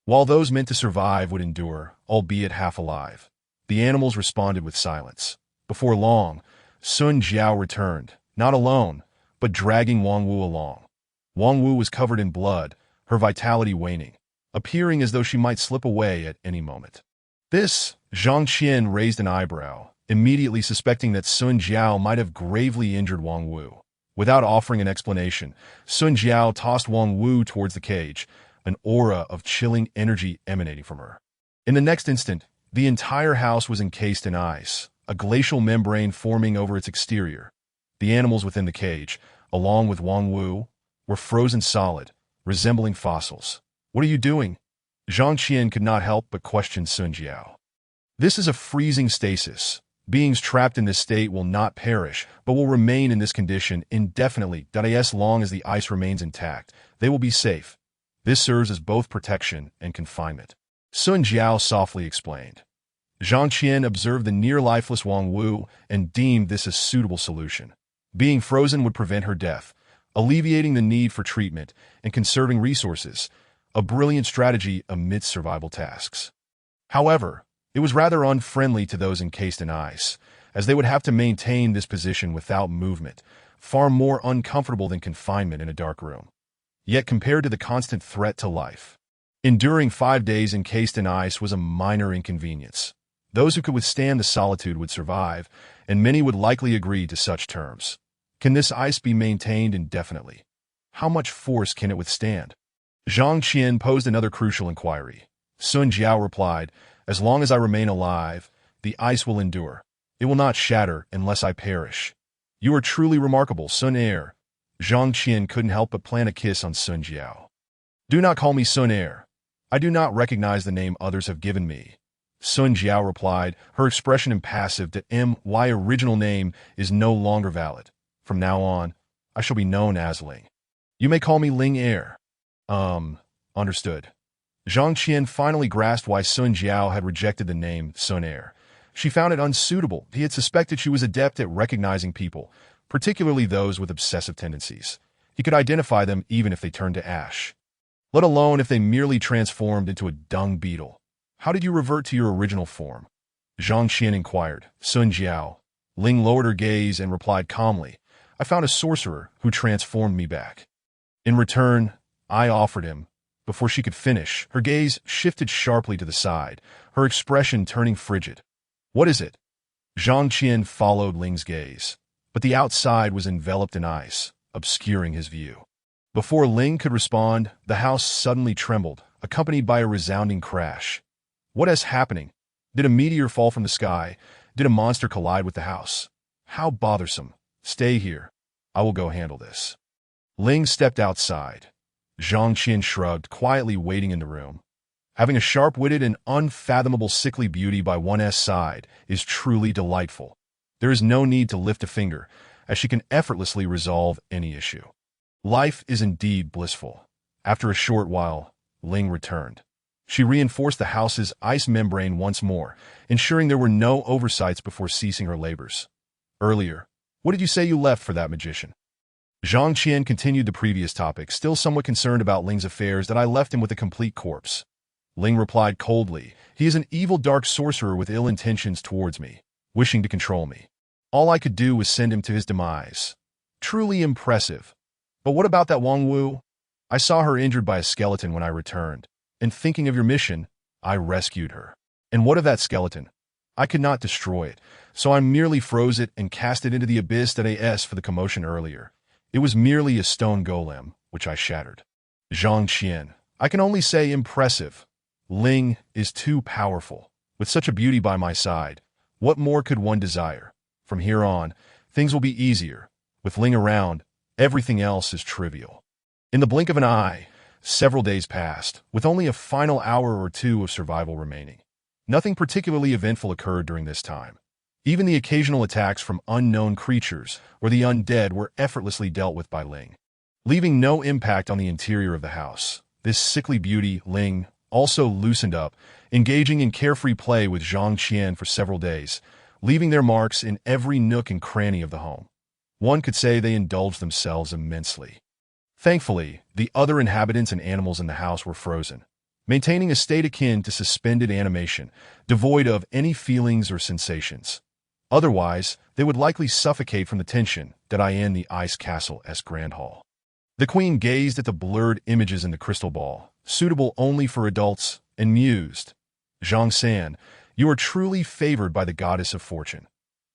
while those meant to survive would endure, albeit half alive. The animals responded with silence. Before long, Sun Jiao returned, not alone, but dragging Wang Wu along. Wang Wu was covered in blood, her vitality waning, appearing as though she might slip away at any moment. Zhang Qian raised an eyebrow, immediately suspecting that Sun Jiao might have gravely injured Wang Wu. Without offering an explanation, Sun Jiao tossed Wang Wu towards the cage, an aura of chilling energy emanating from her. In the next instant, the entire house was encased in ice, a glacial membrane forming over its exterior. The animals within the cage, along with Wang Wu, were frozen solid, resembling fossils. What are you doing? Zhang Qian could not help but question Sun Jiao. This is a freezing stasis. Beings trapped in this state will not perish, but will remain in this condition indefinitely. As long as the ice remains intact, they will be safe. This serves as both protection and confinement. Sun Jiao softly explained. Zhang Qian observed the near-lifeless Wang Wu and deemed this a suitable solution. Being frozen would prevent her death, alleviating the need for treatment and conserving resources, a brilliant strategy amidst survival tasks. However, it was rather unfriendly to those encased in ice, as they would have to maintain this position without movement, far more uncomfortable than confinement in a dark room. Yet compared to the constant threat to life, enduring 5 days encased in ice was a minor inconvenience. Those who could withstand the solitude would survive, and many would likely agree to such terms. Can this ice be maintained indefinitely? How much force can it withstand? Zhang Qian posed another crucial inquiry. Sun Jiao replied, As long as I remain alive, the ice will endure. It will not shatter unless I perish. You are truly remarkable, Sun Air. Zhang Qian couldn't help but plant a kiss on Sun Jiao. Do not call me Sun Air. I do not recognize the name others have given me. Sun Jiao replied, her expression impassive that my original name is no longer valid. From now on, I shall be known as Ling. You may call me Ling Air. Understood. Zhang Qian finally grasped why Sun Jiao had rejected the name Sun Air. She found it unsuitable. He had suspected she was adept at recognizing people, particularly those with obsessive tendencies. He could identify them even if they turned to ash, let alone if they merely transformed into a dung beetle. How did you revert to your original form? Zhang Qian inquired. Sun Jiao. Ling lowered her gaze and replied calmly, I found a sorcerer who transformed me back. In return, I offered him. Before she could finish, her gaze shifted sharply to the side, her expression turning frigid. What is it? Zhang Qian followed Ling's gaze, but the outside was enveloped in ice, obscuring his view. Before Ling could respond, the house suddenly trembled, accompanied by a resounding crash. What is happening? Did a meteor fall from the sky? Did a monster collide with the house? How bothersome. Stay here. I will go handle this. Ling stepped outside. Zhang Qian shrugged, quietly waiting in the room. Having a sharp-witted and unfathomable sickly beauty by one's side is truly delightful. There is no need to lift a finger, as she can effortlessly resolve any issue. Life is indeed blissful. After a short while, Ling returned. She reinforced the house's ice membrane once more, ensuring there were no oversights before ceasing her labors. Earlier, what did you say you left for that magician? Zhang Qian continued the previous topic, still somewhat concerned about Ling's affairs. That I left him with a complete corpse. Ling replied coldly, he is an evil dark sorcerer with ill intentions towards me, wishing to control me. All I could do was send him to his demise. Truly impressive. But what about that Wang Wu? I saw her injured by a skeleton when I returned, and thinking of your mission, I rescued her. And what of that skeleton? I could not destroy it, so I merely froze it and cast it into the abyss that as for the commotion earlier. It was merely a stone golem, which I shattered. Zhang Qian, I can only say impressive. Ling is too powerful. With such a beauty by my side, what more could one desire? From here on, things will be easier. With Ling around, everything else is trivial. In the blink of an eye, several days passed, with only a final hour or two of survival remaining. Nothing particularly eventful occurred during this time. Even the occasional attacks from unknown creatures or the undead were effortlessly dealt with by Ling, leaving no impact on the interior of the house. This sickly beauty, Ling, also loosened up, engaging in carefree play with Zhang Qian for several days, leaving their marks in every nook and cranny of the home. One could say they indulged themselves immensely. Thankfully, the other inhabitants and animals in the house were frozen, maintaining a state akin to suspended animation, devoid of any feelings or sensations. Otherwise, they would likely suffocate from the tension that in the ice castle's grand hall. The queen gazed at the blurred images in the crystal ball, suitable only for adults, and mused, Zhang San, you are truly favored by the goddess of fortune.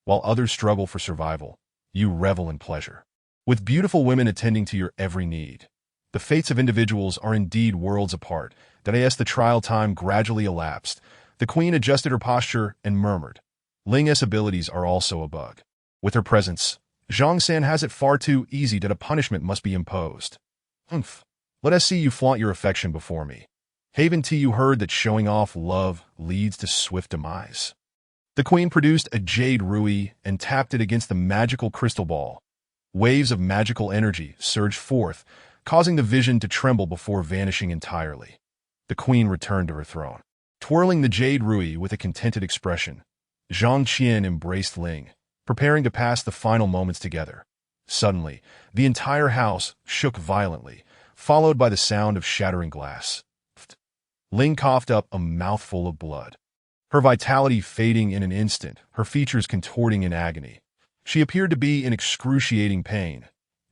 While others struggle for survival, you revel in pleasure. With beautiful women attending to your every need, the fates of individuals are indeed worlds apart. That as the trial time gradually elapsed, the queen adjusted her posture and murmured, Ling's abilities are also a bug. With her presence, Zhang San has it far too easy that a punishment must be imposed. Humph. Let us see you flaunt your affection before me. Haven't you heard that showing off love leads to swift demise? The queen produced a jade ruby and tapped it against the magical crystal ball. Waves of magical energy surged forth, causing the vision to tremble before vanishing entirely. The queen returned to her throne. Twirling the jade ruby with a contented expression, Zhang Qian embraced Ling, preparing to pass the final moments together. Suddenly, the entire house shook violently, followed by the sound of shattering glass. Ling coughed up a mouthful of blood, her vitality fading in an instant, her features contorting in agony. She appeared to be in excruciating pain.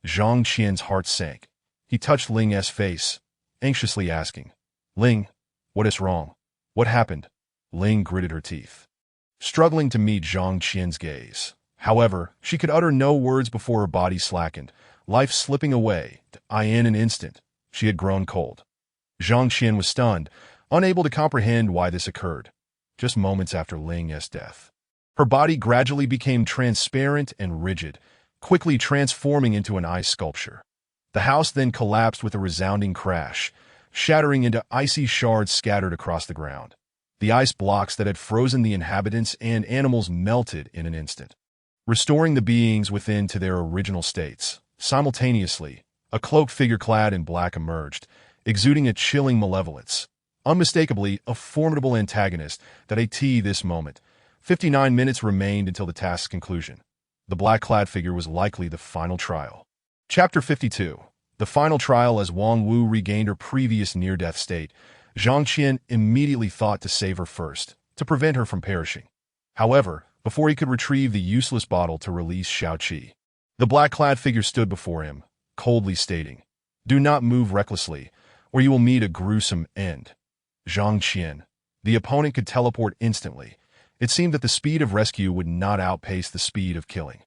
Zhang Qian's heart sank. He touched Ling's face, anxiously asking, Ling, what is wrong? What happened? Ling gritted her teeth, struggling to meet Zhang Qian's gaze. However, she could utter no words before her body slackened, life slipping away. In an instant, she had grown cold. Zhang Qian was stunned, unable to comprehend why this occurred. Just moments after Ling's death, her body gradually became transparent and rigid, quickly transforming into an ice sculpture. The house then collapsed with a resounding crash, shattering into icy shards scattered across the ground. The ice blocks that had frozen the inhabitants and animals melted in an instant, restoring the beings within to their original states. Simultaneously, a cloaked figure clad in black emerged, exuding a chilling malevolence. Unmistakably a formidable antagonist that this moment. 59 minutes remained until the task's conclusion. The black-clad figure was likely the final trial. Chapter 52. The final trial. As Wang Wu regained her previous near-death state, Zhang Qian immediately thought to save her first, to prevent her from perishing. However, before he could retrieve the useless bottle to release Xiao Qi, The black-clad figure stood before him, coldly stating, "Do not move recklessly, or you will meet a gruesome end." Zhang Qian. The opponent could teleport instantly. It seemed that the speed of rescue would not outpace the speed of killing.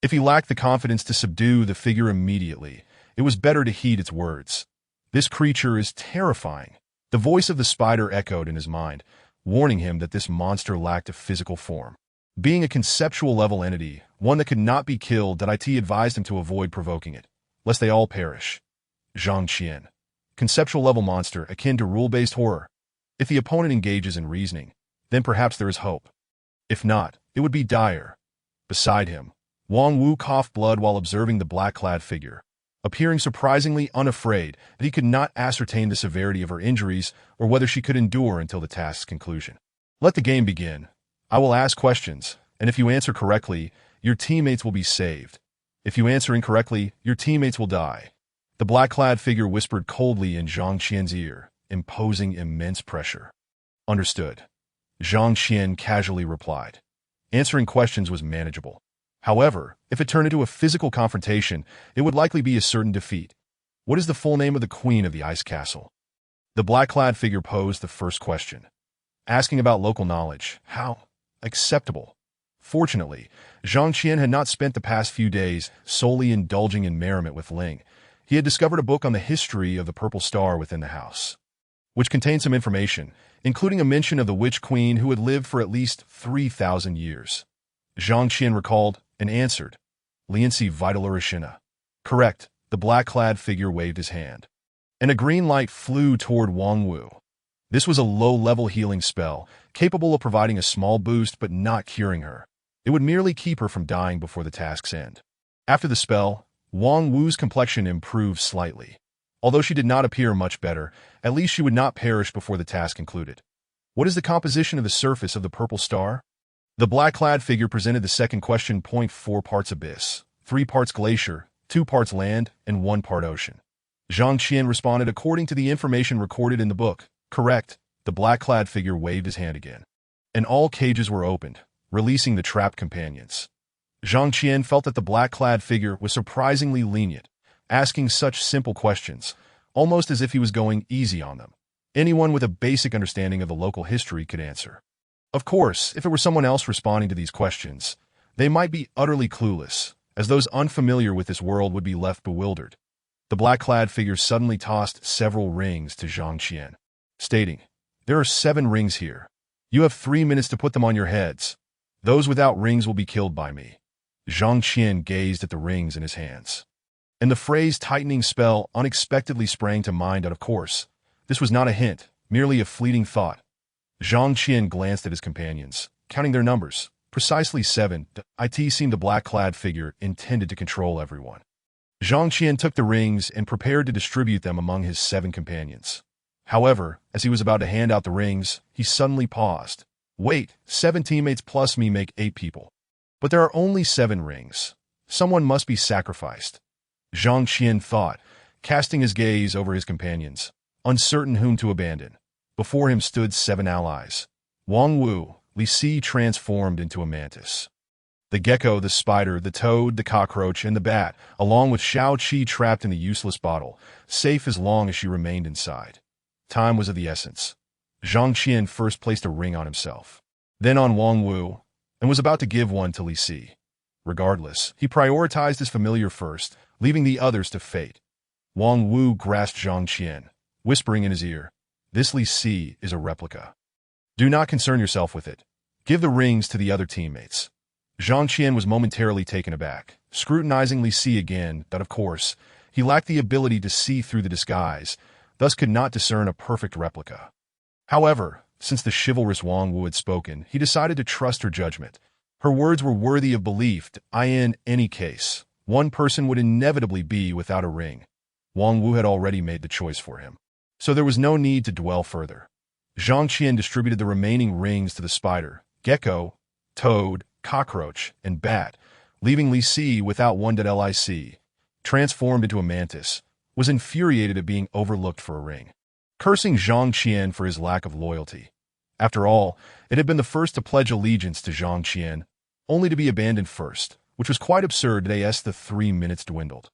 If he lacked the confidence to subdue the figure immediately, it was better to heed its words. "This creature is terrifying." The voice of the spider echoed in his mind, warning him that this monster lacked a physical form. Being a conceptual-level entity, one that could not be killed, that it advised him to avoid provoking it, lest they all perish. Zhang Qian. Conceptual-level monster akin to rule-based horror. If the opponent engages in reasoning, then perhaps there is hope. If not, it would be dire. Beside him, Wang Wu coughed blood while observing the black-clad figure, appearing surprisingly unafraid that he could not ascertain the severity of her injuries or whether she could endure until the task's conclusion. "Let the game begin. I will ask questions, and if you answer correctly, your teammates will be saved. If you answer incorrectly, your teammates will die." The black-clad figure whispered coldly in Zhang Qian's ear, imposing immense pressure. "Understood," Zhang Qian casually replied. Answering questions was manageable. However, if it turned into a physical confrontation, it would likely be a certain defeat. "What is the full name of the Queen of the Ice Castle?" The black-clad figure posed the first question. Asking about local knowledge. How acceptable. Fortunately, Zhang Qian had not spent the past few days solely indulging in merriment with Ling. He had discovered a book on the history of the Purple Star within the house, which contained some information, including a mention of the Witch Queen who had lived for at least 3,000 years. Zhang Qian recalled and answered, "Lianxi Vitalurishina." "Correct," the black-clad figure waved his hand. And a green light flew toward Wang Wu. This was a low-level healing spell, capable of providing a small boost but not curing her. It would merely keep her from dying before the task's end. After the spell, Wang Wu's complexion improved slightly. Although she did not appear much better, at least she would not perish before the task concluded. "What is the composition of the surface of the Purple Star?" The black-clad figure presented the second question. 4 parts abyss, 3 parts glacier, 2 parts land, and 1 part ocean. Zhang Qian responded according to the information recorded in the book. "Correct," the black-clad figure waved his hand again. And all cages were opened, releasing the trapped companions. Zhang Qian felt that the black-clad figure was surprisingly lenient, asking such simple questions, almost as if he was going easy on them. Anyone with a basic understanding of the local history could answer. Of course, if it were someone else responding to these questions, they might be utterly clueless, as those unfamiliar with this world would be left bewildered. The black-clad figure suddenly tossed several rings to Zhang Qian, stating, "There are 7 rings here. You have 3 minutes to put them on your heads. Those without rings will be killed by me." Zhang Qian gazed at the rings in his hands, and the phrase tightening spell unexpectedly sprang to mind. Of course, this was not a hint, merely a fleeting thought. Zhang Qian glanced at his companions, counting their numbers. Precisely 7. It seemed the black-clad figure intended to control everyone. Zhang Qian took the rings and prepared to distribute them among his 7 companions. However, as he was about to hand out the rings, he suddenly paused. "Wait, 7 teammates plus me make 8 people. But there are only 7 rings. Someone must be sacrificed." Zhang Qian thought, casting his gaze over his companions, uncertain whom to abandon. Before him stood 7 allies. Wang Wu, Li Si transformed into a mantis. The gecko, the spider, the toad, the cockroach, and the bat, along with Xiao Qi trapped in the useless bottle, safe as long as she remained inside. Time was of the essence. Zhang Qian first placed a ring on himself, then on Wang Wu, and was about to give one to Li Si. Regardless, he prioritized his familiar first, leaving the others to fate. Wang Wu grasped Zhang Qian, whispering in his ear, "This Li Si is a replica. Do not concern yourself with it. Give the rings to the other teammates." Zhang Qian was momentarily taken aback, scrutinizing Li Si again, but of course, he lacked the ability to see through the disguise, thus could not discern a perfect replica. However, since the chivalrous Wang Wu had spoken, he decided to trust her judgment. Her words were worthy of belief. In any case, one person would inevitably be without a ring. Wang Wu had already made the choice for him, so there was no need to dwell further. Zhang Qian distributed the remaining rings to the spider, gecko, toad, cockroach, and bat, leaving Li Si without one. Lic, transformed into a mantis, was infuriated at being overlooked for a ring, cursing Zhang Qian for his lack of loyalty. After all, it had been the first to pledge allegiance to Zhang Qian, only to be abandoned first, which was quite absurd as the 3 minutes dwindled.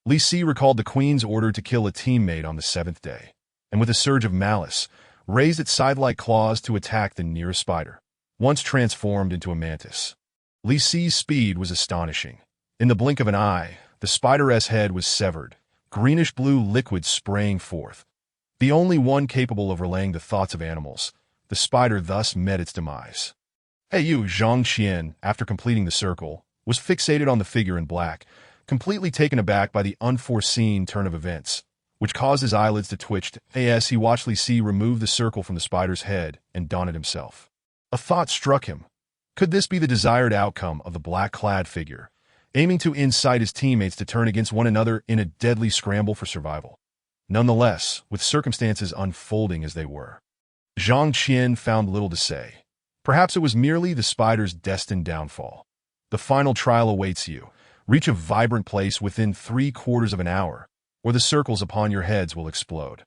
Li Si recalled the queen's order to kill a teammate on the 7th day, and with a surge of malice, raised its scythe-like claws to attack the nearest spider, once transformed into a mantis. Li Si's speed was astonishing. In the blink of an eye, the spider's head was severed, greenish-blue liquid spraying forth. The only one capable of relaying the thoughts of animals, the spider thus met its demise. Zhang Qian, after completing the circle, was fixated on the figure in black, completely taken aback by the unforeseen turn of events, which caused his eyelids to twitch as he watched Li Si remove the circle from the spider's head and don it himself. A thought struck him. Could this be the desired outcome of the black-clad figure, aiming to incite his teammates to turn against one another in a deadly scramble for survival? Nonetheless, with circumstances unfolding as they were, Zhang Qian found little to say. Perhaps it was merely the spider's destined downfall. The final trial awaits you. Reach a vibrant place within 3/4 of an hour, or the circles upon your heads will explode,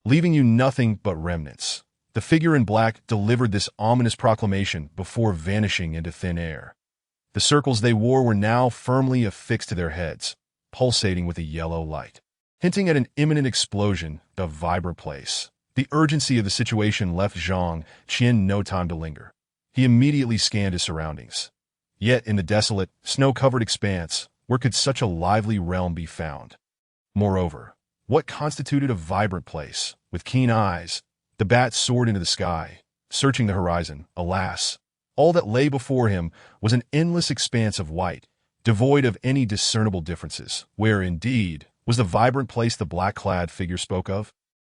leaving you nothing but remnants. The figure in black delivered this ominous proclamation before vanishing into thin air. The circles they wore were now firmly affixed to their heads, pulsating with a yellow light, hinting at an imminent explosion. The vibrant place. The urgency of the situation left Zhang Qian no time to linger. He immediately scanned his surroundings. Yet in the desolate, snow-covered expanse, where could such a lively realm be found? Moreover, what constituted a vibrant place? With keen eyes, the bat soared into the sky, searching the horizon. Alas, all that lay before him was an endless expanse of white, devoid of any discernible differences. Where, indeed, was the vibrant place the black-clad figure spoke of?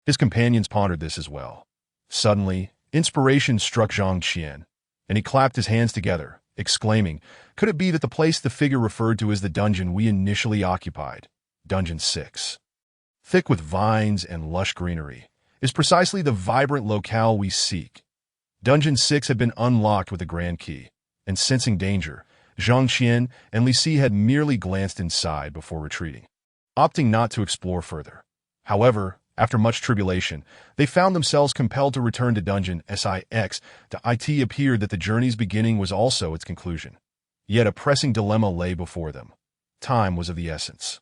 His companions pondered this as well. Suddenly, inspiration struck Zhang Qian, and he clapped his hands together, exclaiming, "Could it be that the place the figure referred to as the dungeon we initially occupied, Dungeon 6, thick with vines and lush greenery, is precisely the vibrant locale we seek?" Dungeon 6 had been unlocked with a grand key, and sensing danger, Zhang Qian and Li Si had merely glanced inside before retreating, opting not to explore further. However, after much tribulation, they found themselves compelled to return to Dungeon 6. It appeared that the journey's beginning was also its conclusion. Yet a pressing dilemma lay before them. Time was of the essence.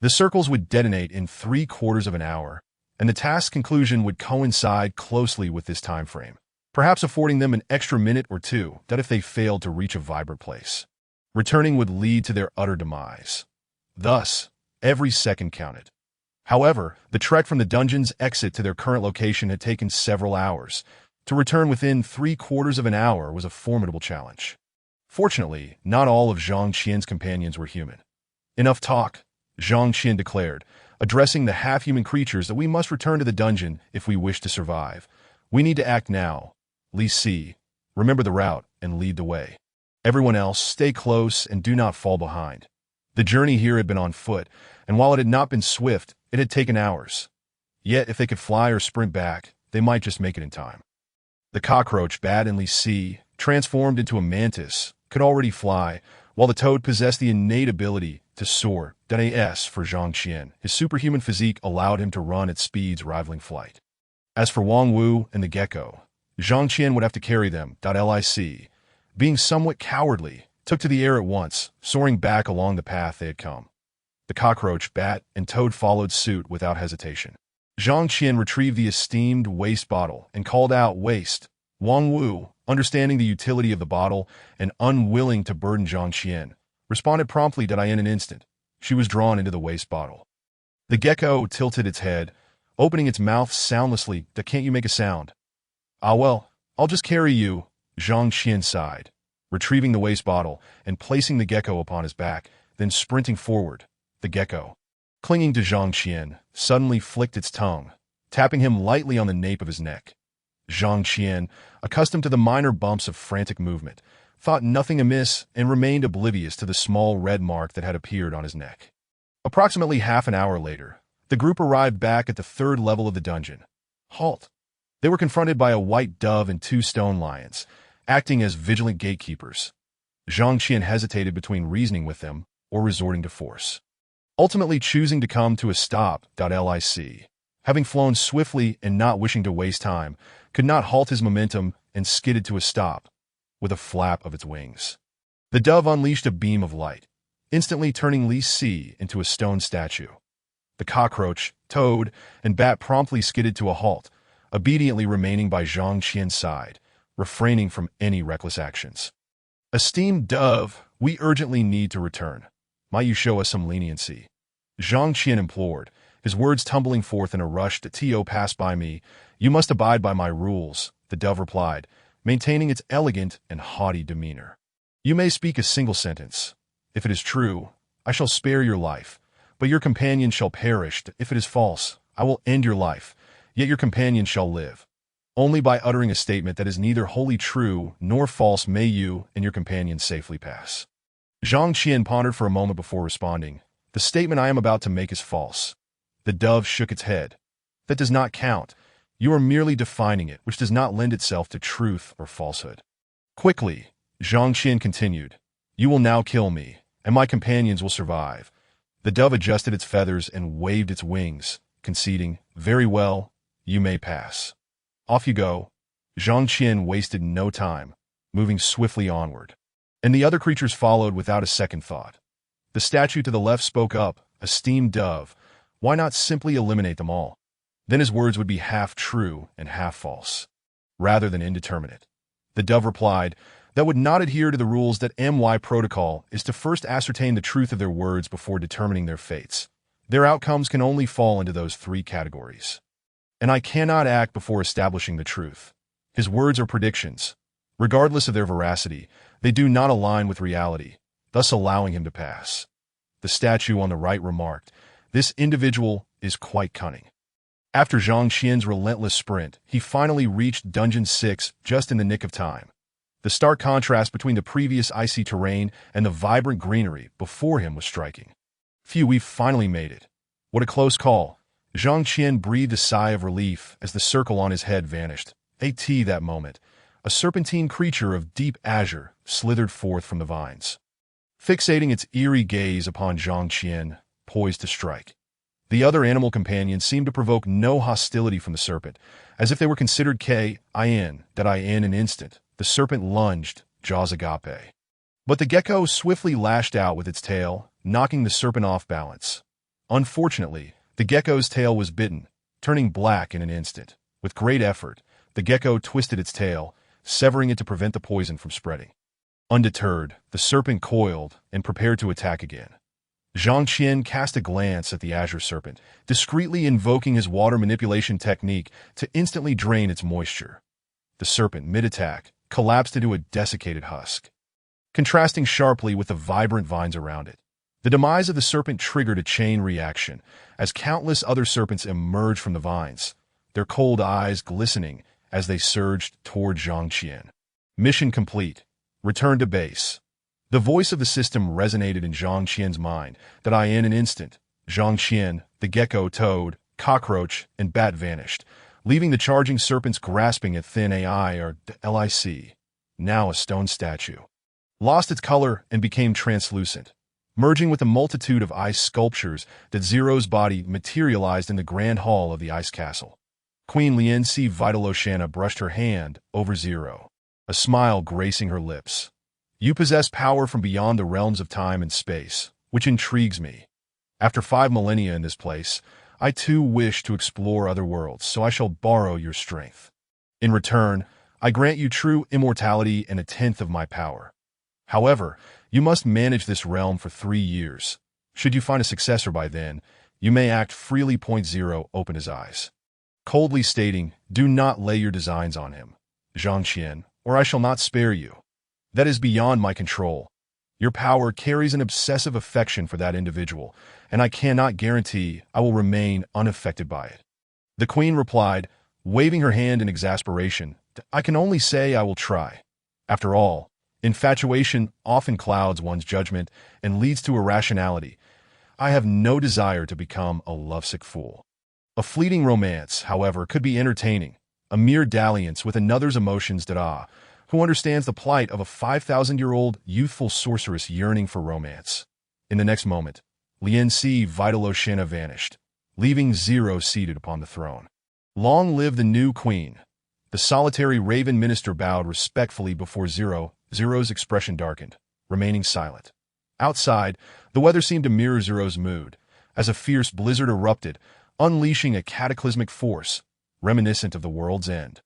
The circles would detonate in 3/4 of an hour, and the task's conclusion would coincide closely with this time frame, perhaps affording them an extra minute or two that if they failed to reach a vibrant place, returning would lead to their utter demise. Thus, every second counted. However, the trek from the dungeon's exit to their current location had taken several hours. To return within 3/4 of an hour was a formidable challenge. Fortunately, not all of Zhang Qian's companions were human. "Enough talk," Zhang Qian declared, addressing the half-human creatures, "that we must return to the dungeon if we wish to survive. We need to act now. Li Si, remember the route and lead the way. Everyone else, stay close and do not fall behind." The journey here had been on foot, and while it had not been swift, it had taken hours. Yet if they could fly or sprint back, they might just make it in time. The cockroach bat in Li Si, transformed into a mantis, could already fly, while the toad possessed the innate ability to soar. For Zhang Qian, his superhuman physique allowed him to run at speeds rivaling flight. As for Wang Wu and the gecko, Zhang Qian would have to carry them. Lic, being somewhat cowardly, took to the air at once, soaring back along the path they had come. The cockroach, bat, and toad followed suit without hesitation. Zhang Qian retrieved the esteemed waste bottle and called out, "Waste." Wang Wu, understanding the utility of the bottle and unwilling to burden Zhang Qian, responded promptly. In an instant, she was drawn into the waste bottle. The gecko tilted its head, opening its mouth soundlessly. "Can't you make a sound?" "Ah well, I'll just carry you," Zhang Qian sighed, retrieving the waste bottle and placing the gecko upon his back, then sprinting forward. The gecko, clinging to Zhang Qian, suddenly flicked its tongue, tapping him lightly on the nape of his neck. Zhang Qian, accustomed to the minor bumps of frantic movement, thought nothing amiss and remained oblivious to the small red mark that had appeared on his neck. Approximately half an hour later, the group arrived back at the 3rd level of the dungeon. Halt! They were confronted by a white dove and 2 stone lions, acting as vigilant gatekeepers. Zhang Qian hesitated between reasoning with them or resorting to force, ultimately choosing to come to a stop. Lic, having flown swiftly and not wishing to waste time, could not halt his momentum and skidded to a stop with a flap of its wings. The dove unleashed a beam of light, instantly turning Li Si into a stone statue. The cockroach, toad, and bat promptly skidded to a halt, obediently remaining by Zhang Qian's side, refraining from any reckless actions. Esteemed dove, we urgently need to return. Might you show us some leniency? Zhang Qian implored, his words tumbling forth in a rush to "To pass by me. You must abide by my rules," the dove replied, maintaining its elegant and haughty demeanor. "You may speak a single sentence. If it is true, I shall spare your life, but your companion shall perish. If it is false, I will end your life, yet your companion shall live. Only by uttering a statement that is neither wholly true nor false may you and your companion safely pass." Zhang Qian pondered for a moment before responding. "The statement I am about to make is false." The dove shook its head. "That does not count. You are merely defining it, which does not lend itself to truth or falsehood." Quickly, Zhang Qian continued, "You will now kill me, and my companions will survive." The dove adjusted its feathers and waved its wings, conceding, "Very well, you may pass." "Off you go." Zhang Qian wasted no time, moving swiftly onward. And the other creatures followed without a second thought. The statue to the left spoke up, "Esteemed dove, why not simply eliminate them all? Then his words would be half true and half false, rather than indeterminate." The dove replied, "That would not adhere to the rules that MY protocol is to first ascertain the truth of their words before determining their fates. Their outcomes can only fall into those three categories. And I cannot act before establishing the truth. His words are predictions. Regardless of their veracity, they do not align with reality, thus allowing him to pass." The statue on the right remarked, "This individual is quite cunning." After Zhang Qian's relentless sprint, he finally reached Dungeon 6 just in the nick of time. The stark contrast between the previous icy terrain and the vibrant greenery before him was striking. "Phew, we've finally made it. What a close call." Zhang Qian breathed a sigh of relief as the circle on his head vanished. That moment, a serpentine creature of deep azure slithered forth from the vines, fixating its eerie gaze upon Zhang Qian, poised to strike. The other animal companions seemed to provoke no hostility from the serpent, as if they were considered in an instant. The serpent lunged, jaws agape. But the gecko swiftly lashed out with its tail, knocking the serpent off balance. Unfortunately, the gecko's tail was bitten, turning black in an instant. With great effort, the gecko twisted its tail, severing it to prevent the poison from spreading. Undeterred, the serpent coiled and prepared to attack again. Zhang Qian cast a glance at the azure serpent, discreetly invoking his water manipulation technique to instantly drain its moisture. The serpent, mid-attack, collapsed into a desiccated husk, contrasting sharply with the vibrant vines around it. The demise of the serpent triggered a chain reaction, as countless other serpents emerged from the vines, their cold eyes glistening as they surged toward Zhang Qian. Mission complete. Return to base. The voice of the system resonated in Zhang Qian's mind, that in an instant, Zhang Qian, the gecko, toad, cockroach, and bat vanished, leaving the charging serpents grasping at thin LIC, now a stone statue, lost its color and became translucent, merging with the multitude of ice sculptures that Zero's body materialized in the grand hall of the ice castle. Queen Lian Si Vitaloshana brushed her hand over Zero, a smile gracing her lips. "You possess power from beyond the realms of time and space, which intrigues me. After 5 millennia in this place, I too wish to explore other worlds, so I shall borrow your strength. In return, I grant you true immortality and 1/10 of my power. However, you must manage this realm for 3 years. Should you find a successor by then, you may act freely. Zero opened his eyes, coldly stating, "Do not lay your designs on him, Zhang Qian, or I shall not spare you. That is beyond my control. Your power carries an obsessive affection for that individual, and I cannot guarantee I will remain unaffected by it." The queen replied, waving her hand in exasperation, "I can only say I will try. After all, infatuation often clouds one's judgment and leads to irrationality. I have no desire to become a lovesick fool." A fleeting romance, however, could be entertaining, a mere dalliance with another's emotions. Who understands the plight of a 5,000-year-old youthful sorceress yearning for romance? In the next moment, Lian Si Vitaloshana vanished, leaving Zero seated upon the throne. "Long live the new queen." The solitary raven minister bowed respectfully before Zero. Zero's expression darkened. remaining silent. Outside, the weather seemed to mirror Zero's mood, as a fierce blizzard erupted, unleashing a cataclysmic force, reminiscent of the world's end.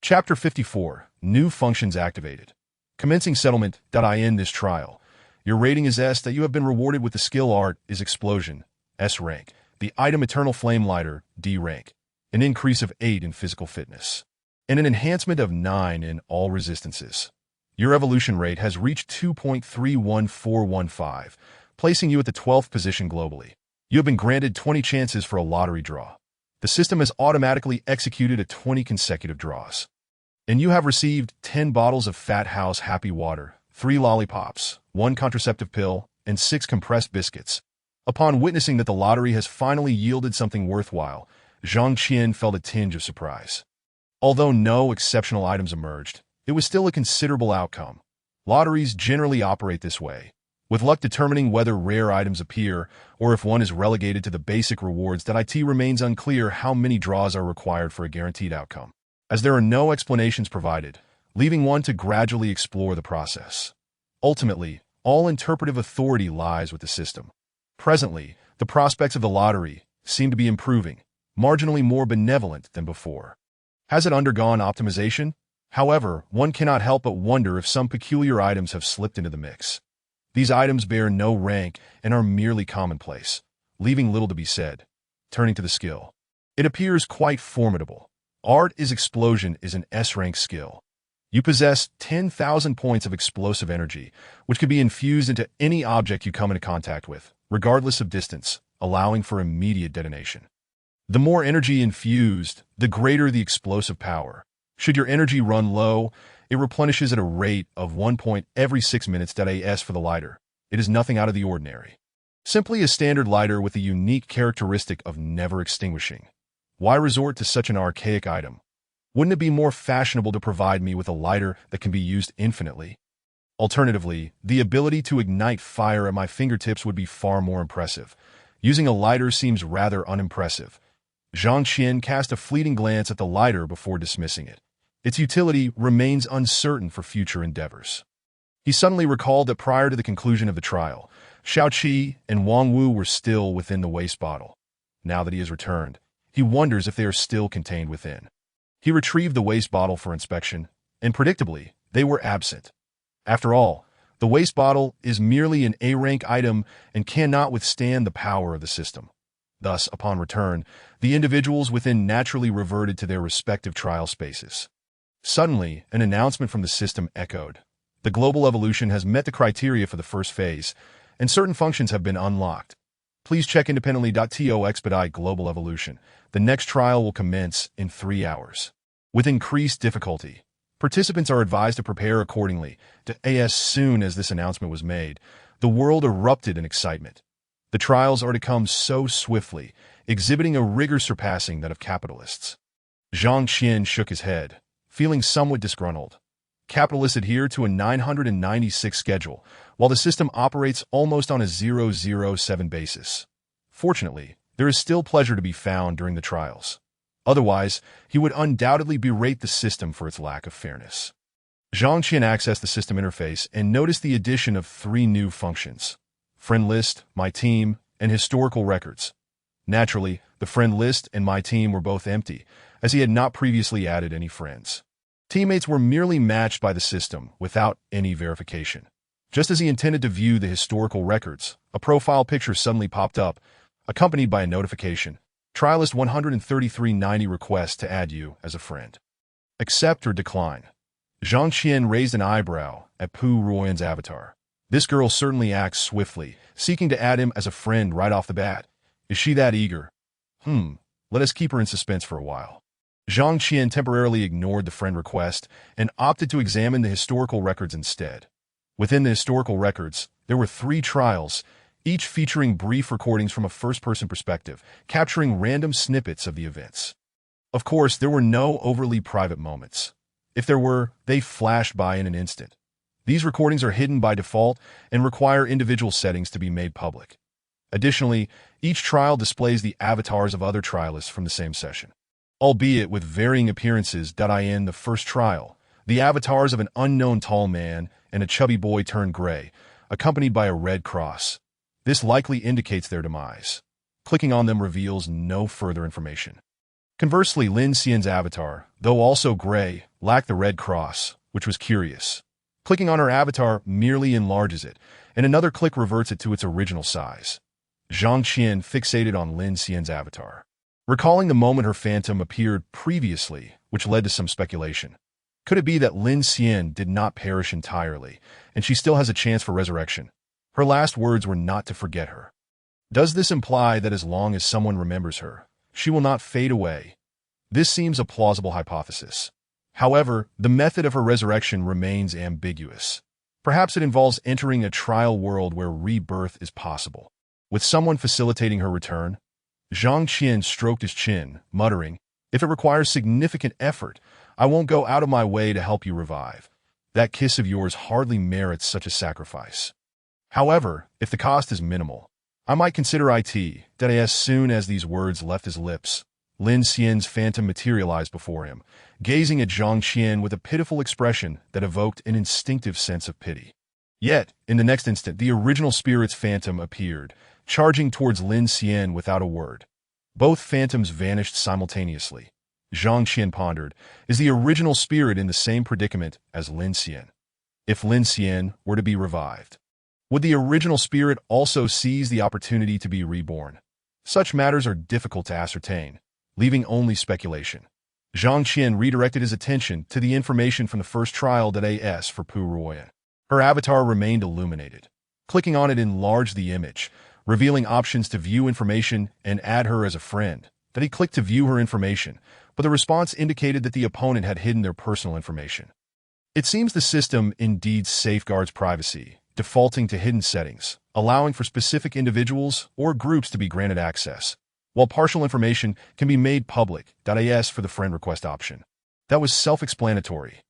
Chapter 54. New Functions Activated. Commencing settlement. In this trial, your rating is S. That you have been rewarded with the skill art is Explosion, S rank. The item Eternal Flame Lighter, D rank. An increase of 8 in physical fitness. And an enhancement of 9 in all resistances. Your evolution rate has reached 2.31415, placing you at the 12th position globally. You have been granted 20 chances for a lottery draw. The system has automatically executed a 20 consecutive draws. And you have received 10 bottles of Fat House Happy Water, 3 lollipops, 1 contraceptive pill, and 6 compressed biscuits. Upon witnessing that the lottery has finally yielded something worthwhile, Zhang Qian felt a tinge of surprise. Although no exceptional items emerged, it was still a considerable outcome. Lotteries generally operate this way, with luck determining whether rare items appear or if one is relegated to the basic rewards. It remains unclear how many draws are required for a guaranteed outcome, as there are no explanations provided, leaving one to gradually explore the process. Ultimately, all interpretive authority lies with the system. Presently, the prospects of the lottery seem to be improving, marginally more benevolent than before. Has it undergone optimization? However, one cannot help but wonder if some peculiar items have slipped into the mix. These items bear no rank and are merely commonplace, leaving little to be said. Turning to the skill. It appears quite formidable. Art is Explosion is an S-rank skill. You possess 10,000 points of explosive energy, which can be infused into any object you come into contact with, regardless of distance, allowing for immediate detonation. The more energy infused, the greater the explosive power. Should your energy run low, it replenishes at a rate of 1 point every 6 minutes. As for the lighter, it is nothing out of the ordinary. Simply a standard lighter with the unique characteristic of never extinguishing. Why resort to such an archaic item? Wouldn't it be more fashionable to provide me with a lighter that can be used infinitely? Alternatively, the ability to ignite fire at my fingertips would be far more impressive. Using a lighter seems rather unimpressive. Zhang Qian cast a fleeting glance at the lighter before dismissing it. Its utility remains uncertain for future endeavors. He suddenly recalled that prior to the conclusion of the trial, Xiaoqi and Wang Wu were still within the waste bottle. Now that he has returned, he wonders if they are still contained within. He retrieved the waste bottle for inspection, and predictably, they were absent. After all, the waste bottle is merely an A-rank item and cannot withstand the power of the system. Thus, upon return, the individuals within naturally reverted to their respective trial spaces. Suddenly, an announcement from the system echoed. The global evolution has met the criteria for the first phase, and certain functions have been unlocked. Please check independently. To expedite global evolution, the next trial will commence in 3 hours. With increased difficulty, participants are advised to prepare accordingly. As soon as this announcement was made, the world erupted in excitement. The trials are to come so swiftly, exhibiting a rigor surpassing that of capitalists. Zhang Qian shook his head, feeling somewhat disgruntled. Capitalists adhere to a 996 schedule, while the system operates almost on a 007 basis. Fortunately, there is still pleasure to be found during the trials. Otherwise, he would undoubtedly berate the system for its lack of fairness. Zhang Qian accessed the system interface and noticed the addition of 3 new functions: Friend List, My Team, and Historical Records. Naturally, the Friend List and My Team were both empty, as he had not previously added any friends. Teammates were merely matched by the system without any verification. Just as he intended to view the historical records, a profile picture suddenly popped up, accompanied by a notification. Trialist 13390 requests to add you as a friend. Accept or decline. Zhang Qian raised an eyebrow at Pu Ruoyan's avatar. This girl certainly acts swiftly, seeking to add him as a friend right off the bat. Is she that eager? Let us keep her in suspense for a while. Zhang Qian temporarily ignored the friend request and opted to examine the historical records instead. Within the historical records, there were 3 trials, each featuring brief recordings from a first-person perspective, capturing random snippets of the events. Of course, there were no overly private moments. If there were, they flashed by in an instant. These recordings are hidden by default and require individual settings to be made public. Additionally, each trial displays the avatars of other trialists from the same session. Albeit with varying appearances. In the first trial, the avatars of an unknown tall man and a chubby boy turned gray, accompanied by a red cross. This likely indicates their demise. Clicking on them reveals no further information. Conversely, Lin Xian's avatar, though also gray, lacked the red cross, which was curious. Clicking on her avatar merely enlarges it, and another click reverts it to its original size. Zhang Qian fixated on Lin Xian's avatar, recalling the moment her phantom appeared previously, which led to some speculation. Could it be that Lin Xian did not perish entirely, and she still has a chance for resurrection? Her last words were not to forget her. Does this imply that as long as someone remembers her, she will not fade away? This seems a plausible hypothesis. However, the method of her resurrection remains ambiguous. Perhaps it involves entering a trial world where rebirth is possible, with someone facilitating her return. Zhang Qian stroked his chin, muttering, "If it requires significant effort, I won't go out of my way to help you revive. That kiss of yours hardly merits such a sacrifice. However, if the cost is minimal, I might consider it." That as soon as these words left his lips, Lin Xian's phantom materialized before him, gazing at Zhang Qian with a pitiful expression that evoked an instinctive sense of pity. Yet, in the next instant, the original spirit's phantom appeared, charging towards Lin Xian without a word. Both phantoms vanished simultaneously. Zhang Qian pondered, is the original spirit in the same predicament as Lin Xian? If Lin Xian were to be revived, would the original spirit also seize the opportunity to be reborn? Such matters are difficult to ascertain, leaving only speculation. Zhang Qian redirected his attention to the information from the first trial as for Pu Ruoyan. Her avatar remained illuminated. Clicking on it enlarged the image, revealing options to view information and add her as a friend. That he clicked to view her information, but the response indicated that the opponent had hidden their personal information. It seems the system indeed safeguards privacy, defaulting to hidden settings, allowing for specific individuals or groups to be granted access, while partial information can be made public. As for the friend request option, that was self-explanatory.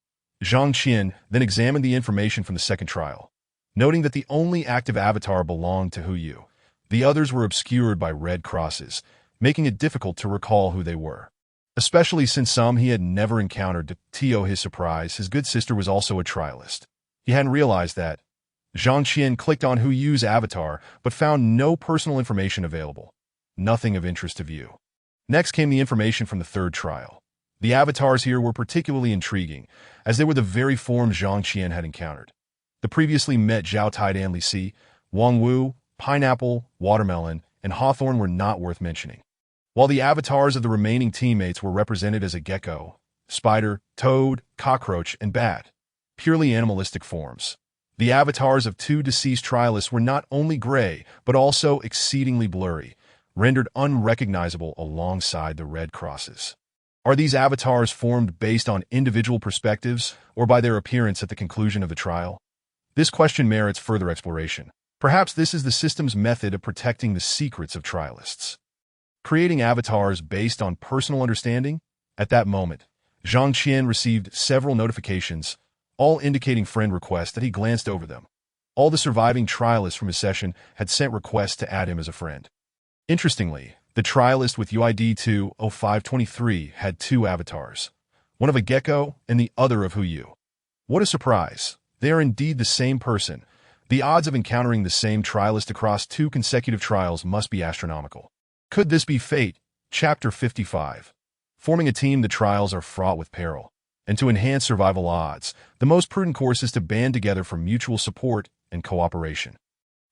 Zhang Qian then examined the information from the second trial, noting that the only active avatar belonged to Hu Yu. The others were obscured by red crosses, making it difficult to recall who they were, especially since some he had never encountered. To his surprise, his good sister was also a trialist. He hadn't realized that. Zhang Qian clicked on Hu Yu's avatar, but found no personal information available. Nothing of interest to view. Next came the information from the third trial. The avatars here were particularly intriguing, as they were the very forms Zhang Qian had encountered. The previously met Zhao Taidan Li Si, Wang Wu, Pineapple, Watermelon, and Hawthorn were not worth mentioning, while the avatars of the remaining teammates were represented as a gecko, spider, toad, cockroach, and bat, purely animalistic forms. The avatars of two deceased trialists were not only gray, but also exceedingly blurry, rendered unrecognizable alongside the red crosses. Are these avatars formed based on individual perspectives or by their appearance at the conclusion of the trial? This question merits further exploration. Perhaps this is the system's method of protecting the secrets of trialists. Creating avatars based on personal understanding? At that moment, Zhang Qian received several notifications, all indicating friend requests. That he glanced over them. All the surviving trialists from his session had sent requests to add him as a friend. Interestingly, the trialist with UID 20523 had two avatars, one of a gecko and the other of Hu Yu. What a surprise! They are indeed the same person. The odds of encountering the same trialist across two consecutive trials must be astronomical. Could this be fate? Chapter 55. Forming a team. The trials are fraught with peril, and to enhance survival odds, the most prudent course is to band together for mutual support and cooperation.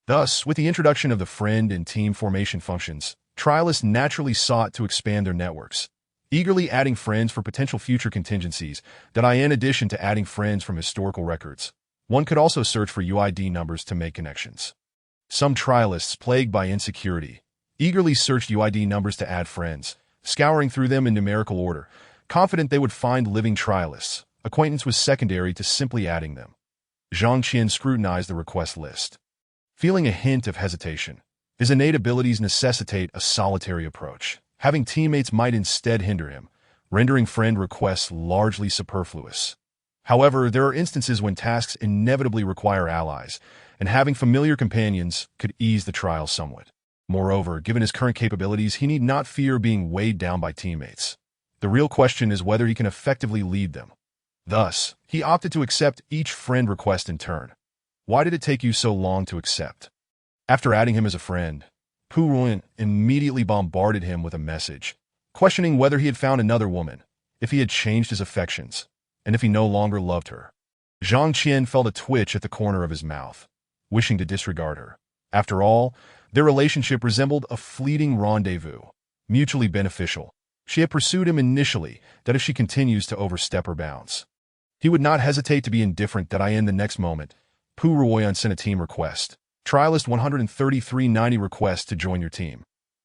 Thus, with the introduction of the friend and team formation functions, trialists naturally sought to expand their networks, eagerly adding friends for potential future contingencies. In addition to adding friends from historical records, one could also search for UID numbers to make connections. Some trialists, plagued by insecurity, eagerly searched UID numbers to add friends, scouring through them in numerical order, confident they would find living trialists. Acquaintance was secondary to simply adding them. Zhang Qian scrutinized the request list, feeling a hint of hesitation. His innate abilities necessitate a solitary approach. Having teammates might instead hinder him, rendering friend requests largely superfluous. However, there are instances when tasks inevitably require allies, and having familiar companions could ease the trial somewhat. Moreover, given his current capabilities, he need not fear being weighed down by teammates. The real question is whether he can effectively lead them. Thus, he opted to accept each friend request in turn. Why did it take you so long to accept? After adding him as a friend, Pu Ruoyan immediately bombarded him with a message, questioning whether he had found another woman, if he had changed his affections, and if he no longer loved her. Zhang Qian felt a twitch at the corner of his mouth, wishing to disregard her. After all, their relationship resembled a fleeting rendezvous, mutually beneficial. She had pursued him initially, that if she continues to overstep her bounds, he would not hesitate to be indifferent. That in the next moment, Pu Ruoyan sent a team request. Trialist 13390 request to join your team.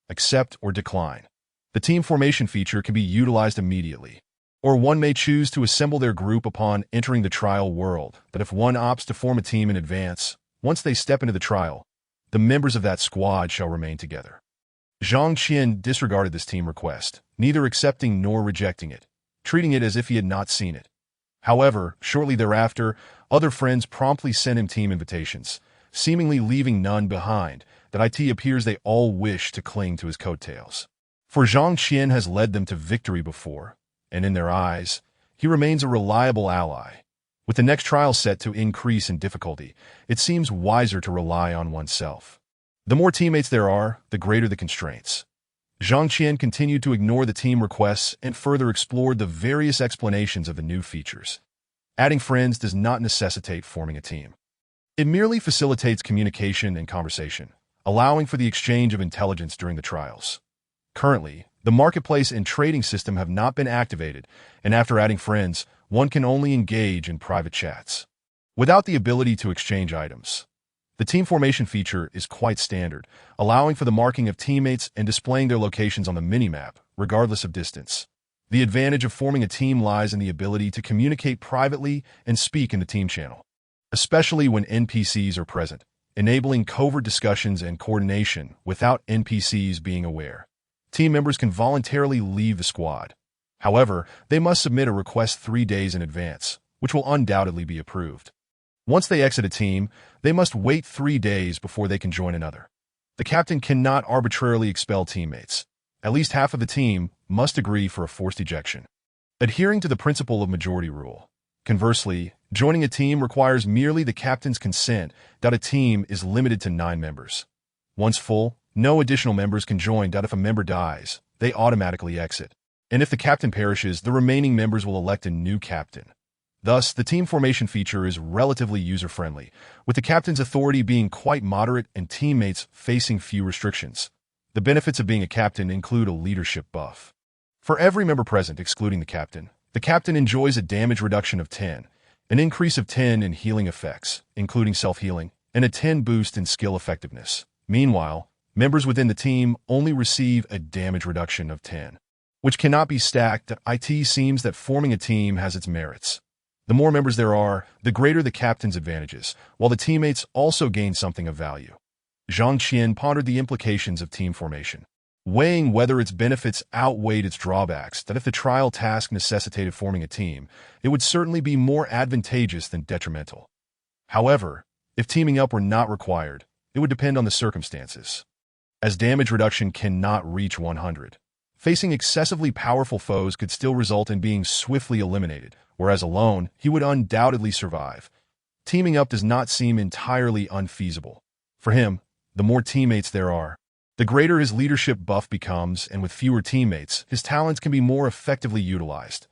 Accept or decline. The team formation feature can be utilized immediately, or one may choose to assemble their group upon entering the trial world. That if one opts to form a team in advance, once they step into the trial, the members of that squad shall remain together. Zhang Qian disregarded this team request, neither accepting nor rejecting it, treating it as if he had not seen it. However, shortly thereafter, other friends promptly sent him team invitations, seemingly leaving none behind. That it appears they all wish to cling to his coattails. For Zhang Qian has led them to victory before, and in their eyes, he remains a reliable ally. With the next trial set to increase in difficulty, it seems wiser to rely on oneself. The more teammates there are, the greater the constraints. Zhang Qian continued to ignore the team requests and further explored the various explanations of the new features. Adding friends does not necessitate forming a team. It merely facilitates communication and conversation, allowing for the exchange of intelligence during the trials. Currently, the marketplace and trading system have not been activated, and after adding friends, one can only engage in private chats, without the ability to exchange items. The team formation feature is quite standard, allowing for the marking of teammates and displaying their locations on the minimap, regardless of distance. The advantage of forming a team lies in the ability to communicate privately and speak in the team channel, especially when NPCs are present, enabling covert discussions and coordination without NPCs being aware. Team members can voluntarily leave the squad. However, they must submit a request 3 days in advance, which will undoubtedly be approved. Once they exit a team, they must wait 3 days before they can join another. The captain cannot arbitrarily expel teammates. At least half of the team must agree for a forced ejection, adhering to the principle of majority rule. Conversely, joining a team requires merely the captain's consent. A team is limited to 9 members. Once full, no additional members can join. If a member dies, they automatically exit. And if the captain perishes, the remaining members will elect a new captain. Thus, the team formation feature is relatively user-friendly, with the captain's authority being quite moderate and teammates facing few restrictions. The benefits of being a captain include a leadership buff. For every member present, excluding the captain enjoys a damage reduction of 10, an increase of 10 in healing effects, including self-healing, and a 10 boost in skill effectiveness. Meanwhile, members within the team only receive a damage reduction of 10, which cannot be stacked. It seems that forming a team has its merits. The more members there are, the greater the captain's advantages, while the teammates also gain something of value. Zhang Qian pondered the implications of team formation, weighing whether its benefits outweighed its drawbacks. That if the trial task necessitated forming a team, it would certainly be more advantageous than detrimental. However, if teaming up were not required, it would depend on the circumstances, as damage reduction cannot reach 100. Facing excessively powerful foes could still result in being swiftly eliminated, whereas alone, he would undoubtedly survive. Teaming up does not seem entirely unfeasible. For him, the more teammates there are, the greater his leadership buff becomes, and with fewer teammates, his talents can be more effectively utilized.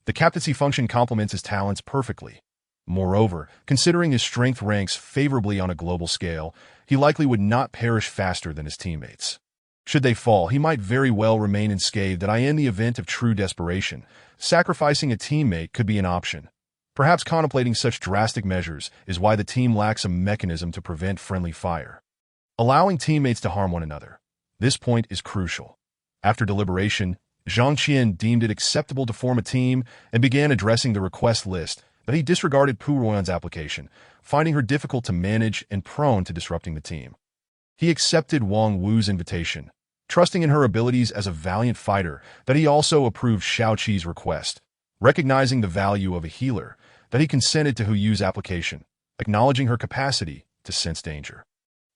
The captaincy function complements his talents perfectly. Moreover, considering his strength ranks favorably on a global scale, he likely would not perish faster than his teammates. Should they fall, he might very well remain unscathed. In the event of true desperation, sacrificing a teammate could be an option. Perhaps contemplating such drastic measures is why the team lacks a mechanism to prevent friendly fire, allowing teammates to harm one another. This point is crucial. After deliberation, Zhang Qian deemed it acceptable to form a team and began addressing the request list, but he disregarded Pu Ruoyan's application, finding her difficult to manage and prone to disrupting the team. He accepted Wang Wu's invitation, trusting in her abilities as a valiant fighter. That he also approved Xiao Qi's request, recognizing the value of a healer. That he consented to Hu Yu's application, acknowledging her capacity to sense danger,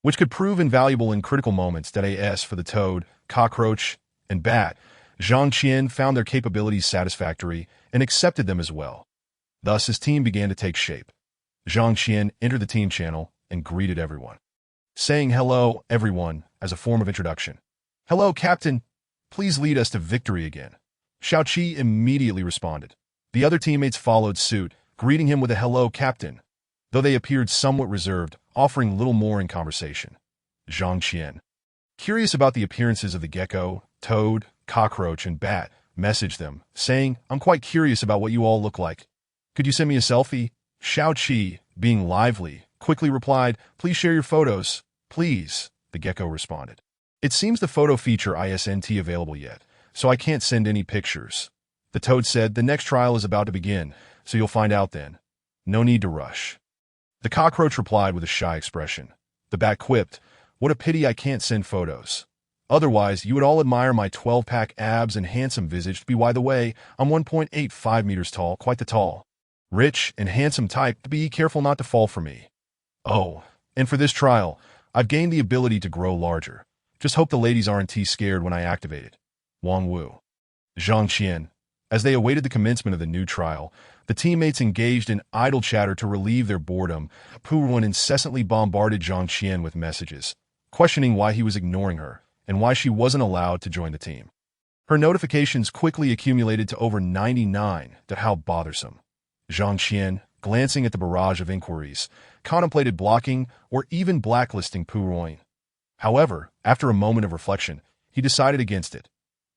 which could prove invaluable in critical moments. As for the toad, cockroach, and bat, Zhang Qian found their capabilities satisfactory and accepted them as well. Thus, his team began to take shape. Zhang Qian entered the team channel and greeted everyone, saying hello, everyone, as a form of introduction. Hello, Captain. Please lead us to victory again. Xiao Qi immediately responded. The other teammates followed suit, greeting him with a hello, Captain, though they appeared somewhat reserved, offering little more in conversation. Zhang Qian, curious about the appearances of the gecko, toad, cockroach, and bat, messaged them, saying, I'm quite curious about what you all look like. Could you send me a selfie? Xiao Qi, being lively, quickly replied, please share your photos. Please, the gecko responded. It seems the photo feature isn't available yet, so I can't send any pictures. The toad said, the next trial is about to begin, so you'll find out then. No need to rush. The cockroach replied with a shy expression. The bat quipped, what a pity I can't send photos. Otherwise, you would all admire my 12-pack abs and handsome visage. By the way, I'm 1.85 meters tall, quite the tall. Rich and handsome type, be careful not to fall for me. Oh, and for this trial, I've gained the ability to grow larger. Just hope the ladies aren't too scared when I activate it. Wang Wu. Zhang Qian. As they awaited the commencement of the new trial, the teammates engaged in idle chatter to relieve their boredom. Pu Ruan incessantly bombarded Zhang Qian with messages, questioning why he was ignoring her and why she wasn't allowed to join the team. Her notifications quickly accumulated to over 99. How bothersome. Zhang Qian, glancing at the barrage of inquiries, contemplated blocking or even blacklisting Pu Ruan. However, after a moment of reflection, he decided against it.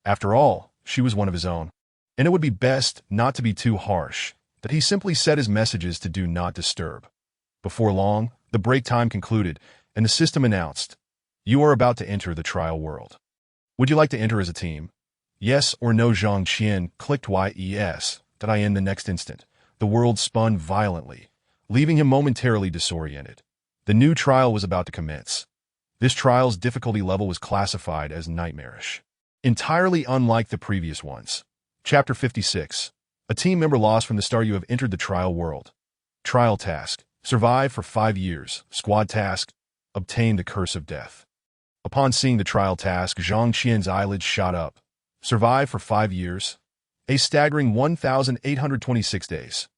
After all, she was one of his own, and it would be best not to be too harsh, that he simply set his messages to do not disturb. Before long, the break time concluded, and the system announced, you are about to enter the trial world. Would you like to enter as a team? Yes or no? Zhang Qian clicked yes. In the next instant, the world spun violently, leaving him momentarily disoriented. The new trial was about to commence. This trial's difficulty level was classified as nightmarish, entirely unlike the previous ones. Chapter 56. A team member lost from the start. You have entered the trial world. Trial task. Survive for 5 years. Squad task. Obtain the curse of death. Upon seeing the trial task, Zhang Qian's eyelids shot up. Survive for 5 years. A staggering 1,826 days.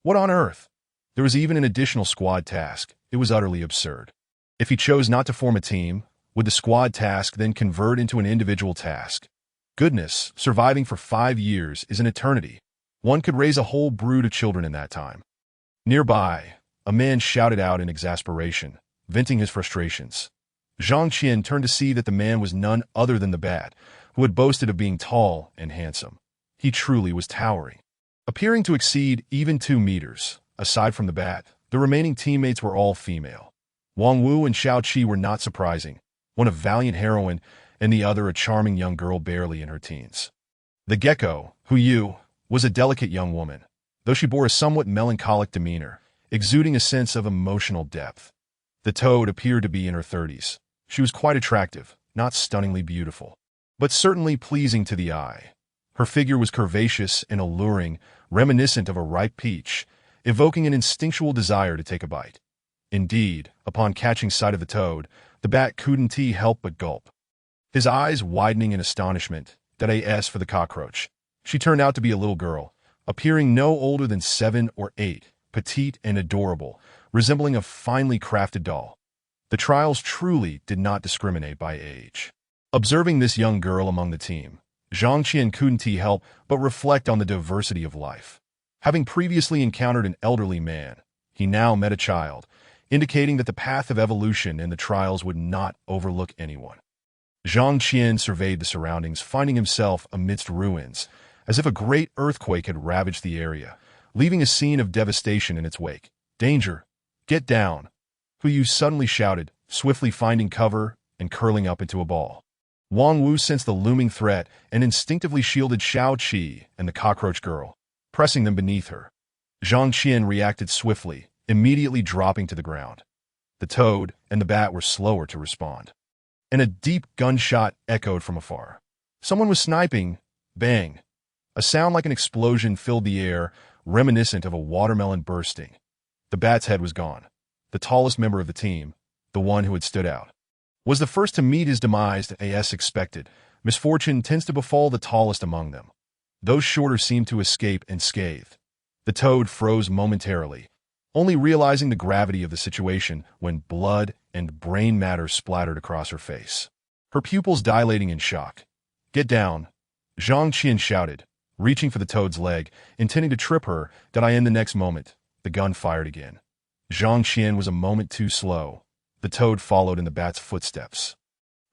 What on earth? There was even an additional squad task. It was utterly absurd. If he chose not to form a team, would the squad task then convert into an individual task? Goodness, surviving for 5 years is an eternity. One could raise a whole brood of children in that time. Nearby, a man shouted out in exasperation, venting his frustrations. Zhang Qian turned to see that the man was none other than the bat, who had boasted of being tall and handsome. He truly was towering, appearing to exceed even 2 meters. Aside from the bat, the remaining teammates were all female. Wang Wu and Xiao Qi were not surprising, one a valiant heroine and the other a charming young girl barely in her teens. The gecko, Hu was a delicate young woman, though she bore a somewhat melancholic demeanor, exuding a sense of emotional depth. The toad appeared to be in her 30s. She was quite attractive, not stunningly beautiful, but certainly pleasing to the eye. Her figure was curvaceous and alluring, reminiscent of a ripe peach, evoking an instinctual desire to take a bite. Indeed, upon catching sight of the toad, the bat couldn't help but gulp, his eyes widening in astonishment. As for the cockroach, she turned out to be a little girl, appearing no older than 7 or 8, petite and adorable, resembling a finely crafted doll. The trials truly did not discriminate by age. Observing this young girl among the team, Zhang Qian couldn't help but reflect on the diversity of life. Having previously encountered an elderly man, he now met a child, indicating that the path of evolution in the trials would not overlook anyone. Zhang Qian surveyed the surroundings, finding himself amidst ruins, as if a great earthquake had ravaged the area, leaving a scene of devastation in its wake. Danger! Get down! Hu suddenly shouted, swiftly finding cover and curling up into a ball. Wang Wu sensed the looming threat and instinctively shielded Xiao Qi and the cockroach girl, pressing them beneath her. Zhang Qian reacted swiftly, immediately dropping to the ground. The toad and the bat were slower to respond, and a deep gunshot echoed from afar. Someone was sniping. Bang! A sound like an explosion filled the air, reminiscent of a watermelon bursting. The bat's head was gone. The tallest member of the team, the one who had stood out, was the first to meet his demise. As expected, misfortune tends to befall the tallest among them. Those shorter seemed to escape unscathed. The toad froze momentarily, only realizing the gravity of the situation when blood and brain matter splattered across her face. Her pupils dilating in shock. "Get down," Zhang Qian shouted, reaching for the toad's leg, intending to trip her. In the next moment, the gun fired again. Zhang Qian was a moment too slow. The toad followed in the bat's footsteps.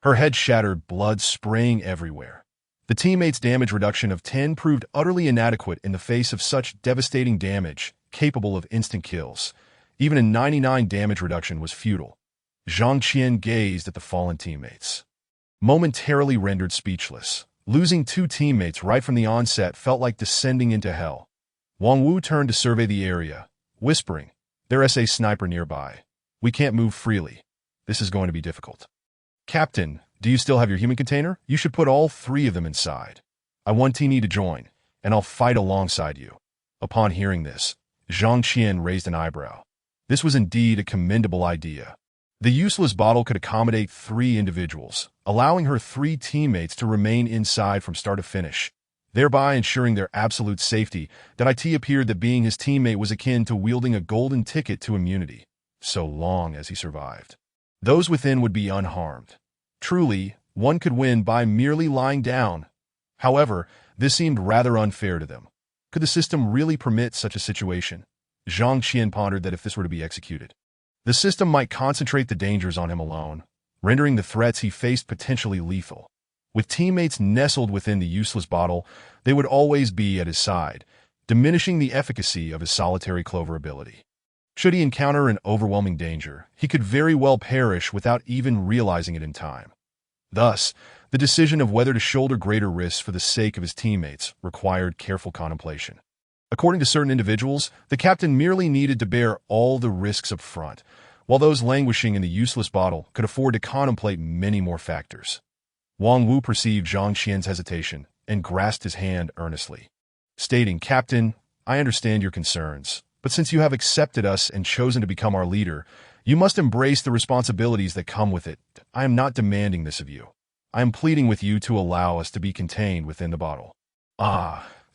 Her head shattered, blood spraying everywhere. The teammates' damage reduction of 10 proved utterly inadequate in the face of such devastating damage, capable of instant kills. Even a 99 damage reduction was futile. Zhang Qian gazed at the fallen teammates, momentarily rendered speechless. Losing 2 teammates right from the onset felt like descending into hell. Wang Wu turned to survey the area, whispering, "There's a sniper nearby. We can't move freely. This is going to be difficult." "Captain, do you still have your human container? You should put all 3 of them inside. I want Tini to join, and I'll fight alongside you." Upon hearing this, Zhang Qian raised an eyebrow. This was indeed a commendable idea. The useless bottle could accommodate 3 individuals, allowing her 3 teammates to remain inside from start to finish, thereby ensuring their absolute safety. It appeared that being his teammate was akin to wielding a golden ticket to immunity, so long as he survived. Those within would be unharmed. Truly, one could win by merely lying down. However, this seemed rather unfair to them. Could the system really permit such a situation? Zhang Qian pondered that if this were to be executed, the system might concentrate the dangers on him alone, rendering the threats he faced potentially lethal. With teammates nestled within the useless bottle, they would always be at his side, diminishing the efficacy of his solitary clover ability. Should he encounter an overwhelming danger, he could very well perish without even realizing it in time. Thus, the decision of whether to shoulder greater risks for the sake of his teammates required careful contemplation. According to certain individuals, the captain merely needed to bear all the risks up front, while those languishing in the useless bottle could afford to contemplate many more factors. Wang Wu perceived Zhang Qian's hesitation and grasped his hand earnestly, stating, "Captain, I understand your concerns, but since you have accepted us and chosen to become our leader, you must embrace the responsibilities that come with it. I am not demanding this of you. I am pleading with you to allow us to be contained within the bottle."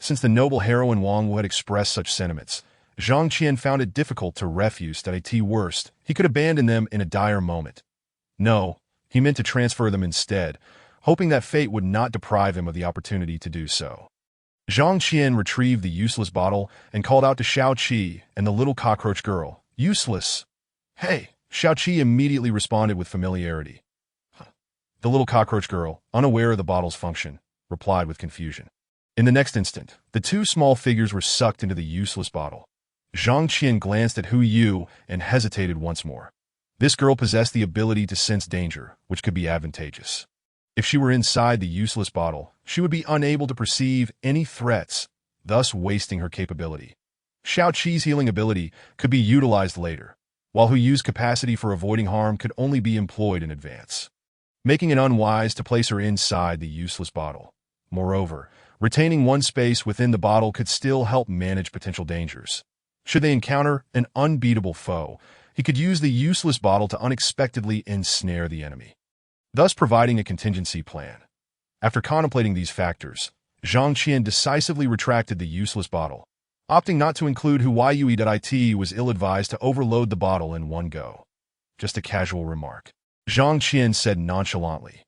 Since the noble heroine Wang Wu had expressed such sentiments, Zhang Qian found it difficult to refuse that at worst, he could abandon them in a dire moment. No, he meant to transfer them instead, hoping that fate would not deprive him of the opportunity to do so. Zhang Qian retrieved the useless bottle and called out to Xiao Qi and the little cockroach girl, "Useless." "Hey!" Xiao Qi immediately responded with familiarity. The little cockroach girl, unaware of the bottle's function, replied with confusion. In the next instant, the 2 small figures were sucked into the useless bottle. Zhang Qian glanced at Hu Yu and hesitated once more. This girl possessed the ability to sense danger, which could be advantageous. If she were inside the useless bottle, she would be unable to perceive any threats, thus wasting her capability. Xiao Qi's healing ability could be utilized later, while Hu Yu's capacity for avoiding harm could only be employed in advance, making it unwise to place her inside the useless bottle. Moreover, retaining one space within the bottle could still help manage potential dangers. Should they encounter an unbeatable foe, he could use the useless bottle to unexpectedly ensnare the enemy, thus providing a contingency plan. After contemplating these factors, Zhang Qian decisively retracted the useless bottle, opting not to include Huayue.it was ill-advised to overload the bottle in one go. Just a casual remark, Zhang Qian said nonchalantly.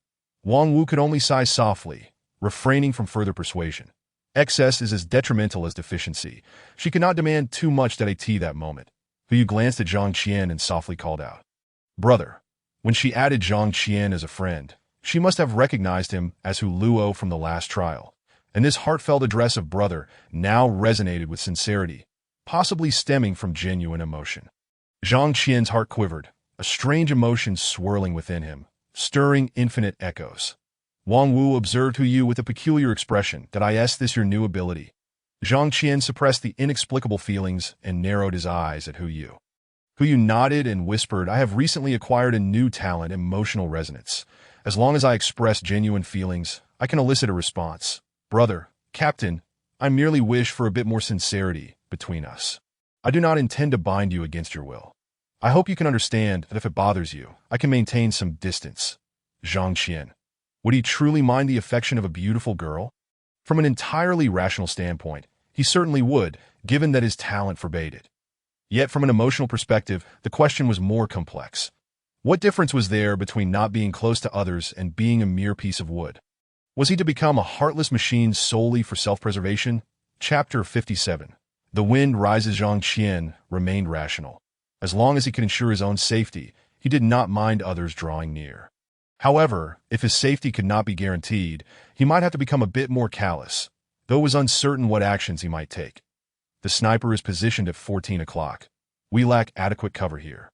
Wang Wu could only sigh softly, refraining from further persuasion. Excess is as detrimental as deficiency. She could not demand too much that moment. Hu Yu glanced at Zhang Qian and softly called out, "Brother." When she added Zhang Qian as a friend, she must have recognized him as Hu Luo from the last trial, and this heartfelt address of brother now resonated with sincerity, possibly stemming from genuine emotion. Zhang Qian's heart quivered, a strange emotion swirling within him, stirring infinite echoes. Wang Wu observed Hu Yu with a peculiar expression. "Is this your new ability?" Zhang Qian suppressed the inexplicable feelings and narrowed his eyes at Hu Yu. Hu Yu nodded and whispered, "I have recently acquired a new talent, emotional resonance. As long as I express genuine feelings, I can elicit a response. Brother, Captain, I merely wish for a bit more sincerity between us. I do not intend to bind you against your will. I hope you can understand that if it bothers you, I can maintain some distance." Zhang Qian. Would he truly mind the affection of a beautiful girl? From an entirely rational standpoint, he certainly would, given that his talent forbade it. Yet from an emotional perspective, the question was more complex. What difference was there between not being close to others and being a mere piece of wood? Was he to become a heartless machine solely for self-preservation? Chapter 57. The wind rises. Zhang Qian remained rational. As long as he could ensure his own safety, he did not mind others drawing near. However, if his safety could not be guaranteed, he might have to become a bit more callous, though it was uncertain what actions he might take. The sniper is positioned at 14 o'clock. We lack adequate cover here.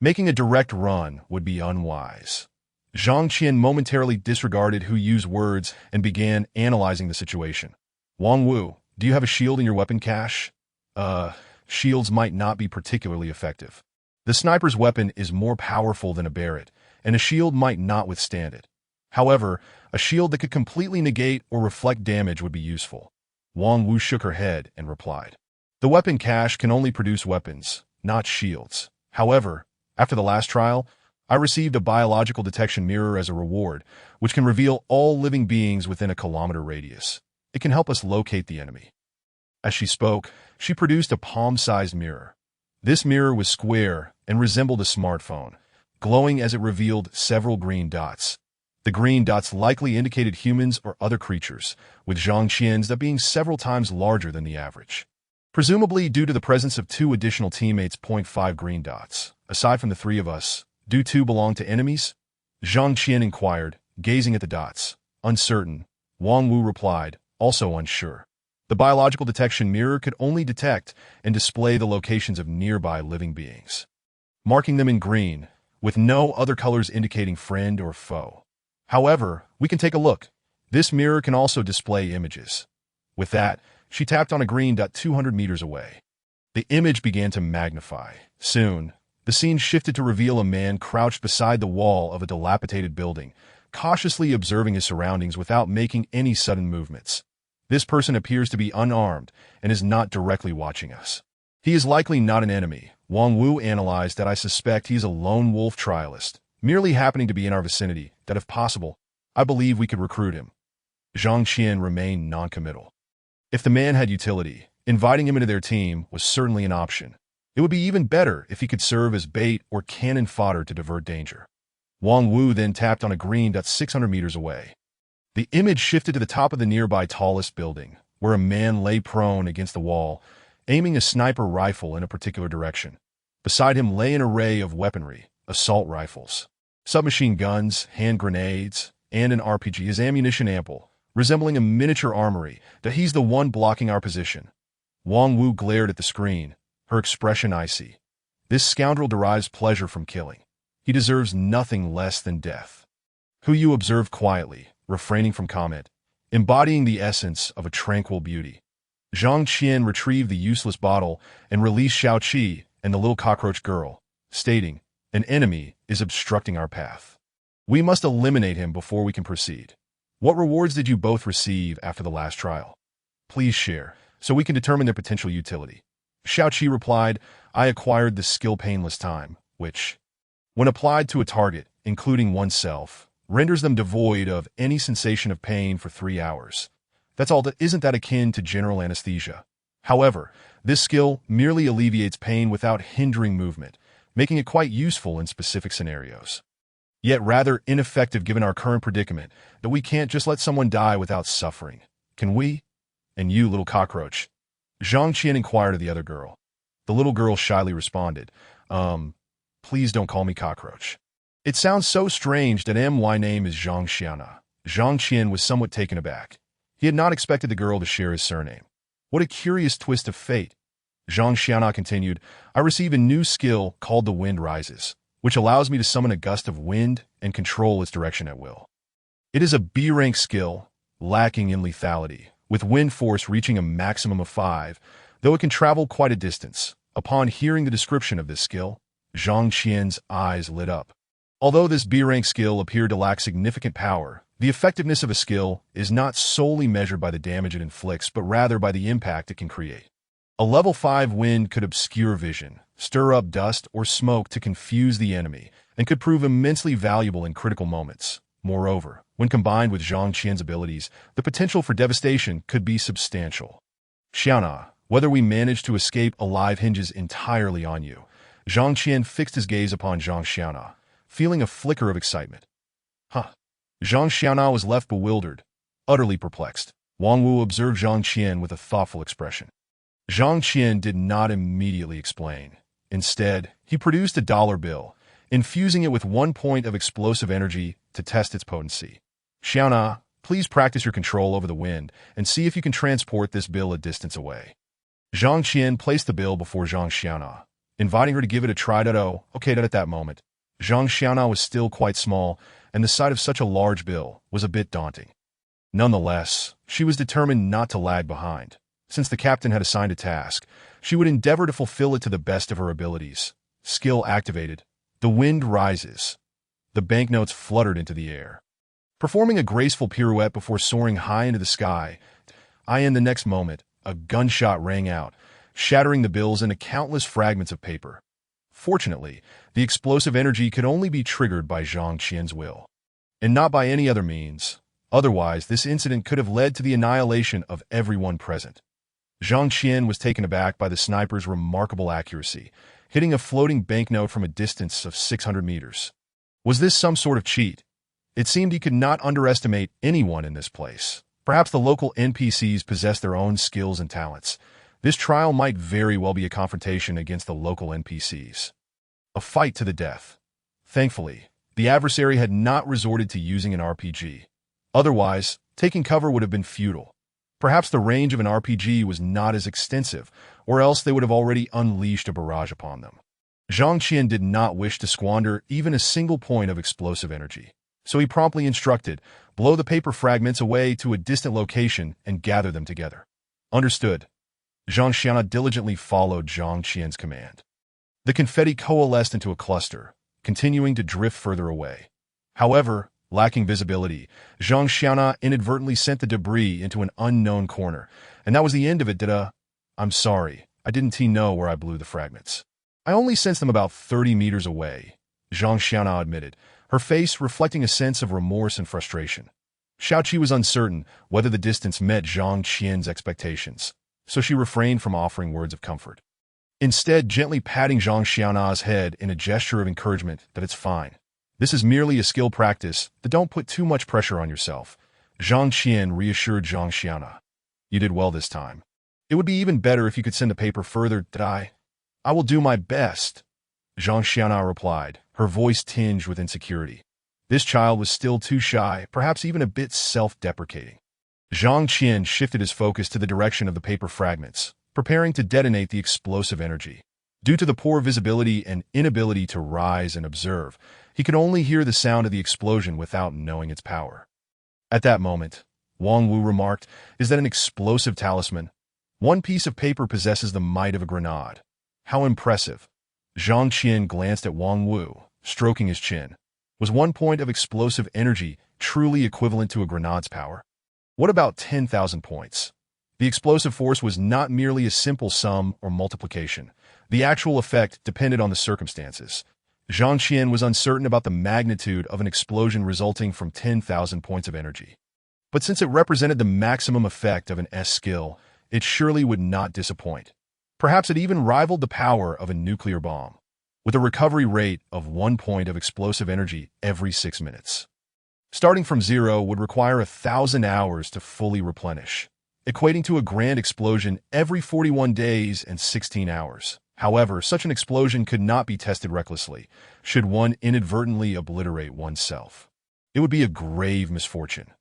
Making a direct run would be unwise. Zhang Qian momentarily disregarded who used words and began analyzing the situation. Wang Wu, do you have a shield in your weapon cache? Shields might not be particularly effective. The sniper's weapon is more powerful than a Barrett, and a shield might not withstand it. However, a shield that could completely negate or reflect damage would be useful. Wang Wu shook her head and replied. The weapon cache can only produce weapons, not shields. However, after the last trial, I received a biological detection mirror as a reward, which can reveal all living beings within a kilometer radius. It can help us locate the enemy. As she spoke, she produced a palm-sized mirror. This mirror was square and resembled a smartphone, glowing as it revealed several green dots. The green dots likely indicated humans or other creatures, with Zhang Qian's that being several times larger than the average. Presumably due to the presence of 2 additional teammates. 0.5 green dots. Aside from the 3 of us, do 2 belong to enemies? Zhang Qian inquired, gazing at the dots. Uncertain. Wang Wu replied, also unsure. The biological detection mirror could only detect and display the locations of nearby living beings, marking them in green, with no other colors indicating friend or foe. However, we can take a look. This mirror can also display images. With that, she tapped on a green dot 200 meters away. The image began to magnify. Soon, the scene shifted to reveal a man crouched beside the wall of a dilapidated building, cautiously observing his surroundings without making any sudden movements. This person appears to be unarmed and is not directly watching us. He is likely not an enemy. Wang Wu analyzed that. I suspect he is a lone wolf trialist, merely happening to be in our vicinity, that if possible, I believe we could recruit him. Zhang Qian remained non-committal. If the man had utility, inviting him into their team was certainly an option. It would be even better if he could serve as bait or cannon fodder to divert danger. Wang Wu then tapped on a green dot 600 meters away. The image shifted to the top of the nearby tallest building, where a man lay prone against the wall, aiming a sniper rifle in a particular direction. Beside him lay an array of weaponry, assault rifles, submachine guns, hand grenades, and an RPG. His ammunition ample, resembling a miniature armory, that he's the one blocking our position. Wang Wu glared at the screen, her expression icy. This scoundrel derives pleasure from killing. He deserves nothing less than death. Hu Yu observed quietly, refraining from comment, embodying the essence of a tranquil beauty. Zhang Qian retrieved the useless bottle and released Xiao Qi and the little cockroach girl, stating, an enemy is obstructing our path. We must eliminate him before we can proceed. What rewards did you both receive after the last trial? Please share, so we can determine their potential utility. Xiao Qi replied, I acquired the skill Painless Time, which, when applied to a target, including oneself, renders them devoid of any sensation of pain for 3 hours. That's all. Isn't that akin to general anesthesia? However, this skill merely alleviates pain without hindering movement, making it quite useful in specific scenarios. Yet rather ineffective given our current predicament that we can't just let someone die without suffering. Can we? And you, little cockroach? Zhang Qian inquired of the other girl. The little girl shyly responded, please don't call me cockroach. It sounds so strange that my name is Zhang Xiana. Zhang Qian was somewhat taken aback. He had not expected the girl to share his surname. What a curious twist of fate. Zhang Xiana continued, I receive a new skill called the Wind Rises, which allows me to summon a gust of wind and control its direction at will. It is a B-rank skill, lacking in lethality, with wind force reaching a maximum of 5, though it can travel quite a distance. Upon hearing the description of this skill, Zhang Qian's eyes lit up. Although this B-rank skill appeared to lack significant power, the effectiveness of a skill is not solely measured by the damage it inflicts, but rather by the impact it can create. A level 5 wind could obscure vision, stir up dust or smoke to confuse the enemy, and could prove immensely valuable in critical moments. Moreover, when combined with Zhang Qian's abilities, the potential for devastation could be substantial. Xiana, Whether we manage to escape alive hinges entirely on you. Zhang Qian fixed his gaze upon Zhang Xiaona, feeling a flicker of excitement. Huh. Zhang Xiaona was left bewildered, utterly perplexed. Wang Wu observed Zhang Qian with a thoughtful expression. Zhang Qian did not immediately explain. Instead, he produced a dollar bill, infusing it with 1 point of explosive energy to test its potency. Xiaona, please practice your control over the wind and see if you can transport this bill a distance away. Zhang Qian placed the bill before Zhang Xiaona, inviting her to give it a try. Okay, at that moment, Zhang Xiaona was still quite small, and the sight of such a large bill was a bit daunting. Nonetheless, she was determined not to lag behind. Since the captain had assigned a task, she would endeavor to fulfill it to the best of her abilities. Skill activated. The wind rises. The banknotes fluttered into the air, performing a graceful pirouette before soaring high into the sky. In the next moment, a gunshot rang out, shattering the bills into countless fragments of paper. Fortunately, the explosive energy could only be triggered by Zhang Qian's will, and not by any other means. Otherwise, this incident could have led to the annihilation of everyone present. Zhang Qian was taken aback by the sniper's remarkable accuracy, hitting a floating banknote from a distance of 600 meters. Was this some sort of cheat? It seemed he could not underestimate anyone in this place. Perhaps the local NPCs possessed their own skills and talents. This trial might very well be a confrontation against the local NPCs. A fight to the death. Thankfully, the adversary had not resorted to using an RPG. Otherwise, taking cover would have been futile. Perhaps the range of an RPG was not as extensive, or else they would have already unleashed a barrage upon them. Zhang Qian did not wish to squander even a single point of explosive energy, so he promptly instructed, blow the paper fragments away to a distant location and gather them together. Understood. Zhang Xiaona diligently followed Zhang Qian's command. The confetti coalesced into a cluster, continuing to drift further away. However, lacking visibility, Zhang Xiaona inadvertently sent the debris into an unknown corner, and that was the end of it. I'm sorry, I didn't know where I blew the fragments. I only sensed them about 30 meters away, Zhang Xiaona admitted, her face reflecting a sense of remorse and frustration. Xiaoqi was uncertain whether the distance met Zhang Qian's expectations, so she refrained from offering words of comfort. Instead, gently patting Zhang Xiaona's head in a gesture of encouragement that it's fine. This is merely a skill practice, that don't put too much pressure on yourself. Zhang Qian reassured Zhang Xiaona. You did well this time. It would be even better if you could send the paper further. I will do my best, Zhang Xiaona replied, her voice tinged with insecurity. This child was still too shy, perhaps even a bit self-deprecating. Zhang Qian shifted his focus to the direction of the paper fragments, preparing to detonate the explosive energy. Due to the poor visibility and inability to rise and observe, he could only hear the sound of the explosion without knowing its power. At that moment, Wang Wu remarked, "Is that an explosive talisman? One piece of paper possesses the might of a grenade. How impressive." Zhang Qian glanced at Wang Wu, stroking his chin. Was 1 point of explosive energy truly equivalent to a grenade's power? What about 10,000 points? The explosive force was not merely a simple sum or multiplication. The actual effect depended on the circumstances. Zhang Qian was uncertain about the magnitude of an explosion resulting from 10,000 points of energy. But since it represented the maximum effect of an S skill, it surely would not disappoint. Perhaps it even rivaled the power of a nuclear bomb, with a recovery rate of 1 point of explosive energy every 6 minutes. Starting from zero would require 1,000 hours to fully replenish, equating to a grand explosion every 41 days and 16 hours. However, such an explosion could not be tested recklessly, should one inadvertently obliterate oneself. It would be a grave misfortune.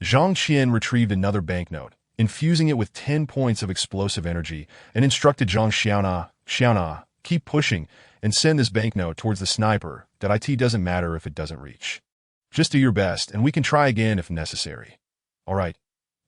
Zhang Qian retrieved another banknote, infusing it with 10 points of explosive energy, and instructed Zhang Xiaona, keep pushing and send this banknote towards the sniper. It doesn't matter if it doesn't reach. Just do your best, and we can try again if necessary. All right.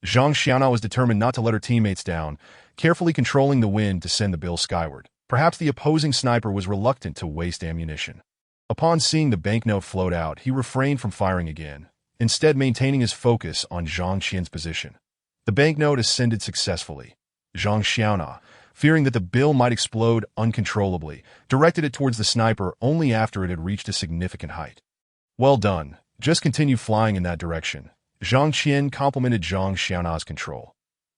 Zhang Xiaona was determined not to let her teammates down, carefully controlling the wind to send the bill skyward. Perhaps the opposing sniper was reluctant to waste ammunition. Upon seeing the banknote float out, he refrained from firing again, instead maintaining his focus on Zhang Qian's position. The banknote ascended successfully. Zhang Xiaona, fearing that the bill might explode uncontrollably, directed it towards the sniper only after it had reached a significant height. Well done. Just continue flying in that direction. Zhang Qian complimented Zhang Xiaona's control.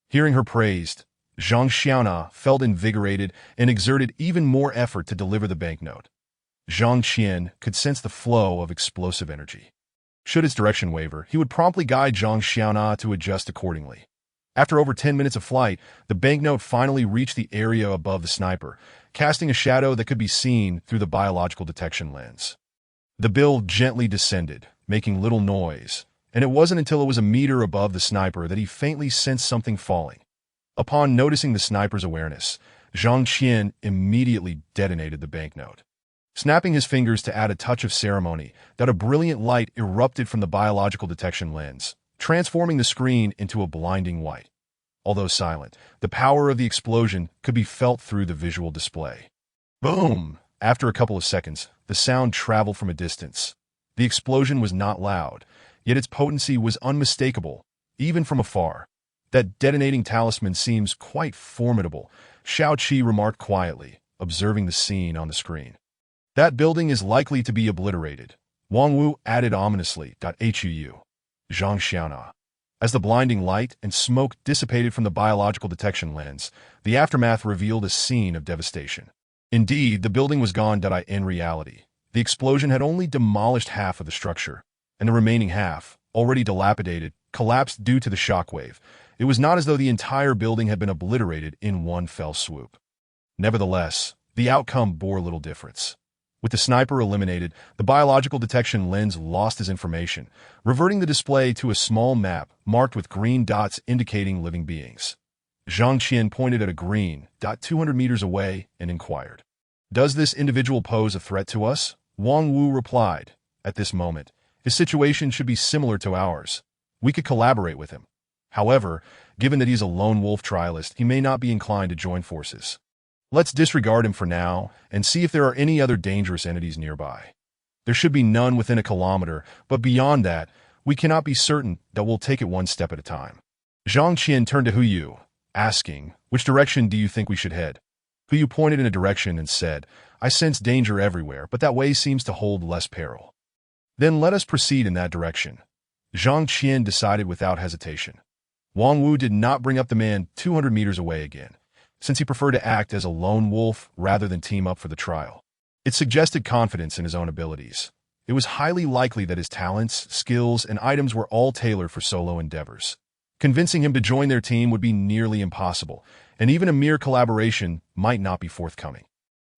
Hearing her praised, Zhang Xiaona felt invigorated and exerted even more effort to deliver the banknote. Zhang Qian could sense the flow of explosive energy. Should its direction waver, he would promptly guide Zhang Xiaona to adjust accordingly. After over 10 minutes of flight, the banknote finally reached the area above the sniper, casting a shadow that could be seen through the biological detection lens. The bill gently descended, making little noise, and it wasn't until it was a meter above the sniper that he faintly sensed something falling. Upon noticing the sniper's awareness, Zhang Qian immediately detonated the banknote. Snapping his fingers to add a touch of ceremony, a brilliant light erupted from the biological detection lens, transforming the screen into a blinding white. Although silent, the power of the explosion could be felt through the visual display. Boom! After a couple of seconds, the sound traveled from a distance. The explosion was not loud, yet its potency was unmistakable, even from afar. That detonating talisman seems quite formidable, Xiao Qi remarked quietly, observing the scene on the screen. That building is likely to be obliterated, Wang Wu added ominously. Zhang Xiaona. As the blinding light and smoke dissipated from the biological detection lens, the aftermath revealed a scene of devastation. Indeed, the building was gone. In reality, the explosion had only demolished half of the structure, and the remaining half, already dilapidated, collapsed due to the shockwave. It was not as though the entire building had been obliterated in one fell swoop. Nevertheless, the outcome bore little difference. With the sniper eliminated, the biological detection lens lost its information, reverting the display to a small map marked with green dots indicating living beings. Zhang Qian pointed at a green dot 200 meters away and inquired, "Does this individual pose a threat to us?" Wang Wu replied, "At this moment, his situation should be similar to ours. We could collaborate with him. However, given that he's a lone wolf trialist, he may not be inclined to join forces. Let's disregard him for now and see if there are any other dangerous entities nearby. There should be none within a kilometer, but beyond that, we cannot be certain. We'll take it one step at a time." Zhang Qian turned to Hu Yu, asking, "Which direction do you think we should head?" Hu Yu pointed in a direction and said, "I sense danger everywhere, but that way seems to hold less peril." "Then let us proceed in that direction," Zhang Qian decided without hesitation. Wang Wu did not bring up the man 200 meters away again, since he preferred to act as a lone wolf rather than team up for the trial. It suggested confidence in his own abilities. It was highly likely that his talents, skills, and items were all tailored for solo endeavors. Convincing him to join their team would be nearly impossible, and even a mere collaboration might not be forthcoming.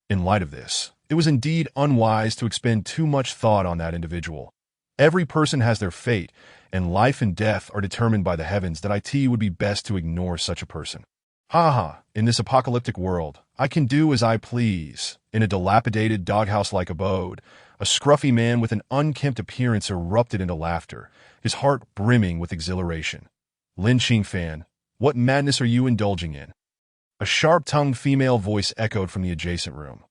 In light of this, it was indeed unwise to expend too much thought on that individual. Every person has their fate, and life and death are determined by the heavens. It would be best to ignore such a person. In this apocalyptic world, I can do as I please. In a dilapidated doghouse-like abode, a scruffy man with an unkempt appearance erupted into laughter, his heart brimming with exhilaration. "Lin Qingfan, what madness are you indulging in?" A sharp-tongued female voice echoed from the adjacent room.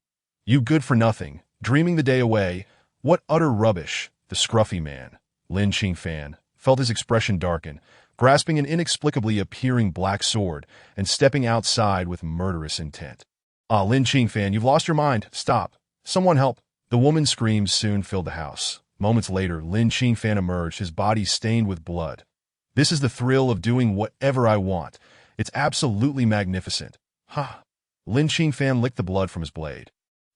"You good for nothing, dreaming the day away. What utter rubbish." The scruffy man, Lin Qingfan, felt his expression darken, grasping an inexplicably appearing black sword and stepping outside with murderous intent. Lin Qingfan, you've lost your mind. Stop. Someone help." The woman's screams soon filled the house. Moments later, Lin Qingfan emerged, his body stained with blood. "This is the thrill of doing whatever I want. It's absolutely magnificent." Lin Qingfan licked the blood from his blade.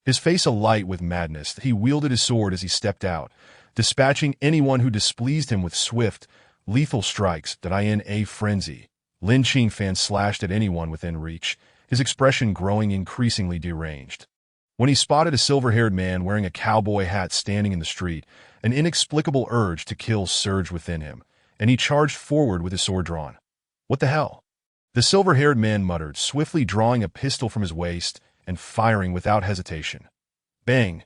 His face alight with madness, he wielded his sword as he stepped out, dispatching anyone who displeased him with swift, lethal strikes. In a frenzy, Lin Qingfan slashed at anyone within reach, his expression growing increasingly deranged. When he spotted a silver-haired man wearing a cowboy hat standing in the street, an inexplicable urge to kill surged within him, and he charged forward with his sword drawn. "What the hell?" The silver-haired man muttered, swiftly drawing a pistol from his waist and firing without hesitation. Bang!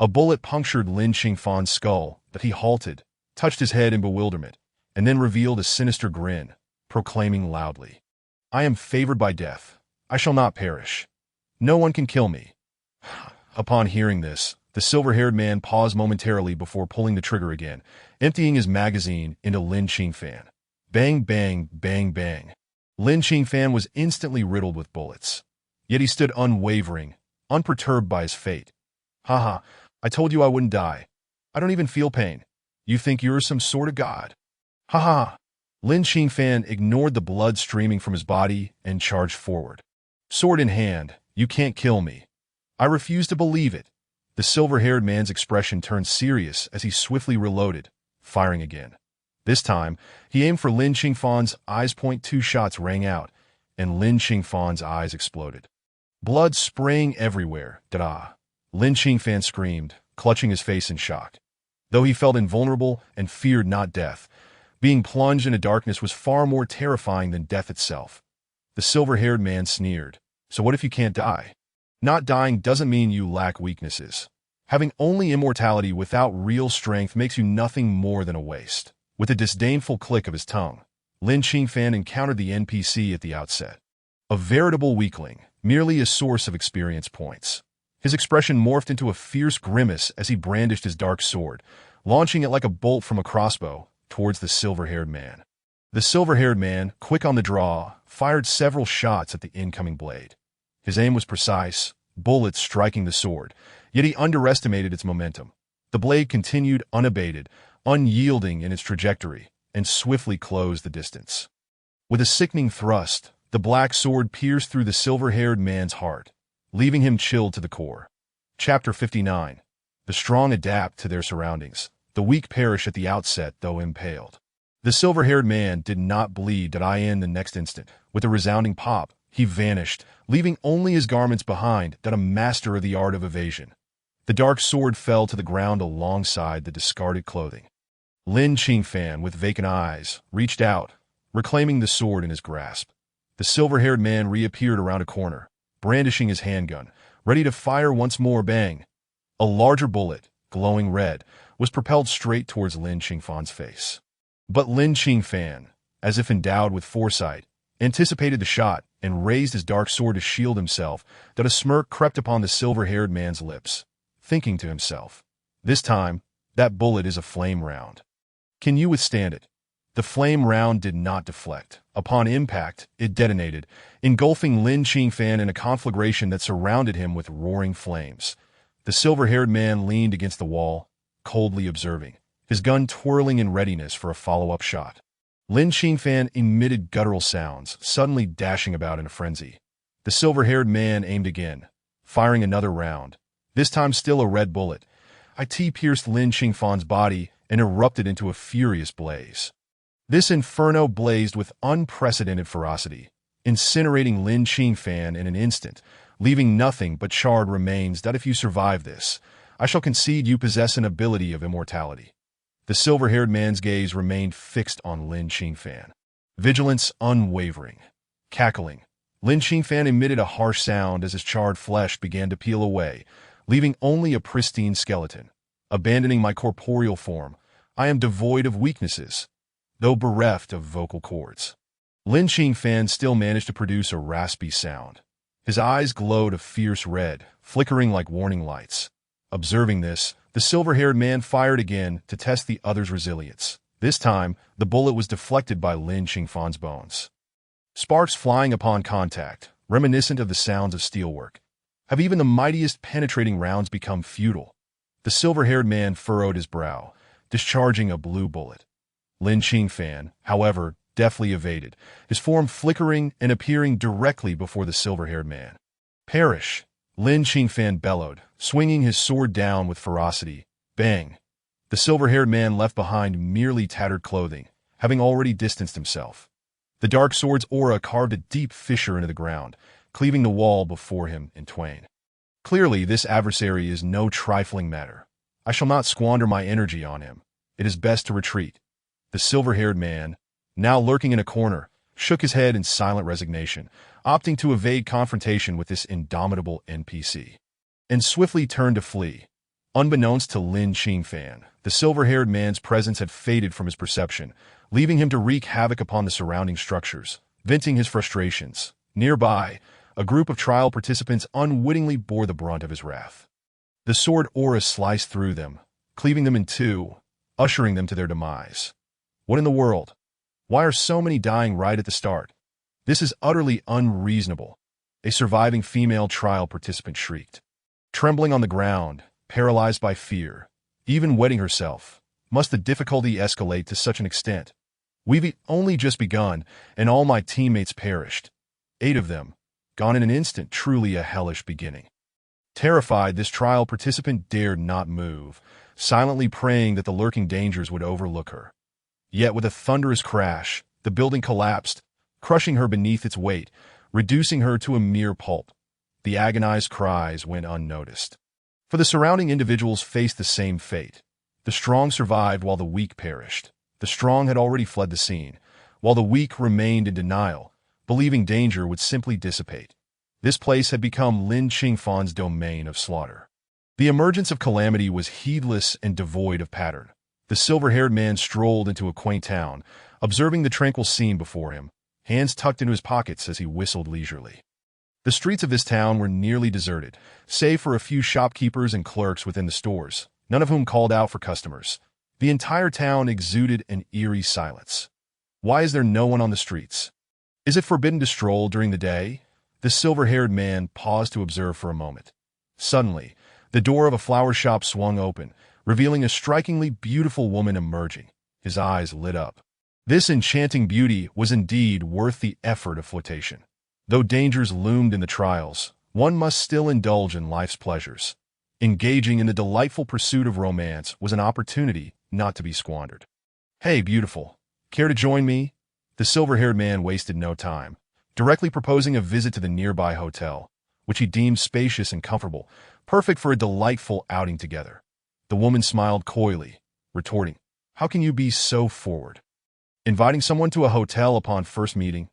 A bullet punctured Lin Qingfan's skull, but he halted, touched his head in bewilderment, and then revealed a sinister grin, proclaiming loudly, "I am favored by death. I shall not perish. No one can kill me." Upon hearing this, the silver-haired man paused momentarily before pulling the trigger again, emptying his magazine into Lin Qingfan. Bang, bang, bang, bang. Lin Qingfan was instantly riddled with bullets. Yet he stood unwavering, unperturbed by his fate. I told you I wouldn't die. I don't even feel pain. You think you're some sort of god." Lin Qingfan ignored the blood streaming from his body and charged forward. Sword in hand, "You can't kill me." "I refuse to believe it." The silver-haired man's expression turned serious as he swiftly reloaded, firing again. This time, he aimed for Lin Qingfan's eyes. Two shots rang out, and Lin Qingfan's eyes exploded. Blood spraying everywhere. "Da-da!" Lin Qingfan screamed, clutching his face in shock. Though he felt invulnerable and feared not death, being plunged into darkness was far more terrifying than death itself. The silver-haired man sneered, "So what if you can't die? Not dying doesn't mean you lack weaknesses. Having only immortality without real strength makes you nothing more than a waste." With a disdainful click of his tongue, Lin Qingfan encountered the NPC at the outset. A veritable weakling, merely a source of experience points. His expression morphed into a fierce grimace as he brandished his dark sword, launching it like a bolt from a crossbow towards the silver-haired man. The silver-haired man, quick on the draw, fired several shots at the incoming blade. His aim was precise, bullets striking the sword, yet he underestimated its momentum. The blade continued unabated, unyielding in its trajectory, and swiftly closed the distance. With a sickening thrust, the black sword pierced through the silver-haired man's heart, leaving him chilled to the core. Chapter 59. The strong adapt to their surroundings. The weak perish at the outset, though impaled. The silver-haired man did not bleed in the next instant. With a resounding pop, he vanished, leaving only his garments behind, a master of the art of evasion. The dark sword fell to the ground alongside the discarded clothing. Lin Qingfan, with vacant eyes, reached out, reclaiming the sword in his grasp. The silver-haired man reappeared around a corner, brandishing his handgun, ready to fire once more. Bang! A larger bullet, glowing red, was propelled straight towards Lin Qingfan's face. But Lin Qingfan, as if endowed with foresight, anticipated the shot and raised his dark sword to shield himself. A smirk crept upon the silver-haired man's lips, thinking to himself, "This time, that bullet is a flame round. Can you withstand it?" The flame round did not deflect. Upon impact, it detonated, engulfing Lin Qingfan in a conflagration that surrounded him with roaring flames. The silver-haired man leaned against the wall, coldly observing, his gun twirling in readiness for a follow-up shot. Lin Qingfan emitted guttural sounds, suddenly dashing about in a frenzy. The silver-haired man aimed again, firing another round, this time still a red bullet. It pierced Lin Qingfan's body and erupted into a furious blaze. This inferno blazed with unprecedented ferocity, incinerating Lin Qingfan in an instant, leaving nothing but charred remains. If you survive this, I shall concede you possess an ability of immortality. The silver-haired man's gaze remained fixed on Lin Qingfan. Vigilance unwavering. Cackling, Lin Qingfan emitted a harsh sound as his charred flesh began to peel away, leaving only a pristine skeleton. Abandoning my corporeal form, I am devoid of weaknesses, though bereft of vocal cords. Lin Qingfan still managed to produce a raspy sound. His eyes glowed a fierce red, flickering like warning lights. Observing this, the silver-haired man fired again to test the other's resilience. This time, the bullet was deflected by Lin Qingfan's bones. Sparks flying upon contact, reminiscent of the sounds of steelwork. Have even the mightiest penetrating rounds become futile? The silver-haired man furrowed his brow, discharging a blue bullet. Lin Qingfan, however, deftly evaded, his form flickering and appearing directly before the silver-haired man. "Perish!" Lin Qingfan bellowed, swinging his sword down with ferocity. Bang! The silver-haired man left behind merely tattered clothing, having already distanced himself. The dark sword's aura carved a deep fissure into the ground, cleaving the wall before him in twain. Clearly, this adversary is no trifling matter. I shall not squander my energy on him. It is best to retreat. The silver-haired man, now lurking in a corner, shook his head in silent resignation, opting to evade confrontation with this indomitable NPC, and swiftly turned to flee. Unbeknownst to Lin Qingfan, the silver-haired man's presence had faded from his perception, leaving him to wreak havoc upon the surrounding structures, venting his frustrations. Nearby, a group of trial participants unwittingly bore the brunt of his wrath. The sword aura sliced through them, cleaving them in two, ushering them to their demise. What in the world? Why are so many dying right at the start? This is utterly unreasonable, a surviving female trial participant shrieked. Trembling on the ground, paralyzed by fear, even wetting herself, must the difficulty escalate to such an extent? We've only just begun, and all my teammates perished. 8 of them, gone in an instant, truly a hellish beginning. Terrified, this trial participant dared not move, silently praying that the lurking dangers would overlook her. Yet with a thunderous crash, the building collapsed, crushing her beneath its weight, reducing her to a mere pulp. The agonized cries went unnoticed. For the surrounding individuals faced the same fate. The strong survived while the weak perished. The strong had already fled the scene, while the weak remained in denial, believing danger would simply dissipate. This place had become Lin Qingfan's domain of slaughter. The emergence of calamity was heedless and devoid of pattern. The silver-haired man strolled into a quaint town, observing the tranquil scene before him, hands tucked into his pockets as he whistled leisurely. The streets of this town were nearly deserted, save for a few shopkeepers and clerks within the stores, none of whom called out for customers. The entire town exuded an eerie silence. Why is there no one on the streets? Is it forbidden to stroll during the day? The silver-haired man paused to observe for a moment. Suddenly, the door of a flower shop swung open, revealing a strikingly beautiful woman emerging. His eyes lit up. This enchanting beauty was indeed worth the effort of flirtation. Though dangers loomed in the trials, one must still indulge in life's pleasures. Engaging in the delightful pursuit of romance was an opportunity not to be squandered. "Hey, beautiful, care to join me?" The silver-haired man wasted no time, directly proposing a visit to the nearby hotel, which he deemed spacious and comfortable, perfect for a delightful outing together. The woman smiled coyly, retorting, "How can you be so forward? Inviting someone to a hotel upon first meeting?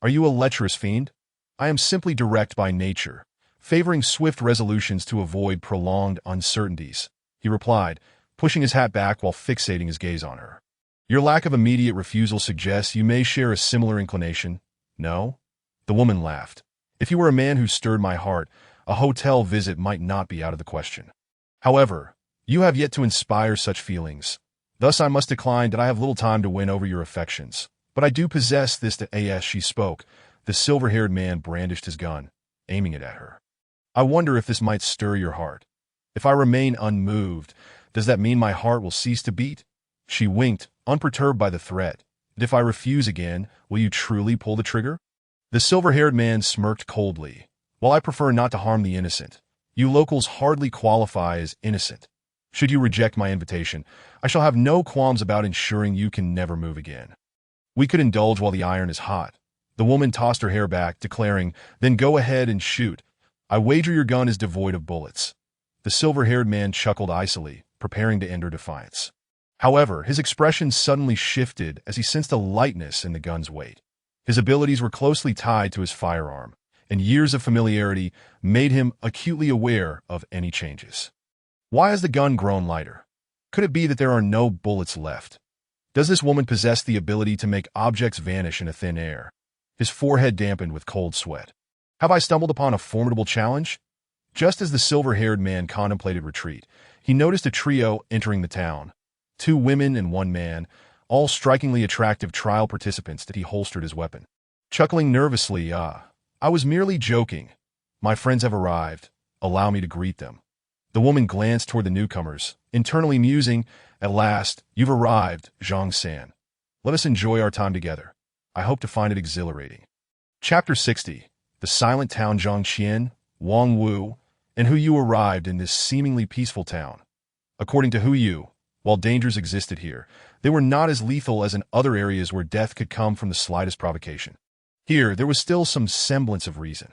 Are you a lecherous fiend? I am simply direct by nature, favoring swift resolutions to avoid prolonged uncertainties," he replied, pushing his hat back while fixating his gaze on her. "Your lack of immediate refusal suggests you may share a similar inclination, no?" The woman laughed. "If you were a man who stirred my heart, a hotel visit might not be out of the question. However, you have yet to inspire such feelings. Thus I must decline that I have little time to win over your affections. But I do possess this to as she spoke. The silver-haired man brandished his gun, aiming it at her. "I wonder if this might stir your heart. If I remain unmoved, does that mean my heart will cease to beat?" She winked, unperturbed by the threat. "And if I refuse again, will you truly pull the trigger?" The silver-haired man smirked coldly. "While I prefer not to harm the innocent, you locals hardly qualify as innocent. Should you reject my invitation, I shall have no qualms about ensuring you can never move again. We could indulge while the iron is hot." The woman tossed her hair back, declaring, "Then go ahead and shoot. I wager your gun is devoid of bullets." The silver-haired man chuckled icily, preparing to enter defiance. However, his expression suddenly shifted as he sensed a lightness in the gun's weight. His abilities were closely tied to his firearm, and years of familiarity made him acutely aware of any changes. Why has the gun grown lighter? Could it be that there are no bullets left? Does this woman possess the ability to make objects vanish in a thin air? His forehead dampened with cold sweat. Have I stumbled upon a formidable challenge? Just as the silver-haired man contemplated retreat, he noticed a trio entering the town. 2 women and 1 man, all strikingly attractive trial participants. That he holstered his weapon. Chuckling nervously, "I was merely joking. My friends have arrived. Allow me to greet them." The woman glanced toward the newcomers, internally musing, "At last, you've arrived, Zhang San. Let us enjoy our time together. I hope to find it exhilarating." Chapter 60. The silent town. Zhang Qian, Wang Wu, and Hu Yu arrived in this seemingly peaceful town. According to Hu Yu, while dangers existed here, they were not as lethal as in other areas where death could come from the slightest provocation. Here, there was still some semblance of reason.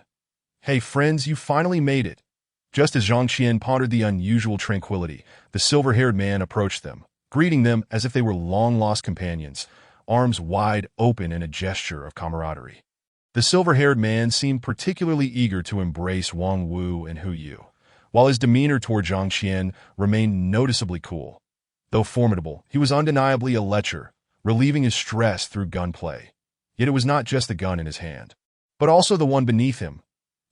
"Hey friends, you finally made it." Just as Zhang Qian pondered the unusual tranquility, the silver-haired man approached them, greeting them as if they were long-lost companions, arms wide open in a gesture of camaraderie. The silver-haired man seemed particularly eager to embrace Wang Wu and Hu Yu, while his demeanor toward Zhang Qian remained noticeably cool. Though formidable, he was undeniably a lecher, relieving his stress through gunplay. Yet it was not just the gun in his hand, but also the one beneath him.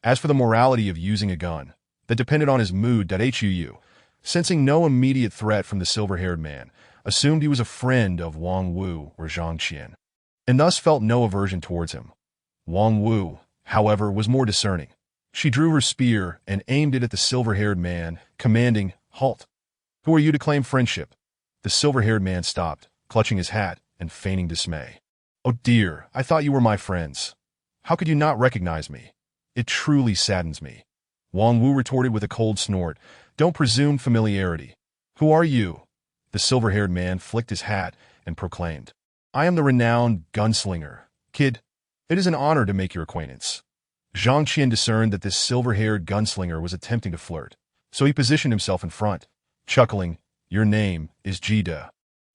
As for the morality of using a gun, that depended on his mood. Hu, sensing no immediate threat from the silver-haired man, assumed he was a friend of Wang Wu or Zhang Qian, and thus felt no aversion towards him. Wang Wu, however, was more discerning. She drew her spear and aimed it at the silver-haired man, commanding, "Halt! Who are you to claim friendship?" The silver-haired man stopped, clutching his hat, and feigning dismay. "Oh dear, I thought you were my friends. How could you not recognize me? It truly saddens me." Wang Wu retorted with a cold snort. "Don't presume familiarity. Who are you?" The silver-haired man flicked his hat and proclaimed, "I am the renowned gunslinger. Kid, it is an honor to make your acquaintance." Zhang Qian discerned that this silver-haired gunslinger was attempting to flirt, so he positioned himself in front, chuckling, "Your name is Jida.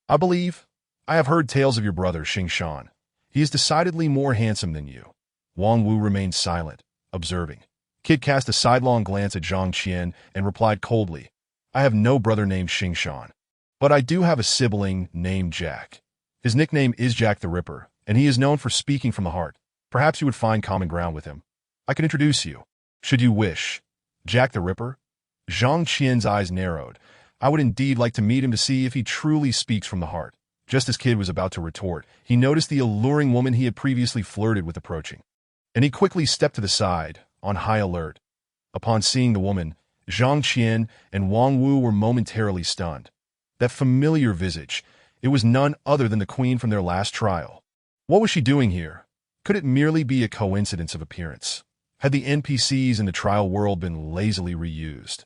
I believe I have heard tales of your brother Xing Shan. He is decidedly more handsome than you." Wang Wu remained silent, observing. Kid cast a sidelong glance at Zhang Qian and replied coldly, "I have no brother named Xing Shan, but I do have a sibling named Jack. His nickname is Jack the Ripper, and he is known for speaking from the heart. Perhaps you would find common ground with him. I can introduce you, should you wish." "Jack the Ripper?" Zhang Qian's eyes narrowed. "I would indeed like to meet him to see if he truly speaks from the heart." Just as Kid was about to retort, he noticed the alluring woman he had previously flirted with approaching, and he quickly stepped to the side, on high alert. Upon seeing the woman, Zhang Qian and Wang Wu were momentarily stunned. That familiar visage, it was none other than the queen from their last trial. What was she doing here? Could it merely be a coincidence of appearance? Had the NPCs in the trial world been lazily reused?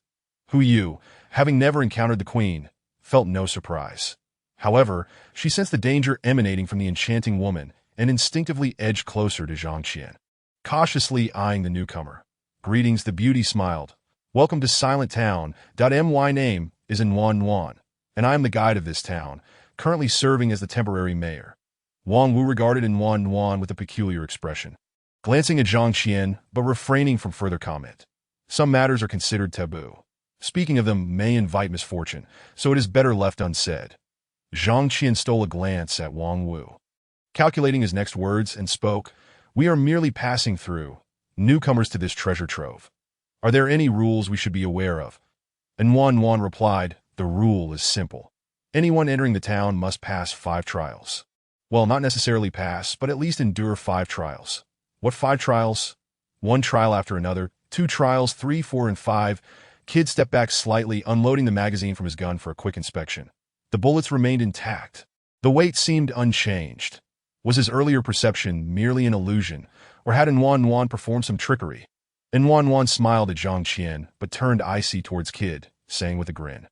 Hu Yu, having never encountered the queen, felt no surprise. However, she sensed the danger emanating from the enchanting woman and instinctively edged closer to Zhang Qian, cautiously eyeing the newcomer. "Greetings," the beauty smiled. "Welcome to Silent Town. My name is Yuan Yuan, and I am the guide of this town, currently serving as the temporary mayor." Wang Wu regarded Yuan Yuan with a peculiar expression, glancing at Zhang Qian but refraining from further comment. Some matters are considered taboo. Speaking of them may invite misfortune, so it is better left unsaid. Zhang Qian stole a glance at Wang Wu, calculating his next words, and spoke, "We are merely passing through, newcomers to this treasure trove. Are there any rules we should be aware of?" And Yuan Yuan replied, "The rule is simple. Anyone entering the town must pass 5 trials. Well, not necessarily pass, but at least endure 5 trials. What 5 trials? 1 trial after another, 2 trials, 3, 4, and 5. Kid stepped back slightly, unloading the magazine from his gun for a quick inspection. The bullets remained intact. The weight seemed unchanged. Was his earlier perception merely an illusion, or had Yuan Yuan performed some trickery? Yuan Yuan smiled at Zhang Qian, but turned icy towards Kid, saying with a grin,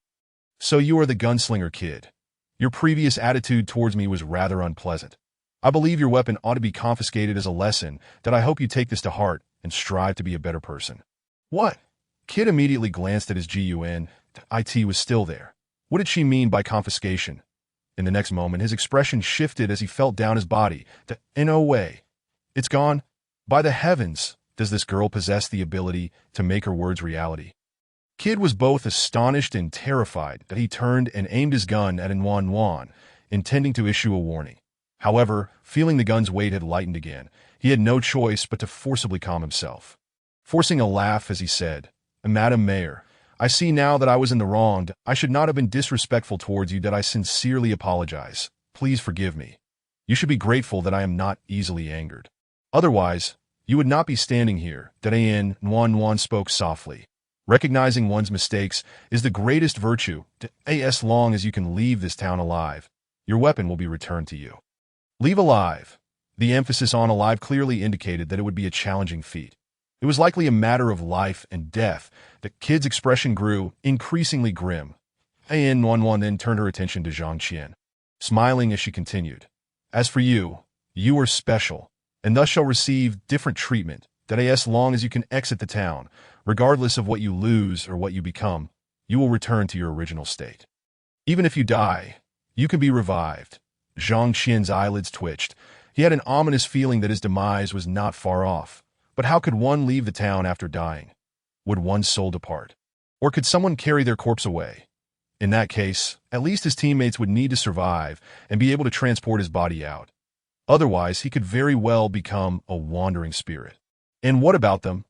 "So you are the gunslinger, Kid. Your previous attitude towards me was rather unpleasant. I believe your weapon ought to be confiscated as a lesson that I hope you take this to heart and strive to be a better person." "What?" Kid immediately glanced at his GUN. IT was still there. What did she mean by confiscation? In the next moment, his expression shifted as he felt down his body. No way. It's gone. By the heavens, does this girl possess the ability to make her words reality? Kid was both astonished and terrified that he turned and aimed his gun at Yuan Yuan, intending to issue a warning. However, feeling the gun's weight had lightened again, he had no choice but to forcibly calm himself. Forcing a laugh as he said, "Madam Mayor, I see now that I was in the wrong. I should not have been disrespectful towards you. That I sincerely apologize. Please forgive me. You should be grateful that I am not easily angered. Otherwise, you would not be standing here." Yuan Yuan spoke softly. "Recognizing one's mistakes is the greatest virtue. As long as you can leave this town alive, your weapon will be returned to you." Leave alive. The emphasis on alive clearly indicated that it would be a challenging feat. It was likely a matter of life and death. The Kid's expression grew increasingly grim. Yuan Yuan then turned her attention to Zhang Qian, smiling as she continued, "As for you, you are special, and thus shall receive different treatment. As long as you can exit the town, regardless of what you lose or what you become, you will return to your original state. Even if you die, you can be revived." Zhang Qian's eyelids twitched. He had an ominous feeling that his demise was not far off. But how could one leave the town after dying? Would one's soul depart? Or could someone carry their corpse away? In that case, at least his teammates would need to survive and be able to transport his body out. Otherwise, he could very well become a wandering spirit. "And what about them?"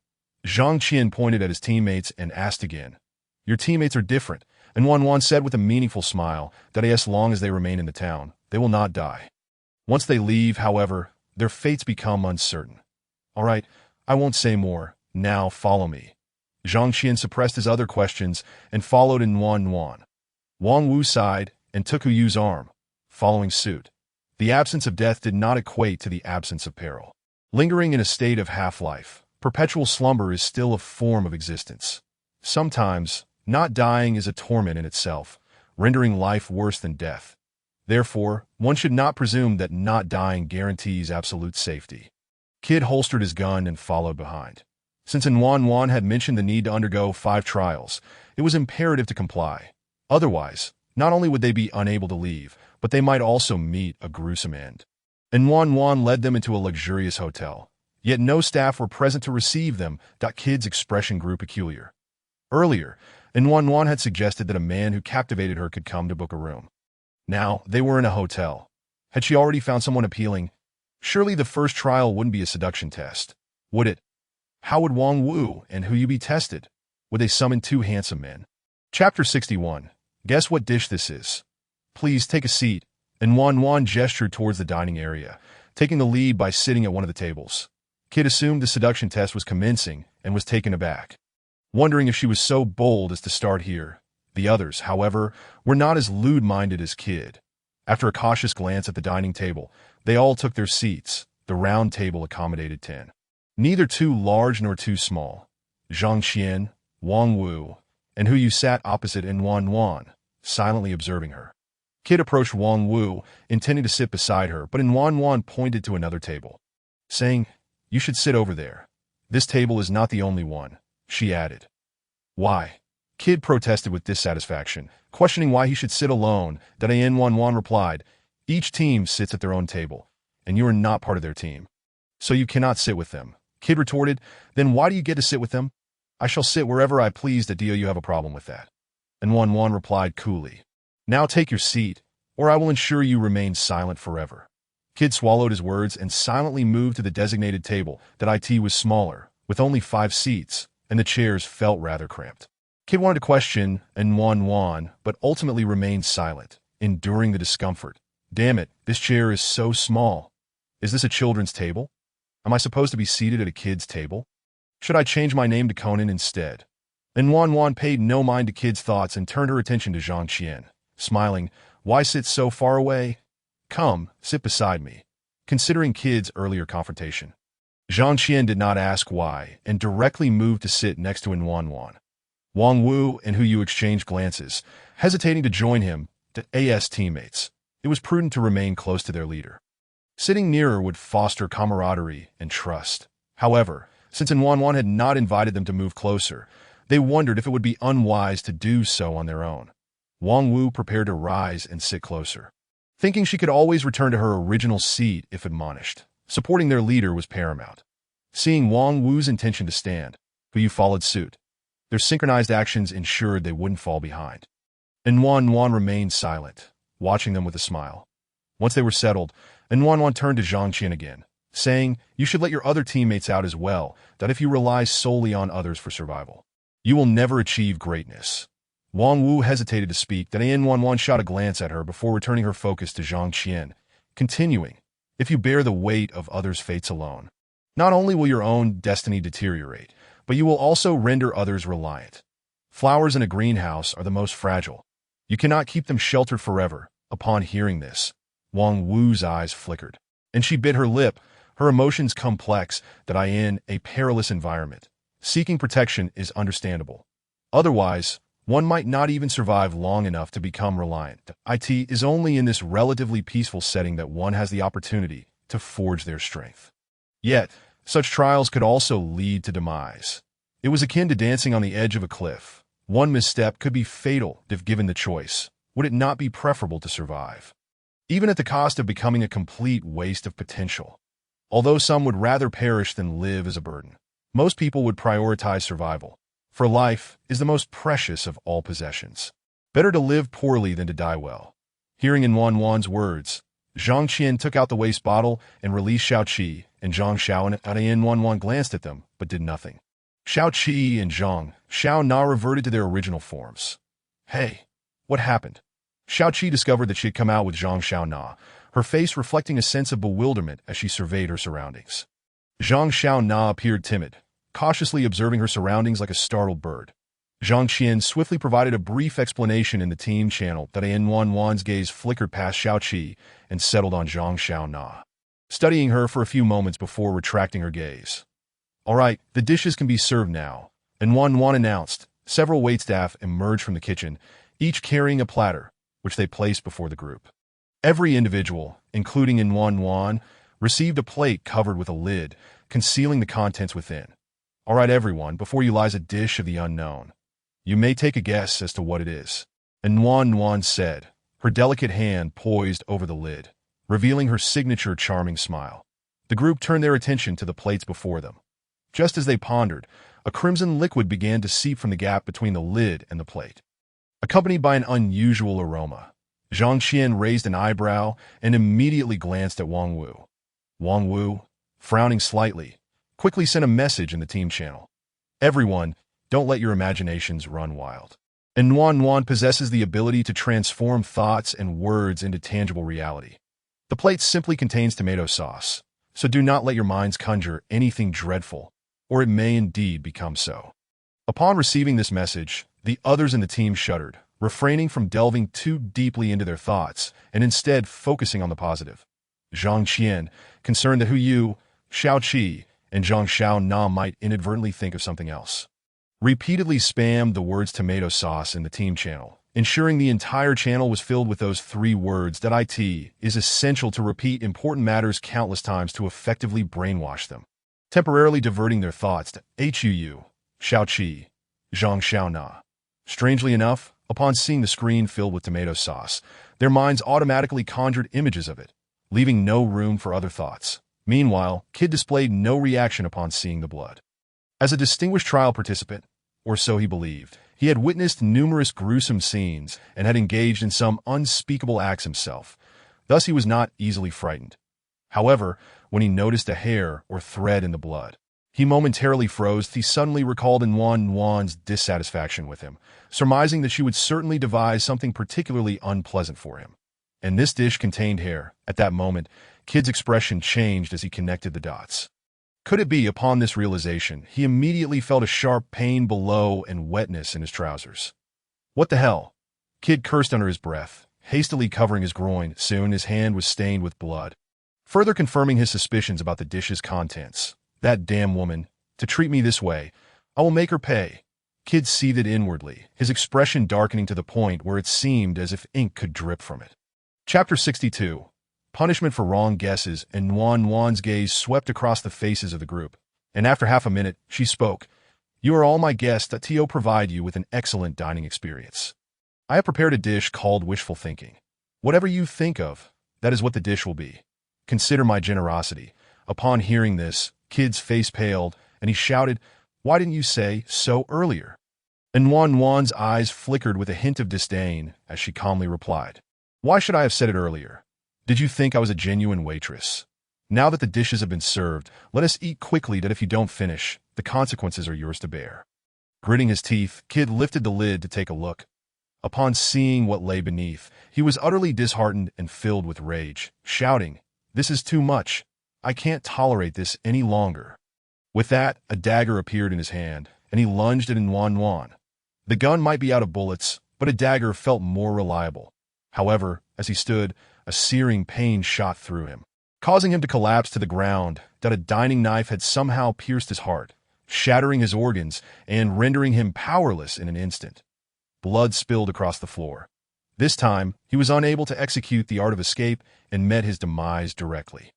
Zhang Qian pointed at his teammates and asked again. "Your teammates are different," and Yuan Yuan said with a meaningful smile, "that as long as they remain in the town, they will not die. Once they leave, however, their fates become uncertain. All right, I won't say more. Now follow me." Zhang Qian suppressed his other questions and followed in Yuan Yuan. Wang Wu sighed and took Hu Yu's arm, following suit. The absence of death did not equate to the absence of peril. Lingering in a state of half-life, perpetual slumber is still a form of existence. Sometimes, not dying is a torment in itself, rendering life worse than death. Therefore, one should not presume that not dying guarantees absolute safety. Kid holstered his gun and followed behind. Since Wan had mentioned the need to undergo 5 trials, it was imperative to comply. Otherwise, not only would they be unable to leave, but they might also meet a gruesome end. Wan led them into a luxurious hotel, yet no staff were present to receive them. Kid's expression grew peculiar. Earlier, Wan had suggested that a man who captivated her could come to book a room. Now, they were in a hotel. Had she already found someone appealing? Surely the first trial wouldn't be a seduction test, would it? How would Wang Wu and Hu Yu be tested? Would they summon 2 handsome men? Chapter 61. Guess what dish this is? Please take a seat. And Wan gestured towards the dining area, taking the lead by sitting at one of the tables. Kid assumed the seduction test was commencing and was taken aback, wondering if she was so bold as to start here. The others, however, were not as lewd-minded as Kid. After a cautious glance at the dining table, they all took their seats. The round table accommodated 10. Neither too large nor too small. Zhang Qian, Wang Wu, and Hu Yu sat opposite Wan, silently observing her. Kid approached Wang Wu, intending to sit beside her, but Wan pointed to another table, saying, "You should sit over there. This table is not the only one," she added. "Why?" Kid protested with dissatisfaction, questioning why he should sit alone. Wan replied, "Each team sits at their own table, and you are not part of their team. So you cannot sit with them." Kid retorted, "Then why do you get to sit with them? I shall sit wherever I please. Do you have a problem with that?" And Wan replied coolly, "Now take your seat, or I will ensure you remain silent forever." Kid swallowed his words and silently moved to the designated table. It was smaller, with only 5 seats, and the chairs felt rather cramped. Kid wanted to question Wan, but ultimately remained silent, enduring the discomfort. Damn it, this chair is so small. Is this a children's table? Am I supposed to be seated at a kid's table? Should I change my name to Conan instead? And Wan paid no mind to Kid's thoughts and turned her attention to Zhang Qian, smiling, "Why sit so far away? Come, sit beside me." Considering Kid's earlier confrontation, Zhang Qian did not ask why and directly moved to sit next to Wan. Wang Wu and Hu Yu exchanged glances, hesitating to join him, as teammates. It was prudent to remain close to their leader. Sitting nearer would foster camaraderie and trust. However, since Wan had not invited them to move closer, they wondered if it would be unwise to do so on their own. Wang Wu prepared to rise and sit closer, thinking she could always return to her original seat if admonished. Supporting their leader was paramount. Seeing Wang Wu's intention to stand, Hu Yu followed suit. Their synchronized actions ensured they wouldn't fall behind. And Wan remained silent, watching them with a smile. Once they were settled, Wan turned to Zhang Qian again, saying, "You should let your other teammates out as well, that if you rely solely on others for survival, you will never achieve greatness." Wang Wu hesitated to speak. Wan shot a glance at her before returning her focus to Zhang Qian, continuing, "If you bear the weight of others' fates alone, not only will your own destiny deteriorate, but you will also render others reliant. Flowers in a greenhouse are the most fragile. You cannot keep them sheltered forever." Upon hearing this, Wang Wu's eyes flickered, and she bit her lip, her emotions complex. In a perilous environment, seeking protection is understandable. Otherwise, one might not even survive long enough to become reliant. It is only in this relatively peaceful setting that one has the opportunity to forge their strength. Yet, such trials could also lead to demise. It was akin to dancing on the edge of a cliff. One misstep could be fatal if given the choice. Would it not be preferable to survive, even at the cost of becoming a complete waste of potential? Although some would rather perish than live as a burden, most people would prioritize survival, for life is the most precious of all possessions. Better to live poorly than to die well. Hearing Wan's words, Zhang Qian took out the waste bottle and released Xiao Qi, and Zhang Xiao and Wan glanced at them, but did nothing. Xiao Qi and Zhang Xiao Na reverted to their original forms. "Hey, what happened?" Xiao Qi discovered that she had come out with Zhang Xiao Na, her face reflecting a sense of bewilderment as she surveyed her surroundings. Zhang Xiao Na appeared timid, cautiously observing her surroundings like a startled bird. Zhang Qian swiftly provided a brief explanation in the team channel that Wan's gaze flickered past Xiao Qi and settled on Zhang Xiaona, studying her for a few moments before retracting her gaze. "All right, the dishes can be served now," Wan announced. Several waitstaff emerged from the kitchen, each carrying a platter, which they placed before the group. Every individual, including Wan, received a plate covered with a lid, concealing the contents within. "All right, everyone, before you lies a dish of the unknown. You may take a guess as to what it is," Wan said, her delicate hand poised over the lid, revealing her signature charming smile. The group turned their attention to the plates before them. Just as they pondered, a crimson liquid began to seep from the gap between the lid and the plate, accompanied by an unusual aroma. Zhang Qian raised an eyebrow and immediately glanced at Wang Wu. Wang Wu, frowning slightly, quickly sent a message in the team channel. "Everyone, don't let your imaginations run wild. Wan possesses the ability to transform thoughts and words into tangible reality. The plate simply contains tomato sauce, so do not let your minds conjure anything dreadful, or it may indeed become so." Upon receiving this message, the others in the team shuddered, refraining from delving too deeply into their thoughts and instead focusing on the positive. Zhang Qian, concerned that Yu, Xiao Qi, and Zhang Xiaona might inadvertently think of something else, repeatedly spammed the words tomato sauce in the team channel, ensuring the entire channel was filled with those three words that it is essential to repeat important matters countless times to effectively brainwash them, temporarily diverting their thoughts to Hu, Xiao Qi, Zhang Xiaona. Strangely enough, upon seeing the screen filled with tomato sauce, their minds automatically conjured images of it, leaving no room for other thoughts. Meanwhile, Kid displayed no reaction upon seeing the blood. As a distinguished trial participant, or so he believed, he had witnessed numerous gruesome scenes and had engaged in some unspeakable acts himself. Thus he was not easily frightened. However, when he noticed a hair or thread in the blood, he momentarily froze. He suddenly recalled Wan's dissatisfaction with him, surmising that she would certainly devise something particularly unpleasant for him. And this dish contained hair. At that moment, Kid's expression changed as he connected the dots. Could it be? Upon this realization, he immediately felt a sharp pain below and wetness in his trousers. "What the hell?" Kid cursed under his breath, hastily covering his groin. Soon his hand was stained with blood, further confirming his suspicions about the dish's contents. "That damn woman, to treat me this way, I will make her pay." Kid seethed inwardly, his expression darkening to the point where it seemed as if ink could drip from it. Chapter 62. Punishment for wrong guesses. And Wan's gaze swept across the faces of the group, and after half a minute, she spoke. "You are all my guests. That Tio provide you with an excellent dining experience. I have prepared a dish called wishful thinking. Whatever you think of, that is what the dish will be. Consider my generosity." Upon hearing this, Kid's face paled, and he shouted, "Why didn't you say so earlier?" And Wan's eyes flickered with a hint of disdain as she calmly replied, "Why should I have said it earlier? Did you think I was a genuine waitress? Now that the dishes have been served, let us eat quickly, that if you don't finish, the consequences are yours to bear." Gritting his teeth, Kid lifted the lid to take a look. Upon seeing what lay beneath, he was utterly disheartened and filled with rage, shouting, "This is too much. I can't tolerate this any longer." With that, a dagger appeared in his hand, and he lunged at Wan. The gun might be out of bullets, but a dagger felt more reliable. However, as he stood, a searing pain shot through him, causing him to collapse to the ground. That a dining knife had somehow pierced his heart, shattering his organs and rendering him powerless in an instant. Blood spilled across the floor. This time, he was unable to execute the art of escape and met his demise directly.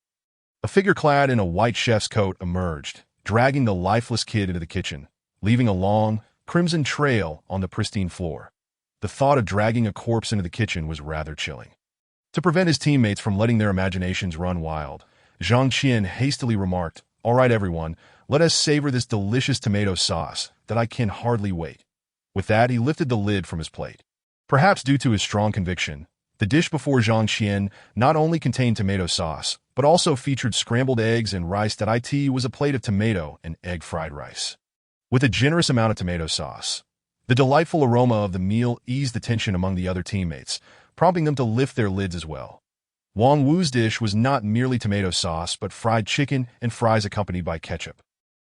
A figure clad in a white chef's coat emerged, dragging the lifeless Kid into the kitchen, leaving a long, crimson trail on the pristine floor. The thought of dragging a corpse into the kitchen was rather chilling. To prevent his teammates from letting their imaginations run wild, Zhang Qian hastily remarked, "All right, everyone, let us savor this delicious tomato sauce that I can hardly wait." With that, he lifted the lid from his plate. Perhaps due to his strong conviction, the dish before Zhang Qian not only contained tomato sauce, but also featured scrambled eggs and rice. That was a plate of tomato and egg fried rice, with a generous amount of tomato sauce. The delightful aroma of the meal eased the tension among the other teammates, prompting them to lift their lids as well. Wang Wu's dish was not merely tomato sauce, but fried chicken and fries accompanied by ketchup.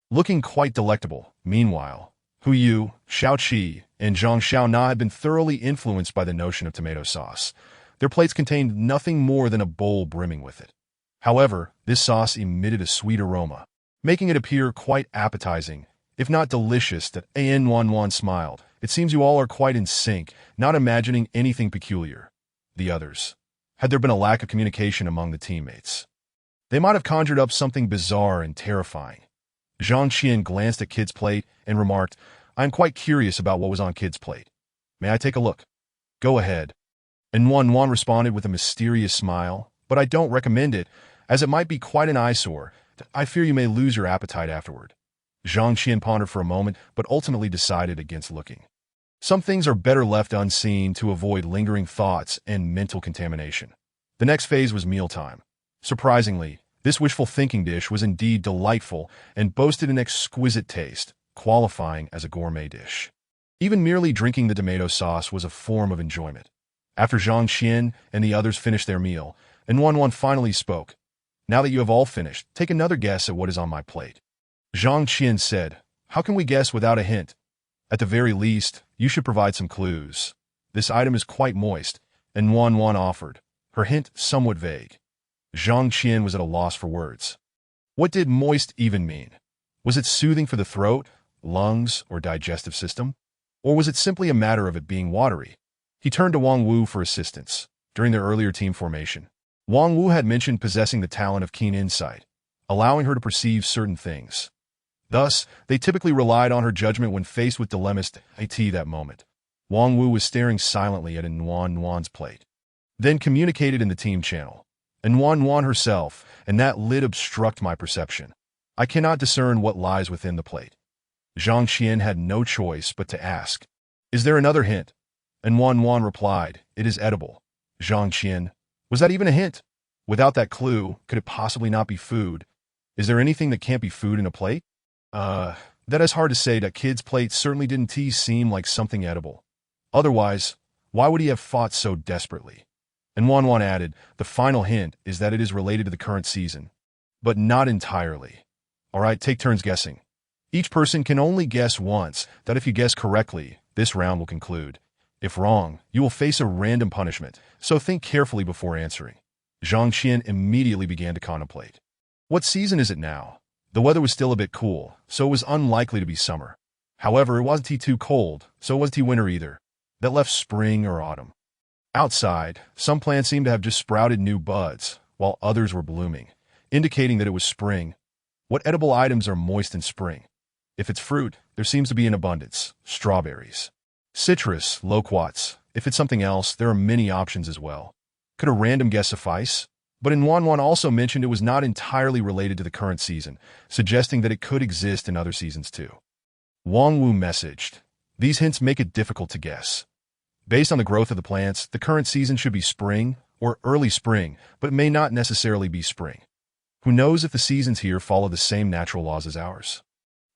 Looking quite delectable, meanwhile, Hu Yu, Xiao Qi, and Zhang Xiaona had been thoroughly influenced by the notion of tomato sauce. Their plates contained nothing more than a bowl brimming with it. However, this sauce emitted a sweet aroma, making it appear quite appetizing, if not delicious. That An Wan smiled. It seems you all are quite in sync, not imagining anything peculiar. The others. Had there been a lack of communication among the teammates? They might have conjured up something bizarre and terrifying. Zhang Qian glanced at Kid's plate and remarked, "I am quite curious about what was on Kid's plate. May I take a look?" "Go ahead." And Wan responded with a mysterious smile, "But I don't recommend it, as it might be quite an eyesore. I fear you may lose your appetite afterward." Zhang Qian pondered for a moment, but ultimately decided against looking. Some things are better left unseen to avoid lingering thoughts and mental contamination. The next phase was mealtime. Surprisingly, this wishful thinking dish was indeed delightful and boasted an exquisite taste, qualifying as a gourmet dish. Even merely drinking the tomato sauce was a form of enjoyment. After Zhang Qian and the others finished their meal, and Wan finally spoke, "Now that you have all finished, take another guess at what is on my plate." Zhang Qian said, "How can we guess without a hint? At the very least, you should provide some clues. This item is quite moist," and Wan offered, her hint somewhat vague. Zhang Qian was at a loss for words. What did moist even mean? Was it soothing for the throat, lungs, or digestive system? Or was it simply a matter of it being watery? He turned to Wang Wu for assistance. During their earlier team formation, Wang Wu had mentioned possessing the talent of keen insight, allowing her to perceive certain things. Thus, they typically relied on her judgment when faced with dilemmas. At that moment, Wang Wu was staring silently at Wan's plate, then communicated in the team channel. And Wan herself, and that lid obstruct my perception. I cannot discern what lies within the plate. Zhang Qian had no choice but to ask, "Is there another hint?" And Wan replied, "It is edible." Zhang Qian, "Was that even a hint? Without that clue, could it possibly not be food? Is there anything that can't be food in a plate?" That is hard to say. That Kid's plate certainly didn't seem like something edible. Otherwise, why would he have fought so desperately? And Wan added, "The final hint is that it is related to the current season, but not entirely. All right, take turns guessing. Each person can only guess once. That if you guess correctly, this round will conclude. If wrong, you will face a random punishment, so think carefully before answering." Zhang Qian immediately began to contemplate. What season is it now? The weather was still a bit cool, so it was unlikely to be summer. However, it wasn't too cold, so it wasn't winter either. That left spring or autumn. Outside, some plants seemed to have just sprouted new buds, while others were blooming, indicating that it was spring. What edible items are moist in spring? If it's fruit, there seems to be an abundance. Strawberries. Citrus, loquats. If it's something else, there are many options as well. Could a random guess suffice? But Wan also mentioned it was not entirely related to the current season, suggesting that it could exist in other seasons too. Wang Wu messaged, "These hints make it difficult to guess. Based on the growth of the plants, the current season should be spring or early spring, but it may not necessarily be spring. Who knows if the seasons here follow the same natural laws as ours?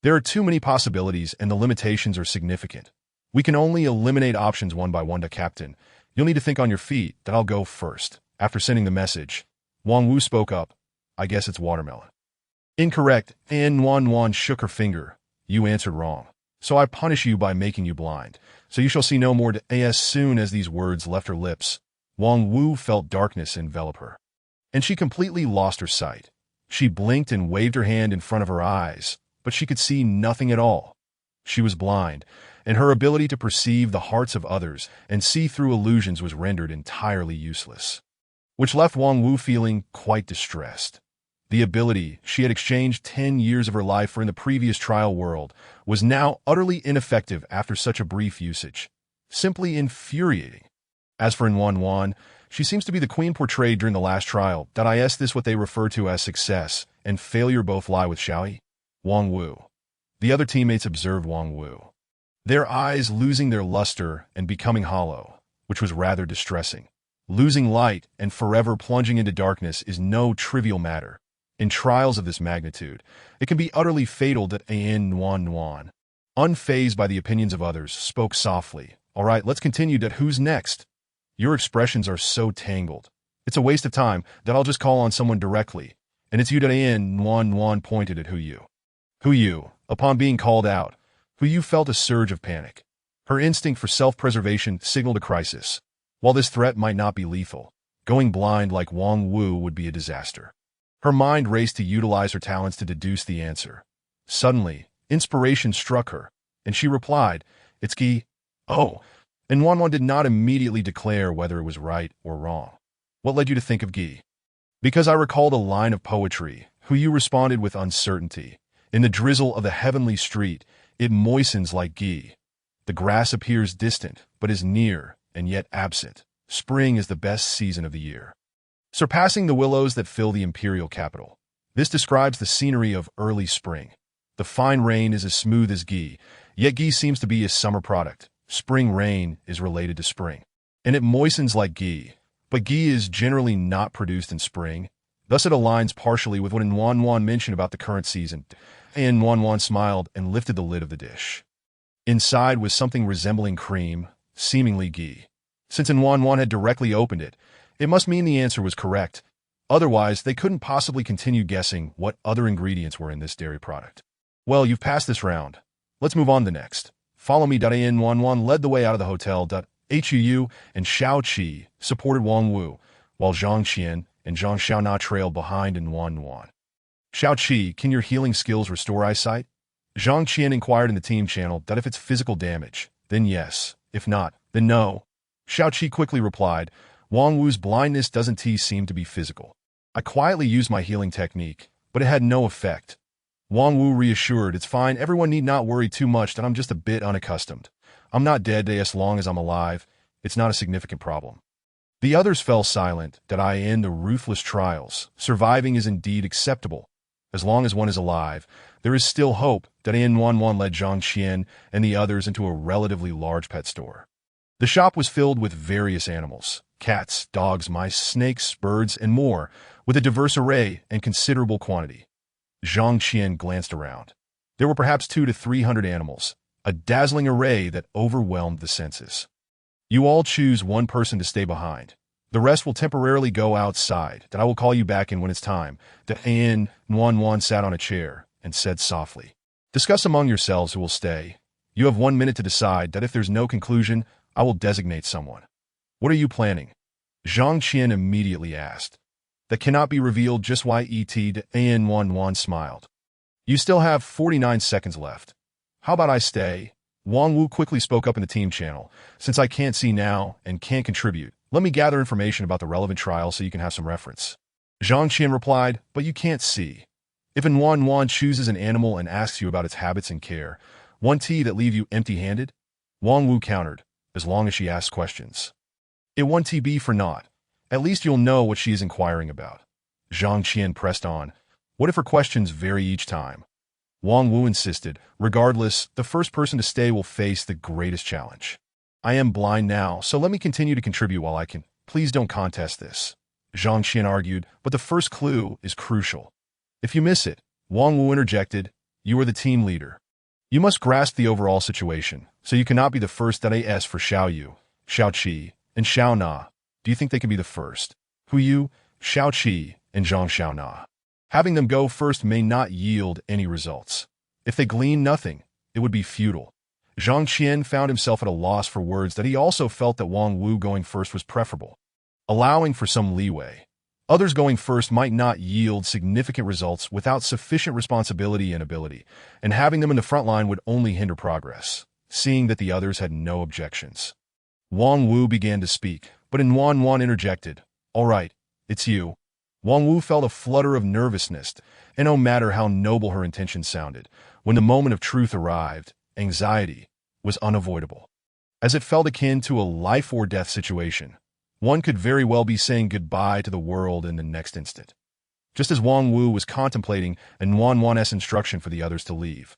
There are too many possibilities and the limitations are significant. We can only eliminate options one by one. Captain, you'll need to think on your feet. That I'll go first." After sending the message, Wang Wu spoke up, "I guess it's watermelon." "Incorrect," and Wan shook her finger. "You answered wrong. So I punish you by making you blind. So you shall see no more." As soon as these words left her lips, Wang Wu felt darkness envelop her, and she completely lost her sight. She blinked and waved her hand in front of her eyes, but she could see nothing at all. She was blind, and her ability to perceive the hearts of others and see through illusions was rendered entirely useless, which left Wang Wu feeling quite distressed. The ability she had exchanged 10 years of her life for in the previous trial world was now utterly ineffective after such a brief usage. Simply infuriating. As for Wan, she seems to be the queen portrayed during the last trial. Is this what they refer to as success and failure both lie with Xiaoyi? Wang Wu. The other teammates observed Wang Wu, their eyes losing their luster and becoming hollow, which was rather distressing. Losing light and forever plunging into darkness is no trivial matter. In trials of this magnitude, it can be utterly fatal. Wan, unfazed by the opinions of others, spoke softly. "All right, let's continue. Who's next? Your expressions are so tangled. It's a waste of time. I'll just call on someone directly. And it's you." Wan pointed at Hu Yu. Hu Yu, upon being called out, Hu Yu felt a surge of panic. Her instinct for self-preservation signaled a crisis. While this threat might not be lethal, going blind like Wang Wu would be a disaster. Her mind raced to utilize her talents to deduce the answer. Suddenly, inspiration struck her, and she replied, "It's Gi." "Oh." And Wanwan did not immediately declare whether it was right or wrong. "What led you to think of Gi?" "Because I recalled a line of poetry," Hu Yu responded with uncertainty. "In the drizzle of the heavenly street, it moistens like Gi. The grass appears distant, but is near, and yet absent. Spring is the best season of the year, surpassing the willows that fill the imperial capital." This describes the scenery of early spring. The fine rain is as smooth as Gi, yet Gi seems to be a summer product. Spring rain is related to spring, and it moistens like Gi, but Gi is generally not produced in spring. Thus it aligns partially with what Wanwan mentioned about the current season. And Wanwan smiled and lifted the lid of the dish. Inside was something resembling cream, seemingly Gi. Since Wanwan had directly opened it, it must mean the answer was correct. Otherwise, they couldn't possibly continue guessing what other ingredients were in this dairy product. "Well, you've passed this round. Let's move on to the next. Follow me." Wanwan led the way out of the hotel. Hu and Xiao Qi supported Wang Wu, while Zhang Qian and Zhang Xiaona trailed behind in Wanwan. "Xiao Qi, can your healing skills restore eyesight?" Zhang Qian inquired in the team channel. "If it's physical damage, then yes. If not, then no." Xiao Qi quickly replied, "Wang Wu's blindness doesn't seem to be physical. I quietly used my healing technique, but it had no effect." Wang Wu reassured, "It's fine, everyone need not worry too much that I'm just a bit unaccustomed. I'm not dead as long as I'm alive. It's not a significant problem." The others fell silent. In the ruthless trials, surviving is indeed acceptable. As long as one is alive, there is still hope. Wanwan led Zhang Qian and the others into a relatively large pet store. The shop was filled with various animals: cats, dogs, mice, snakes, birds, and more, with a diverse array and considerable quantity. Zhang Qian glanced around. There were perhaps 200 to 300 animals, a dazzling array that overwhelmed the senses. "You all choose one person to stay behind. The rest will temporarily go outside. I will call you back in when it's time." Wanwan sat on a chair and said softly, "Discuss among yourselves who will stay. You have 1 minute to decide. If there's no conclusion, I will designate someone." "What are you planning?" Zhang Qian immediately asked. "That cannot be revealed just yet." Wanwan smiled. "You still have 49 seconds left. How about I stay?" Wang Wu quickly spoke up in the team channel. "Since I can't see now and can't contribute, let me gather information about the relevant trial so you can have some reference." Zhang Qian replied, "But you can't see. If Wanwan chooses an animal and asks you about its habits and care, won't that leave you empty-handed?" Wang Wu countered, "As long as she asks questions. It won't be for naught. At least you'll know what she is inquiring about." Zhang Qian pressed on. "What if her questions vary each time?" Wang Wu insisted, "Regardless, the first person to stay will face the greatest challenge. I am blind now, so let me continue to contribute while I can. Please don't contest this." Zhang Qian argued, "But the first clue is crucial. If you miss it," Wang Wu interjected, "you are the team leader. You must grasp the overall situation, so you cannot be the first. As for Xiao Yu, Xiao Qi, and Xiao Na, do you think they can be the first?" Hu Yu, Xiao Qi, and Zhang Xiaona. Having them go first may not yield any results. If they glean nothing, it would be futile. Zhang Qian found himself at a loss for words. He also felt that Wang Wu going first was preferable, allowing for some leeway. Others going first might not yield significant results without sufficient responsibility and ability, and having them in the front line would only hinder progress. Seeing that the others had no objections, Wang Wu began to speak, but Wanwan interjected, "All right, it's you." Wang Wu felt a flutter of nervousness, and no matter how noble her intentions sounded, when the moment of truth arrived, anxiety was unavoidable. As it felt akin to a life-or-death situation, one could very well be saying goodbye to the world in the next instant. Just as Wang Wu was contemplating Wanwan's instruction for the others to leave,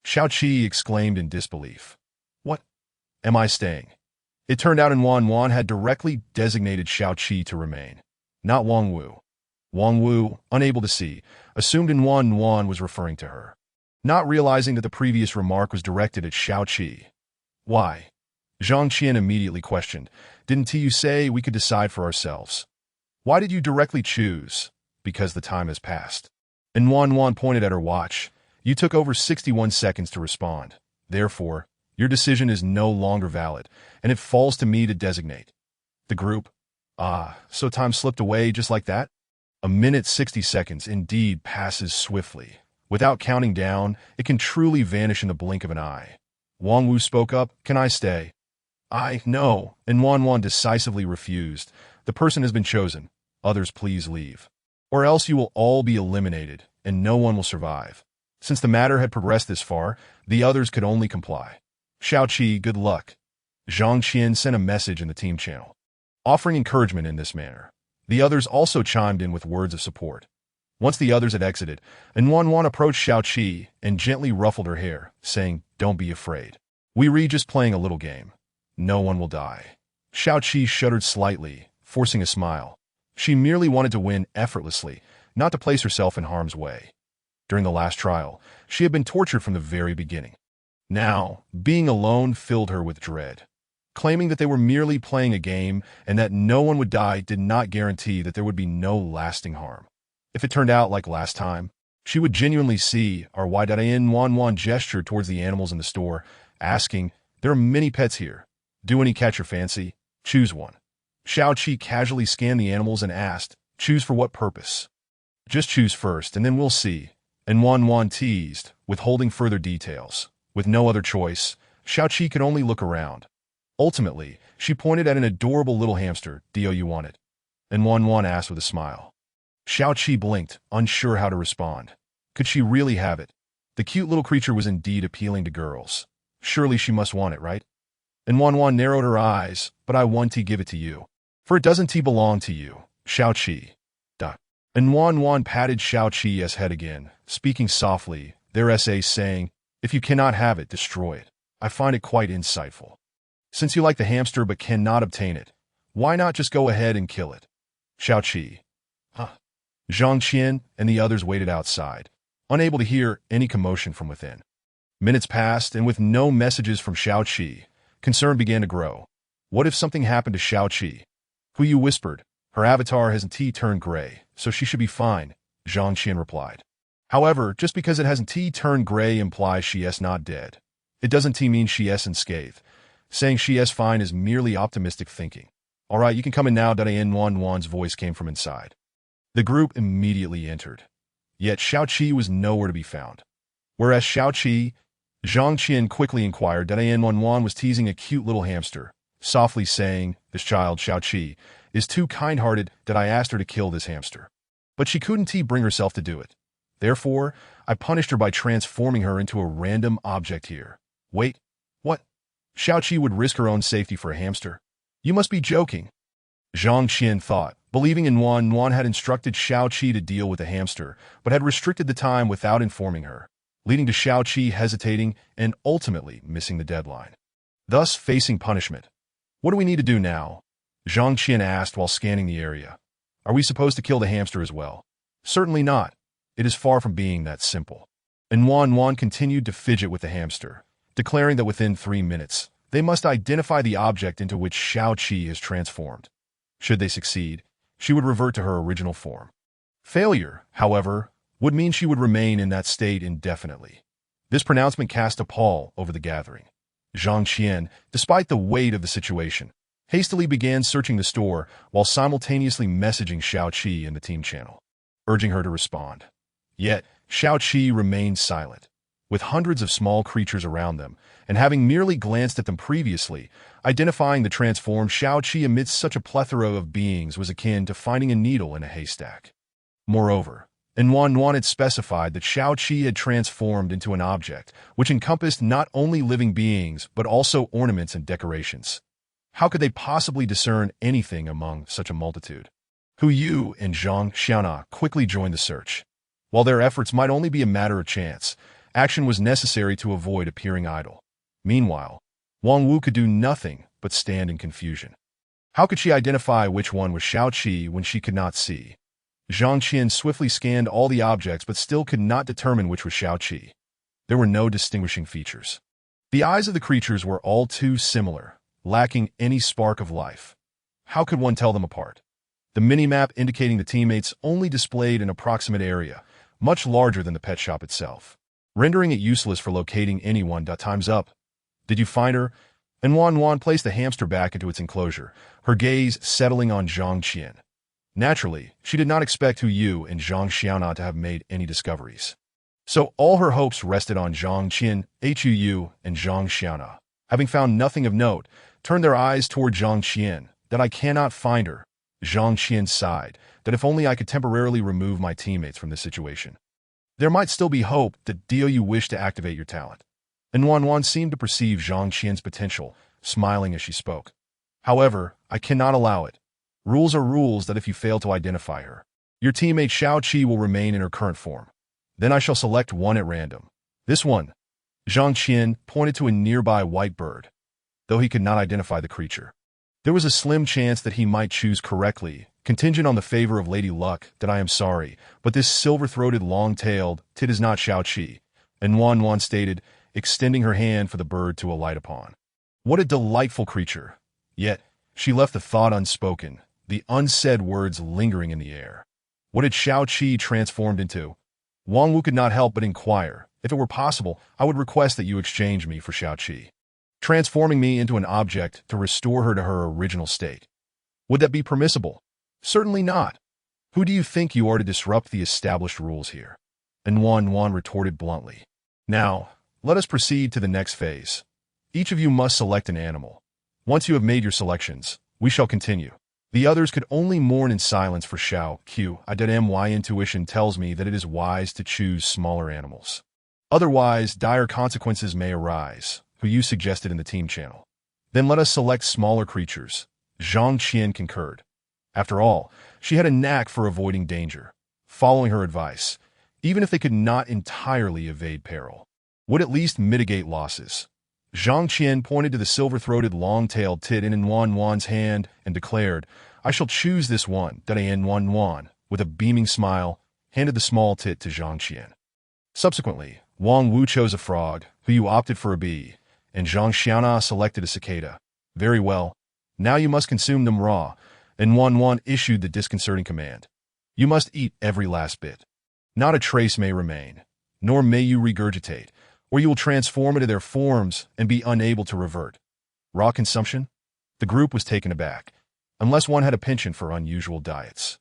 Xiao Qi exclaimed in disbelief, "What? Am I staying?" It turned out Wanwan had directly designated Xiao Qi to remain, not Wang Wu. Wang Wu, unable to see, assumed Wanwan was referring to her, not realizing that the previous remark was directed at Xiao Qi. "Why?" Zhang Qian immediately questioned. "Didn't you say we could decide for ourselves? Why did you directly choose?" "Because the time has passed." And Wanwan pointed at her watch. "You took over 61 seconds to respond. Therefore, your decision is no longer valid, and it falls to me to designate. The group. So time slipped away just like that? A minute 60 seconds indeed passes swiftly. Without counting down, it can truly vanish in the blink of an eye. Wang Wu spoke up, "Can I stay?" No, and Wan decisively refused. "The person has been chosen. Others please leave. Or else you will all be eliminated, and no one will survive." Since the matter had progressed this far, the others could only comply. "Xiaoqi, good luck." Zhang Qian sent a message in the team channel, offering encouragement in this manner. The others also chimed in with words of support. Once the others had exited, Wan approached Xiaoqi and gently ruffled her hair, saying, "Don't be afraid. We're just playing a little game. No one will die." Xiaoqi shuddered slightly, forcing a smile. She merely wanted to win effortlessly, not to place herself in harm's way. During the last trial, she had been tortured from the very beginning. Now, being alone filled her with dread. Claiming that they were merely playing a game and that no one would die did not guarantee that there would be no lasting harm. If it turned out like last time, she would genuinely see our Wan gesture towards the animals in the store, asking, "There are many pets here. Do any catch your fancy? Choose one." Xiaoqi casually scanned the animals and asked, "Choose for what purpose?" "Just choose first, and then we'll see." And Wan teased, withholding further details. With no other choice, Xiaoqi could only look around. Ultimately, she pointed at an adorable little hamster. "Do you want it?" And Wan asked with a smile. Xiaoqi blinked, unsure how to respond. Could she really have it? The cute little creature was indeed appealing to girls. Surely she must want it, right? And Wan narrowed her eyes, "But I want to give it to you. For it doesn't belong to you, Xiaoqi." And Wan patted Xiaoqi's head again, speaking softly, their essay saying, "If you cannot have it, destroy it. I find it quite insightful. Since you like the hamster but cannot obtain it, why not just go ahead and kill it?" Xiaoqi. Zhang Qian and the others waited outside, unable to hear any commotion from within. Minutes passed, and with no messages from Xiaoqi, concern began to grow. What if something happened to Xiaoqi? Huiyu whispered, "Her avatar hasn't turned gray, so she should be fine," Zhang Qian replied. "However, just because it hasn't turned gray implies she is not dead. It doesn't mean she is unscathed. Saying she is fine is merely optimistic thinking." "All right, you can come in now." Wan's voice came from inside. The group immediately entered. Yet Xiaoqi was nowhere to be found. Whereas Xiaoqi, Zhang Qian quickly inquired that Wan was teasing a cute little hamster, softly saying, "This child, Xiaoqi, is too kind-hearted that I asked her to kill this hamster. But she couldn't bring herself to do it. Therefore, I punished her by transforming her into a random object here." "Wait, what? Xiaoqi would risk her own safety for a hamster? You must be joking." Zhang Qian thought, believing in Wan had instructed Xiaoqi to deal with the hamster, but had restricted the time without informing her, leading to Xiaoqi hesitating and ultimately missing the deadline, thus facing punishment. "What do we need to do now?" Zhang Qian asked while scanning the area. "Are we supposed to kill the hamster as well?" "Certainly not. It is far from being that simple." And Wan continued to fidget with the hamster, declaring that within 3 minutes, they must identify the object into which Xiaoqi is transformed. Should they succeed, she would revert to her original form. Failure, however, would mean she would remain in that state indefinitely. This pronouncement cast a pall over the gathering. Zhang Qian, despite the weight of the situation, hastily began searching the store while simultaneously messaging Xiaoqi in the team channel, urging her to respond. Yet, Xiaoqi remained silent. With hundreds of small creatures around them, and having merely glanced at them previously, identifying the transformed Xiaoqi amidst such a plethora of beings was akin to finding a needle in a haystack. Moreover, Wan had specified that Xiaoqi had transformed into an object which encompassed not only living beings but also ornaments and decorations. How could they possibly discern anything among such a multitude? Huiyu and Zhang Xiaona quickly joined the search. While their efforts might only be a matter of chance, action was necessary to avoid appearing idle. Meanwhile, Wang Wu could do nothing but stand in confusion. How could she identify which one was Xiaoqi when she could not see? Zhang Qian swiftly scanned all the objects but still could not determine which was Xiaoqi. There were no distinguishing features. The eyes of the creatures were all too similar, lacking any spark of life. How could one tell them apart? The mini-map indicating the teammates only displayed an approximate area, much larger than the pet shop itself. rendering it useless for locating anyone. Time's up. Did you find her? And Wan placed the hamster back into its enclosure, her gaze settling on Zhang Qian. Naturally, she did not expect Hu Yu and Zhang Xiaona to have made any discoveries. So all her hopes rested on Zhang Qian, Hu Yu, and Zhang Xiaona. Having found nothing of note, turned their eyes toward Zhang Qian. That I cannot find her. Zhang Qian sighed, that if only I could temporarily remove my teammates from this situation. There might still be hope that you wish to activate your talent. And Wan seemed to perceive Zhang Qian's potential, smiling as she spoke. However, I cannot allow it. Rules are rules that if you fail to identify her, your teammate Xiao Qi will remain in her current form. Then I shall select one at random. This one. Zhang Qian pointed to a nearby white bird. Though he could not identify the creature, there was a slim chance that he might choose correctly, contingent on the favor of Lady Luck. That I am sorry, but this silver-throated, long-tailed tit is not Xiao Qi. And Wan stated, extending her hand for the bird to alight upon. What a delightful creature! Yet, she left the thought unspoken, the unsaid words lingering in the air. What had Xiao Qi transformed into? Wang Wu could not help but inquire. If it were possible, I would request that you exchange me for Xiao Qi, transforming me into an object to restore her to her original state. Would that be permissible? Certainly not. Who do you think you are to disrupt the established rules here? And Wan retorted bluntly. Now, let us proceed to the next phase. Each of you must select an animal. Once you have made your selections, we shall continue. The others could only mourn in silence for Xiao Q. My intuition tells me that it is wise to choose smaller animals. Otherwise, dire consequences may arise, who you suggested in the team channel. Then let us select smaller creatures. Zhang Qian concurred. After all, she had a knack for avoiding danger, following her advice, even if they could not entirely evade peril, would at least mitigate losses. Zhang Qian pointed to the silver-throated, long-tailed tit in Wan's hand and declared, I shall choose this one. Wan, with a beaming smile, handed the small tit to Zhang Qian. Subsequently, Wang Wu chose a frog, Hu Yu opted for a bee, and Zhang Xiaona selected a cicada. Very well. Now you must consume them raw, and Wan issued the disconcerting command. You must eat every last bit. Not a trace may remain, nor may you regurgitate, or you will transform into their forms and be unable to revert. Raw consumption? The group was taken aback, unless one had a penchant for unusual diets.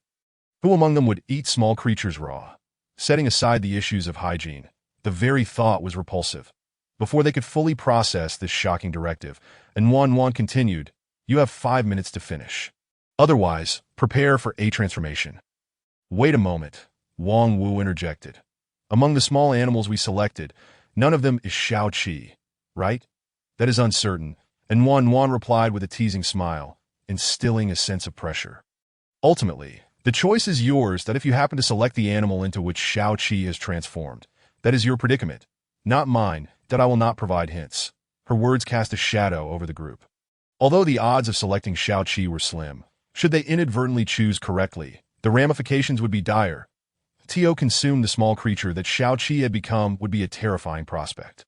Who among them would eat small creatures raw? Setting aside the issues of hygiene, the very thought was repulsive. Before they could fully process this shocking directive, and Wan continued, you have 5 minutes to finish. Otherwise, prepare for a transformation. Wait a moment, Wang Wu interjected. Among the small animals we selected, none of them is Xiao Qi, right? That is uncertain, and Wan replied with a teasing smile, instilling a sense of pressure. Ultimately, the choice is yours. That if you happen to select the animal into which Xiao Qi is transformed, that is your predicament, not mine. That I will not provide hints. Her words cast a shadow over the group. Although the odds of selecting Xiao Qi were slim, should they inadvertently choose correctly, the ramifications would be dire. Tio consumed the small creature that Xiao Qi had become would be a terrifying prospect.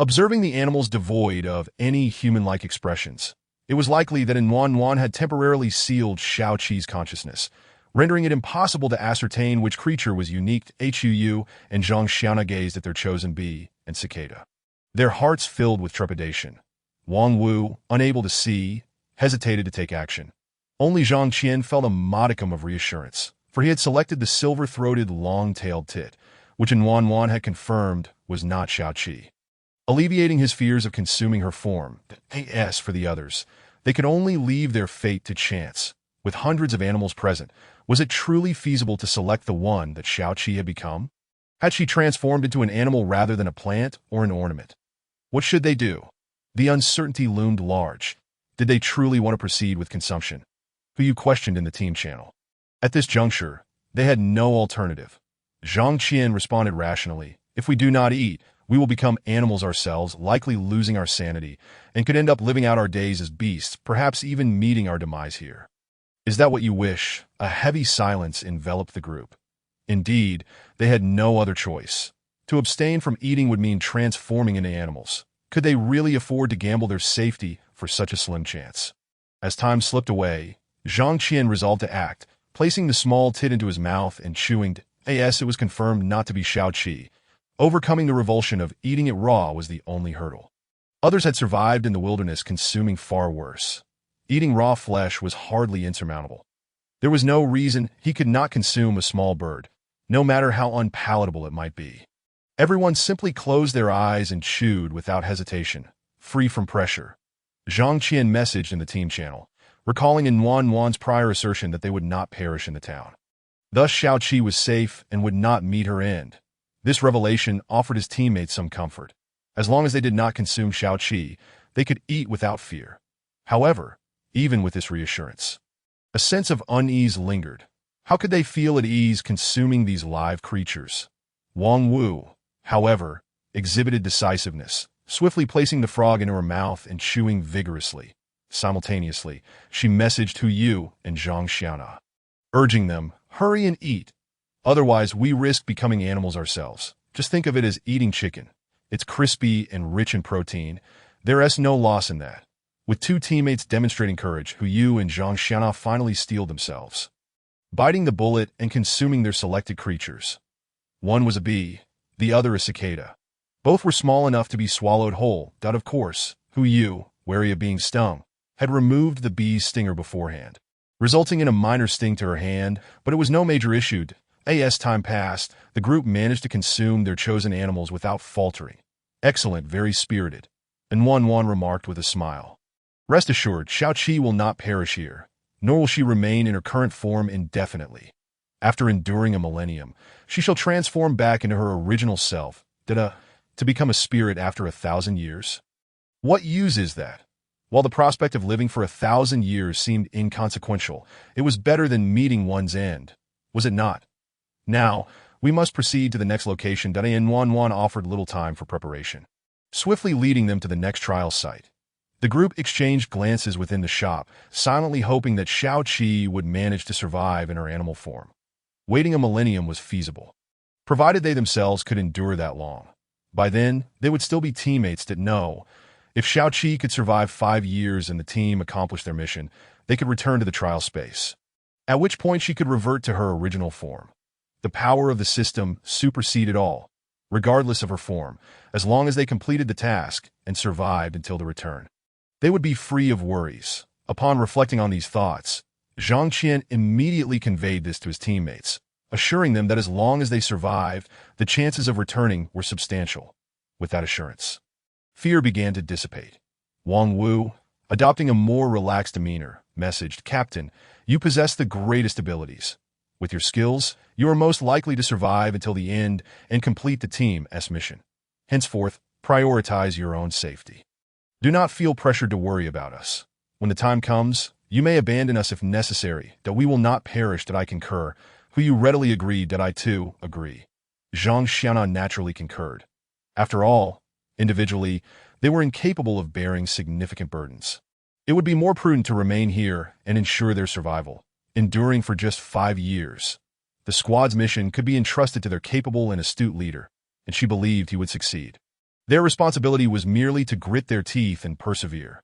Observing the animals devoid of any human-like expressions, it was likely that Wan had temporarily sealed Xiao Qi's consciousness, rendering it impossible to ascertain which creature was unique. Hu and Zhang Xiaona gazed at their chosen bee and cicada, their hearts filled with trepidation. Wang Wu, unable to see, hesitated to take action. Only Zhang Qian felt a modicum of reassurance, for he had selected the silver-throated, long-tailed tit, which Wan had confirmed was not Xiao Qi. Alleviating his fears of consuming her form, as for the others, they could only leave their fate to chance. With hundreds of animals present, was it truly feasible to select the one that Xiao Qi had become? Had she transformed into an animal rather than a plant or an ornament? What should they do? The uncertainty loomed large. Did they truly want to proceed with consumption? Who you questioned in the team channel. At this juncture, they had no alternative. Zhang Qian responded rationally, if we do not eat, we will become animals ourselves, likely losing our sanity, and could end up living out our days as beasts, perhaps even meeting our demise here. Is that what you wish? A heavy silence enveloped the group. Indeed, they had no other choice. To abstain from eating would mean transforming into animals. Could they really afford to gamble their safety for such a slim chance? As time slipped away, Zhang Qian resolved to act, placing the small tit into his mouth and chewing. It was confirmed not to be Xiao Qi. Overcoming the revulsion of eating it raw was the only hurdle. Others had survived in the wilderness consuming far worse. Eating raw flesh was hardly insurmountable. There was no reason he could not consume a small bird, no matter how unpalatable it might be. Everyone simply closed their eyes and chewed without hesitation, free from pressure. Zhang Qian messaged in the team channel, recalling in Wan's prior assertion that they would not perish in the town. Thus Xiao Qi was safe and would not meet her end. This revelation offered his teammates some comfort. As long as they did not consume Xiao Qi, they could eat without fear. However, even with this reassurance, a sense of unease lingered. How could they feel at ease consuming these live creatures? Wang Wu, however, exhibited decisiveness, swiftly placing the frog into her mouth and chewing vigorously. Simultaneously, she messaged Hu Yu and Zhang Xiana, urging them, hurry and eat. Otherwise, we risk becoming animals ourselves. Just think of it as eating chicken. It's crispy and rich in protein. There's no loss in that. With two teammates demonstrating courage, Hu Yu and Zhang Xiana finally steeled themselves, biting the bullet and consuming their selected creatures. One was a bee, the other a cicada. Both were small enough to be swallowed whole, but of course, Hu Yu, wary of being stung, had removed the bee's stinger beforehand, resulting in a minor sting to her hand, but it was no major issue. As time passed, the group managed to consume their chosen animals without faltering. Excellent, very spirited. And Wan remarked with a smile. Rest assured, Xiao Qi will not perish here, nor will she remain in her current form indefinitely. After enduring a millennium, she shall transform back into her original self, to become a spirit after 1,000 years. What use is that? While the prospect of living for 1,000 years seemed inconsequential, it was better than meeting one's end, was it not? Now, we must proceed to the next location. And Wan offered little time for preparation, swiftly leading them to the next trial site. The group exchanged glances within the shop, silently hoping that Xiao Qi would manage to survive in her animal form. Waiting a millennium was feasible, provided they themselves could endure that long. By then, they would still be teammates that know. If Xiao Qi could survive 5 years and the team accomplished their mission, they could return to the trial space, at which point she could revert to her original form. The power of the system superseded all, regardless of her form, as long as they completed the task and survived until the return. They would be free of worries. Upon reflecting on these thoughts, Zhang Qian immediately conveyed this to his teammates, assuring them that as long as they survived, the chances of returning were substantial. With that assurance, fear began to dissipate. Wang Wu, adopting a more relaxed demeanor, messaged, Captain, you possess the greatest abilities. With your skills, you are most likely to survive until the end and complete the team's mission. Henceforth, prioritize your own safety. Do not feel pressured to worry about us. When the time comes, you may abandon us if necessary, that we will not perish. That I concur. Who you readily agreed that I too agree. Zhang Xiana naturally concurred. After all, individually, they were incapable of bearing significant burdens. It would be more prudent to remain here and ensure their survival. Enduring for just 5 years, the squad's mission could be entrusted to their capable and astute leader, and she believed he would succeed. Their responsibility was merely to grit their teeth and persevere.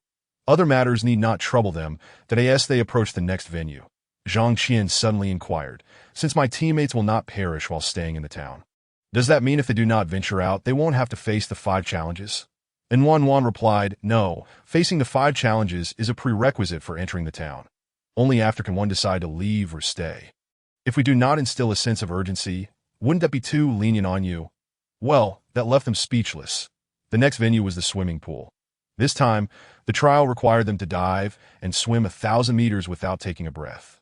Other matters need not trouble them. As they approached the next venue, Zhang Qian suddenly inquired, since my teammates will not perish while staying in the town, does that mean if they do not venture out, they won't have to face the 5 challenges? And Wan replied, no, facing the 5 challenges is a prerequisite for entering the town. Only after can one decide to leave or stay. If we do not instill a sense of urgency, wouldn't that be too lenient on you? Well, that left them speechless. The next venue was the swimming pool. This time, the trial required them to dive and swim 1,000 meters without taking a breath.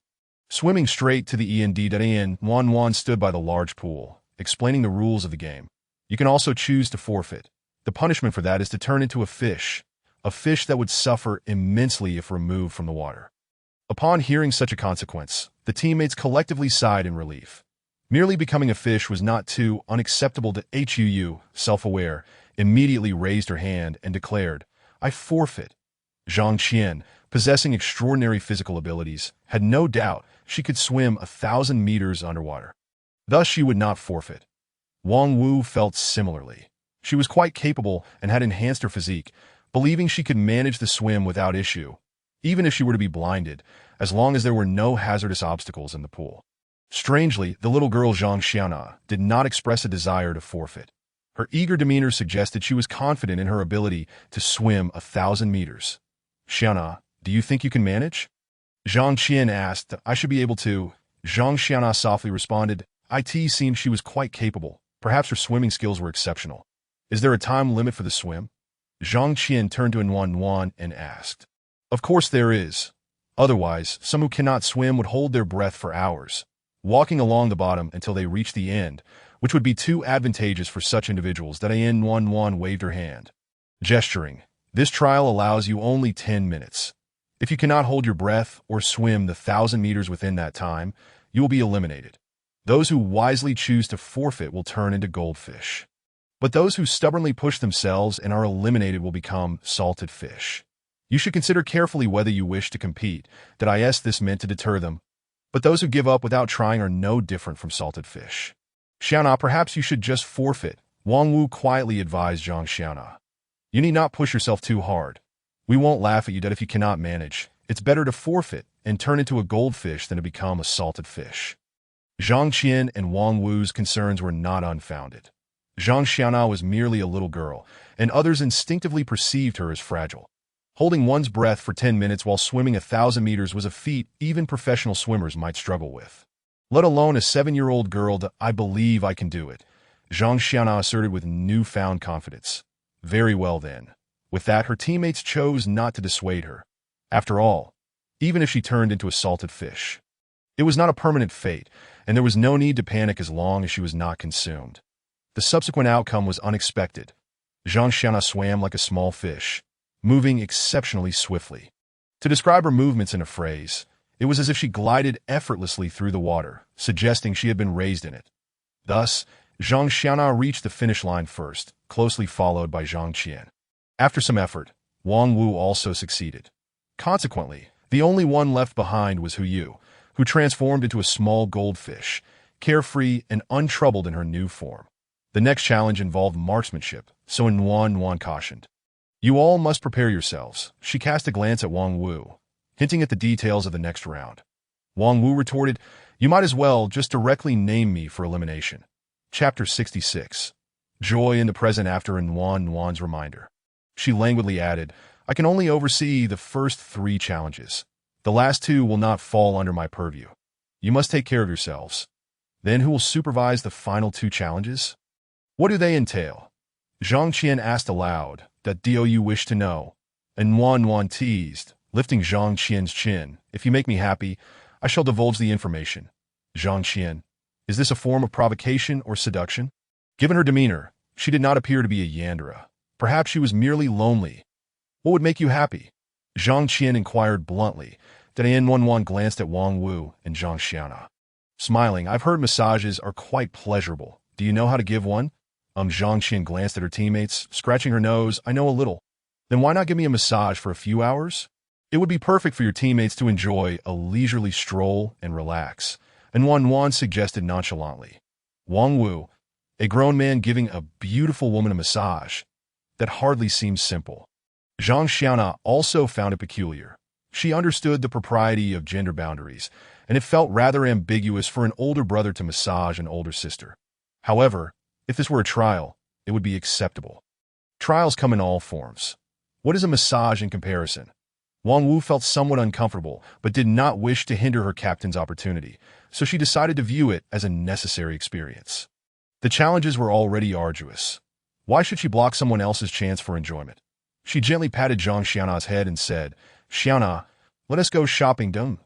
Swimming straight to the end, Wan stood by the large pool, explaining the rules of the game. You can also choose to forfeit. The punishment for that is to turn into a fish that would suffer immensely if removed from the water. Upon hearing such a consequence, the teammates collectively sighed in relief. Merely becoming a fish was not too unacceptable to Hu, self-aware, immediately raised her hand and declared, I forfeit. Zhang Qian, possessing extraordinary physical abilities, had no doubt she could swim 1,000 meters underwater. Thus she would not forfeit. Wang Wu felt similarly. She was quite capable and had enhanced her physique, believing she could manage the swim without issue, even if she were to be blinded, as long as there were no hazardous obstacles in the pool. Strangely, the little girl Zhang Xiana did not express a desire to forfeit. Her eager demeanor suggested she was confident in her ability to swim 1,000 meters. Xiaona, do you think you can manage? Zhang Qian asked. I should be able to. Zhang Xiaona softly responded. It seemed she was quite capable. Perhaps her swimming skills were exceptional. Is there a time limit for the swim? Zhang Qian turned to Wan and asked. Of course there is. Otherwise, some who cannot swim would hold their breath for hours, walking along the bottom until they reach the end, which would be too advantageous for such individuals. That Wan waved her hand, gesturing. This trial allows you only 10 minutes. If you cannot hold your breath or swim the 1,000 meters within that time, you will be eliminated. Those who wisely choose to forfeit will turn into goldfish. But those who stubbornly push themselves and are eliminated will become salted fish. You should consider carefully whether you wish to compete. This meant to deter them. But those who give up without trying are no different from salted fish. Xiaona, perhaps you should just forfeit, Wang Wu quietly advised Zhang Xiaona. You need not push yourself too hard. We won't laugh at you if you cannot manage. It's better to forfeit and turn into a goldfish than to become a salted fish. Zhang Qian and Wang Wu's concerns were not unfounded. Zhang Xiaona was merely a little girl, and others instinctively perceived her as fragile. Holding one's breath for 10 minutes while swimming 1,000 meters was a feat even professional swimmers might struggle with. Let alone a 7-year-old girl. I believe I can do it, Zhang Xiaona asserted with newfound confidence. Very well then. With that, her teammates chose not to dissuade her. After all, even if she turned into a salted fish, it was not a permanent fate, and there was no need to panic as long as she was not consumed. The subsequent outcome was unexpected. Zhang Xiaona swam like a small fish, moving exceptionally swiftly. To describe her movements in a phrase, it was as if she glided effortlessly through the water, suggesting she had been raised in it. Thus, Zhang Xiaona reached the finish line first, closely followed by Zhang Qian. After some effort, Wang Wu also succeeded. Consequently, the only one left behind was Hu Yu, who transformed into a small goldfish, carefree and untroubled in her new form. The next challenge involved marksmanship, so Wan cautioned. You all must prepare yourselves. She cast a glance at Wang Wu, hinting at the details of the next round. Wang Wu retorted, You might as well just directly name me for elimination. Chapter 66. Joy in the present after Wan's reminder. She languidly added, I can only oversee the first 3 challenges. The last 2 will not fall under my purview. You must take care of yourselves. Then who will supervise the final 2 challenges? What do they entail? Zhang Qian asked aloud. Do you wish to know? And Wan teased, lifting Zhang Qian's chin. If you make me happy, I shall divulge the information. Zhang Qian, is this a form of provocation or seduction? Given her demeanor, she did not appear to be a yandere. Perhaps she was merely lonely. What would make you happy? Zhang Qian inquired bluntly. Wan glanced at Wang Wu and Zhang Xiaona. Smiling, I've heard massages are quite pleasurable. Do you know how to give one? Zhang Qian glanced at her teammates, scratching her nose. I know a little. Then why not give me a massage for a few hours? It would be perfect for your teammates to enjoy a leisurely stroll and relax. And Wan suggested nonchalantly. Wang Wu, a grown man giving a beautiful woman a massage. That hardly seems simple. Zhang Xiaona also found it peculiar. She understood the propriety of gender boundaries, and it felt rather ambiguous for an older brother to massage an older sister. However, if this were a trial, it would be acceptable. Trials come in all forms. What is a massage in comparison? Wang Wu felt somewhat uncomfortable, but did not wish to hinder her captain's opportunity, so she decided to view it as a necessary experience. The challenges were already arduous. Why should she block someone else's chance for enjoyment? She gently patted Zhang Xiaona's head and said, Xiaona, let us go shopping. Zhang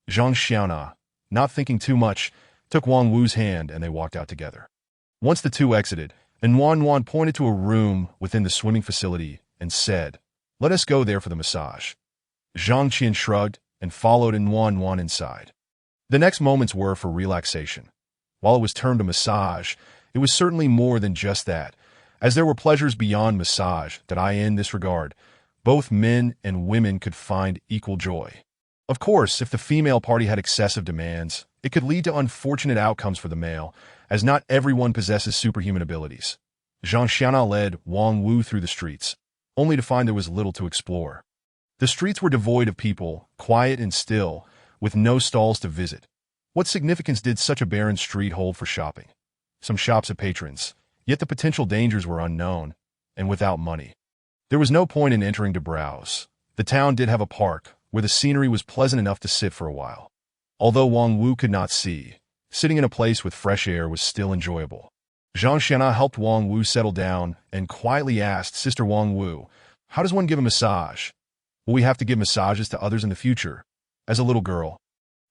Xiaona, not thinking too much, took Wang Wu's hand and they walked out together. Once the two exited, Wan pointed to a room within the swimming facility and said, Let us go there for the massage. Zhang Qian shrugged and followed Wan inside. The next moments were for relaxation. While it was termed a massage, it was certainly more than just that, as there were pleasures beyond massage that in this regard, both men and women could find equal joy. Of course, if the female party had excessive demands, it could lead to unfortunate outcomes for the male, as not everyone possesses superhuman abilities. Zhang Xiaona led Wang Wu through the streets, only to find there was little to explore. The streets were devoid of people, quiet and still, with no stalls to visit. What significance did such a barren street hold for shopping? Some shops had patrons, Yet the potential dangers were unknown, and without money. There was no point in entering to browse. The town did have a park, where the scenery was pleasant enough to sit for a while. Although Wang Wu could not see, sitting in a place with fresh air was still enjoyable. Zhang Xiana helped Wang Wu settle down and quietly asked Sister Wang Wu, "How does one give a massage? Will we have to give massages to others in the future?" As a little girl,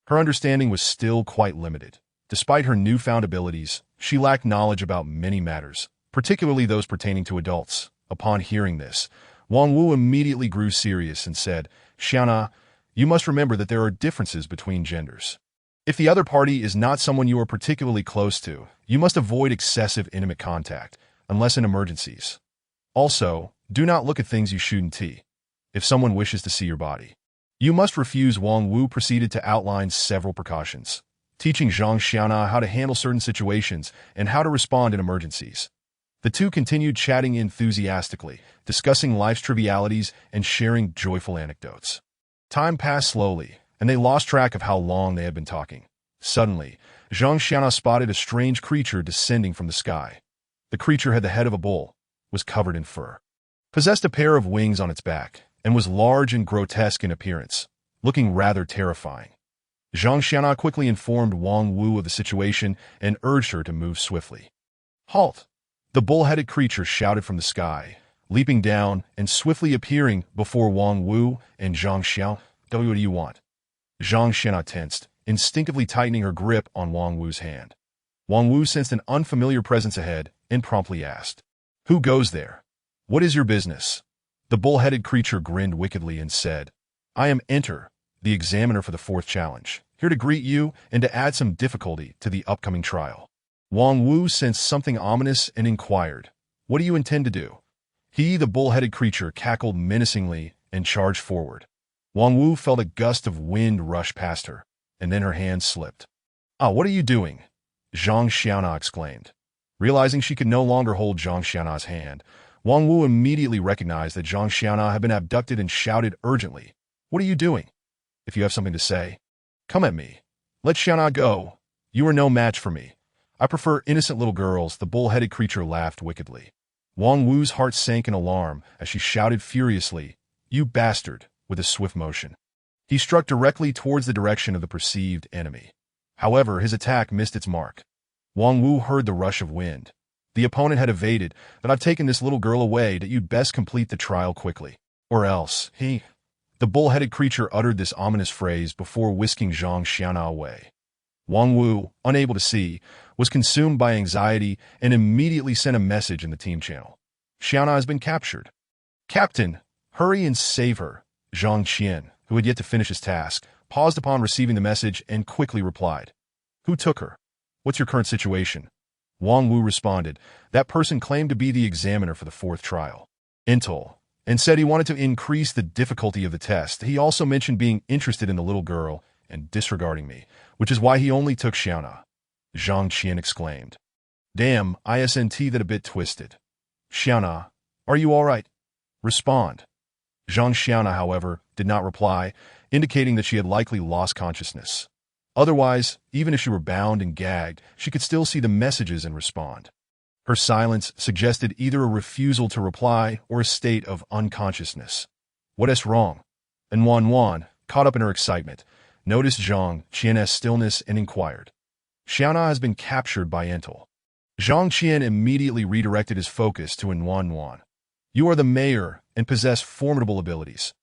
her understanding was still quite limited. Despite her newfound abilities, she lacked knowledge about many matters, particularly those pertaining to adults. Upon hearing this, Wang Wu immediately grew serious and said, "Xiana, you must remember that there are differences between genders. If the other party is not someone you are particularly close to, you must avoid excessive intimate contact, unless in emergencies. Also, do not look at things you shouldn't see. If someone wishes to see your body, you must refuse." Wang Wu proceeded to outline several precautions, teaching Zhang Xiana how to handle certain situations and how to respond in emergencies. The two continued chatting enthusiastically, discussing life's trivialities and sharing joyful anecdotes. Time passed slowly, and they lost track of how long they had been talking. Suddenly, Zhang Xiana spotted a strange creature descending from the sky. The creature had the head of a bull, was covered in fur, possessed a pair of wings on its back, and was large and grotesque in appearance, looking rather terrifying. Zhang Xiana quickly informed Wang Wu of the situation and urged her to move swiftly. "Halt!" The bull-headed creature shouted from the sky, leaping down and swiftly appearing before Wang Wu and Zhang Xiao. "What do you want?" Zhang Xiana tensed, instinctively tightening her grip on Wang Wu's hand. Wang Wu sensed an unfamiliar presence ahead and promptly asked, "Who goes there? What is your business?" The bull-headed creature grinned wickedly and said, "I am Enter, the examiner for the fourth challenge, here to greet you and to add some difficulty to the upcoming trial." Wang Wu sensed something ominous and inquired, "What do you intend to do?" The bull-headed creature, cackled menacingly and charged forward. Wang Wu felt a gust of wind rush past her, and then her hand slipped. "Ah, what are you doing?" Zhang Xiana exclaimed. Realizing she could no longer hold Zhang Xiana's hand, Wang Wu immediately recognized that Zhang Xiana had been abducted and shouted urgently, "What are you doing? If you have something to say, come at me. Let Xiana go. You are no match for me. I prefer innocent little girls." The bull-headed creature laughed wickedly. Wang Wu's heart sank in alarm as she shouted furiously, "You bastard," with a swift motion. He struck directly towards the direction of the perceived enemy. However, his attack missed its mark. Wang Wu heard the rush of wind. The opponent had evaded, "That I've taken this little girl away, that you'd best complete the trial quickly. Or else, he—" The bull-headed creature uttered this ominous phrase before whisking Zhang Xiana away. Wang Wu, unable to see, was consumed by anxiety and immediately sent a message in the team channel. "Xiana has been captured. Captain, hurry and save her." Zhang Qian, who had yet to finish his task, paused upon receiving the message and quickly replied, "Who took her? What's your current situation?" Wang Wu responded, "That person claimed to be the examiner for the fourth trial, Intel, and said he wanted to increase the difficulty of the test. He also mentioned being interested in the little girl and disregarding me, which is why he only took Xiana." Zhang Qian exclaimed, "Damn, isn't that a bit twisted? Xiana, are you all right? Respond." Zhang Xiana, however, did not reply, indicating that she had likely lost consciousness. Otherwise, even if she were bound and gagged, she could still see the messages and respond. Her silence suggested either a refusal to reply or a state of unconsciousness. "What is wrong?" And Wan, caught up in her excitement, noticed Zhang Qian's stillness and inquired, "Xiana has been captured by Intel." Zhang Qian immediately redirected his focus to Wan. "You are the mayor and possess formidable abilities.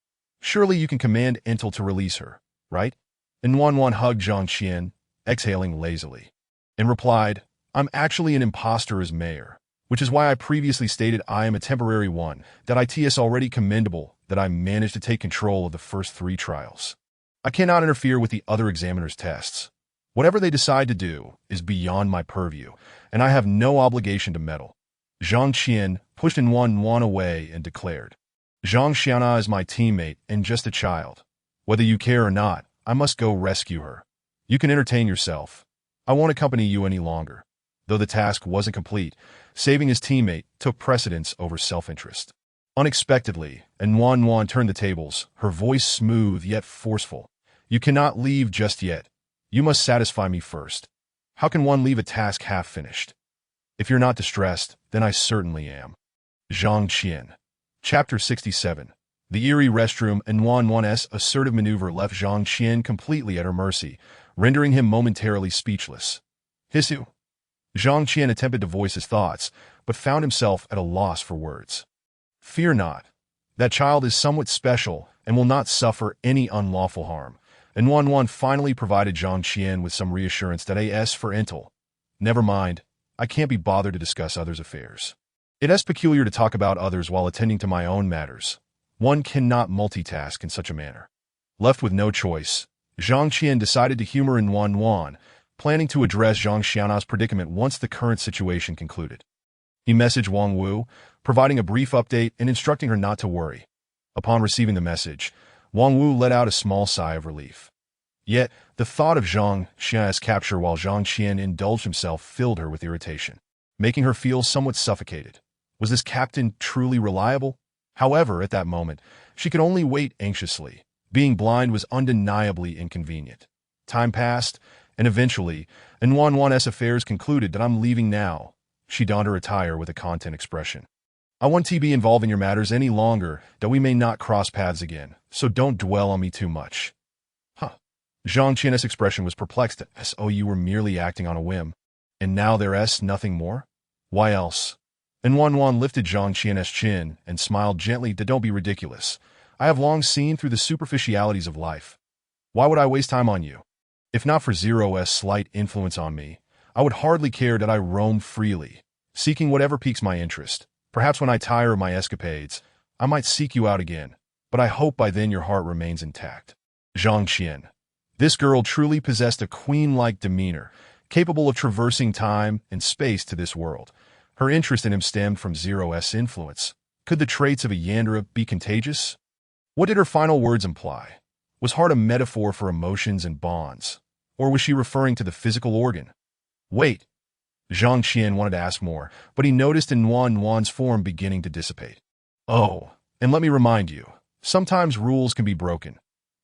Surely you can command Intel to release her, right?" And Wan hugged Zhang Qian, exhaling lazily, and replied, "I'm actually an imposter as mayor, which is why I previously stated I am a temporary one, that it is already commendable that I managed to take control of the first 3 trials. I cannot interfere with the other examiners' tests. Whatever they decide to do is beyond my purview, and I have no obligation to meddle." Zhang Qian pushed Wan away and declared, "Zhang Xiana is my teammate and just a child. Whether you care or not, I must go rescue her. You can entertain yourself. I won't accompany you any longer." Though the task wasn't complete, saving his teammate took precedence over self-interest. Unexpectedly, Wan turned the tables, her voice smooth yet forceful. "You cannot leave just yet. You must satisfy me first. How can one leave a task half-finished?" If you're not distressed, then I certainly am. Zhang Qian. Chapter 67. The eerie restroom and Wan's assertive maneuver left Zhang Qian completely at her mercy, rendering him momentarily speechless. Hisu. Zhang Qian attempted to voice his thoughts, but found himself at a loss for words. Fear not. That child is somewhat special and will not suffer any unlawful harm. And Wan finally provided Zhang Qian with some reassurance that as for Intel. Never mind, I can't be bothered to discuss others' affairs. It is peculiar to talk about others while attending to my own matters. One cannot multitask in such a manner. Left with no choice, Zhang Qian decided to humor in Wan, planning to address Zhang Xiana's predicament once the current situation concluded. He messaged Wang Wu, providing a brief update and instructing her not to worry. Upon receiving the message, Wang Wu let out a small sigh of relief. Yet, the thought of Zhang Xiana's capture while Zhang Qian indulged himself filled her with irritation, making her feel somewhat suffocated. Was this captain truly reliable? However, at that moment, she could only wait anxiously. Being blind was undeniably inconvenient. Time passed, and eventually, in Wan's affairs concluded that I'm leaving now. She donned her attire with a content expression. I won't be involved in your matters any longer, that we may not cross paths again, so don't dwell on me too much. Zhang Qian's expression was perplexed, as oh you were merely acting on a whim. And now there's nothing more? Why else? And Wan lifted Zhang Qian's chin and smiled gently that don't be ridiculous. I have long seen through the superficialities of life. Why would I waste time on you? If not for Zero's slight influence on me, I would hardly care that I roam freely, seeking whatever piques my interest. Perhaps when I tire of my escapades, I might seek you out again, but I hope by then your heart remains intact. Zhang Qian. This girl truly possessed a queen-like demeanor, capable of traversing time and space to this world. Her interest in him stemmed from Zero's influence. Could the traits of a yandere be contagious? What did her final words imply? Was heart a metaphor for emotions and bonds? Or was she referring to the physical organ? Wait. Zhang Qian wanted to ask more, but he noticed in Wan's form beginning to dissipate. Oh, and let me remind you, sometimes rules can be broken.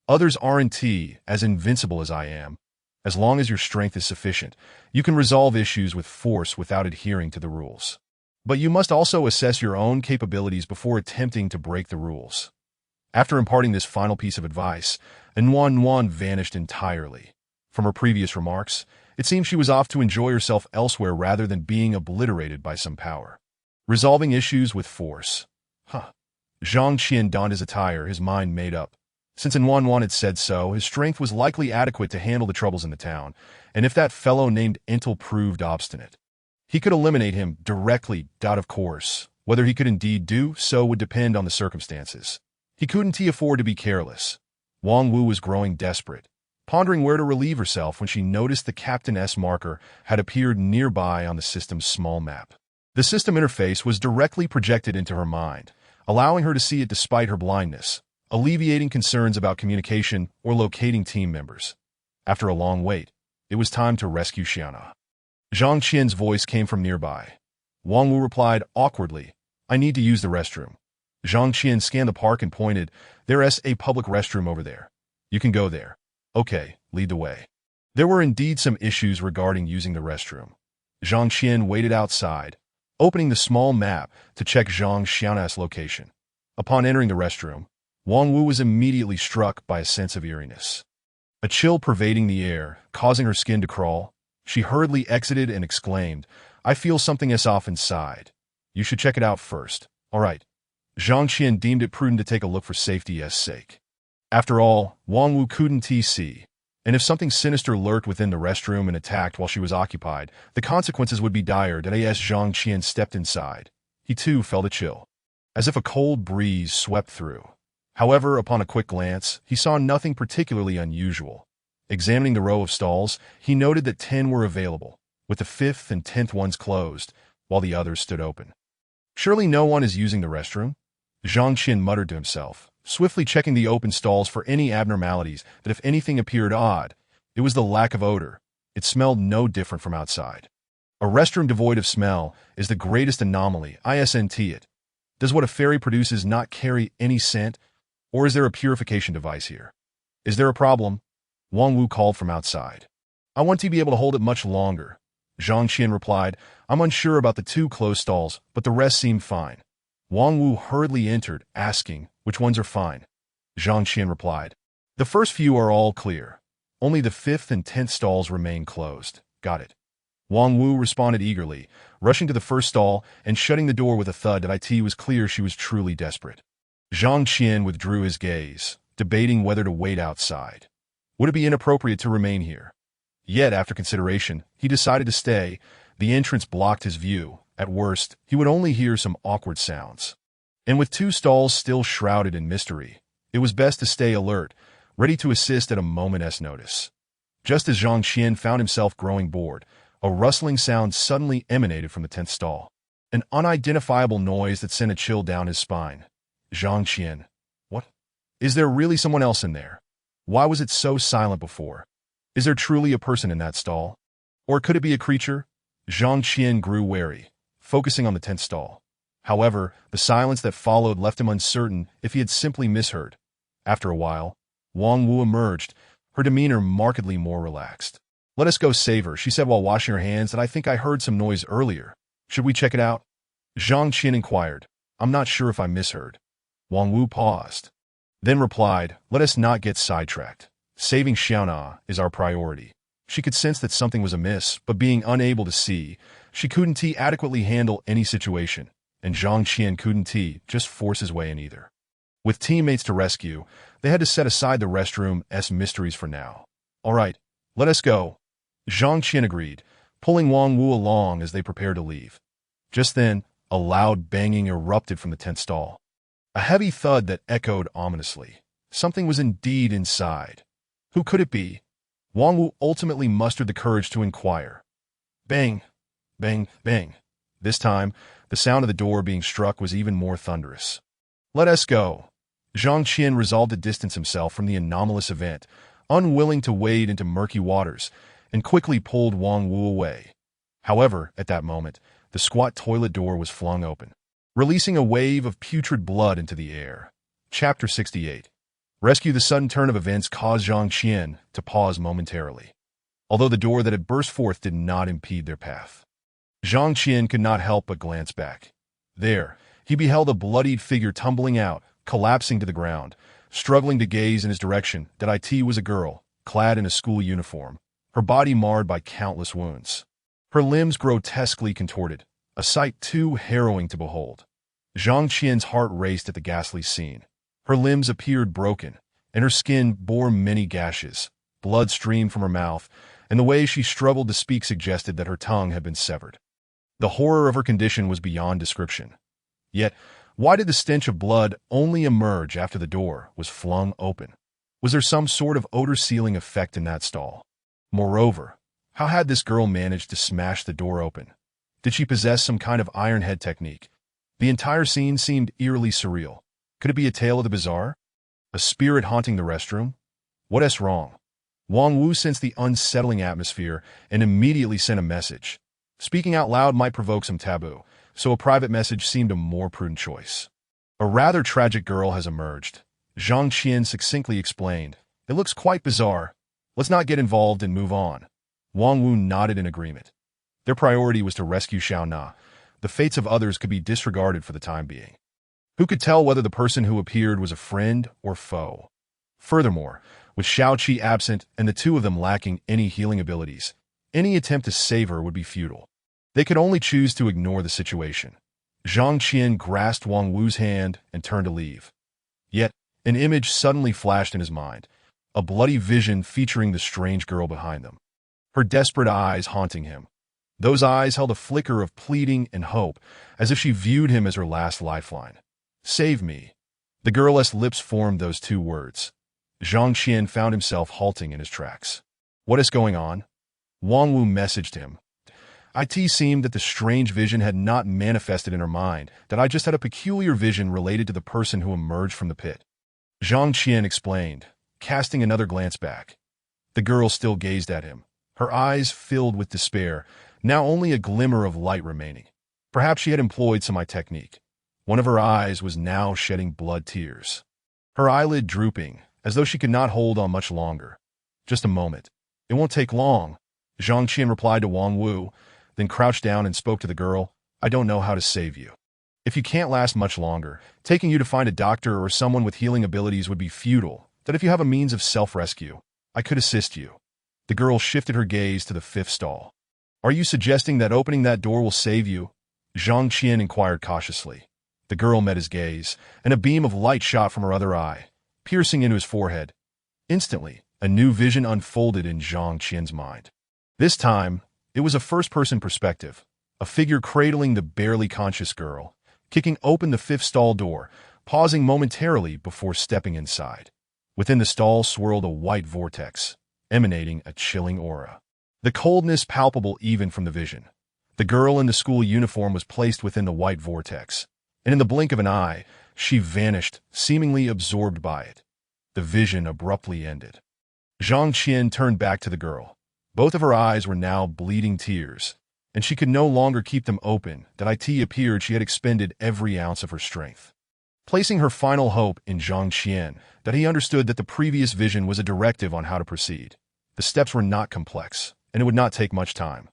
Others aren't as invincible as I am. As long as your strength is sufficient, you can resolve issues with force without adhering to the rules. But you must also assess your own capabilities before attempting to break the rules. After imparting this final piece of advice, Wan vanished entirely. From her previous remarks, it seemed she was off to enjoy herself elsewhere rather than being obliterated by some power. Resolving issues with force. Zhang Qian donned his attire, his mind made up. Since Wan had said so, his strength was likely adequate to handle the troubles in the town, and if that fellow named Intel proved obstinate, he could eliminate him directly. Of course, whether he could indeed do so would depend on the circumstances. He couldn't afford to be careless. Wang Wu was growing desperate, pondering where to relieve herself when she noticed the Captain S marker had appeared nearby on the system's small map. The system interface was directly projected into her mind, allowing her to see it despite her blindness, alleviating concerns about communication or locating team members. After a long wait, it was time to rescue Xiana. Zhang Qian's voice came from nearby. Wang Wu replied awkwardly, I need to use the restroom. Zhang Qian scanned the park and pointed, there's a public restroom over there. You can go there. Okay, lead the way. There were indeed some issues regarding using the restroom. Zhang Qian waited outside, opening the small map to check Zhang Xiana's location. Upon entering the restroom, Wang Wu was immediately struck by a sense of eeriness. A chill pervading the air, causing her skin to crawl. She hurriedly exited and exclaimed, I feel something off inside. You should check it out first. All right. Zhang Qian deemed it prudent to take a look for safety's sake. After all, Wang Wu couldn't see, and if something sinister lurked within the restroom and attacked while she was occupied, the consequences would be dire. As Zhang Qian stepped inside, he too felt a chill, as if a cold breeze swept through. However, upon a quick glance, he saw nothing particularly unusual. Examining the row of stalls, he noted that 10 were available, with the 5th and 10th ones closed, while the others stood open. Surely no one is using the restroom? Zhang Qian muttered to himself, swiftly checking the open stalls for any abnormalities that if anything appeared odd, it was the lack of odor. It smelled no different from outside. A restroom devoid of smell is the greatest anomaly, isn't it? Does what a fairy produces not carry any scent? Or is there a purification device here? Is there a problem? Wang Wu called from outside. I want to be able to hold it much longer. Zhang Qian replied, I'm unsure about the two closed stalls, but the rest seem fine. Wang Wu hurriedly entered, asking, which ones are fine? Zhang Qian replied, the first few are all clear. Only the 5th and 10th stalls remain closed. Got it. Wang Wu responded eagerly, rushing to the first stall and shutting the door with a thud that it was clear she was truly desperate. Zhang Qian withdrew his gaze, debating whether to wait outside. Would it be inappropriate to remain here? Yet, after consideration, he decided to stay. The entrance blocked his view. At worst, he would only hear some awkward sounds. And with two stalls still shrouded in mystery, it was best to stay alert, ready to assist at a moment's notice. Just as Zhang Qian found himself growing bored, a rustling sound suddenly emanated from the 10th stall. An unidentifiable noise that sent a chill down his spine. Zhang Qian. What? Is there really someone else in there? Why was it so silent before? Is there truly a person in that stall? Or could it be a creature? Zhang Qian grew wary, focusing on the 10th stall. However, the silence that followed left him uncertain if he had simply misheard. After a while, Wang Wu emerged, her demeanor markedly more relaxed. Let us go save her, she said while washing her hands, and I think I heard some noise earlier. Should we check it out? Zhang Qian inquired. I'm not sure if I misheard. Wang Wu paused, then replied, let us not get sidetracked. Saving Xiaona is our priority. She could sense that something was amiss, but being unable to see, she couldn't adequately handle any situation, and Zhang Qian couldn't just force his way in either. With teammates to rescue, they had to set aside the restroom's mysteries for now. All right, let us go. Zhang Qian agreed, pulling Wang Wu along as they prepared to leave. Just then, a loud banging erupted from the 10th stall. A heavy thud that echoed ominously. Something was indeed inside. Who could it be? Wang Wu ultimately mustered the courage to inquire. Bang! Bang! Bang! This time, the sound of the door being struck was even more thunderous. Let us go. Zhang Qian resolved to distance himself from the anomalous event, unwilling to wade into murky waters, and quickly pulled Wang Wu away. However, at that moment, the squat toilet door was flung open, releasing a wave of putrid blood into the air. Chapter 68. Rescue. The sudden turn of events caused Zhang Qian to pause momentarily, although the door that had burst forth did not impede their path. Zhang Qian could not help but glance back. There, he beheld a bloodied figure tumbling out, collapsing to the ground, struggling to gaze in his direction. That it was a girl, clad in a school uniform, her body marred by countless wounds. Her limbs grotesquely contorted, a sight too harrowing to behold. Zhang Qian's heart raced at the ghastly scene. Her limbs appeared broken, and her skin bore many gashes. Blood streamed from her mouth, and the way she struggled to speak suggested that her tongue had been severed. The horror of her condition was beyond description. Yet, why did the stench of blood only emerge after the door was flung open? Was there some sort of odor-sealing effect in that stall? Moreover, how had this girl managed to smash the door open? Did she possess some kind of iron head technique? The entire scene seemed eerily surreal. Could it be a tale of the bizarre? A spirit haunting the restroom? What's wrong? Wang Wu sensed the unsettling atmosphere and immediately sent a message. Speaking out loud might provoke some taboo, so a private message seemed a more prudent choice. A rather tragic girl has emerged. Zhang Qian succinctly explained. It looks quite bizarre. Let's not get involved and move on. Wang Wu nodded in agreement. Their priority was to rescue Xiaona. The fates of others could be disregarded for the time being. Who could tell whether the person who appeared was a friend or foe? Furthermore, with Xiaoqi absent and the two of them lacking any healing abilities, any attempt to save her would be futile. They could only choose to ignore the situation. Zhang Qian grasped Wang Wu's hand and turned to leave. Yet, an image suddenly flashed in his mind, a bloody vision featuring the strange girl behind them. Her desperate eyes haunting him. Those eyes held a flicker of pleading and hope, as if she viewed him as her last lifeline. Save me. The girl's lips formed those two words. Zhang Qian found himself halting in his tracks. What is going on? Wang Wu messaged him. It seemed that the strange vision had not manifested in her mind, that I just had a peculiar vision related to the person who emerged from the pit. Zhang Qian explained, casting another glance back. The girl still gazed at him, her eyes filled with despair, now only a glimmer of light remaining. Perhaps she had employed some technique. One of her eyes was now shedding blood tears, her eyelid drooping, as though she could not hold on much longer. Just a moment. It won't take long. Zhang Qian replied to Wang Wu, then crouched down and spoke to the girl. I don't know how to save you. If you can't last much longer, taking you to find a doctor or someone with healing abilities would be futile. That if you have a means of self-rescue, I could assist you. The girl shifted her gaze to the fifth stall. Are you suggesting that opening that door will save you? Zhang Qian inquired cautiously. The girl met his gaze, and a beam of light shot from her other eye, piercing into his forehead. Instantly, a new vision unfolded in Zhang Qian's mind. This time, it was a first-person perspective, a figure cradling the barely conscious girl, kicking open the fifth stall door, pausing momentarily before stepping inside. Within the stall swirled a white vortex, emanating a chilling aura. The coldness palpable even from the vision. The girl in the school uniform was placed within the white vortex, and in the blink of an eye, she vanished, seemingly absorbed by it. The vision abruptly ended. Zhang Qian turned back to the girl. Both of her eyes were now bleeding tears, and she could no longer keep them open. That it appeared she had expended every ounce of her strength. Placing her final hope in Zhang Qian, that he understood that the previous vision was a directive on how to proceed. The steps were not complex, and it would not take much time.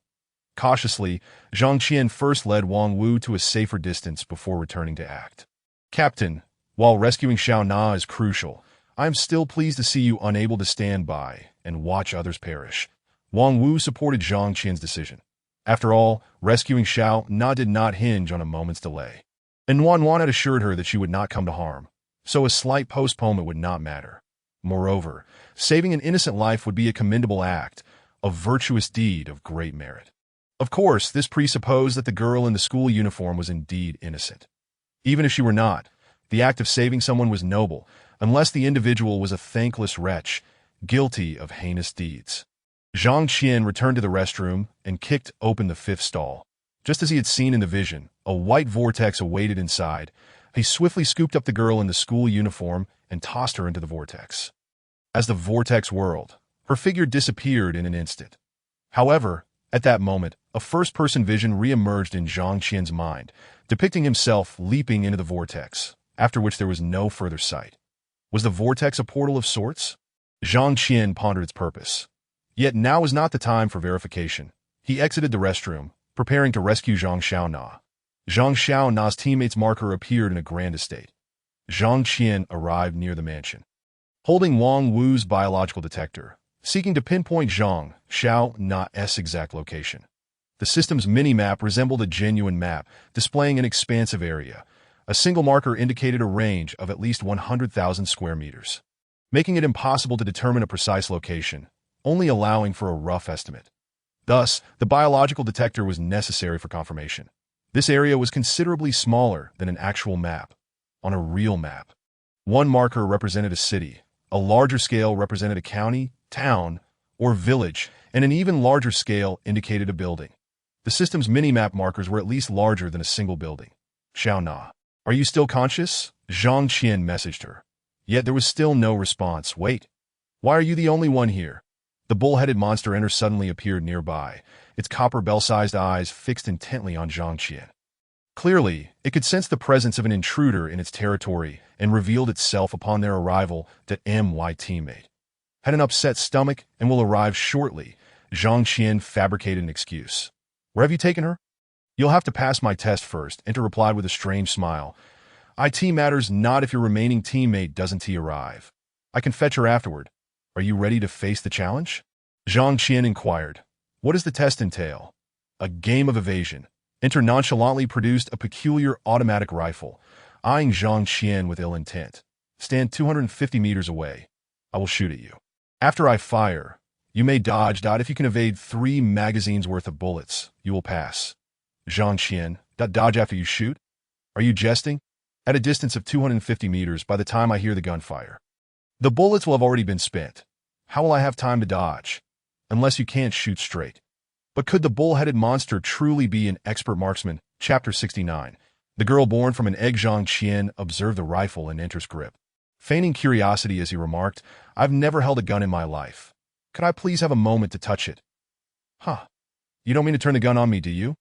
Cautiously, Zhang Qian first led Wang Wu to a safer distance before returning to act. Captain, while rescuing Xiao Na is crucial, I am still pleased to see you unable to stand by and watch others perish. Wang Wu supported Zhang Qian's decision. After all, rescuing Xiao Na did not hinge on a moment's delay. And Wan had assured her that she would not come to harm, so a slight postponement would not matter. Moreover, saving an innocent life would be a commendable act, a virtuous deed of great merit. Of course, this presupposed that the girl in the school uniform was indeed innocent. Even if she were not, the act of saving someone was noble, unless the individual was a thankless wretch, guilty of heinous deeds. Zhang Qian returned to the restroom and kicked open the fifth stall. Just as he had seen in the vision, a white vortex awaited inside. He swiftly scooped up the girl in the school uniform and tossed her into the vortex. As the vortex whirled, her figure disappeared in an instant. However, at that moment, a first-person vision re-emerged in Zhang Qian's mind, depicting himself leaping into the vortex, after which there was no further sight. Was the vortex a portal of sorts? Zhang Qian pondered its purpose. Yet now was not the time for verification. He exited the restroom, preparing to rescue Zhang Xiaona. Zhang Xiaona's teammate's marker appeared in a grand estate. Zhang Qian arrived near the mansion. Holding Wang Wu's biological detector, seeking to pinpoint Zhang Xiaona's exact location. The system's mini-map resembled a genuine map, displaying an expansive area. A single marker indicated a range of at least 100,000 square meters, making it impossible to determine a precise location, only allowing for a rough estimate. Thus, the biological detector was necessary for confirmation. This area was considerably smaller than an actual map. On a real map, one marker represented a city, a larger scale represented a county, town, or village, and an even larger scale indicated a building. The system's mini-map markers were at least larger than a single building. Xiao Na, are you still conscious? Zhang Qian messaged her. Yet there was still no response. Wait. Why are you the only one here? The bull-headed monster enter suddenly appeared nearby, its copper bell-sized eyes fixed intently on Zhang Qian. Clearly, it could sense the presence of an intruder in its territory and revealed itself upon their arrival that my teammate had an upset stomach and will arrive shortly. Zhang Qian fabricated an excuse. Where have you taken her? You'll have to pass my test first, Enter replied with a strange smile. IT matters not if your remaining teammate doesn't arrive. I can fetch her afterward. Are you ready to face the challenge? Zhang Qian inquired. What does the test entail? A game of evasion. Enter nonchalantly produced a peculiar automatic rifle, eyeing Zhang Qian with ill intent. Stand 250 meters away. I will shoot at you. After I fire, you may dodge. If you can evade 3 magazines worth of bullets, you will pass. Zhang Qian, dodge after you shoot? Are you jesting? At a distance of 250 meters by the time I hear the gunfire, the bullets will have already been spent. How will I have time to dodge? Unless you can't shoot straight. But could the bull-headed monster truly be an expert marksman? Chapter 69. The girl born from an egg. Zhang Qian observed the rifle in Enter's grip, feigning curiosity as he remarked, I've never held a gun in my life. Could I please have a moment to touch it? Huh. You don't mean to turn the gun on me, do you?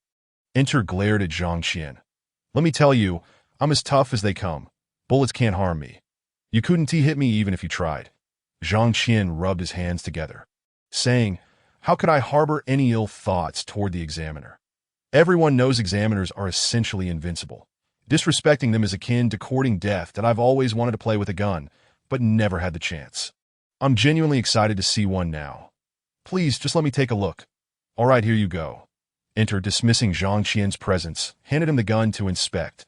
Enter glared at Zhang Qian. Let me tell you, I'm as tough as they come. Bullets can't harm me. You couldn't hit me even if you tried. Zhang Qian rubbed his hands together, saying, How could I harbor any ill thoughts toward the examiner? Everyone knows examiners are essentially invincible. Disrespecting them is akin to courting death that I've always wanted to play with a gun, but never had the chance. I'm genuinely excited to see one now. Please, just let me take a look. All right, here you go. Enter, dismissing Zhang Qian's presence, handed him the gun to inspect.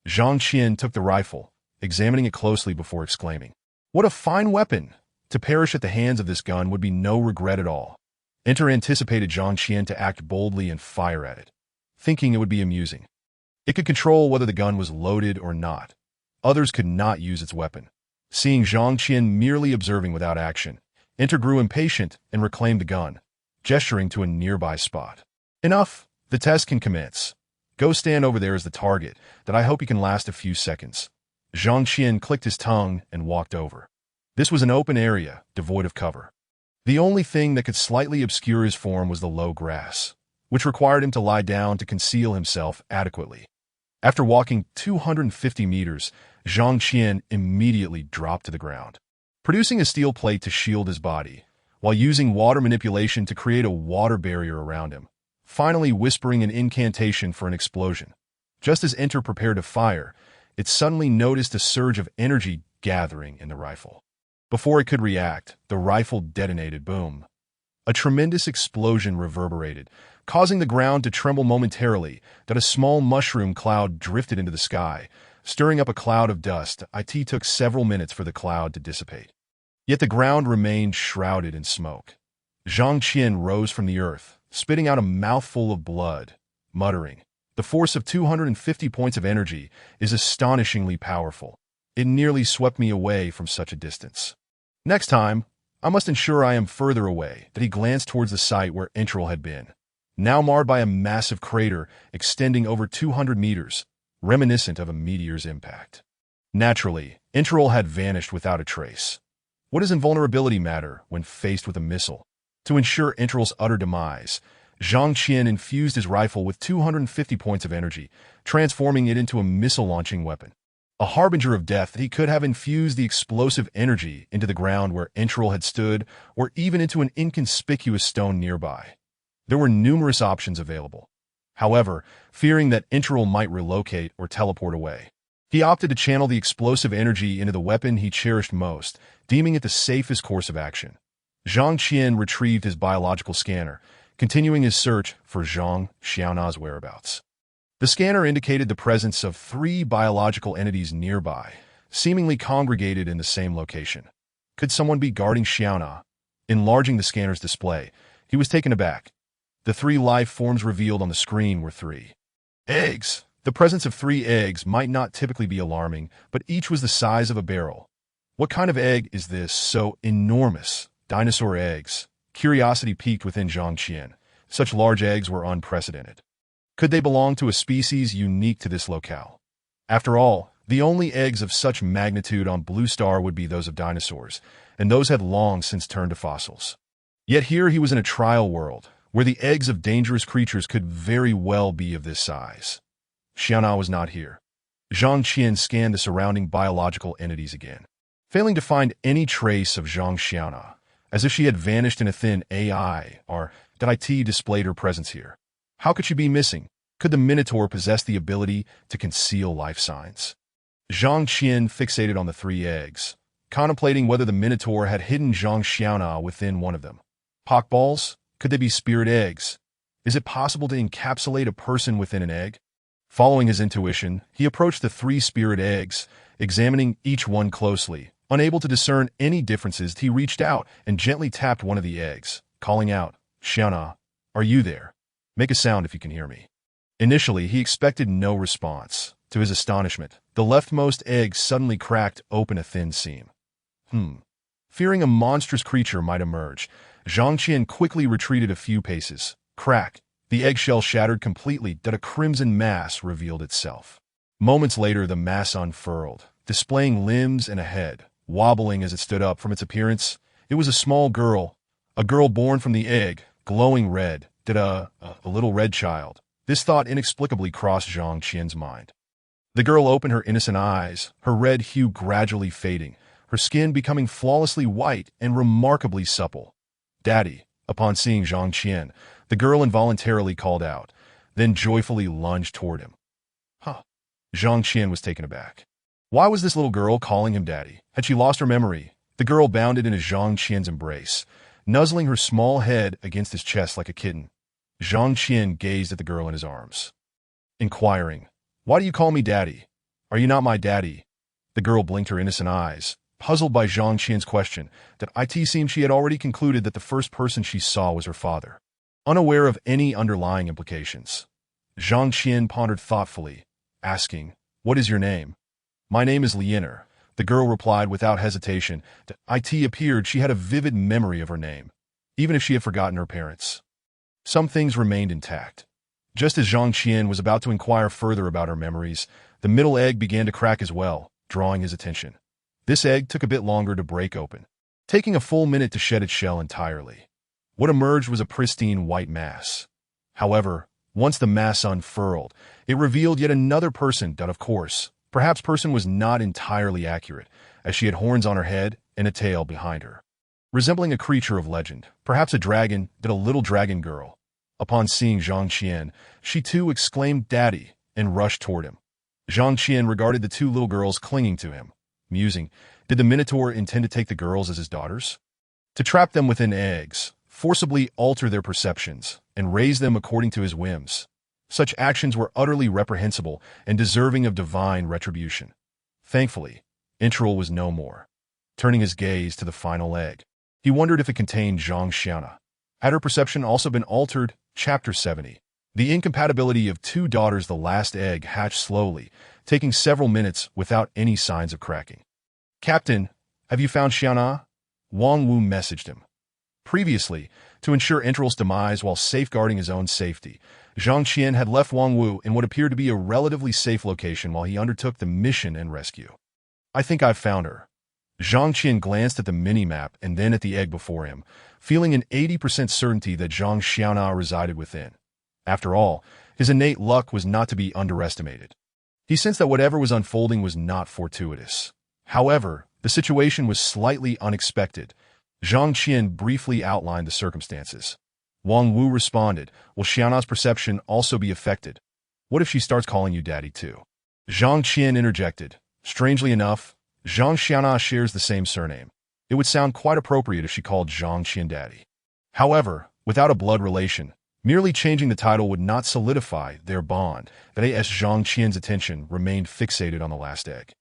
Zhang Qian took the rifle, examining it closely before exclaiming, "What a fine weapon! To perish at the hands of this gun would be no regret at all." Enter anticipated Zhang Qian to act boldly and fire at it, thinking it would be amusing. It could control whether the gun was loaded or not. Others could not use its weapon. Seeing Zhang Qian merely observing without action, Enter grew impatient and reclaimed the gun, gesturing to a nearby spot. "Enough! The test can commence. Go stand over there as the target, that I hope you can last a few seconds." Zhang Qian clicked his tongue and walked over. This was an open area, devoid of cover. The only thing that could slightly obscure his form was the low grass, which required him to lie down to conceal himself adequately. After walking 250 meters, Zhang Qian immediately dropped to the ground, producing a steel plate to shield his body, while using water manipulation to create a water barrier around him, finally whispering an incantation for an explosion. Just as Enter prepared to fire, it suddenly noticed a surge of energy gathering in the rifle. Before it could react, the rifle detonated. Boom. A tremendous explosion reverberated, causing the ground to tremble momentarily, that a small mushroom cloud drifted into the sky, stirring up a cloud of dust. It took several minutes for the cloud to dissipate. Yet the ground remained shrouded in smoke. Zhang Qian rose from the earth, spitting out a mouthful of blood, muttering, "The force of 250 points of energy is astonishingly powerful. It nearly swept me away from such a distance. Next time, I must ensure I am further away." That he glanced towards the site where Entril had been, now marred by a massive crater extending over 200 meters, reminiscent of a meteor's impact. Naturally, Entril had vanished without a trace. What does invulnerability matter when faced with a missile? To ensure Entril's utter demise, Zhang Qian infused his rifle with 250 points of energy, transforming it into a missile-launching weapon. A harbinger of death, he could have infused the explosive energy into the ground where Entril had stood, or even into an inconspicuous stone nearby. There were numerous options available. However, fearing that Entril might relocate or teleport away, he opted to channel the explosive energy into the weapon he cherished most, deeming it the safest course of action. Zhang Qian retrieved his biological scanner, continuing his search for Zhang Xiaona's whereabouts. The scanner indicated the presence of 3 biological entities nearby, seemingly congregated in the same location. Could someone be guarding Xiaona? Enlarging the scanner's display, he was taken aback. The 3 life forms revealed on the screen were 3 eggs. The presence of 3 eggs might not typically be alarming, but each was the size of a barrel. What kind of egg is this so enormous? Dinosaur eggs. Curiosity piqued within Zhang Qian. Such large eggs were unprecedented. Could they belong to a species unique to this locale? After all, the only eggs of such magnitude on Blue Star would be those of dinosaurs, and those had long since turned to fossils. Yet here he was in a trial world, where the eggs of dangerous creatures could very well be of this size. Xiaona was not here. Zhang Qian scanned the surrounding biological entities again, failing to find any trace of Zhang Xiaona, as if she had vanished in a thin AI, or that IT displayed her presence here. How could she be missing? Could the Minotaur possess the ability to conceal life signs? Zhang Qian fixated on the 3 eggs, contemplating whether the Minotaur had hidden Zhang Xiaona within one of them. Pockballs? Could they be spirit eggs? Is it possible to encapsulate a person within an egg? Following his intuition, he approached the 3 spirit eggs, examining each one closely. Unable to discern any differences, he reached out and gently tapped one of the eggs, calling out, "Xiaona, are you there? Make a sound if you can hear me." Initially, he expected no response. To his astonishment, the leftmost egg suddenly cracked open a thin seam. Fearing a monstrous creature might emerge, Zhang Qian quickly retreated a few paces. Crack! The eggshell shattered completely, that a crimson mass revealed itself. Moments later, the mass unfurled, displaying limbs and a head. Wobbling as it stood up from its appearance, it was a small girl, a girl born from the egg, glowing red. Did a little red child? This thought inexplicably crossed Zhang Qian's mind. The girl opened her innocent eyes, her red hue gradually fading, her skin becoming flawlessly white and remarkably supple. "Daddy," Upon seeing Zhang Qian, the girl involuntarily called out, then joyfully lunged toward him. Huh. Zhang Qian was taken aback. Why was this little girl calling him daddy? Had she lost her memory? The girl bounded into Zhang Qian's embrace, nuzzling her small head against his chest like a kitten. Zhang Qian gazed at the girl in his arms, inquiring, "Why do you call me daddy? Are you not my daddy?" The girl blinked her innocent eyes, puzzled by Zhang Qian's question. That it seemed she had already concluded that the first person she saw was her father, unaware of any underlying implications. Zhang Qian pondered thoughtfully, asking, "What is your name?" "My name is Yandere," the girl replied without hesitation. It appeared she had a vivid memory of her name, even if she had forgotten her parents. Some things remained intact. Just as Zhang Qian was about to inquire further about her memories, the middle egg began to crack as well, drawing his attention. This egg took a bit longer to break open, taking a full minute to shed its shell entirely. What emerged was a pristine white mass. However, once the mass unfurled, it revealed yet another person that, of course, perhaps person was not entirely accurate, as she had horns on her head and a tail behind her. Resembling a creature of legend, perhaps a dragon, a little dragon girl. Upon seeing Zhang Qian, she too exclaimed "Daddy," and rushed toward him. Zhang Qian regarded the two little girls clinging to him, musing, did the Minotaur intend to take the girls as his daughters? To trap them within eggs, forcibly alter their perceptions, and raise them according to his whims. Such actions were utterly reprehensible and deserving of divine retribution. Thankfully, Introl was no more. Turning his gaze to the final egg, he wondered if it contained Zhang Xiana. Had her perception also been altered? Chapter 70. The incompatibility of two daughters. The last egg hatched slowly, taking several minutes without any signs of cracking. "Captain, have you found Xiana?" Wang Wu messaged him. Previously, to ensure Introl's demise while safeguarding his own safety, Zhang Qian had left Wang Wu in what appeared to be a relatively safe location while he undertook the mission and rescue. "I think I've found her." Zhang Qian glanced at the mini-map and then at the egg before him, feeling an 80% certainty that Zhang Xiana resided within. After all, his innate luck was not to be underestimated. He sensed that whatever was unfolding was not fortuitous. However, the situation was slightly unexpected. Zhang Qian briefly outlined the circumstances. Wang Wu responded, "Will Xiana's perception also be affected? What if she starts calling you daddy too?" Zhang Qian interjected, "Strangely enough, Zhang Xiana shares the same surname. It would sound quite appropriate if she called Zhang Qian daddy. However, without a blood relation, merely changing the title would not solidify their bond." That as Zhang Qian's attention remained fixated on the last egg.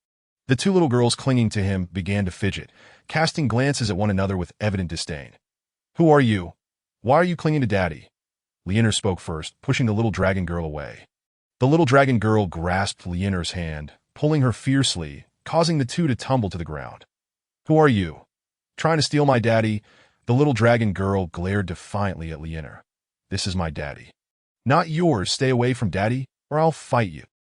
The two little girls clinging to him began to fidget, casting glances at one another with evident disdain. "Who are you? Why are you clinging to daddy?" Lianer spoke first, pushing the little dragon girl away. The little dragon girl grasped Lianer's hand, pulling her fiercely, causing the two to tumble to the ground. "Who are you? Trying to steal my daddy?" The little dragon girl glared defiantly at Lianer. "This is my daddy. Not yours. Stay away from daddy, or I'll fight you."